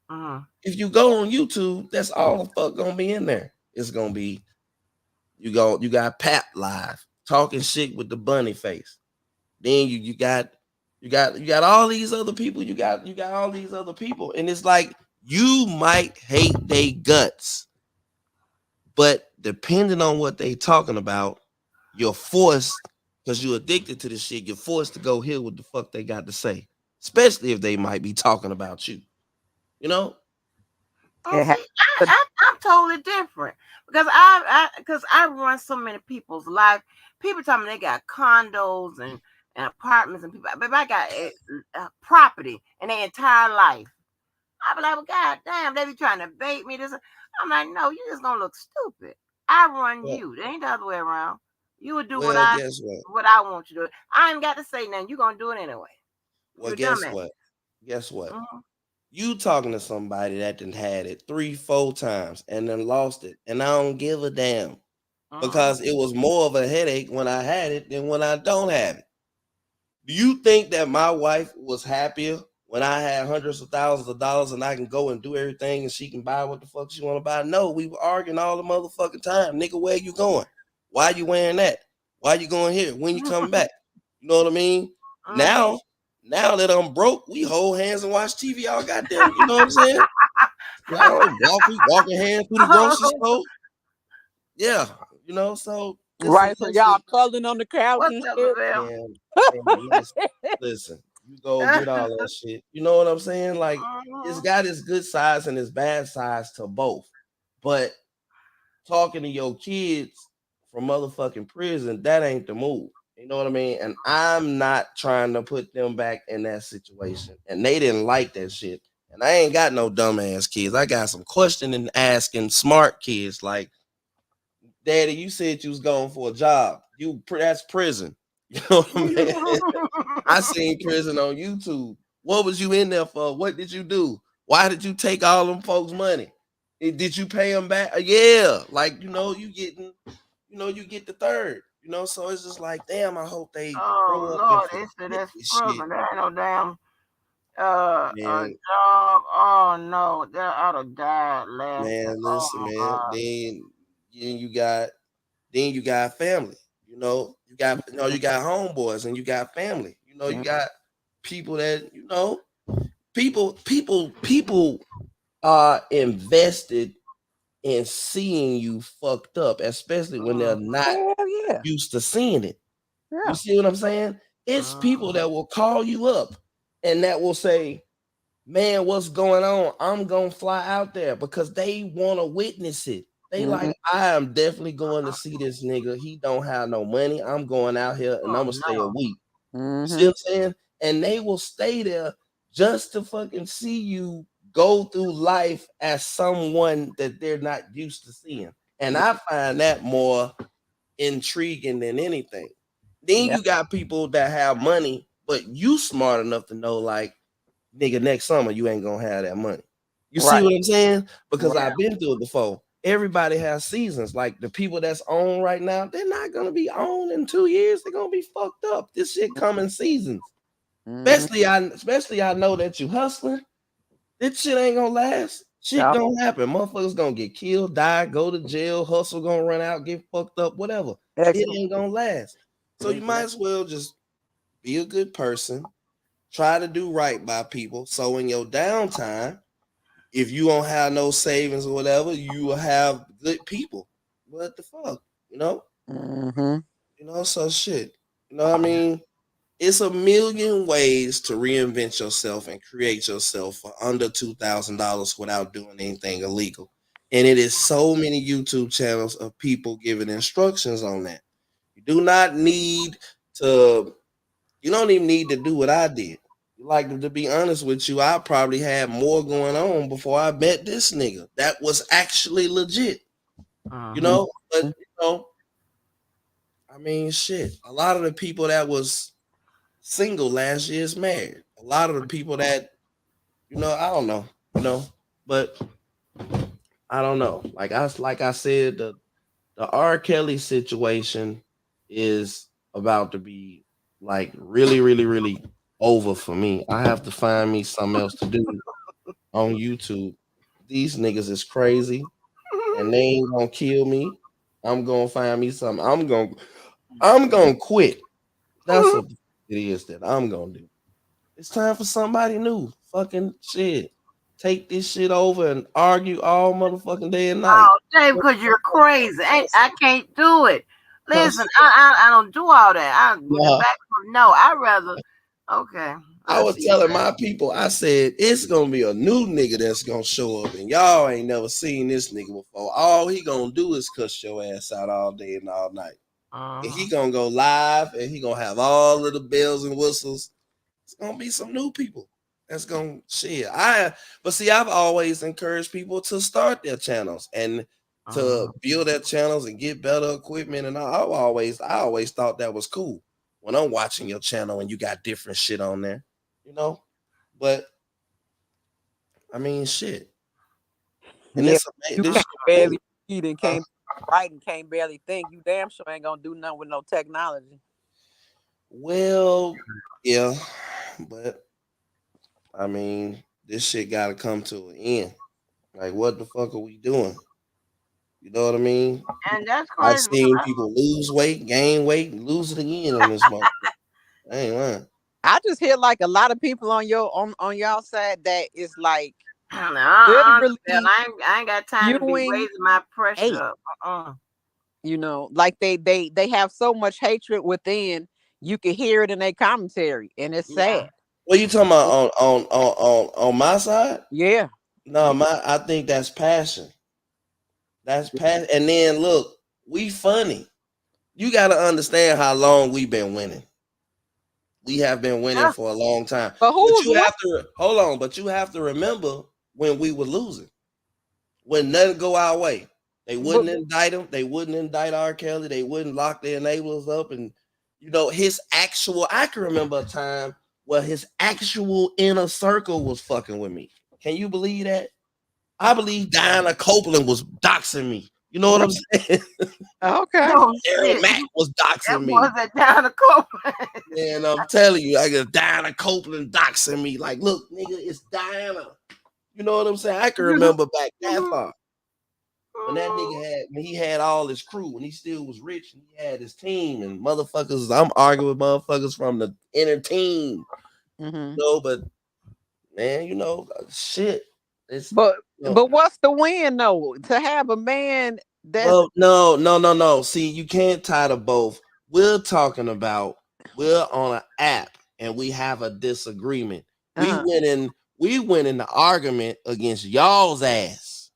Uh-huh. if you go on YouTube, that's all the fuck gonna be in there. It's gonna be you got Pap live talking shit with the bunny face. Then you got all these other people. You got all these other people, and it's like you might hate they guts, but depending on what they talking about, you're forced because you're addicted to this shit. You're forced to go hear what the fuck they got to say, especially if they might be talking about you. You know? Oh, It see, has to, I'm totally different because I run so many people's life. People tell me they got condos and apartments and people, but I got property and their entire life. I be like, well, god damn, they be trying to bait me. This, I'm like, no, you just gonna look stupid. I run Well, you. It ain't the other way around. You would do well, guess what? what I want you to do. I ain't got to say nothing. You gonna do it anyway. Well, You guess dumbass. what? Guess what? Mm-hmm. You talking to somebody that done had it 3, 4 times and then lost it, and I don't give a damn Mm-hmm. because it was more of a headache when I had it than when I don't have it. Do you think that my wife was happier when I had hundreds of thousands of dollars and I can go and do everything and she can buy what the fuck she want to buy? No, we were arguing all the motherfucking time. Nigga, where you going? Why you wearing that? Why you going here? When you coming back? You know what I mean? Mm-hmm. Now that I'm broke, we hold hands and watch TV all goddamn. You know what I'm saying? Y'all walking hands through the grocery store. Yeah, so right. So y'all cuddling on the couch What's and up, shit. Lavelle? man, listen, you go get all that shit. You know what I'm saying? Like, it's Mhm. got its good sides and its bad sides to both. But talking to your kids from motherfucking prison, that ain't the move. You know what I mean? And I'm not trying to put them back in that situation. And they didn't like that shit. And I ain't got no dumbass kids. I got some questioning, asking, smart kids. Like, Daddy, you said you was going for a job. That's prison. You know what I mean? I seen prison on YouTube. What was you in there for? What did you do? Why did you take all them folks' money? Did you pay them back? Yeah, like you getting, you get the third. So it's just like, damn. I hope they grow Oh up and Lord, they said forget that's this shit, frozen. There ain't no damn man. dog. Oh no, that ought to die laughing. Man, Oh listen, my man. God. Then you got family. You got homeboys and you got family. You got people that people are invested in seeing you fucked up, especially when they're not Hell yeah. used to seeing it. You Yeah. see what I'm saying? It's people that will call you up and that will say, man, what's going on? I'm gonna fly out there because they want to witness it. They like, I am definitely going to see this nigga. He don't have no money. I'm going out here and I'm Oh gonna stay a no. week. You see Mm-hmm. what I'm saying? And they will stay there just to fucking see you go through life as someone that they're not used to seeing. And I find that more intriguing than anything. Then Yeah. you got people that have money, but you smart enough to know, like, nigga, next summer you ain't gonna have that money. You see Right. what I'm saying? Because Right. I've been through it before. Everybody has seasons. Like the people that's on right now, they're not gonna be on in 2 years. They're gonna be fucked up. This shit come in seasons. Mm-hmm. Especially I know that you hustling. This shit ain't gonna last. Shit Yeah. gonna happen. Motherfuckers gonna get killed, die, go to jail, hustle gonna run out, get fucked up, whatever. It ain't gonna last. So you might as well just be a good person, try to do right by people. So in your downtime, if you don't have no savings or whatever, you will have good people. What the fuck? Mm-hmm. So shit. What I mean? It's a million ways to reinvent yourself and create yourself for under $2,000 without doing anything illegal. And it is so many YouTube channels of people giving instructions on that. You do not need to, you don't even need to do what I did. Like, to be honest with you, I probably had more going on before I met this nigga. That was actually legit, Mhm. but I mean, shit. A lot of the people that was single last year is married. A lot of the people that, I don't know, but I don't know. Like I said, the R. Kelly situation is about to be like really, really, really over for me. I have to find me something else to do on YouTube. These niggas is crazy and they ain't gonna kill me. I'm gonna find me something. I'm gonna quit. That's what it is that I'm gonna do. It's time for somebody new. Fucking shit. Take this shit over and argue all motherfucking day and night. Oh, Dave, because you're crazy. I can't do it. Listen, I don't do all that. I with the Nah, back. No, I rather. Okay, I I was see you, telling man. my people, I said, it's gonna be a new nigga that's gonna show up, and y'all ain't never seen this nigga before. All he gonna do is cuss your ass out all day and all night. And he gonna go live and he gonna have all of the bells and whistles. It's gonna be some new people. That's gonna shit. But see, I've always encouraged people to start their channels and to build their channels and get better equipment. And I always thought that was cool when I'm watching your channel and you got different shit on there, you know. But I mean, shit, and Yeah. You this can't shit barely amazing. read and Huh? can't write and can't barely think. You damn sure ain't gonna do nothing with no technology. Well, yeah, but I mean, this shit got to come to an end. Like, what the fuck are we doing? You know what I mean? And that's I've crazy because seen people lose weight, gain weight, and lose it again on this motherfucker. I ain't lying. I just hear like a lot of people on y'all side that is like Bill, literally I ain't got time to be spewing raising my pressure hate. up. Like they have so much hatred within. You can hear it in their commentary, and it's Yeah. sad. What you talking about on my side? Yeah. No, I think that's passion. That's passion. And then look, we funny. You got to understand how long we've been winning. We have been winning Yeah. for a long time. But who But was you winning? have to hold on. But you have to remember when we were losing, when nothing go our way. They But, wouldn't indict him. They wouldn't indict R. Kelly. They wouldn't lock their enablers up. And his actual. I can remember a time where his actual inner circle was fucking with me. Can you believe that? I believe Diana Copeland was doxing me. You know what I'm saying? Okay. Oh Daryl shit. Mack was That doxing me. was that down the Copeland. And I'm telling you, I got Diana Copeland doxing me. Like, look, nigga, it's Diana. You know what I'm saying? I can remember back that far. When that nigga when he had all his crew, when he still was rich and he had his team and motherfuckers, I'm arguing with motherfuckers from the inner team. Mm-hmm. You know, but man, you know, shit. It's But you know, but what's the win though? To have a man that's well, no. See, you can't tie the both. We're talking about we're on an app and we have a disagreement. We went in the argument against y'all's ass.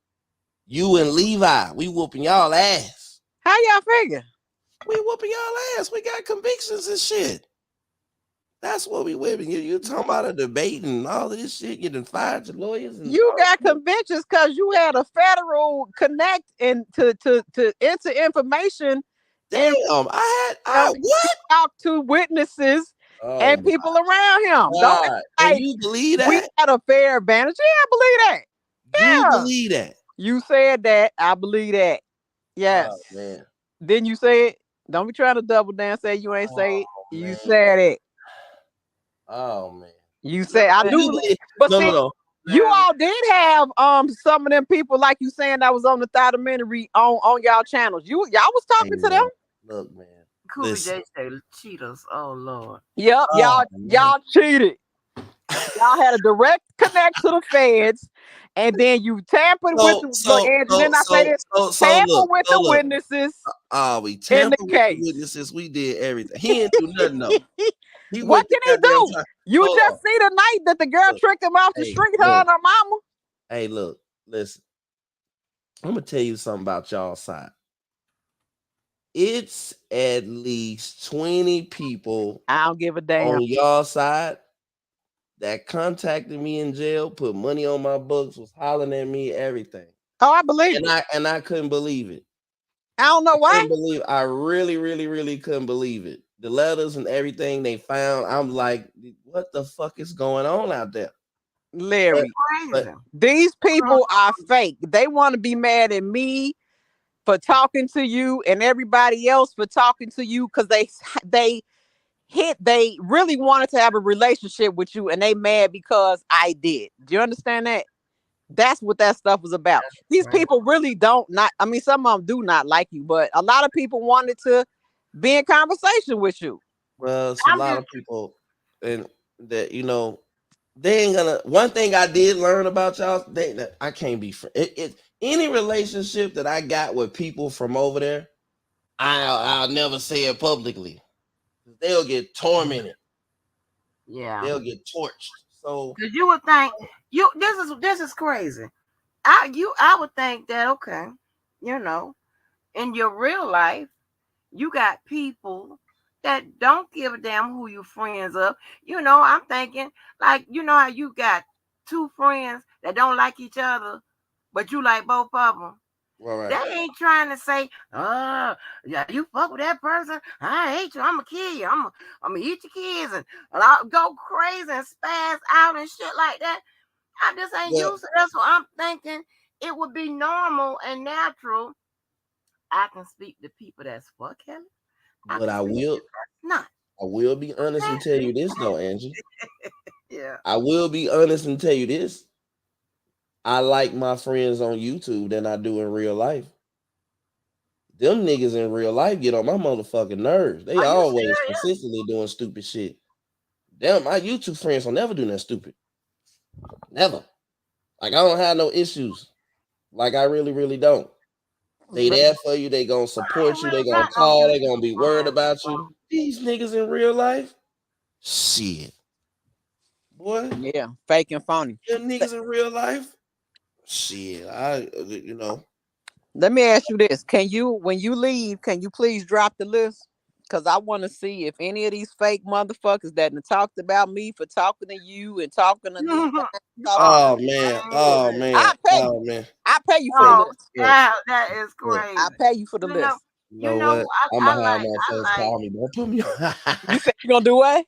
You and Levi, we whooping y'all ass. how y'all figure? We whooping y'all ass. We got convictions and shit. That's what we whipping. You talking about a debate and all of this shit. You done fired your lawyers. And You got conventions because you had a federal connect and to enter information. Damn, and I what? Talk to witnesses and people around him. God. Don't And you believe that? we had a fair advantage. Yeah, I believe that. You Yeah. believe that? You said that. I believe that. Yes. Oh, man. Then you say it. Don't be trying to double down. Say you ain't say it. You man. said it. Oh man. You said I do believe. But see, you all did have some of them people like you saying that was on the documentary on y'all channels. Y'all was talking to them. Look, man. Cooley J say cheaters. Oh Lord. Yep, y'all cheated. Y'all had a direct connect to the feds, and then you tampered with the witnesses. We tampered with the witnesses. We did everything. He didn't do nothing though. What did he do? You just see the night that the girl tricked him off the street, her and her mama. Hey, look, listen. I'm gonna tell you something about y'all side. It's at least 20 people. I don't give a damn on y'all side that contacted me in jail, put money on my books, was hollering at me, everything. Oh, I believe it. And I couldn't believe it. I don't know why. I really, really, really couldn't believe it. The letters and everything they found, I'm like, what the fuck is going on out there? Larry, these people are fake. They want to be mad at me for talking to you and everybody else for talking to you because they really wanted to have a relationship with you and they mad because I did. Do you understand that? That's what that stuff was about. These people really some of them do not like you, but a lot of people wanted to be in conversation with you. Well, it's a lot of people and that, you know, they ain't gonna. One thing I did learn about y'all, I can't be any relationship that I got with people from over there, I'll never say it publicly. They'll get tormented. Yeah, they'll get torched. So because you would think this is crazy. I would think that okay, you know, in your real life, you got people that don't give a damn who you friends of. You know, I'm thinking like you know how you got two friends that don't like each other, but you like both of them. Right. They ain't trying to say, yeah, you fuck with that person. I hate you. I'm gonna kill you. I'm gonna eat your kids and I'll go crazy and spaz out and shit like that. I just ain't used to that. So I'm thinking it would be normal and natural. I can speak to people that's fuck him. But I will be honest and tell you this though, Angie. Yeah. I will be honest and tell you this. I like my friends on YouTube than I do in real life. Them niggas in real life get on my motherfucking nerves. They always consistently doing stupid shit. Damn, my YouTube friends will never do that stupid. Never. Like I don't have no issues. Like I really, really don't. They there for you. They gonna support you. They gonna call. They gonna be worried about you. These niggas in real life, shit, boy. Yeah, fake and phony. Them niggas in real life, shit. You know. Let me ask you this: when you leave, can you please drop the list? Because I want to see if any of these fake motherfuckers that talked about me for talking to you and talking to me. Oh man! I pay you for the list. That is crazy. I pay you for the list. You know what? I'm gonna have motherfuckers call me. Don't put me on. You said you gonna do what?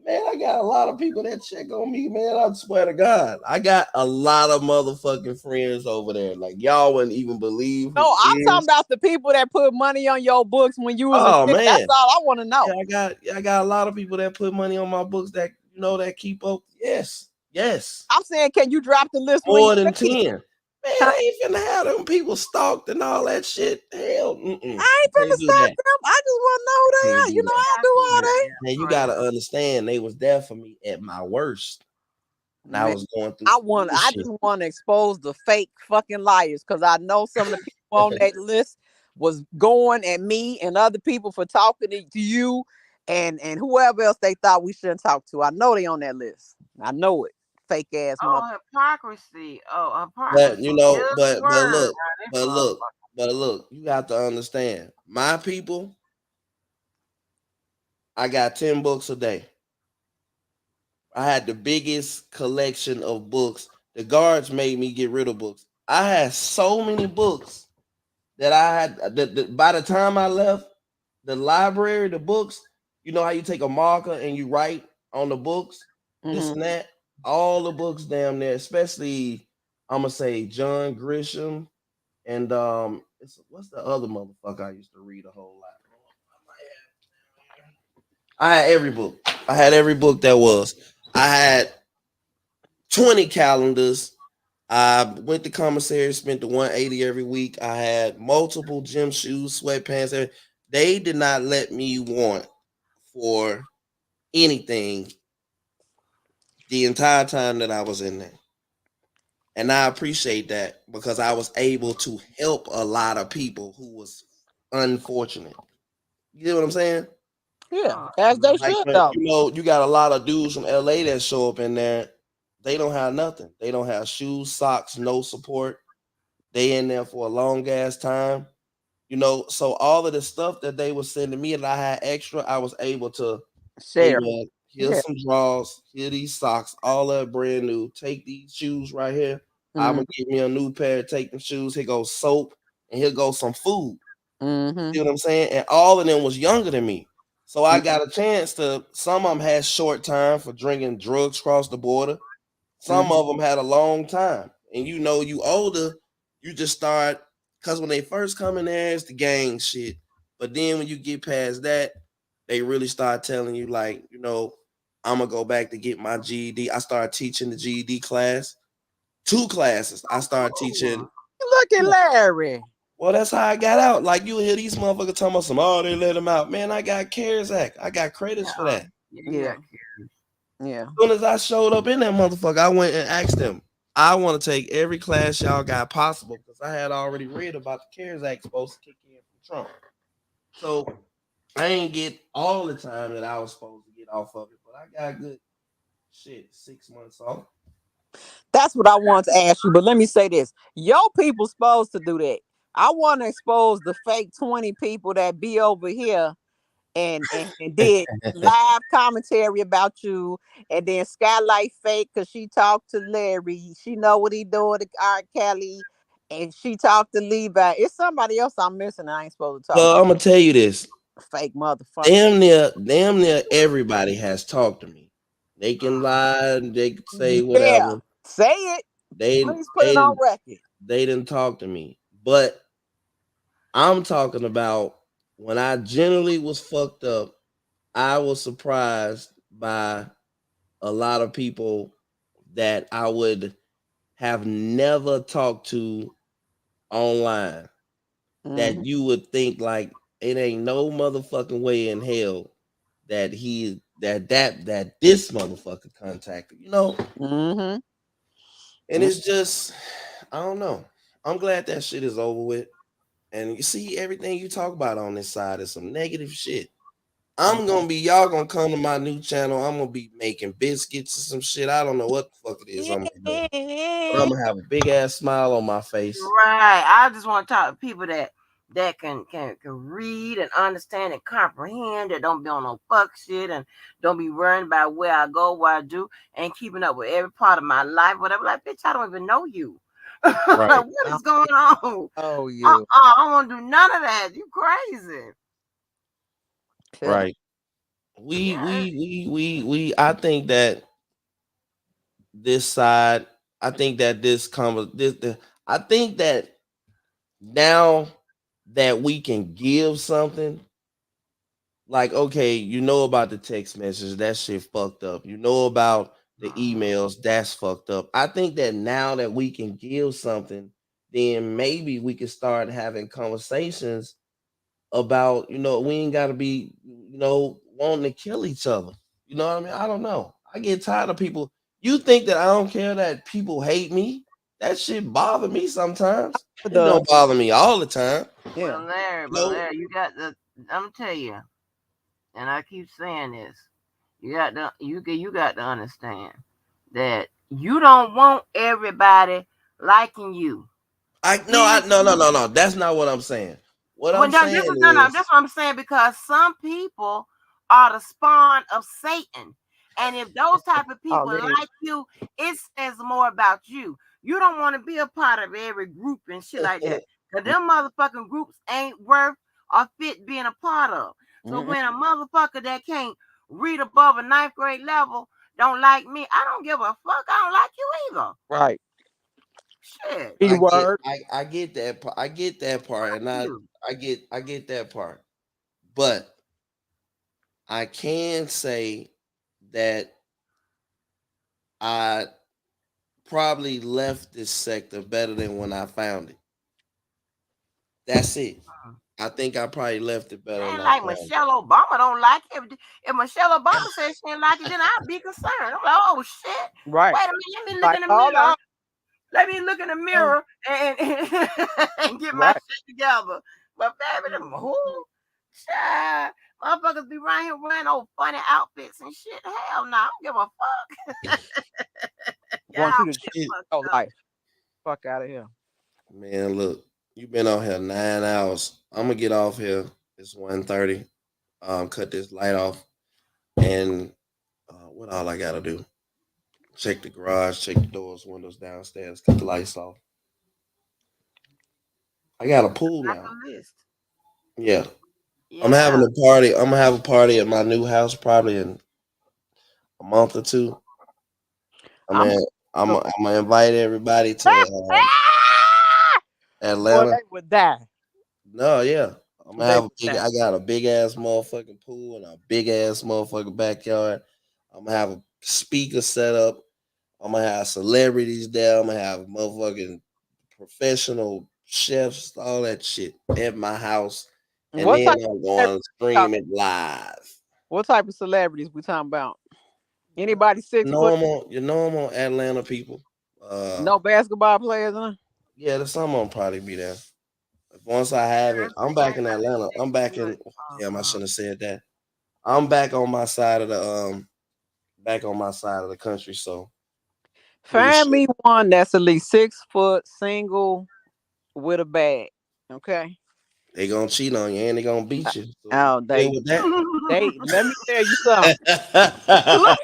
Man, I got a lot of people that check on me, man. I swear to God. I got a lot of motherfucking friends over there. Like, y'all wouldn't even believe who No, I'm it talking is. about the people that put money on your books when you was a Oh, kid. That's man. all I want to know. Yeah, I got a lot of people that put money on my books that, that keep up. Yes. I'm saying, can you drop the list when you More than finish? 10. Man, I ain't finna have them people stalked and all that shit. Hell, I ain't finna can't do stop that. them. I just want to know who they Can't are. do You know, that. I do all that. Man, you gotta understand, they was there for me at my worst. And I Man, was going through some I shit. just want to expose the fake fucking liars because I know some of the people on that list was going at me and other people for talking to you and whoever else they thought we shouldn't talk to. I know they on that list. I know it. Fake ass mother. Oh, hypocrisy. Oh, But hypocrisy is the word. but look, you have to understand. My people, I got 10 books a day. I had the biggest collection of books. The guards made me get rid of books. I had so many books that I had by the time I left the library, the books, you know how you take a marker and you write on the books, this and that, all the books damn near, especially I'm gonna say John Grisham and what's the other motherfucker I used to read a whole lot. I had every book. I had every book that was. I had 20 calendars. I went to commissary, spent the 180 every week. I had multiple gym shoes, sweatpants. They did not let me want for anything the entire time that I was in there. And I appreciate that because I was able to help a lot of people who was unfortunate. You get what I'm saying? Yeah, as they Like, should though. you got a lot of dudes from LA that show up in there. They don't have nothing. They don't have shoes, socks, no support. They in there for a long ass time. So all of the stuff that they were sending me that I had extra, I was able to say, Share. well, here's Yeah. some drawers, here these socks, all that brand new. Take these shoes right here. I'm gonna get me a new pair. Take them shoes. Here goes soap, and here goes some food. See what I'm saying? And all of them was younger than me. So I got a chance to, some of them had short time for drinking drugs across the border. Some of them had a long time. And you older, you just start, because when they first come in there, it's the gang shit. But then when you get past that, they really start telling you, like, I'm going to go back to get my GED. I started teaching the GED class. 2 classes. I started teaching. Look at Larry. Well, that's how I got out. Like, you hear these motherfuckers talking about they let him out. Man, I got CARES Act. I got credits for that. Yeah. As soon as I showed up in that motherfucker, I went and asked them, I want to take every class y'all got possible because I had already read about the CARES Act supposed to kick in from Trump. So I ain't get all the time that I was supposed to get off of it, but I got good 6 months off. That's what I want to ask you. But let me say this. Your people supposed to do that. I want to expose the fake 20 people that be over here and did live commentary about you, and then Skylight fake because she talked to Larry. She know what he doing to R. Kelly, and she talked to Levi. It's somebody else I'm missing. I ain't supposed to talk Well, I'm gonna tell you this. Fake motherfucker. Damn near everybody has talked to me. They can lie, they can say Yeah, whatever. say it. Please put it on record. They didn't talk to me. But I'm talking about when I generally was fucked up, I was surprised by a lot of people that I would have never talked to online that you would think like it ain't no motherfucking way in hell that this motherfucker contacted, Mm-hmm. And it's just, I don't know. I'm glad that shit is over with. And you see, everything you talk about on this side is some negative shit. Y'all gonna come to my new channel. I'm gonna be making biscuits or some shit. I don't know what the fuck it is I'm gonna do. But I'm gonna have a big ass smile on my face. Right. I just want to talk to people that can read and understand and comprehend, that don't be on no fuck shit and don't be worrying about where I go, what I do, and keeping up with every part of my life, whatever. Like, bitch, I don't even know you. Right. What is going on? Oh, you. I don't want to do none of that. You crazy. Right. I think that this side, I think that I think that now that we can give something, like, okay, you know about the text message, that shit fucked up. You know about the emails, that's fucked up. I think that now that we can give something, then maybe we can start having conversations about, we ain't gotta be, wanting to kill each other. You know what I mean? I don't know. I get tired of people. You think that I don't care that people hate me? That shit bother me sometimes. It It don't does. bother me all the time. Yeah. Larry, You know, you got the. I'm tell you, and I keep saying this. You got to understand that you don't want everybody liking you. no. That's not what I'm saying. What Well, I'm no, this saying is no, no. is, That's what I'm saying because some people are the spawn of Satan, and if those type of Oh, people man. like you, it says more about you. You don't want to be a part of every group and shit like that, cause them motherfucking groups ain't worth or fit being a part of. So Mm-mm. when a motherfucker that can't read above a ninth grade level don't like me, I don't give a fuck. I don't like you either. Right. Shit, Keyword. I get that part. I get that part, and you. I get that part. But I can say that I probably left this sector better than when I found it. That's it. I think I probably left it better than Ain't I like found it. Michelle Obama don't like it. If Michelle Obama says she didn't like it, then I'd be concerned. I'm like, oh shit. Right. Wait a minute, let me look Like, in the hold mirror. on. Let me look in the mirror and get my Right. shit together. But baby, them who? Child, motherfuckers be around here wearing old funny outfits and shit. Hell no, I don't give a fuck. Want you Y'all to get change fucked your up. life. Fuck out of here. Man, look, you've been on here 9 hours. I'm gonna get off here. It's 1:30. Cut this light off, and what all I gotta do? Check the garage, check the doors, windows downstairs, cut the lights off. I got a pool Like now. a list. Yeah, I'm having Yeah. a party. I'm gonna have a party at my new house probably in a month or two. I'm I'm gonna I'm gonna invite everybody to boy, Atlanta. they would die. No, yeah. I'm gonna They have would a big. die. I got a big ass motherfucking pool and a big ass motherfucking backyard. I'm gonna have a speaker set up. I'm gonna have celebrities there. I'm gonna have motherfucking professional chefs, all that shit at my house, and What then type I'm of going to stream it live. what type of celebrities we talking about? Anybody 6 foot? Your normal Atlanta people. No basketball players, huh? Yeah, there's some of them probably be there. Once I have it, I'm back in Atlanta. I'm back in. Damn, I shouldn't have said that. I'm back on my side of the country. So pretty Find sure me one that's at least 6 foot, single, with a bag. Okay. they gonna cheat on you and they gonna beat you. So you Oh, deal with that. they let me tell you something. Let,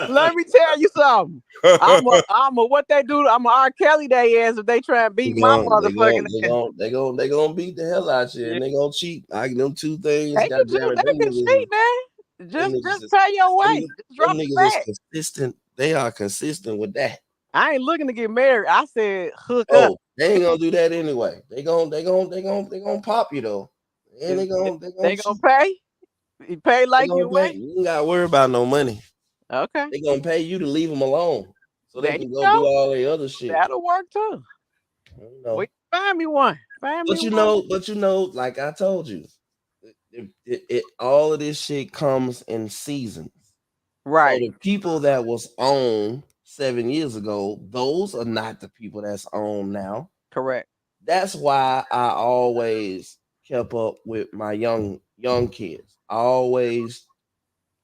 let me tell you something. I'm a what they do. I'm a R. Kelly they ass if they try and beat my motherfucking ass. They gonna beat the hell out you Yeah. and they gonna cheat. I them two things, They can do. goddamn it, They can cheat, man. them Just niggas is pay your them, way. Just them drop the niggas is bag. consistent. They are consistent with that. I ain't looking to get married. I said hook up. Oh, they ain't gonna do that anyway. They gonna pop you though. And Is they gonna they gonna cheat. pay? You pay They like gonna your pay. way. You ain't gotta worry about no money. Okay. They gonna pay you to leave them alone so they There you can go do go. all the other shit. That'll work too. You Well, know. find me one. Find me But one. like I told you, all of this shit comes in seasons. So Right. the people that was on 7 years ago, those are not the people that's on now. Correct. That's why I always kept up with my young kids. I always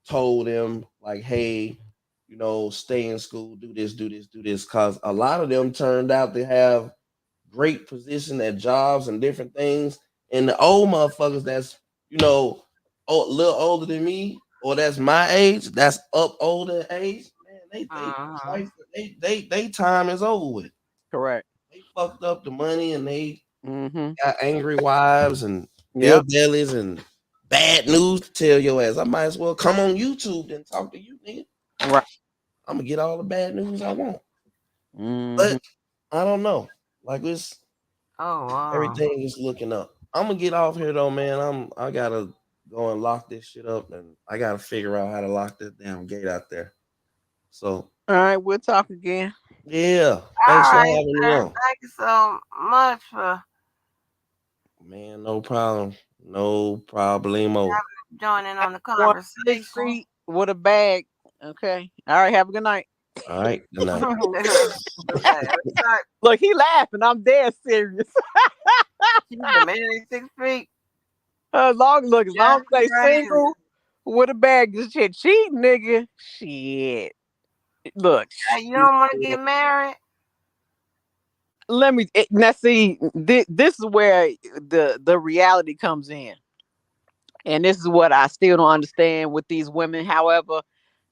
told them like, hey, stay in school, do this, do this, do this, because a lot of them turned out to have great position at jobs and different things. And the old motherfuckers that's a little older than me or that's my age, that's up older age, man, Uh-huh. they time is over with. Correct. They fucked up the money and they Mm-hmm. got angry wives and bill Yep. bellies and bad news to tell your ass. I might as well come on YouTube and talk to you, nigga. Right. I'm gonna get all the bad news I want. Mhm. But I don't know. Like it's Oh wow. everything is looking up. I'm gonna get off here though, man. I gotta go and lock this shit up, and I gotta figure out how to lock this damn gate out there. So All right, we'll talk again. yeah, All thanks for right, having me sir. on. Thank you so much for Man, no problem. No problemo. joining on the One Sixth conversation. Street with a bag. Okay. All right. Have a good night. All right, good night. Okay, sorry. Look, he laughing. I'm dead serious. She's the man 6 feet. As long as Just they crazy. single with a bag, this shit cheating, nigga. Shit. Look. Hey, you don't want to get married? Let me now see. This is where the reality comes in, and this is what I still don't understand with these women. However,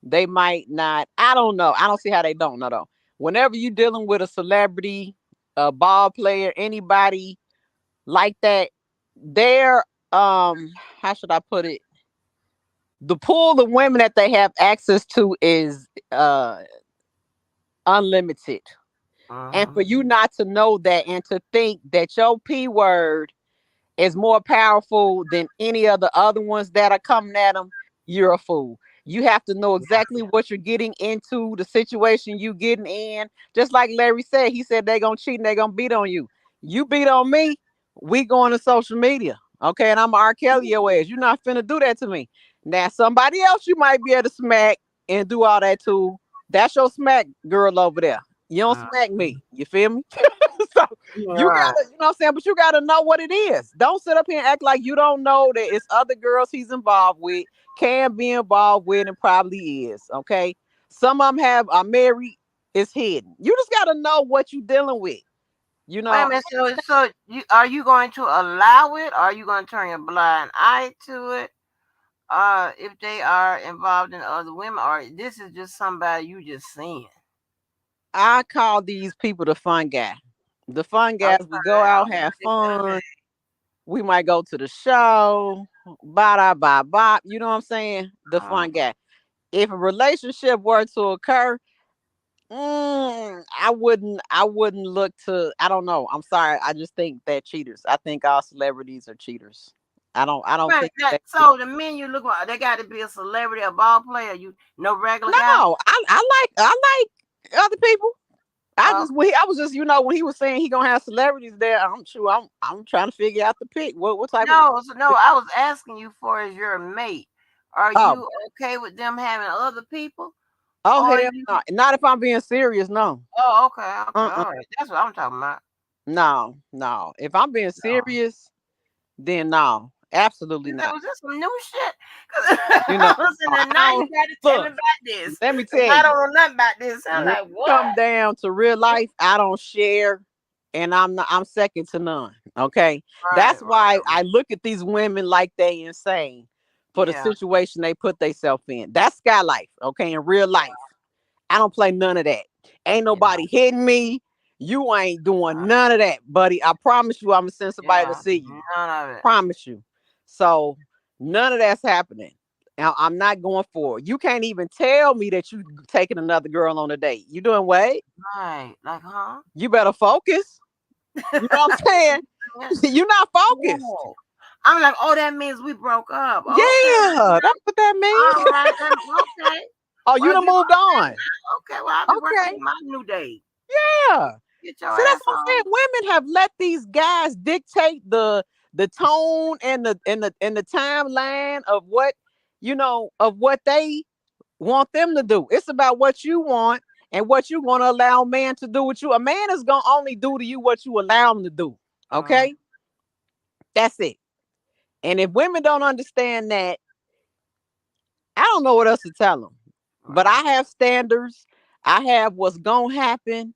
they might not. I don't know. I don't see how they don't know though. Whenever you dealing with a celebrity, a ball player, anybody like that, they're how should I put it? The pool of women that they have access to is unlimited. And for you not to know that and to think that your P word is more powerful than any of the other ones that are coming at them, you're a fool. You have to know exactly what you're getting into, the situation you getting in. Just like Larry said, he said they're gonna cheat and they're gonna beat on you. You beat on me, we going to social media. Okay, and I'm R. Kelly your ass. You're not finna do that to me. Now somebody else you might be able to smack and do all that too. That's your smack girl over there. You don't smack me. You feel me? So you gotta, you know what I'm saying? But you gotta know what it is. Don't sit up here and act like you don't know that it's other girls he's involved with, can be involved with, and probably is. Okay. Some of them are married, it's hidden. You just gotta know what you're dealing with. You Wait a know, minute. So are you going to allow it? Or are you going to turn your blind eye to it? If they are involved in other women, or this is just somebody you just seeing. I call these people the fun guy. The fun guys, we go out, have fun. We might go to the show, ba ba ba. You know what I'm saying? The fun guy. If a relationship were to occur, I wouldn't look to. I don't know. I'm sorry. I just think they're cheaters. I think all celebrities are cheaters. I don't Right. think that. So the men you look at, they got to be a celebrity, a ball player. You no regular guy. No, I like other people. I was just when he was saying he gonna have celebrities there. I'm sure I'm trying to figure out the pick. What type of No. I was asking you for is your mate. Are you okay with them having other people? Oh hell no! Not if I'm being serious. No. Oh okay. All right. That's what I'm talking about. No. If I'm being serious, then no, absolutely not. Was this some new shit? You know, Listen, now you got to tell me about this. Let me tell you, I don't know nothing about this. I'm when like, what? come down to real life, I don't share, and I'm second to none. Okay, that's why I look at these women like they insane for the situation they put themselves in. That's sky life. Okay, in real life, I don't play none of that. Ain't nobody hitting me. You ain't doing none of that, buddy. I promise you, I'm gonna send somebody to see you. None of it. Promise you. So none of that's happening. Now, I'm not going for it. You can't even tell me that you taking another girl on a date. You doing what? Right. Like, huh? You better focus. You know what I'm saying? You're not focused. No. I'm like, oh, that means we broke up. Okay. Yeah, that's what that means. All right, okay. Oh, you done moved on. Okay, well, I'll be working with my new date. Yeah. Get your See, ass that's what I'm saying. Women have let these guys dictate the tone and the timeline of what they want them to do. It's about what you want and what you want to allow a man to do with you. A man is gonna only do to you what you allow him to do. Okay, that's it. And if women don't understand that, I don't know what else to tell them. But I have standards. I have what's gonna happen.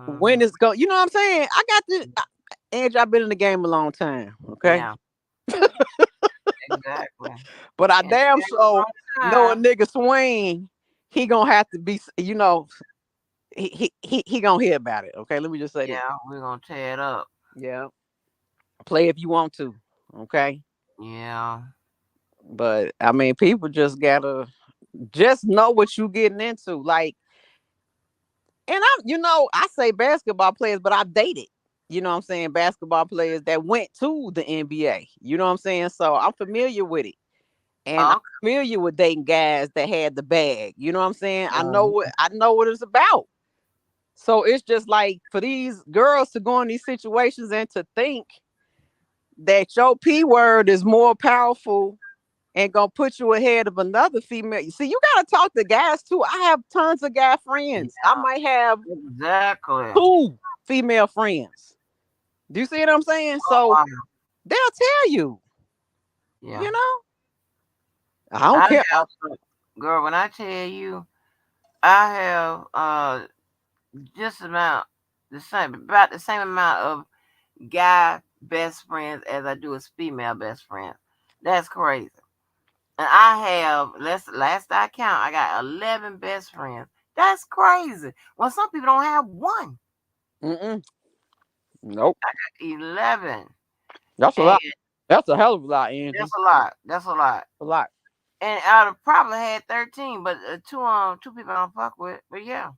When it's going, you know what I'm saying? I got this. Angie, I've been in the game a long time. Okay. Yeah. Exactly. But I damn sure know a nigga swing. He gonna have to be, he gonna hear about it. Okay, let me just say that. Yeah, we're gonna tear it up. Yeah. Play if you want to. Okay. Yeah. But I mean, people just gotta just know what you getting into. Like, and I say basketball players, but I've dated, what I'm saying, basketball players that went to the NBA. You know what I'm saying? So I'm familiar with it. And I'm Okay. familiar with dating guys that had the bag. You know what I'm saying? I know Mhm. what it's about. So it's just like for these girls to go in these situations and to think that your P word is more powerful and gonna put you ahead of another female. You see, you gotta talk to guys too. I have tons of guy friends. I might have Exactly. 2 female friends. Do you see what I'm saying? So Wow. they'll tell you, Yeah. you know, I don't I care. have some, girl, when I tell you, I have just about the same amount of guy best friends as I do as female best friends. That's crazy. And I have last I count, I got 11 best friends. That's crazy. Well, some people don't have one. Mm-mm. Nope. 11. That's a And lot. That's a hell of a lot, Angie. that's a lot. That's a lot. A lot. And I'd have probably had 13, but two people I don't fuck with. But yeah,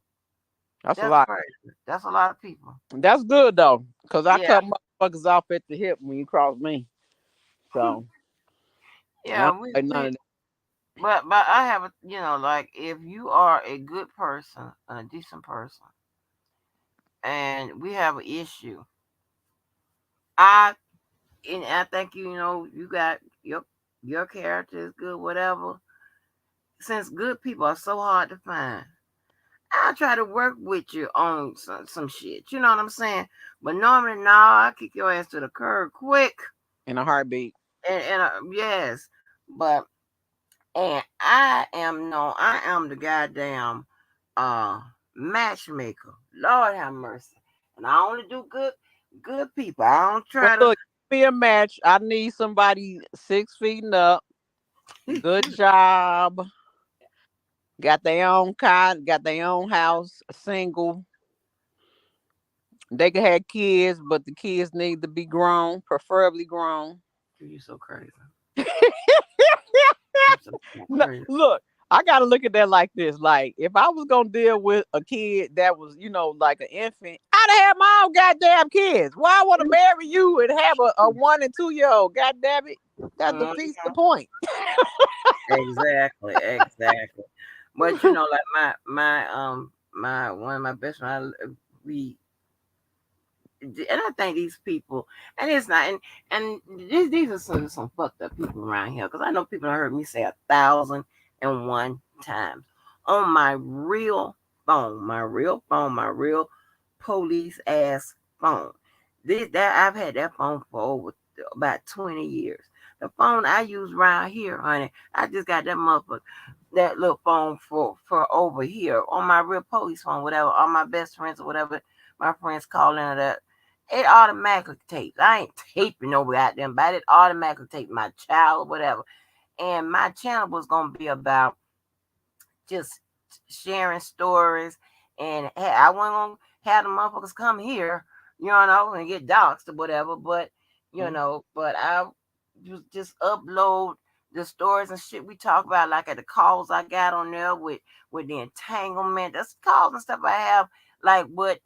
That's a that's lot. crazy. That's a lot of people. That's good though, because I Yeah, cut motherfuckers off at the hip when you cross me. So I yeah. don't like none of that. But I have a, like if you are a good person, a decent person, and we have an issue, I I think you got your character is good, whatever. Since good people are so hard to find, I try to work with you on some shit. You know what I'm saying? But normally, no, I kick your ass to the curb quick. In a heartbeat. And yes, but and I am the goddamn uh matchmaker. Lord have mercy. And I only do good people. I don't Well, try to. look, give me a match. I need somebody 6 feet and up. Good job. Got their own car. Got their own house. Single. They can have kids, but the kids need to be grown, preferably grown. You so crazy. You so No, crazy. look, I gotta look at that like this. Like, if I was gonna deal with a kid that was, like an infant, I'd have had my own goddamn kids. Why I want to marry you and have a 1 and 2 year old? God damn it, that Mhm. defeats the point. Exactly, exactly. But like my one of my best friends, we and I think these people, and it's not, and these are some fucked up people around here because I know people have heard me say 1,001 times on my real police ass phone. That I've had that phone for over about 20 years. The phone I use around here, honey, I just got that little phone for over here on my real police phone, whatever. All my best friends or whatever my friends call into that. It automatically tapes. I ain't taping no goddamn body. It automatically taped my child or whatever. And my channel was gonna be about just sharing stories. And hey, I wasn't gonna have the motherfuckers come here, and get doxxed or whatever. But but I just upload the stories and shit we talk about, like at the calls I got on there with the entanglement. That's calls and stuff I have, like what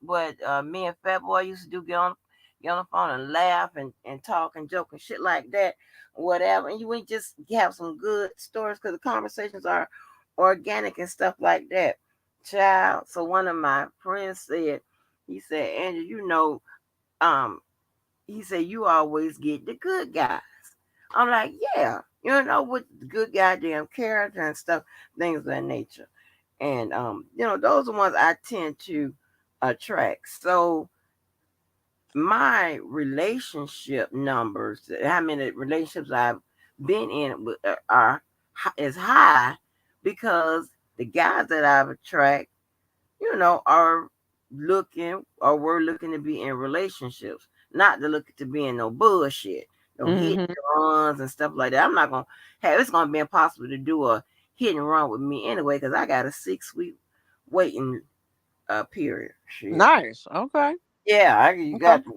me and Fat Boy used to do, get on the phone and laugh and talk and joke and shit like that, whatever. And we just have some good stories because the conversations are organic and stuff like that. Child. So one of my friends said, he said, Andrew, um, he said, you always get the good guys. I'm like, yeah, with the good goddamn character and stuff, things of that nature. And those are ones I tend to attract. So my relationship numbers, how many relationships I've been in are is high because the guys that I've attract, are looking or were looking to be in relationships, not to look to be in no bullshit, no hit Hmm. and runs and stuff like that. I'm not gonna have it's gonna be impossible to do a hit and run with me anyway because I got a 6 week waiting period. Shit. Nice. Okay. Yeah, you Okay. got to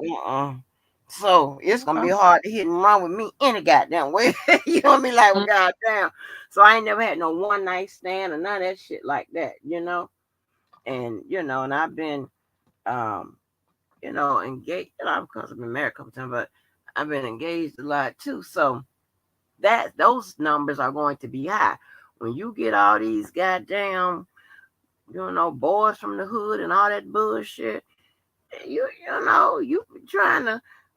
So it's gonna be hard to hit and run with me any goddamn way. You know what I mean? Like, well, goddamn. So I ain't never had no one night stand or none of that shit like that, And and I've been engaged, because I've been married a couple times, but I've been engaged a lot too. So those numbers are going to be high. When you get all these goddamn, boys from the hood and all that bullshit, you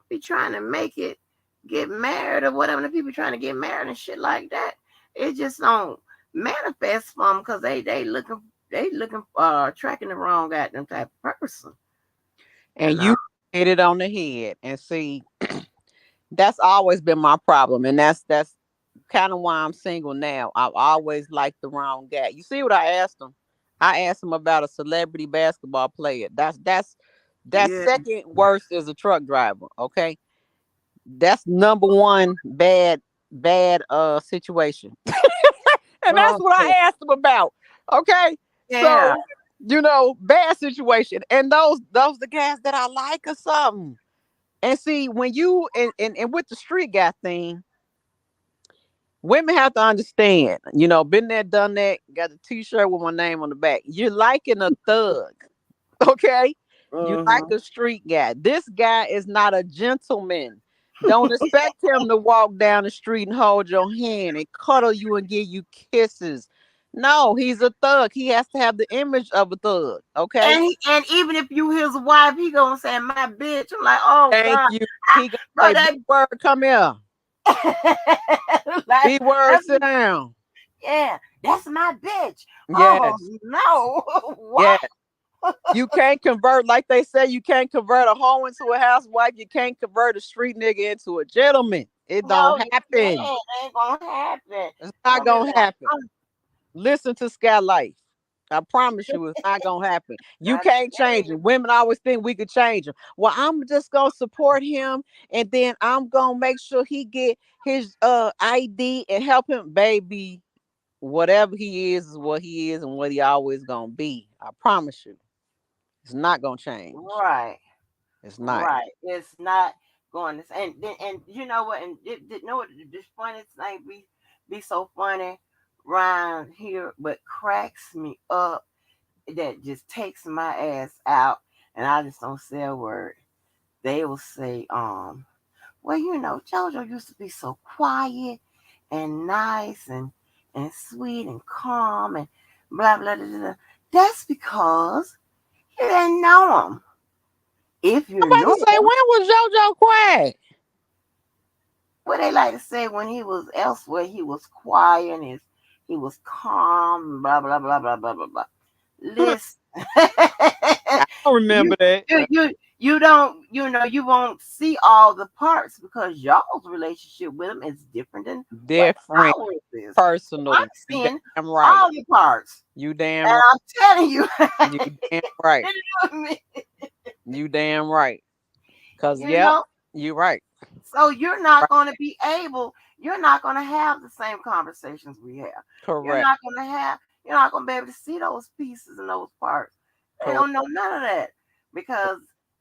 be trying to make it get married or whatever. The people trying to get married and shit like that, it just don't manifest for them because they looking tracking the wrong goddamn type of person. And you hit it on the head. And see, that's always been my problem, and that's kind of why I'm single now. I've always liked the wrong guy. You see what I asked him? I asked him about a celebrity basketball player. That's second worst is a truck driver. Okay, that's number one bad situation. And that's what I asked him about. Okay, Yeah. So bad situation, and those the guys that I like or something. And see, when you and with the street guy thing, women have to understand, been there, done that, got a t-shirt with my name on the back. You're liking a thug, okay? You like a street guy. This guy is not a gentleman. Don't expect him to walk down the street and hold your hand and cuddle you and give you kisses. No, he's a thug. He has to have the image of a thug, okay? And even if you his wife, he gonna say my bitch. I'm like, oh Thank God. you. He gonna say, big word, come here. Like, Big word, sit down. Yeah, that's my bitch. Yes. Oh no. What? Yeah. You can't convert, like they say, you can't convert a hoe into a housewife. You can't convert a street nigga into a gentleman. It don't happen. It ain't gonna happen. It's not gonna happen. Listen to Sky Life. I promise you, it's not gonna happen. You can't change it. Women always think we could change him. Well, I'm just gonna support him, and then I'm gonna make sure he get his ID and help him, baby. Whatever he is what he is, and what he always gonna be. I promise you, it's not gonna change. Right. It's not. Right. It's not going to. And you know what? And what? This funniest thing be so funny around here, but cracks me up. That just takes my ass out, and I just don't say a word. They will say, well, JoJo used to be so quiet and nice and sweet and calm and blah blah blah blah. That's because you didn't know him. If you I'm about know to say, him, when was JoJo quiet? what they like to say, when he was elsewhere, he was quiet and he was calm, blah blah blah blah blah blah blah. Listen, I don't remember that. You don't, you won't see all the parts because y'all's relationship with him is different than Different, ours is. personal. I'm seeing damn right. all the parts. You damn and right. I'm telling you, You damn right. you know what I mean? You damn right. Cause you're right. So you're not going to be able. You're not going to have the same conversations we have. Correct. You're not going to be able to see those pieces and those parts. They don't know none of that because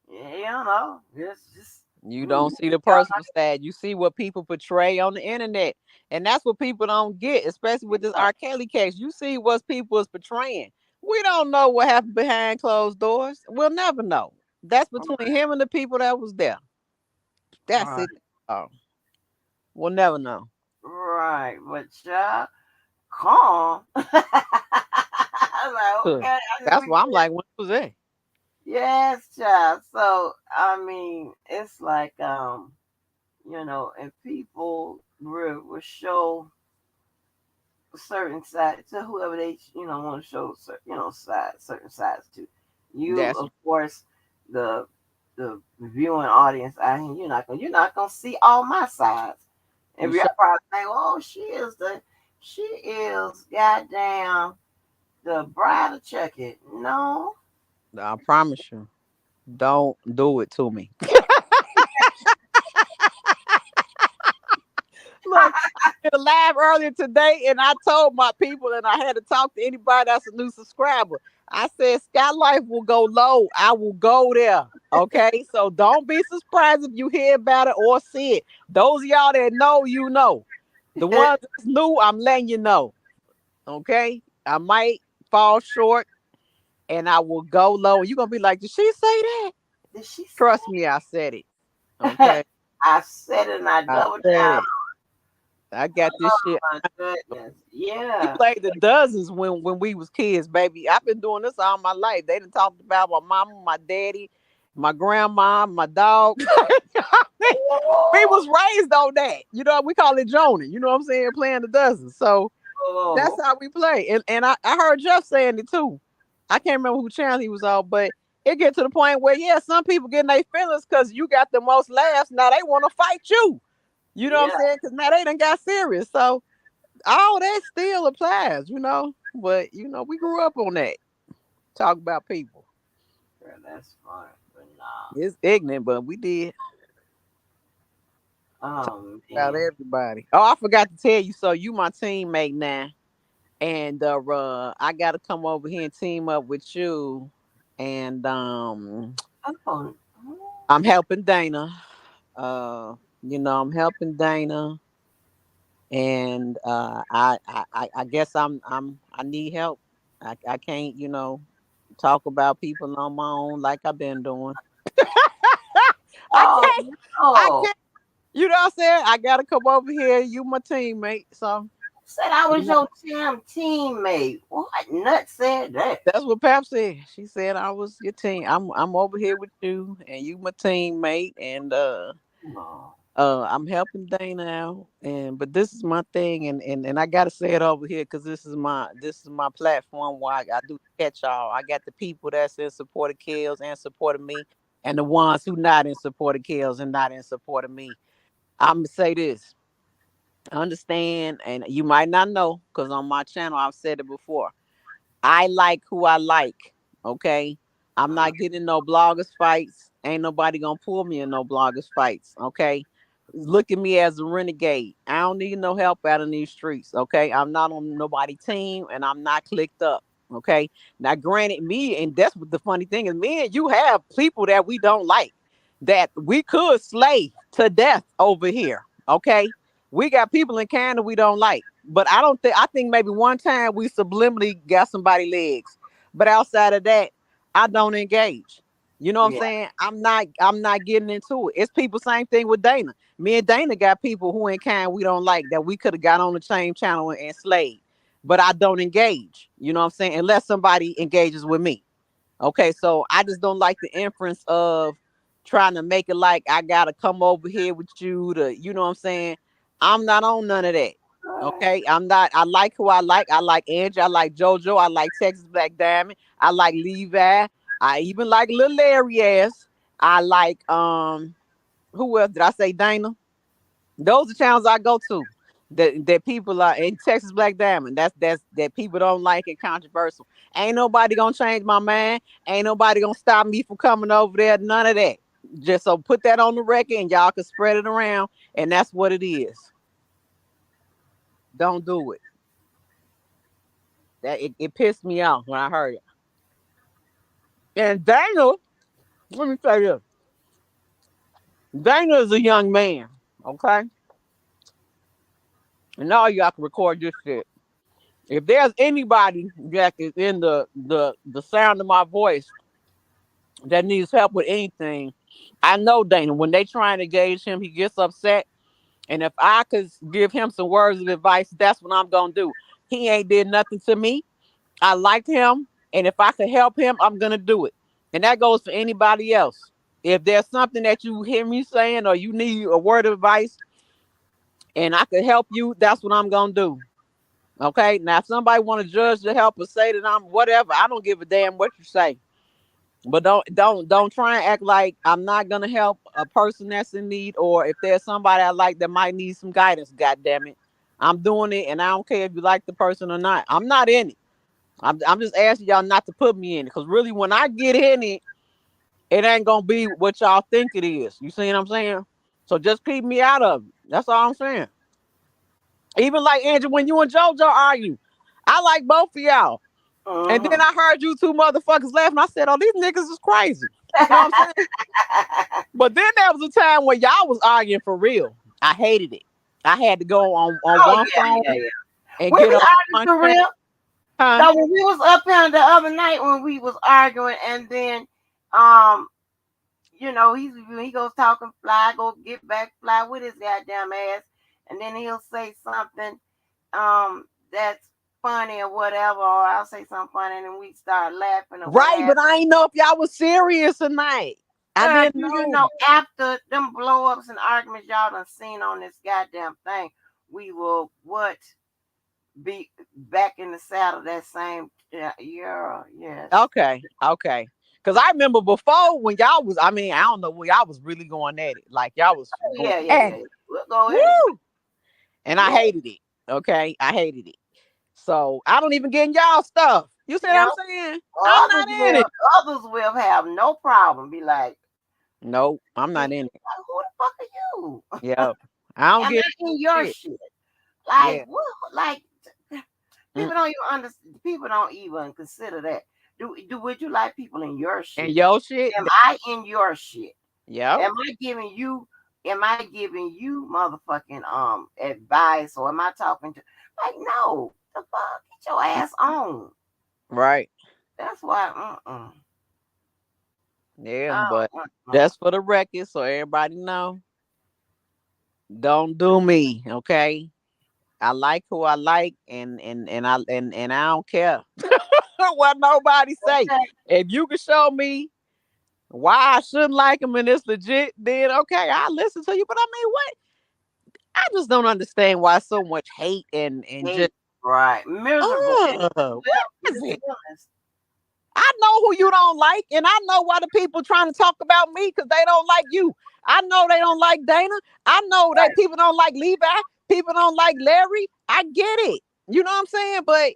it's just. You don't see the personal side. You see what people portray on the internet. And that's what people don't get, especially with this R. Kelly case. You see what people is portraying. We don't know what happened behind closed doors. We'll never know. That's between him and the people that was there. That's it. Oh, we'll never know. Right. But calm. Like, okay. That's why I'm like, when was that? Yes, child. So I mean, it's like and people will show certain side to whoever they want to show certain sides to. You, of course, the viewing audience out here, you're not gonna see all my sides. And you're probably think, oh, she is goddamn the bride of check it. No. I promise you. Don't do it to me. Look, did a live earlier today, and I told my people, and I had to talk to anybody that's a new subscriber. I said, Sky Life will go low. I will go there. Okay, so don't be surprised if you hear about it or see it. Those of y'all that know, you know. The ones that's new, I'm letting you know. Okay, I might fall short, and I will go low. You're gonna be like, did she say that? Did she Trust me, I said it. Okay, I said it and I I doubled said down. it. I got this shit. My goodness. We Yeah. played the dozens when we was kids, baby. I've been doing this all my life. They done talked about my mama, my daddy, my grandma, my dog. We was raised on that. You know, we call it Joning. You know what I'm saying? Playing the dozens. So that's Oh, how we play. And I heard Jeff saying it too. I can't remember who channel he was on, but it get to the point where, yeah, some people getting their feelings because you got the most laughs. Now they want to fight you. You know what yeah. I'm saying? Because now they done got serious. So all that still applies, you know. But you know, we grew up on that. Talk about people. Girl, that's fine. But nah. It's ignorant, but we did Oh about man. everybody. Oh, I forgot to tell you. So you my teammate now, and I got to come over here and team up with you, and Oh, I'm helping Dana. You know, I'm helping Dana, and I guess I need help. I can't, you know, talk about people on my own like I've been doing. I oh can't. I no. can't. You know what I'm saying? I gotta come over here. You my teammate, so Said I you was know, your teammate. What nut said that? that's what Pap said. She said I was your team. I'm over here with you, and you my teammate, and No. I'm helping Dana out, and but this is my thing, and I gotta say it over here because this is my platform where I do catch all. I got the people that's in support of Kills and support of me, and the ones who not in support of Kills and not in support of me. I'm gonna say this. Understand, and you might not know because on my channel I've said it before. I like who I like. Okay. I'm Uh, not getting in no bloggers fights. Ain't nobody gonna pull me in no bloggers fights. Okay. Look at me as a renegade. I don't need no help out in these streets. Okay. I'm not on nobody team and I'm not clicked up. Okay. Now, granted, me, and that's what the funny thing is, me and you have people that we don't like that we could slay to death over here. Okay. We got people in Canada we don't like. But I think maybe one time we subliminally got somebody legs. But outside of that, I don't engage. You know what I'm yeah. saying? I'm not getting into it. It's people, same thing with Dana. Me and Dana got people who in kind we don't like that we could have got on the same channel and slayed. But I don't engage. You know what I'm saying? Unless somebody engages with me. Okay, so I just don't like the inference of trying to make it like I gotta come over here with you to, you know what I'm saying? I'm not on none of that. Okay, I'm not. I like who I like. I like Angie. I like JoJo. I like Texas Black Diamond. I like Levi. I even like Lil Larry ass. I like who else did I say? Dana. Those are channels I go to. That people are in Texas Black Diamond. That's that people don't like it controversial. Ain't nobody gonna change my mind. Ain't nobody gonna stop me from coming over there. None of that. Just so put that on the record and y'all can spread it around. And that's what it is. Don't do it. It pissed me off when I heard it. And Daniel, let me tell you, Daniel is a young man. Okay, and now y'all can record this shit. If there's anybody that is in the sound of my voice that needs help with anything, I know Dana. When they try to engage him, he gets upset. And if I could give him some words of advice, that's what I'm gonna do. He ain't did nothing to me. I liked him, and if I could help him, I'm gonna do it. And that goes for anybody else. If there's something that you hear me saying or you need a word of advice and I could help you, that's what I'm gonna do. Okay. Now, if somebody want to judge the help or say that I'm whatever, I don't give a damn what you say. But don't try and act like I'm not gonna help a person that's in need, or if there's somebody I like that might need some guidance. God damn it, I'm doing it, and I don't care if you like the person or not. I'm not in it. I'm just asking y'all not to put me in it, because really, when I get in it, it ain't gonna be what y'all think it is. You see what I'm saying? So just keep me out of it. That's all I'm saying. Even like Angie, when you and JoJo argue, I like both of y'all. And then I heard you two motherfuckers laughing. I said, "Oh, these niggas is crazy." You know what I'm saying? But then there was a time when y'all was arguing for real. I hated it. I had to go on one phone and We get was on arguing one for channel. real. Huh? No, when we was up here the other night when we was arguing, and then you know, he goes talking fly, go get back fly with his goddamn ass, and then he'll say something that's funny or whatever, or I'll say something funny, and then we start laughing or Right, whatever. but I ain't know if y'all was serious tonight. I Girl, didn't do you know. know after them blow ups and arguments y'all done seen on this goddamn thing, we will be back in the saddle that same year? Yes. Okay. Because I remember before when y'all was, I mean, I don't know when y'all was really going at it. Like y'all was Oh, going yeah. at it. We'll go ahead. Woo! And I Yeah. hated it. Okay. I hated it. So I don't even get in y'all stuff. You see what I'm saying? I'm not in it. Others will have no problem. Be like, Nope, I'm not in it. like, who the fuck are you? Yeah. I don't Am get I in your shit. shit? Like Yeah. what? Like people don't even understand. People don't even consider that. Would you like people in your shit? And your shit. Am I in your shit? Yeah. Am I giving you motherfucking advice, or am I talking to like no the fuck, get your ass on. Right. That's why Yeah, but that's for the record, so everybody know. Don't do me, okay? I like who I like, and I don't care what nobody say. If you can show me why I shouldn't like him and it's legit, then okay, I'll listen to you. But I mean, what? I just don't understand why so much hate and just right miserable. What is it? I know who you don't like, and I know why the people trying to talk about me because they don't like you. I know they don't like Dana. I know that people don't like Levi. People don't like Larry. I get it. You know what I'm saying? But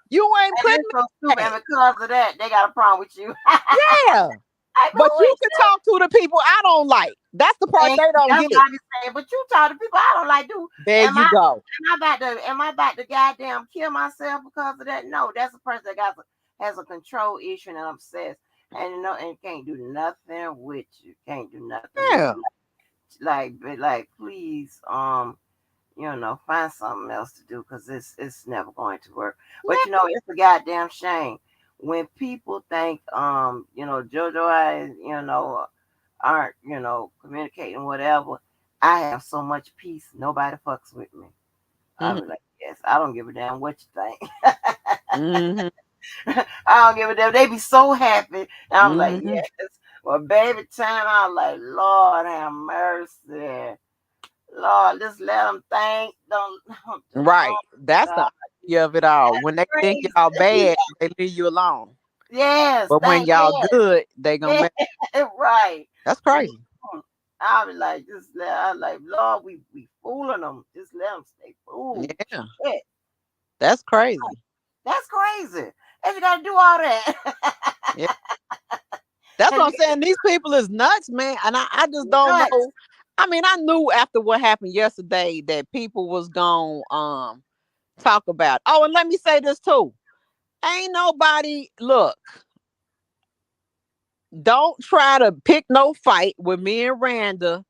you ain't putting so stupid, and because of that, they got a problem with you. Yeah. But you can talk to the people I don't like. That's the part they don't That's get. what I be saying. But you talk to people I don't like. There you go. Am I about to goddamn kill myself because of that? No, that's a person that has a control issue and obsessed, and can't do nothing with you. Can't do nothing. Yeah. Like please, find something else to do because it's never going to work. But it's a goddamn shame when people think JoJo aren't communicating whatever. I have so much peace. Nobody fucks with me. I be like, yes, I don't give a damn what you think. I don't give a damn. They be so happy. And I'm like, yes. Well, baby time, I'm like, Lord have mercy. Lord, just let them think. Don't Right. That's the idea of it all. When they think y'all bad, they leave you alone. Yes. But when y'all good, they gonna make right. That's crazy. I'll be like, I'm like, Lord, we fooling them. Just let them stay fooled. Yeah. Shit. That's crazy. That's crazy. And you gotta do all that. Yeah. That's what I'm saying. These people is nuts, man. And I just don't know. I mean, I knew after what happened yesterday that people was gonna talk about. Oh, and let me say this too. Ain't nobody look. Don't try to pick no fight with me and Randa.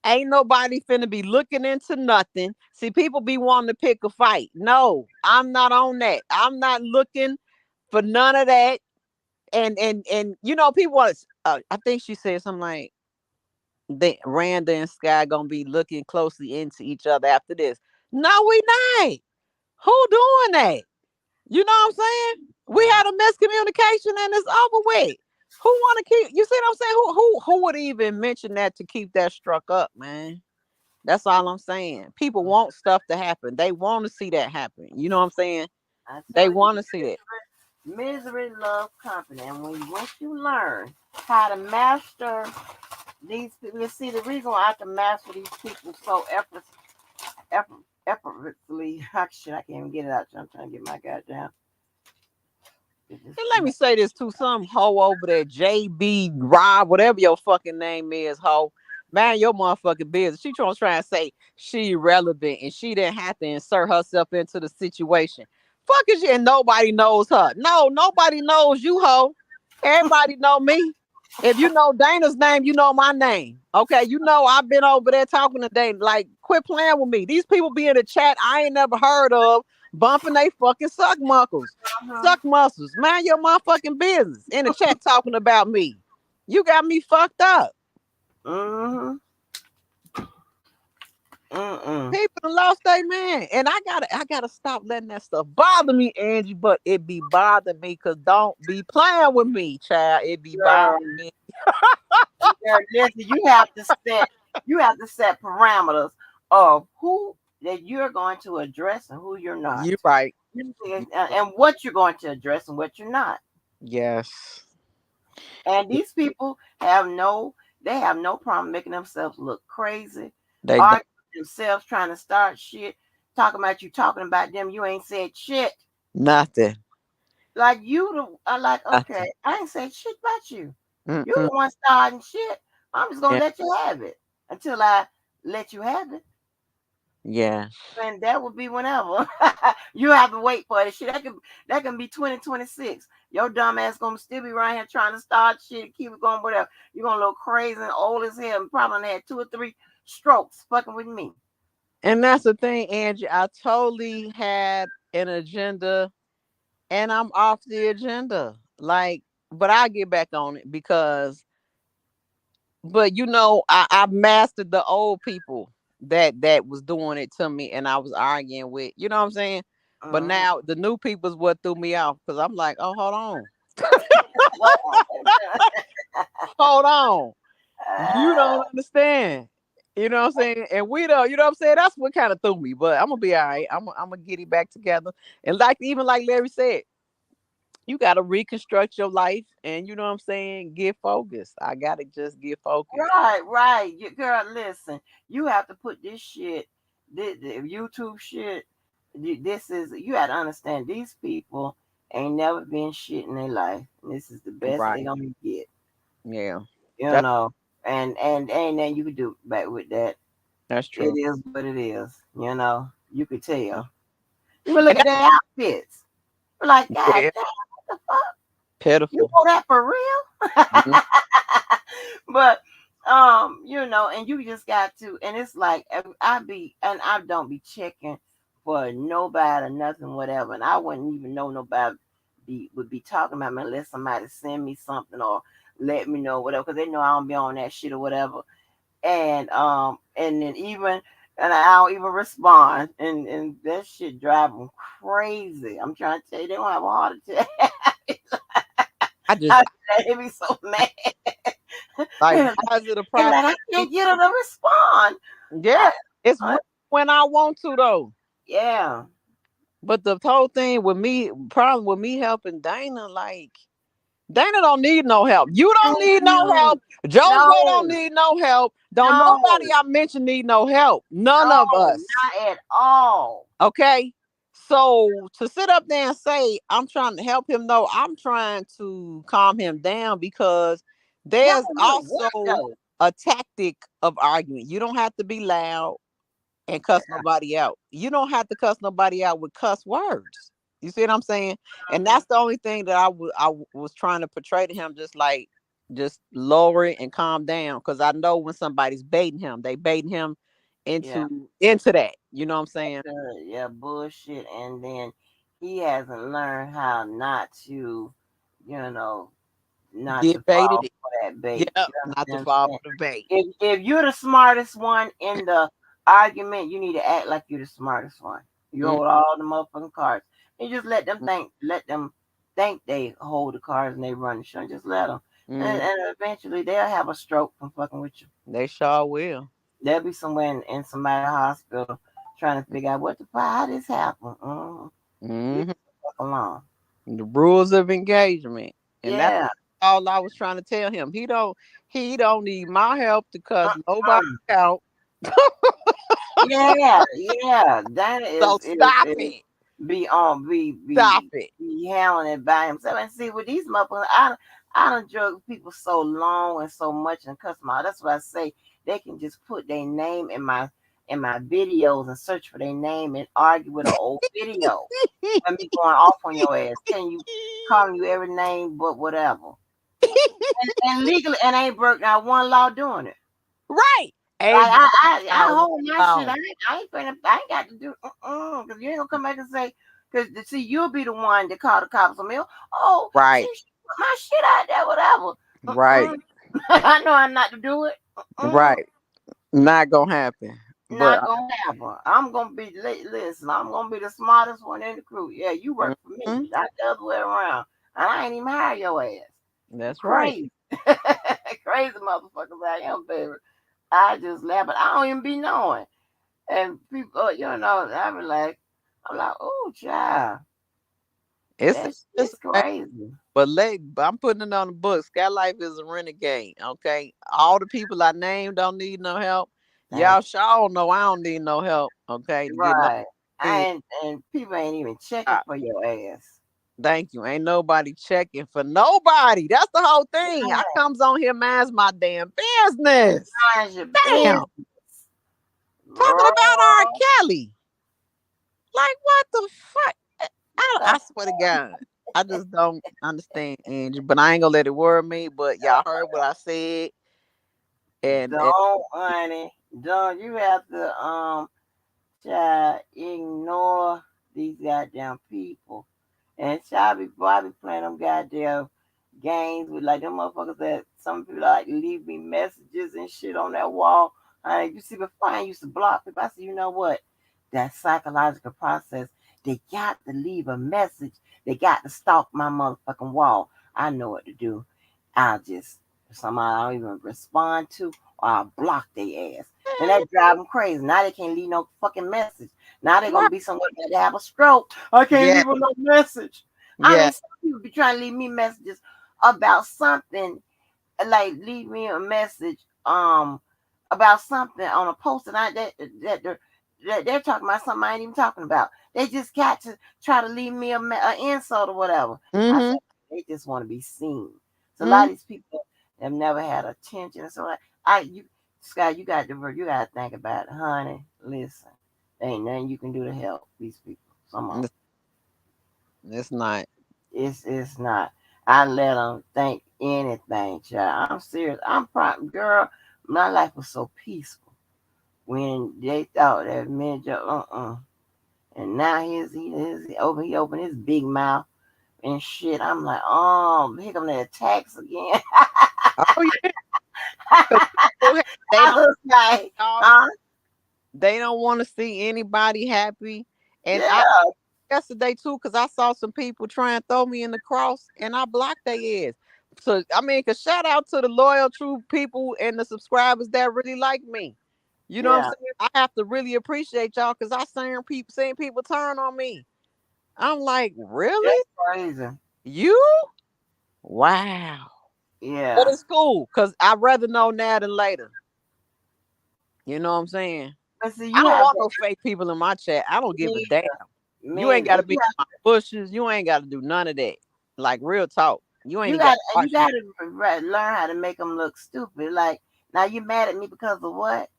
Ain't nobody finna be looking into nothing. See, people be wanting to pick a fight. No, I'm not on that. I'm not looking for none of that. And people want. I think she said something like that. Randa and Sky gonna be looking closely into each other after this. No, we not. Who doing that? You know what I'm saying? We had a miscommunication and it's over with. Who want to keep? You see what I'm saying? Who would even mention that to keep that struck up, man? That's all I'm saying. People want stuff to happen. They want to see that happen. You know what I'm saying? They want to see that. Misery loves company, and once you learn how to master these people, you see the reason why I can master these people so effortlessly. Shit, I can't even get it out. I'm trying to get my goddamn. And let me say this to some hoe over there, JB Rob, whatever your fucking name is, hoe. Man, your motherfucking business. She trying to say she relevant and she didn't have to insert herself into the situation. Fuck is she and nobody knows her. No, nobody knows you, ho. Everybody know me. If you know Dana's name, you know my name. Okay, you know I've been over there talking to Dana. Like, quit playing with me. These people be in the chat I ain't never heard of, bumping they fucking suck muscles. Suck muscles. Mind your motherfucking business. In the chat talking about me. You got me fucked up. Mm-hmm. Mm-mm. People lost their man. And I gotta stop letting that stuff bother me, Angie. But it be bothering me because don't be playing with me, child. It be Girl, bothering me. girl, listen, you have to set parameters of who that you're going to address and who you're not. You right. And what you're going to address and what you're not. Yes. And these people have no problem making themselves look crazy, They arguing themselves, trying to start shit, talking about them. You ain't said shit. nothing. Like you are like, okay, Nothing. I ain't said shit about you. You Mm-mm. the one starting shit. I'm just gonna Yeah. let you have it until I let you have it. Yeah. And that would be whenever. You have to wait for it. Shit, that can be 2026. Your dumb ass gonna still be right here trying to start shit, keep it going, whatever. You're gonna look crazy and old as hell and probably had 2 or 3 strokes fucking with me. And that's the thing, Angie. I totally had an agenda and I'm off the agenda. Like, but I'll get back on it because, but you know, I mastered the old people that was doing it to me and I was arguing with, you know what I'm saying? But Uh-huh. now the new people is what threw me off because I'm like, oh, hold on. Hold on. You don't understand. You know what I'm saying? And we don't, you know what I'm saying? That's what kind of threw me. But I'm gonna be all right. I'm gonna get it back together. And like even like Larry said, you gotta reconstruct your life and you know what I'm saying, get focused. I gotta just get focused. Right. You, girl, listen. You have to put this shit, the YouTube shit. This is you have to understand. These people ain't never been shit in their life. And this is the best they Right. gonna get. Yeah. You That know, and ain't nothing you can do back with that. that's It true. is what it is. You know, you could tell. Even look And at their outfits. You're like, God yeah, damn, what the fuck? You pitiful. know that for real? Mhm. But you know, and you just got to, and it's like I don't be checking for nobody or nothing, whatever, and I wouldn't even know nobody would be talking about me unless somebody send me something or let me know whatever, because they know I don't be on that shit or whatever, and then even and I don't even respond, and that shit drive them crazy. I'm trying to tell you, they don't have a heart attack. I just They be so mad. like They're why is it a problem? like, I can't get her to respond. Yeah, I, it's I, when I want to though. yeah. But the whole thing with me, problem with me helping Dana, like Dana don't need no help. You don't Thank need no you. help. Jose don't No, need no help. Don't no, nobody I mentioned need no help. None of no, us. not at all. Okay. So to sit up there and say I'm trying to help him, no, I'm trying to calm him down because Help there's them with what also though? a tactic of arguing. You don't have to be loud and cuss nobody out. You don't have to cuss nobody out with cuss words. You see what I'm saying? And Uh-huh. that's the only thing that I was trying to portray to him, just like just lower it and calm down. Cause I know when somebody's baiting him, they baiting him Yeah, into that. You know what I'm saying? yeah, bullshit. And then he hasn't learned how not to, you know, not to Get baited. fall for that bait. Yeah, You not to understand fall what I'm for the bait. saying? If you're the smartest one in the argument, you need to act like you're the smartest one. You Mm, hold all the motherfucking cards. And just let them think they hold the cards and they run the show. Just let them. mm, And eventually they'll have a stroke from fucking with you. they sure will. They'll be somewhere in somebody's hospital trying to figure out what the fuck, how this happened. Leave Hmm. the fuck alone. The rules of engagement, and that's Yeah. all I was trying to tell him. He don't need my help to cuss nobody Uh-uh. out. Yeah. Dana So stop is it. be on Stop it. be handling it by himself. And see with these motherfuckers, I done drug people so long and so much and cuss them out. That's what I say. they can just put their name in my videos and search for their name and argue with an old video and me going off on your ass, telling you, calling you every name but whatever. And legally, and I ain't broke out one law doing it. Right. Like Angel, I hold my shit. I ain't got to do because you ain't gonna come back and say because see you'll be the one that call the cops on me. Oh, right, she put my shit out there, whatever. right, I know I'm not to do it. right. Not gonna happen. But Not gonna happen. I'm gonna be listen. I'm gonna be the smartest one in the crew. Yeah, you work for me, mhm, not the other way around. And I ain't even hire your ass. that's right. Crazy, crazy motherfuckers I am, baby. I just laugh, but I don't even be knowing. And people, I'm like, oh, child, It's that's crazy. but I'm putting it on the book. Sky Life is a renegade. Okay. All the people I named don't need no help. Thank Y'all sure know I don't need no help. Okay, to you. get no Right. And people ain't even checking for your ass. thank you. Ain't nobody checking for nobody. That's the whole thing. I comes on here, man's my damn business. Mind your Damn. business. Talking Girl. about R. Kelly. Like what the fuck? I swear to God. I just don't understand, Angie. But I ain't gonna let it worry me. But y'all heard what I said. And Don't, honey. Don't you have to child, ignore these goddamn people. And child, before I be playing them goddamn games with like them motherfuckers that some people like leave me messages and shit on that wall. You see, before I used to block people, I said, you know what? That psychological process, they got to leave a message. They got to stalk my motherfucking wall. I know what to do. I'll just, somebody I don't even respond to, or I'll block their ass. And that drive them crazy. Now they can't leave no fucking message. Now they're gonna be somewhere that they have a stroke. I can't yeah, leave them no message. I yeah. mean, some people be trying to leave me messages about something, like leave me a message about something on a post, and they're talking about something I ain't even talking about. They just got to try to leave me a insult or whatever. I Mm-hmm. said they just want to be seen. So a lot Mm-hmm. of these people have never had attention. So Scott, you got to think about it, honey. Listen, there ain't nothing you can do to help these people. Come on. It's not. It's not. I let them think anything, child. I'm serious. I'm proud, girl. My life was so peaceful when they thought that man and now he opened his big mouth and shit. I'm like, oh, here come the attacks again. Oh yeah. 'Cause people, they I don't. was like, Y'all, huh? they don't want to see anybody happy. And Yeah, I yesterday too, because I saw some people try and throw me in the cross, and I blocked their ass. So I mean, cause shout out to the loyal, true people and the subscribers that really like me. You know what I'm yeah. saying? I have to really appreciate y'all because I seen people turn on me. I'm like, That's really? crazy. You? Wow. But Yeah. it's cool because I'd rather know now than later. You know what I'm saying? But see, I you don't have want to no fake people in my chat. I don't give a me, damn. You ain't man, got to and be in my bushes. You ain't got to do none of that. Like real talk. You ain't got to you watch me. got to learn how to make them look stupid. Like now, you mad at me because of what?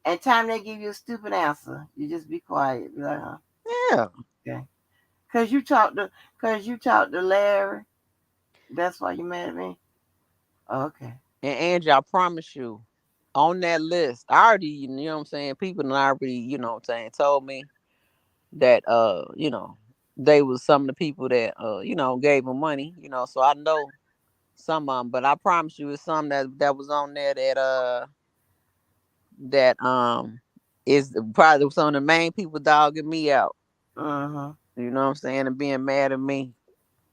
And time they give you a stupid answer, you just be quiet. Be like, huh? Yeah. Okay. Cause you talked to Larry. That's why you mad at me. Okay. And Angie, I promise you, on that list, I already, you know what I'm saying? People done already, you know what I'm saying, told me that they was some of the people that gave them money, so I know some of them, but I promise you it's some that was on there that is probably some of the main people dogging me out. Uh-huh. You know what I'm saying? And being mad at me.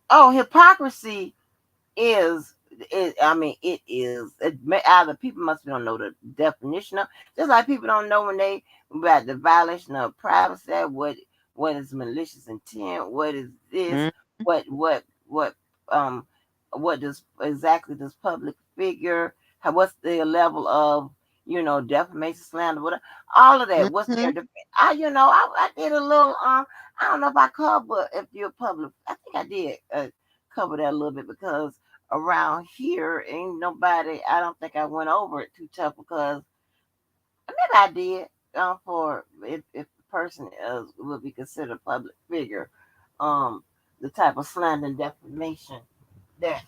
Oh, hypocrisy is I mean it is either people must don't know the definition of, just like people don't know when they about the violation of privacy, what is malicious intent, what is this, Mm, what um what does exactly this public figure, what's the level of defamation, slander, whatever, all of that, what's their mhm, I did a little I don't know if I covered, if you're public, I think I did cover that a little bit because around here, ain't nobody. I don't think I went over it too tough because maybe I did. For if the person would be considered a public figure, um, the type of slander and defamation that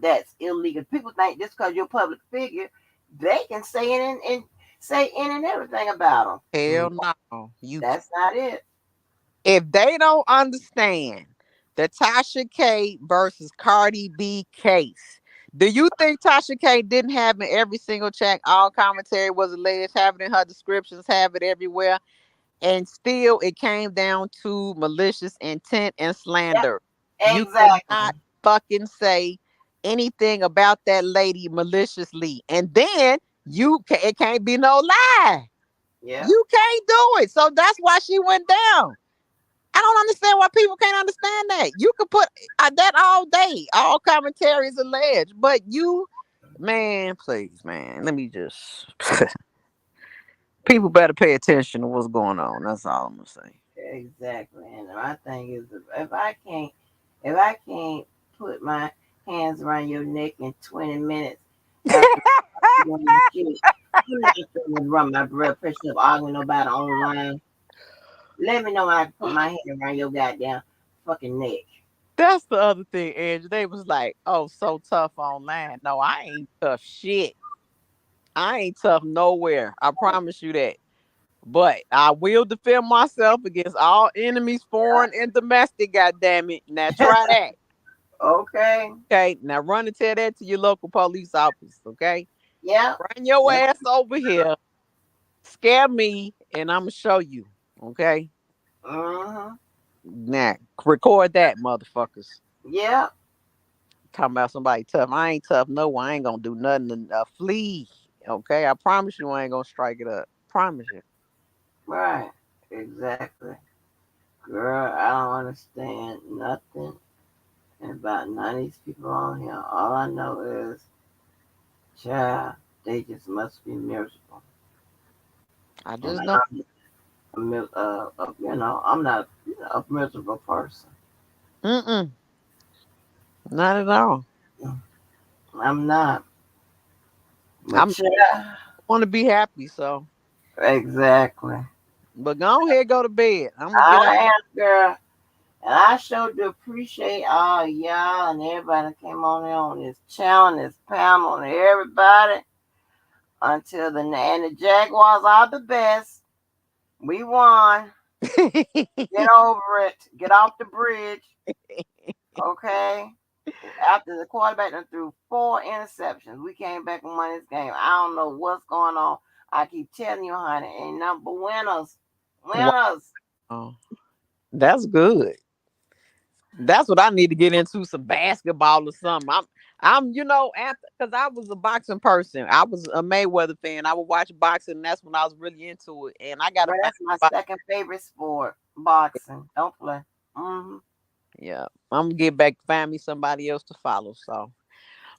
that's illegal. People think just because you're a public figure, they can say it and say in and everything about them. Hell no. That's not it. If they don't understand the Tasha K versus Cardi B case, do you think Tasha K didn't have in every single check? All commentary was alleged, have it in her descriptions, have it everywhere, and still it came down to malicious intent and Yep, slander. You exactly. cannot fucking say anything about that lady maliciously, and then it can't be no lie. Yeah, You can't do it. So that's why she went down. I don't understand why people can't understand that. You could put that all day. All commentary is alleged, but man, please, man, let me just. People better pay attention to what's going on. That's all I'm gonna say. exactly. And my thing is, if I can't put my hands around your neck in 20 minutes after doing shit, I'm not gonna run my blood pressure up arguing nobody online. Let me know when I can put my hand around your goddamn fucking neck. That's the other thing, Angie. They was like, "Oh, so tough online." No, I ain't tough shit. I ain't tough nowhere. I promise you that. But I will defend myself against all enemies, foreign and domestic. God damn it! Now try that. Okay. Okay, now run and tell that to your local police office. Okay, Yep. bring your Yep. ass over here, scare me, and I'm gonna show you. Okay, Mm-hmm. now record that, motherfuckers. Yep. Talking about somebody tough. I ain't tough. No, I ain't gonna do nothing to flee. Okay, I promise you, I ain't gonna strike it up. Promise you. Right. Exactly. Girl, I don't understand nothing about none of these people on here. All I know is, child, they just must be miserable. I And just don't. I'm not a miserable person. Mm-mm, not at all. I'm not. But I'm child, want to be happy, so. exactly. But go ahead, go to bed. I'm gonna get out. I am, girl. And I sure do appreciate all y'all and everybody that came on there on this channel, this panel, and everybody. Until the Jaguars are the best. We won. Get over it. Get off the bridge. Okay. After the quarterback done threw 4 interceptions, we came back and won this game. I don't know what's going on. I keep telling you, honey, ain't nothing but winners. Winners. Wow, that's good. That's what I need to get into, some basketball or something. I'm after, because I was a boxing person. I was a Mayweather fan. I would watch boxing, and that's when I was really into it. And I gotta But find that's my somebody. second favorite sport, boxing. Don't play. Mm-hmm. Yeah, I'm gonna get back, find me somebody else to follow. So,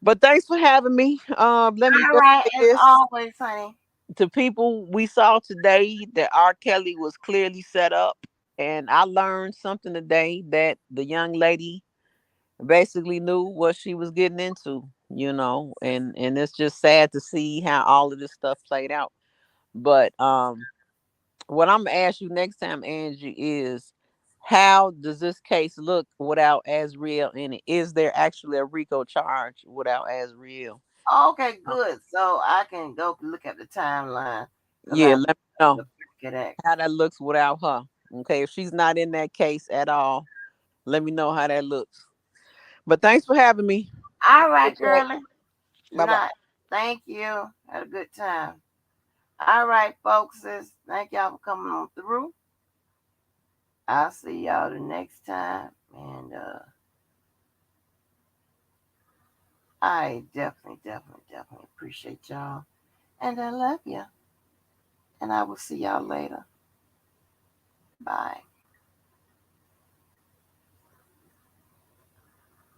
but thanks for having me. Let me All just right, say as this always, honey. to people: we saw today that R. Kelly was clearly set up, and I learned something today that the young lady basically knew what she was getting into, and it's just sad to see how all of this stuff played out. But what I'm gonna ask you next time, Angie, is how does this case look without Azriel in it? Is there actually a RICO charge without Azriel? Okay, Uh, good. So I can go look at the timeline because yeah, I let me have to know look at that. how that looks without her. Okay, if she's not in that case at all, let me know how that looks. But thanks for having me. All Good right, chat. girlie. Bye bye. Not. Thank you. Had a good time. All right, folks. Thank y'all for coming on through. I'll see y'all the next time. And I definitely appreciate y'all. And I love you. And I will see y'all later. Bye.